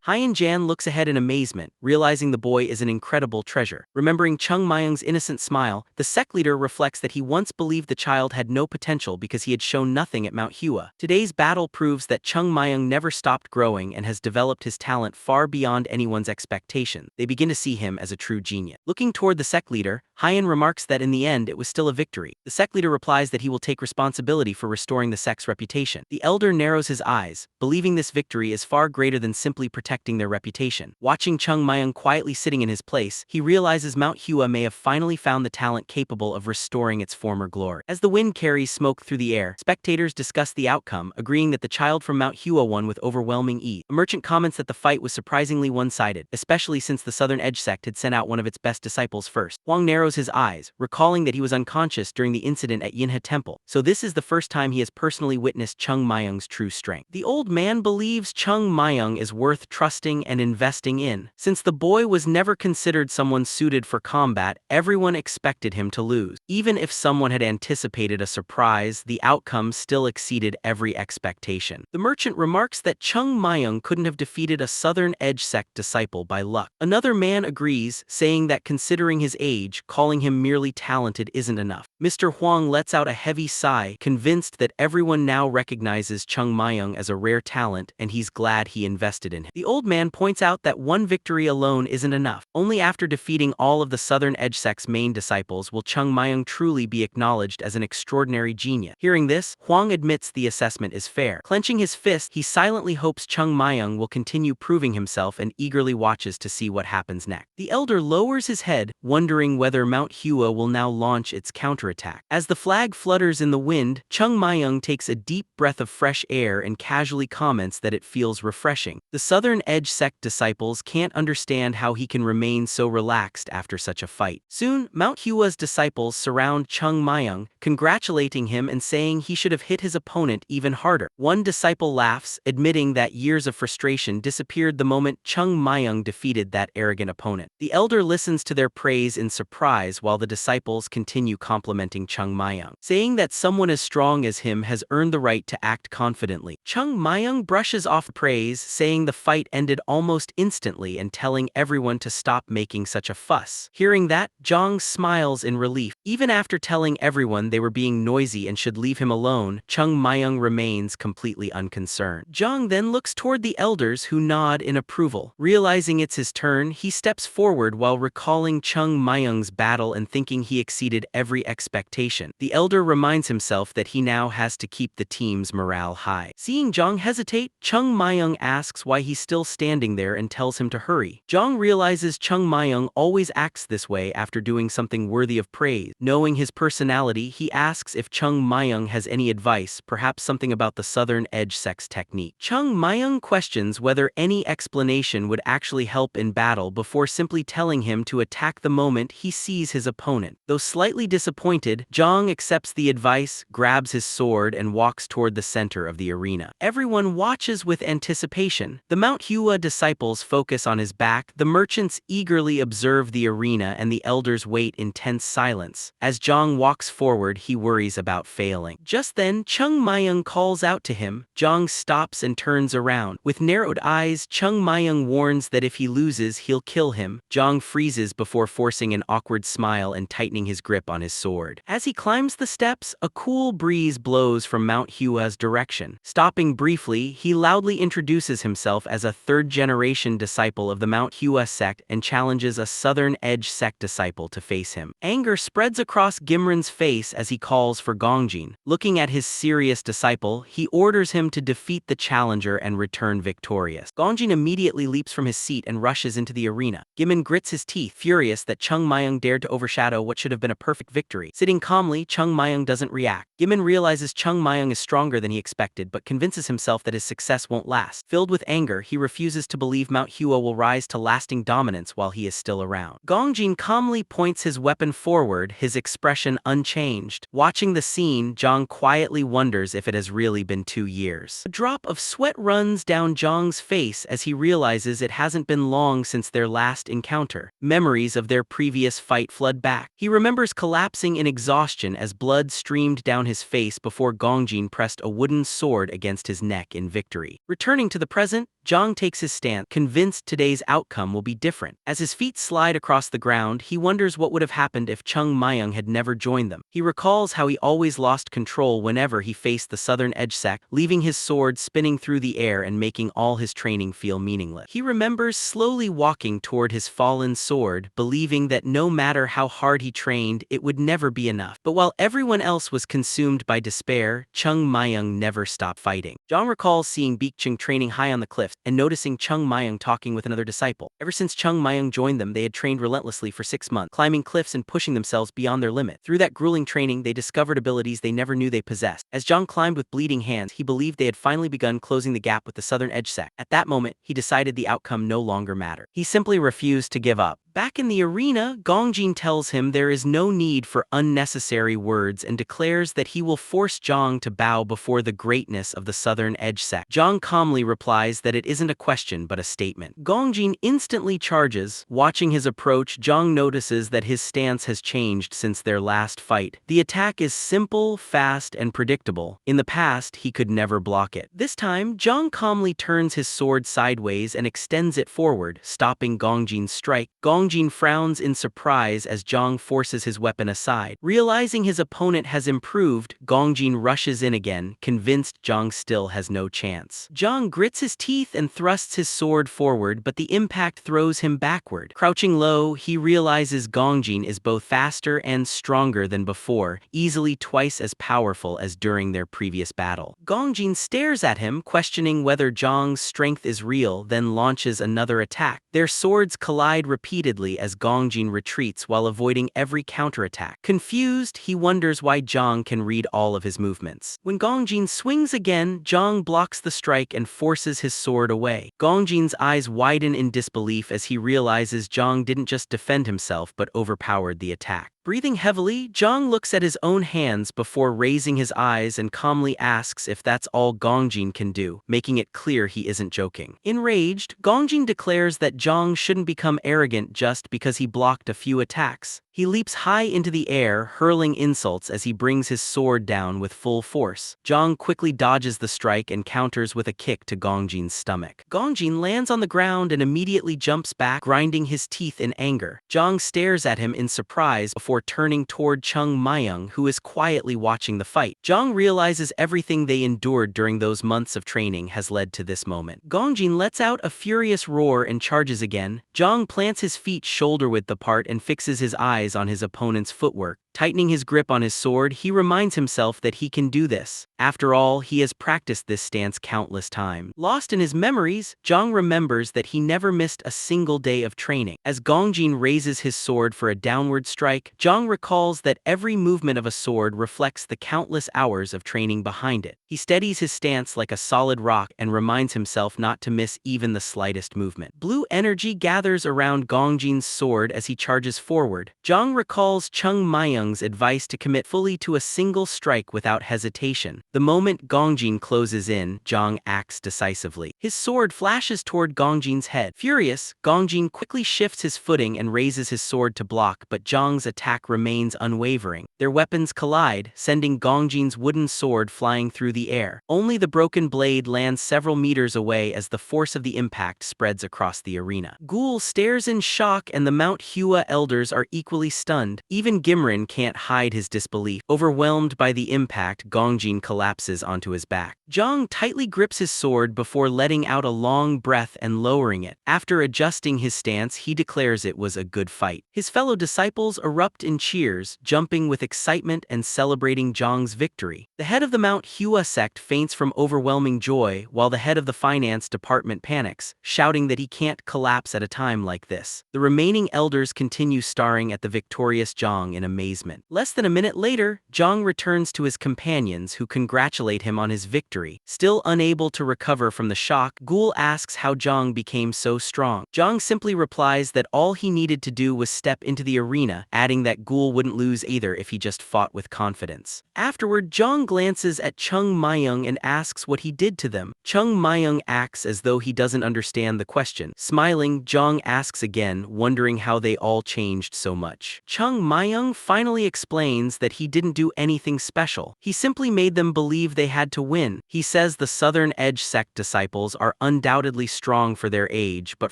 Hyen Jan looks ahead in amazement, realizing the boy is an incredible treasure. Remembering Chung Myung's innocent smile, the sect leader reflects that he once believed the child had no potential because he had shown nothing at Mount Hua. Today's battle proves that Chung Myung never stopped growing and has developed his talent far beyond anyone's expectation. They begin to see him as a true genius. Looking toward the sect leader, Hyen remarks that in the end it was still a victory. The sect leader replies that he will take responsibility for restoring the sect's reputation. The elder narrows his eyes, believing this victory is far greater than simply protecting their reputation. Watching Chung Myung quietly sitting in his place, he realizes Mount Hua may have finally found the talent capable of restoring its former glory. As the wind carries smoke through the air, spectators discuss the outcome, agreeing that the child from Mount Hua won with overwhelming ease. A merchant comments that the fight was surprisingly one-sided, especially since the Southern Edge Sect had sent out one of its best disciples first. Huang narrows his eyes, recalling that he was unconscious during the incident at Yinhe Temple, so this is the first time he has personally witnessed Chung Myung's true strength. The old man believes Chung Myung is worth trusting and investing in. Since the boy was never considered someone suited for combat, everyone expected him to lose. Even if someone had anticipated a surprise, the outcome still exceeded every expectation. The merchant remarks that Chung Myung couldn't have defeated defeated a Southern Edge Sect disciple by luck. Another man agrees, saying that considering his age, calling him merely talented isn't enough. Mr. Huang lets out a heavy sigh, convinced that everyone now recognizes Chung Myung as a rare talent and he's glad he invested in him. The old man points out that one victory alone isn't enough. Only after defeating all of the Southern Edge Sect's main disciples will Chung Myung truly be acknowledged as an extraordinary genius. Hearing this, Huang admits the assessment is fair. Clenching his fist, he silently hopes Chung Myung will continue proving himself and eagerly watches to see what happens next. The elder lowers his head, wondering whether Mount Hua will now launch its counterattack. As the flag flutters in the wind, Chung Myung takes a deep breath of fresh air and casually comments that it feels refreshing. The Southern Edge Sect disciples can't understand how he can remain so relaxed after such a fight. Soon, Mount Hua's disciples surround Chung Myung, congratulating him and saying he should have hit his opponent even harder. One disciple laughs, admitting that years of frustration disappeared the moment Chung Myung defeated that arrogant opponent. The elder listens to their praise in surprise while the disciples continue complimenting Chung Myung, saying that someone as strong as him has earned the right to act confidently. Chung Myung brushes off praise, saying the fight ended almost instantly and telling everyone to stop making such a fuss. Hearing that, Zhang smiles in relief. Even after telling everyone they were being noisy and should leave him alone, Chung Myung remains completely unconcerned. Zhang then looks toward the elders who nod in approval. Realizing it's his turn, he steps forward while recalling Chung Myung's battle and thinking he exceeded every expectation. The elder reminds himself that he now has to keep the team's morale high. Seeing Zhang hesitate, Chung Myung asks why he's still standing there and tells him to hurry. Zhang realizes Chung Myung always acts this way after doing something worthy of praise. Knowing his personality, he asks if Chung Myung has any advice, perhaps something about the Southern Edge Sect's technique. Chung Myung questions whether any explanation would actually help in battle before simply telling him to attack the moment he sees his opponent. Though slightly disappointed, Zhang accepts the advice, grabs his sword, and walks toward the center of the arena. Everyone watches with anticipation. The Mount Hua disciples focus on his back, the merchants eagerly observe the arena, and the elders wait in tense silence. As Zhang walks forward, he worries about failing. Just then, Chung Myung calls out to him. Zhang stops and turns around. With narrowed eyes, Chung Myung warns that if he loses, he'll kill him. Zhang freezes before forcing an awkward smile and tightening his grip on his sword. As he climbs the steps, a cool breeze blows from Mount Hua's direction. Stopping briefly, he loudly introduces himself as a third-generation disciple of the Mount Hua Sect and challenges a Southern Edge Sect disciple to face him. Anger spreads across Gimran's face as he calls for Gongjin. Looking at his serious disciple, he orders him to defeat the challenger and return victorious. Gongjin immediately leaps from his seat and rushes into the arena. Gimran grits his teeth, furious that Chung Myung dared to overshadow what should have been a perfect victory. Sitting calmly, Chung Myung doesn't react. Gimran realizes Chung Myung is stronger than he expected, but convinces himself that his success won't last. Filled with anger, he refuses to believe Mount Hua will rise to lasting dominance while he is still around. Gongjin calmly points his weapon forward, his expression unchanged. Watching the scene, Zhang quietly wonders if it has really been 2 years. A drop of sweat runs down Zhang's face as he realizes it hasn't been long since their last encounter. Memories of their previous fight flood back. He remembers collapsing in exhaustion as blood streamed down his face before Gongjin pressed a wooden sword against his neck in victory. Returning to the present, Zhang takes his stand, convinced today's outcome will be different. As his feet slide across the ground, he wonders what would have happened if Chung Myung had never joined them. He recalls how he always lost control whenever he faced the Southern Edge Sect, leaving his sword spinning through the air and making all his training feel meaningless. He remembers slowly walking toward his fallen sword, believing that no matter how hard he trained, it would never be enough. But while everyone else was consumed by despair, Chung Myung never stopped fighting. Zhang recalls seeing Bekchung training high on the cliffs and noticing Chung Myung talking with another disciple. Ever since Chung Myung joined them, they had trained relentlessly for 6 months, climbing cliffs and pushing themselves beyond their limit. Through that grueling training, they discovered abilities they never knew they possessed. As Zhang climbed with bleeding hands, he believed they had finally begun closing the gap with the Southern Edge Sect. At that moment, he decided the outcome no longer mattered. He simply refused to give up. Back in the arena, Gongjin tells him there is no need for unnecessary words and declares that he will force Zhang to bow before the greatness of the Southern Edge Sect. Zhang calmly replies that it isn't a question but a statement. Gongjin instantly charges. Watching his approach, Zhang notices that his stance has changed since their last fight. The attack is simple, fast, and predictable. In the past, he could never block it. This time, Zhang calmly turns his sword sideways and extends it forward, stopping Gongjin's strike. Gongjin frowns in surprise as Zhang forces his weapon aside. Realizing his opponent has improved, Gongjin rushes in again, convinced Zhang still has no chance. Zhang grits his teeth and thrusts his sword forward, but the impact throws him backward. Crouching low, he realizes Gongjin is both faster and stronger than before, easily twice as powerful as during their previous battle. Gongjin stares at him, questioning whether Zhang's strength is real, then launches another attack. Their swords collide repeatedly as Gongjin retreats while avoiding every counterattack. Confused, he wonders why Zhang can read all of his movements. When Gongjin swings again, Zhang blocks the strike and forces his sword away. Gongjin's eyes widen in disbelief as he realizes Zhang didn't just defend himself but overpowered the attack. Breathing heavily, Zhang looks at his own hands before raising his eyes and calmly asks if that's all Gongjin can do, making it clear he isn't joking. Enraged, Gongjin declares that Zhang shouldn't become arrogant just because he blocked a few attacks. He leaps high into the air, hurling insults as he brings his sword down with full force. Zhang quickly dodges the strike and counters with a kick to Gongjin's stomach. Gongjin lands on the ground and immediately jumps back, grinding his teeth in anger. Zhang stares at him in surprise before turning toward Chung Myung, who is quietly watching the fight. Zhang realizes everything they endured during those months of training has led to this moment. Gongjin lets out a furious roar and charges again. Zhang plants his feet shoulder-width apart and fixes his eyes on his opponent's footwork. Tightening his grip on his sword, he reminds himself that he can do this. After all, he has practiced this stance countless times. Lost in his memories, Zhang remembers that he never missed a single day of training. As Gongjin raises his sword for a downward strike, Zhang recalls that every movement of a sword reflects the countless hours of training behind it. He steadies his stance like a solid rock and reminds himself not to miss even the slightest movement. Blue energy gathers around Gongjin's sword as he charges forward. Zhang recalls Chung Myung's advice to commit fully to a single strike without hesitation. The moment Gongjin closes in, Zhang acts decisively. His sword flashes toward Gongjin's head. Furious, Gongjin quickly shifts his footing and raises his sword to block, but Zhang's attack remains unwavering. Their weapons collide, sending Gongjin's wooden sword flying through the air. Only the broken blade lands several meters away as the force of the impact spreads across the arena. Ghoul stares in shock and the Mount Hua elders are equally stunned. Even Gimrin can't hide his disbelief. Overwhelmed by the impact, Gongjin collapses onto his back. Zhang tightly grips his sword before letting out a long breath and lowering it. After adjusting his stance, he declares it was a good fight. His fellow disciples erupt in cheers, jumping with excitement and celebrating Zhang's victory. The head of the Mount Hua Sect faints from overwhelming joy, while the head of the finance department panics, shouting that he can't collapse at a time like this. The remaining elders continue staring at the victorious Zhang in amazement. Less than a minute later, Zhang returns to his companions who congratulate him on his victory. Still unable to recover from the shock, Ghoul asks how Zhang became so strong. Zhang simply replies that all he needed to do was step into the arena, adding that Ghoul wouldn't lose either if he just fought with confidence. Afterward, Zhang glances at Chung Myung and asks what he did to them. Chung Myung acts as though he doesn't understand the question. Smiling, Zhang asks again, wondering how they all changed so much. Chung Myung finally explains that he didn't do anything special. He simply made them believe they had to win. He says the Southern Edge Sect disciples are undoubtedly strong for their age, but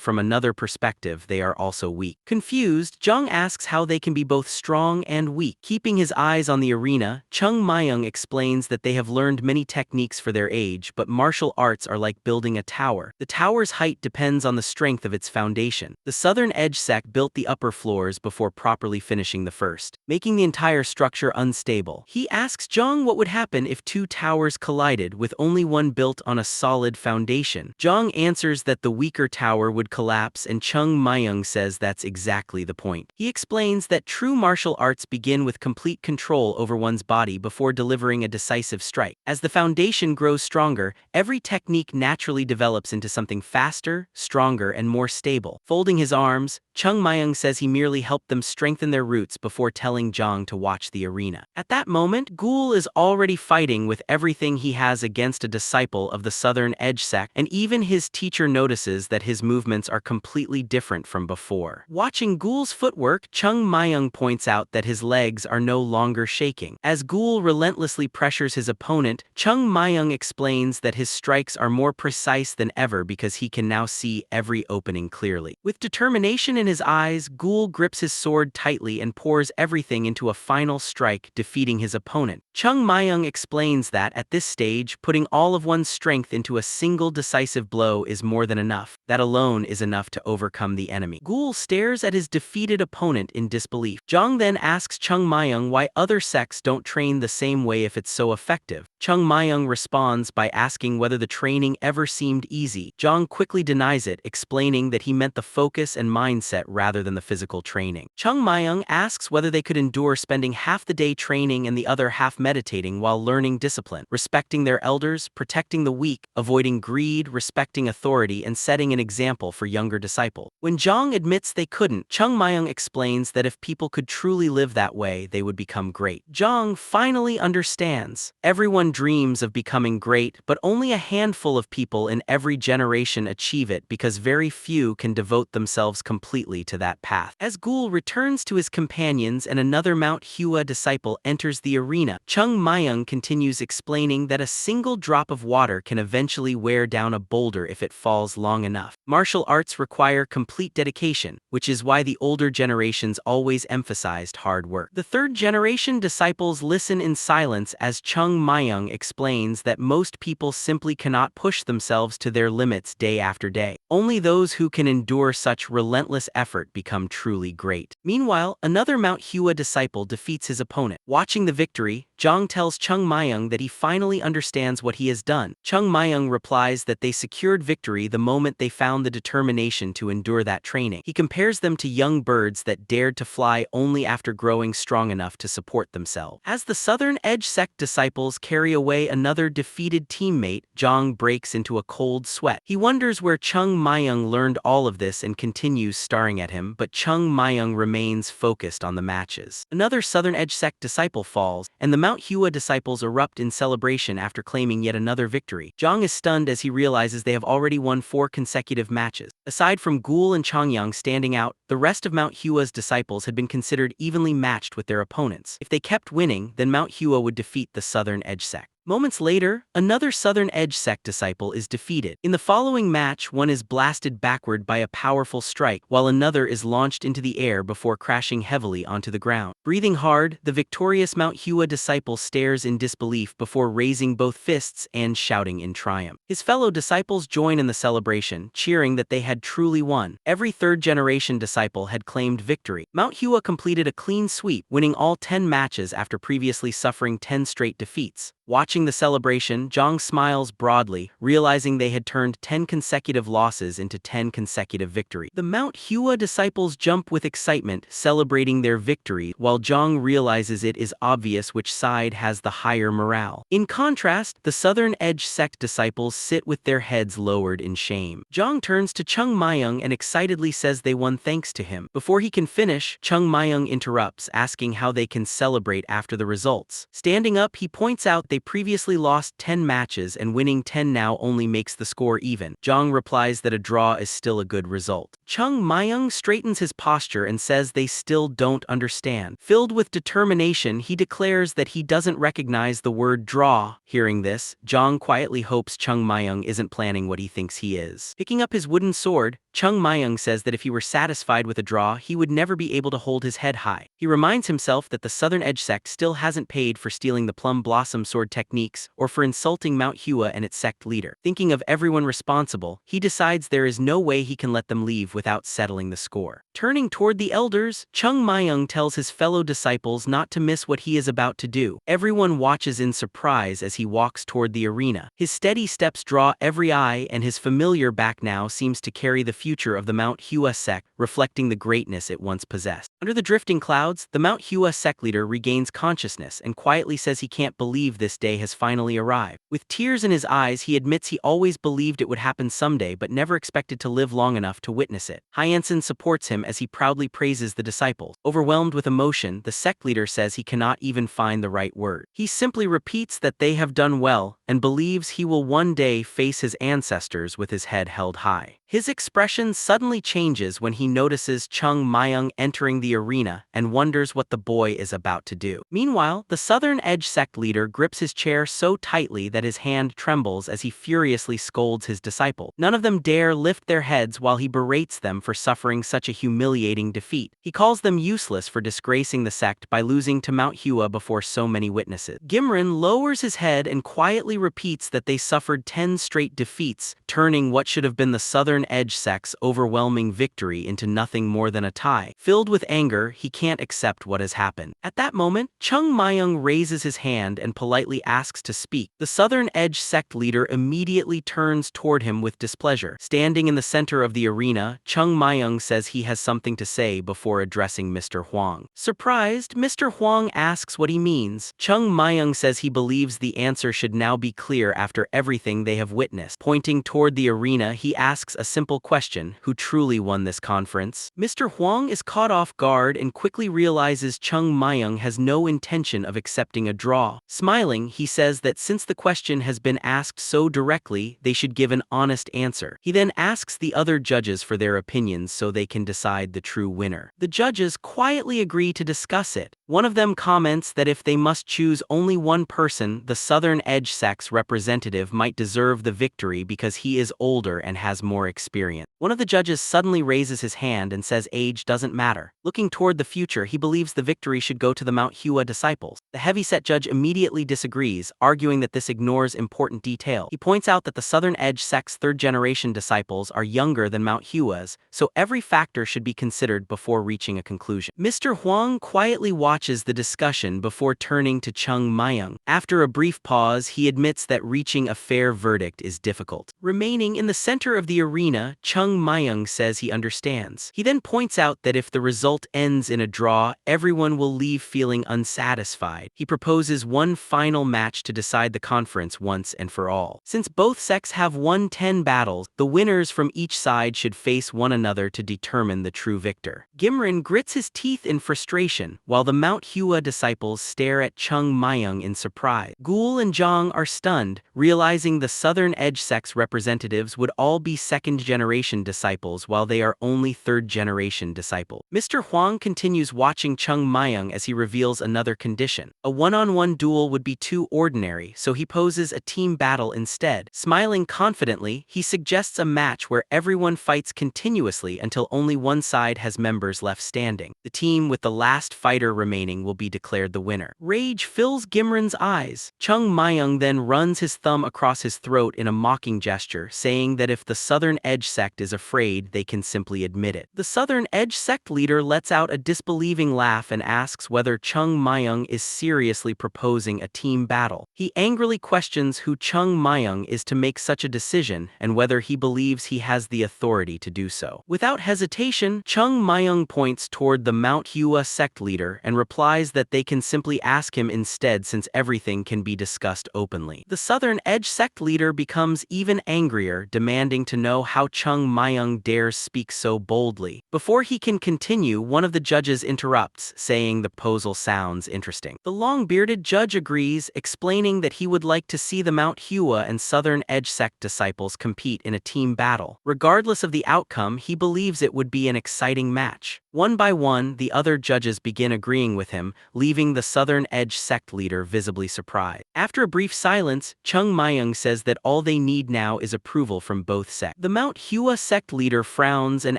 from another perspective, they are also weak. Confused, Zhang asks how they can be both strong and weak. Keeping his eyes on the arena, Chung Myung explains that they have learned many techniques for their age, but martial arts are like building a tower. The tower's height depends on the strength of its foundation. The Southern Edge Sect built the upper floors before properly finishing the first, making making the entire structure unstable. He asks Jong what would happen if two towers collided with only one built on a solid foundation. Jong answers that the weaker tower would collapse, and Chung Myung says that's exactly the point. He explains that true martial arts begin with complete control over one's body before delivering a decisive strike. As the foundation grows stronger, every technique naturally develops into something faster, stronger, and more stable. Folding his arms, Chung Myung says he merely helped them strengthen their roots before telling Jong to watch the arena. At that moment, Ghoul is already fighting with everything he has against a disciple of the Southern Edge Sect, and even his teacher notices that his movements are completely different from before. Watching Ghoul's footwork, Chung Myung points out that his legs are no longer shaking. As Ghoul relentlessly pressures his opponent, Chung Myung explains that his strikes are more precise than ever because he can now see every opening clearly. With determination in his eyes, Ghoul grips his sword tightly and pours everything into a final strike, defeating his opponent. Chung Myung explains that, at this stage, putting all of one's strength into a single decisive blow is more than enough. That alone is enough to overcome the enemy. Ghoul stares at his defeated opponent in disbelief. Jong then asks Chung Myung why other sects don't train the same way if it's so effective. Chung Myung responds by asking whether the training ever seemed easy. Jong quickly denies it, explaining that he meant the focus and mindset rather than the physical training. Chung Myung asks whether they could endure spending half the day training and the other half meditating while learning discipline, respecting their elders, protecting the weak, avoiding greed, respecting authority, and setting an example for younger disciples. When Jong admits they couldn't, Chung Myung explains that if people could truly live that way, they would become great. Jong finally understands. Everyone dreams of becoming great, but only a handful of people in every generation achieve it because very few can devote themselves completely to that path. As Ghoul returns to his companions and another Mount Hua disciple enters the arena, Chung Myung continues explaining that a single drop of water can eventually wear down a boulder if it falls long enough. Martial arts require complete dedication, which is why the older generations always emphasized hard work. The third generation disciples listen in silence as Chung Myung explains that most people simply cannot push themselves to their limits day after day. Only those who can endure such relentless effort become truly great. Meanwhile, another Mount Hua disciple defeats his opponent. Watching the victory, Jong tells Chung Myung that he finally understands what he has done. Chung Myung replies that they secured victory the moment they found the determination to endure that training. He compares them to young birds that dared to fly only after growing strong enough to support themselves. As the Southern Edge Sect disciples carry away another defeated teammate, Jong breaks into a cold sweat. He wonders where Chung Myung learned all of this and continues staring at him, but Chung Myung remains focused on the matches. Another Southern Edge Sect disciple falls, and the Mount Hua disciples erupt in celebration after claiming yet another victory. Jong is stunned as he realizes they have already won 4 consecutive matches. Aside from Ghoul and Changyang standing out, the rest of Mount Hua's disciples had been considered evenly matched with their opponents. If they kept winning, then Mount Hua would defeat the Southern Edge Sect. Moments later, another Southern Edge Sect disciple is defeated. In the following match, one is blasted backward by a powerful strike, while another is launched into the air before crashing heavily onto the ground. Breathing hard, the victorious Mount Hua disciple stares in disbelief before raising both fists and shouting in triumph. His fellow disciples join in the celebration, cheering that they had truly won. Every third-generation disciple had claimed victory. Mount Hua completed a clean sweep, winning all 10 matches after previously suffering 10 straight defeats. Watching the celebration, Jong smiles broadly, realizing they had turned 10 consecutive losses into 10 consecutive victories. The Mount Hua disciples jump with excitement, celebrating their victory, while Jong realizes it is obvious which side has the higher morale. In contrast, the Southern Edge Sect disciples sit with their heads lowered in shame. Jong turns to Chung Myung and excitedly says they won thanks to him. Before he can finish, Chung Myung interrupts, asking how they can celebrate after the results. Standing up, he points out they previously lost 10 matches and winning 10 now only makes the score even. Jong replies that a draw is still a good result. Chung Myung straightens his posture and says they still don't understand. Filled with determination, he declares that he doesn't recognize the word draw. Hearing this, Jong quietly hopes Chung Myung isn't planning what he thinks he is. Picking up his wooden sword, Chung Myung says that if he were satisfied with a draw, he would never be able to hold his head high. He reminds himself that the Southern Edge Sect still hasn't paid for stealing the Plum Blossom Sword sword techniques or for insulting Mount Hua and its sect leader. Thinking of everyone responsible, he decides there is no way he can let them leave without settling the score. Turning toward the elders, Chung Myung tells his fellow disciples not to miss what he is about to do. Everyone watches in surprise as he walks toward the arena. His steady steps draw every eye, and his familiar back now seems to carry the future of the Mount Hua Sect, reflecting the greatness it once possessed. Under the drifting clouds, the Mount Hua Sect leader regains consciousness and quietly says he can't believe this day has finally arrived. With tears in his eyes, he admits he always believed it would happen someday but never expected to live long enough to witness it. Hyensen supports him as he proudly praises the disciples. Overwhelmed with emotion, the sect leader says he cannot even find the right word. He simply repeats that they have done well and believes he will one day face his ancestors with his head held high. His expression suddenly changes when he notices Chung Myung entering the arena and wonders what the boy is about to do. Meanwhile, the Southern Edge sect leader grips his chair so tightly that his hand trembles as he furiously scolds his disciple. None of them dare lift their heads while he berates them for suffering such a humiliating defeat. He calls them useless for disgracing the sect by losing to Mount Hua before so many witnesses. Gimrin lowers his head and quietly repeats that they suffered 10 straight defeats, turning what should have been the Southern Edge sect's overwhelming victory into nothing more than a tie. Filled with anger, he can't accept what has happened. At that moment, Chung Myung raises his hand and politely asks to speak. The Southern Edge sect leader immediately turns toward him with displeasure. Standing in the center of the arena, Chung Myung says he has something to say before addressing Mr. Huang. Surprised, Mr. Huang asks what he means. Chung Myung says he believes the answer should now be clear after everything they have witnessed. Pointing toward the arena, he asks a simple question: who truly won this conference? Mr. Huang is caught off guard and quickly realizes Chung Myung has no intention of accepting a draw. Smiling, he says that since the question has been asked so directly, they should give an honest answer. He then asks the other judges for their opinions so they can decide the true winner. The judges quietly agree to discuss it. One of them comments that if they must choose only one person, the Southern Edge sect's representative might deserve the victory because he is older and has more experience. One of the judges suddenly raises his hand and says age doesn't matter. Looking toward the future, he believes the victory should go to the Mount Hua disciples. The heavyset judge immediately disagrees, arguing that this ignores important detail. He points out that the Southern Edge sect's third-generation disciples are younger than Mount Hua's, so every factor should be considered before reaching a conclusion. Mr. Huang quietly watches the discussion before turning to Chung Myung. After a brief pause, he admits that reaching a fair verdict is difficult. Remaining in the center of the arena, Chung Myung says he understands. He then points out that if the result ends in a draw, everyone will leave feeling unsatisfied. He proposes one final match to decide the conference once and for all. Since both sects have won 10 battles, the winners from each side should face one another to determine the true victor. Gimrin grits his teeth in frustration, while the Mount Hua disciples stare at Chung Myung in surprise. Gul and Zhang are stunned, realizing the Southern Edge sect's representatives would all be second-generation disciples while they are only third-generation disciples. Mr. Huang continues watching Chung Myung as he reveals another condition. A one-on-one duel would be too ordinary, so he poses a team battle instead. Smiling confidently, he suggests a match where everyone fights continuously until only one side has members left standing. The team with the last fighter remaining will be declared the winner. Rage fills Gimrin's eyes. Chung Myung then runs his thumb across his throat in a mocking gesture, saying that if the Southern Edge sect is afraid, they can simply admit it. The Southern Edge sect leader lets out a disbelieving laugh and asks whether Chung Myung is seriously proposing a team battle. He angrily questions who Chung Myung is to make such a decision and whether he believes he has the authority to do so. Without hesitation, Chung Myung points toward the Mount Hua sect leader and replies that they can simply ask him instead since everything can be discussed openly. The Southern Edge sect leader becomes even angrier, demanding to know how Chung Myung dares speak so boldly. Before he can continue, one of the judges interrupts, saying the proposal sounds interesting. The long-bearded judge agrees, explaining that he would like to see the Mount Hua and Southern Edge sect disciples compete in a team battle. Regardless of the outcome, he believes it would be an exciting match. One by one, the other judges begin agreeing agreeing with him, leaving the Southern Edge sect leader visibly surprised. After a brief silence, Chung Myung says that all they need now is approval from both sects. The Mount Hua sect leader frowns and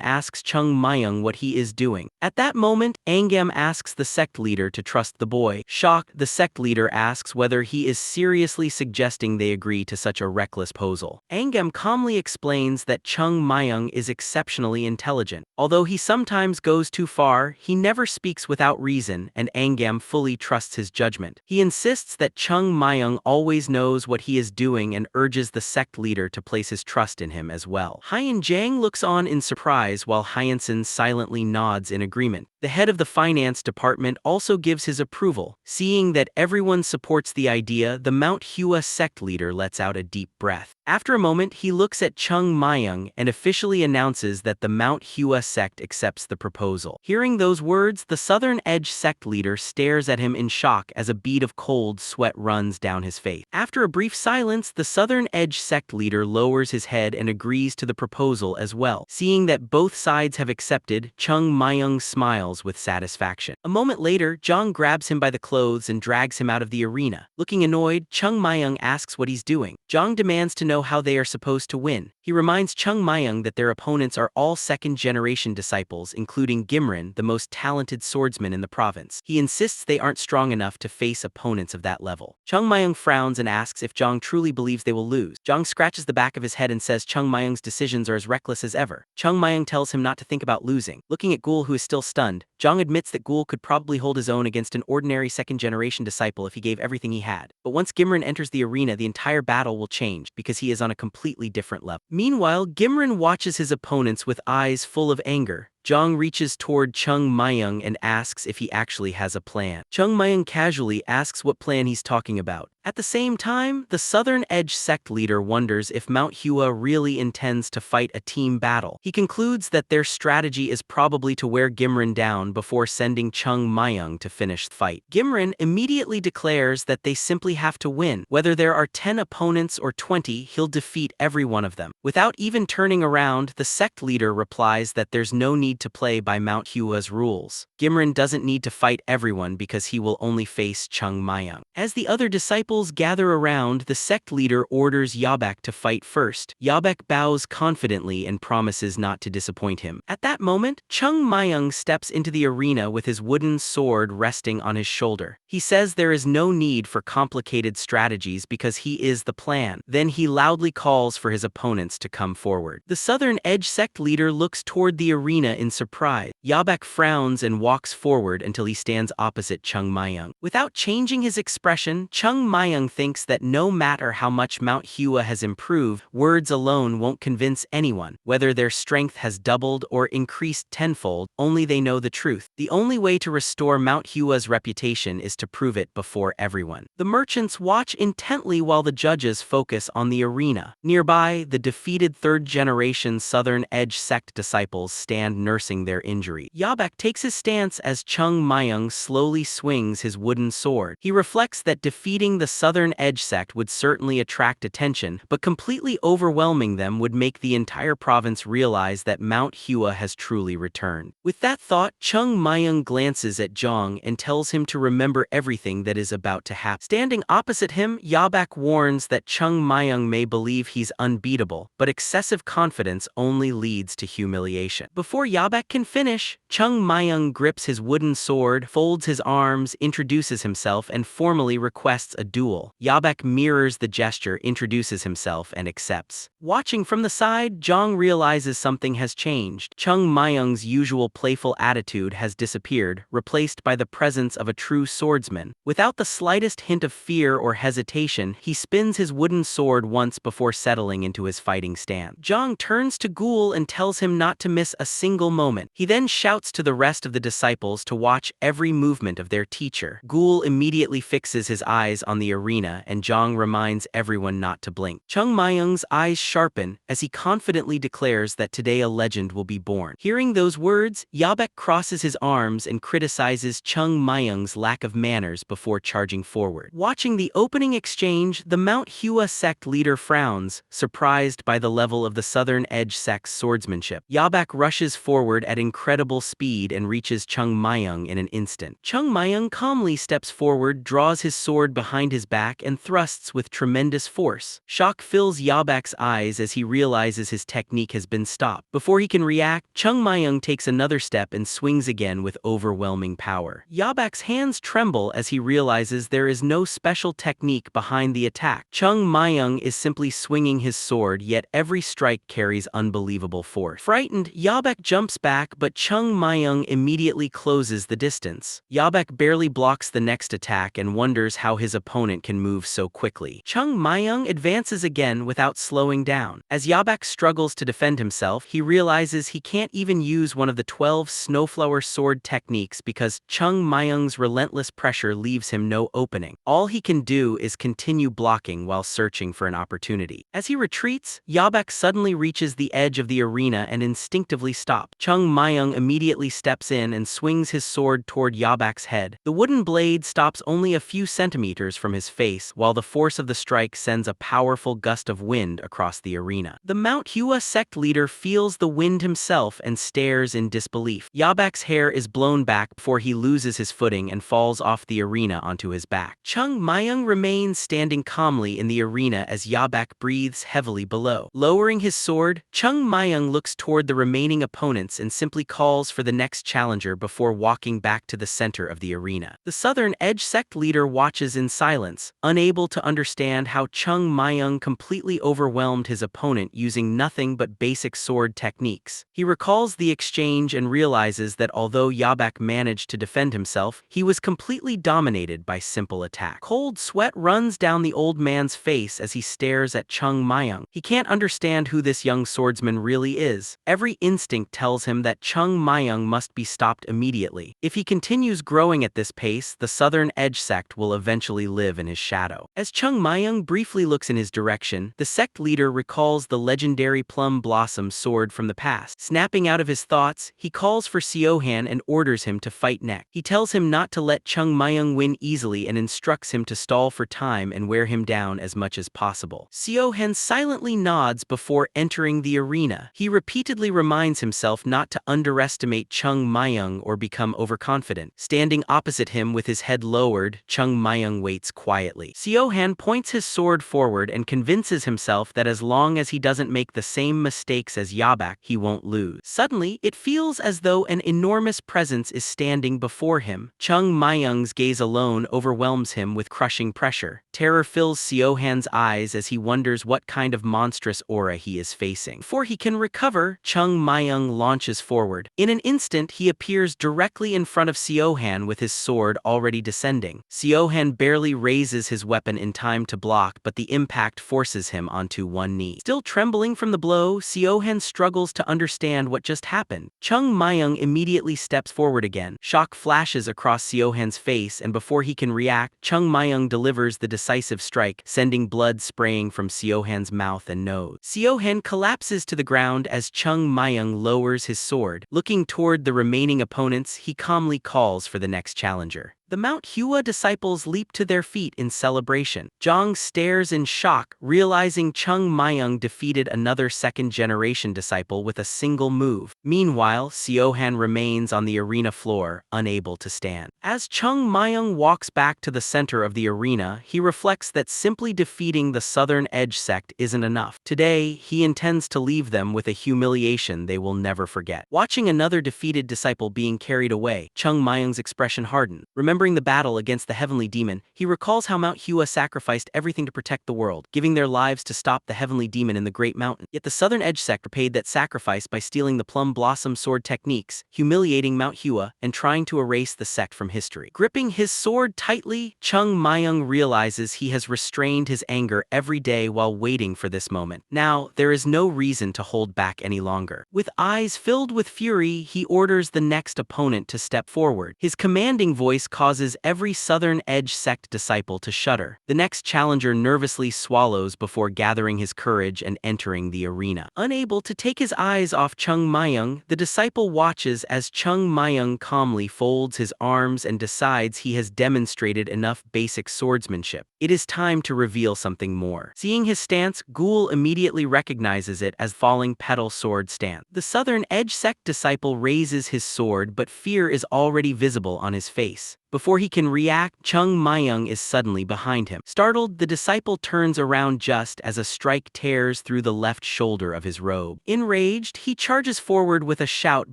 asks Chung Myung what he is doing. At that moment, Angam asks the sect leader to trust the boy. Shocked, the sect leader asks whether he is seriously suggesting they agree to such a reckless proposal. Angam calmly explains that Chung Myung is exceptionally intelligent. Although he sometimes goes too far, he never speaks without reason, and Angam fully trusts his judgment. He insists that Chung Myung always knows what he is doing and urges the sect leader to place his trust in him as well. Hyeon Jang looks on in surprise while Hyeonsun silently nods in agreement. The head of the finance department also gives his approval. Seeing that everyone supports the idea, the Mount Hua sect leader lets out a deep breath. After a moment, he looks at Chung Myung and officially announces that the Mount Hua sect accepts the proposal. Hearing those words, the Southern Edge sect leader stares at him in shock as a bead of cold sweat runs down his face. After a brief silence, the Southern Edge sect leader lowers his head and agrees to the proposal as well. Seeing that both sides have accepted, Chung Myung smiles with satisfaction. A moment later, Jong grabs him by the clothes and drags him out of the arena. Looking annoyed, Chung Myung asks what he's doing. Jong demands to know how they are supposed to win. He reminds Chung Myung that their opponents are all second-generation disciples, including Gimrin, the most talented swordsman in the province. He insists they aren't strong enough to face opponents of that level. Chung Myung frowns and asks if Jong truly believes they will lose. Jong scratches the back of his head and says Chung Myung's decisions are as reckless as ever. Chung Myung tells him not to think about losing. Looking at Gul, who is still stunned, Jong admits that Gul could probably hold his own against an ordinary second-generation disciple if he gave everything he had. But once Gimrin enters the arena, the entire battle will change, because he is on a completely different level. Meanwhile, Gimrin watches his opponents with eyes full of anger. Jong reaches toward Chung Myung and asks if he actually has a plan. Chung Myung casually asks what plan he's talking about. At the same time, the Southern Edge sect leader wonders if Mount Hua really intends to fight a team battle. He concludes that their strategy is probably to wear Gimrin down before sending Chung Myung to finish the fight. Gimrin immediately declares that they simply have to win. Whether there are 10 opponents or 20, he'll defeat every one of them. Without even turning around, the sect leader replies that there's no need to play by Mount Hua's rules. Gimrin doesn't need to fight everyone because he will only face Chung Myung. As the other disciples gather around, the sect leader orders Yabak to fight first. Yabak bows confidently and promises not to disappoint him. At that moment, Chung Myung steps into the arena with his wooden sword resting on his shoulder. He says there is no need for complicated strategies because he is the plan. Then he loudly calls for his opponents to come forward. The Southern Edge sect leader looks toward the arena in surprise. Yabak frowns and walks forward until he stands opposite Chung Myung. Without changing his expression, Chung Myung thinks that no matter how much Mount Hua has improved, words alone won't convince anyone. Whether their strength has doubled or increased tenfold, only they know the truth. The only way to restore Mount Hua's reputation is to prove it before everyone. The merchants watch intently while the judges focus on the arena. Nearby, the defeated third-generation Southern Edge sect disciples stand nursing their injury. Yabak takes his stance as Chung Myung slowly swings his wooden sword. He reflects that defeating the Southern Edge sect would certainly attract attention, but completely overwhelming them would make the entire province realize that Mount Hua has truly returned. With that thought, Chung Myung glances at Jong and tells him to remember everything that is about to happen. Standing opposite him, Yabak warns that Chung Myung may believe he's unbeatable, but excessive confidence only leads to humiliation. Before Yabak can finish, Chung Myung grips his wooden sword, folds his arms, introduces himself, and formally requests a duel. Yabak mirrors the gesture, introduces himself, and accepts. Watching from the side, Jong realizes something has changed. Chung Myung's usual playful attitude has disappeared, replaced by the presence of a true swordsman. Without the slightest hint of fear or hesitation, he spins his wooden sword once before settling into his fighting stance. Jong turns to Gul and tells him not to miss a single moment. He then shouts to the rest of the disciples to watch every movement of their teacher. Gul immediately fixes his eyes on the arena, and Jong reminds everyone not to blink. Chung Myung's eyes sharpen as he confidently declares that today a legend will be born. Hearing those words, Yabak crosses his arms and criticizes Chung Myung's lack of manners before charging forward. Watching the opening exchange, the Mount Hua sect leader frowns, surprised by the level of the Southern Edge sect's swordsmanship. Yabak rushes forward at incredible incredible speed and reaches Chung Myung in an instant. Chung Myung calmly steps forward, draws his sword behind his back, and thrusts with tremendous force. Shock fills Yabak's eyes as he realizes his technique has been stopped. Before he can react, Chung Myung takes another step and swings again with overwhelming power. Yabak's hands tremble as he realizes there is no special technique behind the attack. Chung Myung is simply swinging his sword, yet every strike carries unbelievable force. Frightened, Yabak jumps back, but Chung Myung immediately closes the distance. Yabak barely blocks the next attack and wonders how his opponent can move so quickly. Chung Myung advances again without slowing down. As Yabak struggles to defend himself, he realizes he can't even use one of the 12 Snowflower sword techniques because Chung Myung's relentless pressure leaves him no opening. All he can do is continue blocking while searching for an opportunity. As he retreats, Yabak suddenly reaches the edge of the arena and instinctively stops. Chung Myung immediately steps in and swings his sword toward Yabak's head. The wooden blade stops only a few centimeters from his face, while the force of the strike sends a powerful gust of wind across the arena. The Mount Hua Sect leader feels the wind himself and stares in disbelief. Yabak's hair is blown back before he loses his footing and falls off the arena onto his back. Chung Myung remains standing calmly in the arena as Yabak breathes heavily below. Lowering his sword, Chung Myung looks toward the remaining opponents and simply calls for the next challenger before walking back to the center of the arena. The Southern Edge Sect leader watches in silence, unable to understand how Chung Myung completely overwhelmed his opponent using nothing but basic sword techniques. He recalls the exchange and realizes that although Yabak managed to defend himself, he was completely dominated by simple attack. Cold sweat runs down the old man's face as he stares at Chung Myung. He can't understand who this young swordsman really is. Every instinct tells him that Chung Myung must be stopped immediately. If he continues growing at this pace, the Southern Edge Sect will eventually live in his shadow. As Chung Myung briefly looks in his direction, the sect leader recalls the legendary Plum Blossom Sword from the past. Snapping out of his thoughts, he calls for Siohan and orders him to fight next. He tells him not to let Chung Myung win easily and instructs him to stall for time and wear him down as much as possible. Siohan silently nods before entering the arena. He repeatedly reminds himself not to underestimate Chung Myung or become overconfident. Standing opposite him with his head lowered, Chung Myung waits quietly. Siohan points his sword forward and convinces himself that as long as he doesn't make the same mistakes as Yabak, he won't lose. Suddenly, it feels as though an enormous presence is standing before him. Chung Myung's gaze alone overwhelms him with crushing pressure. Terror fills Siohan's eyes as he wonders what kind of monstrous aura he is facing. Before he can recover, Chung Myung launches forward. In an instant, he appears directly in front of Siohan with his sword already descending. Siohan barely raises his weapon in time to block, but the impact forces him onto one knee. Still trembling from the blow, Siohan struggles to understand what just happened. Chung Myung immediately steps forward again. Shock flashes across Siohan's face, and before he can react, Chung Myung delivers the decisive strike, sending blood spraying from Siohan's mouth and nose. Siohan collapses to the ground as Chung Myung lowers his sword. Looking toward the remaining opponents, he calmly calls for the next challenger. The Mount Hua disciples leap to their feet in celebration. Zhang stares in shock, realizing Chung Myung defeated another second-generation disciple with a single move. Meanwhile, Siohan remains on the arena floor, unable to stand. As Chung Myung walks back to the center of the arena, he reflects that simply defeating the Southern Edge Sect isn't enough. Today, he intends to leave them with a humiliation they will never forget. Watching another defeated disciple being carried away, Chung Myung's expression hardened. Remembering the battle against the heavenly demon, he recalls how Mount Hua sacrificed everything to protect the world, giving their lives to stop the heavenly demon in the Great Mountain. Yet the Southern Edge Sect repaid that sacrifice by stealing the Plum Blossom Sword techniques, humiliating Mount Hua, and trying to erase the sect from history. Gripping his sword tightly, Chung Myung realizes he has restrained his anger every day while waiting for this moment. Now, there is no reason to hold back any longer. With eyes filled with fury, he orders the next opponent to step forward. His commanding voice causes every Southern Edge Sect disciple to shudder. The next challenger nervously swallows before gathering his courage and entering the arena. Unable to take his eyes off Chung Myung, the disciple watches as Chung Myung calmly folds his arms and decides he has demonstrated enough basic swordsmanship. It is time to reveal something more. Seeing his stance, Ghoul immediately recognizes it as Falling Petal Sword Saint. The Southern Edge Sect disciple raises his sword, but fear is already visible on his face. Before he can react, Chung Myung is suddenly behind him. Startled, the disciple turns around just as a strike tears through the left shoulder of his robe. Enraged, he charges forward with a shout,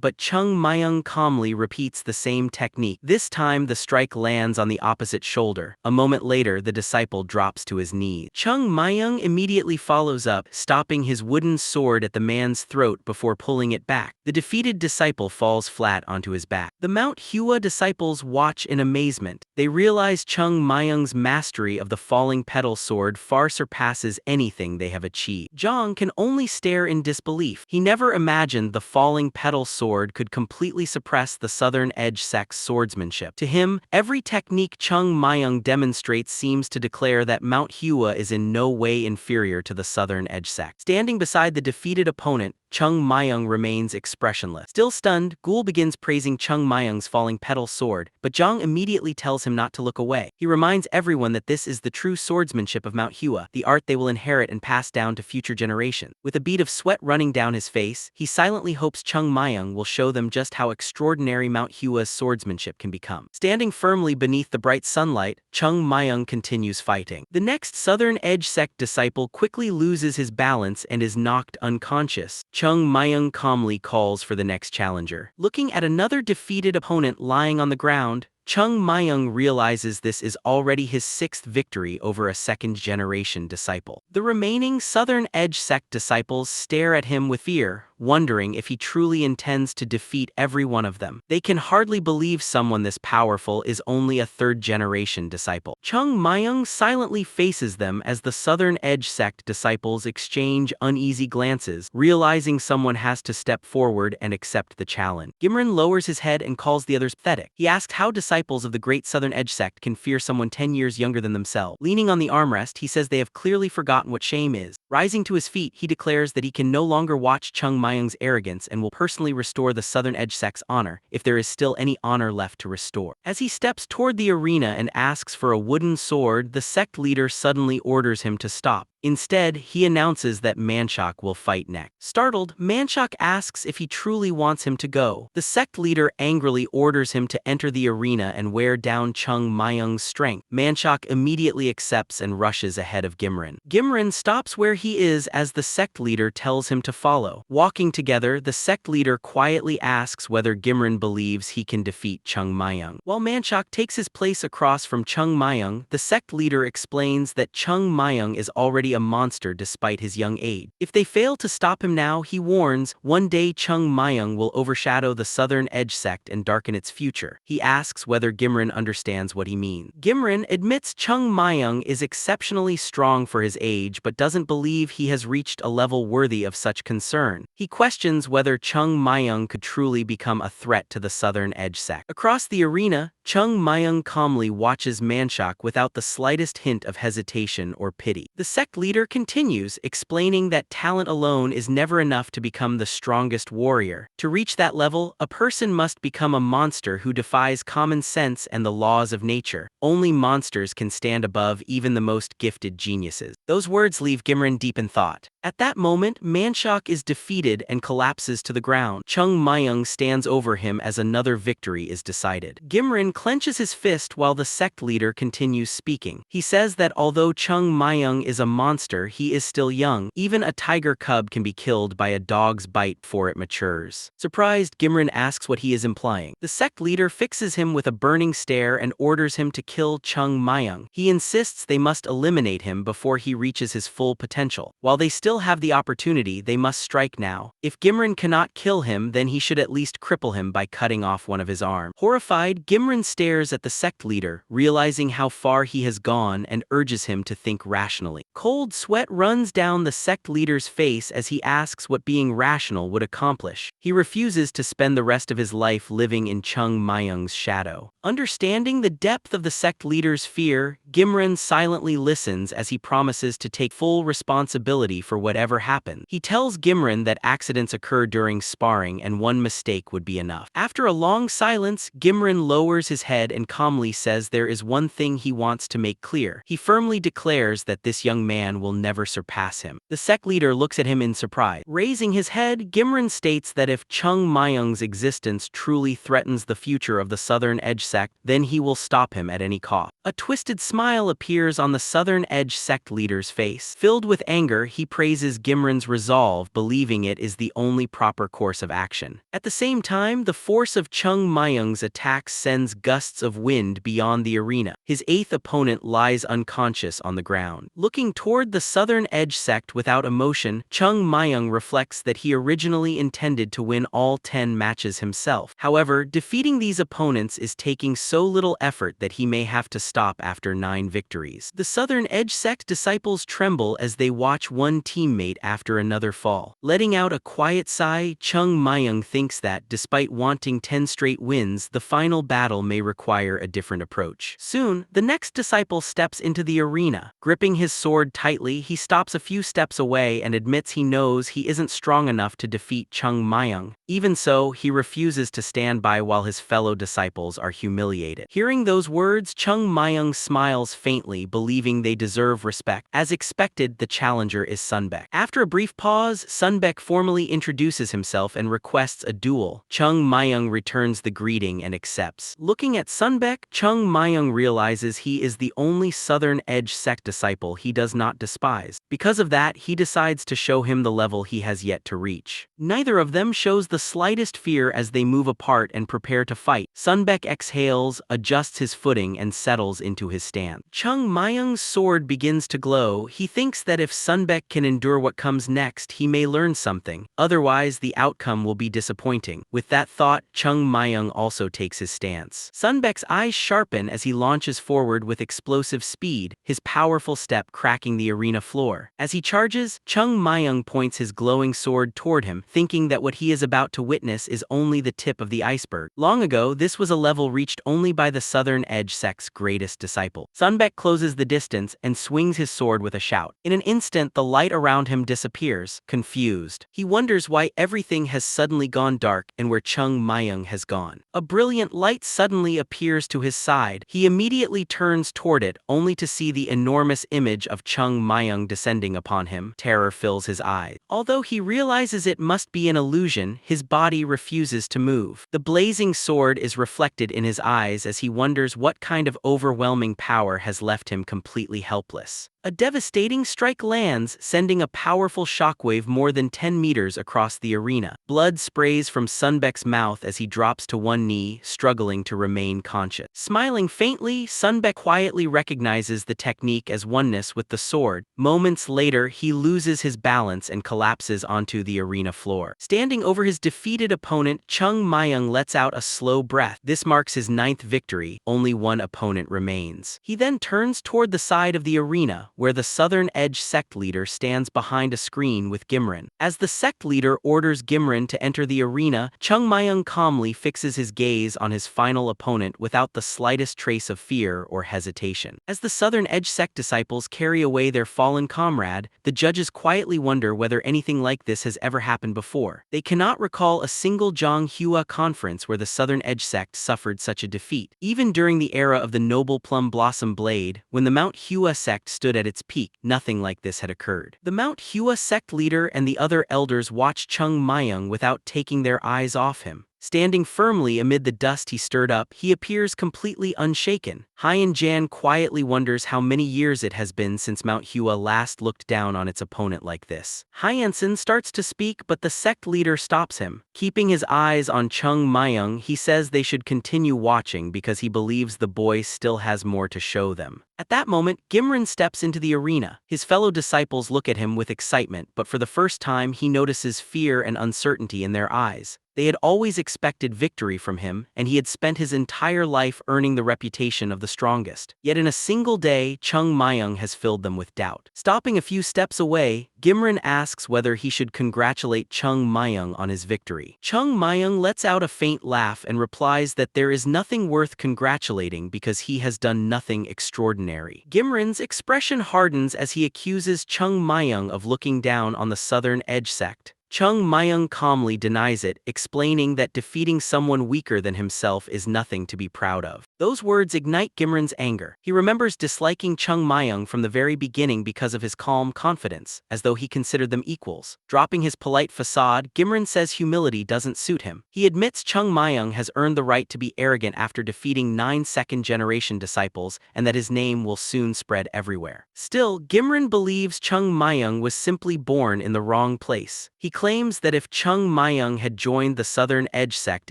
but Chung Myung calmly repeats the same technique. This time, the strike lands on the opposite shoulder. A moment later, the disciple drops to his knees. Chung Myung immediately follows up, stopping his wooden sword at the man's throat before pulling it back. The defeated disciple falls flat onto his back. The Mount Hua disciples watch in amazement. They realize Chung Myung's mastery of the falling petal sword far surpasses anything they have achieved. Zhang can only stare in disbelief. He never imagined the falling petal sword could completely suppress the Southern Edge Sect's swordsmanship. To him, every technique Chung Myung demonstrates seems to declare that Mount Hua is in no way inferior to the Southern Edge Sect. Standing beside the defeated opponent, Chung Myung remains expressionless. Still stunned, Ghoul begins praising Chung Myung's falling petal sword, but Zhang immediately tells him not to look away. He reminds everyone that this is the true swordsmanship of Mount Hua, the art they will inherit and pass down to future generations. With a bead of sweat running down his face, he silently hopes Chung Myung will show them just how extraordinary Mount Hua's swordsmanship can become. Standing firmly beneath the bright sunlight, Chung Myung continues fighting. The next Southern Edge Sect disciple quickly loses his balance and is knocked unconscious. Chung Myung calmly calls for the next challenger. Looking at another defeated opponent lying on the ground, Chung Myung realizes this is already his sixth victory over a second-generation disciple. The remaining Southern Edge Sect disciples stare at him with fear, wondering if he truly intends to defeat every one of them. They can hardly believe someone this powerful is only a third-generation disciple. Chung Myung silently faces them as the Southern Edge Sect disciples exchange uneasy glances, realizing someone has to step forward and accept the challenge. Gimren lowers his head and calls the others pathetic. He asks how disciples of the Great Southern Edge Sect can fear someone 10 years younger than themselves. Leaning on the armrest, he says they have clearly forgotten what shame is. Rising to his feet, he declares that he can no longer watch Chung Myung's arrogance and will personally restore the Southern Edge Sect's honor, if there is still any honor left to restore. As he steps toward the arena and asks for a wooden sword, the sect leader suddenly orders him to stop. Instead, he announces that Manchak will fight next. Startled, Manchak asks if he truly wants him to go. The sect leader angrily orders him to enter the arena and wear down Chung Myung's strength. Manchak immediately accepts and rushes ahead of Gimren. Gimren stops where he is as the sect leader tells him to follow. Walking together, the sect leader quietly asks whether Gimren believes he can defeat Chung Myung. While Manchak takes his place across from Chung Myung, the sect leader explains that Chung Myung is already a monster despite his young age. If they fail to stop him now, he warns, one day Chung Myung will overshadow the Southern Edge Sect and darken its future. He asks whether Gimren understands what he means. Gimren admits Chung Myung is exceptionally strong for his age but doesn't believe he has reached a level worthy of such concern. He questions whether Chung Myung could truly become a threat to the Southern Edge Sect. Across the arena, Chung Myung calmly watches Manchak without the slightest hint of hesitation or pity. The sect leader continues, explaining that talent alone is never enough to become the strongest warrior. To reach that level, a person must become a monster who defies common sense and the laws of nature. Only monsters can stand above even the most gifted geniuses. Those words leave Gimren deep in thought. At that moment, Manchak is defeated and collapses to the ground. Chung Myung stands over him as another victory is decided. Gimren clenches his fist while the sect leader continues speaking. He says that although Chung Myung is a monster, he is still young. Even a tiger cub can be killed by a dog's bite before it matures. Surprised, Gimren asks what he is implying. The sect leader fixes him with a burning stare and orders him to kill Chung Myung. He insists they must eliminate him before he reaches his full potential. While they still still have the opportunity, they must strike now. If Gimren cannot kill him, then he should at least cripple him by cutting off one of his arms. Horrified, Gimren stares at the sect leader, realizing how far he has gone, and urges him to think rationally. Cold sweat runs down the sect leader's face as he asks what being rational would accomplish. He refuses to spend the rest of his life living in Chung Myung's shadow. Understanding the depth of the sect leader's fear, Gimren silently listens as he promises to take full responsibility for whatever happens. He tells Gimren that accidents occur during sparring and one mistake would be enough. After a long silence, Gimren lowers his head and calmly says there is one thing he wants to make clear. He firmly declares that this young man will never surpass him. The sect leader looks at him in surprise. Raising his head, Gimren states that if Chung Myung's existence truly threatens the future of the Southern Edge Sect, then he will stop him at any cost. A twisted smile appears on the Southern Edge Sect leader's face. Filled with anger, he praises Gimren's resolve, believing it is the only proper course of action. At the same time, the force of Chung Myung's attacks sends gusts of wind beyond the arena. His eighth opponent lies unconscious on the ground. Looking toward the Southern Edge Sect without emotion, Chung Myung reflects that he originally intended to win all 10 matches himself. However, defeating these opponents is taking so little effort that he may have to stop after 9 victories. The Southern Edge Sect disciples tremble as they watch one teammate after another fall. Letting out a quiet sigh, Chung Myung thinks that, despite wanting 10 straight wins, the final battle may require a different approach. Soon, the next disciple steps into the arena. Gripping his sword tightly, he stops a few steps away and admits he knows he isn't strong enough to defeat Chung Myung. Even so, he refuses to stand by while his fellow disciples are humiliated. Hearing those words, Chung Myung smiles faintly, believing they deserve respect. As expected, the challenger is Sunbaek. After a brief pause, Sunbaek formally introduces himself and requests a duel. Chung Myung returns the greeting and accepts. Looking at Sunbaek, Chung Myung realizes he is the only Southern Edge Sect disciple he does not despise. Because of that, he decides to show him the level he has yet to reach. Neither of them shows the slightest fear as they move apart and prepare to fight. Sunbaek exhales, adjusts his footing, and settles into his stance. Chung Myung's sword begins to glow. He thinks that if Sunbaek can endure what comes next, he may learn something. Otherwise, the outcome will be disappointing. With that thought, Chung Myung also takes his stance. Sunbaek's eyes sharpen as he launches forward with explosive speed, his powerful step cracking the arena floor. As he charges, Chung Myung points his glowing sword toward him, thinking that what he is about to witness is only the tip of the iceberg. Long ago, this was a level reached only by the Southern Edge Sect's greatest disciple. Sunbaek closes the distance and swings his sword with a shout. In an instant, the light around him disappears, confused. He wonders why everything has suddenly gone dark and where Chung Myung has gone. A brilliant light suddenly appears to his side. He immediately turns toward it, only to see the enormous image of Chung Myung descending upon him. Terror fills his eyes. Although he realizes it must be an illusion, his body refuses to move. The blazing sword is reflected in his eyes as he wonders what kind of overwhelming power has left him completely helpless. A devastating strike lands, sending a powerful shockwave more than 10 meters across the arena. Blood sprays from Sunbaek's mouth as he drops to one knee, struggling to remain conscious. Smiling faintly, Sunbaek quietly recognizes the technique as oneness with the sword. Moments later, he loses his balance and collapses onto the arena floor. Standing over his defeated opponent, Chung Myung lets out a slow breath. This marks his 9th victory. Only one opponent remains. He then turns toward the side of the arena, where the Southern Edge Sect leader stands behind a screen with Gimren. As the sect leader orders Gimren to enter the arena, Chung Myung calmly fixes his gaze on his final opponent without the slightest trace of fear or hesitation. As the Southern Edge Sect disciples carry away their fallen comrade, the judges quietly wonder whether anything like this has ever happened before. They cannot recall a single Zhonghua conference where the Southern Edge Sect suffered such a defeat. Even during the era of the noble Plum Blossom Blade, when the Mount Hua Sect stood at its peak, nothing like this had occurred. The Mount Hua Sect leader and the other elders watch Chung Myung without taking their eyes off him. Standing firmly amid the dust he stirred up, he appears completely unshaken. Hyan Jan quietly wonders how many years it has been since Mount Hua last looked down on its opponent like this. Hyansen starts to speak, but the sect leader stops him. Keeping his eyes on Chung Myung, he says they should continue watching because he believes the boy still has more to show them. At that moment, Gimren steps into the arena. His fellow disciples look at him with excitement, but for the first time he notices fear and uncertainty in their eyes. They had always expected victory from him, and he had spent his entire life earning the reputation of the strongest. Yet in a single day, Chung Myung has filled them with doubt. Stopping a few steps away, Gimren asks whether he should congratulate Chung Myung on his victory. Chung Myung lets out a faint laugh and replies that there is nothing worth congratulating because he has done nothing extraordinary. Gimren's expression hardens as he accuses Chung Myung of looking down on the Southern Edge sect. Chung Myung calmly denies it, explaining that defeating someone weaker than himself is nothing to be proud of. Those words ignite Gimren's anger. He remembers disliking Chung Myung from the very beginning because of his calm confidence, as though he considered them equals. Dropping his polite facade, Gimren says humility doesn't suit him. He admits Chung Myung has earned the right to be arrogant after defeating 9 second-generation disciples, and that his name will soon spread everywhere. Still, Gimren believes Chung Myung was simply born in the wrong place. He claims that if Chung Myung had joined the Southern Edge sect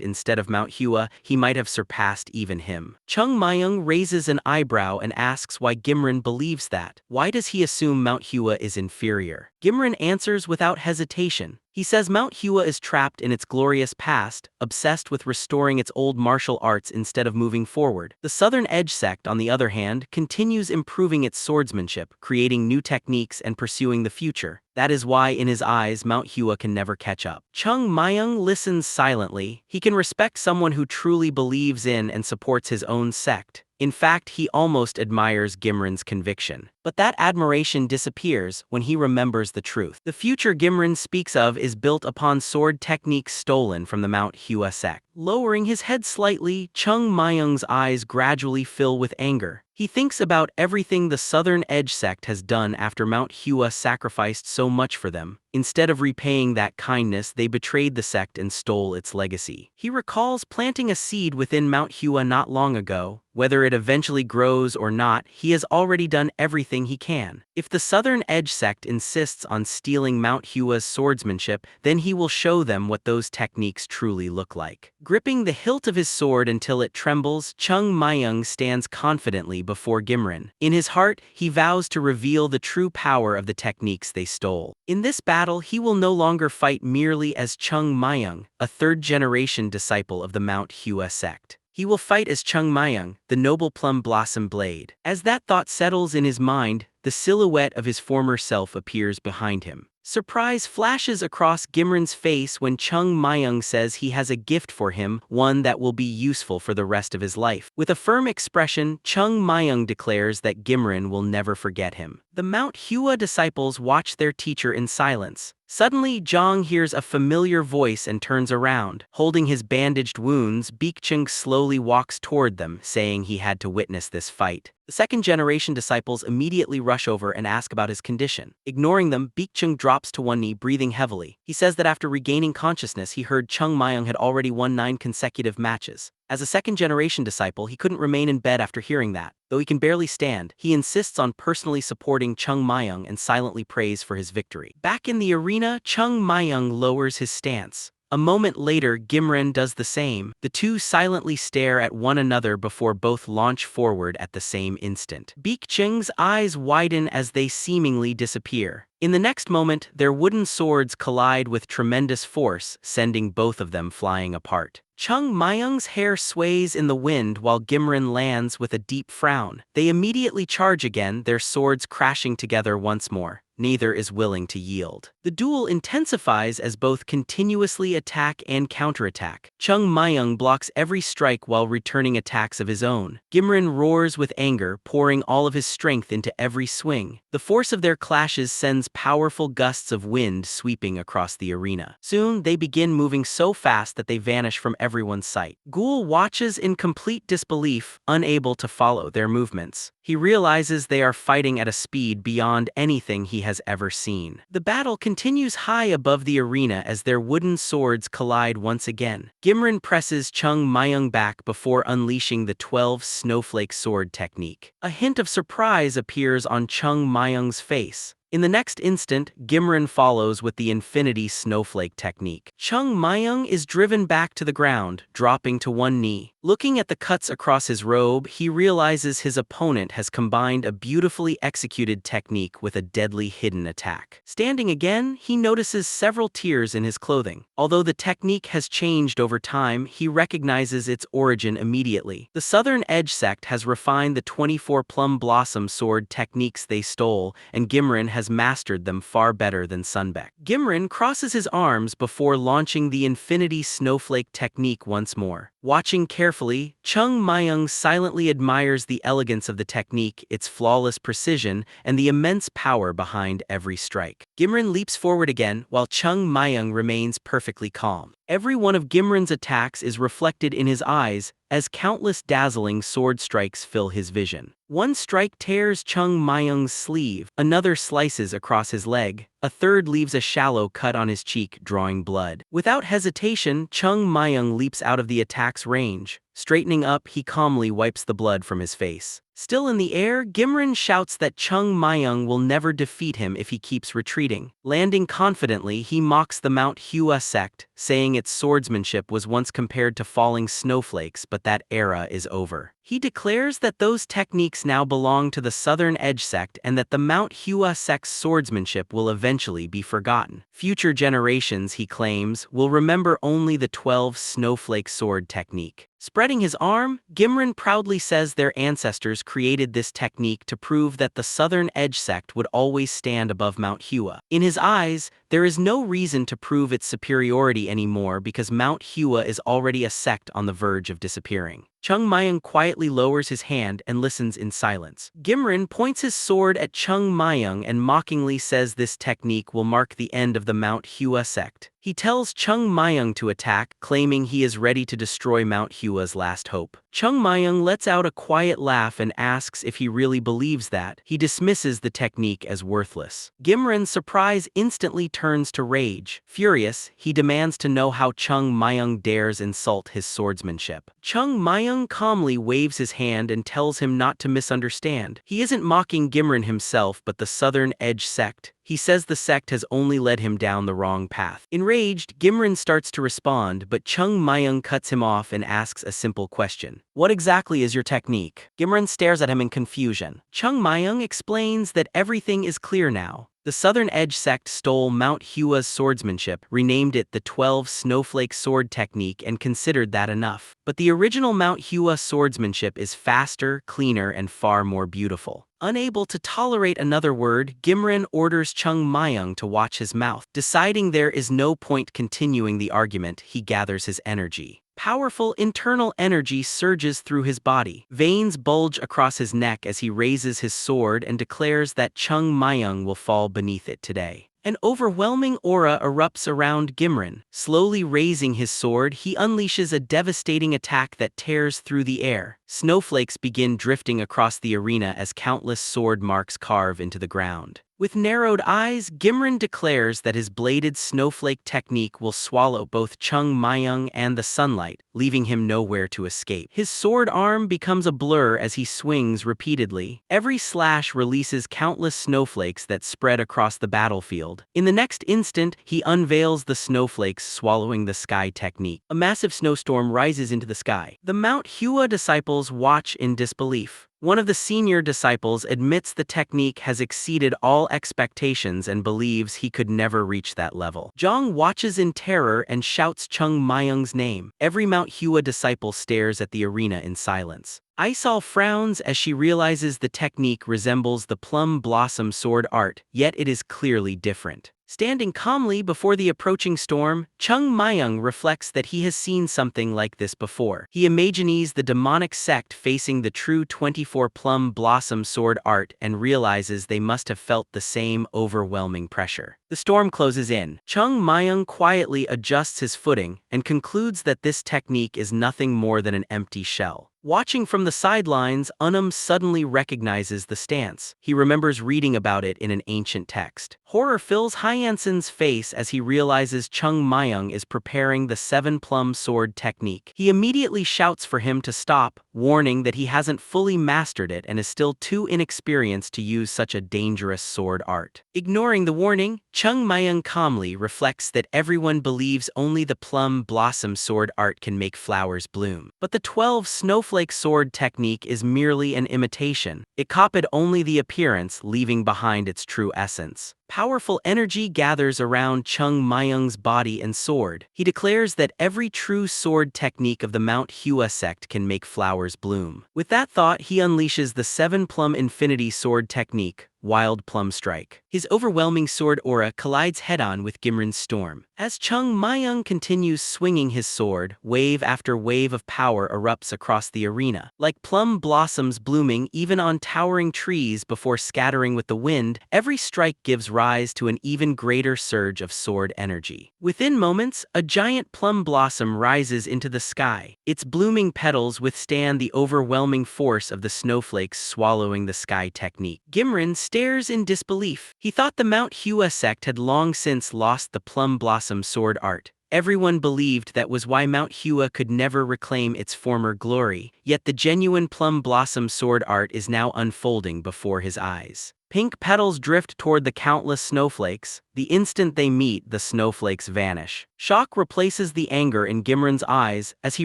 instead of Mount Hua, he might have surpassed even him. Chung Myung raises an eyebrow and asks why Gimren believes that. Why does he assume Mount Hua is inferior? Gimren answers without hesitation. He says Mount Hua is trapped in its glorious past, obsessed with restoring its old martial arts instead of moving forward. The Southern Edge sect, on the other hand, continues improving its swordsmanship, creating new techniques and pursuing the future. That is why, in his eyes, Mount Hua can never catch up. Chung Myung listens silently. He can respect someone who truly believes in and supports his own sect. In fact, he almost admires Gimren's conviction. But that admiration disappears when he remembers the truth. The future Gimren speaks of is built upon sword techniques stolen from the Mount Hua sect. Lowering his head slightly, Chung Myung's eyes gradually fill with anger. He thinks about everything the Southern Edge sect has done after Mount Hua sacrificed so much for them. Instead of repaying that kindness, they betrayed the sect and stole its legacy. He recalls planting a seed within Mount Hua not long ago. Whether it eventually grows or not, he has already done everything he can. If the Southern Edge sect insists on stealing Mount Hua's swordsmanship, then he will show them what those techniques truly look like. Gripping the hilt of his sword until it trembles, Chung Myung stands confidently before Gimren. In his heart, he vows to reveal the true power of the techniques they stole. In this battle, he will no longer fight merely as Chung Myung, a third-generation disciple of the Mount Hua sect. He will fight as Chung Myung, the noble Plum Blossom Blade. As that thought settles in his mind, the silhouette of his former self appears behind him. Surprise flashes across Gimren's face when Chung Myung says he has a gift for him, one that will be useful for the rest of his life. With a firm expression, Chung Myung declares that Gimren will never forget him. The Mount Hua disciples watch their teacher in silence. Suddenly, Zhang hears a familiar voice and turns around. Holding his bandaged wounds, Beggar slowly walks toward them, saying he had to witness this fight. The second-generation disciples immediately rush over and ask about his condition. Ignoring them, Beggar drops to one knee, breathing heavily. He says that after regaining consciousness, he heard Chung Myung had already won 9 consecutive matches. As a second-generation disciple, he couldn't remain in bed after hearing that. Though he can barely stand, he insists on personally supporting Chung Myung and silently prays for his victory. Back in the arena, Chung Myung lowers his stance. A moment later, Gimren does the same. The two silently stare at one another before both launch forward at the same instant. Beggar's eyes widen as they seemingly disappear. In the next moment, their wooden swords collide with tremendous force, sending both of them flying apart. Chung Myung's hair sways in the wind while Gimren lands with a deep frown. They immediately charge again, their swords crashing together once more. Neither is willing to yield. The duel intensifies as both continuously attack and counterattack. Chung Myung blocks every strike while returning attacks of his own. Gimren roars with anger, pouring all of his strength into every swing. The force of their clashes sends powerful gusts of wind sweeping across the arena. Soon, they begin moving so fast that they vanish from everyone's sight. Ghoul watches in complete disbelief, unable to follow their movements. He realizes they are fighting at a speed beyond anything he has ever seen. The battle continues high above the arena as their wooden swords collide once again. Gimren presses Chung Myung back before unleashing the 12 snowflake sword technique. A hint of surprise appears on Chung Myung's face. In the next instant, Gimren follows with the infinity snowflake technique. Chung Myung is driven back to the ground, dropping to one knee. Looking at the cuts across his robe, he realizes his opponent has combined a beautifully executed technique with a deadly hidden attack. Standing again, he notices several tears in his clothing. Although the technique has changed over time, he recognizes its origin immediately. The Southern Edge Sect has refined the 24 Plum Blossom Sword techniques they stole, and Gimren has mastered them far better than Sunbeck. Gimren crosses his arms before launching the Infinity Snowflake technique once more. Watching carefully, Chung Myung silently admires the elegance of the technique, its flawless precision, and the immense power behind every strike. Gimren leaps forward again, while Chung Myung remains perfectly calm. Every one of Gimren's attacks is reflected in his eyes, as countless dazzling sword strikes fill his vision. One strike tears Chung Myung's sleeve, another slices across his leg, a third leaves a shallow cut on his cheek, drawing blood. Without hesitation, Chung Myung leaps out of the attack's range. Straightening up, he calmly wipes the blood from his face. Still in the air, Gimren shouts that Chung Myung will never defeat him if he keeps retreating. Landing confidently, he mocks the Mount Hua Sect, saying its swordsmanship was once compared to falling snowflakes, but that era is over. He declares that those techniques now belong to the Southern Edge Sect and that the Mount Hua Sect's swordsmanship will eventually be forgotten. Future generations, he claims, will remember only the 12 snowflake sword technique. Spreading his arm, Gimren proudly says their ancestors created this technique to prove that the Southern Edge Sect would always stand above Mount Hua. In his eyes, there is no reason to prove its superiority anymore because Mount Hua is already a sect on the verge of disappearing. Chung Myung quietly lowers his hand and listens in silence. Gimren points his sword at Chung Myung and mockingly says this technique will mark the end of the Mount Hua sect. He tells Chung Myung to attack, claiming he is ready to destroy Mount Hua's last hope. Chung Myung lets out a quiet laugh and asks if he really believes that. He dismisses the technique as worthless. Gimren's surprise instantly turns to rage. Furious, he demands to know how Chung Myung dares insult his swordsmanship. Chung Myung calmly waves his hand and tells him not to misunderstand. He isn't mocking Gimren himself but the Southern Edge Sect. He says the sect has only led him down the wrong path. Enraged, Gimren starts to respond, but Chung Myung cuts him off and asks a simple question. What exactly is your technique? Gimren stares at him in confusion. Chung Myung explains that everything is clear now. The Southern Edge Sect stole Mount Hua's swordsmanship, renamed it the 12 Snowflake Sword Technique, and considered that enough. But the original Mount Hua swordsmanship is faster, cleaner, and far more beautiful. Unable to tolerate another word, Gimren orders Chung Myung to watch his mouth. Deciding there is no point continuing the argument, he gathers his energy. Powerful internal energy surges through his body. Veins bulge across his neck as he raises his sword and declares that Chung Myung will fall beneath it today. An overwhelming aura erupts around Gimren. Slowly raising his sword, he unleashes a devastating attack that tears through the air. Snowflakes begin drifting across the arena as countless sword marks carve into the ground. With narrowed eyes, Gimren declares that his bladed snowflake technique will swallow both Chung Myung and the sunlight, leaving him nowhere to escape. His sword arm becomes a blur as he swings repeatedly. Every slash releases countless snowflakes that spread across the battlefield. In the next instant, he unveils the snowflakes swallowing the sky technique. A massive snowstorm rises into the sky. The Mount Hua disciples watch in disbelief. One of the senior disciples admits the technique has exceeded all expectations and believes he could never reach that level. Zhang watches in terror and shouts Chung Myung's name. Every Mount Hua disciple stares at the arena in silence. Aisal frowns as she realizes the technique resembles the Plum Blossom Sword art, yet it is clearly different. Standing calmly before the approaching storm, Chung Myung reflects that he has seen something like this before. He imagines the demonic sect facing the true 24 Plum Blossom Sword art and realizes they must have felt the same overwhelming pressure. The storm closes in. Chung Myung quietly adjusts his footing and concludes that this technique is nothing more than an empty shell. Watching from the sidelines, suddenly recognizes the stance. He remembers reading about it in an ancient text. Horror fills Hyansen's face as he realizes Chung Myung is preparing the 7 Plum Sword technique. He immediately shouts for him to stop, warning that he hasn't fully mastered it and is still too inexperienced to use such a dangerous sword art. Ignoring the warning, Chung Myung calmly reflects that everyone believes only the Plum Blossom Sword art can make flowers bloom. But the 12 snowflake sword technique is merely an imitation. It copied only the appearance, leaving behind its true essence. Powerful energy gathers around Chung Myung's body and sword. He declares that every true sword technique of the Mount Hua Sect can make flowers bloom. With that thought, he unleashes the 7-plum infinity sword technique, Wild Plum Strike. His overwhelming sword aura collides head-on with Gimrin's storm. As Chung Myung continues swinging his sword, wave after wave of power erupts across the arena. Like plum blossoms blooming even on towering trees before scattering with the wind, every strike gives rise to an even greater surge of sword energy. Within moments, a giant plum blossom rises into the sky. Its blooming petals withstand the overwhelming force of the snowflakes swallowing the sky technique. Gimrin stares in disbelief. He thought the Mount Hua Sect had long since lost the Plum Blossom Sword art. Everyone believed that was why Mount Hua could never reclaim its former glory, yet the genuine Plum Blossom Sword art is now unfolding before his eyes. Pink petals drift toward the countless snowflakes. The instant they meet, the snowflakes vanish. Shock replaces the anger in Gimrin's eyes as he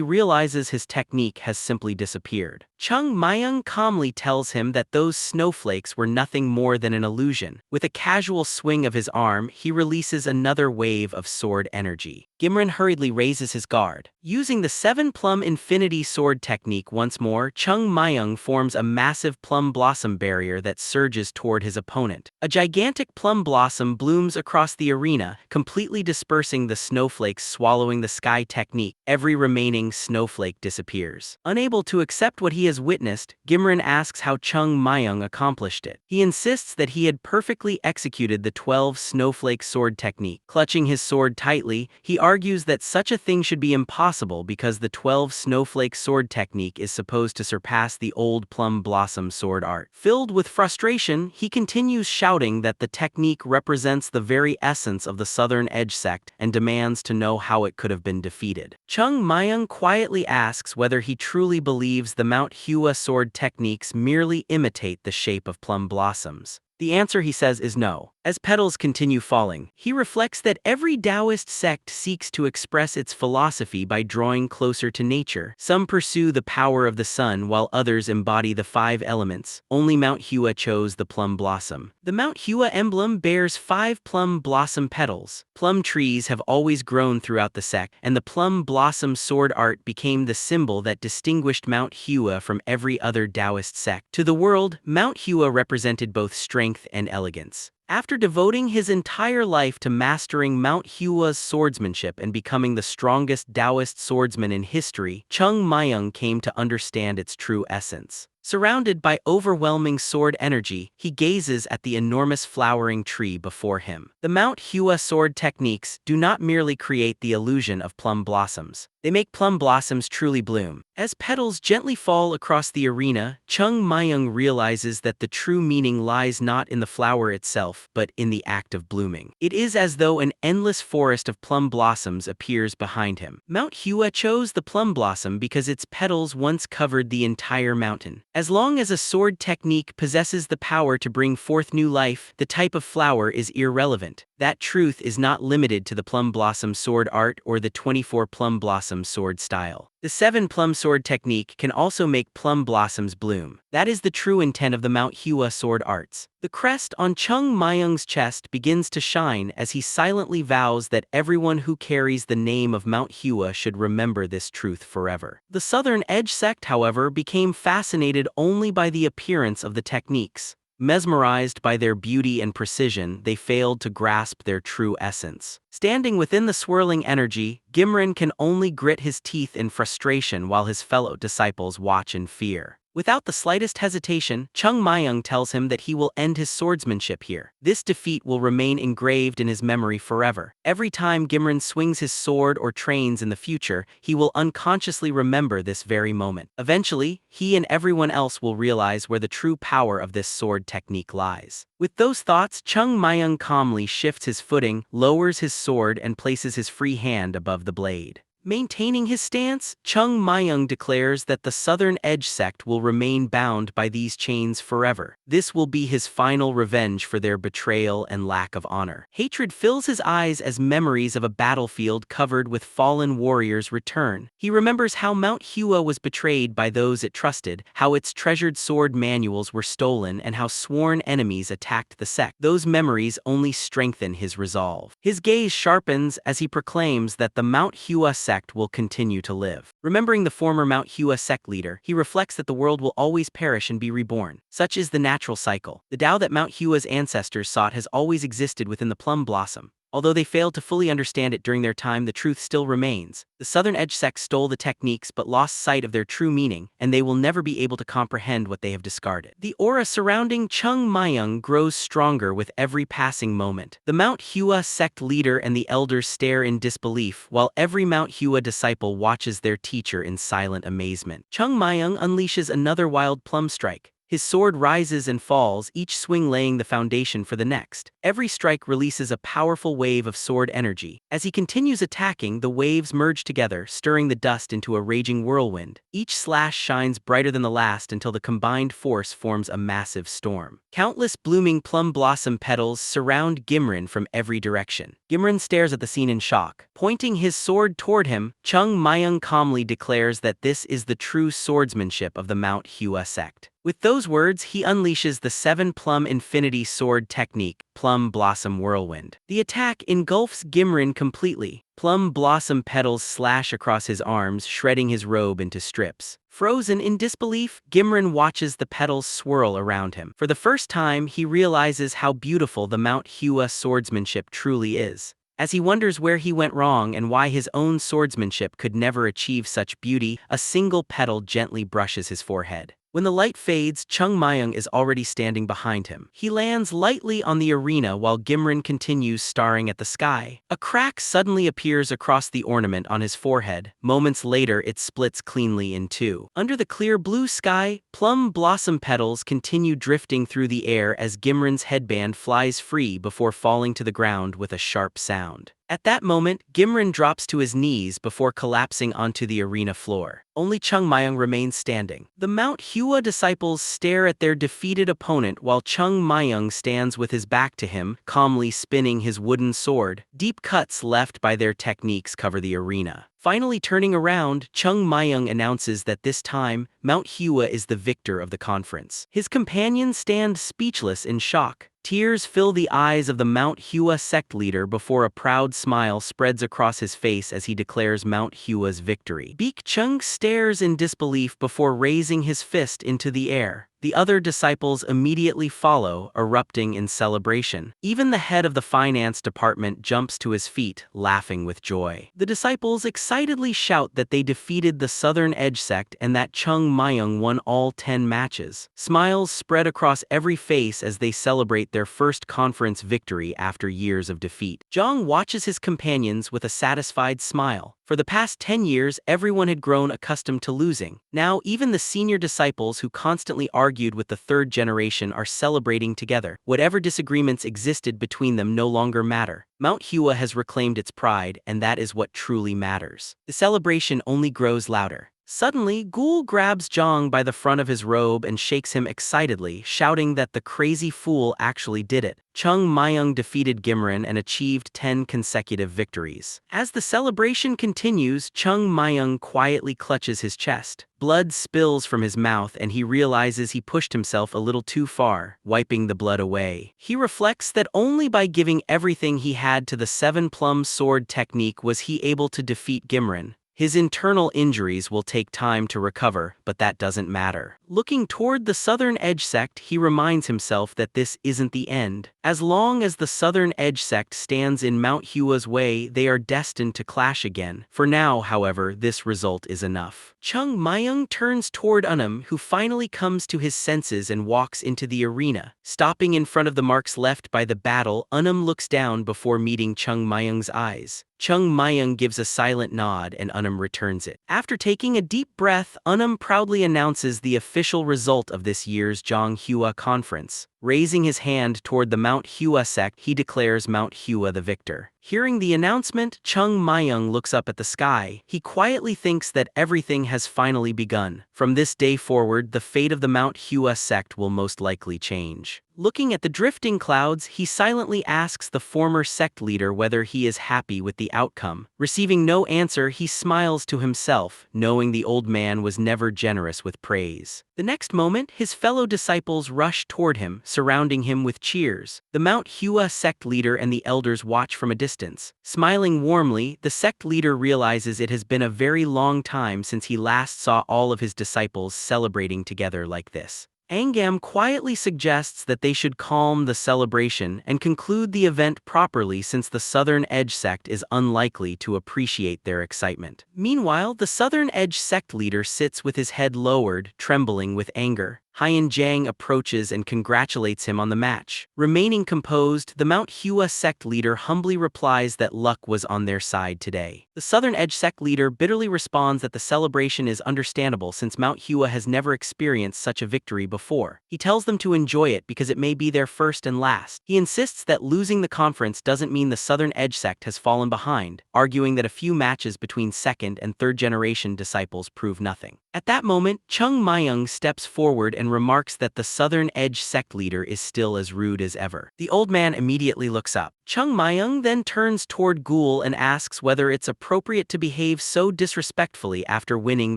realizes his technique has simply disappeared. Chung Myung calmly tells him that those snowflakes were nothing more than an illusion. With a casual swing of his arm, he releases another wave of sword energy. Gimrin hurriedly raises his guard. Using the 7-plum infinity sword technique once more, Chung Myung forms a massive plum blossom barrier that surges toward his opponent. A gigantic plum blossom blooms across the arena, completely dispersing the snowflakes swallowing the sky technique. Every remaining snowflake disappears. Unable to accept what he has witnessed, Gimrin asks how Chung Myung accomplished it. He insists that he had perfectly executed the 12 snowflake sword technique. Clutching his sword tightly, he argues that such a thing should be impossible because the 12 snowflake sword technique is supposed to surpass the old plum blossom sword art. Filled with frustration, he continues shouting that the technique represents the very essence of the Southern Edge sect and demands to know how it could have been defeated. Chung Myung quietly asks whether he truly believes the Mount Hua sword techniques merely imitate the shape of plum blossoms. The answer, he says, is no. As petals continue falling, he reflects that every Taoist sect seeks to express its philosophy by drawing closer to nature. Some pursue the power of the sun while others embody the 5 elements. Only Mount Hua chose the plum blossom. The Mount Hua emblem bears 5 plum blossom petals. Plum trees have always grown throughout the sect, and the plum blossom sword art became the symbol that distinguished Mount Hua from every other Taoist sect. To the world, Mount Hua represented both strength and elegance. After devoting his entire life to mastering Mount Hua's swordsmanship and becoming the strongest Taoist swordsman in history, Chung Myung came to understand its true essence. Surrounded by overwhelming sword energy, he gazes at the enormous flowering tree before him. The Mount Hua sword techniques do not merely create the illusion of plum blossoms. They make plum blossoms truly bloom. As petals gently fall across the arena, Chung Myung realizes that the true meaning lies not in the flower itself, but in the act of blooming. It is as though an endless forest of plum blossoms appears behind him. Mount Hua chose the plum blossom because its petals once covered the entire mountain. As long as a sword technique possesses the power to bring forth new life, the type of flower is irrelevant. That truth is not limited to the plum blossom sword art or the 24 plum blossom sword style. The 7 plum sword technique can also make plum blossoms bloom. That is the true intent of the Mount Hua sword arts. The crest on Chung Myung's chest begins to shine as he silently vows that everyone who carries the name of Mount Hua should remember this truth forever. The Southern Edge sect, however, became fascinated only by the appearance of the techniques. Mesmerized by their beauty and precision, they failed to grasp their true essence. Standing within the swirling energy, Gimrin can only grit his teeth in frustration while his fellow disciples watch in fear. Without the slightest hesitation, Chung Myung tells him that he will end his swordsmanship here. This defeat will remain engraved in his memory forever. Every time Gimrin swings his sword or trains in the future, he will unconsciously remember this very moment. Eventually, he and everyone else will realize where the true power of this sword technique lies. With those thoughts, Chung Myung calmly shifts his footing, lowers his sword, and places his free hand above the blade. Maintaining his stance, Chung Myung declares that the Southern Edge sect will remain bound by these chains forever. This will be his final revenge for their betrayal and lack of honor. Hatred fills his eyes as memories of a battlefield covered with fallen warriors return. He remembers how Mount Hua was betrayed by those it trusted, how its treasured sword manuals were stolen, and how sworn enemies attacked the sect. Those memories only strengthen his resolve. His gaze sharpens as he proclaims that the Mount Hua Sect will continue to live. Remembering the former Mount Hua Sect leader, he reflects that the world will always perish and be reborn. Such is the natural cycle. The Tao that Mount Hua's ancestors sought has always existed within the Plum Blossom. Although they failed to fully understand it during their time, the truth still remains. The Southern Edge sect stole the techniques but lost sight of their true meaning, and they will never be able to comprehend what they have discarded. The aura surrounding Chung Myung grows stronger with every passing moment. The Mount Hua sect leader and the elders stare in disbelief, while every Mount Hua disciple watches their teacher in silent amazement. Chung Myung unleashes another wild plum strike. His sword rises and falls, each swing laying the foundation for the next. Every strike releases a powerful wave of sword energy. As he continues attacking, the waves merge together, stirring the dust into a raging whirlwind. Each slash shines brighter than the last until the combined force forms a massive storm. Countless blooming plum blossom petals surround Gimrin from every direction. Gimrin stares at the scene in shock. Pointing his sword toward him, Chung Myung calmly declares that this is the true swordsmanship of the Mount Hua sect. With those words, he unleashes the 7-plum infinity sword technique, Plum Blossom Whirlwind. The attack engulfs Gimrin completely. Plum blossom petals slash across his arms, shredding his robe into strips. Frozen in disbelief, Gimrin watches the petals swirl around him. For the first time, he realizes how beautiful the Mount Hua swordsmanship truly is. As he wonders where he went wrong and why his own swordsmanship could never achieve such beauty, a single petal gently brushes his forehead. When the light fades, Chung Myung is already standing behind him. He lands lightly on the arena while Gimrin continues staring at the sky. A crack suddenly appears across the ornament on his forehead. Moments later, it splits cleanly in two. Under the clear blue sky, plum blossom petals continue drifting through the air as Gimrin's headband flies free before falling to the ground with a sharp sound. At that moment, Gimrin drops to his knees before collapsing onto the arena floor. Only Chung Myung remains standing. The Mount Hua disciples stare at their defeated opponent while Chung Myung stands with his back to him, calmly spinning his wooden sword. Deep cuts left by their techniques cover the arena. Finally turning around, Chung Myung announces that this time, Mount Hua is the victor of the conference. His companions stand speechless in shock. Tears fill the eyes of the Mount Hua sect leader before a proud smile spreads across his face as he declares Mount Hua's victory. Beak Chung stares in disbelief before raising his fist into the air. The other disciples immediately follow, erupting in celebration. Even the head of the finance department jumps to his feet, laughing with joy. The disciples excitedly shout that they defeated the Southern Edge sect and that Chung Myung won all 10 matches. Smiles spread across every face as they celebrate their first conference victory after years of defeat. Zhang watches his companions with a satisfied smile. For the past 10 years, everyone had grown accustomed to losing. Now, even the senior disciples who constantly argued with the third generation are celebrating together. Whatever disagreements existed between them no longer matter. Mount Hua has reclaimed its pride, and that is what truly matters. The celebration only grows louder. Suddenly, Ghoul grabs Zhang by the front of his robe and shakes him excitedly, shouting that the crazy fool actually did it. Chung Myung defeated Gimrin and achieved 10 consecutive victories. As the celebration continues, Chung Myung quietly clutches his chest. Blood spills from his mouth and he realizes he pushed himself a little too far, wiping the blood away. He reflects that only by giving everything he had to the 7-plum sword technique was he able to defeat Gimrin. His internal injuries will take time to recover, but that doesn't matter. Looking toward the Southern Edge sect, he reminds himself that this isn't the end. As long as the Southern Edge sect stands in Mount Hua's way, they are destined to clash again. For now, however, this result is enough. Chung Myung turns toward Unum, who finally comes to his senses and walks into the arena. Stopping in front of the marks left by the battle, Unum looks down before meeting Chung Myung's eyes. Chung Myung gives a silent nod and Unum returns it. After taking a deep breath, Unum proudly announces the official result of this year's Zhang Hua conference. Raising his hand toward the Mount Hua Sect, he declares Mount Hua the victor. Hearing the announcement, Chung Myung looks up at the sky. He quietly thinks that everything has finally begun. From this day forward, the fate of the Mount Hua Sect will most likely change. Looking at the drifting clouds, he silently asks the former sect leader whether he is happy with the outcome. Receiving no answer, he smiles to himself, knowing the old man was never generous with praise. The next moment, his fellow disciples rush toward him, surrounding him with cheers. The Mount Hua sect leader and the elders watch from a distance. Smiling warmly, the sect leader realizes it has been a very long time since he last saw all of his disciples celebrating together like this. Angam quietly suggests that they should calm the celebration and conclude the event properly, since the Southern Edge sect is unlikely to appreciate their excitement. Meanwhile, the Southern Edge sect leader sits with his head lowered, trembling with anger. Haiyan Jiang approaches and congratulates him on the match. Remaining composed, the Mount Hua sect leader humbly replies that luck was on their side today. The Southern Edge sect leader bitterly responds that the celebration is understandable since Mount Hua has never experienced such a victory before. He tells them to enjoy it because it may be their first and last. He insists that losing the conference doesn't mean the Southern Edge sect has fallen behind, arguing that a few matches between second and third generation disciples prove nothing. At that moment, Chung Myung steps forward and remarks that the Southern Edge sect leader is still as rude as ever. The old man immediately looks up. Chung Myung then turns toward Ghoul and asks whether it's appropriate to behave so disrespectfully after winning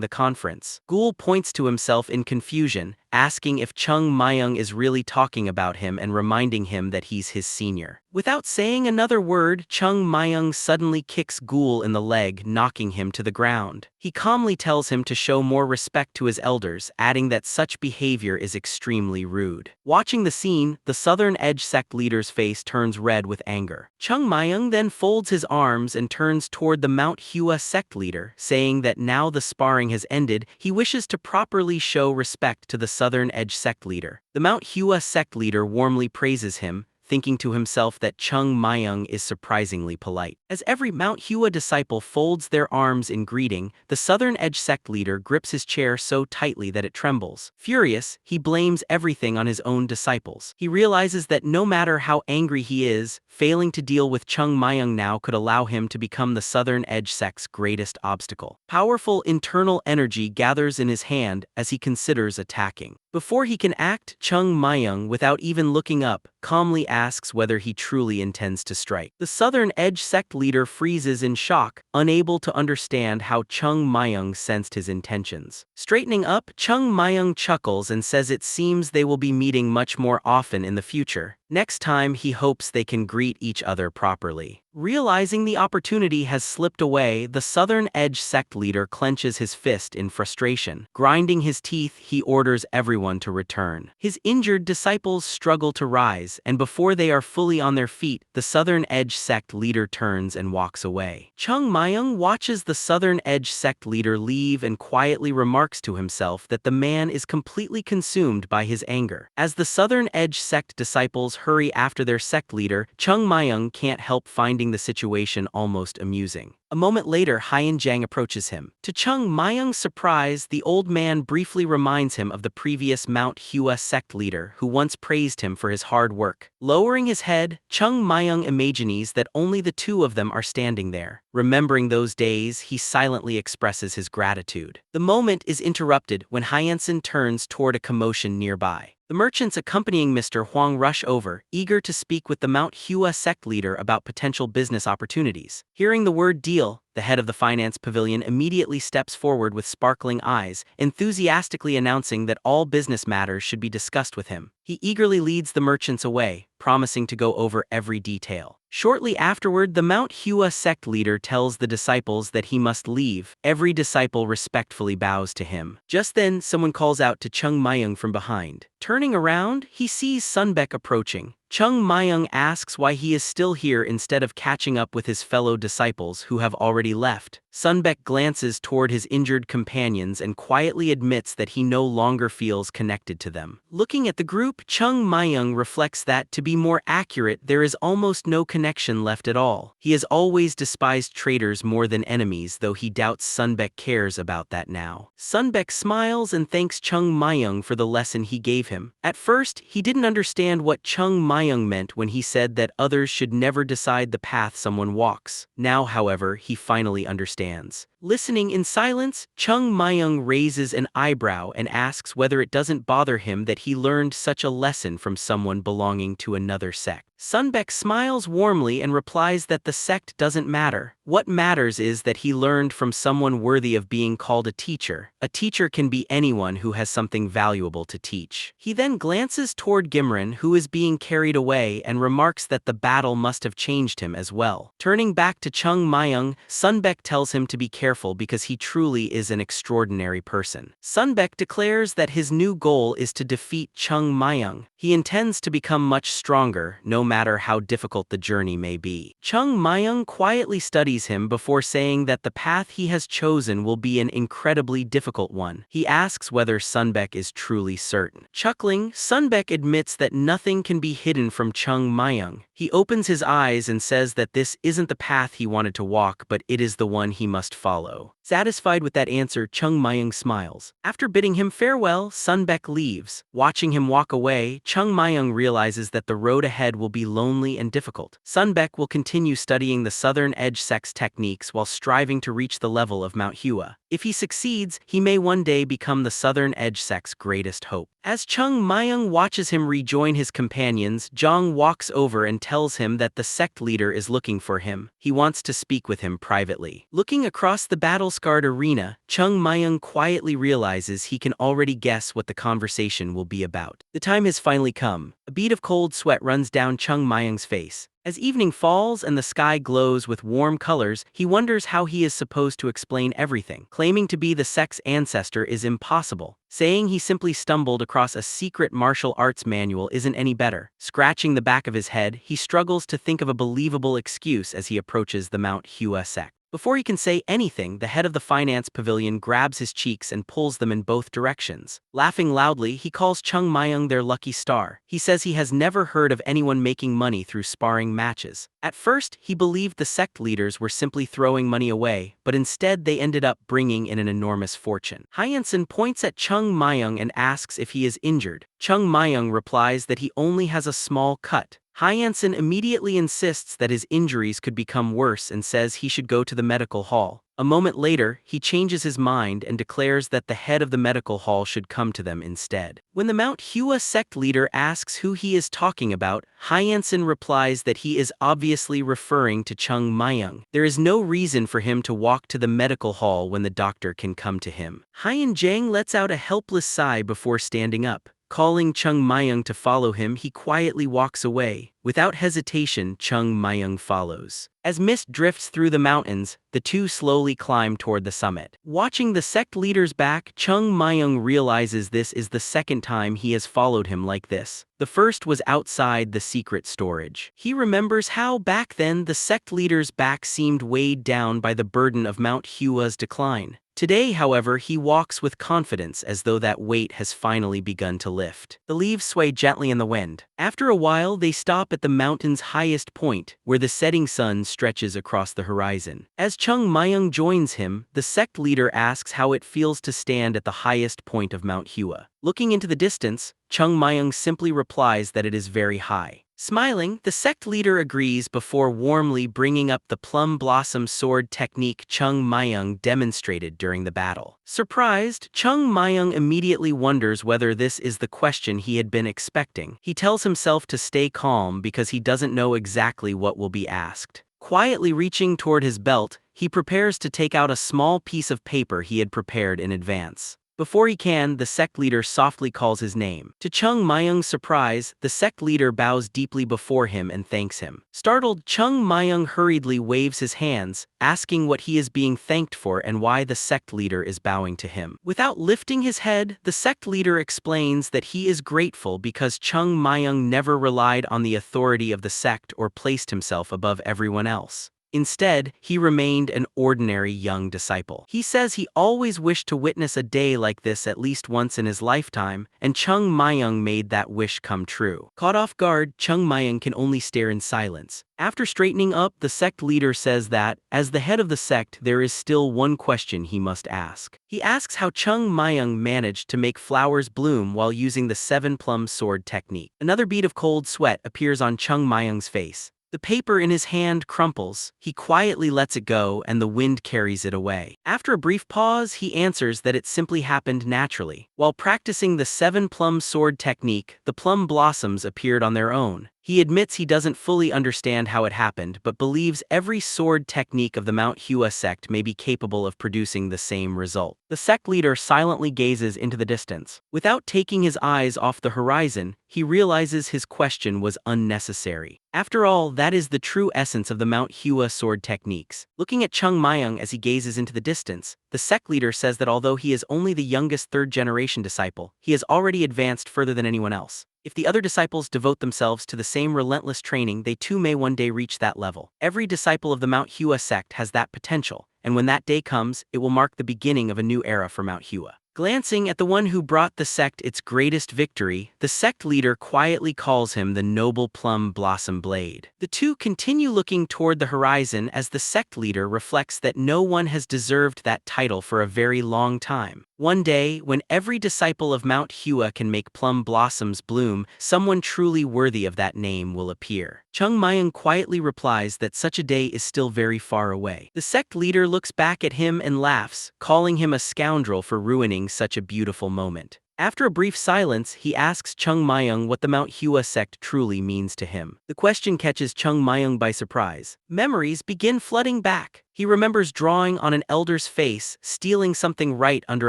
the conference. Ghoul points to himself in confusion, asking if Chung Myung is really talking about him and reminding him that he's his senior. Without saying another word, Chung Myung suddenly kicks Ghoul in the leg, knocking him to the ground. He calmly tells him to show more respect to his elders, adding that such behavior is extremely rude. Watching the scene, the Southern Edge sect leader's face turns red with anger. Chung Myung then folds his arms and turns toward the Mount Hua sect leader, saying that now the sparring has ended, he wishes to properly show respect to the Southern Edge sect leader. The Mount Hua sect leader warmly praises him, thinking to himself that Chung Myung is surprisingly polite. As every Mount Hua disciple folds their arms in greeting, the Southern Edge sect leader grips his chair so tightly that it trembles. Furious, he blames everything on his own disciples. He realizes that no matter how angry he is, failing to deal with Chung Myung now could allow him to become the Southern Edge sect's greatest obstacle. Powerful internal energy gathers in his hand as he considers attacking. Before he can act, Chung Myung, without even looking up, calmly asks whether he truly intends to strike. The Southern Edge sect leader freezes in shock, unable to understand how Chung Myung sensed his intentions. Straightening up, Chung Myung chuckles and says it seems they will be meeting much more often in the future. Next time, he hopes they can greet each other properly. Realizing the opportunity has slipped away, the Southern Edge sect leader clenches his fist in frustration. Grinding his teeth, he orders everyone to return. His injured disciples struggle to rise, and before they are fully on their feet, the Southern Edge sect leader turns and walks away. Chung Myung watches the Southern Edge sect leader leave and quietly remarks to himself that the man is completely consumed by his anger. As the Southern Edge sect disciples hurry after their sect leader, Chung Myung can't help finding the situation almost amusing. A moment later, Haiyan Jiang approaches him. To Chung Myung's surprise, the old man briefly reminds him of the previous Mount Hua sect leader who once praised him for his hard work. Lowering his head, Chung Myung imagines that only the two of them are standing there. Remembering those days, he silently expresses his gratitude. The moment is interrupted when Hyanson turns toward a commotion nearby. The merchants accompanying Mr. Huang rush over, eager to speak with the Mount Hua sect leader about potential business opportunities. Hearing the word deal, the head of the finance pavilion immediately steps forward with sparkling eyes, enthusiastically announcing that all business matters should be discussed with him. He eagerly leads the merchants away, promising to go over every detail. Shortly afterward, the Mount Hua sect leader tells the disciples that he must leave. Every disciple respectfully bows to him. Just then, someone calls out to Chung Myung from behind. Turning around, he sees Sunbaek approaching. Chung Myung asks why he is still here instead of catching up with his fellow disciples who have already left. Sunbaek glances toward his injured companions and quietly admits that he no longer feels connected to them. Looking at the group, Chung Myung reflects that, to be more accurate, there is almost no connection left at all. He has always despised traitors more than enemies, though he doubts Sunbaek cares about that now. Sunbaek smiles and thanks Chung Myung for the lesson he gave him. At first, he didn't understand what Chung Myung meant when he said that others should never decide the path someone walks. Now, however, he finally understands. Listening in silence, Chung Myung raises an eyebrow and asks whether it doesn't bother him that he learned such a lesson from someone belonging to another sect. Sunbaek smiles warmly and replies that the sect doesn't matter. What matters is that he learned from someone worthy of being called a teacher. A teacher can be anyone who has something valuable to teach. He then glances toward Gimran, who is being carried away, and remarks that the battle must have changed him as well. Turning back to Chung Myung, Sunbaek tells him to be careful because he truly is an extraordinary person. Sunbaek declares that his new goal is to defeat Chung Myung. He intends to become much stronger, no matter how difficult the journey may be. Chung Myung quietly studies him before saying that the path he has chosen will be an incredibly difficult one. He asks whether Sunbaek is truly certain. Chuckling, Sunbaek admits that nothing can be hidden from Chung Myung. He opens his eyes and says that this isn't the path he wanted to walk, but it is the one he must follow. Satisfied with that answer, Chung Myung smiles. After bidding him farewell, Sunbaek leaves. Watching him walk away, Chung Myung realizes that the road ahead will be lonely and difficult. Sunbaek will continue studying the Southern Edge Sect's techniques while striving to reach the level of Mount Hua. If he succeeds, he may one day become the Southern Edge Sect's greatest hope. As Chung Myung watches him rejoin his companions, Jong walks over and tells him that the sect leader is looking for him. He wants to speak with him privately. Looking across the battle-scarred arena, Chung Myung quietly realizes he can already guess what the conversation will be about. The time has finally come. A bead of cold sweat runs down Chung Myung's face. As evening falls and the sky glows with warm colors, he wonders how he is supposed to explain everything. Claiming to be the sect's ancestor is impossible. Saying he simply stumbled across a secret martial arts manual isn't any better. Scratching the back of his head, he struggles to think of a believable excuse as he approaches the Mount Hua Sect. Before he can say anything, the head of the finance pavilion grabs his cheeks and pulls them in both directions. Laughing loudly, he calls Chung Myung their lucky star. He says he has never heard of anyone making money through sparring matches. At first, he believed the sect leaders were simply throwing money away, but instead they ended up bringing in an enormous fortune. Hyensen points at Chung Myung and asks if he is injured. Chung Myung replies that he only has a small cut. Hyensen immediately insists that his injuries could become worse and says he should go to the medical hall. A moment later, he changes his mind and declares that the head of the medical hall should come to them instead. When the Mount Hua sect leader asks who he is talking about, Hyensen replies that he is obviously referring to Chung Myung. There is no reason for him to walk to the medical hall when the doctor can come to him. Hyen Jang lets out a helpless sigh before standing up. Calling Chung Myung to follow him, he quietly walks away. Without hesitation, Chung Myung follows. As mist drifts through the mountains, the two slowly climb toward the summit. Watching the sect leader's back, Chung Myung realizes this is the second time he has followed him like this. The first was outside the secret storage. He remembers how back then the sect leader's back seemed weighed down by the burden of Mount Hua's decline. Today, however, he walks with confidence as though that weight has finally begun to lift. The leaves sway gently in the wind. After a while, they stop at the mountain's highest point, where the setting sun stretches across the horizon. As Chung Myung joins him, the sect leader asks how it feels to stand at the highest point of Mount Hua. Looking into the distance, Chung Myung simply replies that it is very high. Smiling, the sect leader agrees before warmly bringing up the Plum Blossom Sword technique Chung Myung demonstrated during the battle. Surprised, Chung Myung immediately wonders whether this is the question he had been expecting. He tells himself to stay calm because he doesn't know exactly what will be asked. Quietly reaching toward his belt, he prepares to take out a small piece of paper he had prepared in advance. Before he can, the sect leader softly calls his name. To Chung Myung's surprise, the sect leader bows deeply before him and thanks him. Startled, Chung Myung hurriedly waves his hands, asking what he is being thanked for and why the sect leader is bowing to him. Without lifting his head, the sect leader explains that he is grateful because Chung Myung never relied on the authority of the sect or placed himself above everyone else. Instead, he remained an ordinary young disciple. He says he always wished to witness a day like this at least once in his lifetime, and Chung Myung made that wish come true. Caught off guard, Chung Myung can only stare in silence. After straightening up, the sect leader says that, as the head of the sect, there is still one question he must ask. He asks how Chung Myung managed to make flowers bloom while using the 7-plum sword technique. Another bead of cold sweat appears on Chung Myung's face. The paper in his hand crumples, he quietly lets it go and the wind carries it away. After a brief pause, he answers that it simply happened naturally. While practicing the 7-plum sword technique, the plum blossoms appeared on their own. He admits he doesn't fully understand how it happened, but believes every sword technique of the Mount Hua sect may be capable of producing the same result. The sect leader silently gazes into the distance. Without taking his eyes off the horizon, he realizes his question was unnecessary. After all, that is the true essence of the Mount Hua sword techniques. Looking at Chung Myung as he gazes into the distance, the sect leader says that although he is only the youngest third-generation disciple, he has already advanced further than anyone else. If the other disciples devote themselves to the same relentless training, they too may one day reach that level. Every disciple of the Mount Hua sect has that potential, and when that day comes, it will mark the beginning of a new era for Mount Hua. Glancing at the one who brought the sect its greatest victory, the sect leader quietly calls him the noble Plum Blossom Blade. The two continue looking toward the horizon as the sect leader reflects that no one has deserved that title for a very long time. One day, when every disciple of Mount Hua can make plum blossoms bloom, someone truly worthy of that name will appear. Chung Myung quietly replies that such a day is still very far away. The sect leader looks back at him and laughs, calling him a scoundrel for ruining such a beautiful moment. After a brief silence, he asks Chung Myung what the Mount Hua sect truly means to him. The question catches Chung Myung by surprise. Memories begin flooding back. He remembers drawing on an elder's face, stealing something right under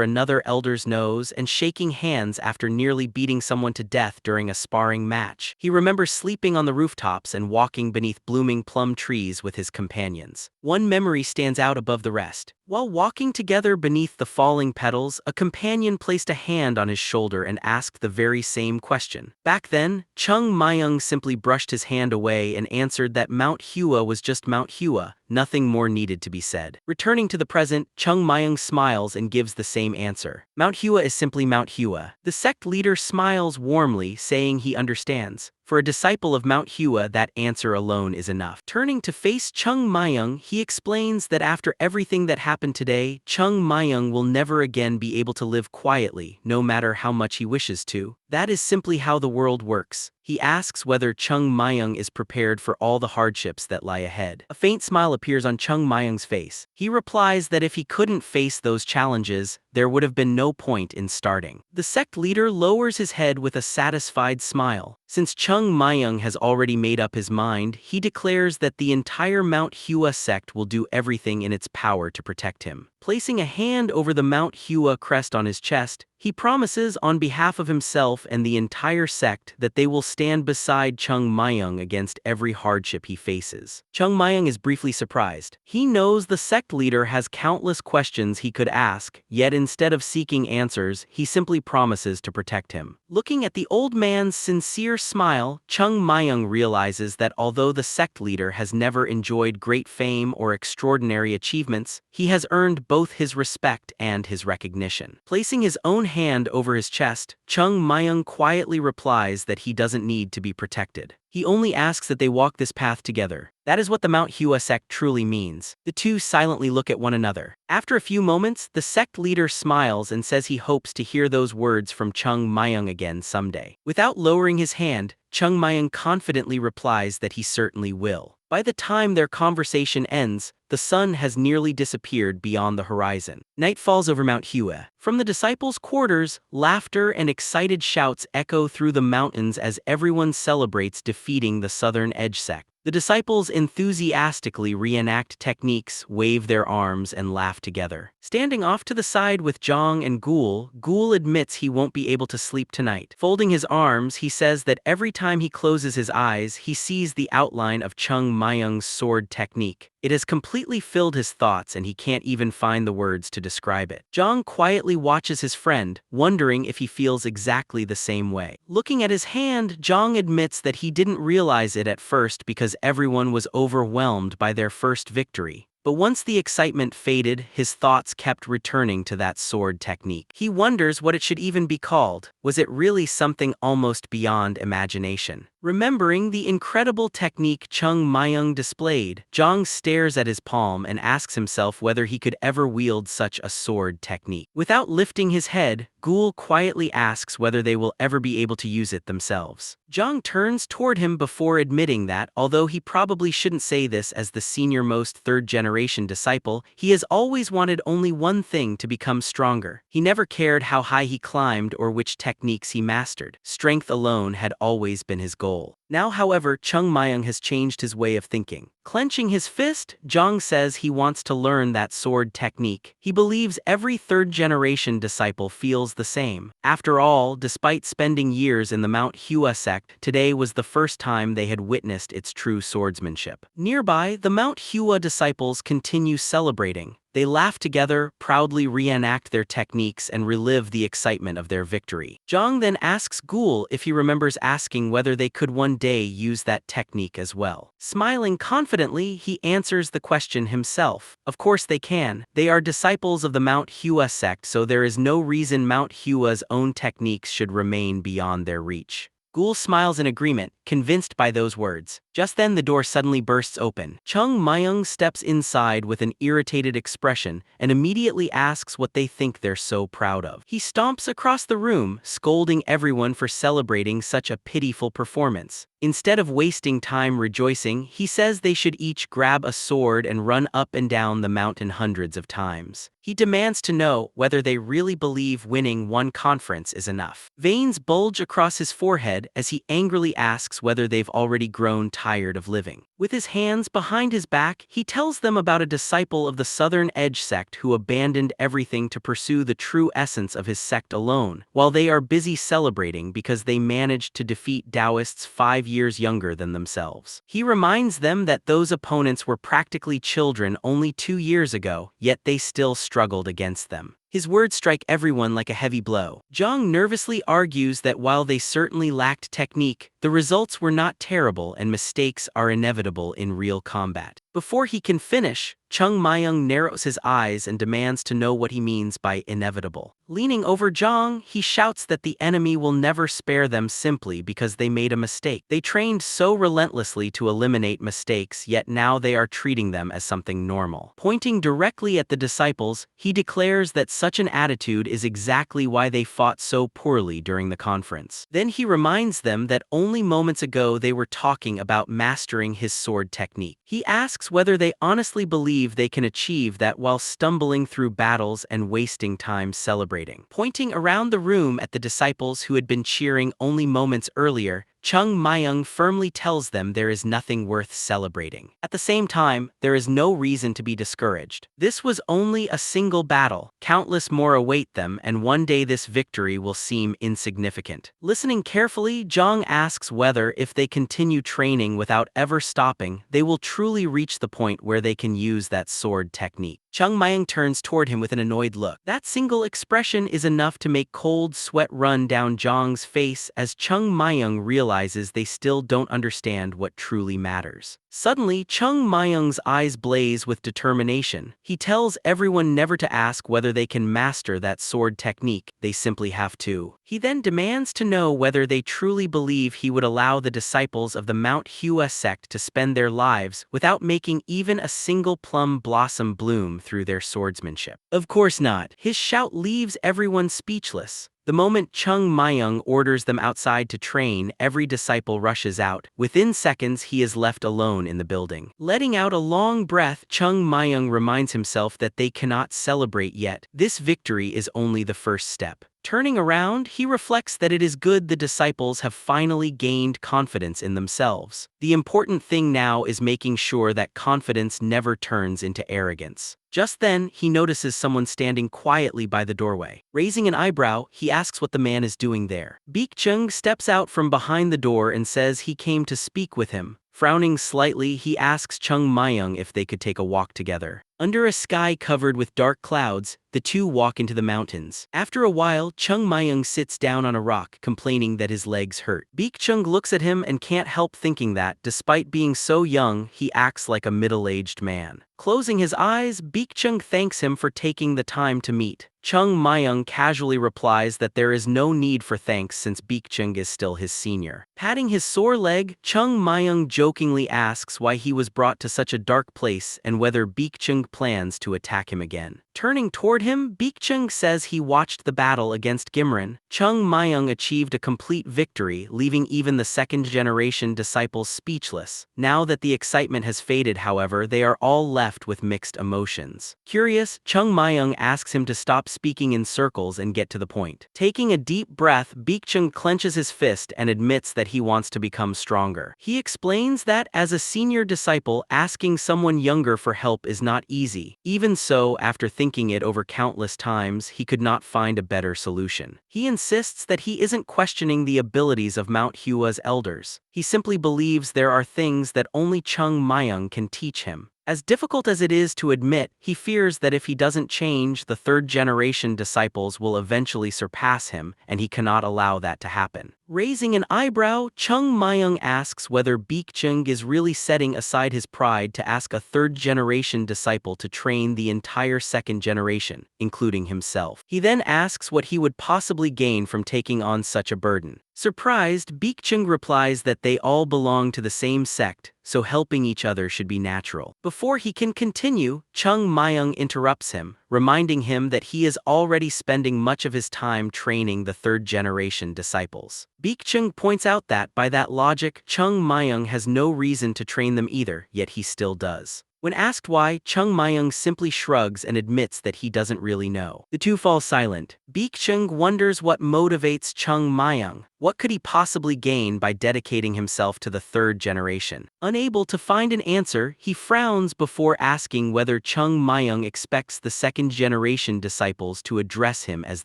another elder's nose, and shaking hands after nearly beating someone to death during a sparring match. He remembers sleeping on the rooftops and walking beneath blooming plum trees with his companions. One memory stands out above the rest. While walking together beneath the falling petals, a companion placed a hand on his shoulder and asked the very same question. Back then, Chung Myung simply brushed his hand away and answered that Mount Hua was just Mount Hua. Nothing more needed to be said. Returning to the present, Chung Myung smiles and gives the same answer. Mount Hua is simply Mount Hua. The sect leader smiles warmly, saying he understands. For a disciple of Mount Hua, that answer alone is enough. Turning to face Chung Myung, he explains that after everything that happened today, Chung Myung will never again be able to live quietly, no matter how much he wishes to. That is simply how the world works. He asks whether Chung Myung is prepared for all the hardships that lie ahead. A faint smile appears on Chung Myung's face. He replies that if he couldn't face those challenges, there would have been no point in starting. The sect leader lowers his head with a satisfied smile. Since Chung Myung has already made up his mind, he declares that the entire Mount Hua sect will do everything in its power to protect him. Placing a hand over the Mount Hua crest on his chest, he promises on behalf of himself and the entire sect that they will stand beside Chung Myung against every hardship he faces. Chung Myung is briefly surprised. He knows the sect leader has countless questions he could ask, yet instead of seeking answers, he simply promises to protect him. Looking at the old man's sincere smile, Chung Myung realizes that although the sect leader has never enjoyed great fame or extraordinary achievements, he has earned both his respect and his recognition. Placing his own hand over his chest, Chung Myung quietly replies that he doesn't need to be protected. He only asks that they walk this path together. That is what the Mount Hua sect truly means. The two silently look at one another. After a few moments, the sect leader smiles and says he hopes to hear those words from Chung Myung again someday. Without lowering his hand, Chung Myung confidently replies that he certainly will. By the time their conversation ends, the sun has nearly disappeared beyond the horizon. Night falls over Mount Hua. From the disciples' quarters, laughter and excited shouts echo through the mountains as everyone celebrates defeating the Southern Edge sect. The disciples enthusiastically reenact techniques, wave their arms, and laugh together. Standing off to the side with Zhang and Gul admits he won't be able to sleep tonight. Folding his arms, he says that every time he closes his eyes, he sees the outline of Chung Myung's sword technique. It has completely filled his thoughts and he can't even find the words to describe it. Zhang quietly watches his friend, wondering if he feels exactly the same way. Looking at his hand, Zhang admits that he didn't realize it at first because because everyone was overwhelmed by their first victory. But once the excitement faded, his thoughts kept returning to that sword technique. He wonders what it should even be called. Was it really something almost beyond imagination? Remembering the incredible technique Chung Myung displayed, Jong stares at his palm and asks himself whether he could ever wield such a sword technique. Without lifting his head, Ghoul quietly asks whether they will ever be able to use it themselves. Jong turns toward him before admitting that, although he probably shouldn't say this as the senior-most third-generation disciple, he has always wanted only one thing: to become stronger. He never cared how high he climbed or which techniques he mastered. Strength alone had always been his goal. Now, however, Chung Myung has changed his way of thinking. Clenching his fist, Jong says he wants to learn that sword technique. He believes every third-generation disciple feels the same. After all, despite spending years in the Hua Sect, today was the first time they had witnessed its true swordsmanship. Nearby, the Mount Hua disciples continue celebrating. They laugh together, proudly reenact their techniques, and relive the excitement of their victory. Jong then asks Ghoul if he remembers asking whether they could one day use that technique as well. Smiling confidently, he answers the question himself. Of course they can. They are disciples of the Mount Hua Sect, so there is no reason Mount Hua's own techniques should remain beyond their reach. Ghoul smiles in agreement, convinced by those words. Just then the door suddenly bursts open. Chung Myung steps inside with an irritated expression and immediately asks what they think they're so proud of. He stomps across the room, scolding everyone for celebrating such a pitiful performance. Instead of wasting time rejoicing, he says they should each grab a sword and run up and down the mountain hundreds of times. He demands to know whether they really believe winning one conference is enough. Veins bulge across his forehead as he angrily asks whether they've already grown tired of living. With his hands behind his back, he tells them about a disciple of the Southern Edge sect who abandoned everything to pursue the true essence of his sect alone, while they are busy celebrating because they managed to defeat Taoists 5 years younger than themselves. He reminds them that those opponents were practically children only 2 years ago, yet they still struggled against them. His words strike everyone like a heavy blow. Jong nervously argues that while they certainly lacked technique, the results were not terrible and mistakes are inevitable in real combat. Before he can finish, Chung Myung narrows his eyes and demands to know what he means by inevitable. Leaning over Jong, he shouts that the enemy will never spare them simply because they made a mistake. They trained so relentlessly to eliminate mistakes, yet now they are treating them as something normal. Pointing directly at the disciples, he declares that such an attitude is exactly why they fought so poorly during the conference. Then he reminds them that only moments ago they were talking about mastering his sword technique. He asks whether they honestly believe they can achieve that while stumbling through battles and wasting time celebrating. Pointing around the room at the disciples who had been cheering only moments earlier, Chung Myung firmly tells them there is nothing worth celebrating. At the same time, there is no reason to be discouraged. This was only a single battle. Countless more await them, and one day this victory will seem insignificant. Listening carefully, Jong asks whether, if they continue training without ever stopping, they will truly reach the point where they can use that sword technique. Chung Myung turns toward him with an annoyed look. That single expression is enough to make cold sweat run down Jong's face as Chung Myung realizes they still don't understand what truly matters. Suddenly, Chung Myung's eyes blaze with determination. He tells everyone never to ask whether they can master that sword technique, they simply have to. He then demands to know whether they truly believe he would allow the disciples of the Mount Hua Sect to spend their lives without making even a single plum blossom bloom through their swordsmanship. Of course not. His shout leaves everyone speechless. The moment Chung Myung orders them outside to train, every disciple rushes out. Within seconds, he is left alone in the building. Letting out a long breath, Chung Myung reminds himself that they cannot celebrate yet. This victory is only the first step. Turning around, he reflects that it is good the disciples have finally gained confidence in themselves. The important thing now is making sure that confidence never turns into arrogance. Just then, he notices someone standing quietly by the doorway. Raising an eyebrow, he asks what the man is doing there. Baek Chung steps out from behind the door and says he came to speak with him. Frowning slightly, he asks Chung Myung if they could take a walk together. Under a sky covered with dark clouds, the two walk into the mountains. After a while, Chung Myung sits down on a rock, complaining that his legs hurt. Beek-chung looks at him and can't help thinking that, despite being so young, he acts like a middle-aged man. Closing his eyes, Beek-chung thanks him for taking the time to meet. Chung Myung casually replies that there is no need for thanks since Beek-chung is still his senior. Patting his sore leg, Chung Myung jokingly asks why he was brought to such a dark place and whether Beek-chung plans to attack him again. Turning toward him, Beek-chung says he watched the battle against Gimren. Chung Myung achieved a complete victory, leaving even the second-generation disciples speechless. Now that the excitement has faded, however, they are all left with mixed emotions. Curious, Chung Myung asks him to stop speaking in circles and get to the point. Taking a deep breath, Beek-chung clenches his fist and admits that he wants to become stronger. He explains that, as a senior disciple, asking someone younger for help is not easy. Even so, after thinking it over countless times, he could not find a better solution. He insists that he isn't questioning the abilities of Mount Hua's elders. He simply believes there are things that only Chung Myung can teach him. As difficult as it is to admit, he fears that if he doesn't change, the third-generation disciples will eventually surpass him, and he cannot allow that to happen. Raising an eyebrow, Chung Myung asks whether Beek-chung is really setting aside his pride to ask a third-generation disciple to train the entire second generation, including himself. He then asks what he would possibly gain from taking on such a burden. Surprised, Beek-chung replies that they all belong to the same sect, so helping each other should be natural. Before he can continue, Chung Myung interrupts him, reminding him that he is already spending much of his time training the third-generation disciples. Beek-chung points out that, by that logic, Chung Myung has no reason to train them either, yet he still does. When asked why, Chung Myung simply shrugs and admits that he doesn't really know. The two fall silent. Beek-chung wonders what motivates Chung Myung. What could he possibly gain by dedicating himself to the third generation? Unable to find an answer, he frowns before asking whether Chung Myung expects the second-generation disciples to address him as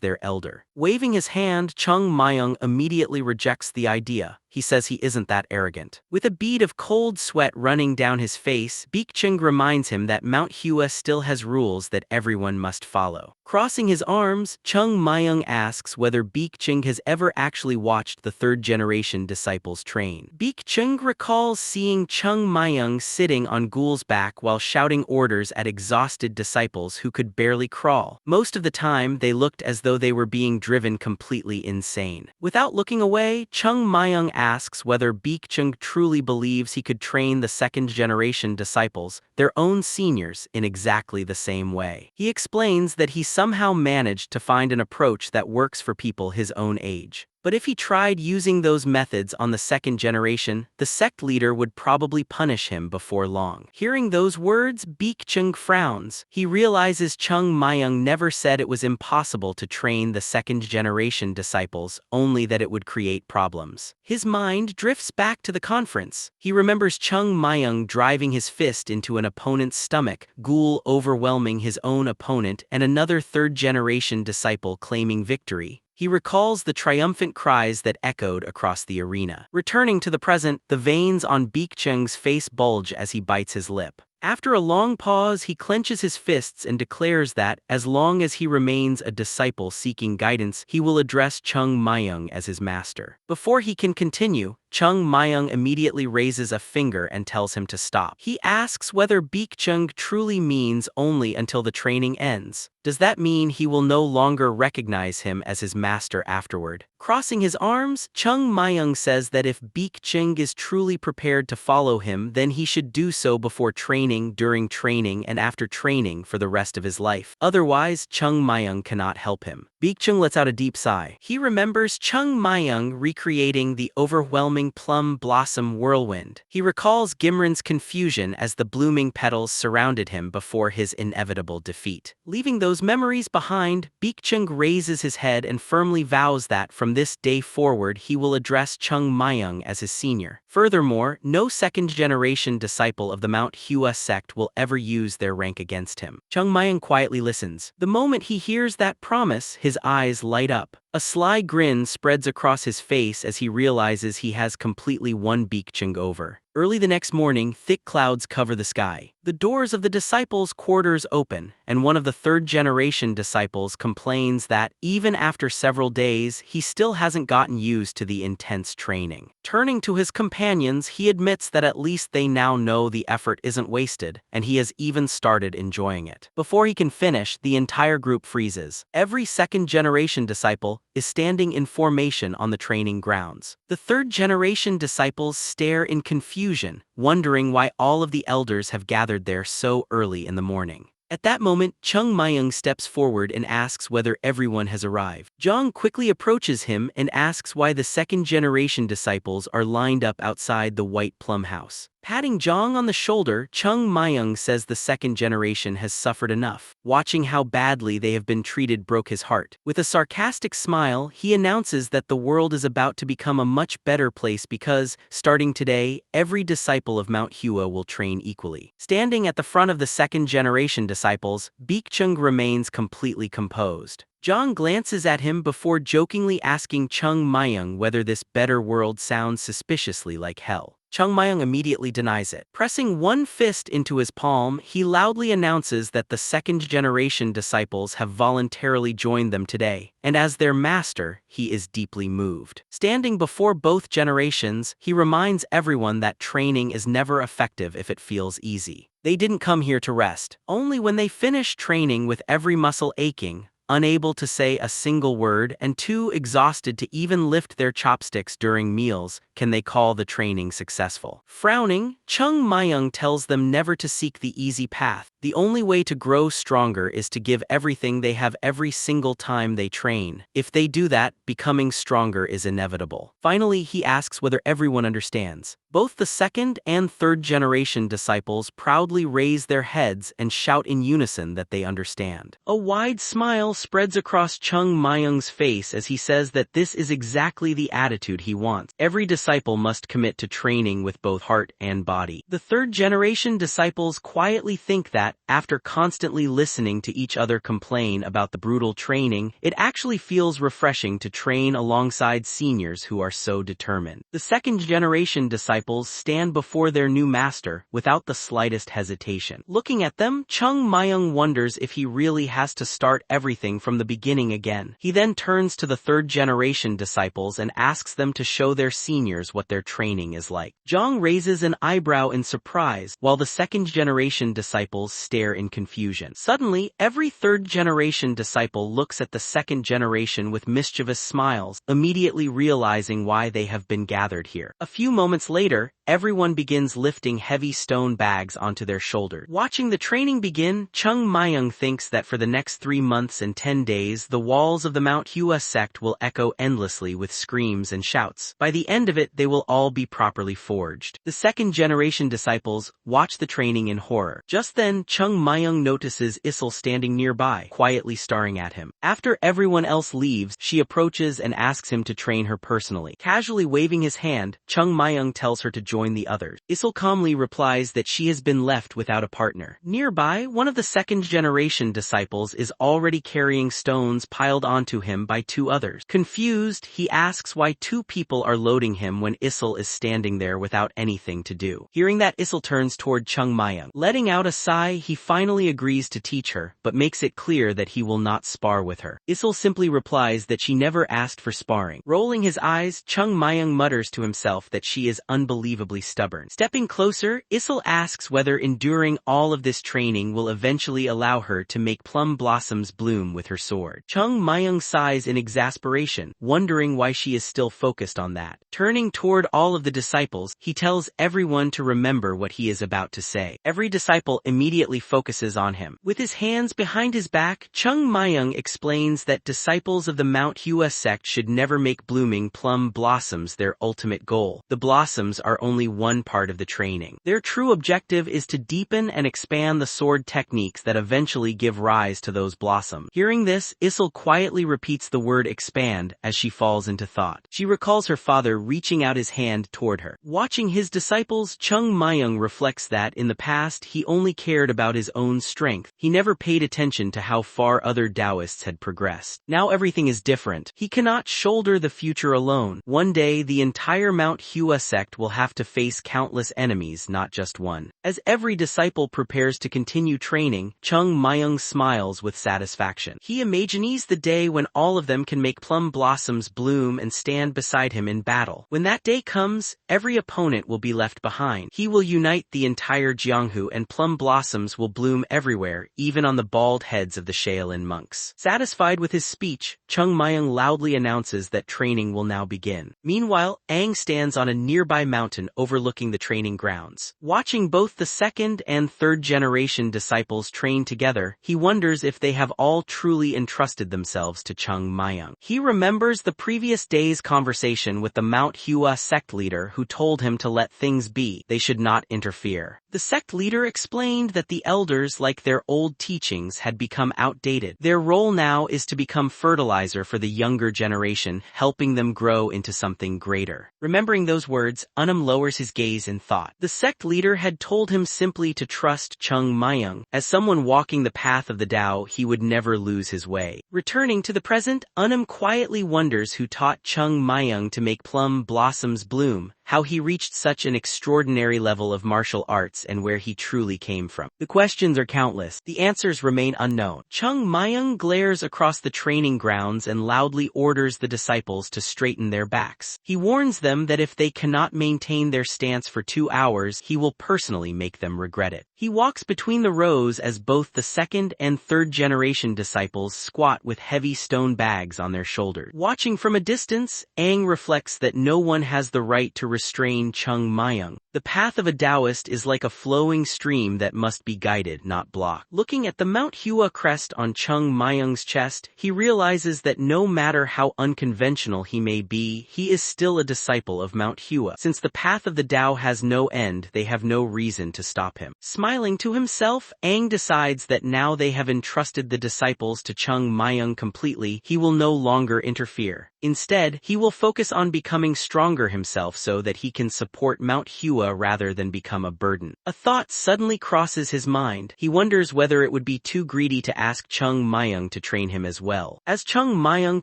their elder. Waving his hand, Chung Myung immediately rejects the idea. He says he isn't that arrogant. With a bead of cold sweat running down his face, Beek-chung reminds him that Mount Hua still has rules that everyone must follow. Crossing his arms, Chung Myung asks whether Beek-chung has ever actually watched the third-generation disciples train. Beek-chung recalls seeing Chung Myung sitting on Ghoul's back while shouting orders at exhausted disciples who could barely crawl. Most of the time, they looked as though they were being driven completely insane. Without looking away, Chung Myung asks whether Beek-chung truly believes he could train the second-generation disciples, their own seniors, in exactly the same way. He explains that he somehow managed to find an approach that works for people his own age. But if he tried using those methods on the second generation, the sect leader would probably punish him before long. Hearing those words, Beek-chung frowns. He realizes Chung Myung never said it was impossible to train the second-generation disciples, only that it would create problems. His mind drifts back to the conference. He remembers Chung Myung driving his fist into an opponent's stomach, Ghoul overwhelming his own opponent, and another third-generation disciple claiming victory. He recalls the triumphant cries that echoed across the arena. Returning to the present, the veins on Beek-chung's face bulge as he bites his lip. After a long pause, he clenches his fists and declares that, as long as he remains a disciple seeking guidance, he will address Chung Myung as his master. Before he can continue, Chung Myung immediately raises a finger and tells him to stop. He asks whether Beek-chung truly means only until the training ends. Does that mean he will no longer recognize him as his master afterward? Crossing his arms, Chung Myung says that if Beek-chung is truly prepared to follow him, then he should do so before training, during training, and after training for the rest of his life. Otherwise, Chung Myung cannot help him. Beek-chung lets out a deep sigh. He remembers Chung Myung recreating the overwhelming Plum Blossom whirlwind. He recalls Gimren's confusion as the blooming petals surrounded him before his inevitable defeat. Leaving those memories behind, Beek-chung raises his head and firmly vows that from this day forward he will address Chung Myung as his senior. Furthermore, no second-generation disciple of the Mount Hua Sect will ever use their rank against him. Chung Myung quietly listens. The moment he hears that promise, his eyes light up. A sly grin spreads across his face as he realizes he has completely won Beek-chung over. Early the next morning, thick clouds cover the sky. The The doors of the disciples' quarters open, and one of the third-generation disciples complains that, even after several days, he still hasn't gotten used to the intense training. Turning to his companions, he admits that at least they now know the effort isn't wasted, and he has even started enjoying it. Before he can finish, the entire group freezes. Every second-generation disciple is standing in formation on the training grounds. The third-generation disciples stare in confusion, wondering why all of the elders have gathered there so early in the morning. At that moment, Chung Myung steps forward and asks whether everyone has arrived. Jong quickly approaches him and asks why the second-generation disciples are lined up outside the White Plum House. Patting Jong on the shoulder, Chung Myung says the second generation has suffered enough. Watching how badly they have been treated broke his heart. With a sarcastic smile, he announces that the world is about to become a much better place because, starting today, every disciple of Mount Hua will train equally. Standing at the front of the second generation disciples, Baekjung remains completely composed. Jong glances at him before jokingly asking Chung Myung whether this better world sounds suspiciously like hell. Chung Myung immediately denies it. Pressing one fist into his palm, he loudly announces that the second-generation disciples have voluntarily joined them today, and as their master, he is deeply moved. Standing before both generations, he reminds everyone that training is never effective if it feels easy. They didn't come here to rest. Only when they finish training with every muscle aching, unable to say a single word, and too exhausted to even lift their chopsticks during meals, can they call the training successful. Frowning, Chung Myung tells them never to seek the easy path. The only way to grow stronger is to give everything they have every single time they train. If they do that, becoming stronger is inevitable. Finally, he asks whether everyone understands. Both the second and third generation disciples proudly raise their heads and shout in unison that they understand. A wide smile spreads across Chung Myung's face as he says that this is exactly the attitude he wants. Every disciple must commit to training with both heart and body. The third generation disciples quietly think that, after constantly listening to each other complain about the brutal training, it actually feels refreshing to train alongside seniors who are so determined. The second generation disciples stand before their new master without the slightest hesitation. Looking at them, Chung Myung wonders if he really has to start everything from the beginning again. He then turns to the third generation disciples and asks them to show their seniors what their training is like. Jong raises an eyebrow in surprise, while the second generation disciples stare in confusion. Suddenly, every third generation disciple looks at the second generation with mischievous smiles, immediately realizing why they have been gathered here. A few moments later, everyone begins lifting heavy stone bags onto their shoulders. Watching the training begin, Chung Myung thinks that for the next 3 months and 10 days, the walls of the Mount Hua sect will echo endlessly with screams and shouts. By the end of it, they will all be properly forged. The second generation disciples watch the training in horror. Just then, Chung Myung notices Issel standing nearby, quietly staring at him. After everyone else leaves, she approaches and asks him to train her personally. Casually waving his hand, Chung Myung tells her to join the others. Issel calmly replies that she has been left without a partner. Nearby, one of the second generation disciples is already carrying stones piled onto him by 2 others. Confused, he asks why 2 people are loading him when Issel is standing there without anything to do. Hearing that, Issel turns toward Chung Myung. Letting out a sigh, he finally agrees to teach her, but makes it clear that he will not spar with her. Issel simply replies that she never asked for sparring. Rolling his eyes, Chung Myung mutters to himself that she is unbelievably stubborn. Stepping closer, Issel asks whether enduring all of this training will eventually allow her to make plum blossoms bloom with her sword. Chung Myung sighs in exasperation, wondering why she is still focused on that. Turning toward all of the disciples, he tells everyone to remember what he is about to say. Every disciple immediately focuses on him. With his hands behind his back, Chung Myung explains that disciples of the Mount Hua sect should never make blooming plum blossoms their ultimate goal. The blossoms are only one part of the training. Their true objective is to deepen and expand the sword techniques that eventually give rise to those blossoms. Hearing this, Issel quietly repeats the word expand as she falls into thought. She recalls her father reaching reaching out his hand toward her. Watching his disciples, Chung Myung reflects that in the past he only cared about his own strength. He never paid attention to how far other Taoists had progressed. Now everything is different. He cannot shoulder the future alone. One day, the entire Mount Hua Sect will have to face countless enemies, not just one. As every disciple prepares to continue training, Chung Myung smiles with satisfaction. He imagines the day when all of them can make plum blossoms bloom and stand beside him in battle. When that day comes, every opponent will be left behind. He will unite the entire Jianghu and plum blossoms will bloom everywhere, even on the bald heads of the Shaolin monks. Satisfied with his speech, Chung Myung loudly announces that training will now begin. Meanwhile, Aang stands on a nearby mountain overlooking the training grounds. Watching both the second and third generation disciples train together, he wonders if they have all truly entrusted themselves to Chung Myung. He remembers the previous day's conversation with the Mount Hua sect leader who told him to let things be, they should not interfere. The sect leader explained that the elders, like their old teachings, had become outdated. Their role now is to become fertilizer for the younger generation, helping them grow into something greater. Remembering those words, Unum lowers his gaze in thought. The sect leader had told him simply to trust Chung Myung. As someone walking the path of the Tao, he would never lose his way. Returning to the present, Unum quietly wonders who taught Chung Myung to make plum blossoms bloom, how he reached such an extraordinary level of martial arts and where he truly came from. The questions are countless. The answers remain unknown. Chung Myung glares across the training grounds and loudly orders the disciples to straighten their backs. He warns them that if they cannot maintain their stance for 2 hours, he will personally make them regret it. He walks between the rows as both the second and third generation disciples squat with heavy stone bags on their shoulders. Watching from a distance, Aang reflects that no one has the right to restrain Chung Myung. The path of a Taoist is like a flowing stream that must be guided, not blocked. Looking at the Mount Hua crest on Chung Myung's chest, he realizes that no matter how unconventional he may be, he is still a disciple of Mount Hua. Since the path of the Tao has no end, they have no reason to stop him. Smiling to himself, Aang decides that now they have entrusted the disciples to Chung Myung completely, he will no longer interfere. Instead, he will focus on becoming stronger himself so that he can support Mount Hua rather than become a burden. A thought suddenly crosses his mind. He wonders whether it would be too greedy to ask Chung Myung to train him as well. As Chung Myung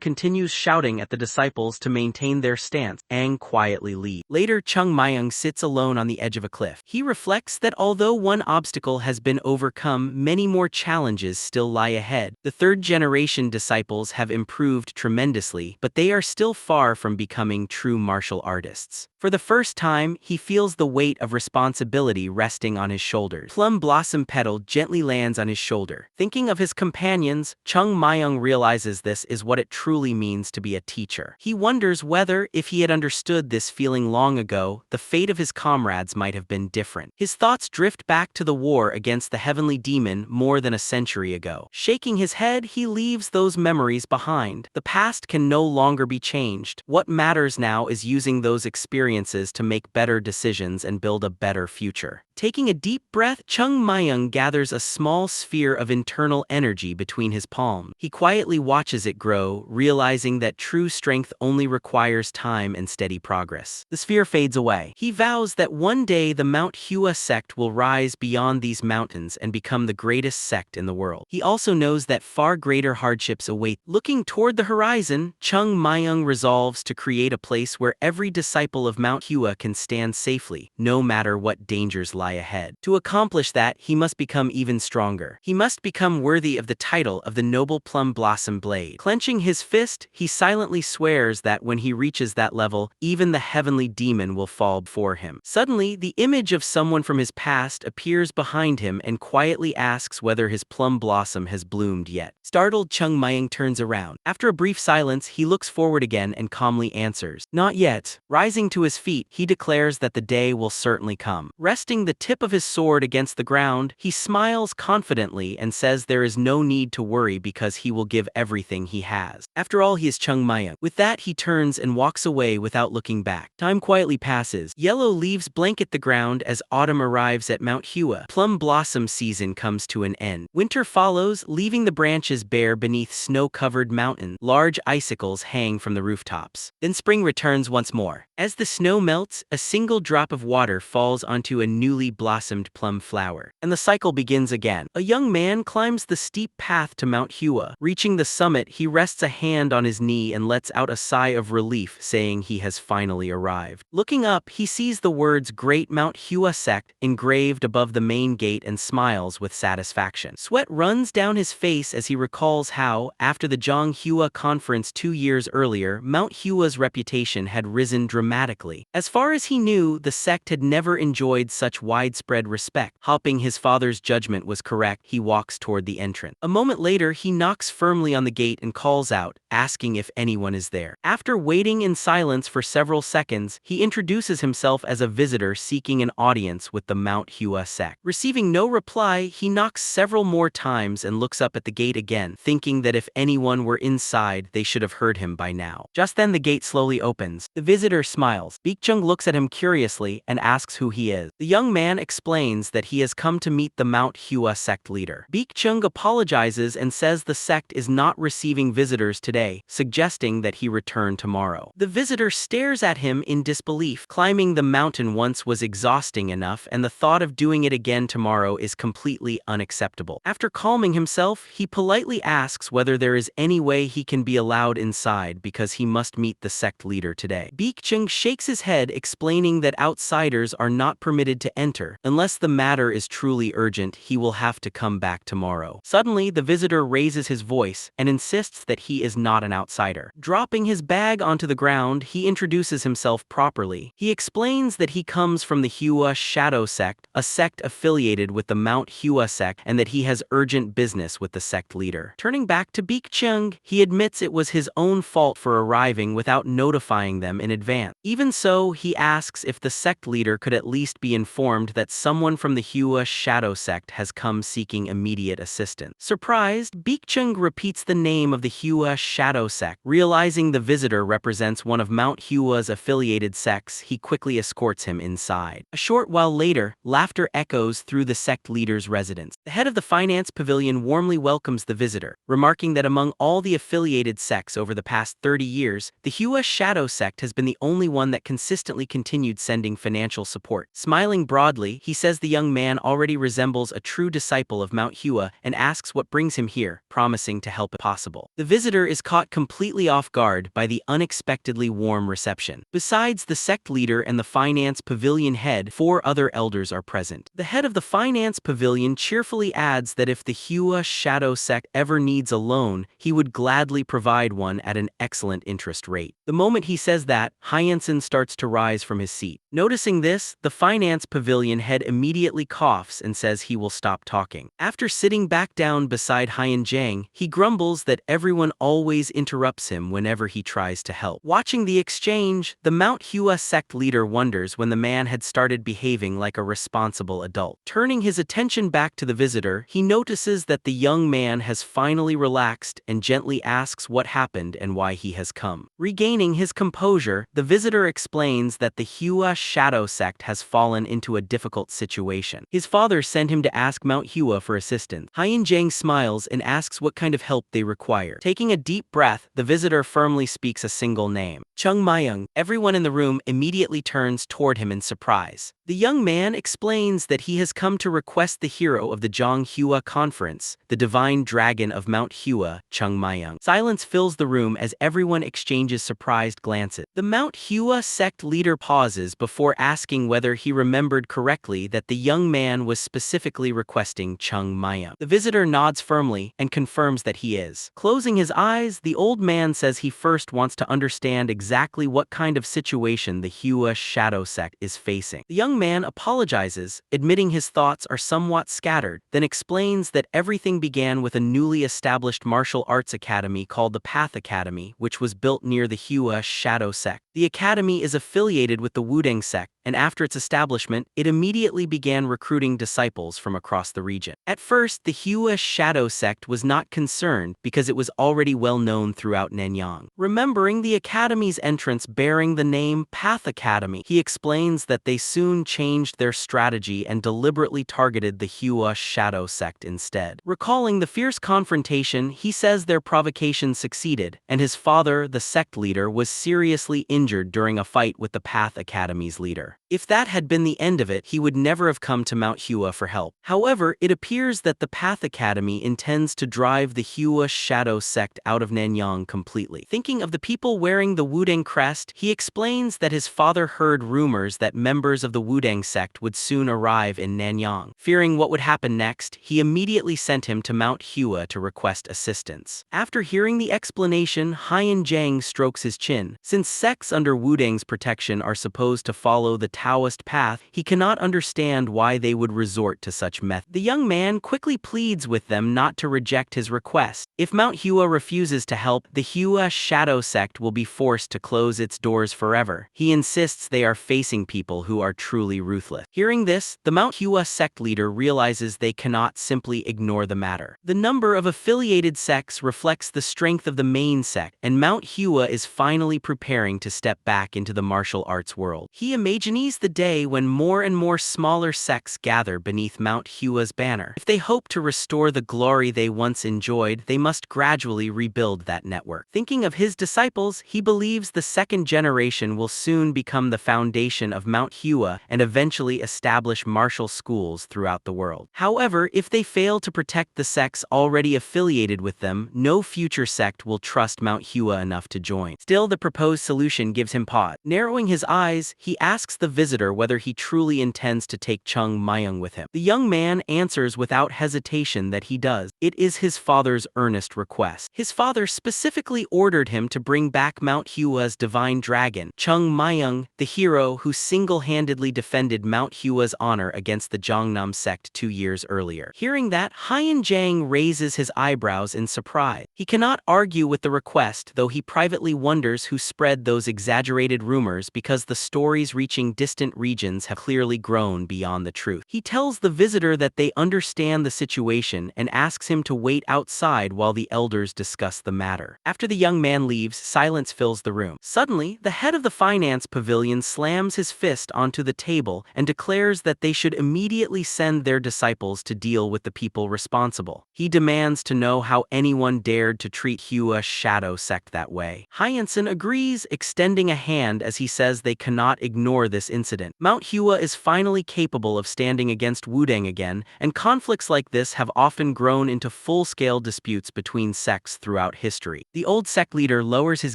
continues shouting at the disciples to maintain their stance, Aang quietly leaves. Later, Chung Myung sits alone on the edge of a cliff. He reflects that although one obstacle has been overcome, many more challenges still lie ahead. The third generation disciples have improved tremendously, but they are still far from becoming true martial artists. For the first time, he feels the weight of responsibility resting on his shoulders. Plum Blossom Petal gently lands on his shoulder. Thinking of his companions, Chung Myung realizes this is what it truly means to be a teacher. He wonders whether, if he had understood this feeling long ago, the fate of his comrades might have been different. His thoughts drift back to the war against the heavenly demon more than a century ago. Shaking his head, he leaves those memories behind. The past can no longer be changed. What matters now is using those experiences to make better decisions and build a better future. Taking a deep breath, Chung Myung gathers a small sphere of internal energy between his palms. He quietly watches it grow, realizing that true strength only requires time and steady progress. The sphere fades away. He vows that one day the Mount Hua sect will rise beyond these mountains and become the greatest sect in the world. He also knows that far greater hardships await. Looking toward the horizon, Chung Myung resolves to create a place where every disciple of Mount Hua can stand safely, no matter what dangers lie ahead. To accomplish that, he must become even stronger. He must become worthy of the title of the Noble Plum Blossom Blade. Clenching his fist, he silently swears that when he reaches that level, even the heavenly demon will fall before him. Suddenly, the image of someone from his past appears behind him and quietly asks whether his plum blossom has bloomed yet. Startled, Chung Myung turns around. After a brief silence, he looks forward again and calmly answers, "Not yet." Rising to his feet, he declares that the day will certainly come. Resting the tip of his sword against the ground, he smiles confidently and says there is no need to worry because he will give everything he has. After all, he is Chung Myung. With that, he turns and walks away without looking back. Time quietly passes. Yellow leaves blanket the ground as autumn arrives at Mount Hua. Plum blossom season comes to an end. Winter follows, leaving the branches bare beneath snow-covered mountains. Large icicles hang hang from the rooftops. Then spring returns once more. As the snow melts, a single drop of water falls onto a newly blossomed plum flower, and the cycle begins again. A young man climbs the steep path to Mount Hua. Reaching the summit, he rests a hand on his knee and lets out a sigh of relief, saying he has finally arrived. Looking up, he sees the words Great Mount Hua Sect engraved above the main gate and smiles with satisfaction. Sweat runs down his face as he recalls how, after the Hua conference 2 years earlier, Mount Hua's reputation had risen dramatically. As far as he knew, the sect had never enjoyed such widespread respect. Hoping his father's judgment was correct, he walks toward the entrance. A moment later, he knocks firmly on the gate and calls out, asking if anyone is there. After waiting in silence for several seconds, he introduces himself as a visitor seeking an audience with the Mount Hua sect. Receiving no reply, he knocks several more times and looks up at the gate again, thinking that if anyone were inside, they should have heard him by now. Just then the gate slowly opens. The visitor smiles. Baekjung looks at him curiously and asks who he is. The young man explains that he has come to meet the Mount Hua sect leader. Baekjung apologizes and says the sect is not receiving visitors today, suggesting that he return tomorrow. The visitor stares at him in disbelief. Climbing the mountain once was exhausting enough, and the thought of doing it again tomorrow is completely unacceptable. After calming himself, he politely asks whether there is any way he can be allowed inside because he must meet the sect leader today. Baekjung shakes his head, explaining that outsiders are not permitted to enter. Unless the matter is truly urgent, he will have to come back tomorrow. Suddenly, the visitor raises his voice and insists that he is not an outsider. Dropping his bag onto the ground, he introduces himself properly. He explains that he comes from the Huashan-Sekte, a sect affiliated with the Mount Hua sect, and that he has urgent business with the sect leader. Turning back to Baekjung, he admits it was his own fault for arriving without notifying them in advance. Even so, he asks if the sect leader could at least be informed that someone from the Huashan-Sekte has come seeking immediate assistance. Surprised, Baekjung repeats the name of the Huashan-Sekte. Realizing the visitor represents one of Mount Hua's affiliated sects, he quickly escorts him inside. A short while later, laughter echoes through the sect leader's residence. The head of the finance pavilion warmly welcomes the visitor, remarking that among all the affiliated sects over the past 30 years, the Huashan-Sekte has been the only one that consistently continued sending financial support. Smiling broadly, he says the young man already resembles a true disciple of Mount Hua and asks what brings him here, promising to help if possible. The visitor is caught completely off guard by the unexpectedly warm reception. Besides the sect leader and the finance pavilion head, 4 other elders are present. The head of the finance pavilion cheerfully adds that if the Huashan-Sekte ever needs a loan, he would gladly provide one at an excellent interest rate. The moment he says that, Hyanson starts to rise from his seat. Noticing this, the finance pavilion head immediately coughs and says he will stop talking. After sitting back down beside Hyanjang, he grumbles that everyone always interrupts him whenever he tries to help. Watching the exchange, the Mount Hua sect leader wonders when the man had started behaving like a responsible adult. Turning his attention back to the visitor, he notices that the young man has finally relaxed and gently asks what happened and why he has come. Regaining his composure, the visitor explains that the Huashan-Sekte has fallen into a difficult situation. His father sent him to ask Mount Hua for assistance. Hyanjang smiles and asks what kind of help they require. Taking a deep breath, the visitor firmly speaks a single name: Chung Myung. Everyone in the room immediately turns toward him in surprise. The young man explains that he has come to request the hero of the Hua conference, the divine dragon of Mount Hua, Chung Myung. Silence fills the room as everyone exchanges surprised glances. The Mount Hua sect leader pauses before asking whether he remembered correctly that the young man was specifically requesting Chung Myung. The visitor nods firmly and confirms that he is. Closing his eyes, the old man says he first wants to understand exactly what kind of situation the Huashan-Sekte is facing. The young man apologizes, admitting his thoughts are somewhat scattered, then explains that everything began with a newly established martial arts academy called the Path Academy, which was built near the Huashan-Sekte. The academy is affiliated with the Wudang sect, and after its establishment, it immediately began recruiting disciples from across the region. At first, the Huashan-Sekte was not concerned because it was already well known throughout Nanyang. Remembering the academy's entrance bearing the name Path Academy, he explains that they soon changed their strategy and deliberately targeted the Huashan-Sekte instead. Recalling the fierce confrontation, he says their provocation succeeded, and his father, the sect leader, was seriously injured during a fight with the Path Academy's leader. If that had been the end of it, he would never have come to Mount Hua for help. However, it appears that the Path Academy intends to drive the Huashan-Sekte out of Nanyang completely. Thinking of the people wearing the Wudang crest, he explains that his father heard rumors that members of the Wudang sect would soon arrive in Nanyang. Fearing what would happen next, he immediately sent him to Mount Hua to request assistance. After hearing the explanation, Haiyan Jiang strokes his chin. Since sects under Wudang's protection are supposed to follow the Taoist path, he cannot understand why they would resort to such method. The young man quickly pleads with them not to reject his request. If Mount Hua refuses to help, the Huashan-Sekte will be forced to close its doors forever. He insists they are facing people who are truly ruthless. Hearing this, the Mount Hua sect leader realizes they cannot simply ignore the matter. The number of affiliated sects reflects the strength of the main sect, and Mount Hua is finally preparing to step back into the martial arts world. He imagines the day when more and more smaller sects gather beneath Mount Hua's banner. If they hope to restore the glory they once enjoyed, they must gradually rebuild that network. Thinking of his disciples, he believes the second generation will soon become the foundation of Mount Hua and eventually establish martial schools throughout the world. However, if they fail to protect the sects already affiliated with them, no future sect will trust Mount Hua enough to join. Still, the proposed solution gives him pause. Narrowing his eyes, he asks the visitor whether he truly intends to take Chung Myung with him. The young man answers without hesitation that he does. It is his father's earnest request. His father specifically ordered him to bring back Mount Hua's divine dragon, Chung Myung, the hero who single-handedly defended Mount Hua's honor against the Jongnam sect 2 years earlier. Hearing that, Haiyan Jiang raises his eyebrows in surprise. He cannot argue with the request, though he privately wonders who spread those exaggerated rumors because the stories reaching distant regions have clearly grown beyond the truth. He tells the visitor that they understand the situation and asks him to wait outside while the elders discuss the matter. After the young man leaves, silence fills the room. Suddenly, the head of the finance pavilion slams his fist onto the table and declares that they should immediately send their disciples to deal with the people responsible. He demands to know how anyone dared to treat Huashan-Sekte that way. Hyacinth agrees, extending a hand as he says they cannot ignore this incident. Mount Hua is finally capable of standing against Wudang again, and conflicts like this have often grown into full-scale disputes between sects throughout history. The old sect leader lowers his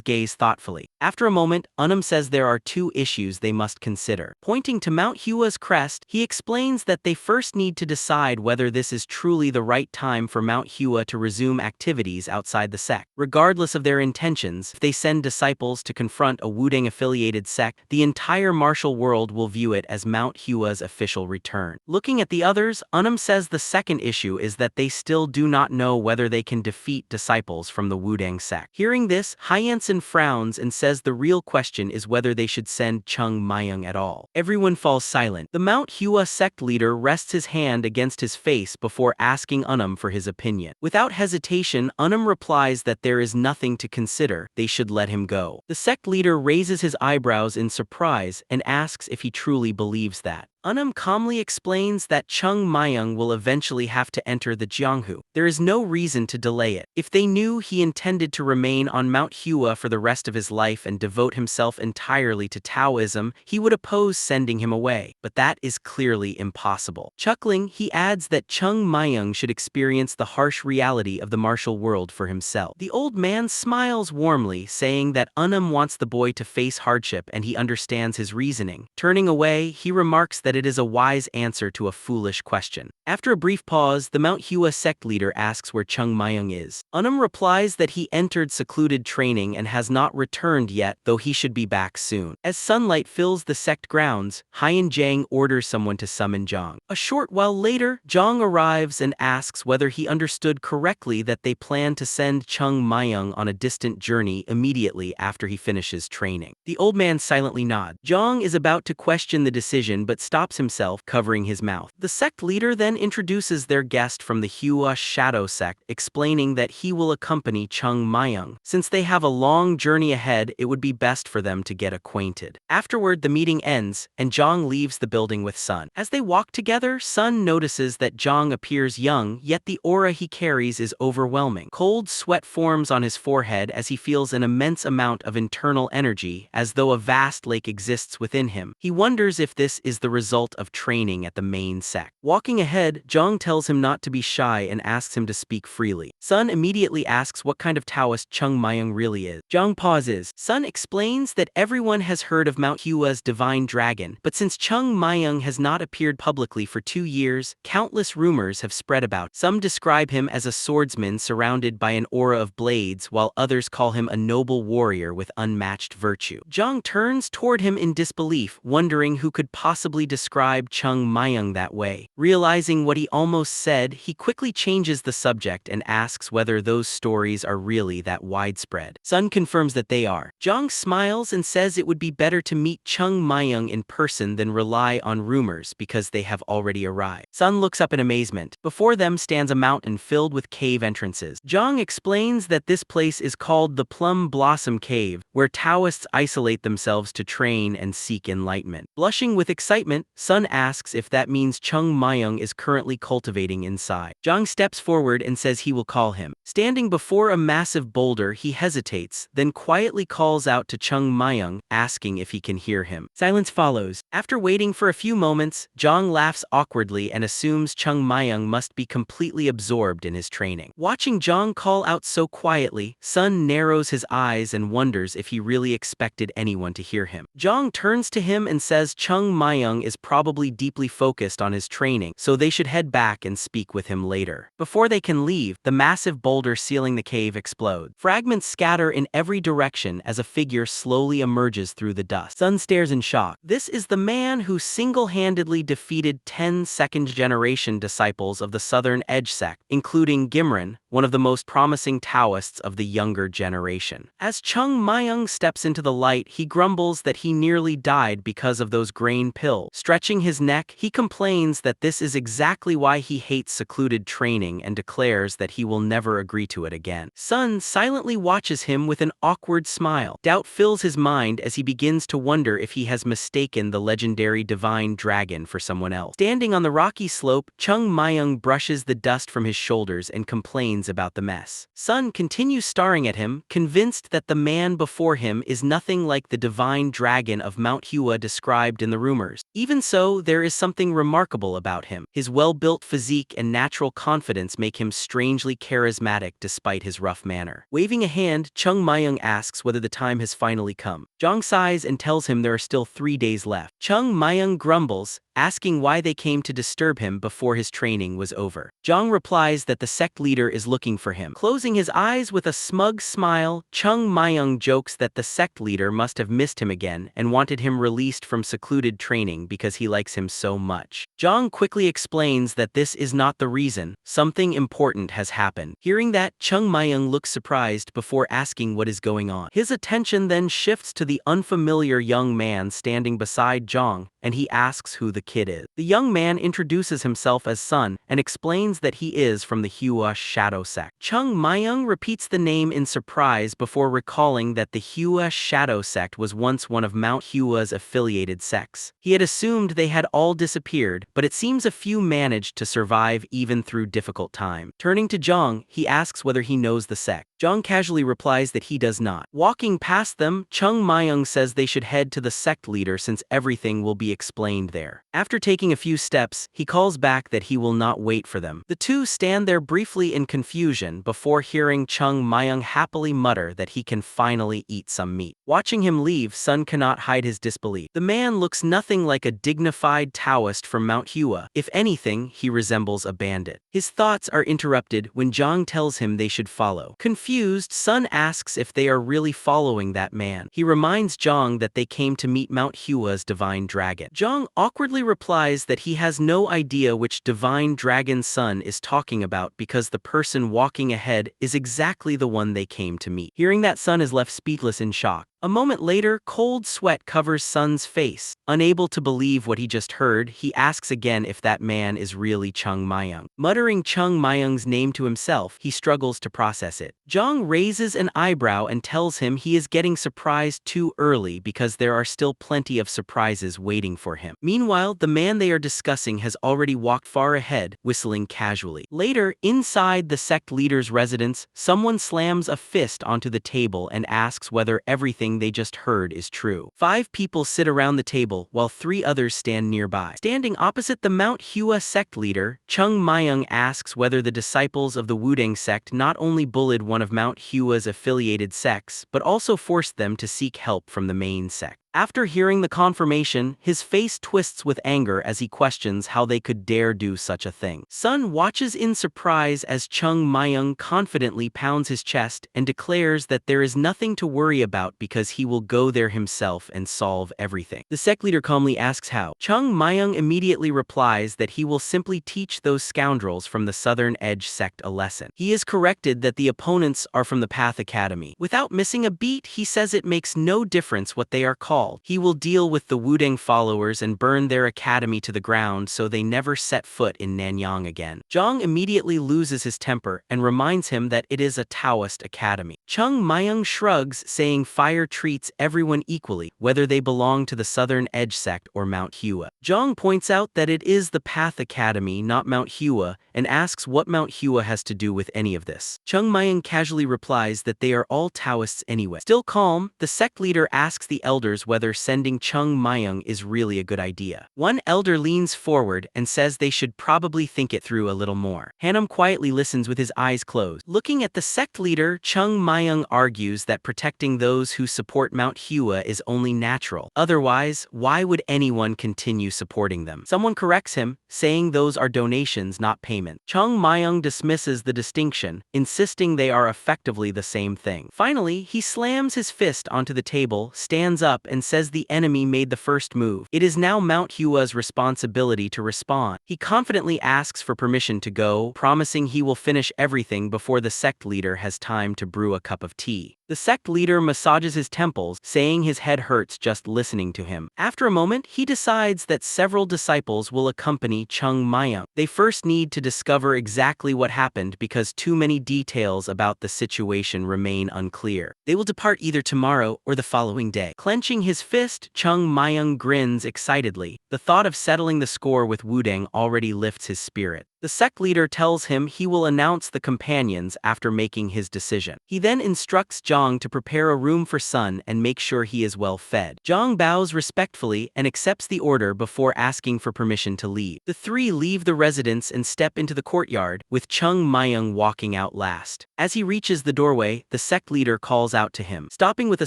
gaze thoughtfully. After a moment, says there are 2 issues they must consider. Pointing to Mount Hua's crest, he explains that they first need to decide whether this is truly the right time for Mount Hua to resume activities outside the sect. Regardless of their intentions, if they send disciples to confront a Wudang-affiliated sect, the entire martial world will view it as Mount Hua's official return. Looking at the others, says the second issue is that they still do not know whether they can defeat disciples from the Wudang sect. Hearing this, Hyacinth frowns and says the real question is whether they should send Chung Myung at all. Everyone falls silent. The Mount Hua sect leader rests his hand against his face before asking for his opinion. Without hesitation, replies that there is nothing to consider, they should let him go. The sect leader raises his eyebrows in surprise and asks if he truly believes that. Calmly explains that Chung Myung will eventually have to enter the Jianghu. There is no reason to delay it. If they knew he intended to remain on Mount Hua for the rest of his life and devote himself entirely to Taoism, he would oppose sending him away. But that is clearly impossible. Chuckling, he adds that Chung Myung should experience the harsh reality of the martial world for himself. The old man smiles warmly, saying that wants the boy to face hardship and he understands his reasoning. Turning away, he remarks that it is a wise answer to a foolish question. After a brief pause, the Mount Hua sect leader asks where Chung Myung is. Replies that he entered secluded training and has not returned yet, though he should be back soon. As sunlight fills the sect grounds, Haiyan Jiang orders someone to summon Zhang. A short while later, Zhang arrives and asks whether he understood correctly that they plan to send Chung Myung on a distant journey immediately after he finishes training. The old man silently nods. Zhang is about to question the decision but stops stops himself, covering his mouth. The sect leader then introduces their guest from the Huashan-Sekte, explaining that he will accompany Chung Myung. Since they have a long journey ahead, it would be best for them to get acquainted. Afterward, the meeting ends, and Jong leaves the building with Sun. As they walk together, Sun notices that Jong appears young, yet the aura he carries is overwhelming. Cold sweat forms on his forehead as he feels an immense amount of internal energy, as though a vast lake exists within him. He wonders if this is the result of training at the main sect. Walking ahead, Jong tells him not to be shy and asks him to speak freely. Sun immediately asks what kind of Taoist Chung Myung really is. Jong pauses. Sun explains that everyone has heard of Mount Hua's divine dragon, but since Chung Myung has not appeared publicly for 2 years, countless rumors have spread about. Some describe him as a swordsman surrounded by an aura of blades, while others call him a noble warrior with unmatched virtue. Jong turns toward him in disbelief, wondering who could possibly describe Chung Myung that way. Realizing what he almost said, he quickly changes the subject and asks whether those stories are really that widespread. Sun confirms that they are. Jong smiles and says it would be better to meet Chung Myung in person than rely on rumors because they have already arrived. Sun looks up in amazement. Before them stands a mountain filled with cave entrances. Jong explains that this place is called the Plum Blossom Cave, where Taoists isolate themselves to train and seek enlightenment. Blushing with excitement, Sun asks if that means Chung Myung is currently cultivating inside. Jong steps forward and says he will call him. Standing before a massive boulder, he hesitates, then quietly calls out to Chung Myung, asking if he can hear him. Silence follows. After waiting for a few moments, Jong laughs awkwardly and assumes Chung Myung must be completely absorbed in his training. Watching Jong call out so quietly, Sun narrows his eyes and wonders if he really expected anyone to hear him. Jong turns to him and says Chung Myung is probably deeply focused on his training, so they should head back and speak with him later. Before they can leave, the massive boulder sealing the cave explodes. Fragments scatter in every direction as a figure slowly emerges through the dust. Sun stares in shock. This is the man who single-handedly defeated 10 second-generation disciples of the Southern Edge sect, including Gimran, one of the most promising Taoists of the younger generation. As Chung Myung steps into the light, he grumbles that he nearly died because of those grain pills. Stretching his neck, he complains that this is exactly why he hates secluded training and declares that he will never agree to it again. Sun silently watches him with an awkward smile. Doubt fills his mind as he begins to wonder if he has mistaken the legendary divine dragon for someone else. Standing on the rocky slope, Chung Myung brushes the dust from his shoulders and complains about the mess. Sun continues staring at him, convinced that the man before him is nothing like the divine dragon of Mount Hua described in the rumors. Even so, there is something remarkable about him. His well-built physique and natural confidence make him strangely charismatic despite his rough manner. Waving a hand, Chung Myung asks whether the time has finally come. Jong sighs and tells him there are still 3 days left. Chung Myung grumbles, asking why they came to disturb him before his training was over. Jong replies that the sect leader is looking for him. Closing his eyes with a smug smile, Chung Myung jokes that the sect leader must have missed him again and wanted him released from secluded training because he likes him so much. Jong quickly explains that this is not the reason. Something important has happened. Hearing that, Chung Myung looks surprised before asking what is going on. His attention then shifts to the unfamiliar young man standing beside Jong, and he asks who the kid is. The young man introduces himself as Sun and explains that he is from the Huashan-Sekte. Chung Myung repeats the name in surprise before recalling that the Huashan-Sekte was once one of Mount Hua's affiliated sects. He had assumed they had all disappeared, but it seems a few managed to survive even through difficult time. Turning to Jong, he asks whether he knows the sect. Jong casually replies that he does not. Walking past them, Chung Myung says they should head to the sect leader since everything will be explained there. After taking a few steps, he calls back that he will not wait for them. The two stand there briefly in confusion before hearing Chung Myung happily mutter that he can finally eat some meat. Watching him leave, Sun cannot hide his disbelief. The man looks nothing like a dignified Taoist from Mount Hua. If anything, he resembles a bandit. His thoughts are interrupted when Jong tells him they should follow. Confused, Sun asks if they are really following that man. He reminds Jong that they came to meet Mount Hua's divine dragon. Jong awkwardly replies that he has no idea which divine dragon Sun is talking about because the person walking ahead is exactly the one they came to meet. Hearing that, Sun is left speechless in shock. A moment later, cold sweat covers Sun's face. Unable to believe what he just heard, he asks again if that man is really Chung Myung. Muttering Chung Myung's name to himself, he struggles to process it. Jong raises an eyebrow and tells him he is getting surprised too early because there are still plenty of surprises waiting for him. Meanwhile, the man they are discussing has already walked far ahead, whistling casually. Later, inside the sect leader's residence, someone slams a fist onto the table and asks whether everything they just heard is true. 5 people sit around the table while 3 others stand nearby. Standing opposite the Mount Hua Sect leader, Chung Myung asks whether the disciples of the Wudang sect not only bullied one of Mount Hua's affiliated sects, but also forced them to seek help from the main sect. After hearing the confirmation, his face twists with anger as he questions how they could dare do such a thing. Sun watches in surprise as Chung Myung confidently pounds his chest and declares that there is nothing to worry about because he will go there himself and solve everything. The sect leader calmly asks how. Chung Myung immediately replies that he will simply teach those scoundrels from the Southern Edge sect a lesson. He is corrected that the opponents are from the Path Academy. Without missing a beat, he says it makes no difference what they are called. He will deal with the Wudang followers and burn their academy to the ground so they never set foot in Nanyang again. Jong immediately loses his temper and reminds him that it is a Taoist academy. Chung Myung shrugs, saying fire treats everyone equally, whether they belong to the Southern Edge sect or Mount Hua. Jong points out that it is the Path Academy, not Mount Hua, and asks what Mount Hua has to do with any of this. Chung Myung casually replies that they are all Taoists anyway. Still calm, the sect leader asks the elders whether sending Chung Myung is really a good idea. One elder leans forward and says they should probably think it through a little more. Hanum quietly listens with his eyes closed. Looking at the sect leader, Chung Myung argues that protecting those who support Mount Hua is only natural. Otherwise, why would anyone continue supporting them? Someone corrects him, saying those are donations, not payment. Chung Myung dismisses the distinction, insisting they are effectively the same thing. Finally, he slams his fist onto the table, stands up, and says the enemy made the first move. It is now Mount Hua's responsibility to respond. He confidently asks for permission to go, promising he will finish everything before the sect leader has time to brew a cup of tea. The sect leader massages his temples, saying his head hurts just listening to him. After a moment, he decides that several disciples will accompany Chung Myung. They first need to discover exactly what happened because too many details about the situation remain unclear. They will depart either tomorrow or the following day. Clenching his fist, Chung Myung grins excitedly. The thought of settling the score with Wudang already lifts his spirit. The sect leader tells him he will announce the companions after making his decision. He then instructs Jong to prepare a room for Sun and make sure he is well fed. Jong bows respectfully and accepts the order before asking for permission to leave. The 3 leave the residence and step into the courtyard, with Chung Myung walking out last. As he reaches the doorway, the sect leader calls out to him. Stopping with a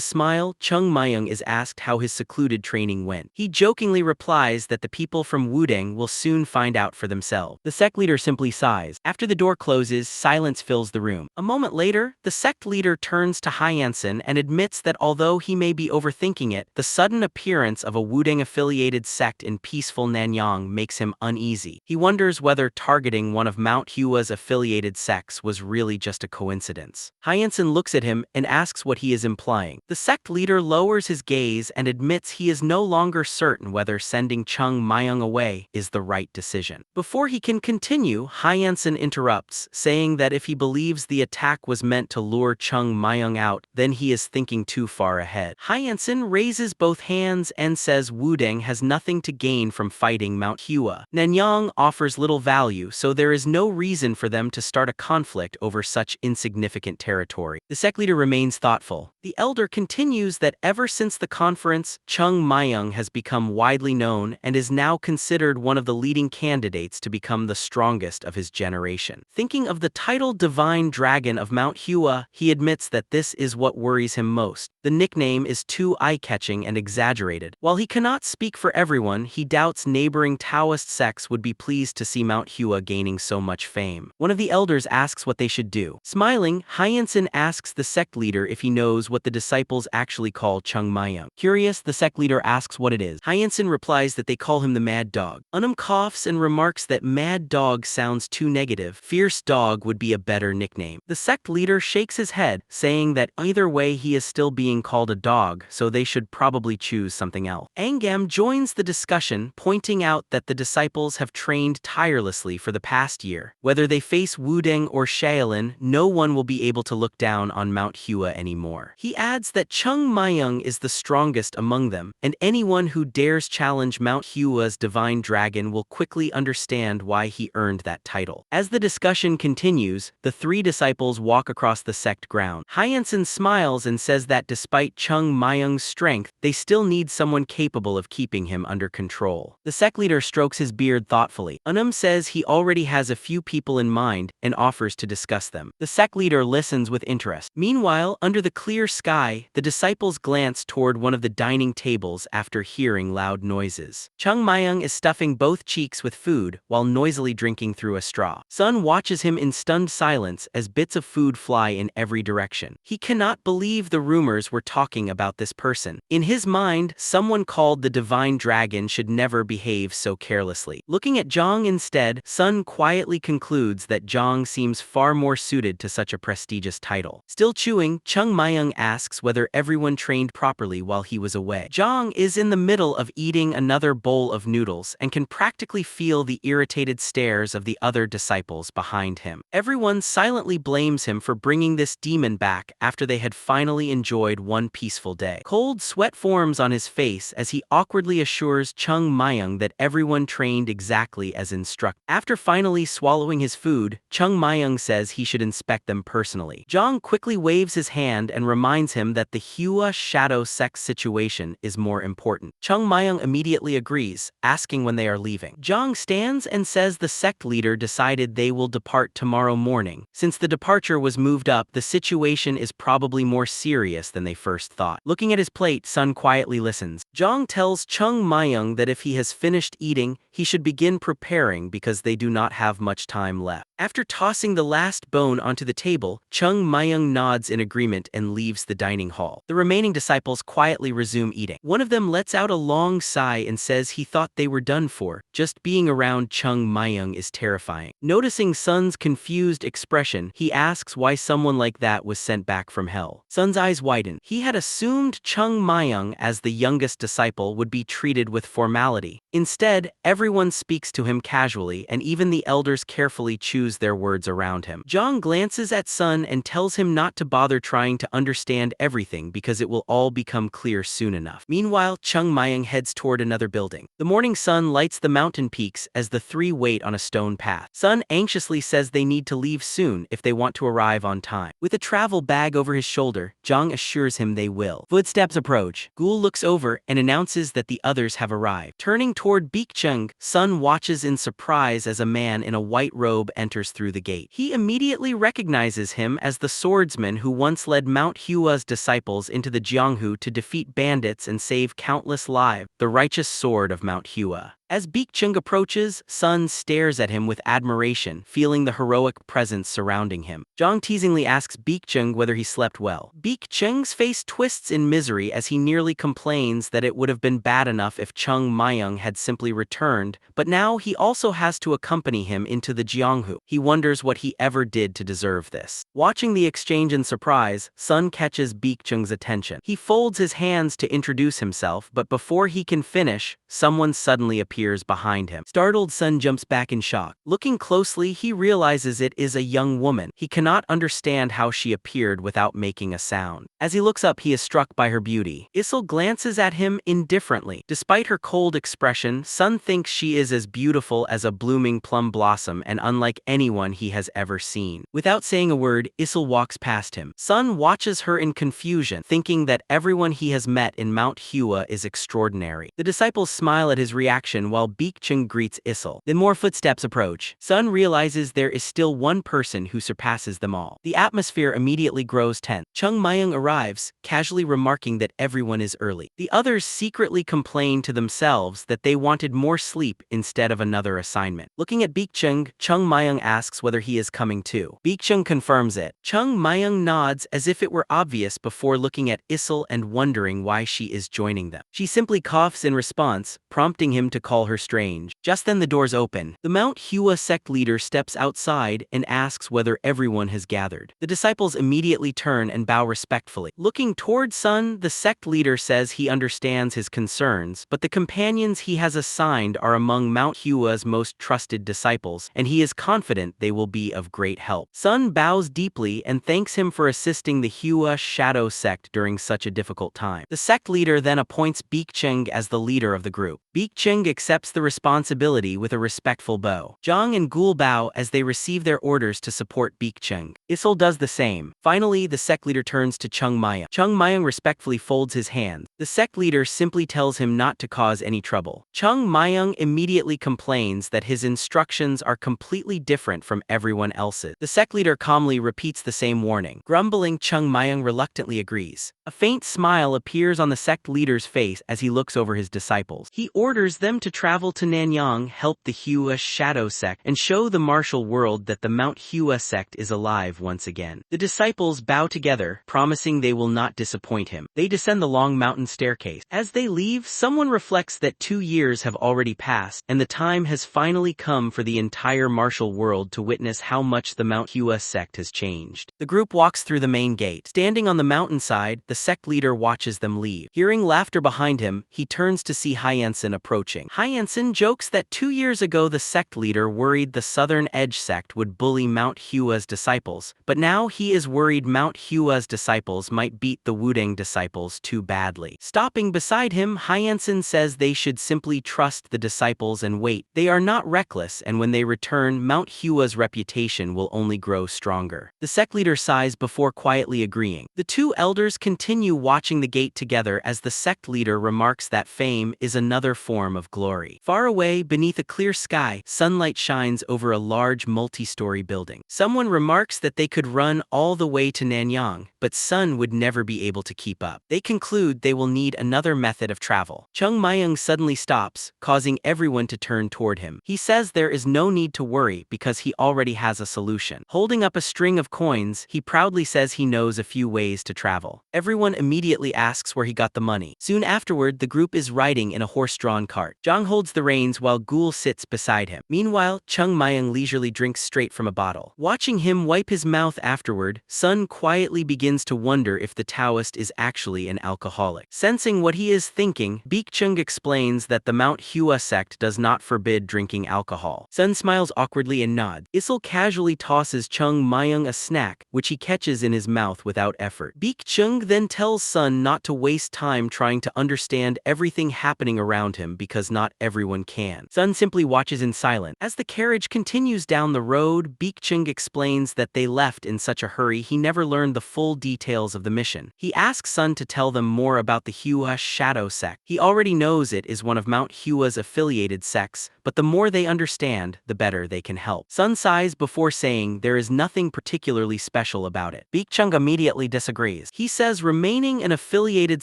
smile, Chung Myung is asked how his secluded training went. He jokingly replies that the people from Wudang will soon find out for themselves. The sect leader simply sighs. After the door closes, silence fills the room. A moment later, the sect leader turns to Hyansen and admits that although he may be overthinking it, the sudden appearance of a Wudang-affiliated sect in peaceful Nanyang makes him uneasy. He wonders whether targeting one of Mount Hua's affiliated sects was really just a coincidence. Hyansen looks at him and asks what he is implying. The sect leader lowers his gaze and admits he is no longer certain whether sending Chung Myung away is the right decision. Before he can continue, Hyansen interrupts, saying that if he believes the attack was meant to lure Chung Myung out, then he is thinking too far ahead. Hyansen raises both hands and says Wudang has nothing to gain from fighting Mount Hua. Nanyang offers little value, so there is no reason for them to start a conflict over such insignificant territory. The sect leader remains thoughtful. The elder continues that ever since the conference, Chung Myung has become widely known and is now considered one of the leading candidates to become the strongest of his generation. Thinking of the title Divine Dragon of Mount Hua, he admits that this is what worries him most. The nickname is too eye-catching and exaggerated. While he cannot speak for everyone, he doubts neighboring Taoist sects would be pleased to see Mount Hua gaining so much fame. One of the elders asks what they should do. Smiling, Hyansen asks the sect leader if he knows what the disciples actually call Chung Myung. Curious, the sect leader asks what it is. Hyansen replies that they call him the Mad Dog. Unum coughs and remarks that Mad Dog dog sounds too negative. Fierce dog would be a better nickname. The sect leader shakes his head, saying that either way he is still being called a dog, so they should probably choose something else. Angam joins the discussion, pointing out that the disciples have trained tirelessly for the past year. Whether they face Wudeng or Shaolin, no one will be able to look down on Mount Hua anymore. He adds that Chung Myung is the strongest among them, and anyone who dares challenge Mount Hua's divine dragon will quickly understand why he earned that title. As the discussion continues, the three disciples walk across the sect ground. Hyanson smiles and says that despite Chung Myung's strength, they still need someone capable of keeping him under control. The sect leader strokes his beard thoughtfully. Unum says he already has a few people in mind and offers to discuss them. The sect leader listens with interest. Meanwhile, under the clear sky, the disciples glance toward one of the dining tables after hearing loud noises. Chung Myung is stuffing both cheeks with food while noisily drinking through a straw. Sun watches him in stunned silence as bits of food fly in every direction. He cannot believe the rumors were talking about this person. In his mind, someone called the divine dragon should never behave so carelessly. Looking at Zhang instead, Sun quietly concludes that Zhang seems far more suited to such a prestigious title. Still chewing, Chung Myung asks whether everyone trained properly while he was away. Zhang is in the middle of eating another bowl of noodles and can practically feel the irritated stares of the other disciples behind him. Everyone silently blames him for bringing this demon back after they had finally enjoyed one peaceful day. Cold sweat forms on his face as he awkwardly assures Chung Myung that everyone trained exactly as instructed. After finally swallowing his food, Chung Myung says he should inspect them personally. Zhang quickly waves his hand and reminds him that the Huashan-Sekte situation is more important. Chung Myung immediately agrees, asking when they are leaving. Zhang stands and says the sect leader decided they will depart tomorrow morning. Since the departure was moved up, the situation is probably more serious than they first thought. Looking at his plate, Sun quietly listens. Zhang tells Chung Myung that if he has finished eating, he should begin preparing because they do not have much time left. After tossing the last bone onto the table, Chung Myung nods in agreement and leaves the dining hall. The remaining disciples quietly resume eating. One of them lets out a long sigh and says he thought they were done for. Just being around Chung Myung is terrifying. Noticing Sun's confused expression, he asks why someone like that was sent back from hell. Sun's eyes widen. He had assumed Chung Myung, as the youngest disciple, would be treated with formality. Instead, everyone speaks to him casually, and even the elders carefully choose their words around him. Zhang glances at Sun and tells him not to bother trying to understand everything because it will all become clear soon enough. Meanwhile, Chung Myung heads toward another building. The morning sun lights the mountain peaks as the three wait on a stone path. Sun anxiously says they need to leave soon if they want to arrive on time. With a travel bag over his shoulder, Zhang assures him they will. Footsteps approach. Gul looks over and announces that the others have arrived. Turning toward Beekchung, Sun watches in surprise as a man in a white robe enters through the gate. He immediately recognizes him as the swordsman who once led Mount Hua's disciples into the Jianghu to defeat bandits and save countless lives, the righteous sword of Mount Hua. As Beekchung approaches, Sun stares at him with admiration, feeling the heroic presence surrounding him. Zhang teasingly asks Beekchung whether he slept well. Beekchung's face twists in misery as he nearly complains that it would have been bad enough if Chung Myung had simply returned, but now he also has to accompany him into the Jianghu. He wonders what he ever did to deserve this. Watching the exchange in surprise, Sun catches Beekchung's attention. He folds his hands to introduce himself, but before he can finish, someone suddenly appears behind him. Startled, Sun jumps back in shock. Looking closely, he realizes it is a young woman. He cannot understand how she appeared without making a sound. As he looks up, he is struck by her beauty. Issel glances at him indifferently. Despite her cold expression, Sun thinks she is as beautiful as a blooming plum blossom and unlike anyone he has ever seen. Without saying a word, Issel walks past him. Sun watches her in confusion, thinking that everyone he has met in Mount Hua is extraordinary. The disciples smile at his reaction while Beekchung greets Issel. Then more footsteps approach. Sun realizes there is still one person who surpasses them all. The atmosphere immediately grows tense. Chung Myung arrives, casually remarking that everyone is early. The others secretly complain to themselves that they wanted more sleep instead of another assignment. Looking at Beekchung, Chung Myung asks whether he is coming too. Beekchung confirms it. Chung Myung nods as if it were obvious before looking at Issel and wondering why she is joining them. She simply coughs in response, prompting him to call call her strange. Just then the doors open. The Mount Hua Sect leader steps outside and asks whether everyone has gathered. The disciples immediately turn and bow respectfully. Looking toward Sun, the sect leader says he understands his concerns, but the companions he has assigned are among Mount Hua's most trusted disciples, and he is confident they will be of great help. Sun bows deeply and thanks him for assisting the Huashan-Sekte during such a difficult time. The sect leader then appoints Beggar as the leader of the group. Beggar accepts the responsibility with a respectful bow. Zhang and Gul bow as they receive their orders to support Beggar. Isol does the same. Finally, the sect leader turns to Chung Myung. Chung Myung respectfully folds his hands. The sect leader simply tells him not to cause any trouble. Chung Myung immediately complains that his instructions are completely different from everyone else's. The sect leader calmly repeats the same warning. Grumbling, Chung Myung reluctantly agrees. A faint smile appears on the sect leader's face as he looks over his disciples. He orders them to travel to Nanyang, help the Huashan-Sekte, and show the martial world that the Mount Hua Sect is alive once again. The disciples bow together, promising they will not disappoint him. They descend the long mountain staircase. As they leave, someone reflects that 2 years have already passed, and the time has finally come for the entire martial world to witness how much the Mount Hua Sect has changed. The group walks through the main gate. Standing on the mountainside, the sect leader watches them leave. Hearing laughter behind him, he turns to see Hyansin approaching. Hyansin jokes that 2 years ago the sect leader worried the Southern Edge sect would bully Mount Hua's disciples, but now he is worried Mount Hua's disciples might beat the Wudang disciples too badly. Stopping beside him, Hyansin says they should simply trust the disciples and wait. They are not reckless, and when they return, Mount Hua's reputation will only grow stronger. The sect leader sighs before quietly agreeing. The two elders continue watching the gate together as the sect leader remarks that fame is another form of glory. Far away, beneath a clear sky, sunlight shines over a large multi-story building. Someone remarks that they could run all the way to Nanyang, but Sun would never be able to keep up. They conclude they will need another method of travel. Chung Myung suddenly stops, causing everyone to turn toward him. He says there is no need to worry because he already has a solution. Holding up a string of coins, he proudly says he knows a few ways to travel. Everyone immediately asks where he got the money. Soon afterward, the group is riding in a horse-drawn cart. Zhang holds the reins while Gul sits beside him. Meanwhile, Chung Myung leisurely drinks straight from a bottle. Watching him wipe his mouth afterward, Sun quietly begins to wonder if the Taoist is actually an alcoholic. Sensing what he is thinking, Beggar explains that the Mount Hua Sect does not forbid drinking alcohol. Sun smiles awkwardly and nods. Isol casually tosses Chung Myung a snack, which he catches in his mouth without effort. Beggar then tells Sun not to waste time trying to understand everything happening around him because not everyone can. Sun simply watches in silence. As the carriage continues down the road, Beggar explains that they left in such a hurry he never learned the full details of the mission. He asks Sun to tell them more about the Huashan-Sekte. He already knows it is one of Mount Hua's affiliated sects, but the more they understand, the better they can help. Sun sighs before saying there is nothing particularly special about it. Beggar immediately disagrees. He says remaining an affiliated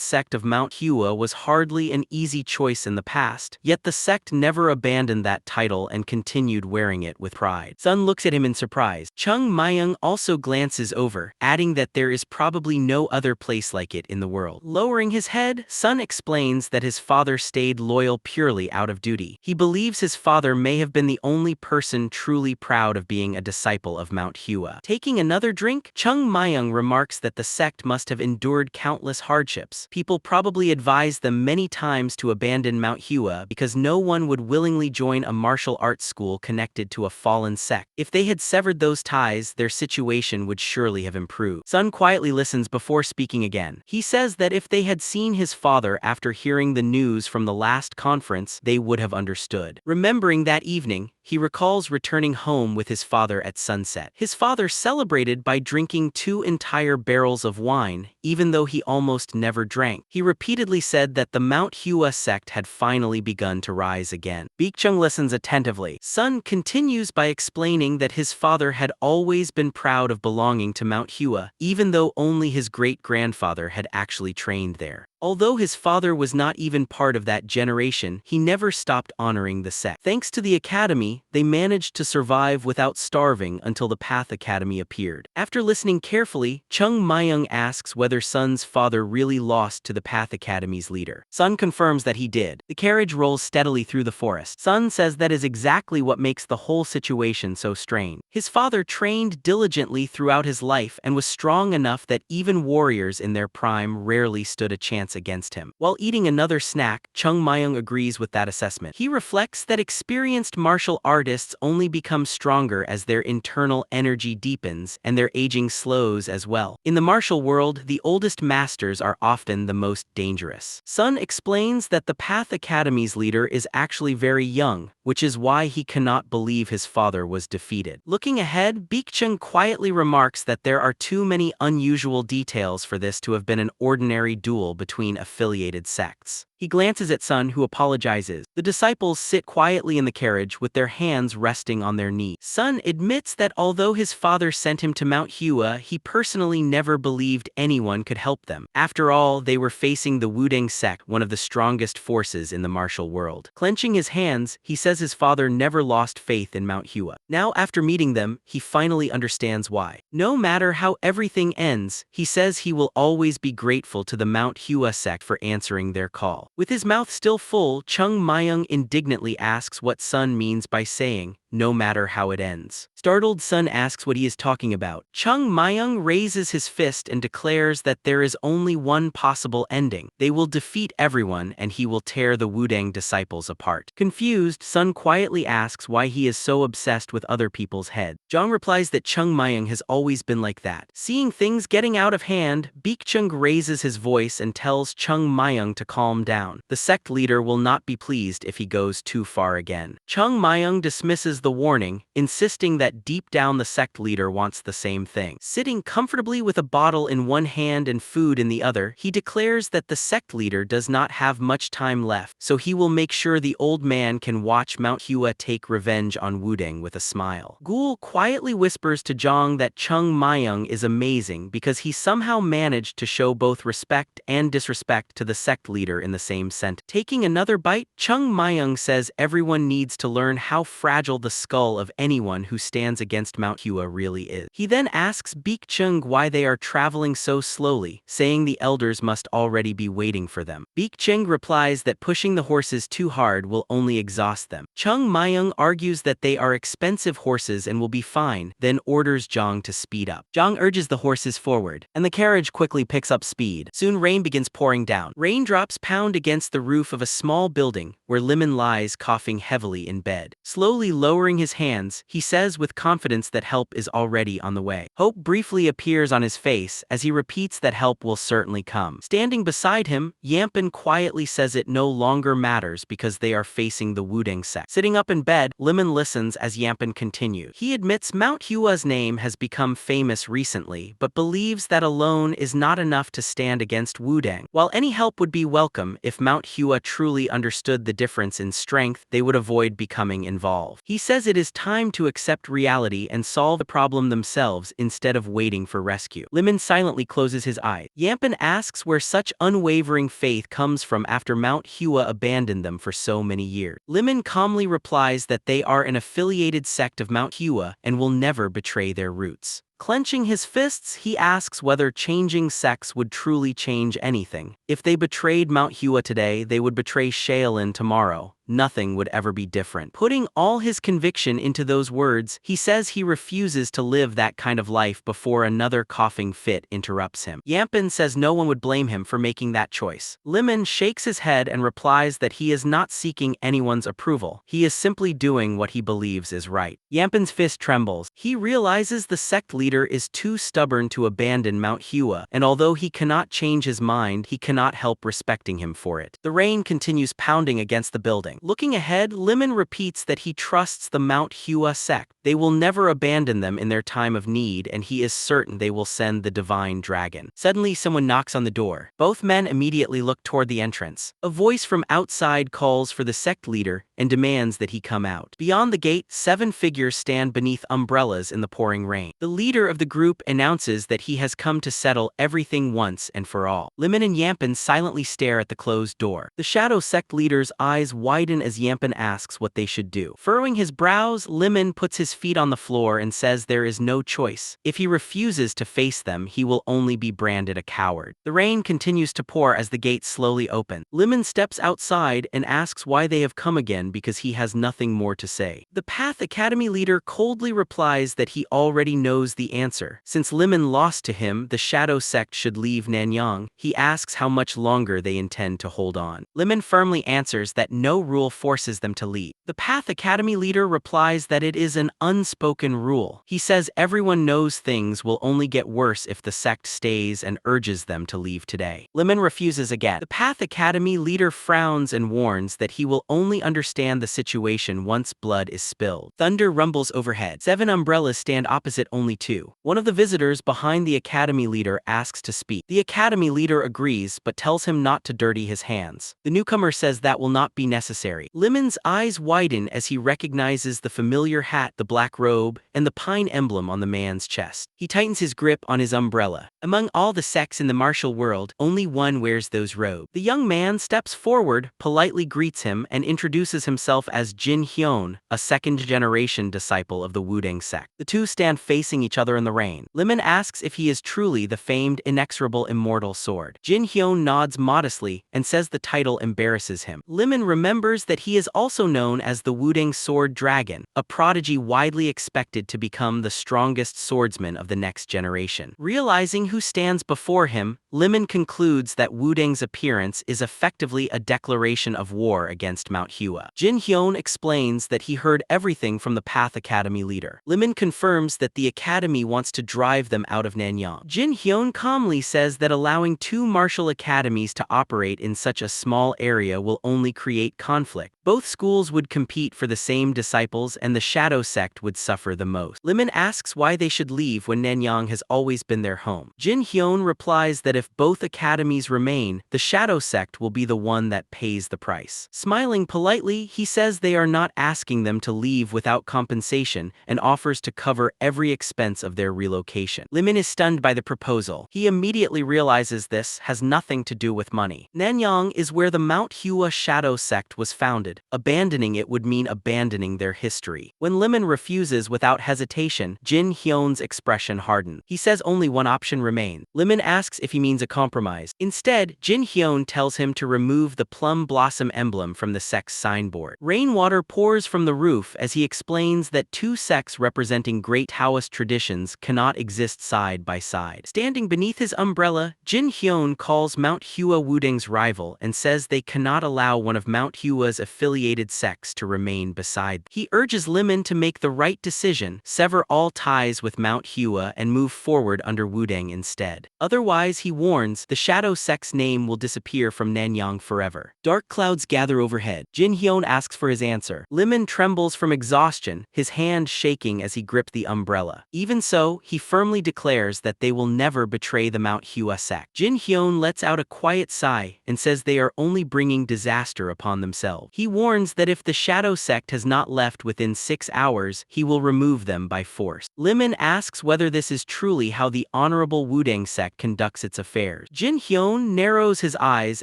sect of Mount Hua was hardly an easy choice in the past, yet the sect never abandoned that title and continued wearing it with pride. Sun looks at him in surprise. Chung Myung also glances over, adding that there is probably no other place like it in the world. Lowering his head, Sun explains that his father stayed loyal purely out of duty. He believes his father may have been the only person truly proud of being a disciple of Mount Hua. Taking another drink, Chung Myung remarks that the sect must have endured countless hardships. People probably advised them many times to abandon Mount Hua because no one would willingly join a martial arts school connected to a fallen sect. If they had severed those ties, their situation would surely have improved. Sun quietly listens before speaking again. He says that if they had seen his father after hearing the news from the last conference, they would have understood. Remembering that evening, he recalls returning home with his father at sunset. His father celebrated by drinking 2 entire barrels of wine, even though he almost never drank. He repeatedly said that the Mount Hua sect had finally begun to rise again. Beggar listens attentively. Sun continues by explaining that his father had always been proud of belonging to Mount Hua, even though only his great-grandfather had actually trained there. Although his father was not even part of that generation, he never stopped honoring the sect. Thanks to the academy, they managed to survive without starving until the Path Academy appeared. After listening carefully, Chung Myung asks whether Sun's father really lost to the Path Academy's leader. Sun confirms that he did. The carriage rolls steadily through the forest. Sun says that is exactly what makes the whole situation so strange. His father trained diligently throughout his life and was strong enough that even warriors in their prime rarely stood a chance against him. While eating another snack, Chung Myung agrees with that assessment. He reflects that experienced martial artists only become stronger as their internal energy deepens and their aging slows as well. In the martial world, the oldest masters are often the most dangerous. Sun explains that the Path Academy's leader is actually very young, which is why he cannot believe his father was defeated. Looking ahead, Baekjung quietly remarks that there are too many unusual details for this to have been an ordinary duel between affiliated sects. He glances at Sun, who apologizes. The disciples sit quietly in the carriage with their hands resting on their knees. Sun admits that although his father sent him to Mount Hua, he personally never believed anyone could help them. After all, they were facing the Wudang sect, one of the strongest forces in the martial world. Clenching his hands, he says his father never lost faith in Mount Hua. Now, after meeting them, he finally understands why. No matter how everything ends, he says he will always be grateful to the Mount Hua sect for answering their call. With his mouth still full, Chung Myung indignantly asks what Sun means by saying, "No matter how it ends." Startled, Sun asks what he is talking about. Chung Myung raises his fist and declares that there is only one possible ending. They will defeat everyone and he will tear the Wudang disciples apart. Confused, Sun quietly asks why he is so obsessed with other people's heads. Jong replies that Chung Myung has always been like that. Seeing things getting out of hand, Baekjung raises his voice and tells Chung Myung to calm down. The sect leader will not be pleased if he goes too far again. Chung Myung dismisses the warning, insisting that deep down the sect leader wants the same thing. Sitting comfortably with a bottle in one hand and food in the other, he declares that the sect leader does not have much time left, so he will make sure the old man can watch Mount Hua take revenge on Wudang with a smile. Gul quietly whispers to Jong that Chung Myung is amazing because he somehow managed to show both respect and disrespect to the sect leader in the same sentence. Taking another bite, Chung Myung says everyone needs to learn how fragile the skull of anyone who stands against Mount Hua really is. He then asks Baekjung why they are traveling so slowly, saying the elders must already be waiting for them. Baekjung replies that pushing the horses too hard will only exhaust them. Chung Myung argues that they are expensive horses and will be fine, then orders Jong to speed up. Jong urges the horses forward, and the carriage quickly picks up speed. Soon rain begins pouring down. Raindrops pound against the roof of a small building, where Lemon lies coughing heavily in bed. Slowly lowering his hands, he says with confidence that help is already on the way. Hope briefly appears on his face as he repeats that help will certainly come. Standing beside him, Yampen quietly says it no longer matters because they are facing the Wudang sect. Sitting up in bed, Lemon listens as Yampen continues. He admits Mount Hua's name has become famous recently, but believes that alone is not enough to stand against Wudang. While any help would be welcome, if Mount Hua truly understood the difference in strength, they would avoid becoming involved. He says it is time to accept reality and solve the problem themselves instead of waiting for rescue. Lemon silently closes his eyes. Yampen asks where such unwavering faith comes from after Mount Hua abandoned them for so many years. Lemon calmly replies that they are an affiliated sect of Mount Hua and will never betray their roots. Clenching his fists, he asks whether changing sects would truly change anything. If they betrayed Mount Hua today, they would betray Shaolin tomorrow. Nothing would ever be different. Putting all his conviction into those words, he says he refuses to live that kind of life before another coughing fit interrupts him. Yampen says no one would blame him for making that choice. Lemon shakes his head and replies that he is not seeking anyone's approval. He is simply doing what he believes is right. Yampen's fist trembles. He realizes the sect leader is too stubborn to abandon Mount Hua, and although he cannot change his mind, he cannot help respecting him for it. The rain continues pounding against the building. building. Looking ahead, Limon repeats that he trusts the Mount Hua Sect. They will never abandon them in their time of need, and he is certain they will send the divine dragon. Suddenly, someone knocks on the door. Both men immediately look toward the entrance. A voice from outside calls for the sect leader and demands that he come out. Beyond the gate, 7 figures stand beneath umbrellas in the pouring rain. The leader of the group announces that he has come to settle everything once and for all. Limon and Yampin silently stare at the closed door. The Shadow Sect leader's eyes widen as Yampin asks what they should do. Furrowing his brows, Limon puts his feet on the floor and says there is no choice. If he refuses to face them, he will only be branded a coward. The rain continues to pour as the gates slowly open. Limon steps outside and asks why they have come again because he has nothing more to say. The Path Academy leader coldly replies that he already knows the answer. Since Limon lost to him, the Shadow Sect should leave Nanyang. He asks how much longer they intend to hold on. Limon firmly answers that no rule forces them to leave. The Path Academy leader replies that it is an unspoken rule. He says everyone knows things will only get worse if the sect stays and urges them to leave today. Limon refuses again. The Path Academy leader frowns and warns that he will only understand the situation once blood is spilled. Thunder rumbles overhead. 7 umbrellas stand opposite only 2. One of the visitors behind the academy leader asks to speak. The academy leader agrees but tells him not to dirty his hands. The newcomer says that will not be necessary. Limon's eyes widen as he recognizes the familiar hat, the black robe, and the pine emblem on the man's chest. He tightens his grip on his umbrella. Among all the sects in the martial world, only one wears those robes. The young man steps forward, politely greets him, and introduces himself as Jin Hyun, a second-generation disciple of the Wudang sect. The two stand facing each other in the rain. Limon asks if he is truly the famed inexorable immortal sword. Jin Hyun nods modestly and says the title embarrasses him. Limon remembers that he is also known as the Wudang Sword Dragon, a prodigy widely expected to become the strongest swordsman of the next generation. Realizing who stands before him, Limon concludes that Wudang's appearance is effectively a declaration of war against Mount Hua. Jin Hyun explains that he heard everything from the Path Academy leader. Limon confirms that the academy wants to drive them out of Nanyang. Jin Hyun calmly says that allowing 2 martial academies to operate in such a small area will only create conflict. Both schools would compete for the same disciples and the Shadow Sect would suffer the most. Limon asks why they should leave when Nanyang has always been their home. Jin Hyun replies that if both academies remain, the Shadow Sect will be the one that pays the price. Smiling politely, he says they are not asking them to leave without compensation and offers to cover every expense of their relocation. Limon is stunned by the proposal. He immediately realizes this has nothing to do with money. Nanyang is where the Mount Hua Shadow Sect was founded. Abandoning it would mean abandoning their history. When Limon refuses without hesitation, Jin Hyun's expression hardens. He says only one option remains. Limon asks if he means a compromise. Instead, Jin Hyun tells him to remove the Plum Blossom emblem from the sect's signboard. Rainwater pours from the roof as he explains that 2 sects representing great Taoist traditions cannot exist side by side. Standing beneath his umbrella, Jin Hyun calls Mount Hua Wudang's rival and says they cannot allow one of Mount Hua's affiliated sects to remain beside. He urges Limon to make the right decision, sever all ties with Mount Hua and move forward under Wudang instead. Otherwise, he warns, the Shadow Sect's name will disappear from Nanyang forever. Dark clouds gather overhead. Jin Hyun asks for his answer. Limon trembles from exhaustion, his hand shaking as he gripped the umbrella. Even so, he firmly declares that they will never betray the Mount Hua sect. Jin Hyun lets out a quiet sigh and says they are only bringing disaster upon themselves. He warns that if the Shadow Sect has not left within 6 hours, he will remove them by force. Limon asks whether this is truly how the honorable Wudang sect conducts its affairs. Jin Hyun narrows his eyes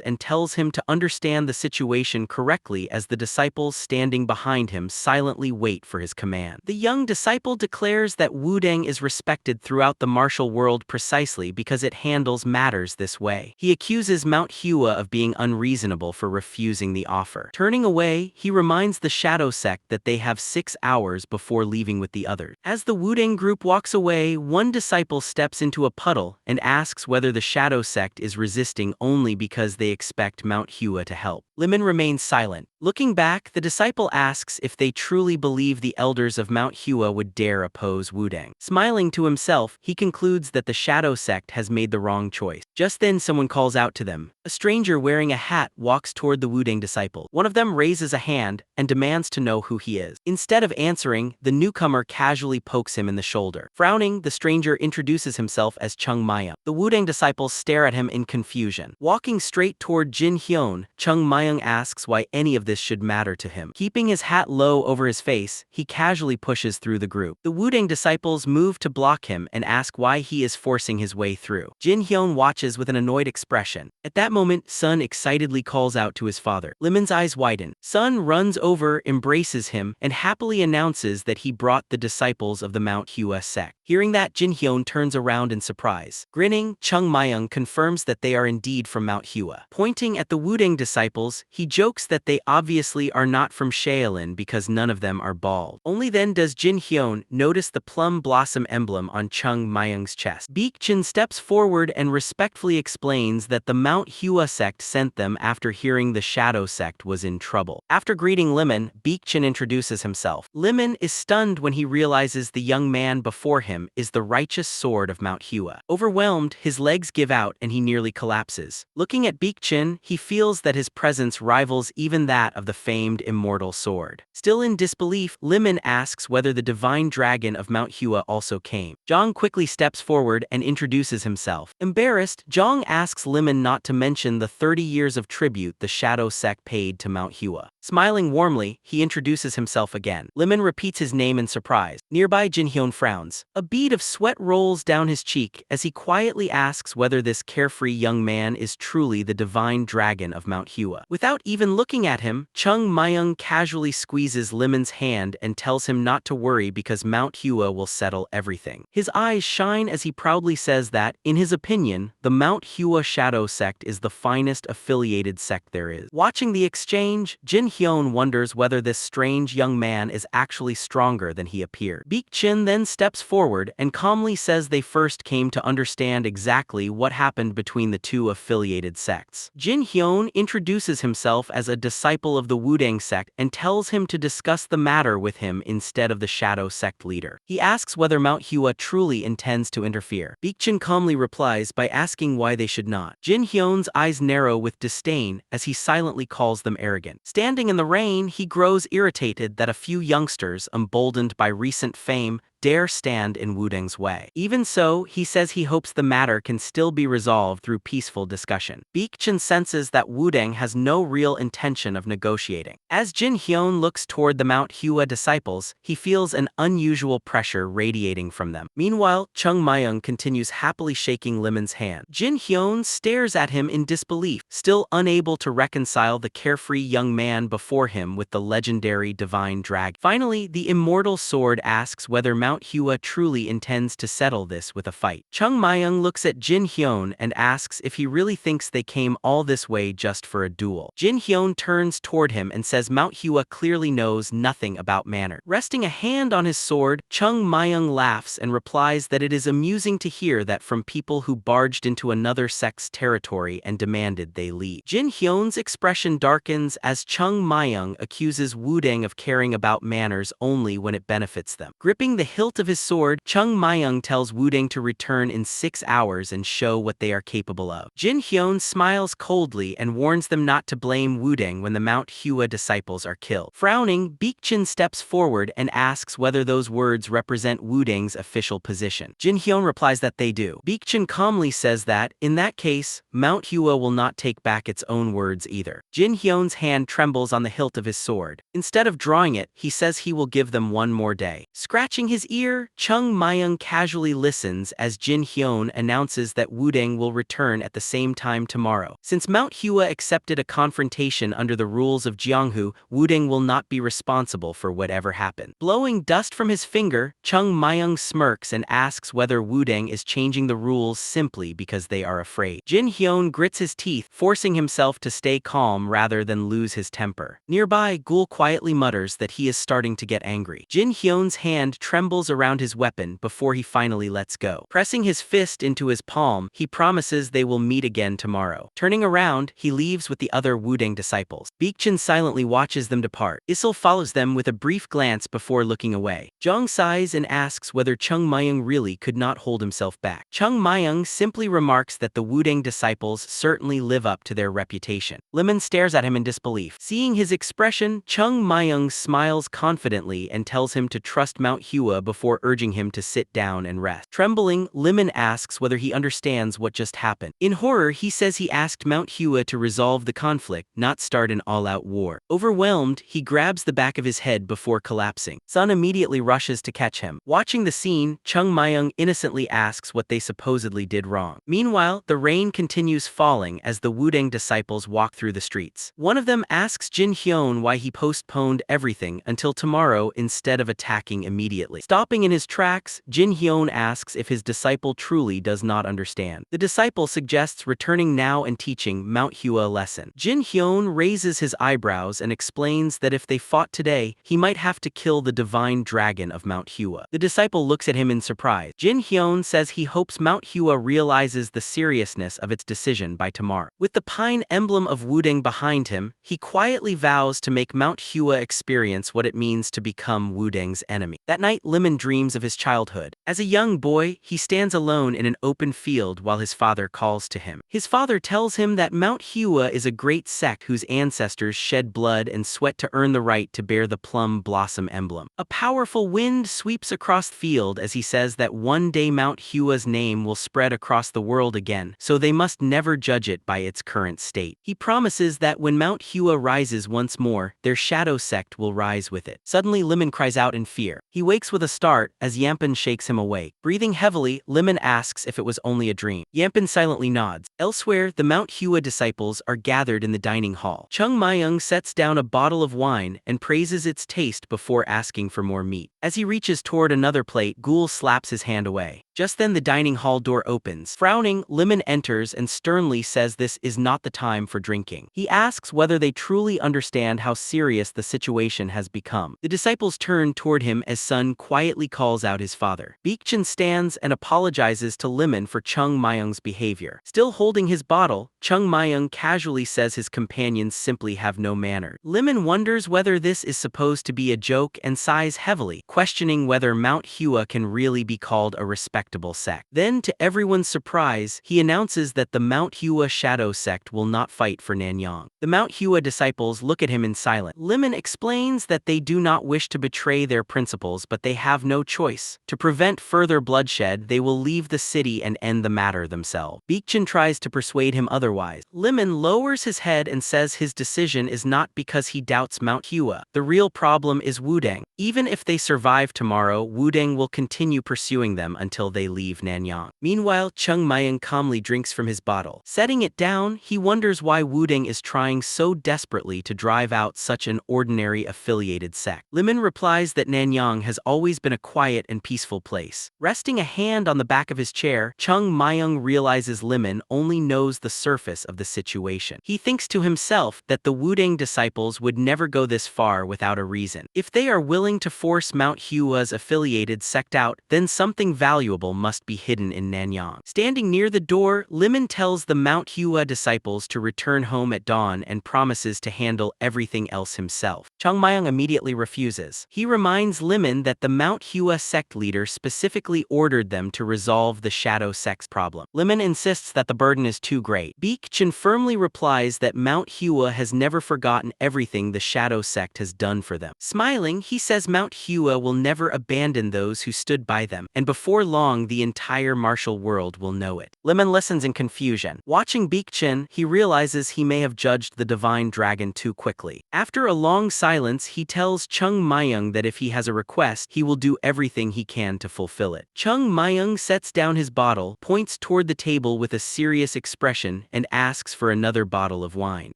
and tells him to understand the situation correctly as the disciples standing behind him silently wait for his command. The young disciple declares that Wudang is respected throughout the martial world precisely because it handles matters this way. He accuses Mount Hua of being unreasonable for refusing the offer. Turning away, he reminds the Shadow Sect that they have 6 hours before leaving with the others. As the Wudang group walks away, one disciple steps into a puddle and asks whether the Shadow Sect is resisting only because they expect Mount Hua to help. Limon remains silent. Looking back, the disciple asks if they truly believe the elders of Mount Hua would dare oppose Wudang. Smiling to himself, he concludes that the Shadow Sect has made the wrong choice. Just then someone calls out to them. A stranger wearing a hat walks toward the Wudang disciple. One of them raises a hand and demands to know who he is. Instead of answering, the newcomer casually pokes him in the shoulder. Frowning, the stranger introduces himself as Chung Myung. The Wudang disciples stare at him in confusion. Walking straight toward Jin Hyun, Chung Myung asks why any of this should matter to him. Keeping his hat low over his face, he casually pushes through the group. The Wudang disciples move to block him and ask why he is forcing his way through. Jin Hyun watches with an annoyed expression. At that moment, Sun excitedly calls out to his father. Lemon's eyes widen. Sun runs over, embraces him, and happily announces that he brought the disciples of the Mount Hua Sect. Hearing that, Jin Hyun turns around in surprise. Grinning, Chung Myung confirms that they are indeed from Mount Hua. Pointing at the Wudang disciples, he jokes that they obviously are not from Shaolin because none of them are bald. Only then does Jin Hyun notice the plum blossom emblem on Chung Myung's chest. Beggar steps forward and respectfully explains that the Mount Hua Sect sent them after hearing the Shadow Sect was in trouble. After greeting Lemon, Beggar introduces himself. Lemon is stunned when he realizes the young man before him is the righteous sword of Mount Hua. Overwhelmed, his legs give out and he nearly collapses. Looking at Beggar, he feels that his presence rivals even that of the famed immortal sword. Still in disbelief, Lemon asks whether the divine dragon of Mount Hua also came. Zhang quickly steps forward and introduces himself. Embarrassed, Zhang asks Lemon not to mention the 30 years of tribute the Shadow Sect paid to Mount Hua. Smiling warmly, he introduces himself again. Lemon repeats his name in surprise. Nearby, Jin Hyun frowns. A bead of sweat rolls down his cheek as he quietly asks whether this carefree young man is truly the divine dragon of Mount Hua. Without even looking at him, Chung Myung casually squeezes Lemon's hand and tells him not to worry because Mount Hua will settle everything. His eyes shine as he proudly says that, in his opinion, the Mount Hua Shadow Sect is the finest affiliated sect there is. Watching the exchange, Jin Hyun wonders whether this strange young man is actually stronger than he appeared. Beggar then steps forward and calmly says they first came to understand exactly what happened between the two affiliated sects. Jin Hyun introduces himself as a disciple of the Wudang sect and tells him to discuss the matter with him instead of the Shadow Sect leader. He asks whether Mount Hua truly intends to interfere. Beggar calmly replies by asking why they should not. Jin Hyun's eyes narrow with disdain as he silently calls them arrogant. Standing in the rain, he grows irritated that a few youngsters, emboldened by recent fame, dare stand in Wudang's way. Even so, he says he hopes the matter can still be resolved through peaceful discussion. Beggar senses that Wudang has no real intention of negotiating. As Jin Hyun looks toward the Mount Hua disciples, he feels an unusual pressure radiating from them. Meanwhile, Chung Myung continues happily shaking Lemon's hand. Jin Hyun stares at him in disbelief, still unable to reconcile the carefree young man before him with the legendary divine dragon. Finally, the immortal sword asks whether Mount Hua truly intends to settle this with a fight. Chung Myung looks at Jin Hyun and asks if he really thinks they came all this way just for a duel. Jin Hyun turns toward him and says Mount Hua clearly knows nothing about manners. Resting a hand on his sword, Chung Myung laughs and replies that it is amusing to hear that from people who barged into another sect's territory and demanded they leave. Jin Hyun's expression darkens as Chung Myung accuses Wudang of caring about manners only when it benefits them. Gripping the hilt of his sword, Chung Myung tells Wudang to return in 6 hours and show what they are capable of. Jin Hyun smiles coldly and warns them not to blame Wudang when the Mount Hua disciples are killed. Frowning, Beggar steps forward and asks whether those words represent Wudang's official position. Jin Hyun replies that they do. Beggar calmly says that, in that case, Mount Hua will not take back its own words either. Jin Hyun's hand trembles on the hilt of his sword. Instead of drawing it, he says he will give them one more day. Scratching his ear, Chung Myung casually listens as Jin Hyun announces that Wudang will return at the same time tomorrow. Since Mount Hua accepted a confrontation under the rules of Jianghu, Wudang will not be responsible for whatever happened. Blowing dust from his finger, Chung Myung smirks and asks whether Wudang is changing the rules simply because they are afraid. Jin Hyun grits his teeth, forcing himself to stay calm rather than lose his temper. Nearby, Gul quietly mutters that he is starting to get angry. Jin Hyun's hand trembles circles around his weapon before he finally lets go. Pressing his fist into his palm, he promises they will meet again tomorrow. Turning around, he leaves with the other Wudang disciples. Beggar silently watches them depart. Isil follows them with a brief glance before looking away. Zhang sighs and asks whether Chung Myung really could not hold himself back. Chung Myung simply remarks that the Wudang disciples certainly live up to their reputation. Lemon stares at him in disbelief. Seeing his expression, Chung Myung smiles confidently and tells him to trust Mount Hua before urging him to sit down and rest. Trembling, Lemon asks whether he understands what just happened. In horror, he says he asked Mount Hua to resolve the conflict, not start an all-out war. Overwhelmed, he grabs the back of his head before collapsing. Sun immediately rushes to catch him. Watching the scene, Chung Myung innocently asks what they supposedly did wrong. Meanwhile, the rain continues falling as the Wudang disciples walk through the streets. One of them asks Jin Hyun why he postponed everything until tomorrow instead of attacking immediately. Stopping in his tracks, Jin Hyun asks if his disciple truly does not understand. The disciple suggests returning now and teaching Mount Hua a lesson. Jin Hyun raises his eyebrows and explains that if they fought today, he might have to kill the divine dragon of Mount Hua. The disciple looks at him in surprise. Jin Hyun says he hopes Mount Hua realizes the seriousness of its decision by tomorrow. With the pine emblem of Wudang behind him, he quietly vows to make Mount Hua experience what it means to become Wudang's enemy. That night, Lemon dreams of his childhood. As a young boy, he stands alone in an open field while his father calls to him. His father tells him that Mount Hua is a great sect whose ancestors shed blood and sweat to earn the right to bear the Plum Blossom emblem. A powerful wind sweeps across the field as he says that one day Mount Hua's name will spread across the world again, so they must never judge it by its current state. He promises that when Mount Hua rises once more, their shadow sect will rise with it. Suddenly, Lemon cries out in fear. He wakes with a start as Yampen shakes him awake. Breathing heavily, Lemon asks if it was only a dream. Yampen silently nods. Elsewhere, the Mount Hua disciples are gathered in the dining hall. Chung Myung sets down a bottle of wine and praises its taste before asking for more meat. As he reaches toward another plate, Ghoul slaps his hand away. Just then the dining hall door opens. Frowning, Lemon enters and sternly says this is not the time for drinking. He asks whether they truly understand how serious the situation has become. The disciples turn toward him as Sun quietly calls out his father. Beggar stands and apologizes to Lemon for Chung Myung's behavior. Still holding his bottle, Chung Myung casually says his companions simply have no manners. Lemon wonders whether this is supposed to be a joke and sighs heavily, questioning whether Mount Hua can really be called a respectable sect. Then, to everyone's surprise, he announces that the Mount Hua Shadow Sect will not fight for Nanyang. The Mount Hua disciples look at him in silence. Lemon explains that they do not wish to betray their principles, but they have no choice. To prevent further bloodshed, they will leave the city and end the matter themselves. Beggar tries to persuade him otherwise. Lemon lowers his head and says his decision is not because he doubts Mount Hua. The real problem is Wudang. Even if they survive tomorrow, Wudang will continue pursuing them until they leave Nanyang. Meanwhile, Chung Myung calmly drinks from his bottle. Setting it down, he wonders why Wudang is trying so desperately to drive out such an ordinary affiliated sect. Lemon replies that Nanyang has always been a quiet and peaceful place. Resting a hand on the back of his chair, Chung Myung realizes Lemon only knows the surface of the situation. He thinks to himself that the Wudang disciples would never go this far without a reason. If they are willing to force Mount Hua's affiliated sect out, then something valuable must be hidden in Nanyang. Standing near the door, Lemon tells the Mount Hua disciples to return home at dawn and promises to handle everything else himself. Chung Myung immediately refuses. He reminds Lemon that the Mount Hua sect leader specifically ordered them to resolve the Shadow Sect's problem. Lemon insists that the burden is too great. Beggar firmly replies that Mount Hua has never forgotten everything the Shadow Sect has done for them. Smiling, he says Mount Hua will never abandon those who stood by them, and before long the entire martial world will know it. Lemon listens in confusion. Watching Beggar, he realizes he may have judged the divine dragon too quickly. After a long silence, he tells Chung Myung that if he has a request, he will do everything he can to fulfill it. Chung Myung sets down his bottle, points toward the table with a serious expression, and asks for another bottle of wine.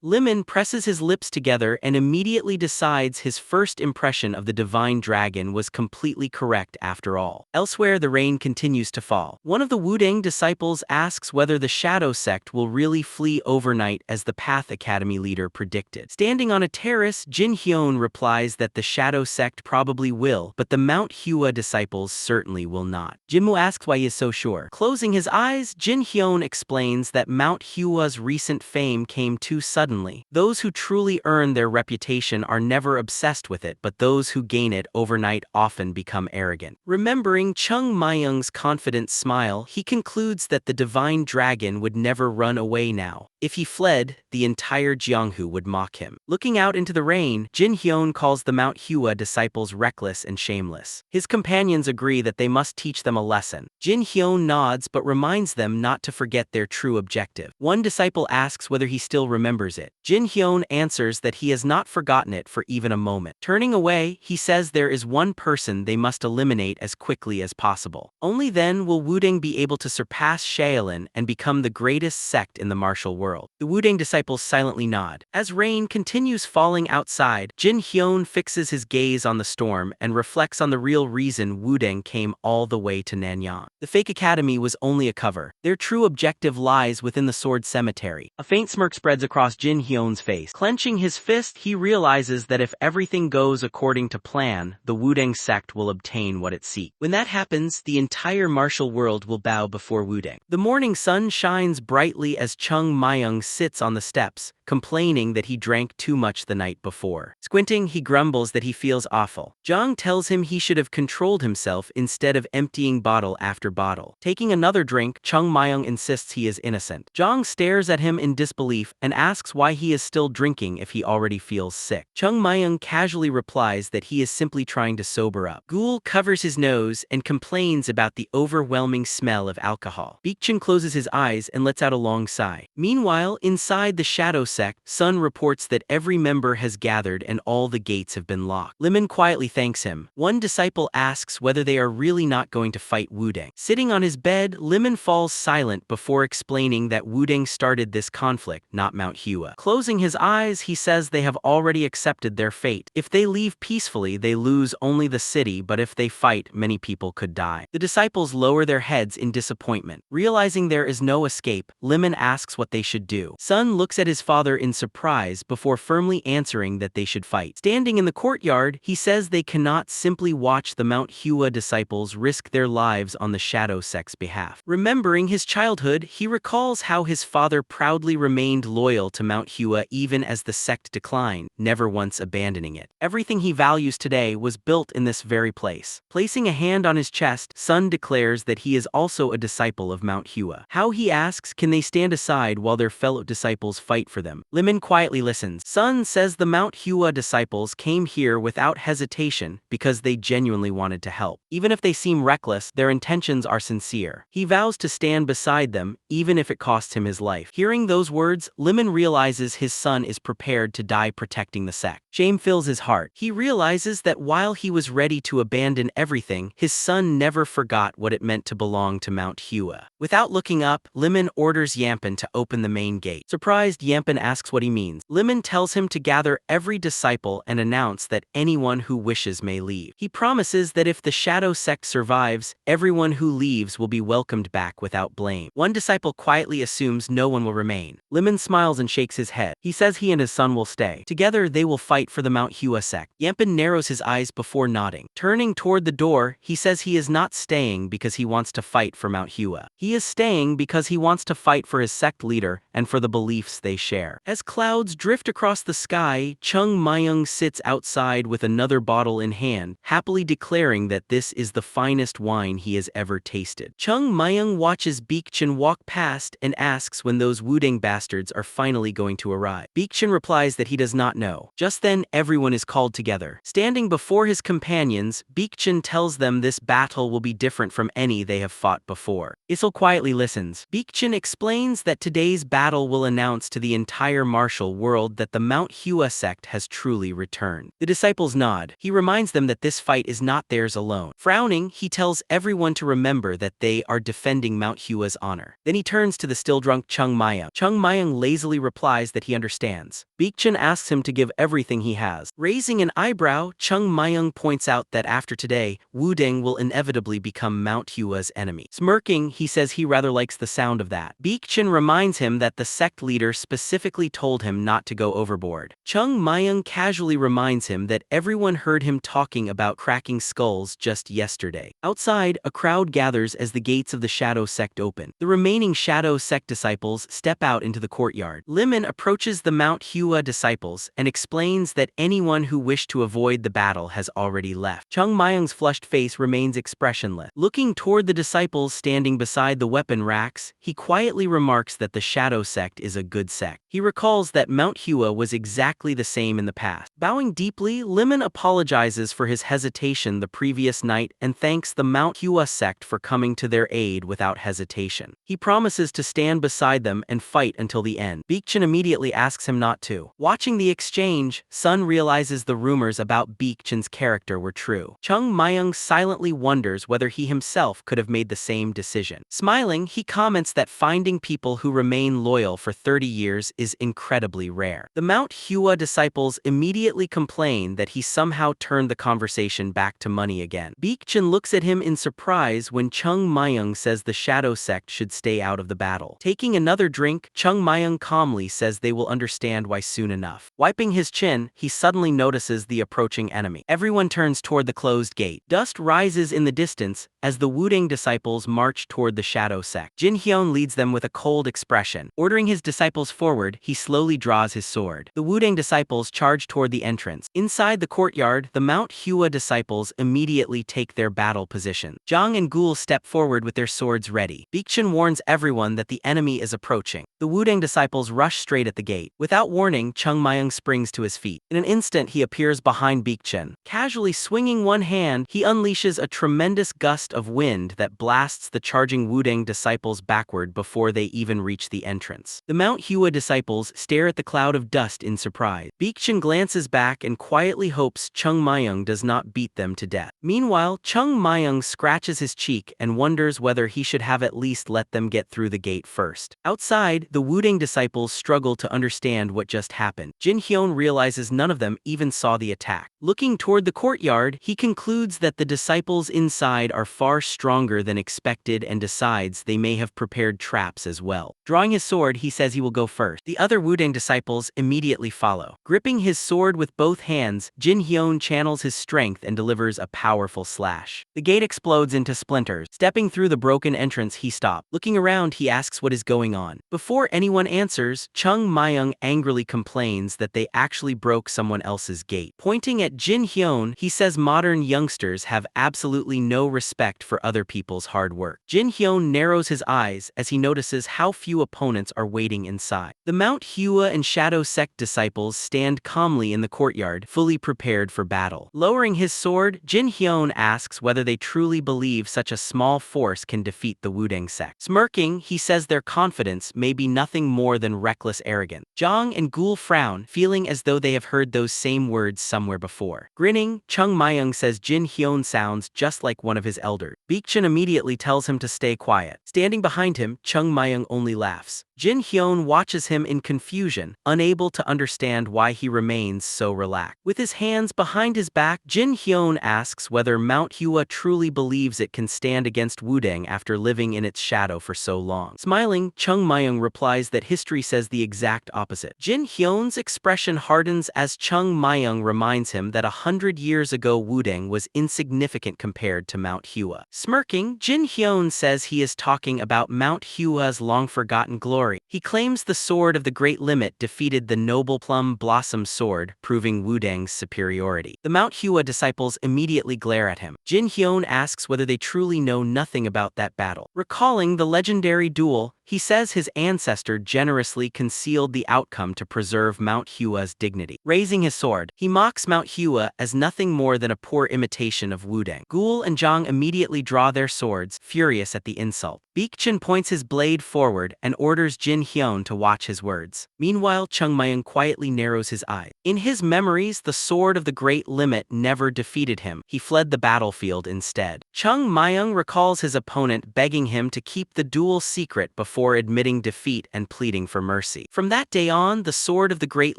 Lemon presses his lips together and immediately decides his first impression of the divine dragon was completely correct after all. Elsewhere, the rain continues continues to fall. One of the Wudang disciples asks whether the Shadow Sect will really flee overnight as the Path Academy leader predicted. Standing on a terrace, Jin Hyun replies that the Shadow Sect probably will, but the Mount Hua disciples certainly will not. Jinmu asks why he is so sure. Closing his eyes, Jin Hyun explains that Mount Hua's recent fame came too suddenly. Those who truly earn their reputation are never obsessed with it, but those who gain it overnight often become arrogant. Remembering Chung Myung's confident smile, he concludes that the divine dragon would never run away now. If he fled, the entire Jianghu would mock him. Looking out into the rain, Jin Hyun calls the Mount Hua disciples reckless and shameless. His companions agree that they must teach them a lesson. Jin Hyun nods but reminds them not to forget their true objective. One disciple asks whether he still remembers it. Jin Hyun answers that he has not forgotten it for even a moment. Turning away, he says there is one person they must eliminate as quickly as possible. Only then will Wudang be able to surpass Shaolin and become the greatest sect in the martial world. The Wudang disciples silently nod. As rain continues falling outside, Jin Hyun fixes his gaze on the storm and reflects on the real reason Wudang came all the way to Nanyang. The fake academy was only a cover. Their true objective lies within the sword cemetery. A faint smirk spreads across Jin Hyun's face. Clenching his fist, he realizes that if everything goes according to plan, the Wudang sect will obtain what it seeks. When that happens, the entire martial world will bow before Wudang. The morning sun shines brightly as Chung Myung sits on the steps, complaining that he drank too much the night before. Squinting, he grumbles that he feels awful. Zhang tells him he should have controlled himself instead of emptying bottle after bottle. Taking another drink, Chung Myung insists he is innocent. Zhang stares at him in disbelief and asks why he is still drinking if he already feels sick. Chung Myung casually replies that he is simply trying to sober up. Ghoul covers his nose and complains about the overwhelming smell of alcohol. Beekchin closes his eyes and lets out a long sigh. Meanwhile, inside the Shadow Sect, Sun reports that every member has gathered and all the gates have been locked. Lemon quietly thanks him. One disciple asks whether they are really not going to fight Wudang. Sitting on his bed, Lemon falls silent before explaining that Wudang started this conflict, not Mount Hua. Closing his eyes, he says they have already accepted their fate. If they leave peacefully, they lose only the city, but if they fight, many people could die. The disciples lower their heads in disappointment. Realizing there is no escape, Lemon asks what they should do. Sun looks at his father in surprise before firmly answering that they should fight. Standing in the courtyard, he says they cannot simply watch the Mount Hua disciples risk their lives on the Shadow Sect's behalf. Remembering his childhood, he recalls how his father proudly remained loyal to Mount Hua even as the sect declined, never once abandoning it. Everything he values today was built in this very place. Placing a hand on his chest, Sun declares that he is also a disciple of Mount Hua. How, he asks, can they stand aside while their fellow disciples fight for them? Lemon quietly listens. Sun says the Mount Hua disciples came here without hesitation because they genuinely wanted to help. Even if they seem reckless, their intentions are sincere. He vows to stand beside them, even if it costs him his life. Hearing those words, Lemon realizes his son is prepared to die protecting the sect. Shame fills his heart. He realizes that while he was ready to abandon everything, his son never forgot what it meant to belong to Mount Hua. Without looking up, Lemon orders Yampen to open the main gate. Surprised, Yampen asks what he means. Lemon tells him to gather every disciple and announce that anyone who wishes may leave. He promises that if the Shadow Sect survives, everyone who leaves will be welcomed back without blame. One disciple quietly assumes no one will remain. Lemon smiles and shakes his head. He says he and his son will stay. Together, they will fight for the Mount Hua sect. Yampen narrows his eyes before nodding. Turning toward the door, he says he is not staying because he wants to fight for Mount Hua. He is staying because he wants to fight for his sect leader and for the beliefs they share. As clouds drift across the sky, Chung Myung sits outside with another bottle in hand, happily declaring that this is the finest wine he has ever tasted. Chung Myung watches Beekchin walk past and asks when those Wudang bastards are finally going to arrive. Beekchin replies that he does not know. Just then, everyone is called together. Standing before his companions, Beekchin tells them this battle will be different from any they have fought before. Issel quietly listens. Beekchin explains that today's battle will announce to the entire entire martial world that the Mount Hua Sect has truly returned. The disciples nod. He reminds them that this fight is not theirs alone. Frowning, he tells everyone to remember that they are defending Mount Hua's honor. Then he turns to the still-drunk Chung Myung. Chung Myung lazily replies that he understands. Beggar asks him to give everything he has. Raising an eyebrow, Chung Myung points out that after today, Wudang will inevitably become Mount Hua's enemy. Smirking, he says he rather likes the sound of that. Beggar reminds him that the sect leader specifically told him not to go overboard. Chung Myung casually reminds him that everyone heard him talking about cracking skulls just yesterday. Outside, a crowd gathers as the gates of the Shadow Sect open. The remaining Shadow Sect disciples step out into the courtyard. Lemon approaches the Mount Hua disciples and explains that anyone who wished to avoid the battle has already left. Chung Myung's flushed face remains expressionless. Looking toward the disciples standing beside the weapon racks, he quietly remarks that the Shadow Sect is a good sect. He recalls that Mount Hua was exactly the same in the past. Bowing deeply, Lemon apologizes for his hesitation the previous night and thanks the Mount Hua Sect for coming to their aid without hesitation. He promises to stand beside them and fight until the end. Beggar immediately asks him not to. Watching the exchange, Sun realizes the rumors about Beggar's character were true. Chung Myung silently wonders whether he himself could have made the same decision. Smiling, he comments that finding people who remain loyal for 30 years is incredibly rare. The Mount Hua disciples immediately complain that he somehow turned the conversation back to money again. Beggar looks at him in surprise when Chung Myung says the Shadow Sect should stay out of the battle. Taking another drink, Chung Myung calmly says they will understand why soon enough. Wiping his chin, he suddenly notices the approaching enemy. Everyone turns toward the closed gate. Dust rises in the distance as the Wudang disciples march toward the Shadow Sect. Jin Hyun leads them with a cold expression. Ordering his disciples forward, he slowly draws his sword. The Wudang disciples charge toward the entrance. Inside the courtyard, the Mount Hua disciples immediately take their battle position. Zhang and Gul step forward with their swords ready. Beggar warns everyone that the enemy is approaching. The Wudang disciples rush straight at the gate. Without warning, Chung Myung springs to his feet. In an instant, he appears behind Beggar. Casually swinging one hand, he unleashes a tremendous gust of wind that blasts the charging Wudang disciples backward before they even reach the entrance. The Mount Hua disciples stare at the cloud of dust in surprise. Beggar glances back and quietly hopes Chung Myung does not beat them to death. Meanwhile, Chung Myung scratches his cheek and wonders whether he should have at least let them get through the gate first. Outside, the Wudang disciples struggle to understand what just happened. Jin Hyun realizes none of them even saw the attack. Looking toward the courtyard, he concludes that the disciples inside are far stronger than expected and decides they may have prepared traps as well. Drawing his sword, he says he will go first. The other Wudang disciples immediately follow. Gripping his sword with both hands, Jin Hyun channels his strength and delivers a powerful slash. The gate explodes into splinters. Stepping through the broken entrance, he stops. Looking around, he asks what is going on. Before anyone answers, Chung Myung angrily complains that they actually broke someone else's gate. Pointing at Jin Hyun, he says modern youngsters have absolutely no respect for other people's hard work. Jin Hyun narrows his eyes as he notices how few opponents are waiting inside. The Mount Hua and Shadow Sect disciples stand calmly in the courtyard, fully prepared for battle. Lowering his sword, Jin Hyun asks whether they truly believe such a small force can defeat the Wudang sect. Smirking, he says their confidence may be nothing more than reckless arrogance. Zhang and Gul frown, feeling as though they have heard those same words somewhere before. Grinning, Chung Myung says Jin Hyun sounds just like one of his elders. Beggar immediately tells him to stay quiet. Standing behind him, Chung Myung only laughs. Jin Hyun watches him in confusion, unable to understand why he remains so relaxed. With his hands behind his back, Jin Hyun asks whether Mount Hua truly believes it can stand against Wudang after living in its shadow for so long. Smiling, Chung Myung replies that history says the exact opposite. Jin Hyun's expression hardens as Chung Myung reminds him that 100 years ago Wudang was insignificant compared to Mount Hua. Smirking, Jin Hyun says he is talking about Mount Hua's long-forgotten glory. He claims the sword of the Great Limit defeated the noble Plum Blossom Sword, proving Wudang's superiority. The Mount Hua disciples immediately glare at him. Jin Hyun asks whether they truly know nothing about that battle. Recalling the legendary duel, he says his ancestor generously concealed the outcome to preserve Mount Hua's dignity. Raising his sword, he mocks Mount Hua as nothing more than a poor imitation of Wudang. Gul and Zhang immediately draw their swords, furious at the insult. Baekjin points his blade forward and orders Jin Hyun to watch his words. Meanwhile, Chung Myung quietly narrows his eyes. In his memories, the sword of the Great Limit never defeated him. He fled the battlefield instead. Chung Myung recalls his opponent begging him to keep the duel secret before admitting defeat and pleading for mercy. From that day on, the sword of the Great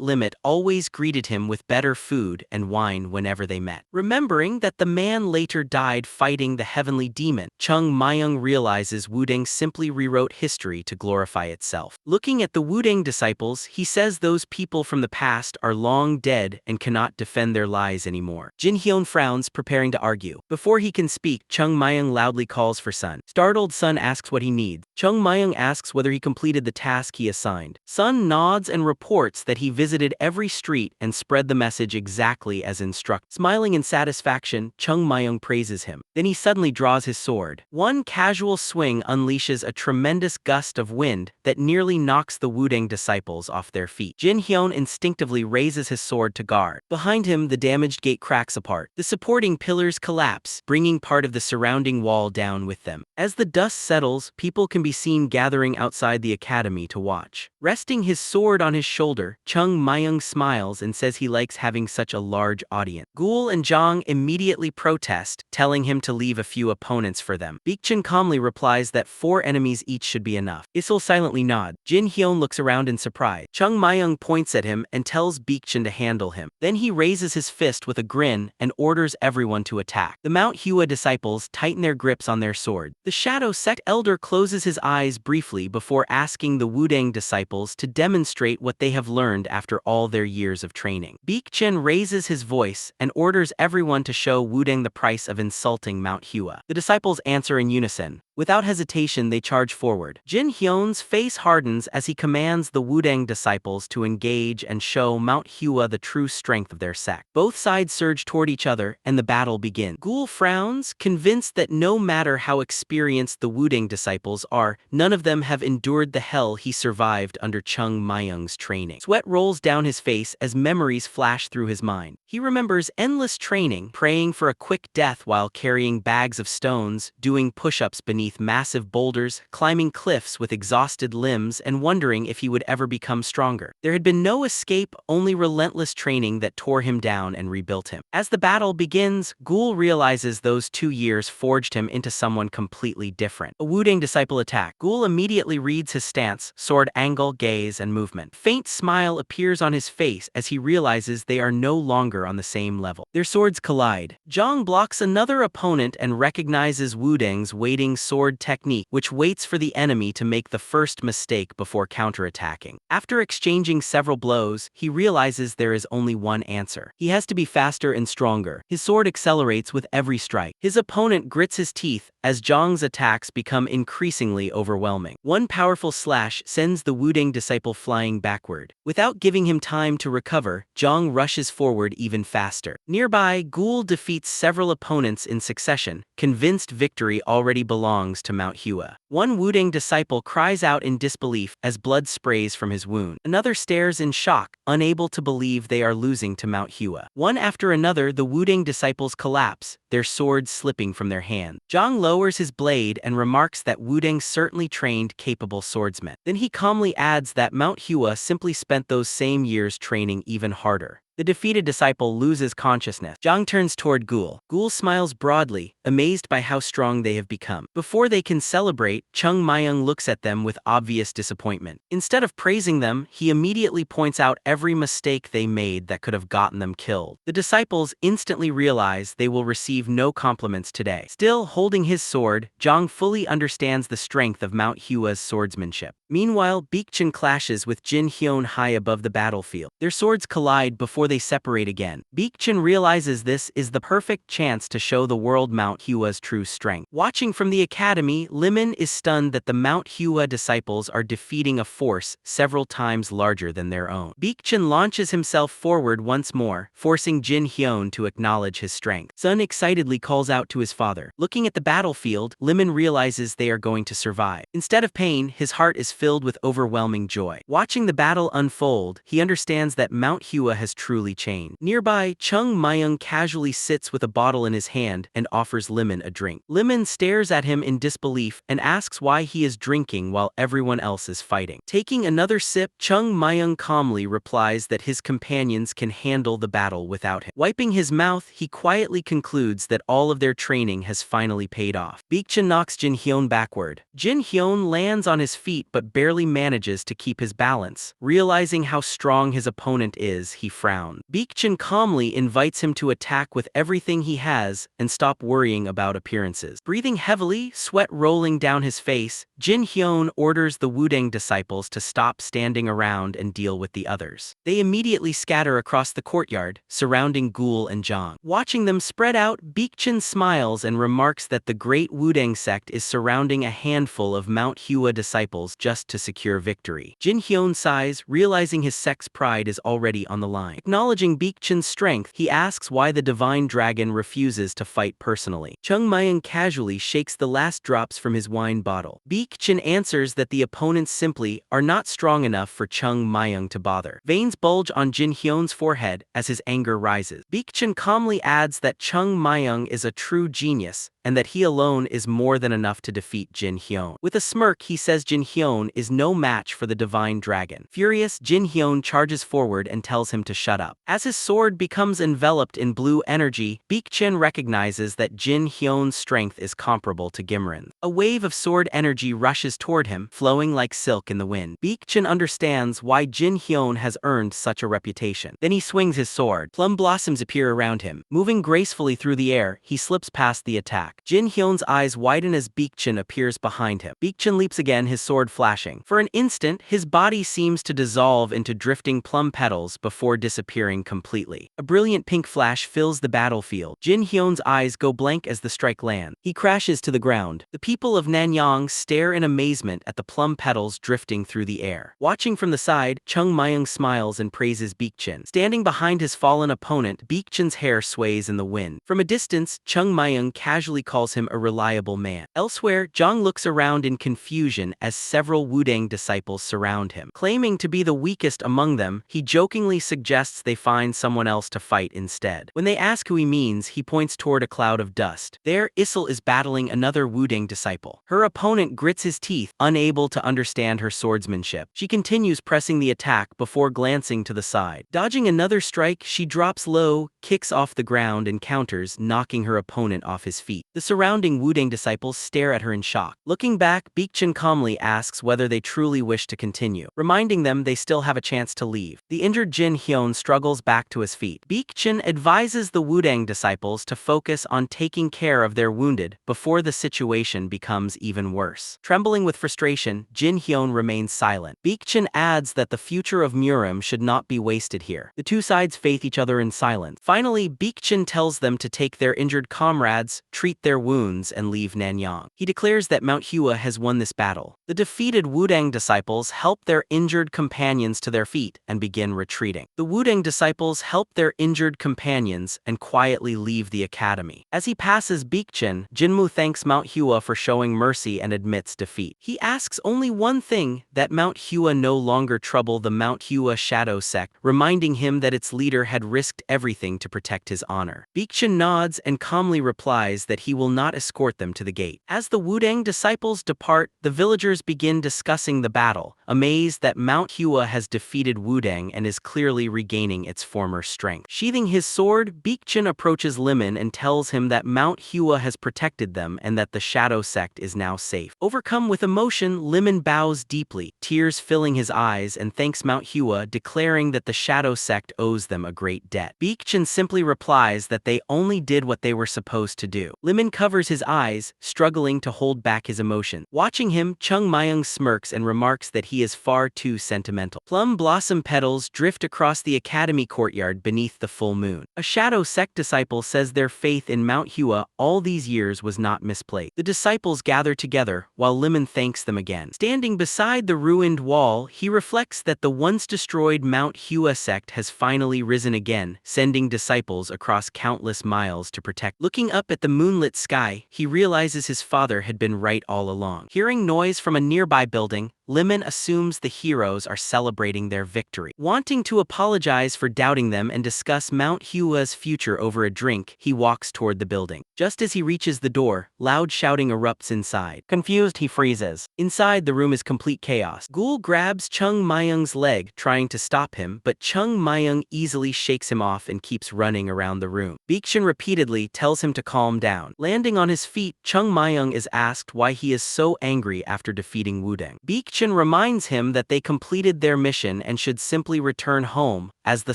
Limit always greeted him with better food and wine whenever they met. Remembering that the man later died fighting the heavenly demon, Chung Myung realizes Wudang simply rewrote history to glorify itself. Looking at the Wudang disciples, he says those people from the past are long dead and cannot defend their lies anymore. Jin Hyun frowns, preparing to argue. Before he can speak, Chung Myung loudly calls for Sun. Startled, Sun asks what he needs. Chung Myung asks whether he completed the task he assigned. Sun nods and reports that he visited every street and spread the message exactly as instructed. Smiling in satisfaction, Chung Myung praises him. Then he suddenly draws his sword. One casual swing unleashes a tremendous gust of wind that nearly knocks the Wudang disciples off their feet. Jin Hyun instinctively raises his sword to guard. Behind him, the damaged gate cracks apart. The supporting pillars collapse, bringing part of the surrounding wall down with them. As the dust settles, people can be seen gathering outside the academy to watch. Resting his sword on his shoulder, Chung Myung smiles and says he likes having such a large audience. Gul and Zhang immediately protest, telling him to leave a few opponents for them. Baekjin calmly replies that 4 enemies each should be enough. Isil silently nods. Jin Hyun looks around in surprise. Chung Myung points at him and tells Baekjin to handle him. Then he raises his fist with a grin and orders everyone to attack. The Mount Hua disciples tighten their grips on their sword. The Shadow Sect elder closes his eyes briefly before asking the Wudang disciples to demonstrate what they have learned after all their years of training. Baekjin raises his voice and orders everyone to show Wudang the price of insulting Mount Hua. The disciples answer in unison. Without hesitation, they charge forward. Jin Hyun's face hardens as he commands the Wudang disciples to engage and show Mount Hua the true strength of their sect. Both sides surge toward each other, and the battle begins. Gul frowns, convinced that no matter how experienced the Wudang disciples are, none of them have endured the hell he survived under Chung Myung's training. Sweat rolls down his face as memories flash through his mind. He remembers endless training, praying for a quick death while carrying bags of stones, doing push-ups beneath massive boulders, climbing cliffs with exhausted limbs, and wondering if he would ever become stronger. There had been no escape, only relentless training that tore him down and rebuilt him. As the battle begins, Gul realizes those 2 years forged him into someone completely different. A Wudang disciple attack. Gul immediately reads his stance, sword angle, gaze, and movement. Faint smile appears on his face as he realizes they are no longer on the same level. Their swords collide. Zhang blocks another opponent and recognizes Wudang's waiting sword technique, which waits for the enemy to make the first mistake before counterattacking. After exchanging several blows, he realizes there is only one answer. He has to be faster and stronger. His sword accelerates with every strike. His opponent grits his teeth as Zhang's attacks become increasingly overwhelming. One powerful slash sends the Wudang disciple flying backward. Without giving him time to recover, Zhang rushes forward even faster. Nearby, Gul defeats several opponents in succession, convinced victory already belongs to Mount Hua. One Wudang disciple cries out in disbelief as blood sprays from his wound. Another stares in shock, unable to believe they are losing to Mount Hua. One after another, the Wudang disciples collapse, their swords slipping from their hands. Zhang lowers his blade and remarks that Wudang certainly trained capable swordsmen. Then he calmly adds that Mount Hua simply spent those same years training even harder. The defeated disciple loses consciousness. Zhang turns toward Gul. Gul smiles broadly, amazed by how strong they have become. Before they can celebrate, Chung Myung looks at them with obvious disappointment. Instead of praising them, he immediately points out every mistake they made that could have gotten them killed. The disciples instantly realize they will receive no compliments today. Still holding his sword, Zhang fully understands the strength of Mount Hua's swordsmanship. Meanwhile, Baekjin clashes with Jin Hyun high above the battlefield. Their swords collide before they separate again. Baekjin realizes this is the perfect chance to show the world Mount Hua's true strength. Watching from the academy, Limon is is stunned that the Mount Hua disciples are defeating a force several times larger than their own. Beggar launches himself forward once more, forcing Jin Hyun to acknowledge his strength. Sun excitedly calls out to his father. Looking at the battlefield, Limon realizes they are going to survive. Instead of pain, his heart is filled with overwhelming joy. Watching the battle unfold, he understands that Mount Hua has truly changed. Nearby, Chung Myung casually sits with a bottle in his hand and offers Limon a drink. Limon stares at him in disbelief and asks why he is drinking while everyone else is fighting. Taking another sip, Chung Myung calmly replies that his companions can handle the battle without him. Wiping his mouth, he quietly concludes that all of their training has finally paid off. Beggar knocks Jin Hyun backward. Jin Hyun lands on his feet but barely manages to keep his balance. Realizing how strong his opponent is, he frowns. Beggar calmly invites him to attack with everything he has and stop worrying about appearances. Breathing heavily, sweat rolling down his face, Jin Hyun orders the Wudang disciples to stop standing around and deal with the others. They immediately scatter across the courtyard, surrounding Ghoul and Zhang. Watching them spread out, Beggar smiles and remarks that the Great Wudang Sect is surrounding a handful of Mount Hua disciples just to secure victory. Jin Hyun sighs, realizing his sect's pride is already on the line. Acknowledging Beggar's strength, he asks why the Divine Dragon refuses to fight personally. Chung Myung casually shakes the last drops from his wine bottle. Beggar answers that the opponents simply are not strong enough for Chung Myung to bother. Veins bulge on Jin Hyun's forehead as his anger rises. Beggar calmly adds that Chung Myung is a true genius and that he alone is more than enough to defeat Jin Hyun. With a smirk, he says Jin Hyun is no match for the Divine Dragon. Furious, Jin Hyun charges forward and tells him to shut up. As his sword becomes enveloped in blue energy, Beggar recognizes that Jin Hyun's strength is comparable to Gimrin's. A wave of sword energy rushes toward him, flowing like silk in the wind. Beggar understands why Jin Hyun has earned such a reputation. Then he swings his sword. Plum blossoms appear around him. Moving gracefully through the air, he slips past the attack. Jin Hyun's eyes widen as Beggar appears behind him. Beggar leaps again, his sword flashing. For an instant, his body seems to dissolve into drifting plum petals before disappearing completely. A brilliant pink flash fills the battlefield. Jin Hyun's eyes go blank as the strike lands. He crashes to the ground. The people of Nanyang stare in amazement at the plum petals drifting through the air. Watching from the side, Chung Myung smiles and praises Beggar. Standing behind his fallen opponent, Beggar's hair sways in the wind. From a distance, Chung Myung casually calls him a reliable man. Elsewhere, Zhang looks around in confusion as several Wudang disciples surround him. Claiming to be the weakest among them, he jokingly suggests they find someone else to fight instead. When they ask who he means, he points toward a cloud of dust. There, Issel is battling another Wudang disciple. Her opponent grits his teeth, unable to understand her swordsmanship. She continues pressing the attack before glancing to the side. Dodging another strike, she drops low, kicks off the ground and counters, knocking her opponent off his feet. The surrounding Wudang disciples stare at her in shock. Looking back, Beggar calmly asks whether they truly wish to continue, reminding them they still have a chance to leave. The injured Jin Hyun struggles back to his feet. Beggar advises the Wudang disciples to focus on taking care of their wounded before the situation becomes even worse. Trembling with frustration, Jin Hyun remains silent. Beggar adds that the future of Murim should not be wasted here. The two sides face each other in silence. Finally, Beggar tells them to take their injured comrades, treat their wounds, and leave Nanyang. He declares that Mount Hua has won this battle. The defeated Wudang disciples help their injured companions to their feet and begin retreating. The Wudang disciples help their injured companions and quietly leave the academy. As he passes Beggar, Jinmu thanks Mount Hua for showing mercy and admits defeat. He asks only one thing, that Mount Hua no longer trouble the Mount Hua Shadow Sect, reminding him that its leader had risked everything to protect his honor. Beggar nods and calmly replies that he will not escort them to the gate. As the Wudang disciples depart, the villagers begin discussing the battle, amazed that Mount Hua has defeated Wudang and is clearly regaining its former strength. Sheathing his sword, Beggar approaches Limon and tells him that Mount Hua has protected them and that the Shadow Sect is now safe. Overcome with emotion, Limon bows deeply, tears filling his eyes, and thanks Mount Hua, declaring that the Shadow Sect owes them a great debt. Beggar simply replies that they only did what they were supposed to do. Limon covers his eyes, struggling to hold back his emotion. Watching him, Chung Chung Myung smirks and remarks that he is far too sentimental. Plum blossom petals drift across the academy courtyard beneath the full moon. A Shadow Sect disciple says their faith in Mount Hua all these years was not misplaced. The disciples gather together, while Limon thanks them again. Standing beside the ruined wall, he reflects that the once destroyed Mount Hua Sect has finally risen again, sending disciples across countless miles to protect. Looking up at the moonlit sky, he realizes his father had been right all along. Hearing noise from a nearby building, Limon assumes the heroes are celebrating their victory. Wanting to apologize for doubting them and discuss Mount Hua's future over a drink, he walks toward the building. Just as he reaches the door, loud shouting erupts inside. Confused, he freezes. Inside, the room is complete chaos. Ghoul grabs Chung Myung's leg, trying to stop him, but Chung Myung easily shakes him off and keeps running around the room. Baekhyun repeatedly tells him to calm down. Landing on his feet, Chung Myung is asked why he is so angry after defeating Wudang. Baekhyun reminds him that they completed their mission and should simply return home, as the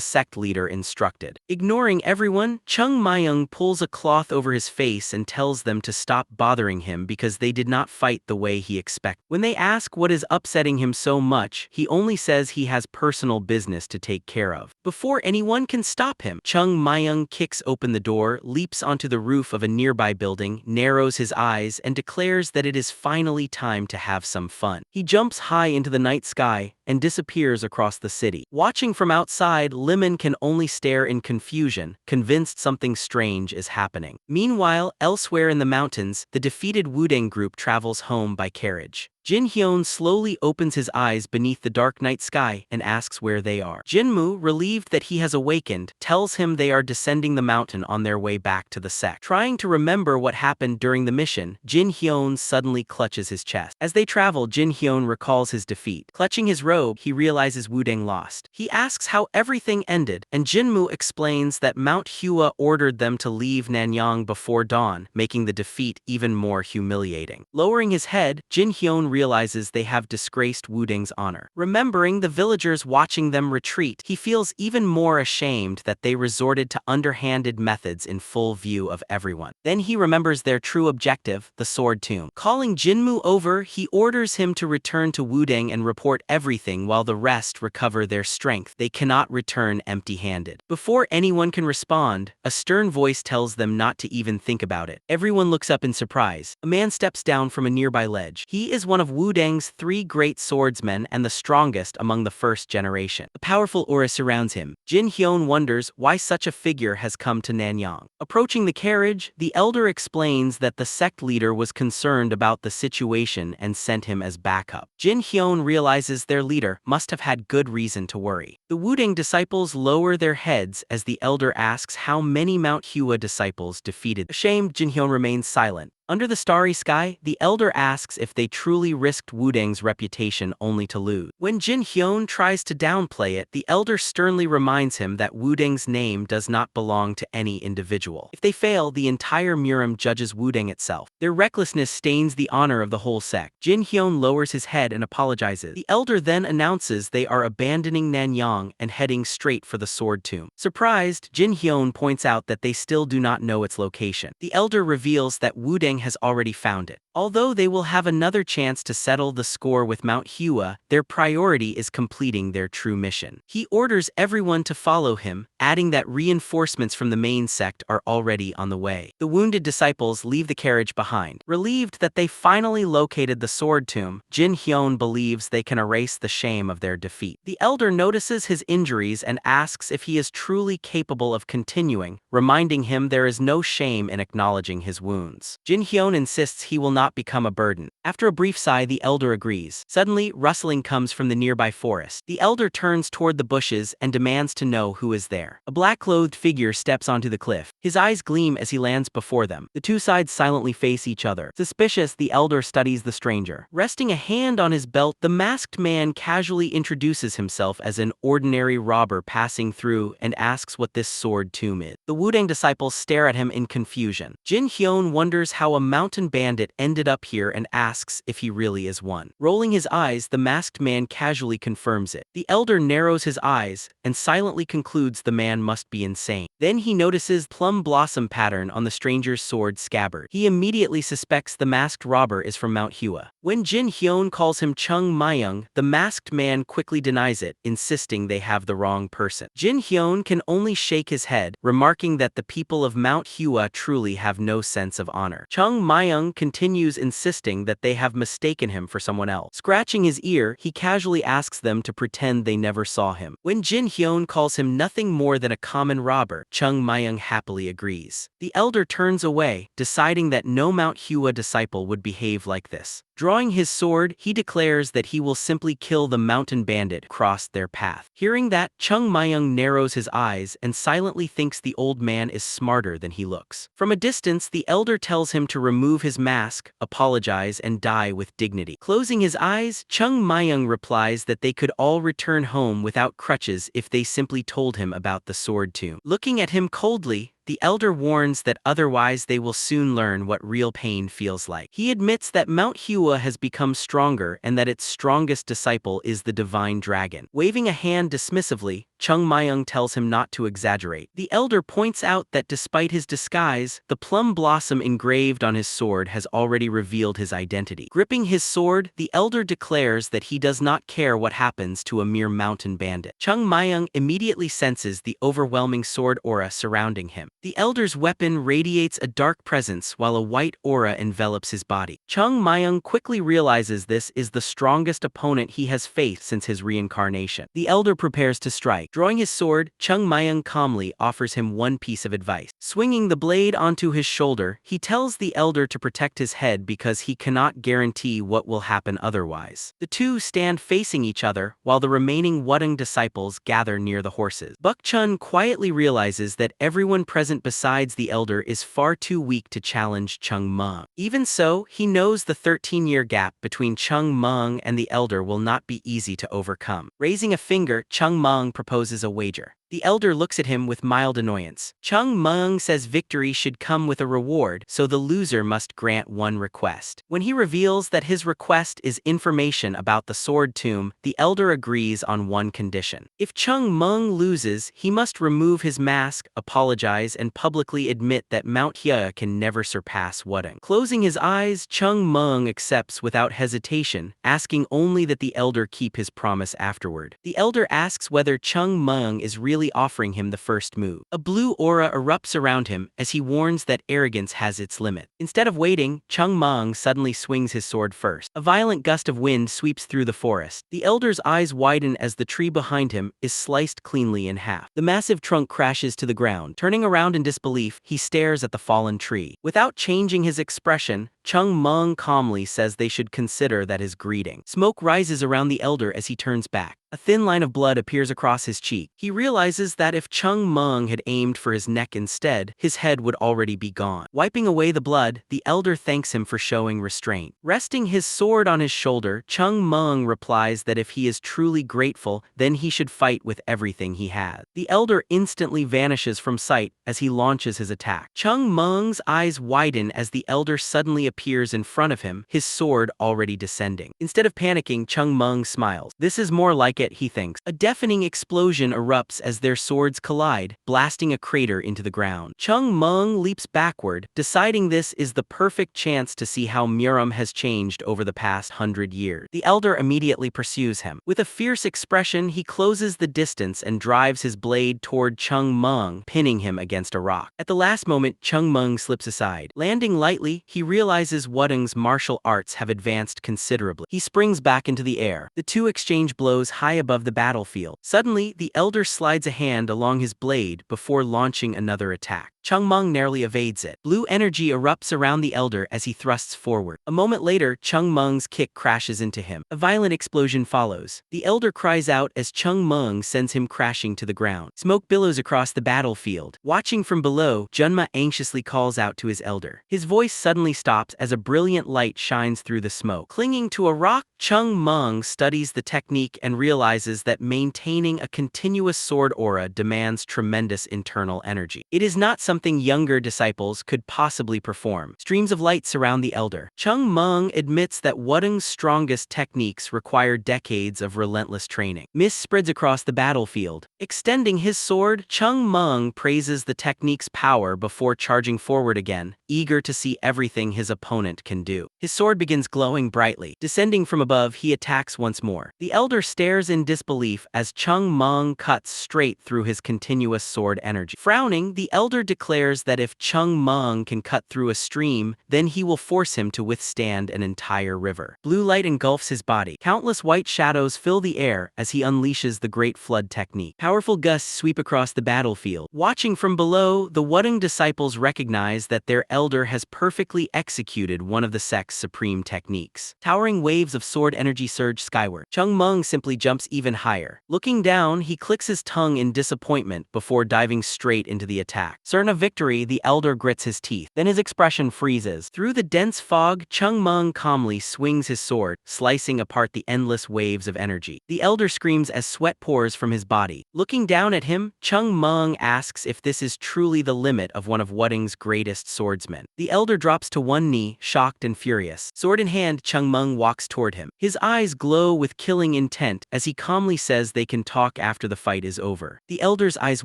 sect leader instructed. Ignoring everyone, Chung Myung pulls a cloth over his face and tells them to stop bothering him because they did not fight the way he expected. When they ask what is upsetting him so much, he only says he has personal business to take care of. Before anyone can stop him, Chung Myung kicks open the door, leaps onto the roof of a nearby building, narrows his eyes, and declares that it is finally time to have some fun. He jumps high into the night sky and disappears across the city. Watching from outside, Limon can only stare in confusion, convinced something strange is happening. Meanwhile, elsewhere in the mountains, the defeated Wudang group travels home by carriage. Jin Hyun slowly opens his eyes beneath the dark night sky and asks where they are. Jinmu, relieved that he has awakened, tells him they are descending the mountain on their way back to the sect. Trying to remember what happened during the mission, Jin Hyun suddenly clutches his chest. As they travel, Jin Hyun recalls his defeat. Clutching his robe, he realizes Wudang lost. He asks how everything ended, and Jinmu explains that Mount Hua ordered them to leave Nanyang before dawn, making the defeat even more humiliating. Lowering his head, Jin Hyun realizes they have disgraced Wudang's honor. Remembering the villagers watching them retreat, he feels even more ashamed that they resorted to underhanded methods in full view of everyone. Then he remembers their true objective, the sword tomb. Calling Jinmu over, he orders him to return to Wudang and report everything while the rest recover their strength. They cannot return empty-handed. Before anyone can respond, a stern voice tells them not to even think about it. Everyone looks up in surprise. A man steps down from a nearby ledge. He is one of Wudang's 3 great swordsmen and the strongest among the first generation. A powerful aura surrounds him. Jin Hyun wonders why such a figure has come to Nanyang. Approaching the carriage, the elder explains that the sect leader was concerned about the situation and sent him as backup. Jin Hyun realizes their leader must have had good reason to worry. The Wudang disciples lower their heads as the elder asks how many Mount Hua disciples defeated. Ashamed, Jin Hyun remains silent. Under the starry sky, the elder asks if they truly risked Wudang's reputation only to lose. When Jin Hyun tries to downplay it, the elder sternly reminds him that Wudang's name does not belong to any individual. If they fail, the entire Murim judges Wudang itself. Their recklessness stains the honor of the whole sect. Jin Hyun lowers his head and apologizes. The elder then announces they are abandoning Nanyang and heading straight for the sword tomb. Surprised, Jin Hyun points out that they still do not know its location. The elder reveals that Wudang has already found it. Although they will have another chance to settle the score with Mount Hua, their priority is completing their true mission. He orders everyone to follow him, adding that reinforcements from the main sect are already on the way. The wounded disciples leave the carriage behind. Relieved that they finally located the sword tomb, Jin Hyun believes they can erase the shame of their defeat. The elder notices his injuries and asks if he is truly capable of continuing, reminding him there is no shame in acknowledging his wounds. Jin Hyun insists he will not become a burden. After a brief sigh, the elder agrees. Suddenly, rustling comes from the nearby forest. The elder turns toward the bushes and demands to know who is there. A black-clothed figure steps onto the cliff. His eyes gleam as he lands before them. The two sides silently face each other. Suspicious, the elder studies the stranger. Resting a hand on his belt, the masked man casually introduces himself as an ordinary robber passing through and asks what this sword tomb is. The Wudang disciples stare at him in confusion. Jin Hyun wonders how a mountain bandit ended ended up here and asks if he really is one. Rolling his eyes, the masked man casually confirms it. The elder narrows his eyes and silently concludes the man must be insane. Then he notices plum blossom pattern on the stranger's sword scabbard. He immediately suspects the masked robber is from Mount Hua. When Jin Hyun calls him Chung Myung, the masked man quickly denies it, insisting they have the wrong person. Jin Hyun can only shake his head, remarking that the people of Mount Hua truly have no sense of honor. Chung Myung continues insisting that they have mistaken him for someone else. Scratching his ear, he casually asks them to pretend they never saw him. When Jin Hyun calls him nothing more than a common robber, Chung Myung happily agrees. The elder turns away, deciding that no Mount Hua disciple would behave like this. Drawing his sword, he declares that he will simply kill the mountain bandit crossed their path. Hearing that, Chung Myung narrows his eyes and silently thinks the old man is smarter than he looks. From a distance, the elder tells him to remove his mask, apologize, and die with dignity. Closing his eyes, Chung Myung replies that they could all return home without crutches if they simply told him about the sword tomb. Looking at him coldly, the elder warns that otherwise they will soon learn what real pain feels like. He admits that Mount Hua has become stronger and that its strongest disciple is the divine dragon. Waving a hand dismissively, Chung Myung tells him not to exaggerate. The elder points out that despite his disguise, the plum blossom engraved on his sword has already revealed his identity. Gripping his sword, the elder declares that he does not care what happens to a mere mountain bandit. Chung Myung immediately senses the overwhelming sword aura surrounding him. The elder's weapon radiates a dark presence while a white aura envelops his body. Chung Myung quickly realizes this is the strongest opponent he has faced since his reincarnation. The elder prepares to strike. Drawing his sword, Chung Myung calmly offers him one piece of advice. Swinging the blade onto his shoulder, he tells the elder to protect his head because he cannot guarantee what will happen otherwise. The two stand facing each other while the remaining Wudang disciples gather near the horses. Buk Chun quietly realizes that everyone present besides the elder is far too weak to challenge Chung Ma. Even so, he knows the 13-year gap between Chung Myung and the elder will not be easy to overcome. Raising a finger, Chung Myung proposes a wager. The elder looks at him with mild annoyance. Chung Myung says victory should come with a reward, so the loser must grant one request. When he reveals that his request is information about the sword tomb, the elder agrees on one condition. If Chung Myung loses, he must remove his mask, apologize, and publicly admit that Mount Hua can never surpass Wudang. Closing his eyes, Chung Myung accepts without hesitation, asking only that the elder keep his promise afterward. The elder asks whether Chung Myung is really offering him the first move. A blue aura erupts around him as he warns that arrogance has its limit. Instead of waiting, Chung Myung suddenly swings his sword first. A violent gust of wind sweeps through the forest. The elder's eyes widen as the tree behind him is sliced cleanly in half. The massive trunk crashes to the ground. Turning around in disbelief, he stares at the fallen tree. Without changing his expression, Chung Myung calmly says they should consider that his greeting. Smoke rises around the elder as he turns back. A thin line of blood appears across his cheek. He realizes that if Chung Myung had aimed for his neck instead, his head would already be gone. Wiping away the blood, the elder thanks him for showing restraint. Resting his sword on his shoulder, Chung Myung replies that if he is truly grateful, then he should fight with everything he has. The elder instantly vanishes from sight as he launches his attack. Chung Myung's eyes widen as the elder suddenly appears in front of him, his sword already descending. Instead of panicking, Chung Myung smiles. This is more like it, he thinks. A deafening explosion erupts as their swords collide, blasting a crater into the ground. Chung Myung leaps backward, deciding this is the perfect chance to see how Muram has changed over the past 100 years. The elder immediately pursues him. With a fierce expression, he closes the distance and drives his blade toward Chung Myung, pinning him against a rock. At the last moment, Chung Myung slips aside. Landing lightly, he realizes Wudang's martial arts have advanced considerably. He springs back into the air. The two exchange blows high above the battlefield. Suddenly, the elder slides a hand along his blade before launching another attack. Chung Myung narrowly evades it. Blue energy erupts around the elder as he thrusts forward. A moment later, Chung Myung's kick crashes into him. A violent explosion follows. The elder cries out as Chung Myung sends him crashing to the ground. Smoke billows across the battlefield. Watching from below, Chun Ma anxiously calls out to his elder. His voice suddenly stops as a brilliant light shines through the smoke. Clinging to a rock, Chung Myung studies the technique and realizes that maintaining a continuous sword aura demands tremendous internal energy. It is not something something younger disciples could possibly perform. Streams of light surround the elder. Chung Myung admits that Wudang's strongest techniques require decades of relentless training. Mist spreads across the battlefield. Extending his sword, Chung Myung praises the technique's power before charging forward again, eager to see everything his opponent can do. His sword begins glowing brightly. Descending from above, he attacks once more. The elder stares in disbelief as Chung Myung cuts straight through his continuous sword energy. Frowning, the elder declares that if Chung Myung can cut through a stream, then he will force him to withstand an entire river. Blue light engulfs his body. Countless white shadows fill the air as he unleashes the Great Flood technique. Powerful gusts sweep across the battlefield. Watching from below, the Wudang disciples recognize that their elder has perfectly executed one of the sect's supreme techniques. Towering waves of sword energy surge skyward. Chung Myung simply jumps even higher. Looking down, he clicks his tongue in disappointment before diving straight into the attack. Certain of victory, the elder grits his teeth. Then his expression freezes. Through the dense fog, Chung Myung calmly swings his sword, slicing apart the endless waves of energy. The elder screams as sweat pours from his body. Looking down at him, Chung Myung asks if this is truly the limit of one of Wudang's greatest swordsmen. The elder drops to one knee, shocked and furious. Sword in hand, Chung Myung walks toward him. His eyes glow with killing intent as he calmly says they can talk after the fight is over. The elder's eyes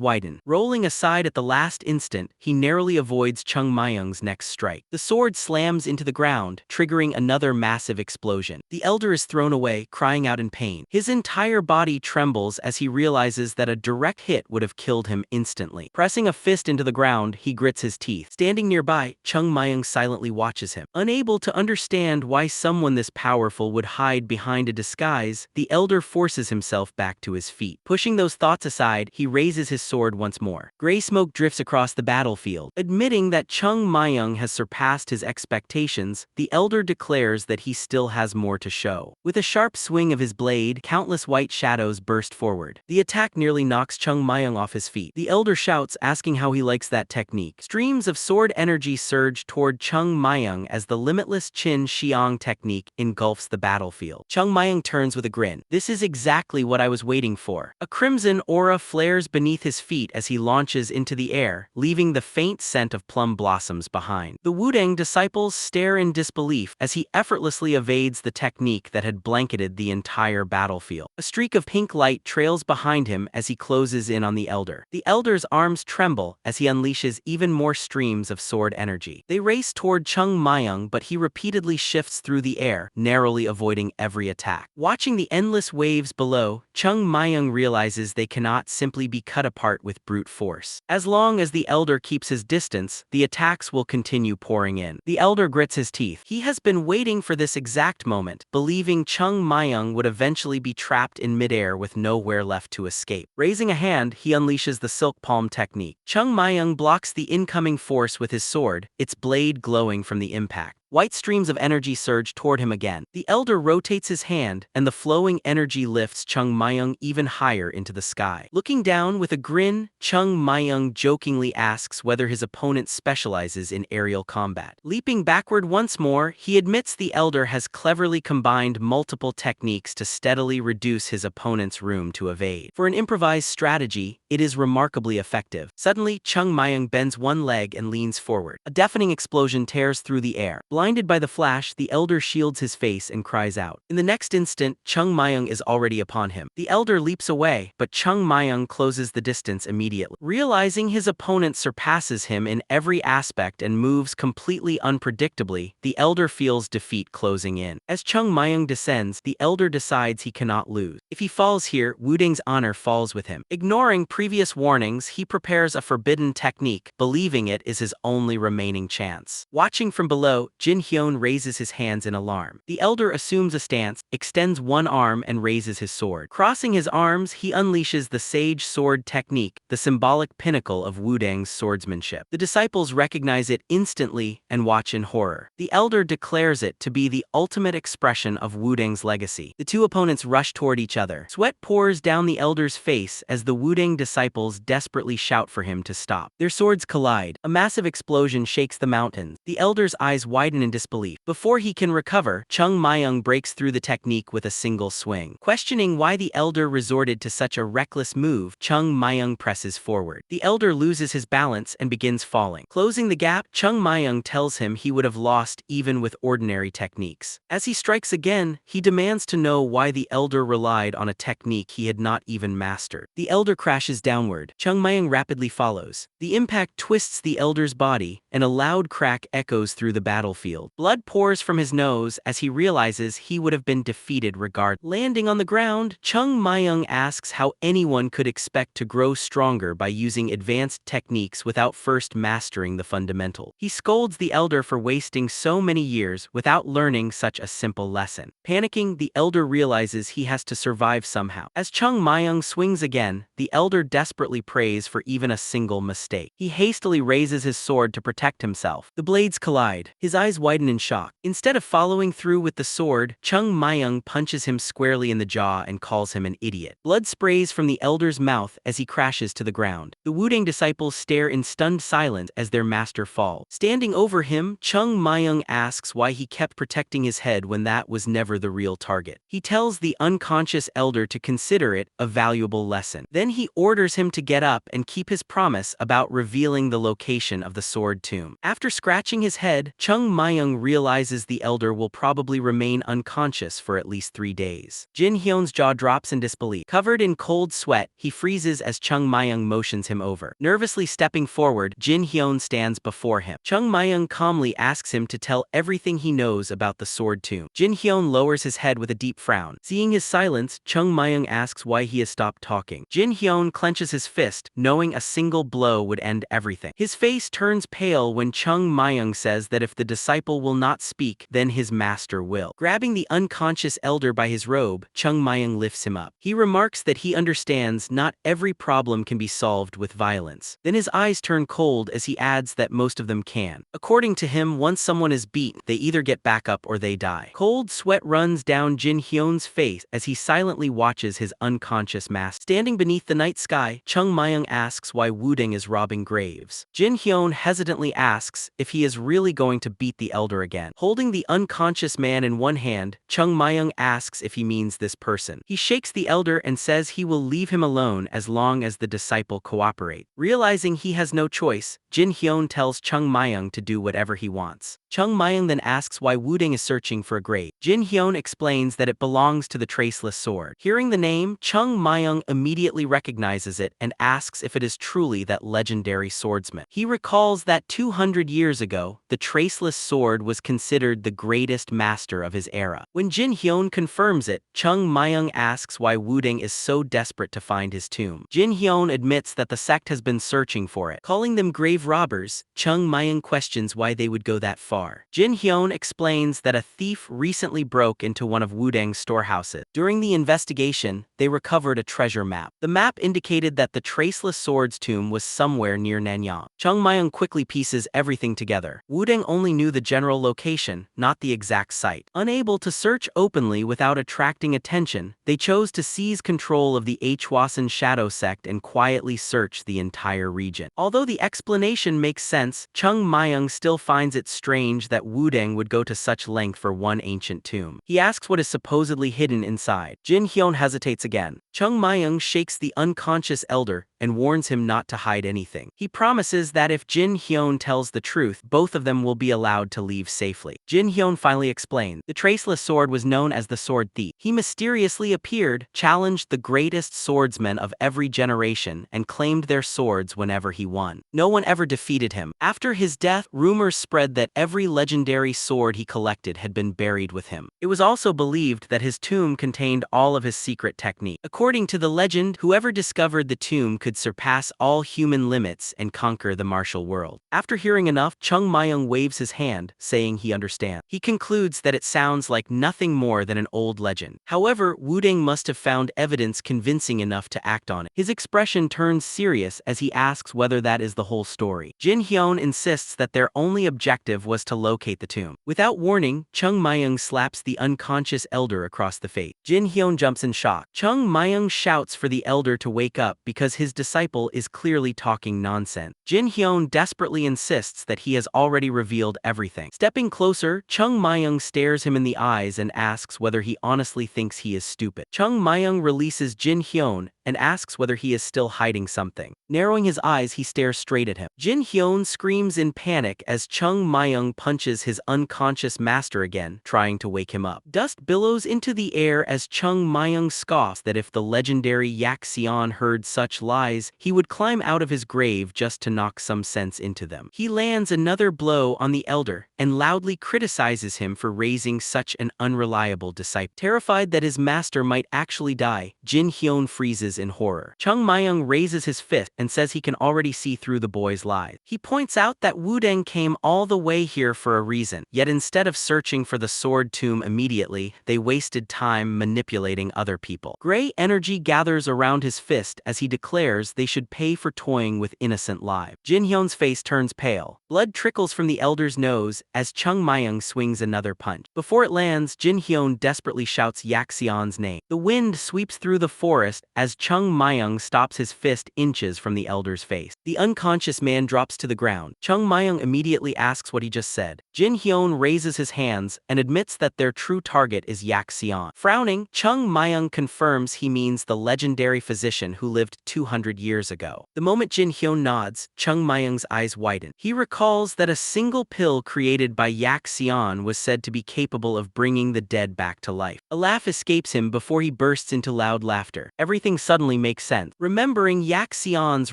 widen. Rolling aside at the last instant, he narrowly avoids Chung Myung's next strike. The sword slams into the ground, triggering another massive explosion. The elder is thrown away, crying out in pain. His entire body trembles as he realizes that a direct hit would have killed him instantly. Pressing a fist into the ground, he grits his teeth. Standing nearby, Chung Myung silently watches him. Unable to understand why someone this powerful would hide behind a disguise, the elder forces himself back to his feet. Pushing those thoughts aside, he raises his sword once more. Gray smoke drifts across the battlefield. Admitting that Chung Myung has surpassed his expectations, the elder declares that he still has more to show. With a sharp swing of his blade, countless white shadows burst forward. The attack nearly knocks Chung Myung off his feet. The elder shouts, asking how he likes that technique. Streams of sword energy surge toward Chung Myung as the limitless Qin Xiang technique engulfs the battlefield. Chung Myung turns with a grin. This is exactly what I was waiting for. A crimson aura flares beneath his feet as he launches into the air, leaving the faint scent of plum blossoms behind. The Wudang disciples stare in disbelief as he effortlessly evades the technique that had blanketed the entire battlefield. A streak of pink light trails behind him as he closes in on the elder. The elder's arms tremble as he unleashes even more streams of sword energy. They race toward Chung Myung, but he repeatedly shifts through the air, narrowly avoiding every attack. Watching the endless waves below, Chung Myung realizes they cannot simply be cut apart with brute force. As long as the elder keeps his distance, the attacks will continue pouring in. The elder grits his teeth. He has been waiting for this exact moment, believing Chung Myung would eventually be trapped in midair with nowhere left to escape. Raising a hand, he unleashes the silk palm technique. Chung Myung blocks the incoming force with his sword, its blade glowing from the impact. White streams of energy surge toward him again. The elder rotates his hand, and the flowing energy lifts Chung Myung even higher into the sky. Looking down with a grin, Chung Myung jokingly asks whether his opponent specializes in aerial combat. Leaping backward once more, he admits the elder has cleverly combined multiple techniques to steadily reduce his opponent's room to evade. For an improvised strategy, it is remarkably effective. Suddenly, Chung Myung bends one leg and leans forward. A deafening explosion tears through the air. Blinded by the flash, the elder shields his face and cries out. In the next instant, Chung Myung is already upon him. The elder leaps away, but Chung Myung closes the distance immediately. Realizing his opponent surpasses him in every aspect and moves completely unpredictably, the elder feels defeat closing in. As Chung Myung descends, the elder decides he cannot lose. If he falls here, Wudang's honor falls with him. Ignoring previous warnings, he prepares a forbidden technique, believing it is his only remaining chance. Watching from below, Jin Hyun raises his hands in alarm. The elder assumes a stance, extends one arm and raises his sword. Crossing his arms, he unleashes the Sage Sword technique, the symbolic pinnacle of Wudang's swordsmanship. The disciples recognize it instantly and watch in horror. The elder declares it to be the ultimate expression of Wudang's legacy. The two opponents rush toward each other. Sweat pours down the elder's face as the Wudang disciples desperately shout for him to stop. Their swords collide. A massive explosion shakes the mountains. The elder's eyes widen frozen in disbelief. Before he can recover, Chung Myung breaks through the technique with a single swing. Questioning why the elder resorted to such a reckless move, Chung Myung presses forward. The elder loses his balance and begins falling. Closing the gap, Chung Myung tells him he would have lost even with ordinary techniques. As he strikes again, he demands to know why the elder relied on a technique he had not even mastered. The elder crashes downward. Chung Myung rapidly follows. The impact twists the elder's body, and a loud crack echoes through the battlefield. Blood pours from his nose as he realizes he would have been defeated regardless. Landing on the ground, Chung Myung asks how anyone could expect to grow stronger by using advanced techniques without first mastering the fundamental. He scolds the elder for wasting so many years without learning such a simple lesson. Panicking, the elder realizes he has to survive somehow. As Chung Myung swings again, the elder desperately prays for even a single mistake. He hastily raises his sword to protect himself. The blades collide. His eyes widen in shock. Instead of following through with the sword, Chung Myung punches him squarely in the jaw and calls him an idiot. Blood sprays from the elder's mouth as he crashes to the ground. The Wudang disciples stare in stunned silence as their master falls. Standing over him, Chung Myung asks why he kept protecting his head when that was never the real target. He tells the unconscious elder to consider it a valuable lesson. Then he orders him to get up and keep his promise about revealing the location of the sword tomb. After scratching his head, Chung Myung realizes the elder will probably remain unconscious for at least 3 days. Jin Hyun's jaw drops in disbelief. Covered in cold sweat, he freezes as Chung Myung motions him over. Nervously stepping forward, Jin Hyun stands before him. Chung Myung calmly asks him to tell everything he knows about the sword tomb. Jin Hyun lowers his head with a deep frown. Seeing his silence, Chung Myung asks why he has stopped talking. Jin Hyun clenches his fist, knowing a single blow would end everything. His face turns pale when Chung Myung says that if the disciple will not speak, then his master will. Grabbing the unconscious elder by his robe, Chung Myung lifts him up. He remarks that he understands not every problem can be solved with violence. Then his eyes turn cold as he adds that most of them can. According to him, once someone is beat, they either get back up or they die. Cold sweat runs down Jin Hyun's face as he silently watches his unconscious master. Standing beneath the night sky, Chung Myung asks why Wudang is robbing graves. Jin Hyun hesitantly asks if he is really going to beat the elder again. Holding the unconscious man in one hand, Chung Myung asks if he means this person. He shakes the elder and says he will leave him alone as long as the disciple cooperate. Realizing he has no choice, Jin Hyun tells Chung Myung to do whatever he wants. Chung Myung then asks why Wudang is searching for a grave. Jin Hyun explains that it belongs to the traceless sword. Hearing the name, Chung Myung immediately recognizes it and asks if it is truly that legendary swordsman. He recalls that 200 years ago, the traceless sword was considered the greatest master of his era. When Jin Hyun confirms it, Chung Myung asks why Wudang is so desperate to find his tomb. Jin Hyun admits that the sect has been searching for it. Calling them grave robbers, Chung Myung questions why they would go that far. Jin Hyun explains that a thief recently broke into one of Wudang's storehouses. During the investigation, they recovered a treasure map. The map indicated that the traceless sword's tomb was somewhere near Nanyang. Chung Myung quickly pieces everything together. Wudang only knew the general location, not the exact site. Unable to search openly without attracting attention, they chose to seize control of the Huashan-Sekte and quietly search the entire region. Although the explanation makes sense, Chung Myung still finds it strange that Wudang would go to such length for one ancient tomb. He asks what is supposedly hidden inside. Jin Hyun hesitates again. Chung Myung shakes the unconscious elder and warns him not to hide anything. He promises that if Jin Hyun tells the truth, both of them will be allowed to leave safely. Jin Hyun finally explains. The traceless sword was known as the sword thief. He mysteriously appeared, challenged the greatest swordsmen of every generation, and claimed their swords whenever he won. No one ever defeated him. After his death, rumors spread that every legendary sword he collected had been buried with him. It was also believed that his tomb contained all of his secret technique. According to the legend, whoever discovered the tomb could surpass all human limits and conquer the martial world. After hearing enough, Chung Myung waves his hand, saying he understands. He concludes that it sounds like nothing more than an old legend. However, Wudang must have found evidence convincing enough to act on it. His expression turns serious as he asks whether that is the whole story. Jin Hyun insists that their only objective was to locate the tomb. Without warning, Chung Myung slaps the unconscious elder across the face. Jin Hyun jumps in shock. Chung Myung shouts for the elder to wake up because his disciple is clearly talking nonsense. Jin Hyun desperately insists that he has already revealed everything. Stepping closer, Chung Myung stares him in the eyes and asks whether he honestly thinks he is stupid. Chung Myung releases Jin Hyun and asks whether he is still hiding something. Narrowing his eyes, he stares straight at him. Jin Hyun screams in panic as Chung Myung punches his unconscious master again, trying to wake him up. Dust billows into the air as Chung Myung scoffs that if the legendary Yak Xian heard such lies, he would climb out of his grave just to knock some sense into them. He lands another blow on the elder and loudly criticizes him for raising such an unreliable disciple. Terrified that his master might actually die, Jin Hyun freezes in horror. Chung Myung raises his fist and says he can already see through the boy's lies. He points out that Wudeng came all the way here for a reason, yet instead of searching for the sword tomb immediately, they wasted time manipulating other people. Gray energy gathers around his fist as he declares they should pay for toying with innocent lives. Jin Hyun's face turns pale. Blood trickles from the elder's nose as Chung Myung swings another punch. Before it lands, Jin Hyun desperately shouts Yak Xian's name. The wind sweeps through the forest as Chung Myung stops his fist inches from the elder's face. The unconscious man drops to the ground. Chung Myung immediately asks what he just said. Jin Hyun raises his hands and admits that their true target is Yak Xian. Frowning, Chung Myung confirms he means the legendary physician who lived 200 years ago. The moment Jin Hyun nods, Chung Myung's eyes widen. He recalls that a single pill created by Yak Xian was said to be capable of bringing the dead back to life. A laugh escapes him before he bursts into loud laughter. Everything suddenly makes sense. Remembering Yak Xian's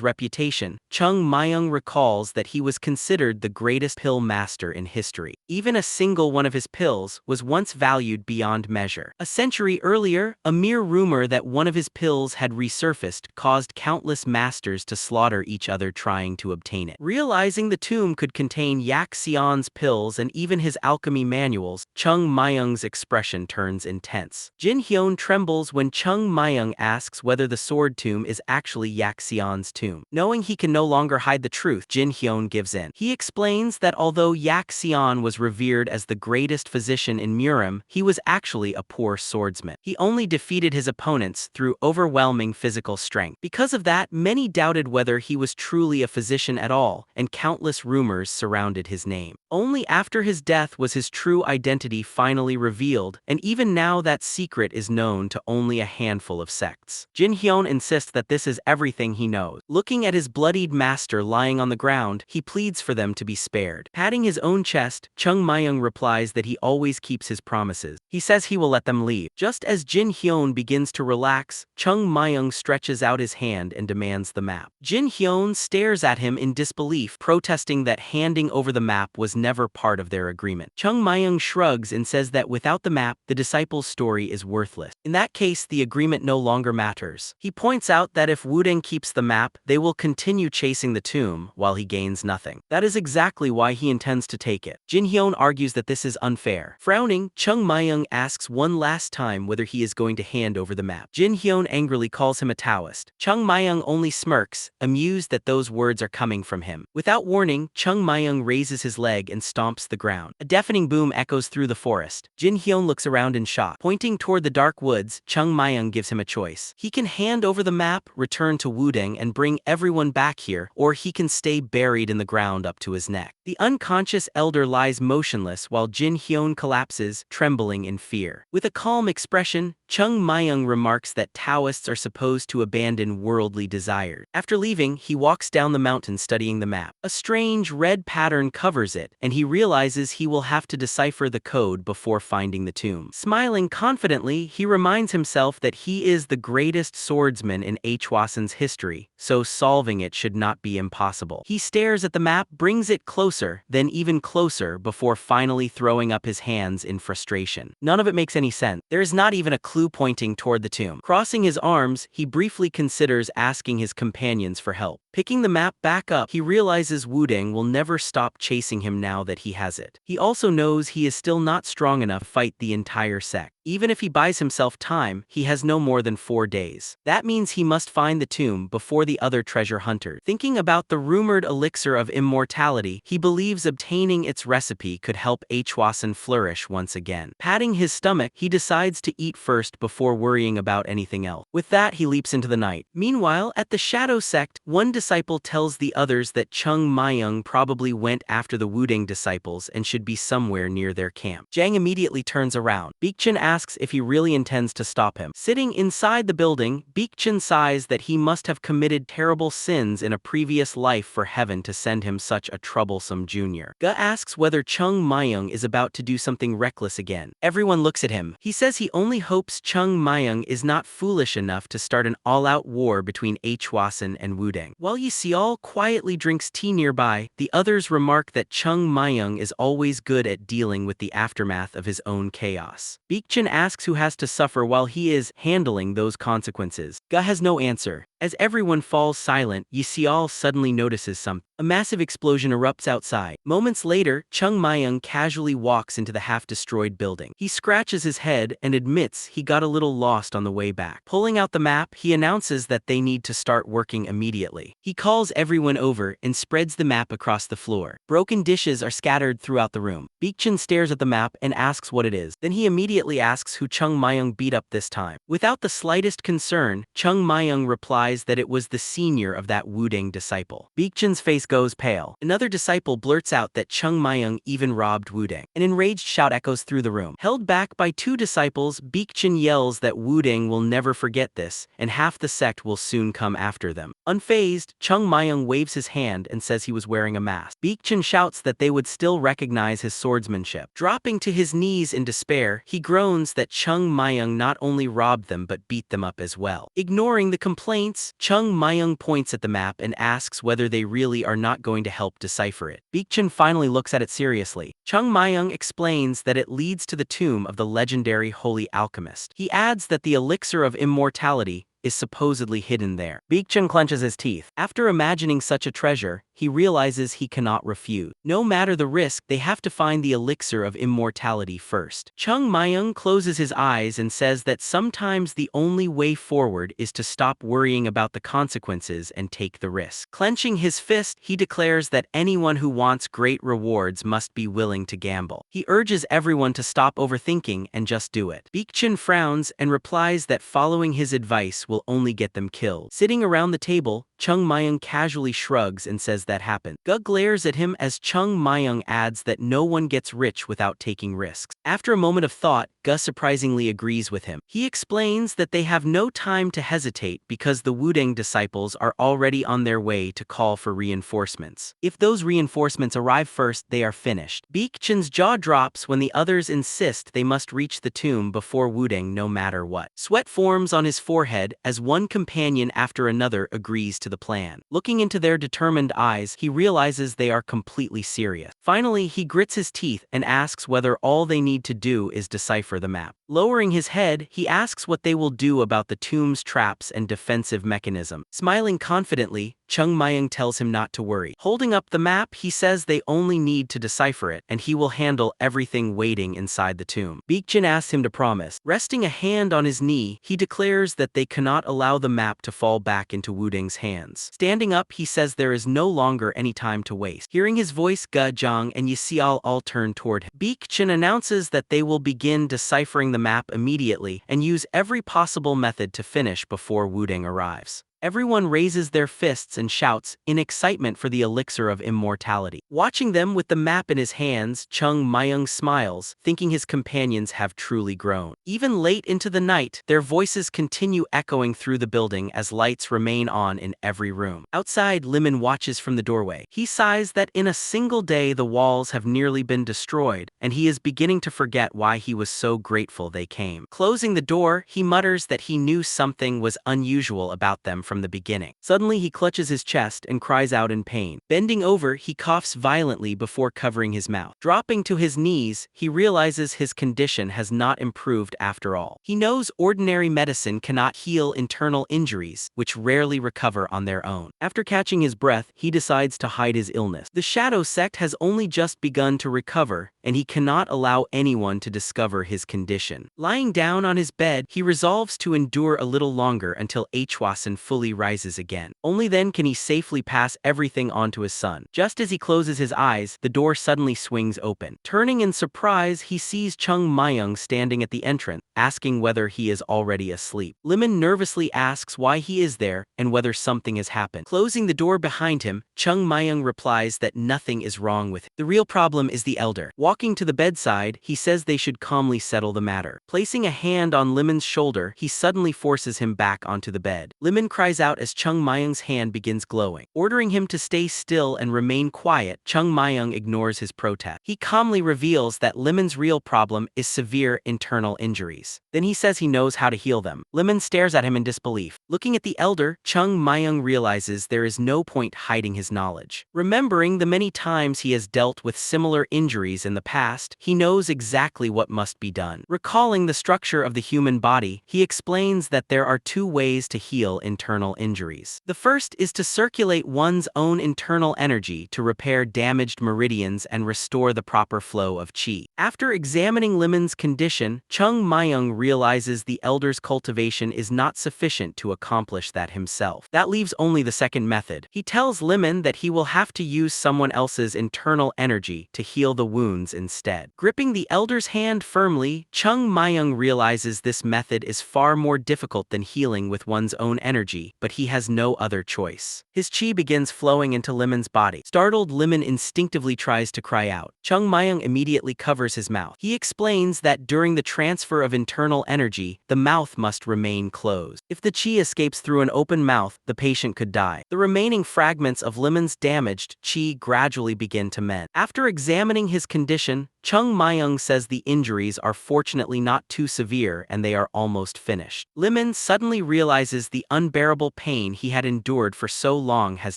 reputation, Chung Myung recalls that he was considered the greatest pill master in history. Even a single one of his pills was once valued beyond measure. A century earlier, a mere rumor that one of his pills had resurfaced caused countless masters to slaughter each other trying to obtain it. Realizing the tomb could contain Yak Xian's pills and even his alchemy manuals, Chung Myung's expression turns intense. Jin Hyun trembles when Chung Myung asks whether the sword tomb is actually Yak Xian's tomb. Knowing he can no longer hide the truth, Jin Hyun gives in. He explains that although Yak Xian was revered as the greatest physician in Murim, he was actually a poor swordsman. He only defeated his opponents through overwhelming physical strength. Because of that, many doubted whether he was truly a physician at all, and countless rumors surrounded his name. Only after his death was his true identity finally revealed, and even now that secret is known to only a handful of sects. Jin Hyun insists that this is everything he knows. Looking at his bloodied master lying on the ground, he pleads for them to be spared. Patting his own chest, Chung Myung replies that he always keeps his promises. He says he will let them leave. Just as Jin Hyun begins to relax, Chung Myung stretches out his hand and demands the map. Jin Hyun stares at him in disbelief, protesting that handing over the map was never part of their agreement. Chung Myung shrugs and says that without the map, the disciple's story is worthless. In that case, the agreement no longer matters. He points out that if Wudeng keeps the map, they will continue chasing the tomb while he gains nothing. That is exactly why he intends to take it. Jin Hyun argues that this is unfair. Frowning, Chung Myung asks one last time whether he is going to hand over the map. Jin Hyun angrily calls him a Taoist. Chung Myung only smirks, amused that those words are coming from him. Without warning, Chung Myung raises his leg and stomps the ground. A deafening boom echoes through the forest. Jin Hyun looks around in shock. Pointing toward the dark woods, Chung Myung gives him a choice. He can hand over the map, return to Wudeng, and bring everyone back here, or he can stay buried in the ground up to his neck. The unconscious elder lies motionless while Jin Hyun collapses, trembling in fear. With a calm expression, Chung Myung remarks that Taoists are supposed to abandon worldly desires. After leaving, he walks down the mountain studying the map. A strange red pattern covers it, and he realizes he will have to decipher the code before finding the tomb. Smiling confidently, he reminds himself that he is the greatest swordsman in Huashan's history, so solving it should not be impossible. He stares at the map, brings it closer, then even closer before finally throwing up his hands in frustration. None of it makes any sense. There is not even a clue pointing toward the tomb. Crossing his arms, he briefly considers asking his companions for help. Picking the map back up, he realizes Wudeng will never stop chasing him now that he has it. He also knows he is still not strong enough to fight the entire sect. Even if he buys himself time, he has no more than 4 days. That means he must find the tomb before the other treasure hunters. Thinking about the rumored elixir of immortality, he believes obtaining its recipe could help Huashan flourish once again. Patting his stomach, he decides to eat first before worrying about anything else. With that, he leaps into the night. Meanwhile, at the Shadow Sect, one disciple tells the others that Chung Myung probably went after the Wuding disciples and should be somewhere near their camp. Jang immediately turns around. Baekjun asks if he really intends to stop him. Sitting inside the building, Baekjun sighs that he must have committed terrible sins in a previous life for heaven to send him such a troublesome junior. Ga asks whether Chung Myung is about to do something reckless again. Everyone looks at him. He says he only hopes Chung Myung is not foolish enough to start an all-out war between Huashan and Wuding. While Yseol quietly drinks tea nearby, the others remark that Chung Myung is always good at dealing with the aftermath of his own chaos. Baekjun asks who has to suffer while he is handling those consequences. Ga has no answer. As everyone falls silent, Yseol suddenly notices something. A massive explosion erupts outside. Moments later, Chung Myung casually walks into the half-destroyed building. He scratches his head and admits he got a little lost on the way back. Pulling out the map, he announces that they need to start working immediately. He calls everyone over and spreads the map across the floor. Broken dishes are scattered throughout the room. Baekjun stares at the map and asks what it is. Then he immediately asks who Chung Myung beat up this time. Without the slightest concern, Chung Myung replies that it was the senior of that Wuding disciple. Baekjun's face goes pale. Another disciple blurts out that Chung Myung even robbed Wuding. An enraged shout echoes through the room. Held back by 2 disciples, Baekjun yells that Wuding will never forget this, and half the sect will soon come after them. Unfazed, Chung Myung waves his hand and says he was wearing a mask. Baekjun shouts that they would still recognize his swordsmanship. Dropping to his knees in despair, he groans that Chung Myung not only robbed them but beat them up as well. Ignoring the complaints, Chung Myung points at the map and asks whether they really are not going to help decipher it. Baekjun finally looks at it seriously. Chung Myung explains that it leads to the tomb of the legendary holy alchemist. He adds that the elixir of immortality is supposedly hidden there. Baekjun clenches his teeth. After imagining such a treasure, he realizes he cannot refuse. No matter the risk, they have to find the elixir of immortality first. Chung Myung closes his eyes and says that sometimes the only way forward is to stop worrying about the consequences and take the risk. Clenching his fist, he declares that anyone who wants great rewards must be willing to gamble. He urges everyone to stop overthinking and just do it. Baekjun frowns and replies that following his advice will only get them killed. Sitting around the table, Chung Myung casually shrugs and says that happened. Ga glares at him as Chung Myung adds that no one gets rich without taking risks. After a moment of thought, Ga surprisingly agrees with him. He explains that they have no time to hesitate because the Wuding disciples are already on their way to call for reinforcements. If those reinforcements arrive first, they are finished. Baekjun's jaw drops when the others insist they must reach the tomb before Wuding no matter what. Sweat forms on his forehead as one companion after another agrees to the plan. Looking into their determined eyes, he realizes they are completely serious. Finally, he grits his teeth and asks whether all they need to do is decipher the map. Lowering his head, he asks what they will do about the tomb's traps and defensive mechanism. Smiling confidently, Chung Myung tells him not to worry. Holding up the map, he says they only need to decipher it, and he will handle everything waiting inside the tomb. Baekjun asks him to promise. Resting a hand on his knee, he declares that they cannot allow the map to fall back into Wuding's hands. Standing up, he says there is no longer any time to waste. Hearing his voice, Ga, Zhang, and Yseol all turn toward him. Baekjun announces that they will begin deciphering the map immediately and use every possible method to finish before Wuding arrives. Everyone raises their fists and shouts in excitement for the elixir of immortality. Watching them with the map in his hands, Chung Myung smiles, thinking his companions have truly grown. Even late into the night, their voices continue echoing through the building as lights remain on in every room. Outside, Limon watches from the doorway. He sighs that in a single day the walls have nearly been destroyed, and he is beginning to forget why he was so grateful they came. Closing the door, he mutters that he knew something was unusual about them from the beginning. Suddenly, he clutches his chest and cries out in pain. Bending over, he coughs violently before covering his mouth. Dropping to his knees, he realizes his condition has not improved after all. He knows ordinary medicine cannot heal internal injuries, which rarely recover on their own. After catching his breath, he decides to hide his illness. The Shadow Sect has only just begun to recover, and he cannot allow anyone to discover his condition. Lying down on his bed, he resolves to endure a little longer until Huashan fully rises again. Only then can he safely pass everything on to his son. Just as he closes his eyes, the door suddenly swings open. Turning in surprise, he sees Chung Myung standing at the entrance, asking whether he is already asleep. Lemon nervously asks why he is there and whether something has happened. Closing the door behind him, Chung Myung replies that nothing is wrong with him. The real problem is the elder. Walking to the bedside, he says they should calmly settle the matter. Placing a hand on Lemon's shoulder, he suddenly forces him back onto the bed. Lemon cries out as Chung Myung's hand begins glowing. Ordering him to stay still and remain quiet, Chung Myung ignores his protest. He calmly reveals that Lemon's real problem is severe internal injuries. Then he says he knows how to heal them. Lemon stares at him in disbelief. Looking at the elder, Chung Myung realizes there is no point hiding his knowledge. Remembering the many times he has dealt with similar injuries in the past, he knows exactly what must be done. Recalling the structure of the human body, he explains that there are two ways to heal internal injuries. The first is to circulate one's own internal energy to repair damaged meridians and restore the proper flow of qi. After examining Lemon's condition, Chung Myung realizes the elder's cultivation is not sufficient to accomplish that himself. That leaves only the second method. He tells Lemon that he will have to use someone else's internal energy to heal the wounds instead. Gripping the elder's hand firmly, Chung Myung realizes this method is far more difficult than healing with one's own energy, but he has no other choice. His qi begins flowing into Lemon's body. Startled, Lemon instinctively tries to cry out. Chung Myung immediately covers his mouth. He explains that during the transfer of internal energy, the mouth must remain closed. If the qi escapes through an open mouth, the patient could die. The remaining fragments of Lemon's damaged qi gradually begin to mend. After examining his condition, Chung Myung says the injuries are fortunately not too severe and they are almost finished. Lemon suddenly realizes the unbearable pain he had endured for so long has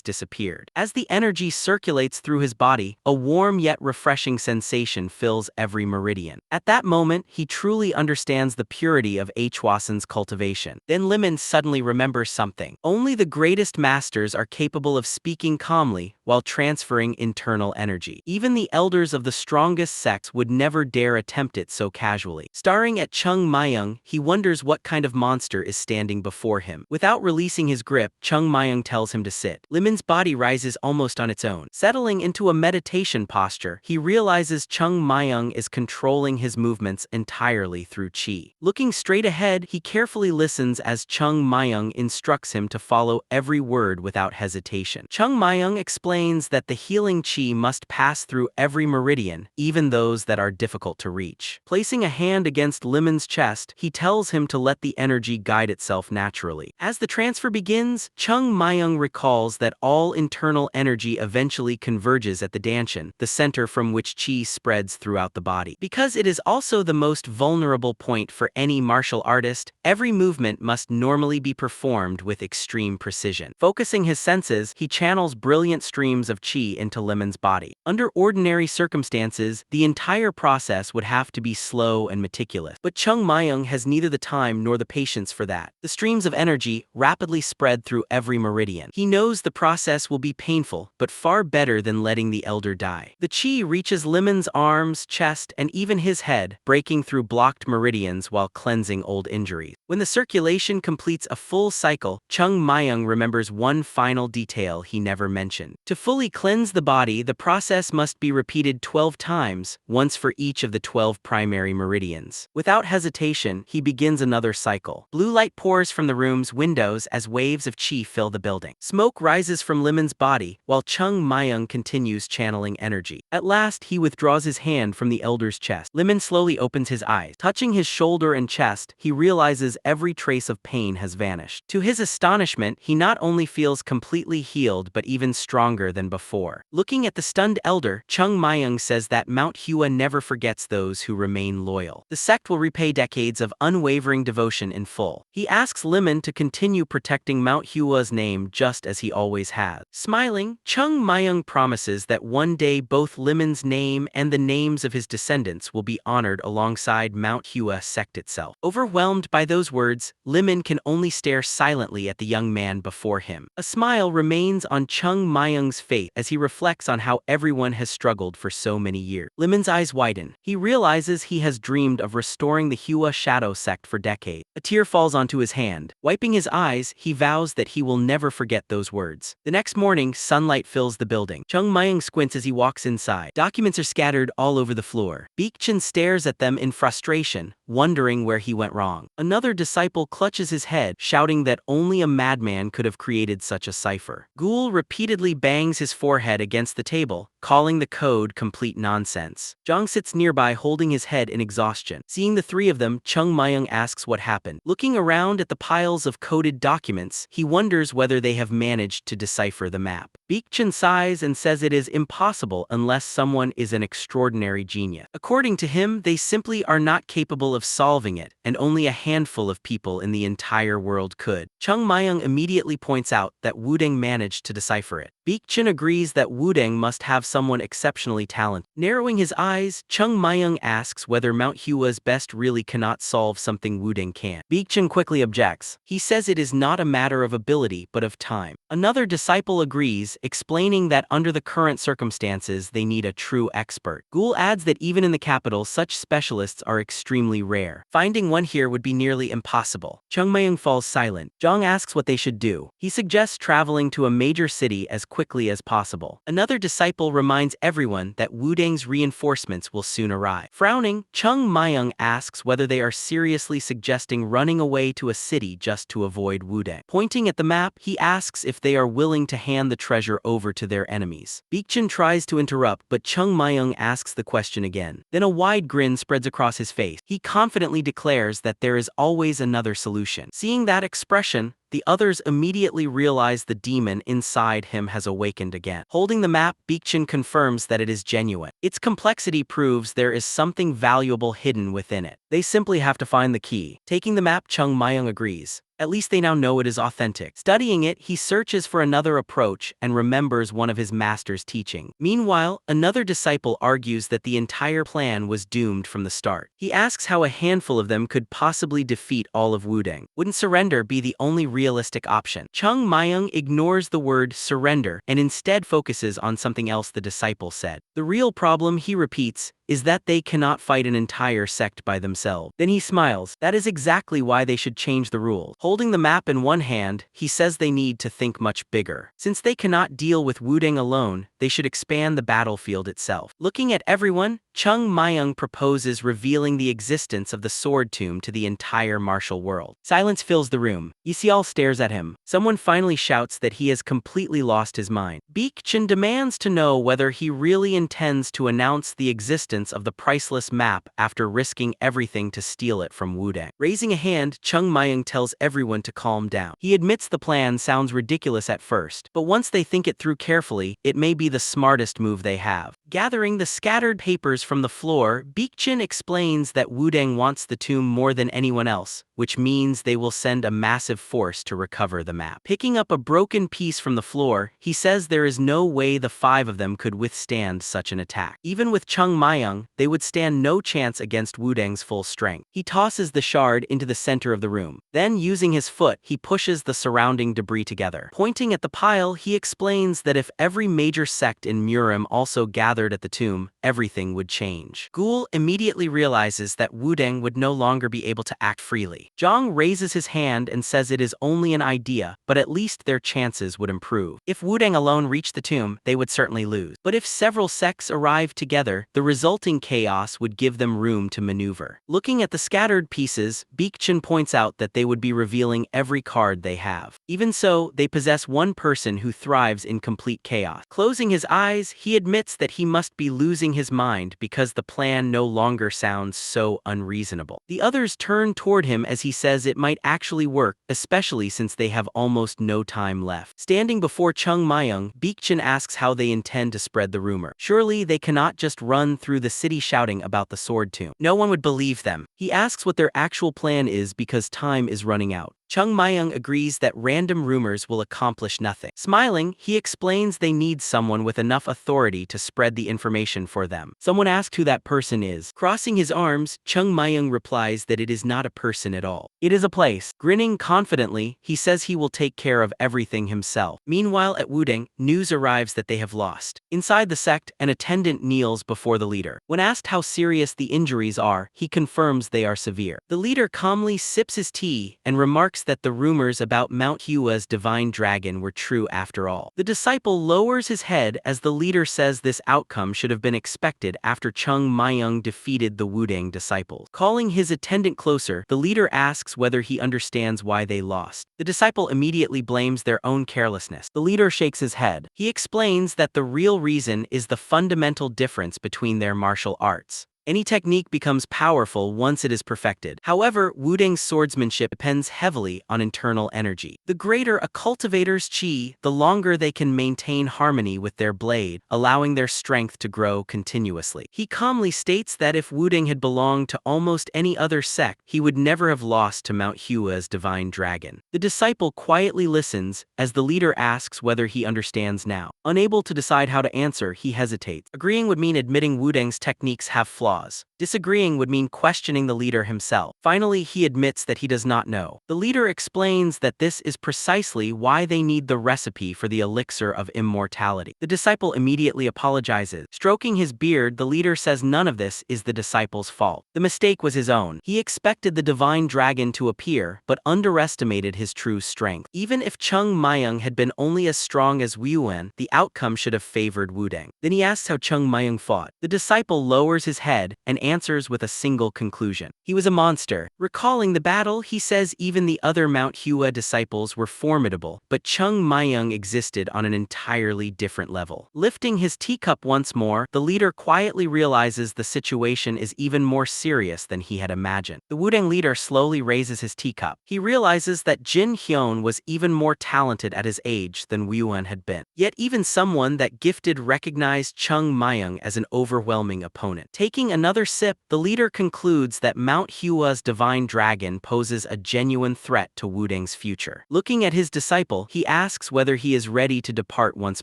disappeared. As the energy circulates through his body, a warm yet refreshing sensation fills every meridian. At that moment, he truly understands the purity of Huashan's cultivation. Then Lemon suddenly remembers something. Only the greatest masters are capable of speaking calmly while transferring internal energy. Even the elders of the strongest sects would never dare attempt it so casually. Staring at Chung Myung, he wonders what kind of monster is standing before him. Without releasing his grip, Chung Myung tells him to sit. Lemon's body rises almost on its own. Settling into a meditation posture, he realizes Chung Myung is controlling his movements entirely through qi. Looking straight ahead, he carefully listens as Chung Myung instructs him to follow every word without hesitation. Chung Myung explains that the healing qi must pass through every meridian, even those that are difficult to reach. Placing a hand against Lemon's chest, he tells him to let the energy guide itself naturally. As the transfer begins, Chung Myung recalls that all internal energy eventually converges at the danshan, the center from which qi spreads throughout the body. Because it is also the most vulnerable point for any martial artist, every movement must normally be performed with extreme precision. Focusing his senses, he channels brilliant streams of qi into Lemon's body. Under ordinary circumstances, the entire process would have to be slow and meticulous. But Chung Myung has neither the time nor the patience for that. The streams of energy rapidly spread through every meridian. He knows the process will be painful, but far better than letting the elder die. The qi reaches Lemon's arms, chest, and even his head, breaking through blocked meridians while cleansing old injuries. When the circulation completes a full cycle, Chung Myung remembers one final detail he never mentioned. To fully cleanse the body, the process must be repeated 12 times, once for each of the 12 primary meridians. Without hesitation, he begins another cycle. Blue light pours from the room's windows as waves of qi fill the building. Smoke rises from Lemon's body, while Chung Myung continues channeling energy. At last, he withdraws his hand from the elder's chest. Lemon slowly opens his eyes. Touching his shoulder and chest, he realizes every trace of pain has vanished. To his astonishment, he not only feels completely healed but even stronger than before. Looking at the stunned elder, Chung Myung says that Mount Hua never forgets those who remain loyal. The sect will repay decades of unwavering devotion in full. He asks Lemon to continue protecting Mount Hua's name just as he always has. Smiling, Chung Myung promises that one day both Lemon's name and the names of his descendants will be honored alongside Mount Hua Sect itself. Overwhelmed by those words, Lemon can only stare silently at the young man before him. A smile remains on Chung Myung's Myung's faith as he reflects on how everyone has struggled for so many years. Lemon's eyes widen. He realizes he has dreamed of restoring the Huashan-Sekte for decades. A tear falls onto his hand. Wiping his eyes, he vows that he will never forget those words. The next morning, sunlight fills the building. Chung Myung squints as he walks inside. Documents are scattered all over the floor. Beggar stares at them in frustration, wondering where he went wrong. Another disciple clutches his head, shouting that only a madman could have created such a cipher. Ghoul repeatedly bangs his forehead against the table, calling the code complete nonsense. Jong sits nearby holding his head in exhaustion. Seeing the three of them, Chung Myung asks what happened. Looking around at the piles of coded documents, he wonders whether they have managed to decipher the map. Beggar sighs and says it is impossible unless someone is an extraordinary genius. According to him, they simply are not capable of solving it, and only a handful of people in the entire world could. Chung Myung immediately points out that Wudang managed to decipher it. Beggar agrees that Wudang must have someone exceptionally talented. Narrowing his eyes, Chung Myung asks whether Mount Hua's best really cannot solve something Wudang can. Beggar quickly objects. He says it is not a matter of ability but of time. Another disciple agrees, explaining that under the current circumstances they need a true expert. Ghoul adds that even in the capital such specialists are extremely rare. Finding one here would be nearly impossible. Chung Myung falls silent. Jong asks what they should do. He suggests traveling to a major city as quickly as possible. Another disciple reminds everyone that Wudang's reinforcements will soon arrive. Frowning, Chung Myung asks whether they are seriously suggesting running away to a city just to avoid Wudang. Pointing at the map, he asks if they are willing to hand the treasure over to their enemies. Beggar tries to interrupt, but Chung Myung asks the question again. Then a wide grin spreads across his face. He confidently declares that there is always another solution. Seeing that expression, the others immediately realize the demon inside him has awakened again. Holding the map, Beggar confirms that it is genuine. Its complexity proves there is something valuable hidden within it. They simply have to find the key. Taking the map, Chung Myung agrees. At least they now know it is authentic. Studying it, he searches for another approach and remembers one of his master's teaching. Meanwhile, another disciple argues that the entire plan was doomed from the start. He asks how a handful of them could possibly defeat all of Wudang. Wouldn't surrender be the only realistic option? Chung Myung ignores the word surrender and instead focuses on something else the disciple said. The real problem, he repeats, is that they cannot fight an entire sect by themselves. Then he smiles. That is exactly why they should change the rules. Holding the map in one hand, he says they need to think much bigger. Since they cannot deal with Wudang alone, they should expand the battlefield itself. Looking at everyone, Chung Myung proposes revealing the existence of the sword tomb to the entire martial world. Silence fills the room. Yisial stares at him. Someone finally shouts that he has completely lost his mind. Beggar demands to know whether he really intends to announce the existence of the priceless map after risking everything to steal it from Wudang. Raising a hand, Chung Myung tells everyone to calm down. He admits the plan sounds ridiculous at first, but once they think it through carefully, it may be the smartest move they have. Gathering the scattered papers from the floor, Beggar explains that Wudang wants the tomb more than anyone else, which means they will send a massive force to recover the map. Picking up a broken piece from the floor, he says there is no way the five of them could withstand such an attack. Even with Chung Myung, they would stand no chance against Wudang's full strength. He tosses the shard into the center of the room. Then, using his foot, he pushes the surrounding debris together. Pointing at the pile, he explains that if every major sect in Murim also gathered at the tomb, everything would change. Ghoul immediately realizes that Wudang would no longer be able to act freely. Jong raises his hand and says it is only an idea, but at least their chances would improve. If Wudang alone reached the tomb, they would certainly lose. But if several sects arrived together, the resulting chaos would give them room to maneuver. Looking at the scattered pieces, Beggar points out that they would be revealing every card they have. Even so, they possess one person who thrives in complete chaos. Closing his eyes, he admits that he must be losing his mind because the plan no longer sounds so unreasonable. The others turn toward him as he says it might actually work, especially since they have almost no time left. Standing before Chung Myung, Beggar asks how they intend to spread the rumor. Surely they cannot just run through the city shouting about the sword tomb. No one would believe them. He asks what their actual plan is because time is running out. Chung Myung agrees that random rumors will accomplish nothing. Smiling, he explains they need someone with enough authority to spread the information for them. Someone asks who that person is. Crossing his arms, Chung Myung replies that it is not a person at all. It is a place. Grinning confidently, he says he will take care of everything himself. Meanwhile, at Wudang, news arrives that they have lost. Inside the sect, an attendant kneels before the leader. When asked how serious the injuries are, he confirms they are severe. The leader calmly sips his tea and remarks that the rumors about Mount Hua's divine dragon were true after all. The disciple lowers his head as the leader says this outcome should have been expected after Chung Myung defeated the Wudang disciples. Calling his attendant closer, the leader asks whether he understands why they lost. The disciple immediately blames their own carelessness. The leader shakes his head. He explains that the real reason is the fundamental difference between their martial arts. Any technique becomes powerful once it is perfected. However, Wudang's swordsmanship depends heavily on internal energy. The greater a cultivator's chi, the longer they can maintain harmony with their blade, allowing their strength to grow continuously. He calmly states that if Wudang had belonged to almost any other sect, he would never have lost to Mount Hua's divine dragon. The disciple quietly listens as the leader asks whether he understands now. Unable to decide how to answer, he hesitates. Agreeing would mean admitting Wudang's techniques have flaws. Disagreeing would mean questioning the leader himself. Finally, he admits that he does not know. The leader explains that this is precisely why they need the recipe for the elixir of immortality. The disciple immediately apologizes. Stroking his beard, the leader says none of this is the disciple's fault. The mistake was his own. He expected the divine dragon to appear, but underestimated his true strength. Even if Chung Myung had been only as strong as Yuan, the outcome should have favored Wudang. Then he asks how Chung Myung fought. The disciple lowers his head and answers with a single conclusion. He was a monster. Recalling the battle, he says even the other Mount Hua disciples were formidable, but Chung Myung existed on an entirely different level. Lifting his teacup once more, the leader quietly realizes the situation is even more serious than he had imagined. The Wudang leader slowly raises his teacup. He realizes that Jin Hyun was even more talented at his age than Yuan had been. Yet even someone that gifted recognized Chung Myung as an overwhelming opponent. Taking another sip, the leader concludes that Mount Hua's divine dragon poses a genuine threat to Wudang's future. Looking at his disciple, he asks whether he is ready to depart once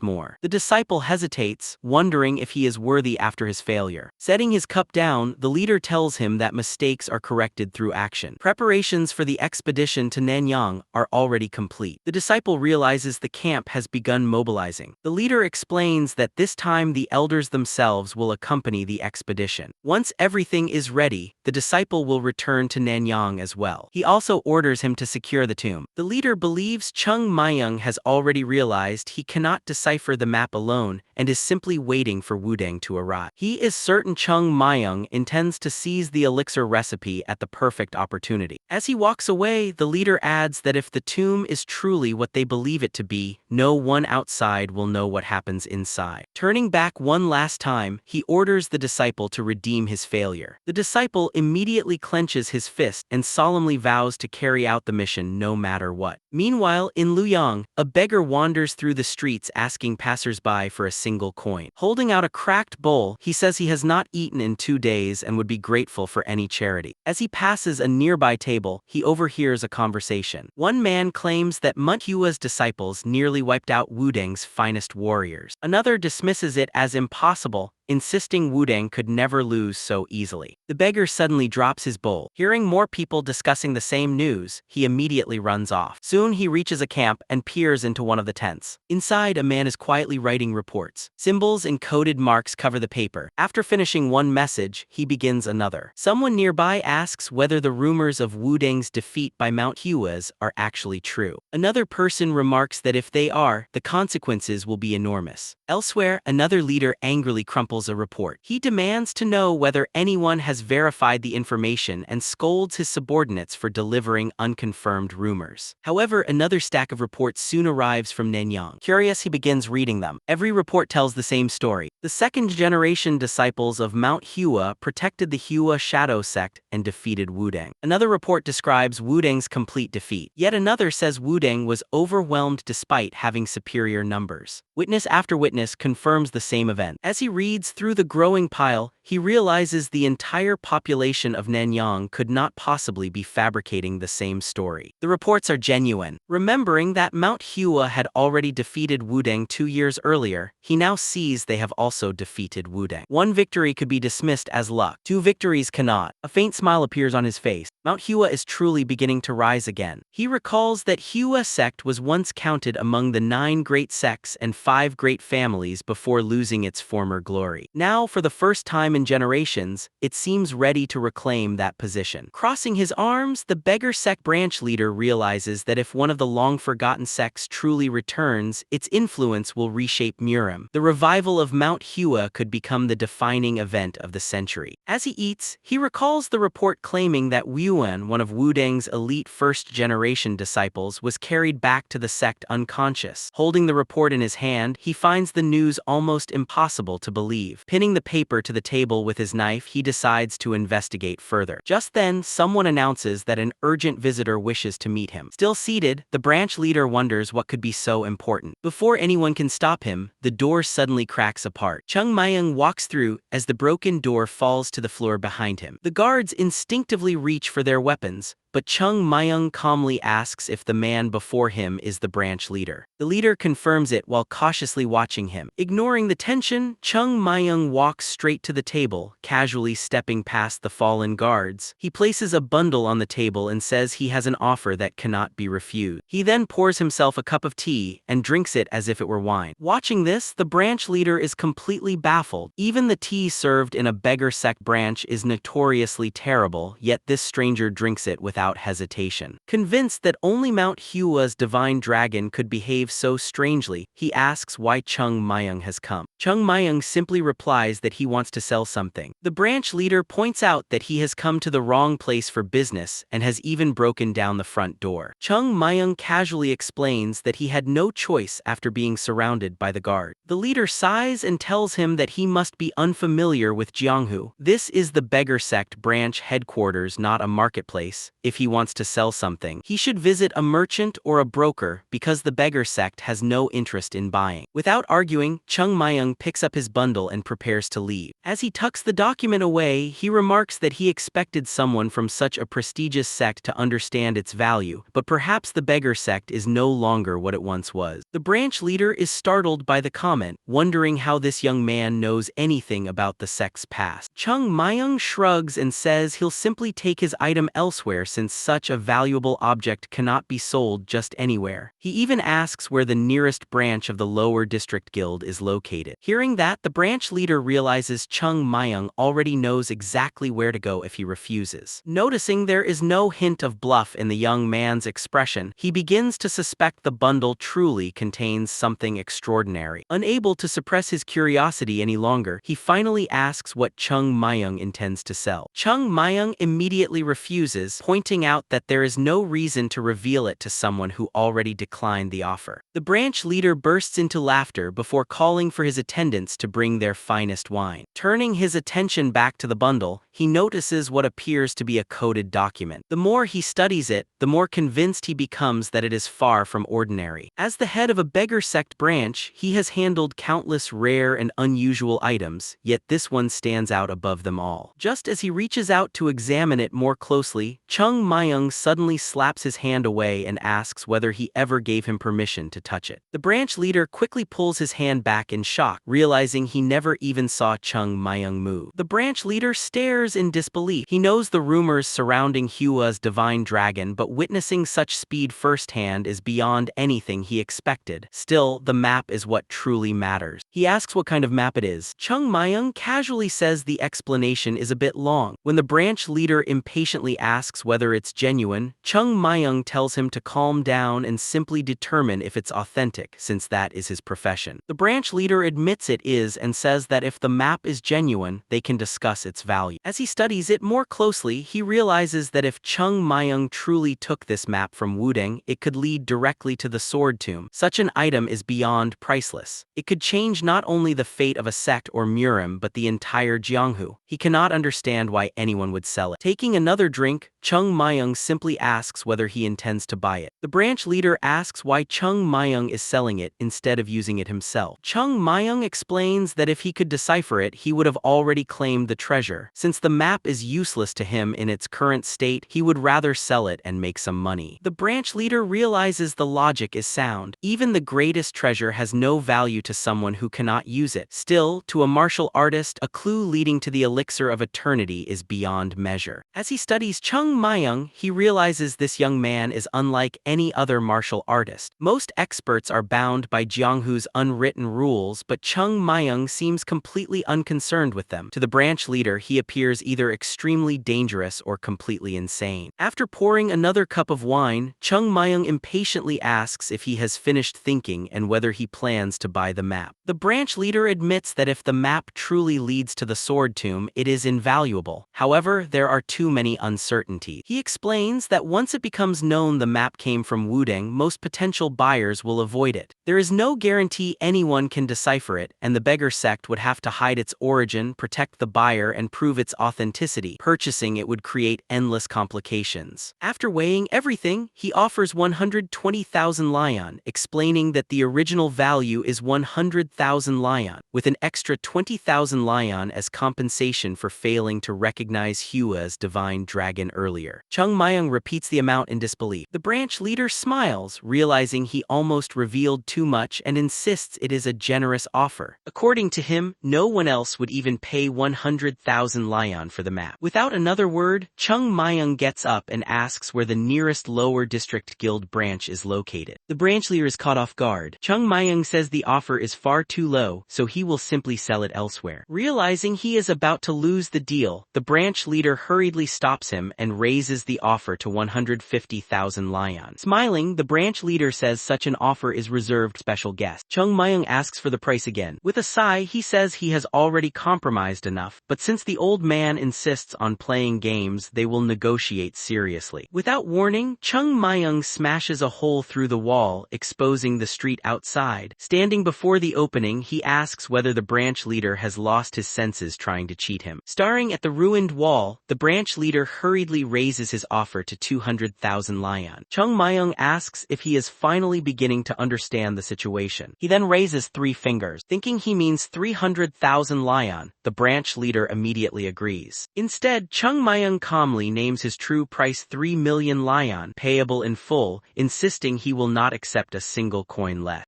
more. The disciple hesitates, wondering if he is worthy after his failure. Setting his cup down, the leader tells him that mistakes are corrected through action. Preparations for the expedition to Nanyang are already complete. The disciple realizes the camp has begun mobilizing. The leader explains that this time the elders themselves will accompany the expedition. Once everything is ready, the disciple will return to Nanyang as well. He also orders him to secure the tomb. The leader believes Chung Myung has already realized he cannot decipher the map alone and is simply waiting for Wudang to arrive. He is certain Chung Myung intends to seize the elixir recipe at the perfect opportunity. As he walks away, the leader adds that if the tomb is truly what they believe it to be, no one outside will know what happens inside. Turning back one last time, he orders the disciple to redeem his failure. The disciple immediately clenches his fist and solemnly vows to carry out the mission no matter what. Meanwhile, in Luoyang, a beggar wanders through the streets asking passersby for a single coin. Holding out a cracked bowl, he says he has not eaten in 2 days and would be grateful for any charity. As he passes a nearby table, he overhears a conversation. One man claims that Mount Hua's disciples nearly wiped out Wudang's finest warriors. Another dismisses it as impossible, insisting Wudang could never lose so easily. The beggar suddenly drops his bowl. Hearing more people discussing the same news, he immediately runs off. Soon he reaches a camp and peers into one of the tents. Inside, a man is quietly writing reports. Symbols and coded marks cover the paper. After finishing one message, he begins another. Someone nearby asks whether the rumors of Wudang's defeat by Mount Hua's are actually true. Another person remarks that if they are, the consequences will be enormous. Elsewhere, another leader angrily crumples a report. He demands to know whether anyone has verified the information and scolds his subordinates for delivering unconfirmed rumors. However, another stack of reports soon arrives from Nanyang. Curious, he begins reading them. Every report tells the same story. The second-generation disciples of Mount Hua protected the Huashan-Sekte and defeated Wudang. Another report describes Wudang's complete defeat. Yet another says Wudang was overwhelmed despite having superior numbers. Witness after witness confirms the same event. As he reads glance through the growing pile, he realizes the entire population of Nanyang could not possibly be fabricating the same story. The reports are genuine. Remembering that Mount Hua had already defeated Wudang 2 years earlier, he now sees they have also defeated Wudang. One victory could be dismissed as luck. 2 victories cannot. A faint smile appears on his face. Mount Hua is truly beginning to rise again. He recalls that Hua Sect was once counted among the 9 great sects and 5 great families before losing its former glory. Now, for the first time in generations, it seems ready to reclaim that position. Crossing his arms, the Beggar sect branch leader realizes that if one of the long-forgotten sects truly returns, its influence will reshape Murim. The revival of Mount Hua could become the defining event of the century. As he eats, he recalls the report claiming that Yuan, one of Wudang's elite first-generation disciples, was carried back to the sect unconscious. Holding the report in his hand, he finds the news almost impossible to believe. Pinning the paper to the table with his knife, he decides to investigate further. Just then, someone announces that an urgent visitor wishes to meet him. Still seated, the branch leader wonders what could be so important. Before anyone can stop him, the door suddenly cracks apart. Chung Myung walks through as the broken door falls to the floor behind him. The guards instinctively reach for their weapons, but Chung Myung calmly asks if the man before him is the branch leader. The leader confirms it while cautiously watching him. Ignoring the tension, Chung Myung walks straight to the table, casually stepping past the fallen guards. He places a bundle on the table and says he has an offer that cannot be refused. He then pours himself a cup of tea and drinks it as if it were wine. Watching this, the branch leader is completely baffled. Even the tea served in a Beggar sect branch is notoriously terrible, yet this stranger drinks it without hesitation. Convinced that only Mount Hua's divine dragon could behave so strangely, he asks why Chung Myung has come. Chung Myung simply replies that he wants to sell something. The branch leader points out that he has come to the wrong place for business and has even broken down the front door. Chung Myung casually explains that he had no choice after being surrounded by the guard. The leader sighs and tells him that he must be unfamiliar with Jianghu. This is the Beggar sect branch headquarters, not a marketplace. If he wants to sell something, he should visit a merchant or a broker because the Beggar sect has no interest in buying. Without arguing, Chung Myung picks up his bundle and prepares to leave. As he tucks the document away, he remarks that he expected someone from such a prestigious sect to understand its value, but perhaps the Beggar sect is no longer what it once was. The branch leader is startled by the comment, wondering how this young man knows anything about the sect's past. Chung Myung shrugs and says he'll simply take his item elsewhere since such a valuable object cannot be sold just anywhere. He even asks where the nearest branch of the lower district guild is located. Hearing that, the branch leader realizes Chung Myung already knows exactly where to go if he refuses. Noticing there is no hint of bluff in the young man's expression, he begins to suspect the bundle truly contains something extraordinary. Unable to suppress his curiosity any longer, he finally asks what Chung Myung intends to sell. Chung Myung immediately refuses, pointing out that there is no reason to reveal it to someone who already declined the offer. The branch leader bursts into laughter before calling for his attendants to bring their finest wine. Turning his attention back to the bundle, he notices what appears to be a coded document. The more he studies it, the more convinced he becomes that it is far from ordinary. As the head of a Beggar sect branch, he has handled countless rare and unusual items, yet this one stands out above them all. Just as he reaches out to examine it more closely, Chung Myung suddenly slaps his hand away and asks whether he ever gave him permission to touch it. The branch leader quickly pulls his hand back in shock, realizing he never even saw Chung Myung move. The branch leader stares in disbelief. He knows the rumors surrounding Hua's divine dragon, but witnessing such speed firsthand is beyond anything he expected. Still, the map is what truly matters. He asks what kind of map it is. Chung Myung casually says the explanation is a bit long. When the branch leader impatiently asks whether it's genuine, Chung Myung tells him to calm down and simply determine if it's authentic, since that is his profession. The branch leader admits it is and says that if the map is genuine, they can discuss its value. As he studies it more closely, he realizes that if Chung Myung truly took this map from Wudang, it could lead directly to the sword tomb. Such an item is beyond priceless. It could change not only the fate of a sect or Murim but the entire Jianghu. He cannot understand why anyone would sell it. Taking another drink, Chung Myung simply asks whether he intends to buy it. The branch leader asks why Chung Myung is selling it instead of using it himself. Chung Myung explains that if he could decipher it, he would have already claimed the treasure. Since the map is useless to him in its current state, he would rather sell it and make some money. The branch leader realizes the logic is sound. Even the greatest treasure has no value to someone who cannot use it. Still, to a martial artist, a clue leading to the elixir of eternity is beyond measure. As he studies Chung Myung, he realizes this young man is unlike any other martial artist. Most experts are bound by Jianghu's unwritten rules, but Chung Myung seems completely unconcerned with them. To the branch leader, he appears either extremely dangerous or completely insane. After pouring another cup of wine, Chung Myung impatiently asks if he has finished thinking and whether he plans to buy the map. The branch leader admits that if the map truly leads to the sword tomb, it is invaluable. However, there are too many uncertainties. He explains that once it becomes known the map came from Wudang, most potential buyers will avoid it. There is no guarantee anyone can decipher it, and the Beggar sect would have to hide its origin, protect the buyer, and prove its authenticity. Purchasing it would create endless complications. After weighing everything, he offers 120,000 lion, explaining that the original value is 100,000 lion, with an extra 20,000 lion as compensation for failing to recognize Hua's divine dragon earlier. Chung Myung repeats the amount in disbelief. The branch leader smiles, realizing he almost revealed too much, and insists it is a generous offer. According to him, no one else would even pay 100,000 lion for the map. Without another word, Chung Myung gets up and asks where the nearest lower district guild branch is located. The branch leader is caught off guard. Chung Myung says the offer is far too low, so he will simply sell it elsewhere. Realizing he is about to lose the deal, the branch leader hurriedly stops him and raises the offer to 150,000 lion. Smiling, the branch leader says such an offer is reserved for special guests. Chung Myung asks for the price again. With a sigh, he says he has already compromised enough, but since the old man insists on playing games, they will negotiate seriously. Without warning, Chung Myung smashes a hole through the wall, exposing the street outside. Standing before the opening, he asks whether the branch leader has lost his senses trying to cheat him. Staring at the ruined wall, the branch leader hurriedly raises his offer to 200,000 lion. Chung Myung asks if he is finally beginning to understand the situation. He then raises 3 fingers. Thinking he means 300,000 lion, the branch leader immediately agrees. Instead, Chung Myung calmly names his true price 3 million lion, payable in full, insisting he will not accept a single coin less.